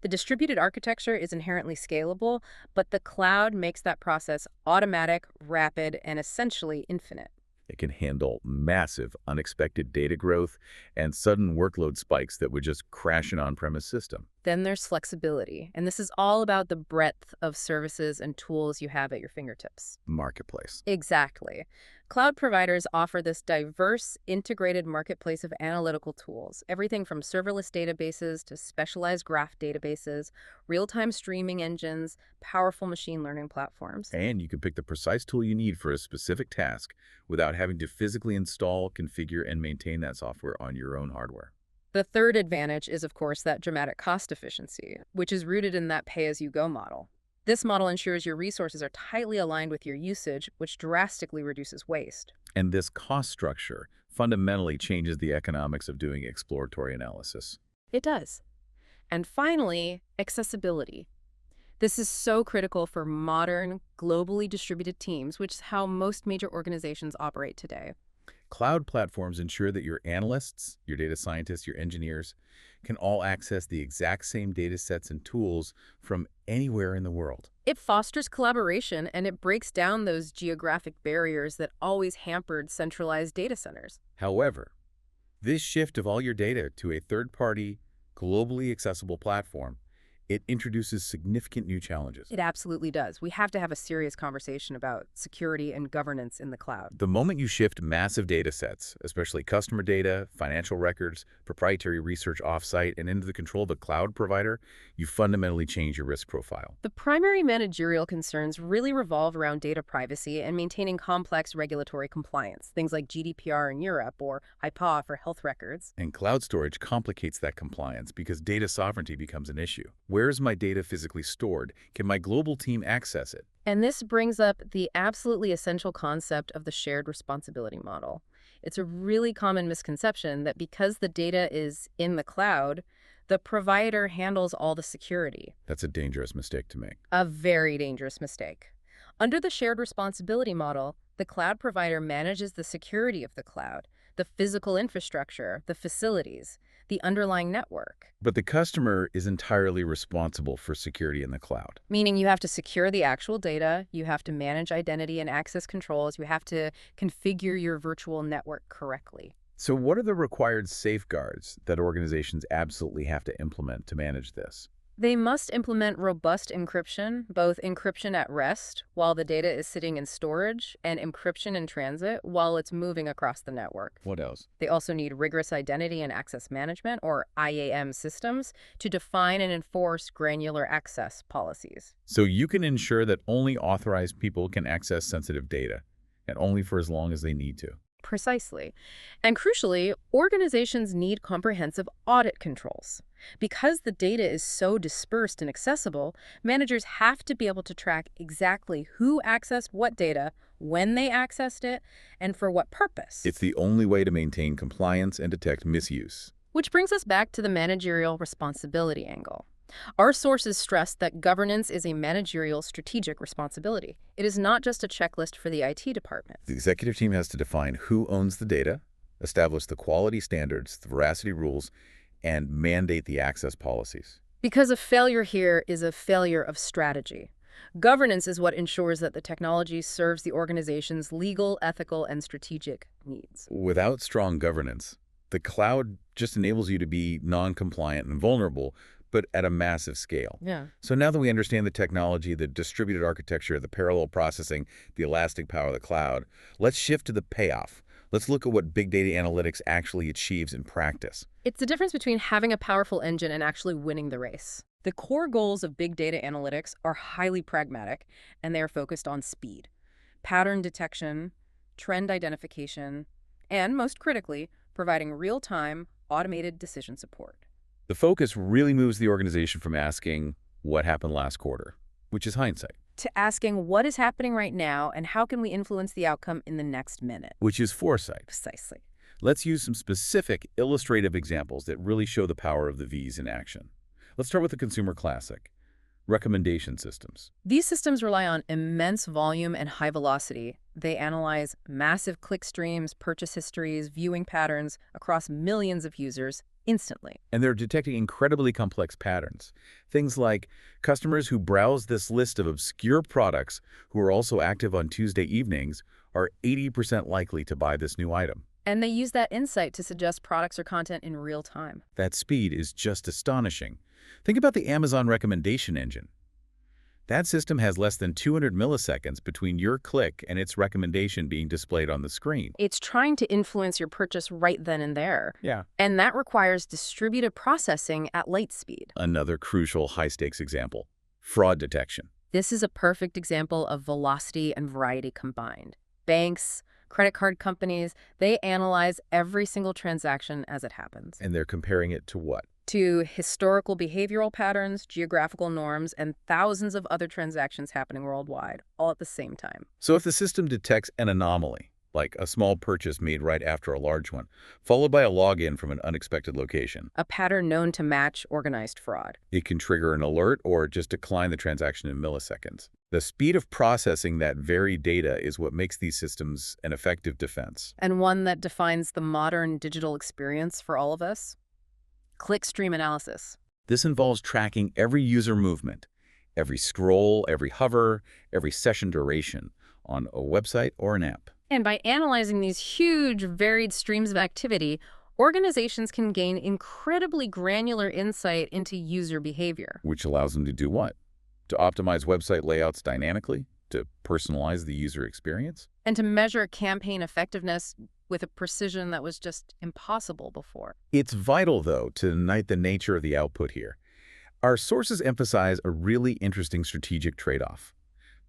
The distributed architecture is inherently scalable, but the cloud makes that process automatic, rapid, and essentially infinite. It can handle massive, unexpected data growth and sudden workload spikes that would just crash an on-premise system. Then there's flexibility, and this is all about the breadth of services and tools you have at your fingertips. Marketplace. Exactly. Cloud providers offer this diverse, integrated marketplace of analytical tools, everything from serverless databases to specialized graph databases, real-time streaming engines, powerful machine learning platforms. And you can pick the precise tool you need for a specific task without having to physically install, configure, and maintain that software on your own hardware. The third advantage is, of course, that dramatic cost efficiency, which is rooted in that pay-as-you-go model. This model ensures your resources are tightly aligned with your usage, which drastically reduces waste. And this cost structure fundamentally changes the economics of doing exploratory analysis. It does. And finally, accessibility. This is so critical for modern, globally distributed teams, which is how most major organizations operate today. Cloud platforms ensure that your analysts, your data scientists, your engineers can all access the exact same data sets and tools from anywhere in the world. It fosters collaboration and it breaks down those geographic barriers that always hampered centralized data centers. However, this shift of all your data to a third-party, globally accessible platform, it introduces significant new challenges. It absolutely does. We have to have a serious conversation about security and governance in the cloud. The moment you shift massive data sets, especially customer data, financial records, proprietary research offsite, and into the control of a cloud provider, you fundamentally change your risk profile. The primary managerial concerns really revolve around data privacy and maintaining complex regulatory compliance, things like GDPR in Europe or HIPAA for health records. And cloud storage complicates that compliance because data sovereignty becomes an issue. Where is my data physically stored? Can my global team access it? And this brings up the absolutely essential concept of the shared responsibility model. It's a really common misconception that because the data is in the cloud, the provider handles all the security. That's a dangerous mistake to make. A very dangerous mistake. Under the shared responsibility model, the cloud provider manages the security of the cloud, the physical infrastructure, the facilities, the underlying network. But the customer is entirely responsible for security in the cloud. Meaning you have to secure the actual data, you have to manage identity and access controls, you have to configure your virtual network correctly. So what are the required safeguards that organizations absolutely have to implement to manage this? They must implement robust encryption, both encryption at rest while the data is sitting in storage and encryption in transit while it's moving across the network. What else? They also need rigorous identity and access management, or IAM systems, to define and enforce granular access policies. So you can ensure that only authorized people can access sensitive data, and only for as long as they need to. Precisely. And crucially, organizations need comprehensive audit controls. Because the data is so dispersed and accessible, managers have to be able to track exactly who accessed what data, when they accessed it, and for what purpose. It's the only way to maintain compliance and detect misuse. Which brings us back to the managerial responsibility angle. Our sources stress that governance is a managerial strategic responsibility. It is not just a checklist for the IT department. The executive team has to define who owns the data, establish the quality standards, the veracity rules, and mandate the access policies. Because a failure here is a failure of strategy. Governance is what ensures that the technology serves the organization's legal, ethical, and strategic needs. Without strong governance, the cloud just enables you to be non-compliant and vulnerable, but at a massive scale. Yeah. So now that we understand the technology, the distributed architecture, the parallel processing, the elastic power of the cloud, let's shift to the payoff. Let's look at what big data analytics actually achieves in practice. It's the difference between having a powerful engine and actually winning the race. The core goals of big data analytics are highly pragmatic, and they are focused on speed, pattern detection, trend identification, and most critically, providing real-time, automated decision support. The focus really moves the organization from asking what happened last quarter, which is hindsight, to asking what is happening right now and how can we influence the outcome in the next minute. which is foresight. Precisely. Let's use some specific illustrative examples that really show the power of the V's in action. Let's start with the consumer classic, recommendation systems. These systems rely on immense volume and high velocity. They analyze massive click streams, purchase histories, viewing patterns across millions of users instantly. And they're detecting incredibly complex patterns. Things like customers who browse this list of obscure products who are also active on Tuesday evenings are 80% likely to buy this new item. And they use that insight to suggest products or content in real time. That speed is just astonishing. Think about the Amazon recommendation engine. That system has less than 200 milliseconds between your click and its recommendation being displayed on the screen. It's trying to influence your purchase right then and there. Yeah. And that requires distributed processing at light speed. Another crucial high-stakes example, fraud detection. This is a perfect example of velocity and variety combined. Banks, credit card companies, they analyze every single transaction as it happens. And they're comparing it to what? to historical behavioral patterns, geographical norms, and thousands of other transactions happening worldwide, all at the same time. So if the system detects an anomaly, like a small purchase made right after a large one, followed by a login from an unexpected location, A pattern known to match organized fraud. it can trigger an alert or just decline the transaction in milliseconds. The speed of processing that very data is what makes these systems an effective defense. And one that defines the modern digital experience for all of us? Clickstream analysis. This involves tracking every user movement, every scroll, every hover, every session duration on a website or an app. And by analyzing these huge, varied streams of activity, organizations can gain incredibly granular insight into user behavior. Which allows them to do what? To optimize website layouts dynamically? To personalize the user experience? And to measure campaign effectiveness with a precision that was just impossible before. It's vital, though, to note the nature of the output here. Our sources emphasize a really interesting strategic trade-off.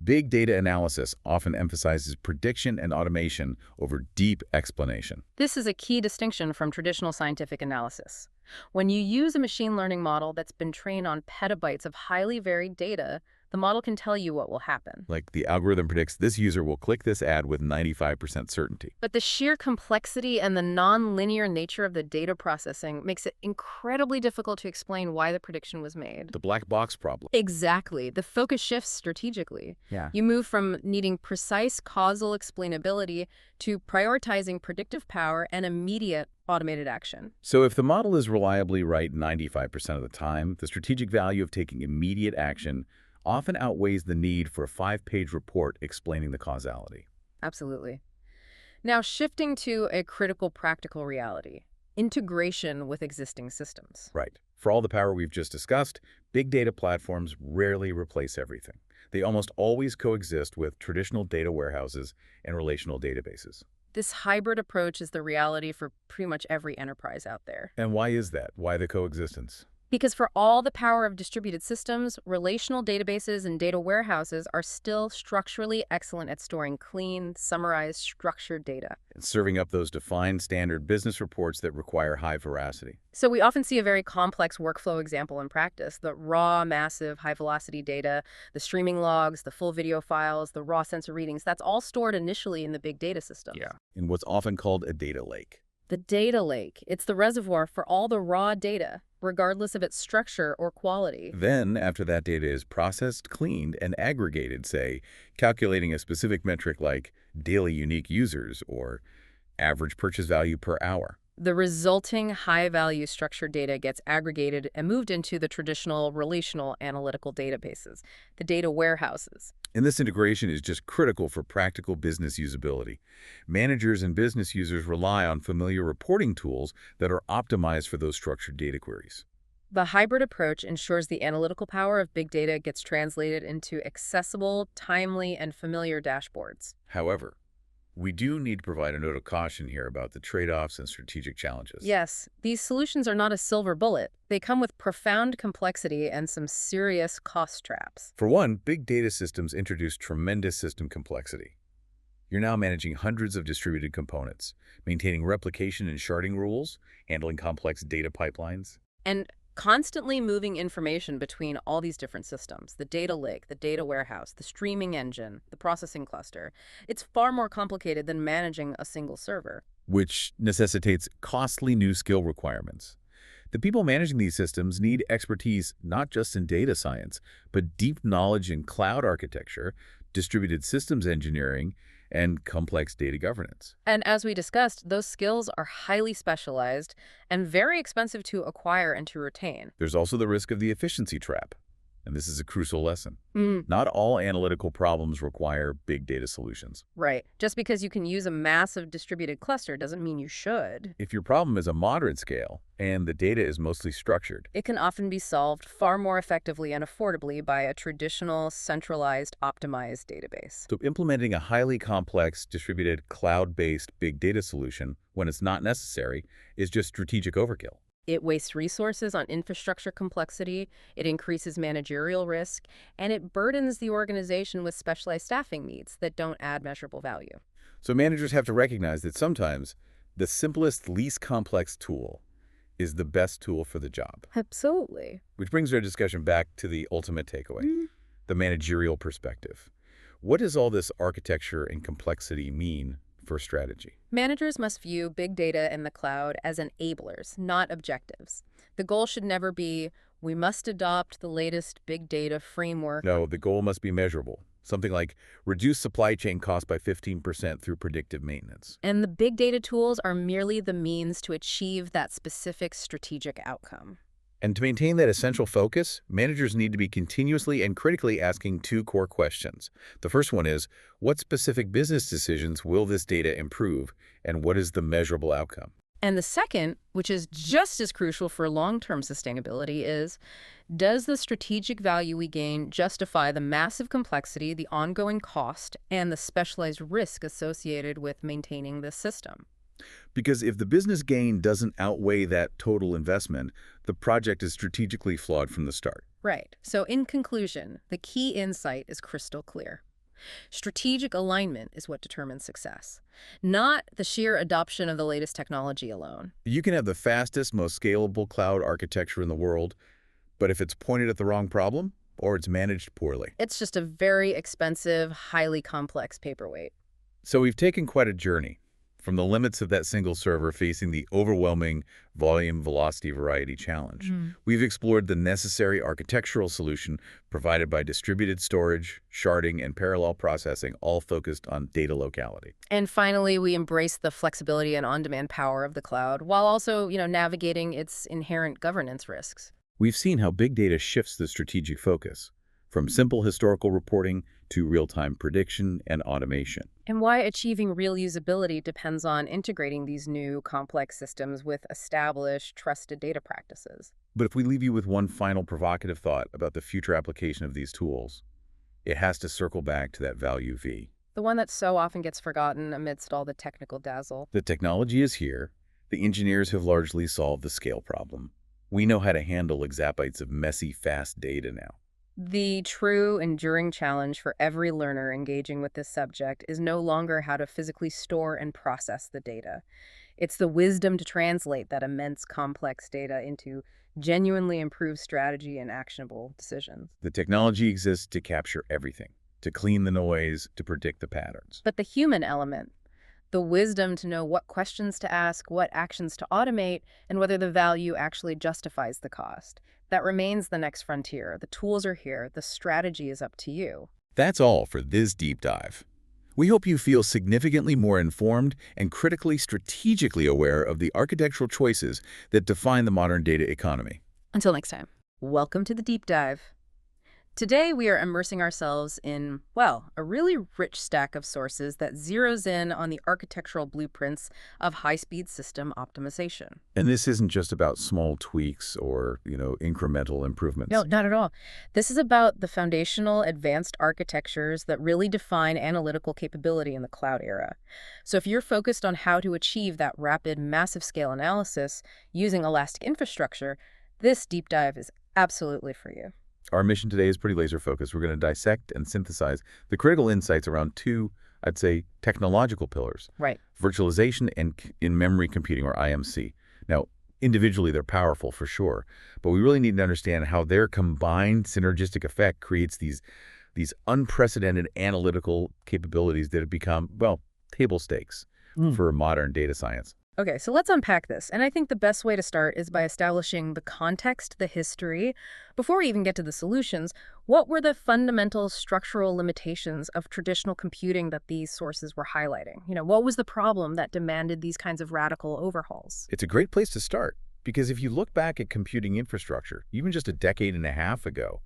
Big data analysis often emphasizes prediction and automation over deep explanation. This is a key distinction from traditional scientific analysis. When you use a machine learning model that's been trained on petabytes of highly varied data, the model can tell you what will happen. Like the algorithm predicts this user will click this ad with 95% certainty. But the sheer complexity and the non-linear nature of the data processing makes it incredibly difficult to explain why the prediction was made. The black box problem. Exactly. The focus shifts strategically. Yeah. You move from needing precise causal explainability to prioritizing predictive power and immediate automated action. So if the model is reliably right 95% of the time, the strategic value of taking immediate action often outweighs the need for a 5-page report explaining the causality. Absolutely. Now, shifting to a critical practical reality, integration with existing systems. Right. For all the power we've just discussed, big data platforms rarely replace everything. They almost always coexist with traditional data warehouses and relational databases. This hybrid approach is the reality for pretty much every enterprise out there. And why is that? Why the coexistence? Because for all the power of distributed systems, relational databases and data warehouses are still structurally excellent at storing clean, summarized, structured data. And serving up those defined standard business reports that require high veracity. So we often see a very complex workflow example in practice: the raw, massive, high-velocity data, the streaming logs, the full video files, the raw sensor readings. That's all stored initially in the big data system. In what's often called a data lake. The data lake. It's the reservoir for all the raw data, regardless of its structure or quality. Then, after that data is processed, cleaned, and aggregated, say, calculating a specific metric like daily unique users or average purchase value per hour. The resulting high-value structured data gets aggregated and moved into the traditional relational analytical databases, the data warehouses. And this integration is just critical for practical business usability. Managers and business users rely on familiar reporting tools that are optimized for those structured data queries. The hybrid approach ensures the analytical power of big data gets translated into accessible, timely, and familiar dashboards. However, we do need to provide a note of caution here about the trade-offs and strategic challenges. Yes, these solutions are not a silver bullet. They come with profound complexity and some serious cost traps. For one, big data systems introduce tremendous system complexity. You're now managing hundreds of distributed components, maintaining replication and sharding rules, handling complex data pipelines. And constantly moving information between all these different systems: the data lake, the data warehouse, the streaming engine, the processing cluster. It's far more complicated than managing a single server. Which necessitates costly new skill requirements. The people managing these systems need expertise not just in data science, but deep knowledge in cloud architecture, distributed systems engineering, and complex data governance. And as we discussed, those skills are highly specialized and very expensive to acquire and to retain. There's also the risk of the efficiency trap, and this is a crucial lesson. Not all analytical problems require big data solutions. Right. Just because you can use a massive distributed cluster doesn't mean you should. If your problem is a moderate scale and the data is mostly structured, It can often be solved far more effectively and affordably by a traditional, centralized, optimized database. so implementing a highly complex, distributed, cloud-based big data solution when it's not necessary is just strategic overkill. It wastes resources on infrastructure complexity, it increases managerial risk, and it burdens the organization with specialized staffing needs that don't add measurable value. So managers have to recognize that sometimes the simplest, least complex tool is the best tool for the job. Absolutely. Which brings our discussion back to the ultimate takeaway, the managerial perspective. What does all this architecture and complexity mean for strategy? Managers must view big data in the cloud as enablers, not objectives. The goal should never be, we must adopt the latest big data framework. No, the goal must be measurable. Something like reduce supply chain costs by 15% through predictive maintenance. And the big data tools are merely the means to achieve that specific strategic outcome. And to maintain that essential focus, managers need to be continuously and critically asking two core questions. The first one is, what specific business decisions will this data improve, and what is the measurable outcome? And the second, which is just as crucial for long-term sustainability, is, does the strategic value we gain justify the massive complexity, the ongoing cost, and the specialized risk associated with maintaining this system? Because if the business gain doesn't outweigh that total investment, the project is strategically flawed from the start. Right. So in conclusion, the key insight is crystal clear. Strategic alignment is what determines success, not the sheer adoption of the latest technology alone. You can have the fastest, most scalable cloud architecture in the world, but if it's pointed at the wrong problem or it's managed poorly. It's just a very expensive, highly complex paperweight. So we've taken quite a journey from the limits of that single server facing the overwhelming volume, velocity, variety challenge. We've explored the necessary architectural solution provided by distributed storage, sharding, and parallel processing, all focused on data locality. And finally, we embrace the flexibility and on-demand power of the cloud while also, navigating its inherent governance risks. We've seen how big data shifts the strategic focus, from simple historical reporting to real-time prediction and automation. And why achieving real usability depends on integrating these new complex systems with established, trusted data practices. But if we leave you with one final provocative thought about the future application of these tools, it has to circle back to that value V. The one that so often gets forgotten amidst all the technical dazzle. The technology is here. The engineers have largely solved the scale problem. We know how to handle exabytes of messy, fast data now. The true, enduring challenge for every learner engaging with this subject is no longer how to physically store and process the data. It's the wisdom to translate that immense, complex data into genuinely improved strategy and actionable decisions. The technology exists to capture everything, to clean the noise, to predict the patterns. But the human element, the wisdom to know what questions to ask, what actions to automate, and whether the value actually justifies the cost, that remains the next frontier. The tools are here. The strategy is up to you. That's all for this deep dive. We hope you feel significantly more informed and critically strategically aware of the architectural choices that define the modern data economy. Until next time, welcome to the deep dive. Today, we are immersing ourselves in, a really rich stack of sources that zeroes in on the architectural blueprints of high-speed system optimization. And this isn't just about small tweaks or, incremental improvements. No, not at all. This is about the foundational advanced architectures that really define analytical capability in the cloud era. So if you're focused on how to achieve that rapid, massive scale analysis using elastic infrastructure, this deep dive is absolutely for you. Our mission today is pretty laser-focused. We're going to dissect and synthesize the critical insights around two, I'd say, technological pillars. Right. Virtualization and in-memory computing, or IMC. Now, individually, they're powerful for sure, but we really need to understand how their combined synergistic effect creates these unprecedented analytical capabilities that have become, table stakes for modern data science. Okay, so let's unpack this. And I think the best way to start is by establishing the context, the history. Before we even get to the solutions, what were the fundamental structural limitations of traditional computing that these sources were highlighting? What was the problem that demanded these kinds of radical overhauls? It's a great place to start, because if you look back at computing infrastructure, even just a decade and a half ago,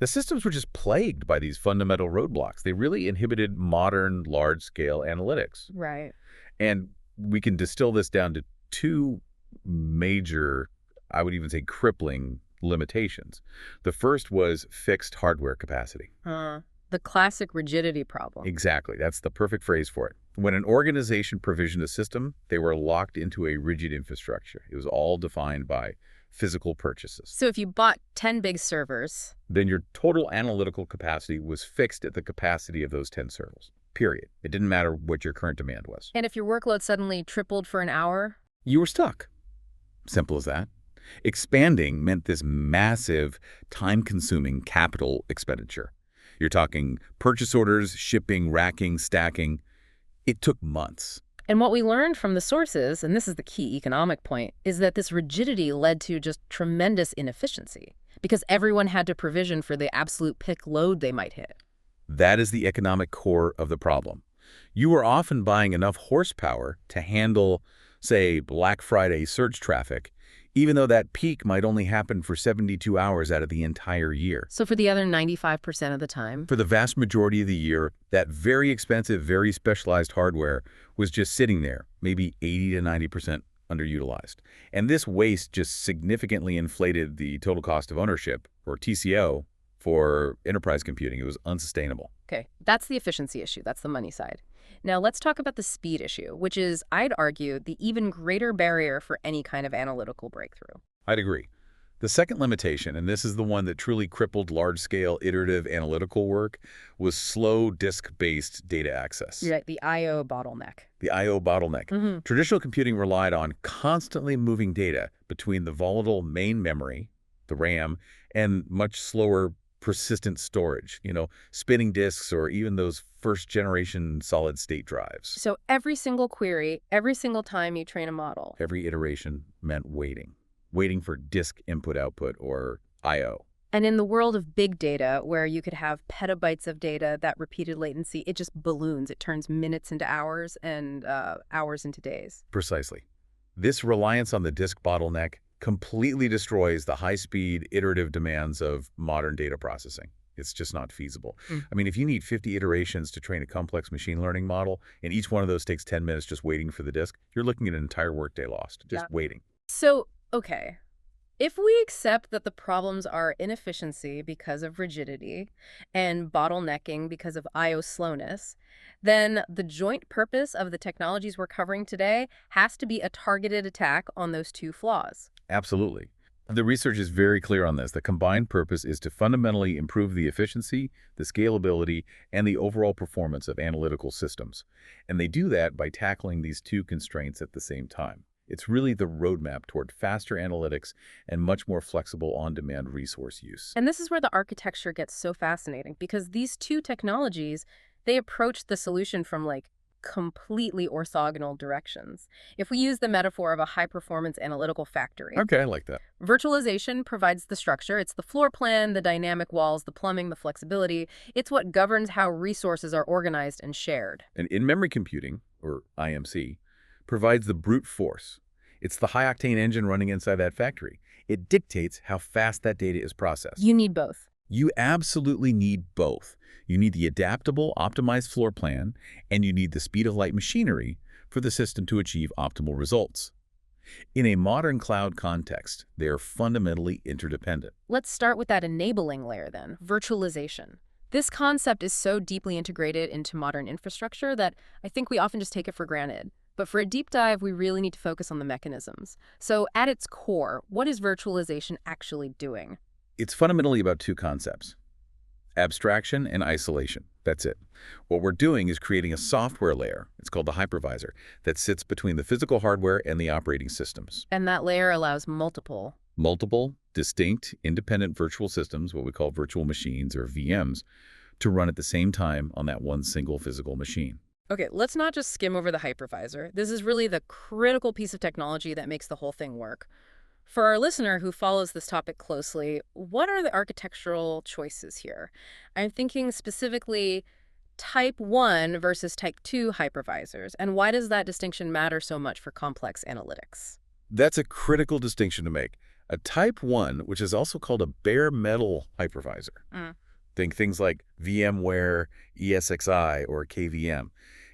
the systems were just plagued by these fundamental roadblocks. They really inhibited modern, large-scale analytics. Right. And we can distill this down to two major, I would even say crippling limitations. The first was fixed hardware capacity. The classic rigidity problem. Exactly. That's the perfect phrase for it. When an organization provisioned a system, they were locked into a rigid infrastructure. It was all defined by physical purchases. So if you bought 10 big servers, then your total analytical capacity was fixed at the capacity of those 10 servers. Period. It didn't matter what your current demand was. And if your workload suddenly tripled for an hour? You were stuck. Simple as that. Expanding meant this massive, time-consuming capital expenditure. You're talking purchase orders, shipping, racking, stacking. It took months. And what we learned from the sources, and this is the key economic point, is that this rigidity led to just tremendous inefficiency because everyone had to provision for the absolute peak load they might hit. That is the economic core of the problem. You were often buying enough horsepower to handle, say, Black Friday surge traffic, even though that peak might only happen for 72 hours out of the entire year. So for the other 95% of the time? For the vast majority of the year, that very expensive, very specialized hardware was just sitting there, maybe 80 to 90% underutilized. And this waste just significantly inflated the total cost of ownership, or TCO, for enterprise computing. It was unsustainable. Okay, that's the efficiency issue. That's the money side. Now let's talk about the speed issue, which is, I'd argue, the even greater barrier for any kind of analytical breakthrough. I'd agree. The second limitation, and this is the one that truly crippled large-scale iterative analytical work, was slow disk-based data access. Right, the I/O bottleneck. The I/O bottleneck. Traditional computing relied on constantly moving data between the volatile main memory, the RAM, and much slower persistent storage, spinning disks or even those first-generation solid-state drives. So every single query, every single time you train a model. Every iteration meant waiting for disk input-output, or I/O. And in the world of big data, where you could have petabytes of data, that repeated latency, it just balloons. It turns minutes into hours and hours into days. Precisely. This reliance on the disk bottleneck completely destroys the high-speed, iterative demands of modern data processing. It's just not feasible. I mean, if you need 50 iterations to train a complex machine learning model, and each one of those takes 10 minutes just waiting for the disk, you're looking at an entire workday lost, just waiting. So, okay, if we accept that the problems are inefficiency because of rigidity and bottlenecking because of I/O slowness, then the joint purpose of the technologies we're covering today has to be a targeted attack on those two flaws. Absolutely. The research is very clear on this. The combined purpose is to fundamentally improve the efficiency, the scalability, and the overall performance of analytical systems. And they do that by tackling these two constraints at the same time. It's really the roadmap toward faster analytics and much more flexible on-demand resource use. And this is where the architecture gets so fascinating, because these two technologies, they approach the solution from completely orthogonal directions. If we use the metaphor of a high-performance analytical factory. Okay, I like that. Virtualization provides the structure. It's the floor plan, the dynamic walls, the plumbing, the flexibility. It's what governs how resources are organized and shared. And in-memory computing, or IMC, provides the brute force. It's the high-octane engine running inside that factory. It dictates how fast that data is processed. You need both. You absolutely need both. You need the adaptable, optimized floor plan, and you need the speed-of-light machinery for the system to achieve optimal results. In a modern cloud context, they are fundamentally interdependent. Let's start with that enabling layer then, virtualization. This concept is so deeply integrated into modern infrastructure that I think we often just take it for granted. But for a deep dive, we really need to focus on the mechanisms. So at its core, what is virtualization actually doing? It's fundamentally about two concepts: abstraction and isolation. That's it. What we're doing is creating a software layer, it's called the hypervisor, that sits between the physical hardware and the operating systems. And that layer allows multiple, distinct, independent virtual systems, what we call virtual machines or VMs, to run at the same time on that one single physical machine. Okay, let's not just skim over the hypervisor. This is really the critical piece of technology that makes the whole thing work. For our listener who follows this topic closely, what are the architectural choices here? I'm thinking specifically Type 1 versus Type 2 hypervisors, and why does that distinction matter so much for complex analytics? That's a critical distinction to make. A Type 1, which is also called a bare metal hypervisor. Think things like VMware, ESXi, or KVM.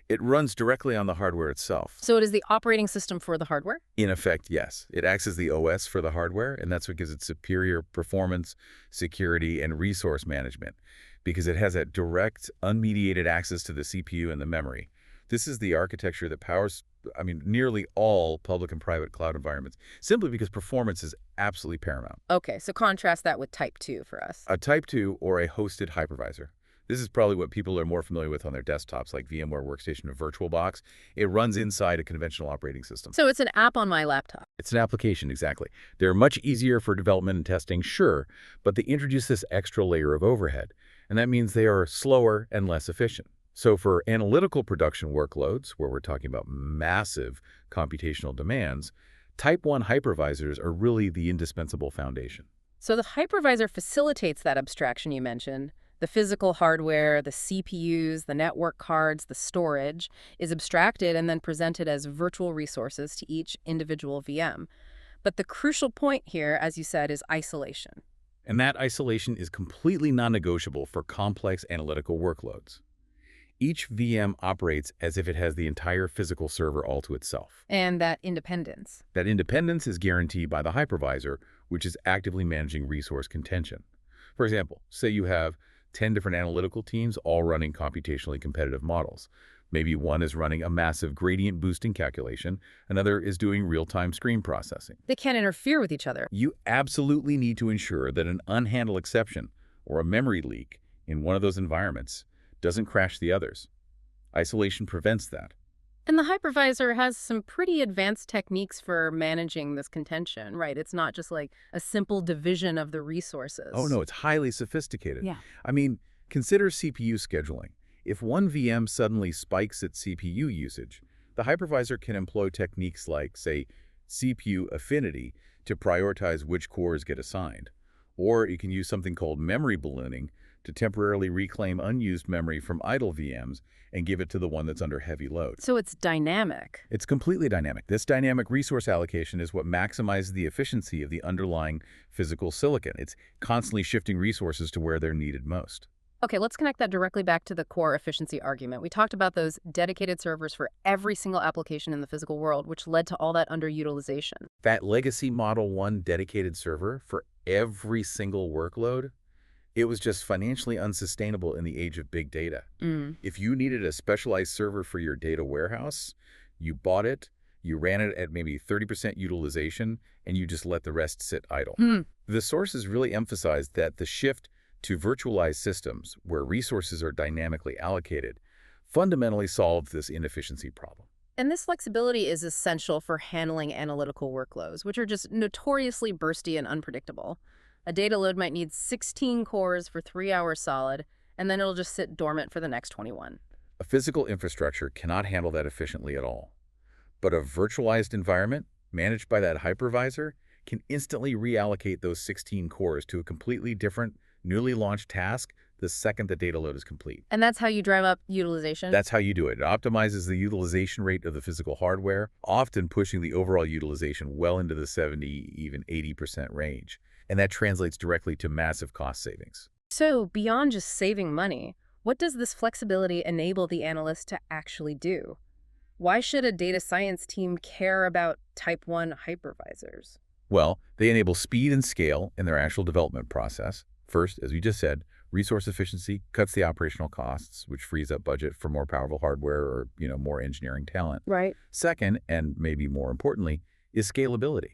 It runs directly on the hardware itself. So it is the operating system for the hardware? In effect, yes. It acts as the OS for the hardware, and that's what gives it superior performance, security, and resource management, because it has that direct, unmediated access to the CPU and the memory. This is the architecture that powers, nearly all public and private cloud environments, simply because performance is absolutely paramount. Okay, so contrast that with Type 2 for us. A Type 2 or a hosted hypervisor. This is probably what people are more familiar with on their desktops, like VMware Workstation or VirtualBox. It runs inside a conventional operating system. So it's an app on my laptop. It's an application, exactly. They're much easier for development and testing, sure, but they introduce this extra layer of overhead, and that means they are slower and less efficient. So for analytical production workloads, where we're talking about massive computational demands, Type 1 hypervisors are really the indispensable foundation. So the hypervisor facilitates that abstraction you mentioned. The physical hardware, the CPUs, the network cards, the storage is abstracted and then presented as virtual resources to each individual VM. But the crucial point here, as you said, is isolation. And that isolation is completely non-negotiable for complex analytical workloads. Each VM operates as if it has the entire physical server all to itself. And that independence. That independence is guaranteed by the hypervisor, which is actively managing resource contention. For example, say you have 10 different analytical teams all running computationally competitive models. Maybe one is running a massive gradient boosting calculation, another is doing real-time screen processing. They can't interfere with each other. You absolutely need to ensure that an unhandled exception or a memory leak in one of those environments doesn't crash the others. Isolation prevents that. And the hypervisor has some pretty advanced techniques for managing this contention, right? It's not just like a simple division of the resources. Oh no, it's highly sophisticated. Yeah. I mean, consider CPU scheduling. If one VM suddenly spikes its CPU usage, the hypervisor can employ techniques like, say, CPU affinity to prioritize which cores get assigned. Or you can use something called memory ballooning to temporarily reclaim unused memory from idle VMs and give it to the one that's under heavy load. So it's dynamic. It's completely dynamic. This dynamic resource allocation is what maximizes the efficiency of the underlying physical silicon. It's constantly shifting resources to where they're needed most. Okay, let's connect that directly back to the core efficiency argument. We talked about those dedicated servers for every single application in the physical world, which led to all that underutilization. That legacy Model 1 dedicated server for every single workload, it was just financially unsustainable in the age of big data. If you needed a specialized server for your data warehouse, you bought it, you ran it at maybe 30% utilization, and you just let the rest sit idle. The sources really emphasized that the shift to virtualized systems, where resources are dynamically allocated, fundamentally solved this inefficiency problem. And this flexibility is essential for handling analytical workloads, which are just notoriously bursty and unpredictable. A data load might need 16 cores for 3 hours solid, and then it'll just sit dormant for the next 21. A physical infrastructure cannot handle that efficiently at all. But a virtualized environment, managed by that hypervisor, can instantly reallocate those 16 cores to a completely different, newly launched task the second the data load is complete. And that's how you drive up utilization? That's how you do it. It optimizes the utilization rate of the physical hardware, often pushing the overall utilization well into the 70, even 80% range. And that translates directly to massive cost savings. So beyond just saving money, what does this flexibility enable the analyst to actually do? Why should a data science team care about Type 1 hypervisors? Well, they enable speed and scale in their actual development process. First, as we just said, resource efficiency cuts the operational costs, which frees up budget for more powerful hardware or, more engineering talent. Right. Second, and maybe more importantly, is scalability.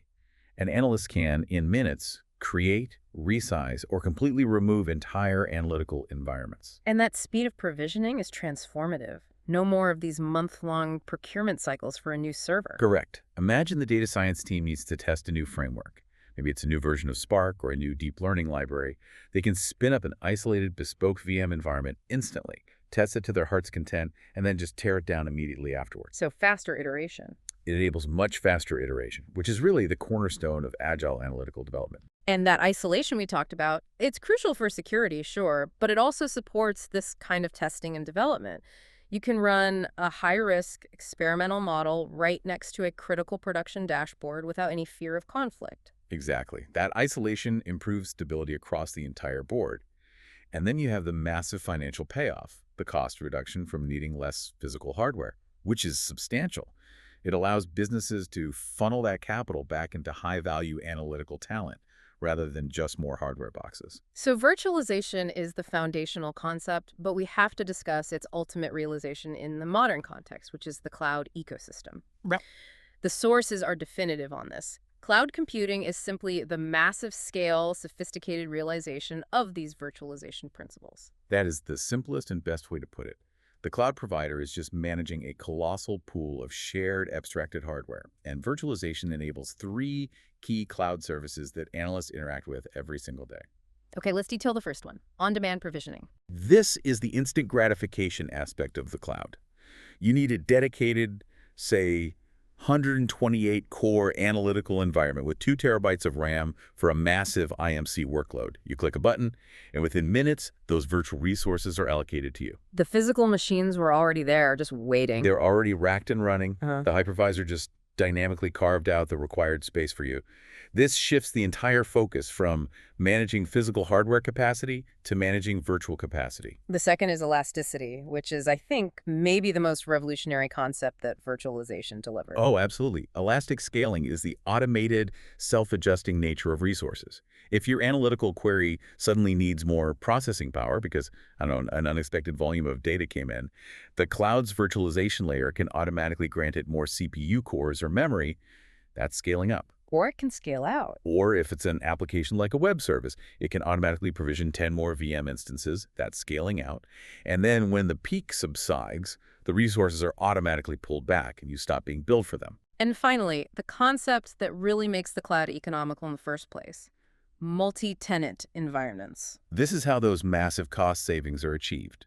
An analyst can, in minutes, create, resize, or completely remove entire analytical environments. And that speed of provisioning is transformative. No more of these month-long procurement cycles for a new server. Correct. Imagine the data science team needs to test a new framework. Maybe it's a new version of Spark or a new deep learning library. They can spin up an isolated, bespoke VM environment instantly, test it to their heart's content, and then just tear it down immediately afterwards. So faster iteration. It enables much faster iteration, which is really the cornerstone of agile analytical development. And that isolation we talked about, it's crucial for security, sure, but it also supports this kind of testing and development. You can run a high-risk experimental model right next to a critical production dashboard without any fear of conflict. Exactly. That isolation improves stability across the entire board. And then you have the massive financial payoff, the cost reduction from needing less physical hardware, which is substantial. It allows businesses to funnel that capital back into high-value analytical talent, rather than just more hardware boxes. So virtualization is the foundational concept, but we have to discuss its ultimate realization in the modern context, which is the cloud ecosystem. Right. The sources are definitive on this. Cloud computing is simply the massive scale, sophisticated realization of these virtualization principles. That is the simplest and best way to put it. The cloud provider is just managing a colossal pool of shared abstracted hardware, and virtualization enables 3 key cloud services that analysts interact with every single day. Okay, let's detail the first one, on-demand provisioning. This is the instant gratification aspect of the cloud. You need a dedicated, say, 128 core analytical environment with 2 terabytes of RAM for a massive IMC workload. You click a button, and within minutes, those virtual resources are allocated to you. The physical machines were already there, just waiting. They're already racked and running. Uh-huh. The hypervisor just dynamically carved out the required space for you. This shifts the entire focus from managing physical hardware capacity to managing virtual capacity. The second is elasticity, which is, I think, maybe the most revolutionary concept that virtualization delivers. Oh, absolutely. Elastic scaling is the automated, self-adjusting nature of resources. If your analytical query suddenly needs more processing power because, I don't know, an unexpected volume of data came in, the cloud's virtualization layer can automatically grant it more CPU cores or memory. That's scaling up. Or it can scale out. Or if it's an application like a web service, it can automatically provision 10 more VM instances. That's scaling out. And then when the peak subsides, the resources are automatically pulled back and you stop being billed for them. And finally, the concept that really makes the cloud economical in the first place, multi-tenant environments. This is how those massive cost savings are achieved.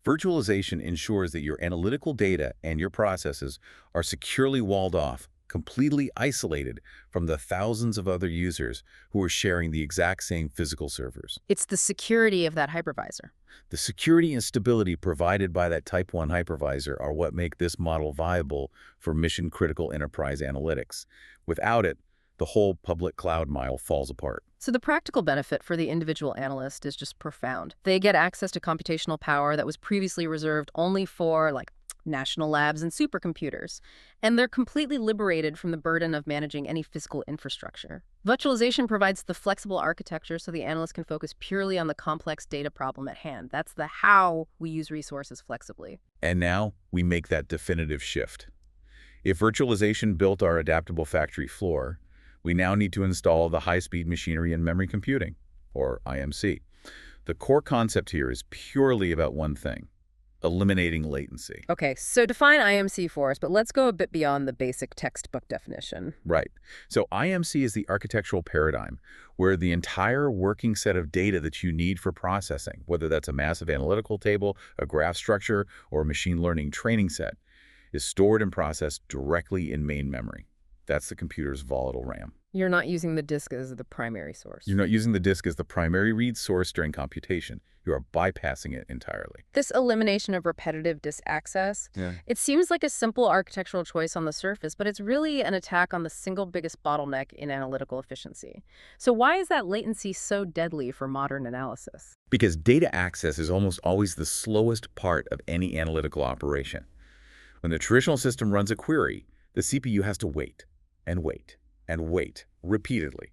Virtualization ensures that your analytical data and your processes are securely walled off, completely isolated from the thousands of other users who are sharing the exact same physical servers. It's the security of that hypervisor. The security and stability provided by that Type 1 hypervisor are what make this model viable for mission-critical enterprise analytics. Without it, the whole public cloud model falls apart. So the practical benefit for the individual analyst is just profound. They get access to computational power that was previously reserved only for, national labs and supercomputers, and they're completely liberated from the burden of managing any physical infrastructure. Virtualization provides the flexible architecture so the analyst can focus purely on the complex data problem at hand. That's the how we use resources flexibly. And now we make that definitive shift. If virtualization built our adaptable factory floor, we now need to install the high-speed machinery and memory computing, or IMC. The core concept here is purely about one thing: eliminating latency. Okay, so define IMC for us, but let's go a bit beyond the basic textbook definition. Right. So IMC is the architectural paradigm where the entire working set of data that you need for processing, whether that's a massive analytical table, a graph structure, or a machine learning training set, is stored and processed directly in main memory. That's the computer's volatile RAM. You're not using the disk as the primary source. You're not using the disk as the primary read source during computation. You are bypassing it entirely. This elimination of repetitive disk access, it seems like a simple architectural choice on the surface, but it's really an attack on the single biggest bottleneck in analytical efficiency. So why is that latency so deadly for modern analysis? Because data access is almost always the slowest part of any analytical operation. When the traditional system runs a query, the CPU has to wait and wait and wait repeatedly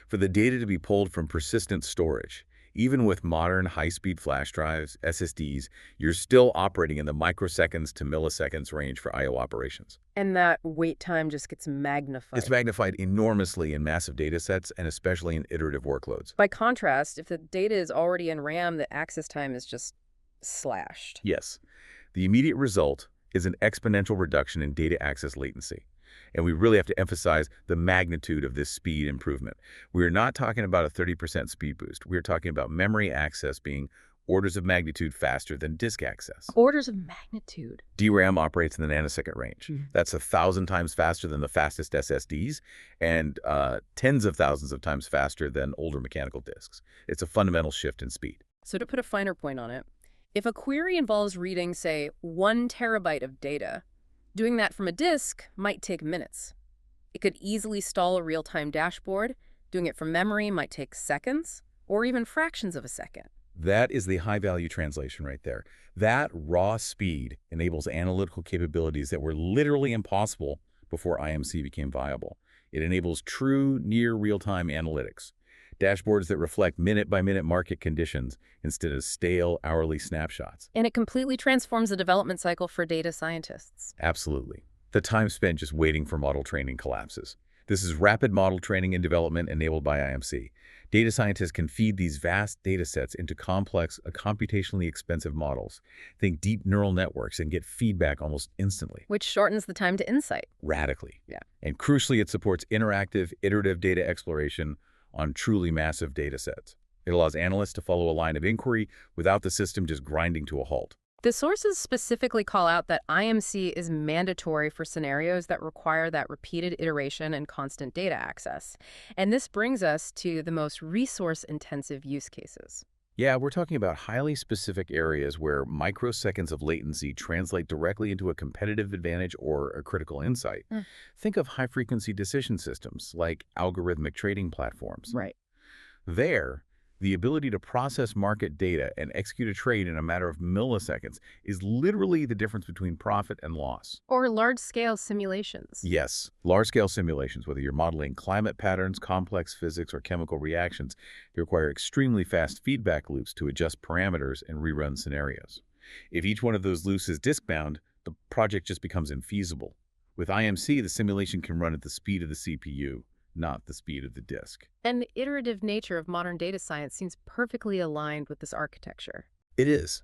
for the data to be pulled from persistent storage. Even with modern high-speed flash drives, SSDs, you're still operating in the microseconds to milliseconds range for I/O operations. And that wait time just gets magnified. It's magnified enormously in massive data sets and especially in iterative workloads. By contrast, if the data is already in RAM, the access time is just slashed. Yes. The immediate result is an exponential reduction in data access latency. And we really have to emphasize the magnitude of this speed improvement. We're not talking about a 30% speed boost. We're talking about memory access being orders of magnitude faster than disk access. Orders of magnitude. DRAM operates in the nanosecond range. That's 1,000 times faster than the fastest SSDs and tens of thousands of times faster than older mechanical disks. It's a fundamental shift in speed. So to put a finer point on it, if a query involves reading, say, 1 terabyte of data, doing that from a disk might take minutes. It could easily stall a real-time dashboard. Doing it from memory might take seconds, or even fractions of a second. That is the high-value translation right there. That raw speed enables analytical capabilities that were literally impossible before IMC became viable. It enables true, near real-time analytics. Dashboards that reflect minute-by-minute market conditions instead of stale, hourly snapshots. And it completely transforms the development cycle for data scientists. Absolutely. The time spent just waiting for model training collapses. This is rapid model training and development enabled by IMC. Data scientists can feed these vast data sets into complex, computationally expensive models. Think deep neural networks and get feedback almost instantly. Which shortens the time to insight. Radically. Yeah. And crucially, it supports interactive, iterative data exploration on truly massive data sets. It allows analysts to follow a line of inquiry without the system just grinding to a halt. The sources specifically call out that IMC is mandatory for scenarios that require that repeated iteration and constant data access. And this brings us to the most resource-intensive use cases. Yeah, we're talking about highly specific areas where microseconds of latency translate directly into a competitive advantage or a critical insight. Think of high-frequency decision systems like algorithmic trading platforms. Right. There, the ability to process market data and execute a trade in a matter of milliseconds is literally the difference between profit and loss. Or large-scale simulations. Yes, large-scale simulations, whether you're modeling climate patterns, complex physics, or chemical reactions, they require extremely fast feedback loops to adjust parameters and rerun scenarios. If each one of those loops is disk-bound, the project just becomes infeasible. With IMC, the simulation can run at the speed of the CPU, not the speed of the disk. And the iterative nature of modern data science seems perfectly aligned with this architecture. It is.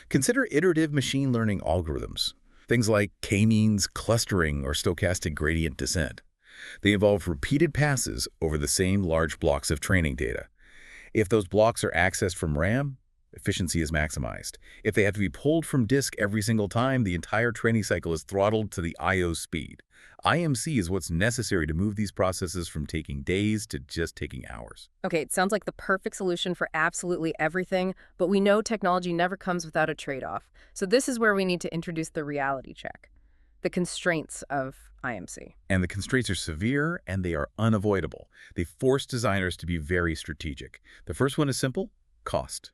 Consider iterative machine learning algorithms. Things like k-means, clustering, or stochastic gradient descent. They involve repeated passes over the same large blocks of training data. If those blocks are accessed from RAM, efficiency is maximized. If they have to be pulled from disk every single time, the entire training cycle is throttled to the I/O speed. IMC is what's necessary to move these processes from taking days to just taking hours. Okay, it sounds like the perfect solution for absolutely everything, but we know technology never comes without a trade-off. So this is where we need to introduce the reality check, the constraints of IMC. And the constraints are severe and they are unavoidable. They force designers to be very strategic. The first one is simple: cost.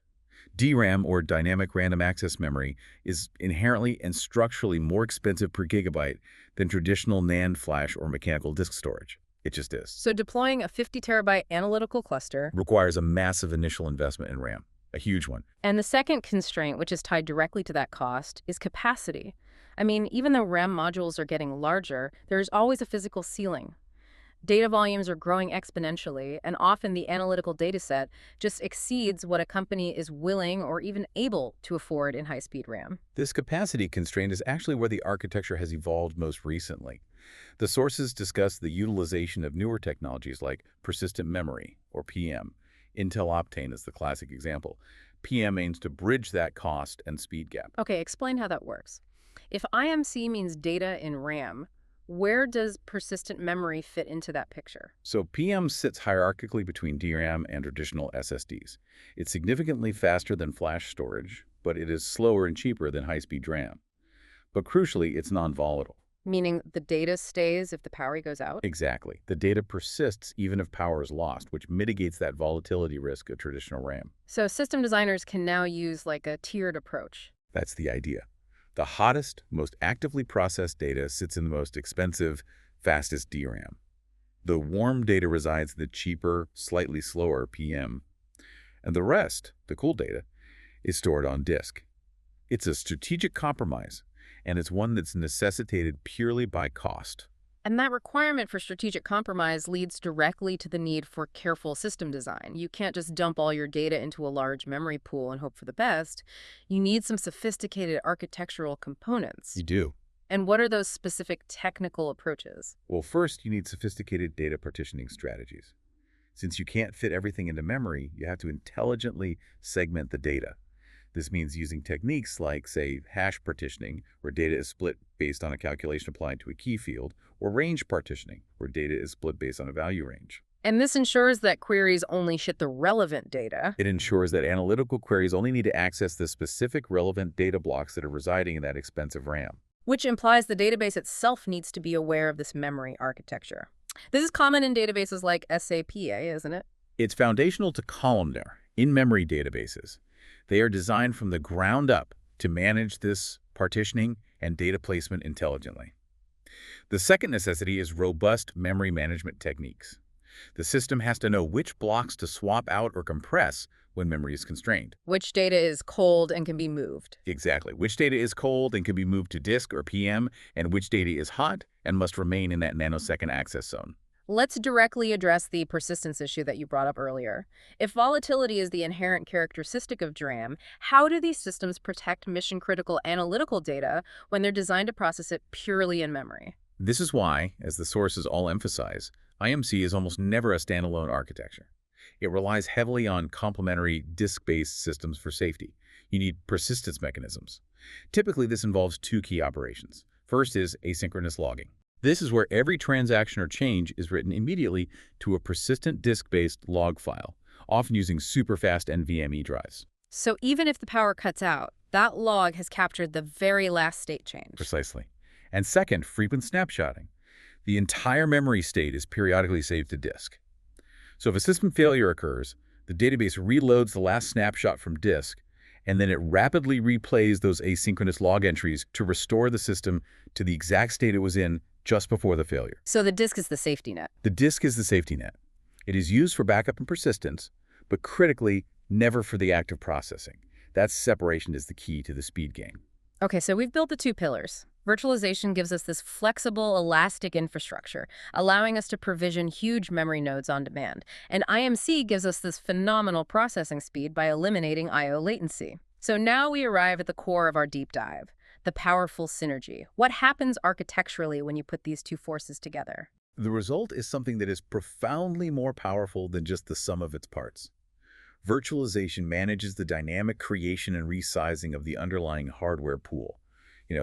DRAM, or dynamic random access memory, is inherently and structurally more expensive per gigabyte than traditional NAND flash or mechanical disk storage. It just is. So deploying a 50-terabyte analytical cluster Requires a massive initial investment in RAM, a huge one. And the second constraint, which is tied directly to that cost, is capacity. I mean, even though RAM modules are getting larger, there's always a physical ceiling. Data volumes are growing exponentially, and often the analytical dataset just exceeds what a company is willing or even able to afford in high-speed RAM. This capacity constraint is actually where the architecture has evolved most recently. The sources discuss the utilization of newer technologies like persistent memory, or PM. Intel Optane is the classic example. PM aims to bridge that cost and speed gap. Okay, explain how that works. If IMC means data in RAM, where does persistent memory fit into that picture? So PM sits hierarchically between DRAM and traditional SSDs. It's significantly faster than flash storage, but it is slower and cheaper than high-speed RAM. But crucially, it's non-volatile. Meaning the data stays if the power goes out? Exactly. The data persists even if power is lost, which mitigates that volatility risk of traditional RAM. So system designers can now use like a tiered approach. That's the idea. The hottest, most actively processed data sits in the most expensive, fastest DRAM. The warm data resides in the cheaper, slightly slower PM. And the rest, the cool data, is stored on disk. It's a strategic compromise, and it's one that's necessitated purely by cost. And that requirement for strategic compromise leads directly to the need for careful system design. You can't just dump all your data into a large memory pool and hope for the best. You need some sophisticated architectural components. You do. And what are those specific technical approaches? Well, first, you need sophisticated data partitioning strategies. Since you can't fit everything into memory, you have to intelligently segment the data. This means using techniques like, say, hash partitioning, where data is split based on a calculation applied to a key field, or range partitioning, where data is split based on a value range. And this ensures that queries only ship the relevant data. It ensures that analytical queries only need to access the specific relevant data blocks that are residing in that expensive RAM. Which implies the database itself needs to be aware of this memory architecture. This is common in databases like SAP, isn't it? It's foundational to columnar, in-memory databases. They are designed from the ground up to manage this partitioning and data placement intelligently. The second necessity is robust memory management techniques. The system has to know which blocks to swap out or compress when memory is constrained. Which data is cold and can be moved. Exactly. Which data is cold and can be moved to disk or PM, and which data is hot and must remain in that nanosecond access zone. Let's directly address the persistence issue that you brought up earlier. If volatility is the inherent characteristic of DRAM, how do these systems protect mission-critical analytical data when they're designed to process it purely in memory? This is why, as the sources all emphasize, IMC is almost never a standalone architecture. It relies heavily on complementary disk-based systems for safety. You need persistence mechanisms. Typically, this involves two key operations. First is asynchronous logging. This is where every transaction or change is written immediately to a persistent disk-based log file, often using super-fast NVMe drives. So even if the power cuts out, that log has captured the very last state change. Precisely. And second, frequent snapshotting. The entire memory state is periodically saved to disk. So if a system failure occurs, the database reloads the last snapshot from disk, and then it rapidly replays those asynchronous log entries to restore the system to the exact state it was in just before the failure. So the disk is the safety net. The disk is the safety net. It is used for backup and persistence, but critically, never for the act of processing. That separation is the key to the speed gain. Okay, so we've built the two pillars. Virtualization gives us this flexible, elastic infrastructure, allowing us to provision huge memory nodes on demand. And IMC gives us this phenomenal processing speed by eliminating I/O latency. So now we arrive at the core of our deep dive, the powerful synergy. What happens architecturally when you put these two forces together? The result is something that is profoundly more powerful than just the sum of its parts. Virtualization manages the dynamic creation and resizing of the underlying hardware pool.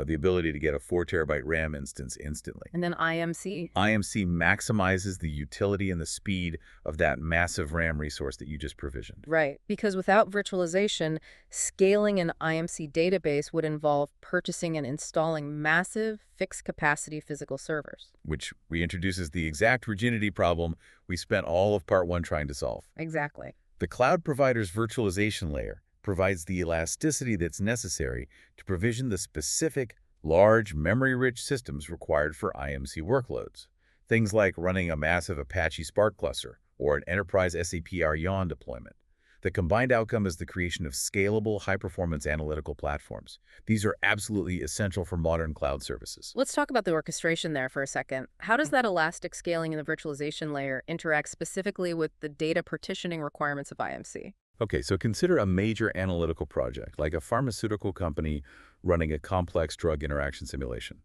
The ability to get a 4 terabyte RAM instance instantly. And then IMC? IMC maximizes the utility and the speed of that massive RAM resource that you just provisioned. Right, because without virtualization, scaling an IMC database would involve purchasing and installing massive fixed-capacity physical servers. Which reintroduces the exact rigidity problem we spent all of Part 1 trying to solve. Exactly. The cloud provider's virtualization layer provides the elasticity that's necessary to provision the specific, large, memory-rich systems required for IMC workloads. Things like running a massive Apache Spark cluster or an enterprise SAP Aryan deployment. The combined outcome is the creation of scalable, high-performance analytical platforms. These are absolutely essential for modern cloud services. Let's talk about the orchestration there for a second. How does that elastic scaling in the virtualization layer interact specifically with the data partitioning requirements of IMC? Okay, so consider a major analytical project, like a pharmaceutical company running a complex drug interaction simulation.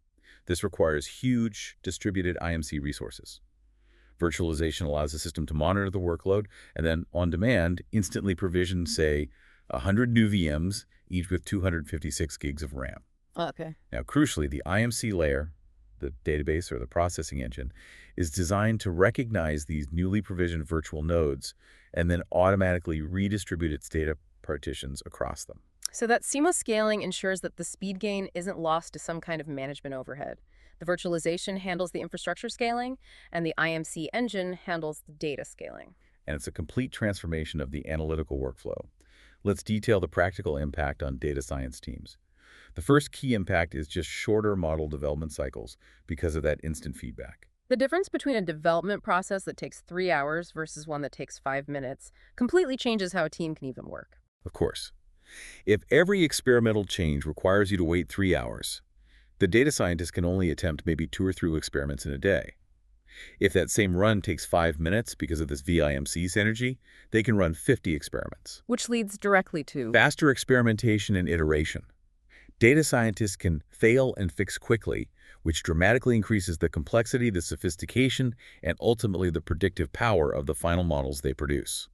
This requires huge distributed IMC resources. Virtualization allows the system to monitor the workload and then, on demand, instantly provision, say, 100 new VMs, each with 256 gigs of RAM. Okay. Now, crucially, the IMC layer, the database or the processing engine, is designed to recognize these newly provisioned virtual nodes and then automatically redistribute its data partitions across them. So that seamless scaling ensures that the speed gain isn't lost to some kind of management overhead. The virtualization handles the infrastructure scaling, and the IMC engine handles the data scaling. And it's a complete transformation of the analytical workflow. Let's detail the practical impact on data science teams. The first key impact is just shorter model development cycles because of that instant feedback. The difference between a development process that takes 3 hours versus one that takes 5 minutes completely changes how a team can even work. Of course. If every experimental change requires you to wait 3 hours, the data scientist can only attempt maybe 2 or 3 experiments in a day. If that same run takes 5 minutes because of this VIMC synergy, they can run 50 experiments. Which leads directly to faster experimentation and iteration. Data scientists can fail and fix quickly, which dramatically increases the complexity, the sophistication, and ultimately the predictive power of the final models they produce.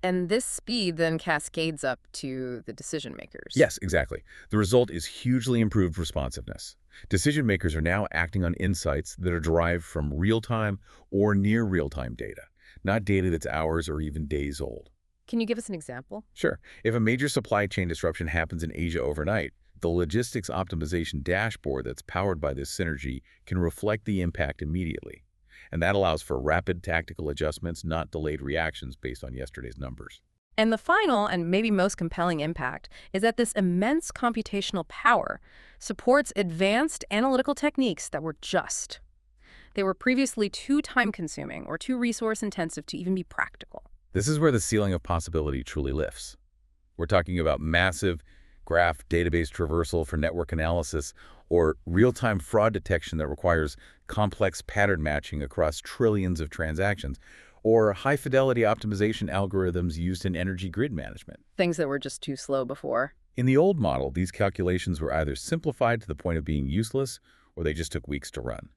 And this speed then cascades up to the decision makers. Yes, exactly. The result is hugely improved responsiveness. Decision makers are now acting on insights that are derived from real-time or near real-time data, not data that's hours or even days old. Can you give us an example? Sure. If a major supply chain disruption happens in Asia overnight, the logistics optimization dashboard that's powered by this synergy can reflect the impact immediately. And that allows for rapid tactical adjustments, not delayed reactions based on yesterday's numbers. And the final and maybe most compelling impact is that this immense computational power supports advanced analytical techniques that were they were previously too time-consuming or too resource-intensive to even be practical. This is where the ceiling of possibility truly lifts. We're talking about massive graph database traversal for network analysis, or real-time fraud detection that requires complex pattern matching across trillions of transactions, or high-fidelity optimization algorithms used in energy grid management. Things that were just too slow before. In the old model, these calculations were either simplified to the point of being useless, or they just took weeks to run.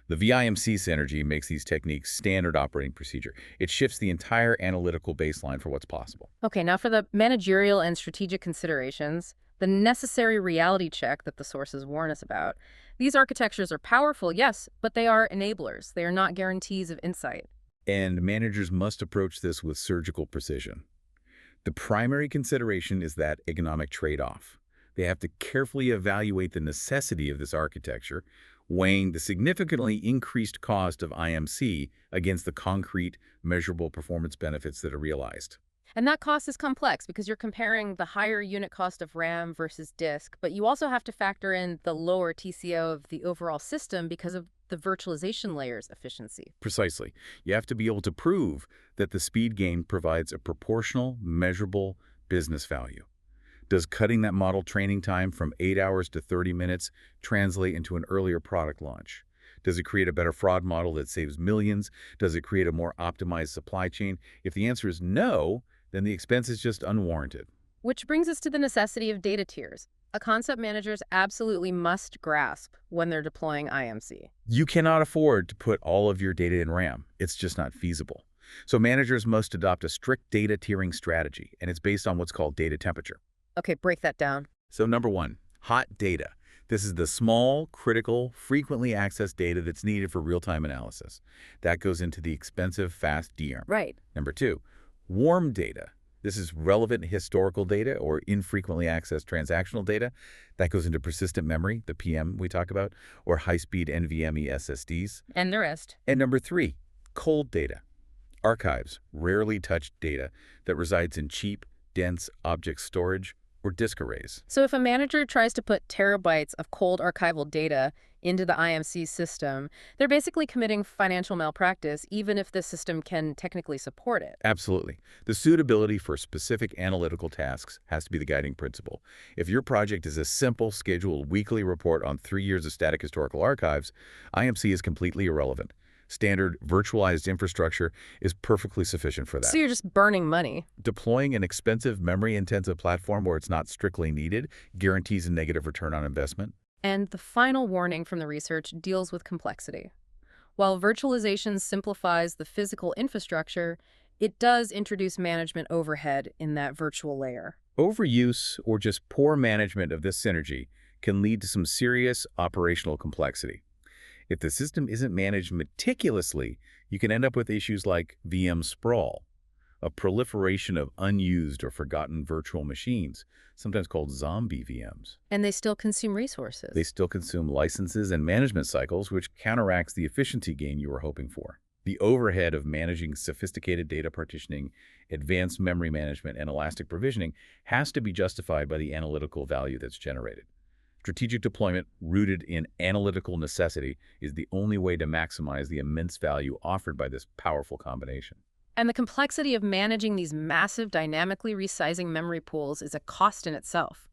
The VIMC synergy makes these techniques standard operating procedure. It shifts the entire analytical baseline for what's possible. Okay, now for the managerial and strategic considerations, the necessary reality check that the sources warn us about. These architectures are powerful, yes, but they are enablers. They are not guarantees of insight. And managers must approach this with surgical precision. The primary consideration is that economic trade-off. They have to carefully evaluate the necessity of this architecture, weighing the significantly increased cost of IMC against the concrete, measurable performance benefits that are realized. And that cost is complex because you're comparing the higher unit cost of RAM versus disk, but you also have to factor in the lower TCO of the overall system because of the virtualization layer's efficiency. Precisely. You have to be able to prove that the speed gain provides a proportional, measurable business value. Does cutting that model training time from 8 hours to 30 minutes translate into an earlier product launch? Does it create a better fraud model that saves millions? Does it create a more optimized supply chain? If the answer is no, then the expense is just unwarranted. Which brings us to the necessity of data tiers, a concept managers absolutely must grasp when they're deploying IMC. You cannot afford to put all of your data in RAM. It's just not feasible. So managers must adopt a strict data tiering strategy, and it's based on what's called data temperature. Okay, break that down. So number one, hot data. This is the small, critical, frequently accessed data that's needed for real-time analysis. That goes into the expensive, fast DRAM. Right. Number two, warm data. This is relevant historical data or infrequently accessed transactional data. That goes into persistent memory, the PM we talk about, or high-speed NVMe SSDs. And the rest. And number three, cold data. Archives, rarely touched data that resides in cheap, dense object storage or disk arrays. So if a manager tries to put terabytes of cold archival data into the IMC system, they're basically committing financial malpractice, even if the system can technically support it. Absolutely. The suitability for specific analytical tasks has to be the guiding principle. If your project is a simple, scheduled weekly report on 3 years of static historical archives, IMC is completely irrelevant. Standard virtualized infrastructure is perfectly sufficient for that. So you're just burning money. Deploying an expensive, memory-intensive platform where it's not strictly needed guarantees a negative return on investment. And the final warning from the research deals with complexity. While virtualization simplifies the physical infrastructure, it does introduce management overhead in that virtual layer. Overuse or just poor management of this synergy can lead to some serious operational complexity. If the system isn't managed meticulously, you can end up with issues like VM sprawl, a proliferation of unused or forgotten virtual machines, sometimes called zombie VMs. And they still consume resources. They still consume licenses and management cycles, which counteracts the efficiency gain you were hoping for. The overhead of managing sophisticated data partitioning, advanced memory management, and elastic provisioning has to be justified by the analytical value that's generated. Strategic deployment rooted in analytical necessity is the only way to maximize the immense value offered by this powerful combination. And the complexity of managing these massive dynamically resizing memory pools is a cost in itself.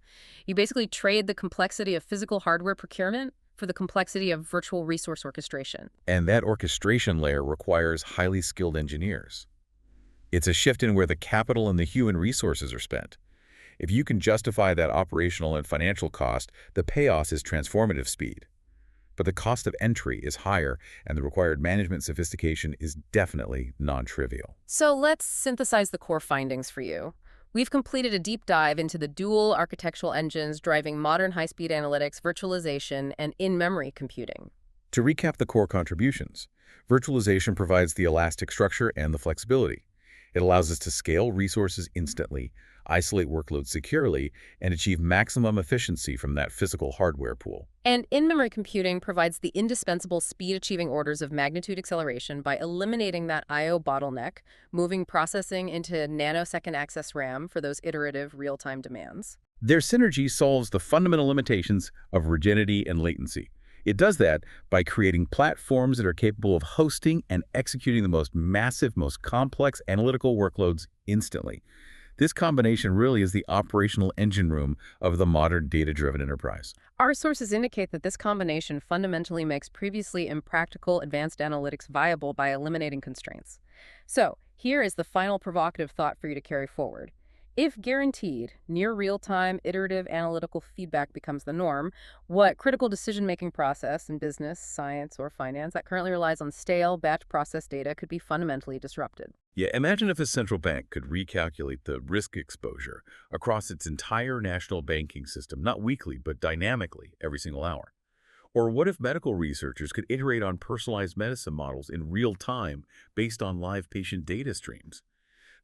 You basically trade the complexity of physical hardware procurement for the complexity of virtual resource orchestration. And that orchestration layer requires highly skilled engineers. It's a shift in where the capital and the human resources are spent. If you can justify that operational and financial cost, the payoff is transformative speed. But the cost of entry is higher, and the required management sophistication is definitely non-trivial. So let's synthesize the core findings for you. We've completed a deep dive into the dual architectural engines driving modern high-speed analytics, virtualization, and in-memory computing. To recap the core contributions, virtualization provides the elastic structure and the flexibility. It allows us to scale resources instantly, isolate workloads securely, and achieve maximum efficiency from that physical hardware pool. And in-memory computing provides the indispensable speed-achieving orders of magnitude acceleration by eliminating that I/O bottleneck, moving processing into nanosecond access RAM for those iterative real-time demands. Their synergy solves the fundamental limitations of rigidity and latency. It does that by creating platforms that are capable of hosting and executing the most massive, most complex analytical workloads instantly. This combination really is the operational engine room of the modern data-driven enterprise. Our sources indicate that this combination fundamentally makes previously impractical advanced analytics viable by eliminating constraints. So, here is the final provocative thought for you to carry forward. If guaranteed, near real-time, iterative analytical feedback becomes the norm, what critical decision-making process in business, science, or finance that currently relies on stale, batch-processed data could be fundamentally disrupted. Yeah, imagine if a central bank could recalculate the risk exposure across its entire national banking system, not weekly, but dynamically, every single hour. Or what if medical researchers could iterate on personalized medicine models in real time based on live patient data streams?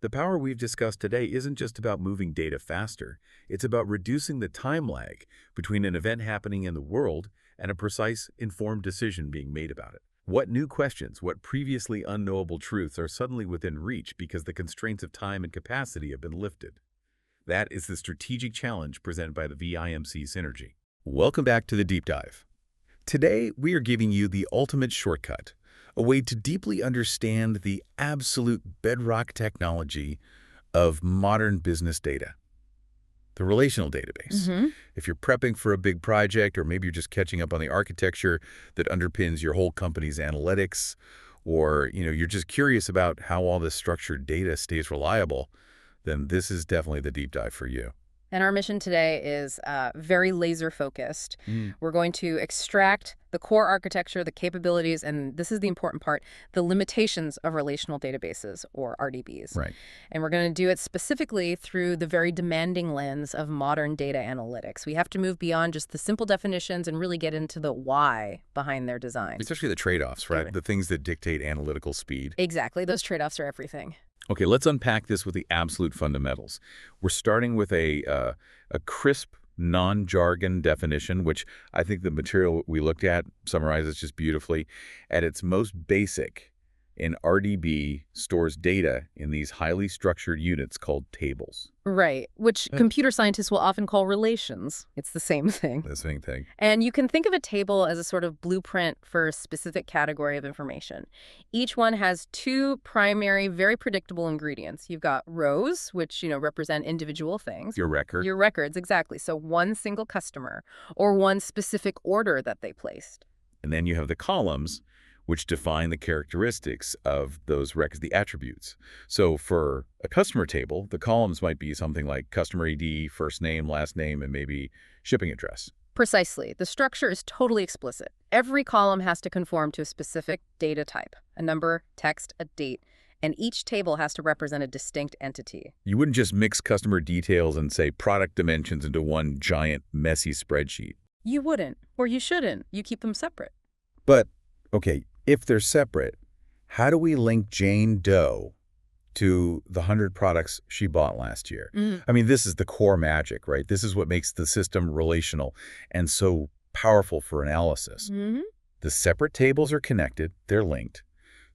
The power we've discussed today isn't just about moving data faster. It's about reducing the time lag between an event happening in the world and a precise, informed decision being made about it. What new questions, what previously unknowable truths are suddenly within reach because the constraints of time and capacity have been lifted? That is the strategic challenge presented by the VIMC Synergy. Welcome back to the Deep Dive. Today, we are giving you the ultimate shortcut, a way to deeply understand the absolute bedrock technology of modern business data, the relational database. If you're prepping for a big project, or maybe you're just catching up on the architecture that underpins your whole company's analytics, or you're just curious about how all this structured data stays reliable, then this is definitely the deep dive for you. And our mission today is very laser-focused. We're going to extract the core architecture, the capabilities, and this is the important part, the limitations of relational databases, or RDBs. Right. And we're going to do it specifically through the very demanding lens of modern data analytics. We have to move beyond just the simple definitions and really get into the why behind their design. Especially the trade-offs, right? Right. The things that dictate analytical speed. Exactly. Those trade-offs are everything. Okay, let's unpack this with the absolute fundamentals. We're starting with a crisp, non-jargon definition, which I think the material we looked at summarizes just beautifully. At its most basic, an RDB stores data in these highly structured units called tables. Right, which computer scientists will often call relations. It's the same thing. The same thing. And you can think of a table as a sort of blueprint for a specific category of information. Each one has two primary, very predictable ingredients. You've got rows, which, represent individual things. Your record. Your records, exactly. So one single customer or one specific order that they placed. And then you have the columns, which define the characteristics of those records, the attributes. So for a customer table, the columns might be something like customer ID, first name, last name, and maybe shipping address. Precisely. The structure is totally explicit. Every column has to conform to a specific data type, a number, text, a date, and each table has to represent a distinct entity. You wouldn't just mix customer details and, say, product dimensions into one giant, messy spreadsheet. You wouldn't, or you shouldn't. You keep them separate. But, okay, if they're separate, how do we link Jane Doe to the 100 products she bought last year? I mean, this is the core magic, right? This is what makes the system relational and so powerful for analysis. The separate tables are connected, they're linked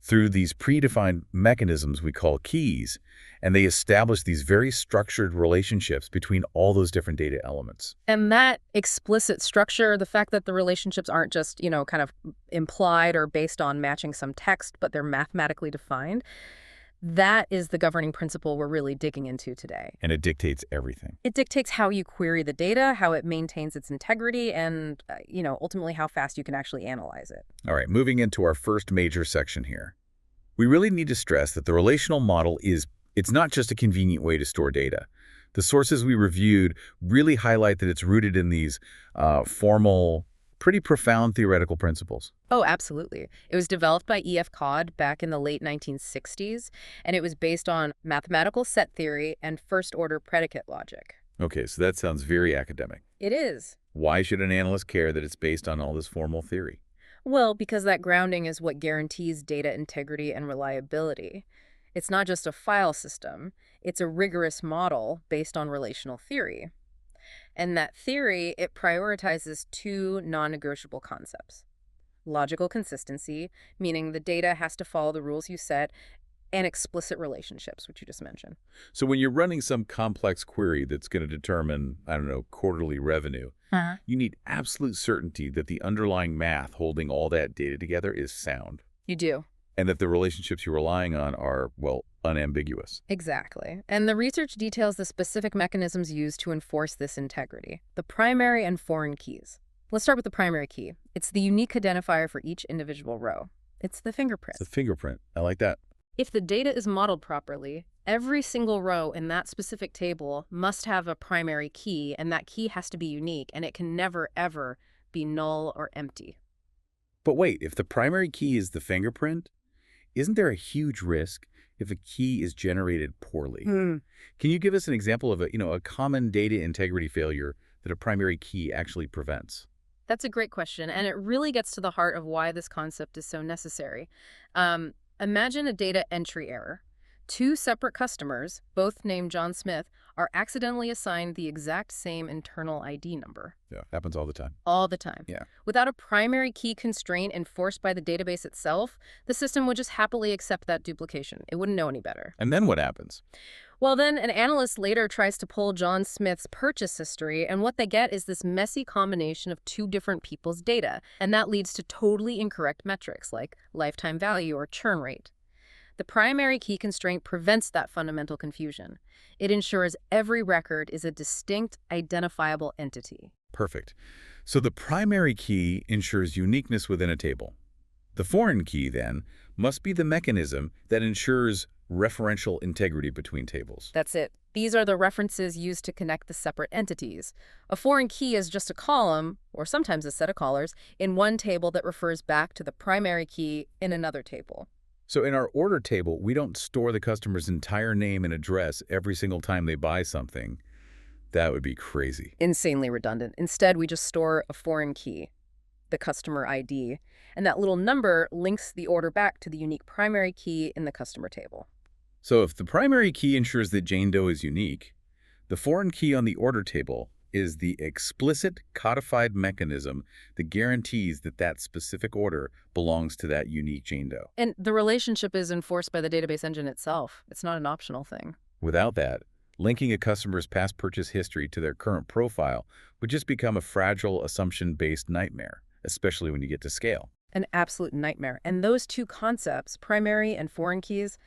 through these predefined mechanisms we call keys, and they establish these very structured relationships between all those different data elements. And that explicit structure, the fact that the relationships aren't just, kind of implied or based on matching some text, but they're mathematically defined, that is the governing principle we're really digging into today. And it dictates everything. It dictates how you query the data, how it maintains its integrity, and, ultimately how fast you can actually analyze it. All right, moving into our first major section here. We really need to stress that the relational model it's not just a convenient way to store data. The sources we reviewed really highlight that it's rooted in these formal, pretty profound theoretical principles. Oh, absolutely. It was developed by E.F. Codd back in the late 1960s, and it was based on mathematical set theory and first-order predicate logic. Okay, so that sounds very academic. It is. Why should an analyst care that it's based on all this formal theory? Well, because that grounding is what guarantees data integrity and reliability. It's not just a file system, it's a rigorous model based on relational theory. And that theory, it prioritizes two non-negotiable concepts. Logical consistency, meaning the data has to follow the rules you set, and explicit relationships, which you just mentioned. So when you're running some complex query that's going to determine, quarterly revenue, you need absolute certainty that the underlying math holding all that data together is sound. You do. And that the relationships you're relying on are, well, unambiguous. Exactly. And the research details the specific mechanisms used to enforce this integrity, the primary and foreign keys. Let's start with the primary key. It's the unique identifier for each individual row. It's the fingerprint. It's the fingerprint. I like that. If the data is modeled properly, every single row in that specific table must have a primary key, and that key has to be unique, and it can never, ever be null or empty. But wait, if the primary key is the fingerprint, isn't there a huge risk if a key is generated poorly? Can you give us an example of a common data integrity failure that a primary key actually prevents? That's a great question, and it really gets to the heart of why this concept is so necessary. Imagine a data entry error. Two separate customers, both named John Smith, are accidentally assigned the exact same internal ID number. Yeah, happens all the time. All the time. Yeah. Without a primary key constraint enforced by the database itself, the system would just happily accept that duplication. It wouldn't know any better. And then what happens? Well, then an analyst later tries to pull John Smith's purchase history, and what they get is this messy combination of two different people's data, and that leads to totally incorrect metrics like lifetime value or churn rate. The primary key constraint prevents that fundamental confusion. It ensures every record is a distinct, identifiable entity. Perfect. So the primary key ensures uniqueness within a table. The foreign key, then, must be the mechanism that ensures referential integrity between tables. That's it. These are the references used to connect the separate entities. A foreign key is just a column, or sometimes a set of collars, in one table that refers back to the primary key in another table. So in our order table, we don't store the customer's entire name and address every single time they buy something. That would be crazy. Insanely redundant. Instead, we just store a foreign key, the customer ID, and that little number links the order back to the unique primary key in the customer table. So if the primary key ensures that Jane Doe is unique, the foreign key on the order table is the explicit codified mechanism that guarantees that that specific order belongs to that unique Jane Doe. And the relationship is enforced by the database engine itself. It's not an optional thing. Without that, linking a customer's past purchase history to their current profile would just become a fragile assumption-based nightmare, especially when you get to scale. An absolute nightmare. And those two concepts, primary and foreign keys,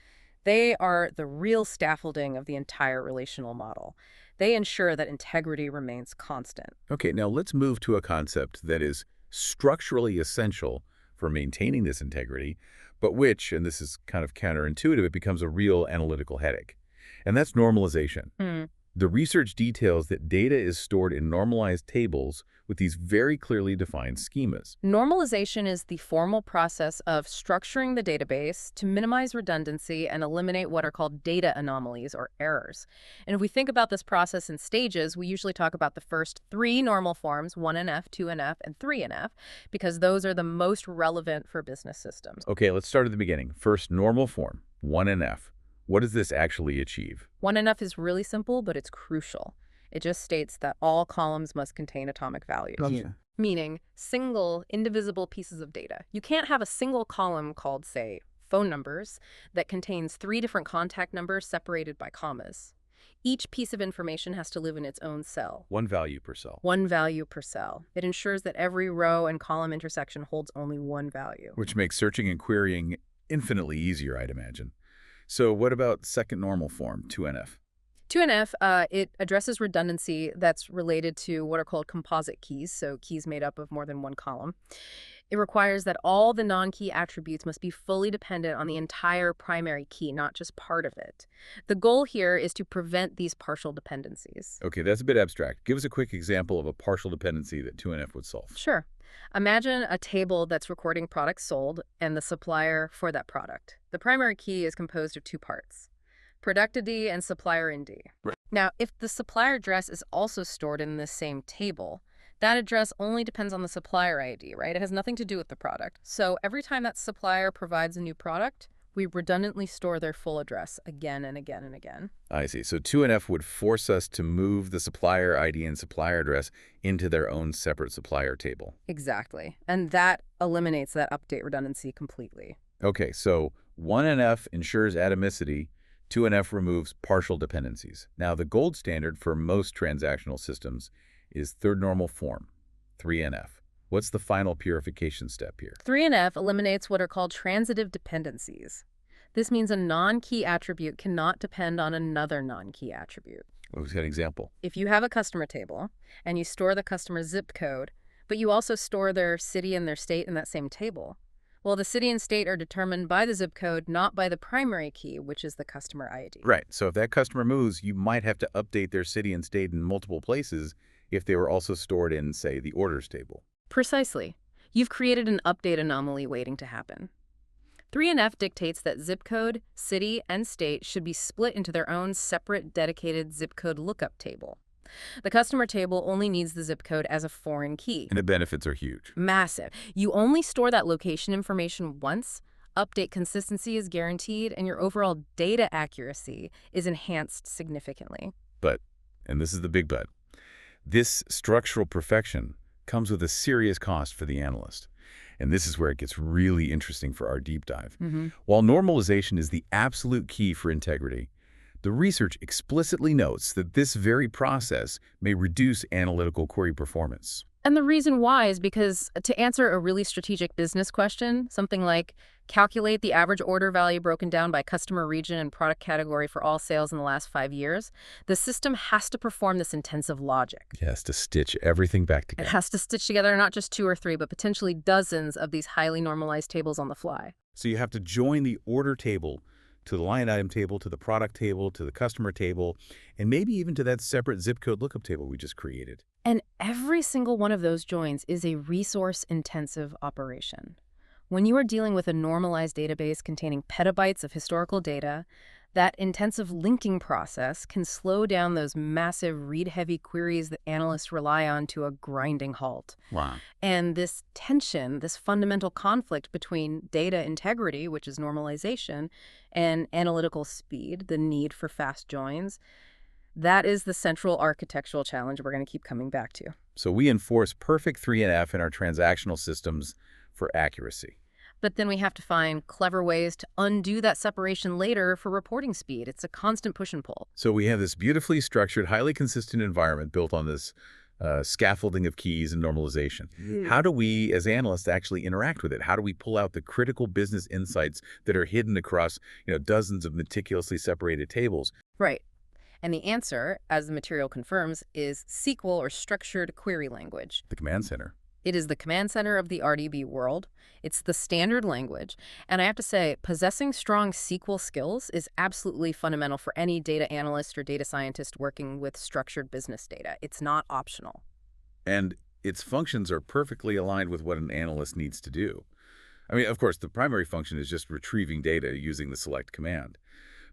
they are the real scaffolding of the entire relational model. They ensure that integrity remains constant. Okay, now let's move to a concept that is structurally essential for maintaining this integrity, but which, and this is kind of counterintuitive, it becomes a real analytical headache. And that's normalization. The research details that data is stored in normalized tables with these very clearly defined schemas. Normalization is the formal process of structuring the database to minimize redundancy and eliminate what are called data anomalies or errors. And if we think about this process in stages, we usually talk about the first three normal forms, 1NF, 2NF, and 3NF, because those are the most relevant for business systems. Okay, let's start at the beginning. First, normal form, 1NF. What does this actually achieve? 1NF is really simple, but it's crucial. It just states that all columns must contain atomic values. Meaning single, indivisible pieces of data. You can't have a single column called, say, phone numbers that contains 3 different contact numbers separated by commas. Each piece of information has to live in its own cell. One value per cell. One value per cell. It ensures that every row and column intersection holds only one value. Which makes searching and querying infinitely easier, I'd imagine. So what about second normal form, 2NF? 2NF, it addresses redundancy that's related to what are called composite keys, so keys made up of more than one column. It requires that all the non-key attributes must be fully dependent on the entire primary key, not just part of it. The goal here is to prevent these partial dependencies. Okay, that's a bit abstract. Give us a quick example of a partial dependency that 2NF would solve. Sure. Imagine a table that's recording products sold and the supplier for that product. The primary key is composed of 2 parts, product ID and supplier ID. Right. Now, if the supplier address is also stored in the same table, that address only depends on the supplier ID, right? It has nothing to do with the product. So every time that supplier provides a new product, we redundantly store their full address again and again and again. I see. So 2NF would force us to move the supplier ID and supplier address into their own separate supplier table. Exactly. And that eliminates that update redundancy completely. Okay, so 1NF ensures atomicity, 2NF removes partial dependencies. Now, the gold standard for most transactional systems is third normal form, 3NF. What's the final purification step here? 3NF eliminates what are called transitive dependencies. This means a non-key attribute cannot depend on another non-key attribute. What's an example? If you have a customer table and you store the customer's zip code, but you also store their city and their state in that same table, well, the city and state are determined by the zip code, not by the primary key, which is the customer ID. Right. So if that customer moves, you might have to update their city and state in multiple places if they were also stored in, say, the orders table. Precisely. You've created an update anomaly waiting to happen. 3NF dictates that zip code, city, and state should be split into their own separate dedicated zip code lookup table. The customer table only needs the zip code as a foreign key. And the benefits are huge. Massive. You only store that location information once, update consistency is guaranteed, and your overall data accuracy is enhanced significantly. But, and this is the big but, this structural perfection comes with a serious cost for the analyst. And this is where it gets really interesting for our deep dive. While normalization is the absolute key for integrity, the research explicitly notes that this very process may reduce analytical query performance. And the reason why is because to answer a really strategic business question, something like calculate the average order value broken down by customer region and product category for all sales in the last 5 years, the system has to perform this intensive logic. It has to stitch everything back It together. has to stitch together not just 2 or 3, but potentially dozens of these highly normalized tables on the fly. So you have to join the order table to the line item table, to the product table, to the customer table, and maybe even to that separate zip code lookup table we just created. And every single one of those joins is a resource-intensive operation. When you are dealing with a normalized database containing petabytes of historical data, that intensive linking process can slow down those massive read-heavy queries that analysts rely on to a grinding halt. Wow. And this tension, this fundamental conflict between data integrity, which is normalization, and analytical speed, the need for fast joins, that is the central architectural challenge we're going to keep coming back to. So we enforce perfect 3NF in our transactional systems for accuracy. But then we have to find clever ways to undo that separation later for reporting speed. It's a constant push and pull. So we have this beautifully structured, highly consistent environment built on this scaffolding of keys and normalization. How do we, as analysts, actually interact with it? How do we pull out the critical business insights that are hidden across, dozens of meticulously separated tables? Right. And the answer, as the material confirms, is SQL, or Structured Query Language. The command center. It is the command center of the RDB world. It's the standard language. And I have to say, possessing strong SQL skills is absolutely fundamental for any data analyst or data scientist working with structured business data. It's not optional. And its functions are perfectly aligned with what an analyst needs to do. I mean, of course, the primary function is just retrieving data using the select command.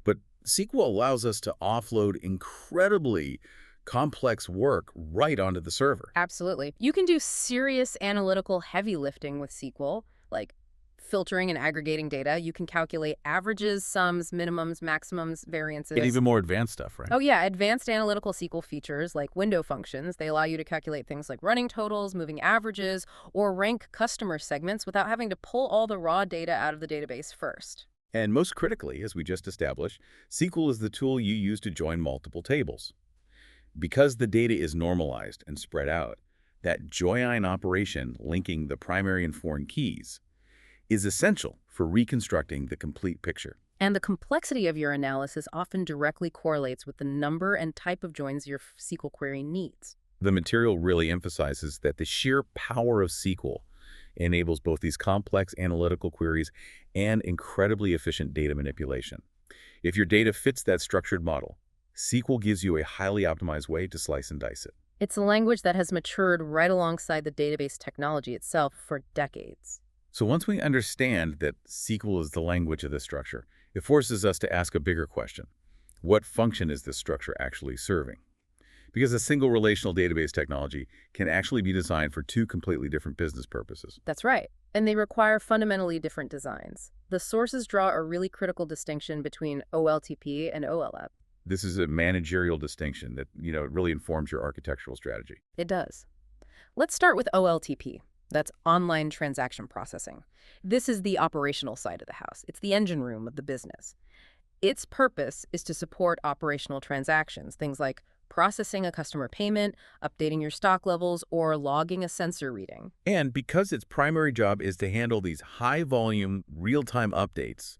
But SQL allows us to offload incredibly complex work right onto the server. Absolutely. You can do serious analytical heavy lifting with SQL, like filtering and aggregating data. You can calculate averages, sums, minimums, maximums, variances. And even more advanced stuff, right? Oh yeah, advanced analytical SQL features like window functions. They allow you to calculate things like running totals, moving averages, or rank customer segments without having to pull all the raw data out of the database first. And most critically, as we just established, SQL is the tool you use to join multiple tables. Because the data is normalized and spread out, that join operation linking the primary and foreign keys is essential for reconstructing the complete picture. And the complexity of your analysis often directly correlates with the number and type of joins your SQL query needs. The material really emphasizes that the sheer power of SQL enables both these complex analytical queries and incredibly efficient data manipulation. If your data fits that structured model, SQL gives you a highly optimized way to slice and dice it. It's a language that has matured right alongside the database technology itself for decades. So once we understand that SQL is the language of this structure, it forces us to ask a bigger question. What function is this structure actually serving? Because a single relational database technology can actually be designed for 2 completely different business purposes. That's right. And they require fundamentally different designs. The sources draw a really critical distinction between OLTP and OLAP. This is a managerial distinction that, it really informs your architectural strategy. It does. Let's start with OLTP. That's online transaction processing. This is the operational side of the house. It's the engine room of the business. Its purpose is to support operational transactions, things like processing a customer payment, updating your stock levels, or logging a sensor reading. And because its primary job is to handle these high-volume, real-time updates,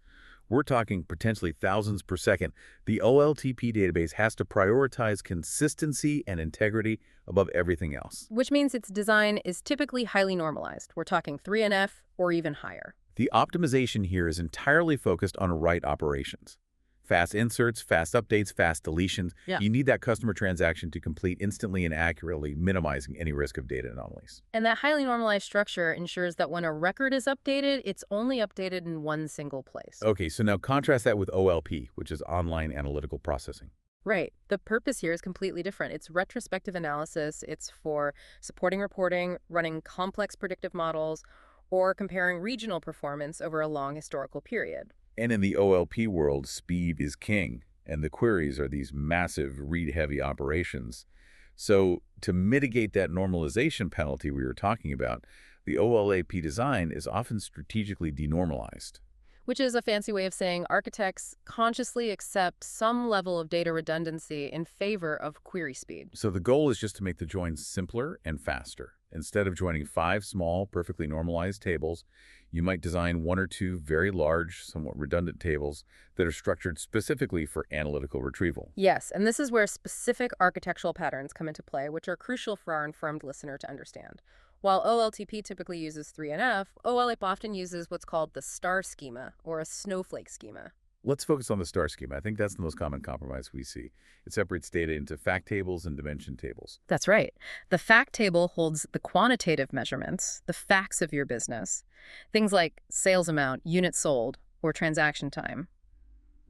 we're talking potentially thousands per second, the OLTP database has to prioritize consistency and integrity above everything else. Which means its design is typically highly normalized. We're talking 3NF or even higher. The optimization here is entirely focused on right operations. Fast inserts, fast updates, fast deletions. Yeah. You need that customer transaction to complete instantly and accurately, minimizing any risk of data anomalies. And that highly normalized structure ensures that when a record is updated, it's only updated in one single place. Okay, so now contrast that with OLP, which is online analytical processing. Right. The purpose here is completely different. It's retrospective analysis. It's for supporting reporting, running complex predictive models, or comparing regional performance over a long historical period. And in the OLP world, speed is king, and the queries are these massive read-heavy operations. So to mitigate that normalization penalty we were talking about, the OLAP design is often strategically denormalized. Which is a fancy way of saying architects consciously accept some level of data redundancy in favor of query speed. So the goal is just to make the joins simpler and faster. Instead of joining 5 small, perfectly normalized tables, you might design 1 or 2 very large, somewhat redundant tables that are structured specifically for analytical retrieval. Yes, and this is where specific architectural patterns come into play, which are crucial for our informed listener to understand. While OLTP typically uses 3NF, OLAP often uses what's called the star schema, or a snowflake schema. Let's focus on the star schema. I think that's the most common compromise we see. It separates data into fact tables and dimension tables. That's right. The fact table holds the quantitative measurements, the facts of your business. Things like sales amount, units sold, or transaction time.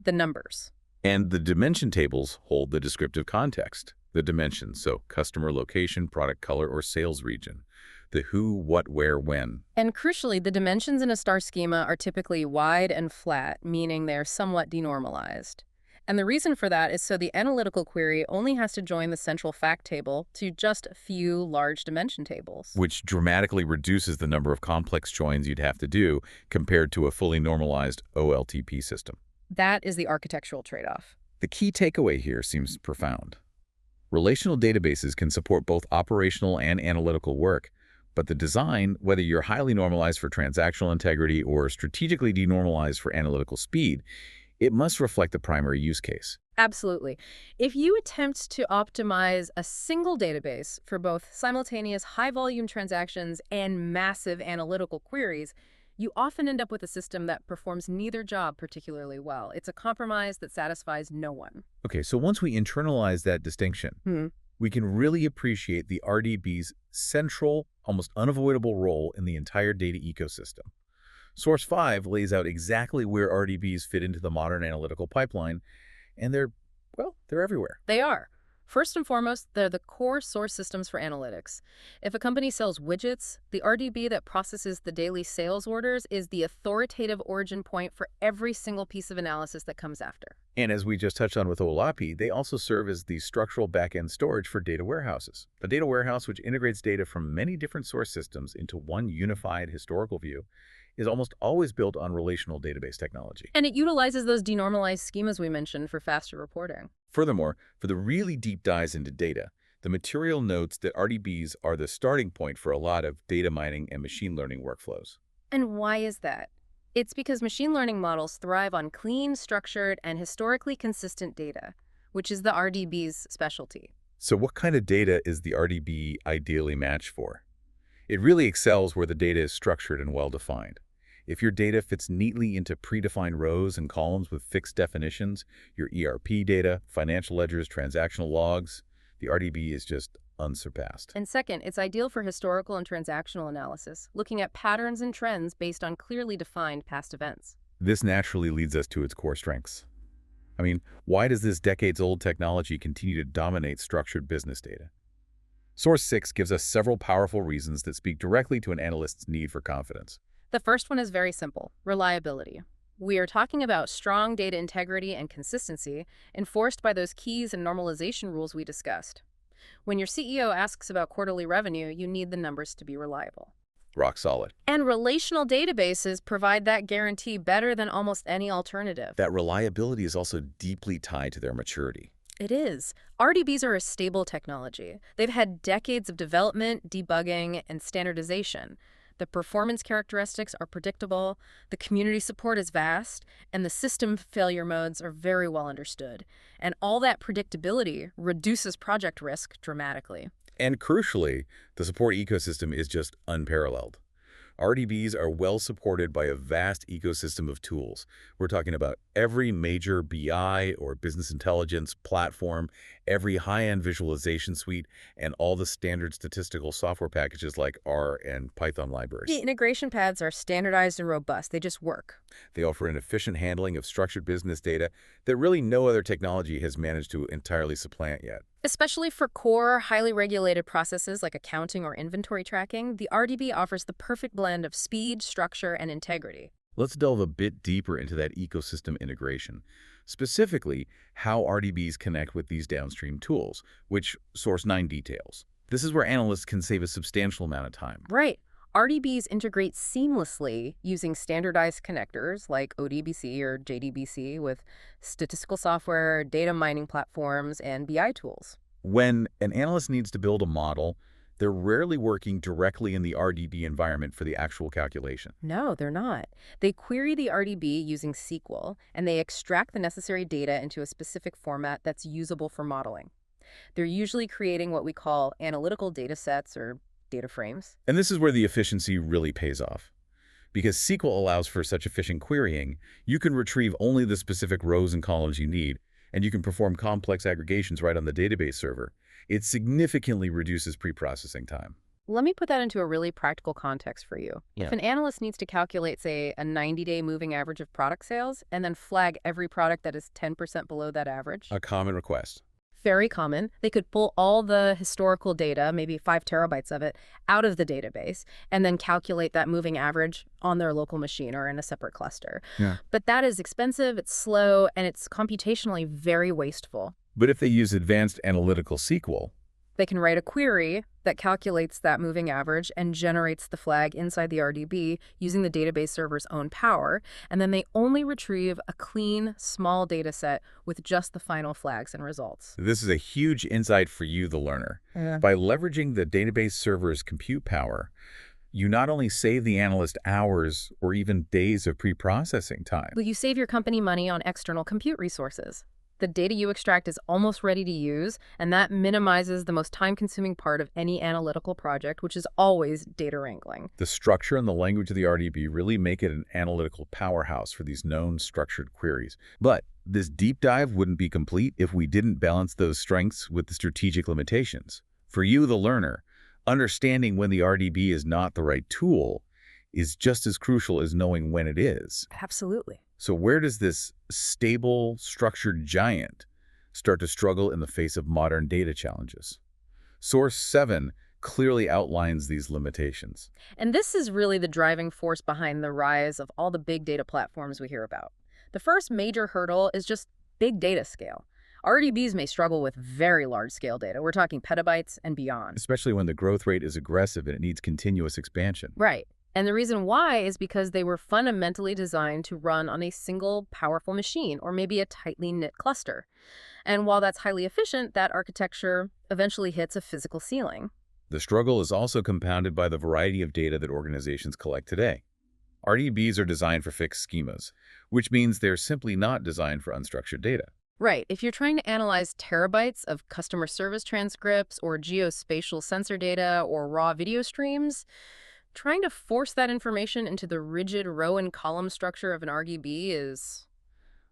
The numbers. And the dimension tables hold the descriptive context, the dimensions, so customer location, product color, or sales region. The who, what, where, when. And crucially, the dimensions in a star schema are typically wide and flat, meaning they're somewhat denormalized. And the reason for that is so the analytical query only has to join the central fact table to just a few large dimension tables. Which dramatically reduces the number of complex joins you'd have to do compared to a fully normalized OLTP system. That is the architectural trade-off. The key takeaway here seems profound. Relational databases can support both operational and analytical work, but the design, whether you're highly normalized for transactional integrity or strategically denormalized for analytical speed, it must reflect the primary use case. Absolutely. If you attempt to optimize a single database for both simultaneous high-volume transactions and massive analytical queries, you often end up with a system that performs neither job particularly well. It's a compromise that satisfies no one. Okay, so once we internalize that distinction, we can really appreciate the RDB's central, almost unavoidable role in the entire data ecosystem. Source 5 lays out exactly where RDBs fit into the modern analytical pipeline, and they're everywhere. They are. First and foremost, they're the core source systems for analytics. If a company sells widgets, the RDB that processes the daily sales orders is the authoritative origin point for every single piece of analysis that comes after. And as we just touched on with OLAP, they also serve as the structural back-end storage for data warehouses. A data warehouse which integrates data from many different source systems into one unified historical view is almost always built on relational database technology. And it utilizes those denormalized schemas we mentioned for faster reporting. Furthermore, for the really deep dives into data, the material notes that RDBs are the starting point for a lot of data mining and machine learning workflows. And why is that? It's because machine learning models thrive on clean, structured, and historically consistent data, which is the RDB's specialty. So what kind of data is the RDB ideally matched for? It really excels where the data is structured and well-defined. If your data fits neatly into predefined rows and columns with fixed definitions, your ERP data, financial ledgers, transactional logs, the RDB is just unsurpassed. And second, it's ideal for historical and transactional analysis, looking at patterns and trends based on clearly defined past events. This naturally leads us to its core strengths. I mean, why does this decades-old technology continue to dominate structured business data? Source 6 gives us several powerful reasons that speak directly to an analyst's need for confidence. The first one is very simple: reliability. We are talking about strong data integrity and consistency enforced by those keys and normalization rules we discussed. When your CEO asks about quarterly revenue, you need the numbers to be reliable. Rock solid. And relational databases provide that guarantee better than almost any alternative. That reliability is also deeply tied to their maturity. It is. RDBs are a stable technology. They've had decades of development, debugging, and standardization. The performance characteristics are predictable, the community support is vast, and the system failure modes are very well understood. And all that predictability reduces project risk dramatically. And crucially, the support ecosystem is just unparalleled. RDBs are well supported by a vast ecosystem of tools. We're talking about every major BI or business intelligence platform, every high-end visualization suite, and all the standard statistical software packages like R and Python libraries. The integration paths are standardized and robust. They just work. They offer an efficient handling of structured business data that really no other technology has managed to entirely supplant yet. Especially for core, highly regulated processes like accounting or inventory tracking, the RDB offers the perfect blend of speed, structure, and integrity. Let's delve a bit deeper into that ecosystem integration, specifically how RDBs connect with these downstream tools, which Source 9 details. This is where analysts can save a substantial amount of time. Right. RDBs integrate seamlessly using standardized connectors like ODBC or JDBC with statistical software, data mining platforms, and BI tools. When an analyst needs to build a model, they're rarely working directly in the RDB environment for the actual calculation. No, they're not. They query the RDB using SQL, and they extract the necessary data into a specific format that's usable for modeling. They're usually creating what we call analytical data sets or data frames. And this is where the efficiency really pays off. Because SQL allows for such efficient querying, you can retrieve only the specific rows and columns you need, and you can perform complex aggregations right on the database server. It significantly reduces pre-processing time. Let me put that into a really practical context for you. Yeah. If an analyst needs to calculate, say, a 90-day moving average of product sales and then flag every product that is 10% below that average, A common request. very common. They could pull all the historical data, maybe 5 terabytes of it, out of the database and then calculate that moving average on their local machine or in a separate cluster. Yeah. But that is expensive, it's slow, and it's computationally very wasteful. But if they use advanced analytical SQL, They can write a query that calculates that moving average and generates the flag inside the RDB using the database server's own power, and then they only retrieve a clean, small data set with just the final flags and results. this is a huge insight for you, the learner. Yeah. By leveraging the database server's compute power, you not only save the analyst hours or even days of pre-processing time. But you save your company money on external compute resources. The data you extract is almost ready to use, and that minimizes the most time-consuming part of any analytical project, which is always data wrangling. The structure and the language of the RDB really make it an analytical powerhouse for these known structured queries. But this deep dive wouldn't be complete if we didn't balance those strengths with the strategic limitations. For you, the learner, understanding when the RDB is not the right tool is just as crucial as knowing when it is. Absolutely. So where does this stable, structured giant start to struggle in the face of modern data challenges? Source 7 clearly outlines these limitations. And this is really the driving force behind the rise of all the big data platforms we hear about. The first major hurdle is just big data scale. RDBs may struggle with very large-scale data. We're talking petabytes and beyond. Especially when the growth rate is aggressive and it needs continuous expansion. Right. And the reason why is because they were fundamentally designed to run on a single powerful machine or maybe a tightly knit cluster. And while that's highly efficient, that architecture eventually hits a physical ceiling. The struggle is also compounded by the variety of data that organizations collect today. RDBs are designed for fixed schemas, which means they're simply not designed for unstructured data. Right. If you're trying to analyze terabytes of customer service transcripts or geospatial sensor data or raw video streams, trying to force that information into the rigid row and column structure of an RDB is,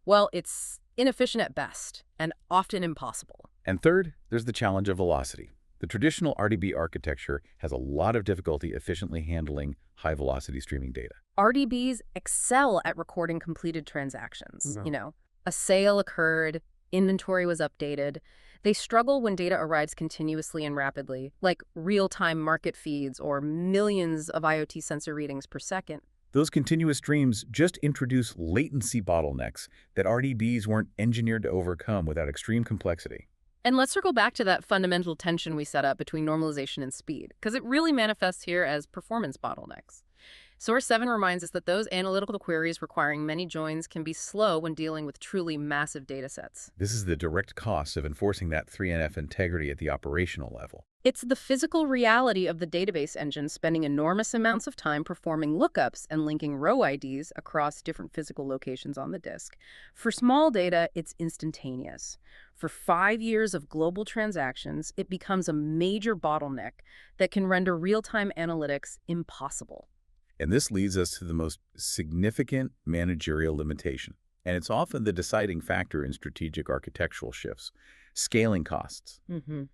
well, it's inefficient at best and often impossible. And third, there's the challenge of velocity. The traditional RDB architecture has a lot of difficulty efficiently handling high-velocity streaming data. RDBs excel at recording completed transactions. Mhm. You know, a sale occurred, inventory was updated. They struggle when data arrives continuously and rapidly, like real-time market feeds or millions of IoT sensor readings per second. Those continuous streams just introduce latency bottlenecks that RDBs weren't engineered to overcome without extreme complexity. And let's circle back to that fundamental tension we set up between normalization and speed, because it really manifests here as performance bottlenecks. Source 7 reminds us that those analytical queries requiring many joins can be slow when dealing with truly massive data sets. This is the direct cost of enforcing that 3NF integrity at the operational level. It's the physical reality of the database engine spending enormous amounts of time performing lookups and linking row IDs across different physical locations on the disk. For small data, it's instantaneous. For 5 years of global transactions, it becomes a major bottleneck that can render real-time analytics impossible. And this leads us to the most significant managerial limitation. And it's often the deciding factor in strategic architectural shifts. Scaling costs.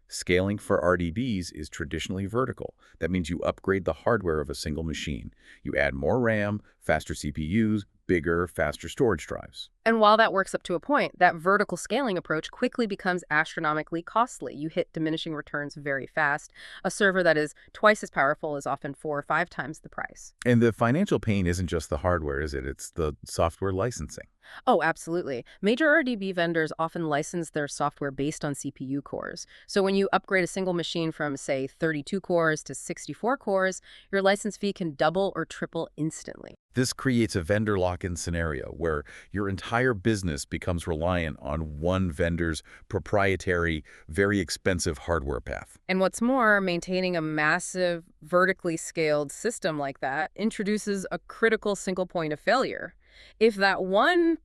Scaling for RDBs is traditionally vertical. That means you upgrade the hardware of a single machine. You add more RAM, faster CPUs, bigger, faster storage drives. And while that works up to a point, that vertical scaling approach quickly becomes astronomically costly. You hit diminishing returns very fast. A server that is twice as powerful is often 4 or 5 times the price. And the financial pain isn't just the hardware, is it? It's the software licensing. Oh, absolutely. Major RDB vendors often license their software based on CPU cores. So when you upgrade a single machine from, say, 32 cores to 64 cores, your license fee can double or triple instantly. This creates a vendor lock-in scenario where your entire business becomes reliant on one vendor's proprietary, very expensive hardware path. And what's more, maintaining a massive, vertically scaled system like that introduces a critical single point of failure. If that one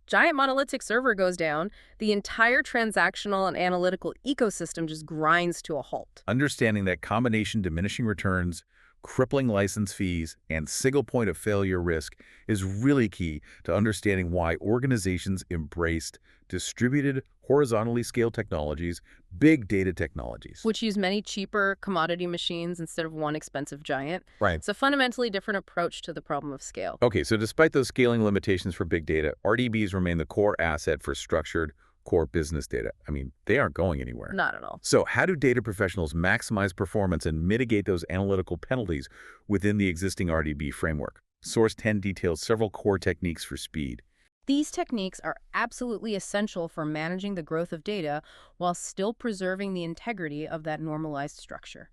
giant monolithic server goes down, the entire transactional and analytical ecosystem just grinds to a halt. Understanding that combination diminishing returns, crippling license fees, and single point of failure risk is really key to understanding why organizations embraced distributed, horizontally scaled technologies, big data technologies. Which use many cheaper commodity machines instead of one expensive giant. Right. It's a fundamentally different approach to the problem of scale. Okay, so despite those scaling limitations for big data, RDBs remain the core asset for structured, core business data. I mean, they aren't going anywhere. Not at all. So how do data professionals maximize performance and mitigate those analytical penalties within the existing RDB framework? Source 10 details several core techniques for speed. These techniques are absolutely essential for managing the growth of data while still preserving the integrity of that normalized structure.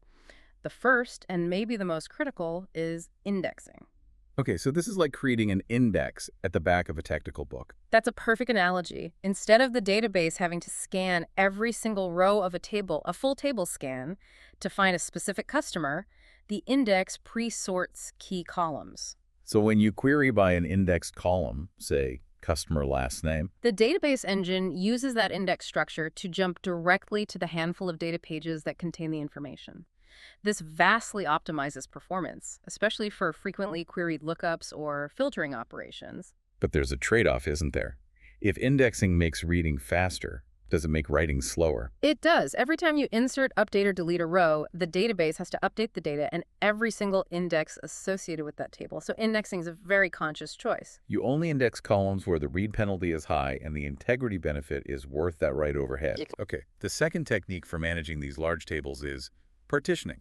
The first, and maybe the most critical, is indexing. Okay, so this is like creating an index at the back of a technical book. That's a perfect analogy. Instead of the database having to scan every single row of a table, a full table scan, to find a specific customer, the index pre-sorts key columns. So when you query by an indexed column, say customer last name, the database engine uses that index structure to jump directly to the handful of data pages that contain the information. This vastly optimizes performance, especially for frequently queried lookups or filtering operations. But there's a trade-off, isn't there? If indexing makes reading faster, does it make writing slower? It does. Every time you insert, update, or delete a row, the database has to update the data and every single index associated with that table. So indexing is a very conscious choice. You only index columns where the read penalty is high and the integrity benefit is worth that write overhead. Okay, the second technique for managing these large tables is partitioning.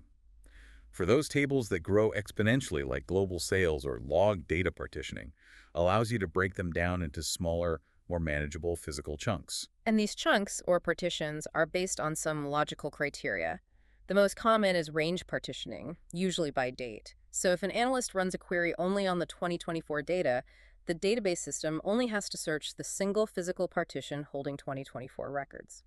For those tables that grow exponentially like global sales or log data partitioning, allows you to break them down into smaller, more manageable physical chunks. And these chunks, or partitions, are based on some logical criteria. The most common is range partitioning, usually by date. So if an analyst runs a query only on the 2024 data, the database system only has to search the single physical partition holding 2024 records.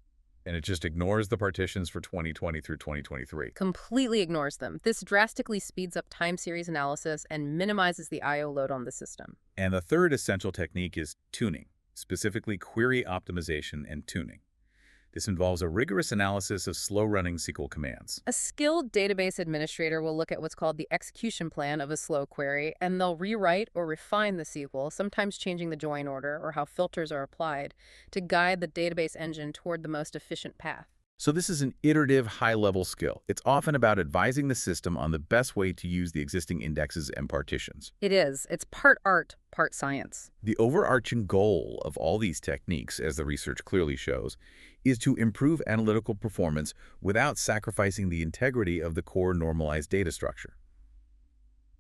And it just ignores the partitions for 2020 through 2023. Completely ignores them. This drastically speeds up time series analysis and minimizes the I/O load on the system. And the third essential technique is tuning, specifically query optimization and tuning. This involves a rigorous analysis of slow-running SQL commands. A skilled database administrator will look at what's called the execution plan of a slow query, and they'll rewrite or refine the SQL, sometimes changing the join order or how filters are applied, to guide the database engine toward the most efficient path. So this is an iterative, high-level skill. It's often about advising the system on the best way to use the existing indexes and partitions. It is. It's part art, part science. The overarching goal of all these techniques, as the research clearly shows, is to improve analytical performance without sacrificing the integrity of the core normalized data structure.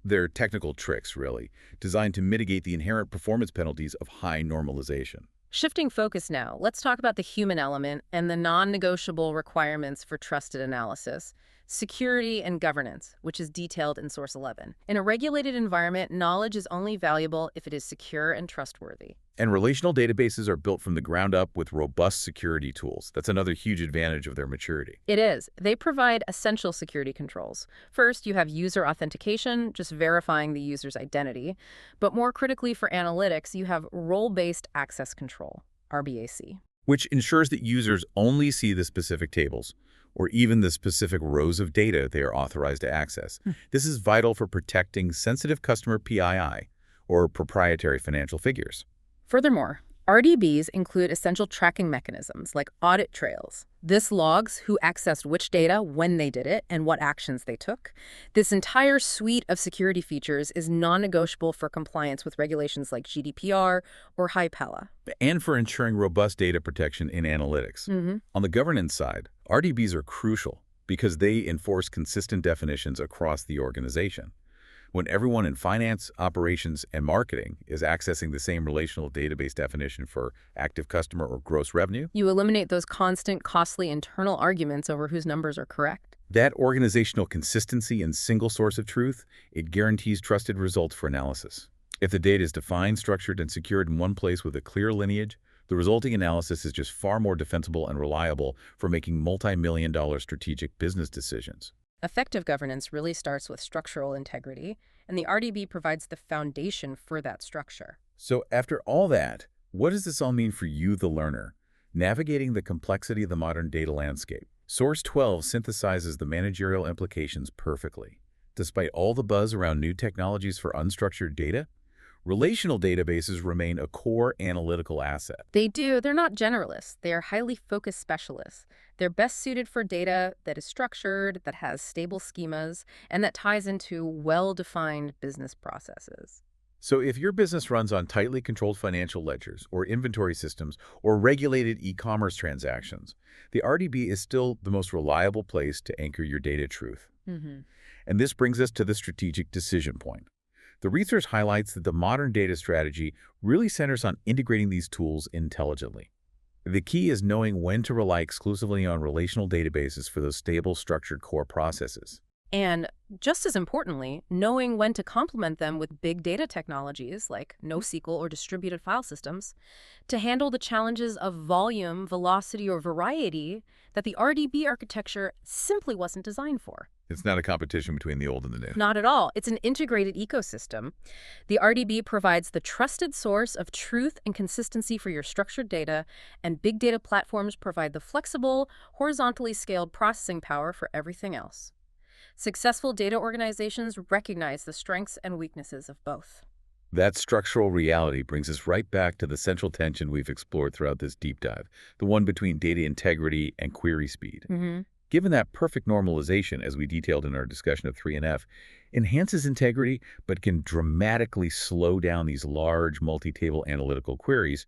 They're technical tricks, really, designed to mitigate the inherent performance penalties of high normalization. Shifting focus now, let's talk about the human element and the non-negotiable requirements for trusted analysis. Security and governance, which is detailed in Source 11. In a regulated environment, knowledge is only valuable if it is secure and trustworthy. And relational databases are built from the ground up with robust security tools. That's another huge advantage of their maturity. It is. They provide essential security controls. First, you have user authentication, just verifying the user's identity. But more critically for analytics, you have role-based access control, RBAC. Which ensures that users only see the specific tables or even the specific rows of data they are authorized to access. This is vital for protecting sensitive customer PII, or proprietary financial figures. Furthermore, RDBs include essential tracking mechanisms like audit trails. This logs who accessed which data, when they did it, and what actions they took. This entire suite of security features is non-negotiable for compliance with regulations like GDPR or HIPAA. And for ensuring robust data protection in analytics. On the governance side, RDBs are crucial because they enforce consistent definitions across the organization. When everyone in finance, operations, and marketing is accessing the same relational database definition for active customer or gross revenue, you eliminate those constant, costly internal arguments over whose numbers are correct. that organizational consistency and single source of truth, it guarantees trusted results for analysis. If the data is defined, structured, and secured in one place with a clear lineage, the resulting analysis is just far more defensible and reliable for making multi-million-dollar strategic business decisions. Effective governance really starts with structural integrity, and the RDB provides the foundation for that structure. So after all that, what does this all mean for you, the learner, navigating the complexity of the modern data landscape? Source 12 synthesizes the managerial implications perfectly. Despite all the buzz around new technologies for unstructured data, relational databases remain a core analytical asset. They do. They're not generalists. They are highly focused specialists. They're best suited for data that is structured, that has stable schemas, and that ties into well-defined business processes. So if your business runs on tightly controlled financial ledgers or inventory systems or regulated e-commerce transactions, the RDB is still the most reliable place to anchor your data truth. And this brings us to the strategic decision point. The research highlights that the modern data strategy really centers on integrating these tools intelligently. The key is knowing when to rely exclusively on relational databases for those stable, structured core processes. And just as importantly, knowing when to complement them with big data technologies like NoSQL or distributed file systems to handle the challenges of volume, velocity, or variety that the RDB architecture simply wasn't designed for. It's not a competition between the old and the new. Not at all. It's an integrated ecosystem. The RDB provides the trusted source of truth and consistency for your structured data, and big data platforms provide the flexible, horizontally scaled processing power for everything else. Successful data organizations recognize the strengths and weaknesses of both. That structural reality brings us right back to the central tension we've explored throughout this deep dive, the one between data integrity and query speed. Given that perfect normalization, as we detailed in our discussion of 3NF, enhances integrity but can dramatically slow down these large multi-table analytical queries,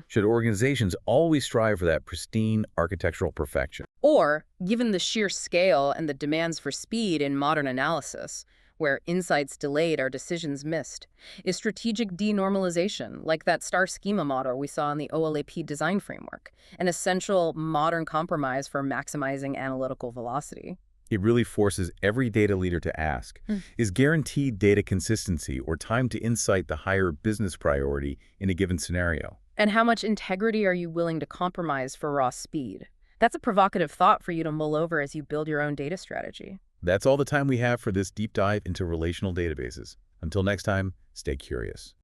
should organizations always strive for that pristine architectural perfection? Or, given the sheer scale and the demands for speed in modern analysis, where insights delayed are decisions missed, is strategic denormalization, like that star schema model we saw in the OLAP design framework, an essential modern compromise for maximizing analytical velocity. It really forces every data leader to ask, is guaranteed data consistency or time to insight the higher business priority in a given scenario? And how much integrity are you willing to compromise for raw speed? That's a provocative thought for you to mull over as you build your own data strategy. That's all the time we have for this deep dive into relational databases. Until next time, stay curious.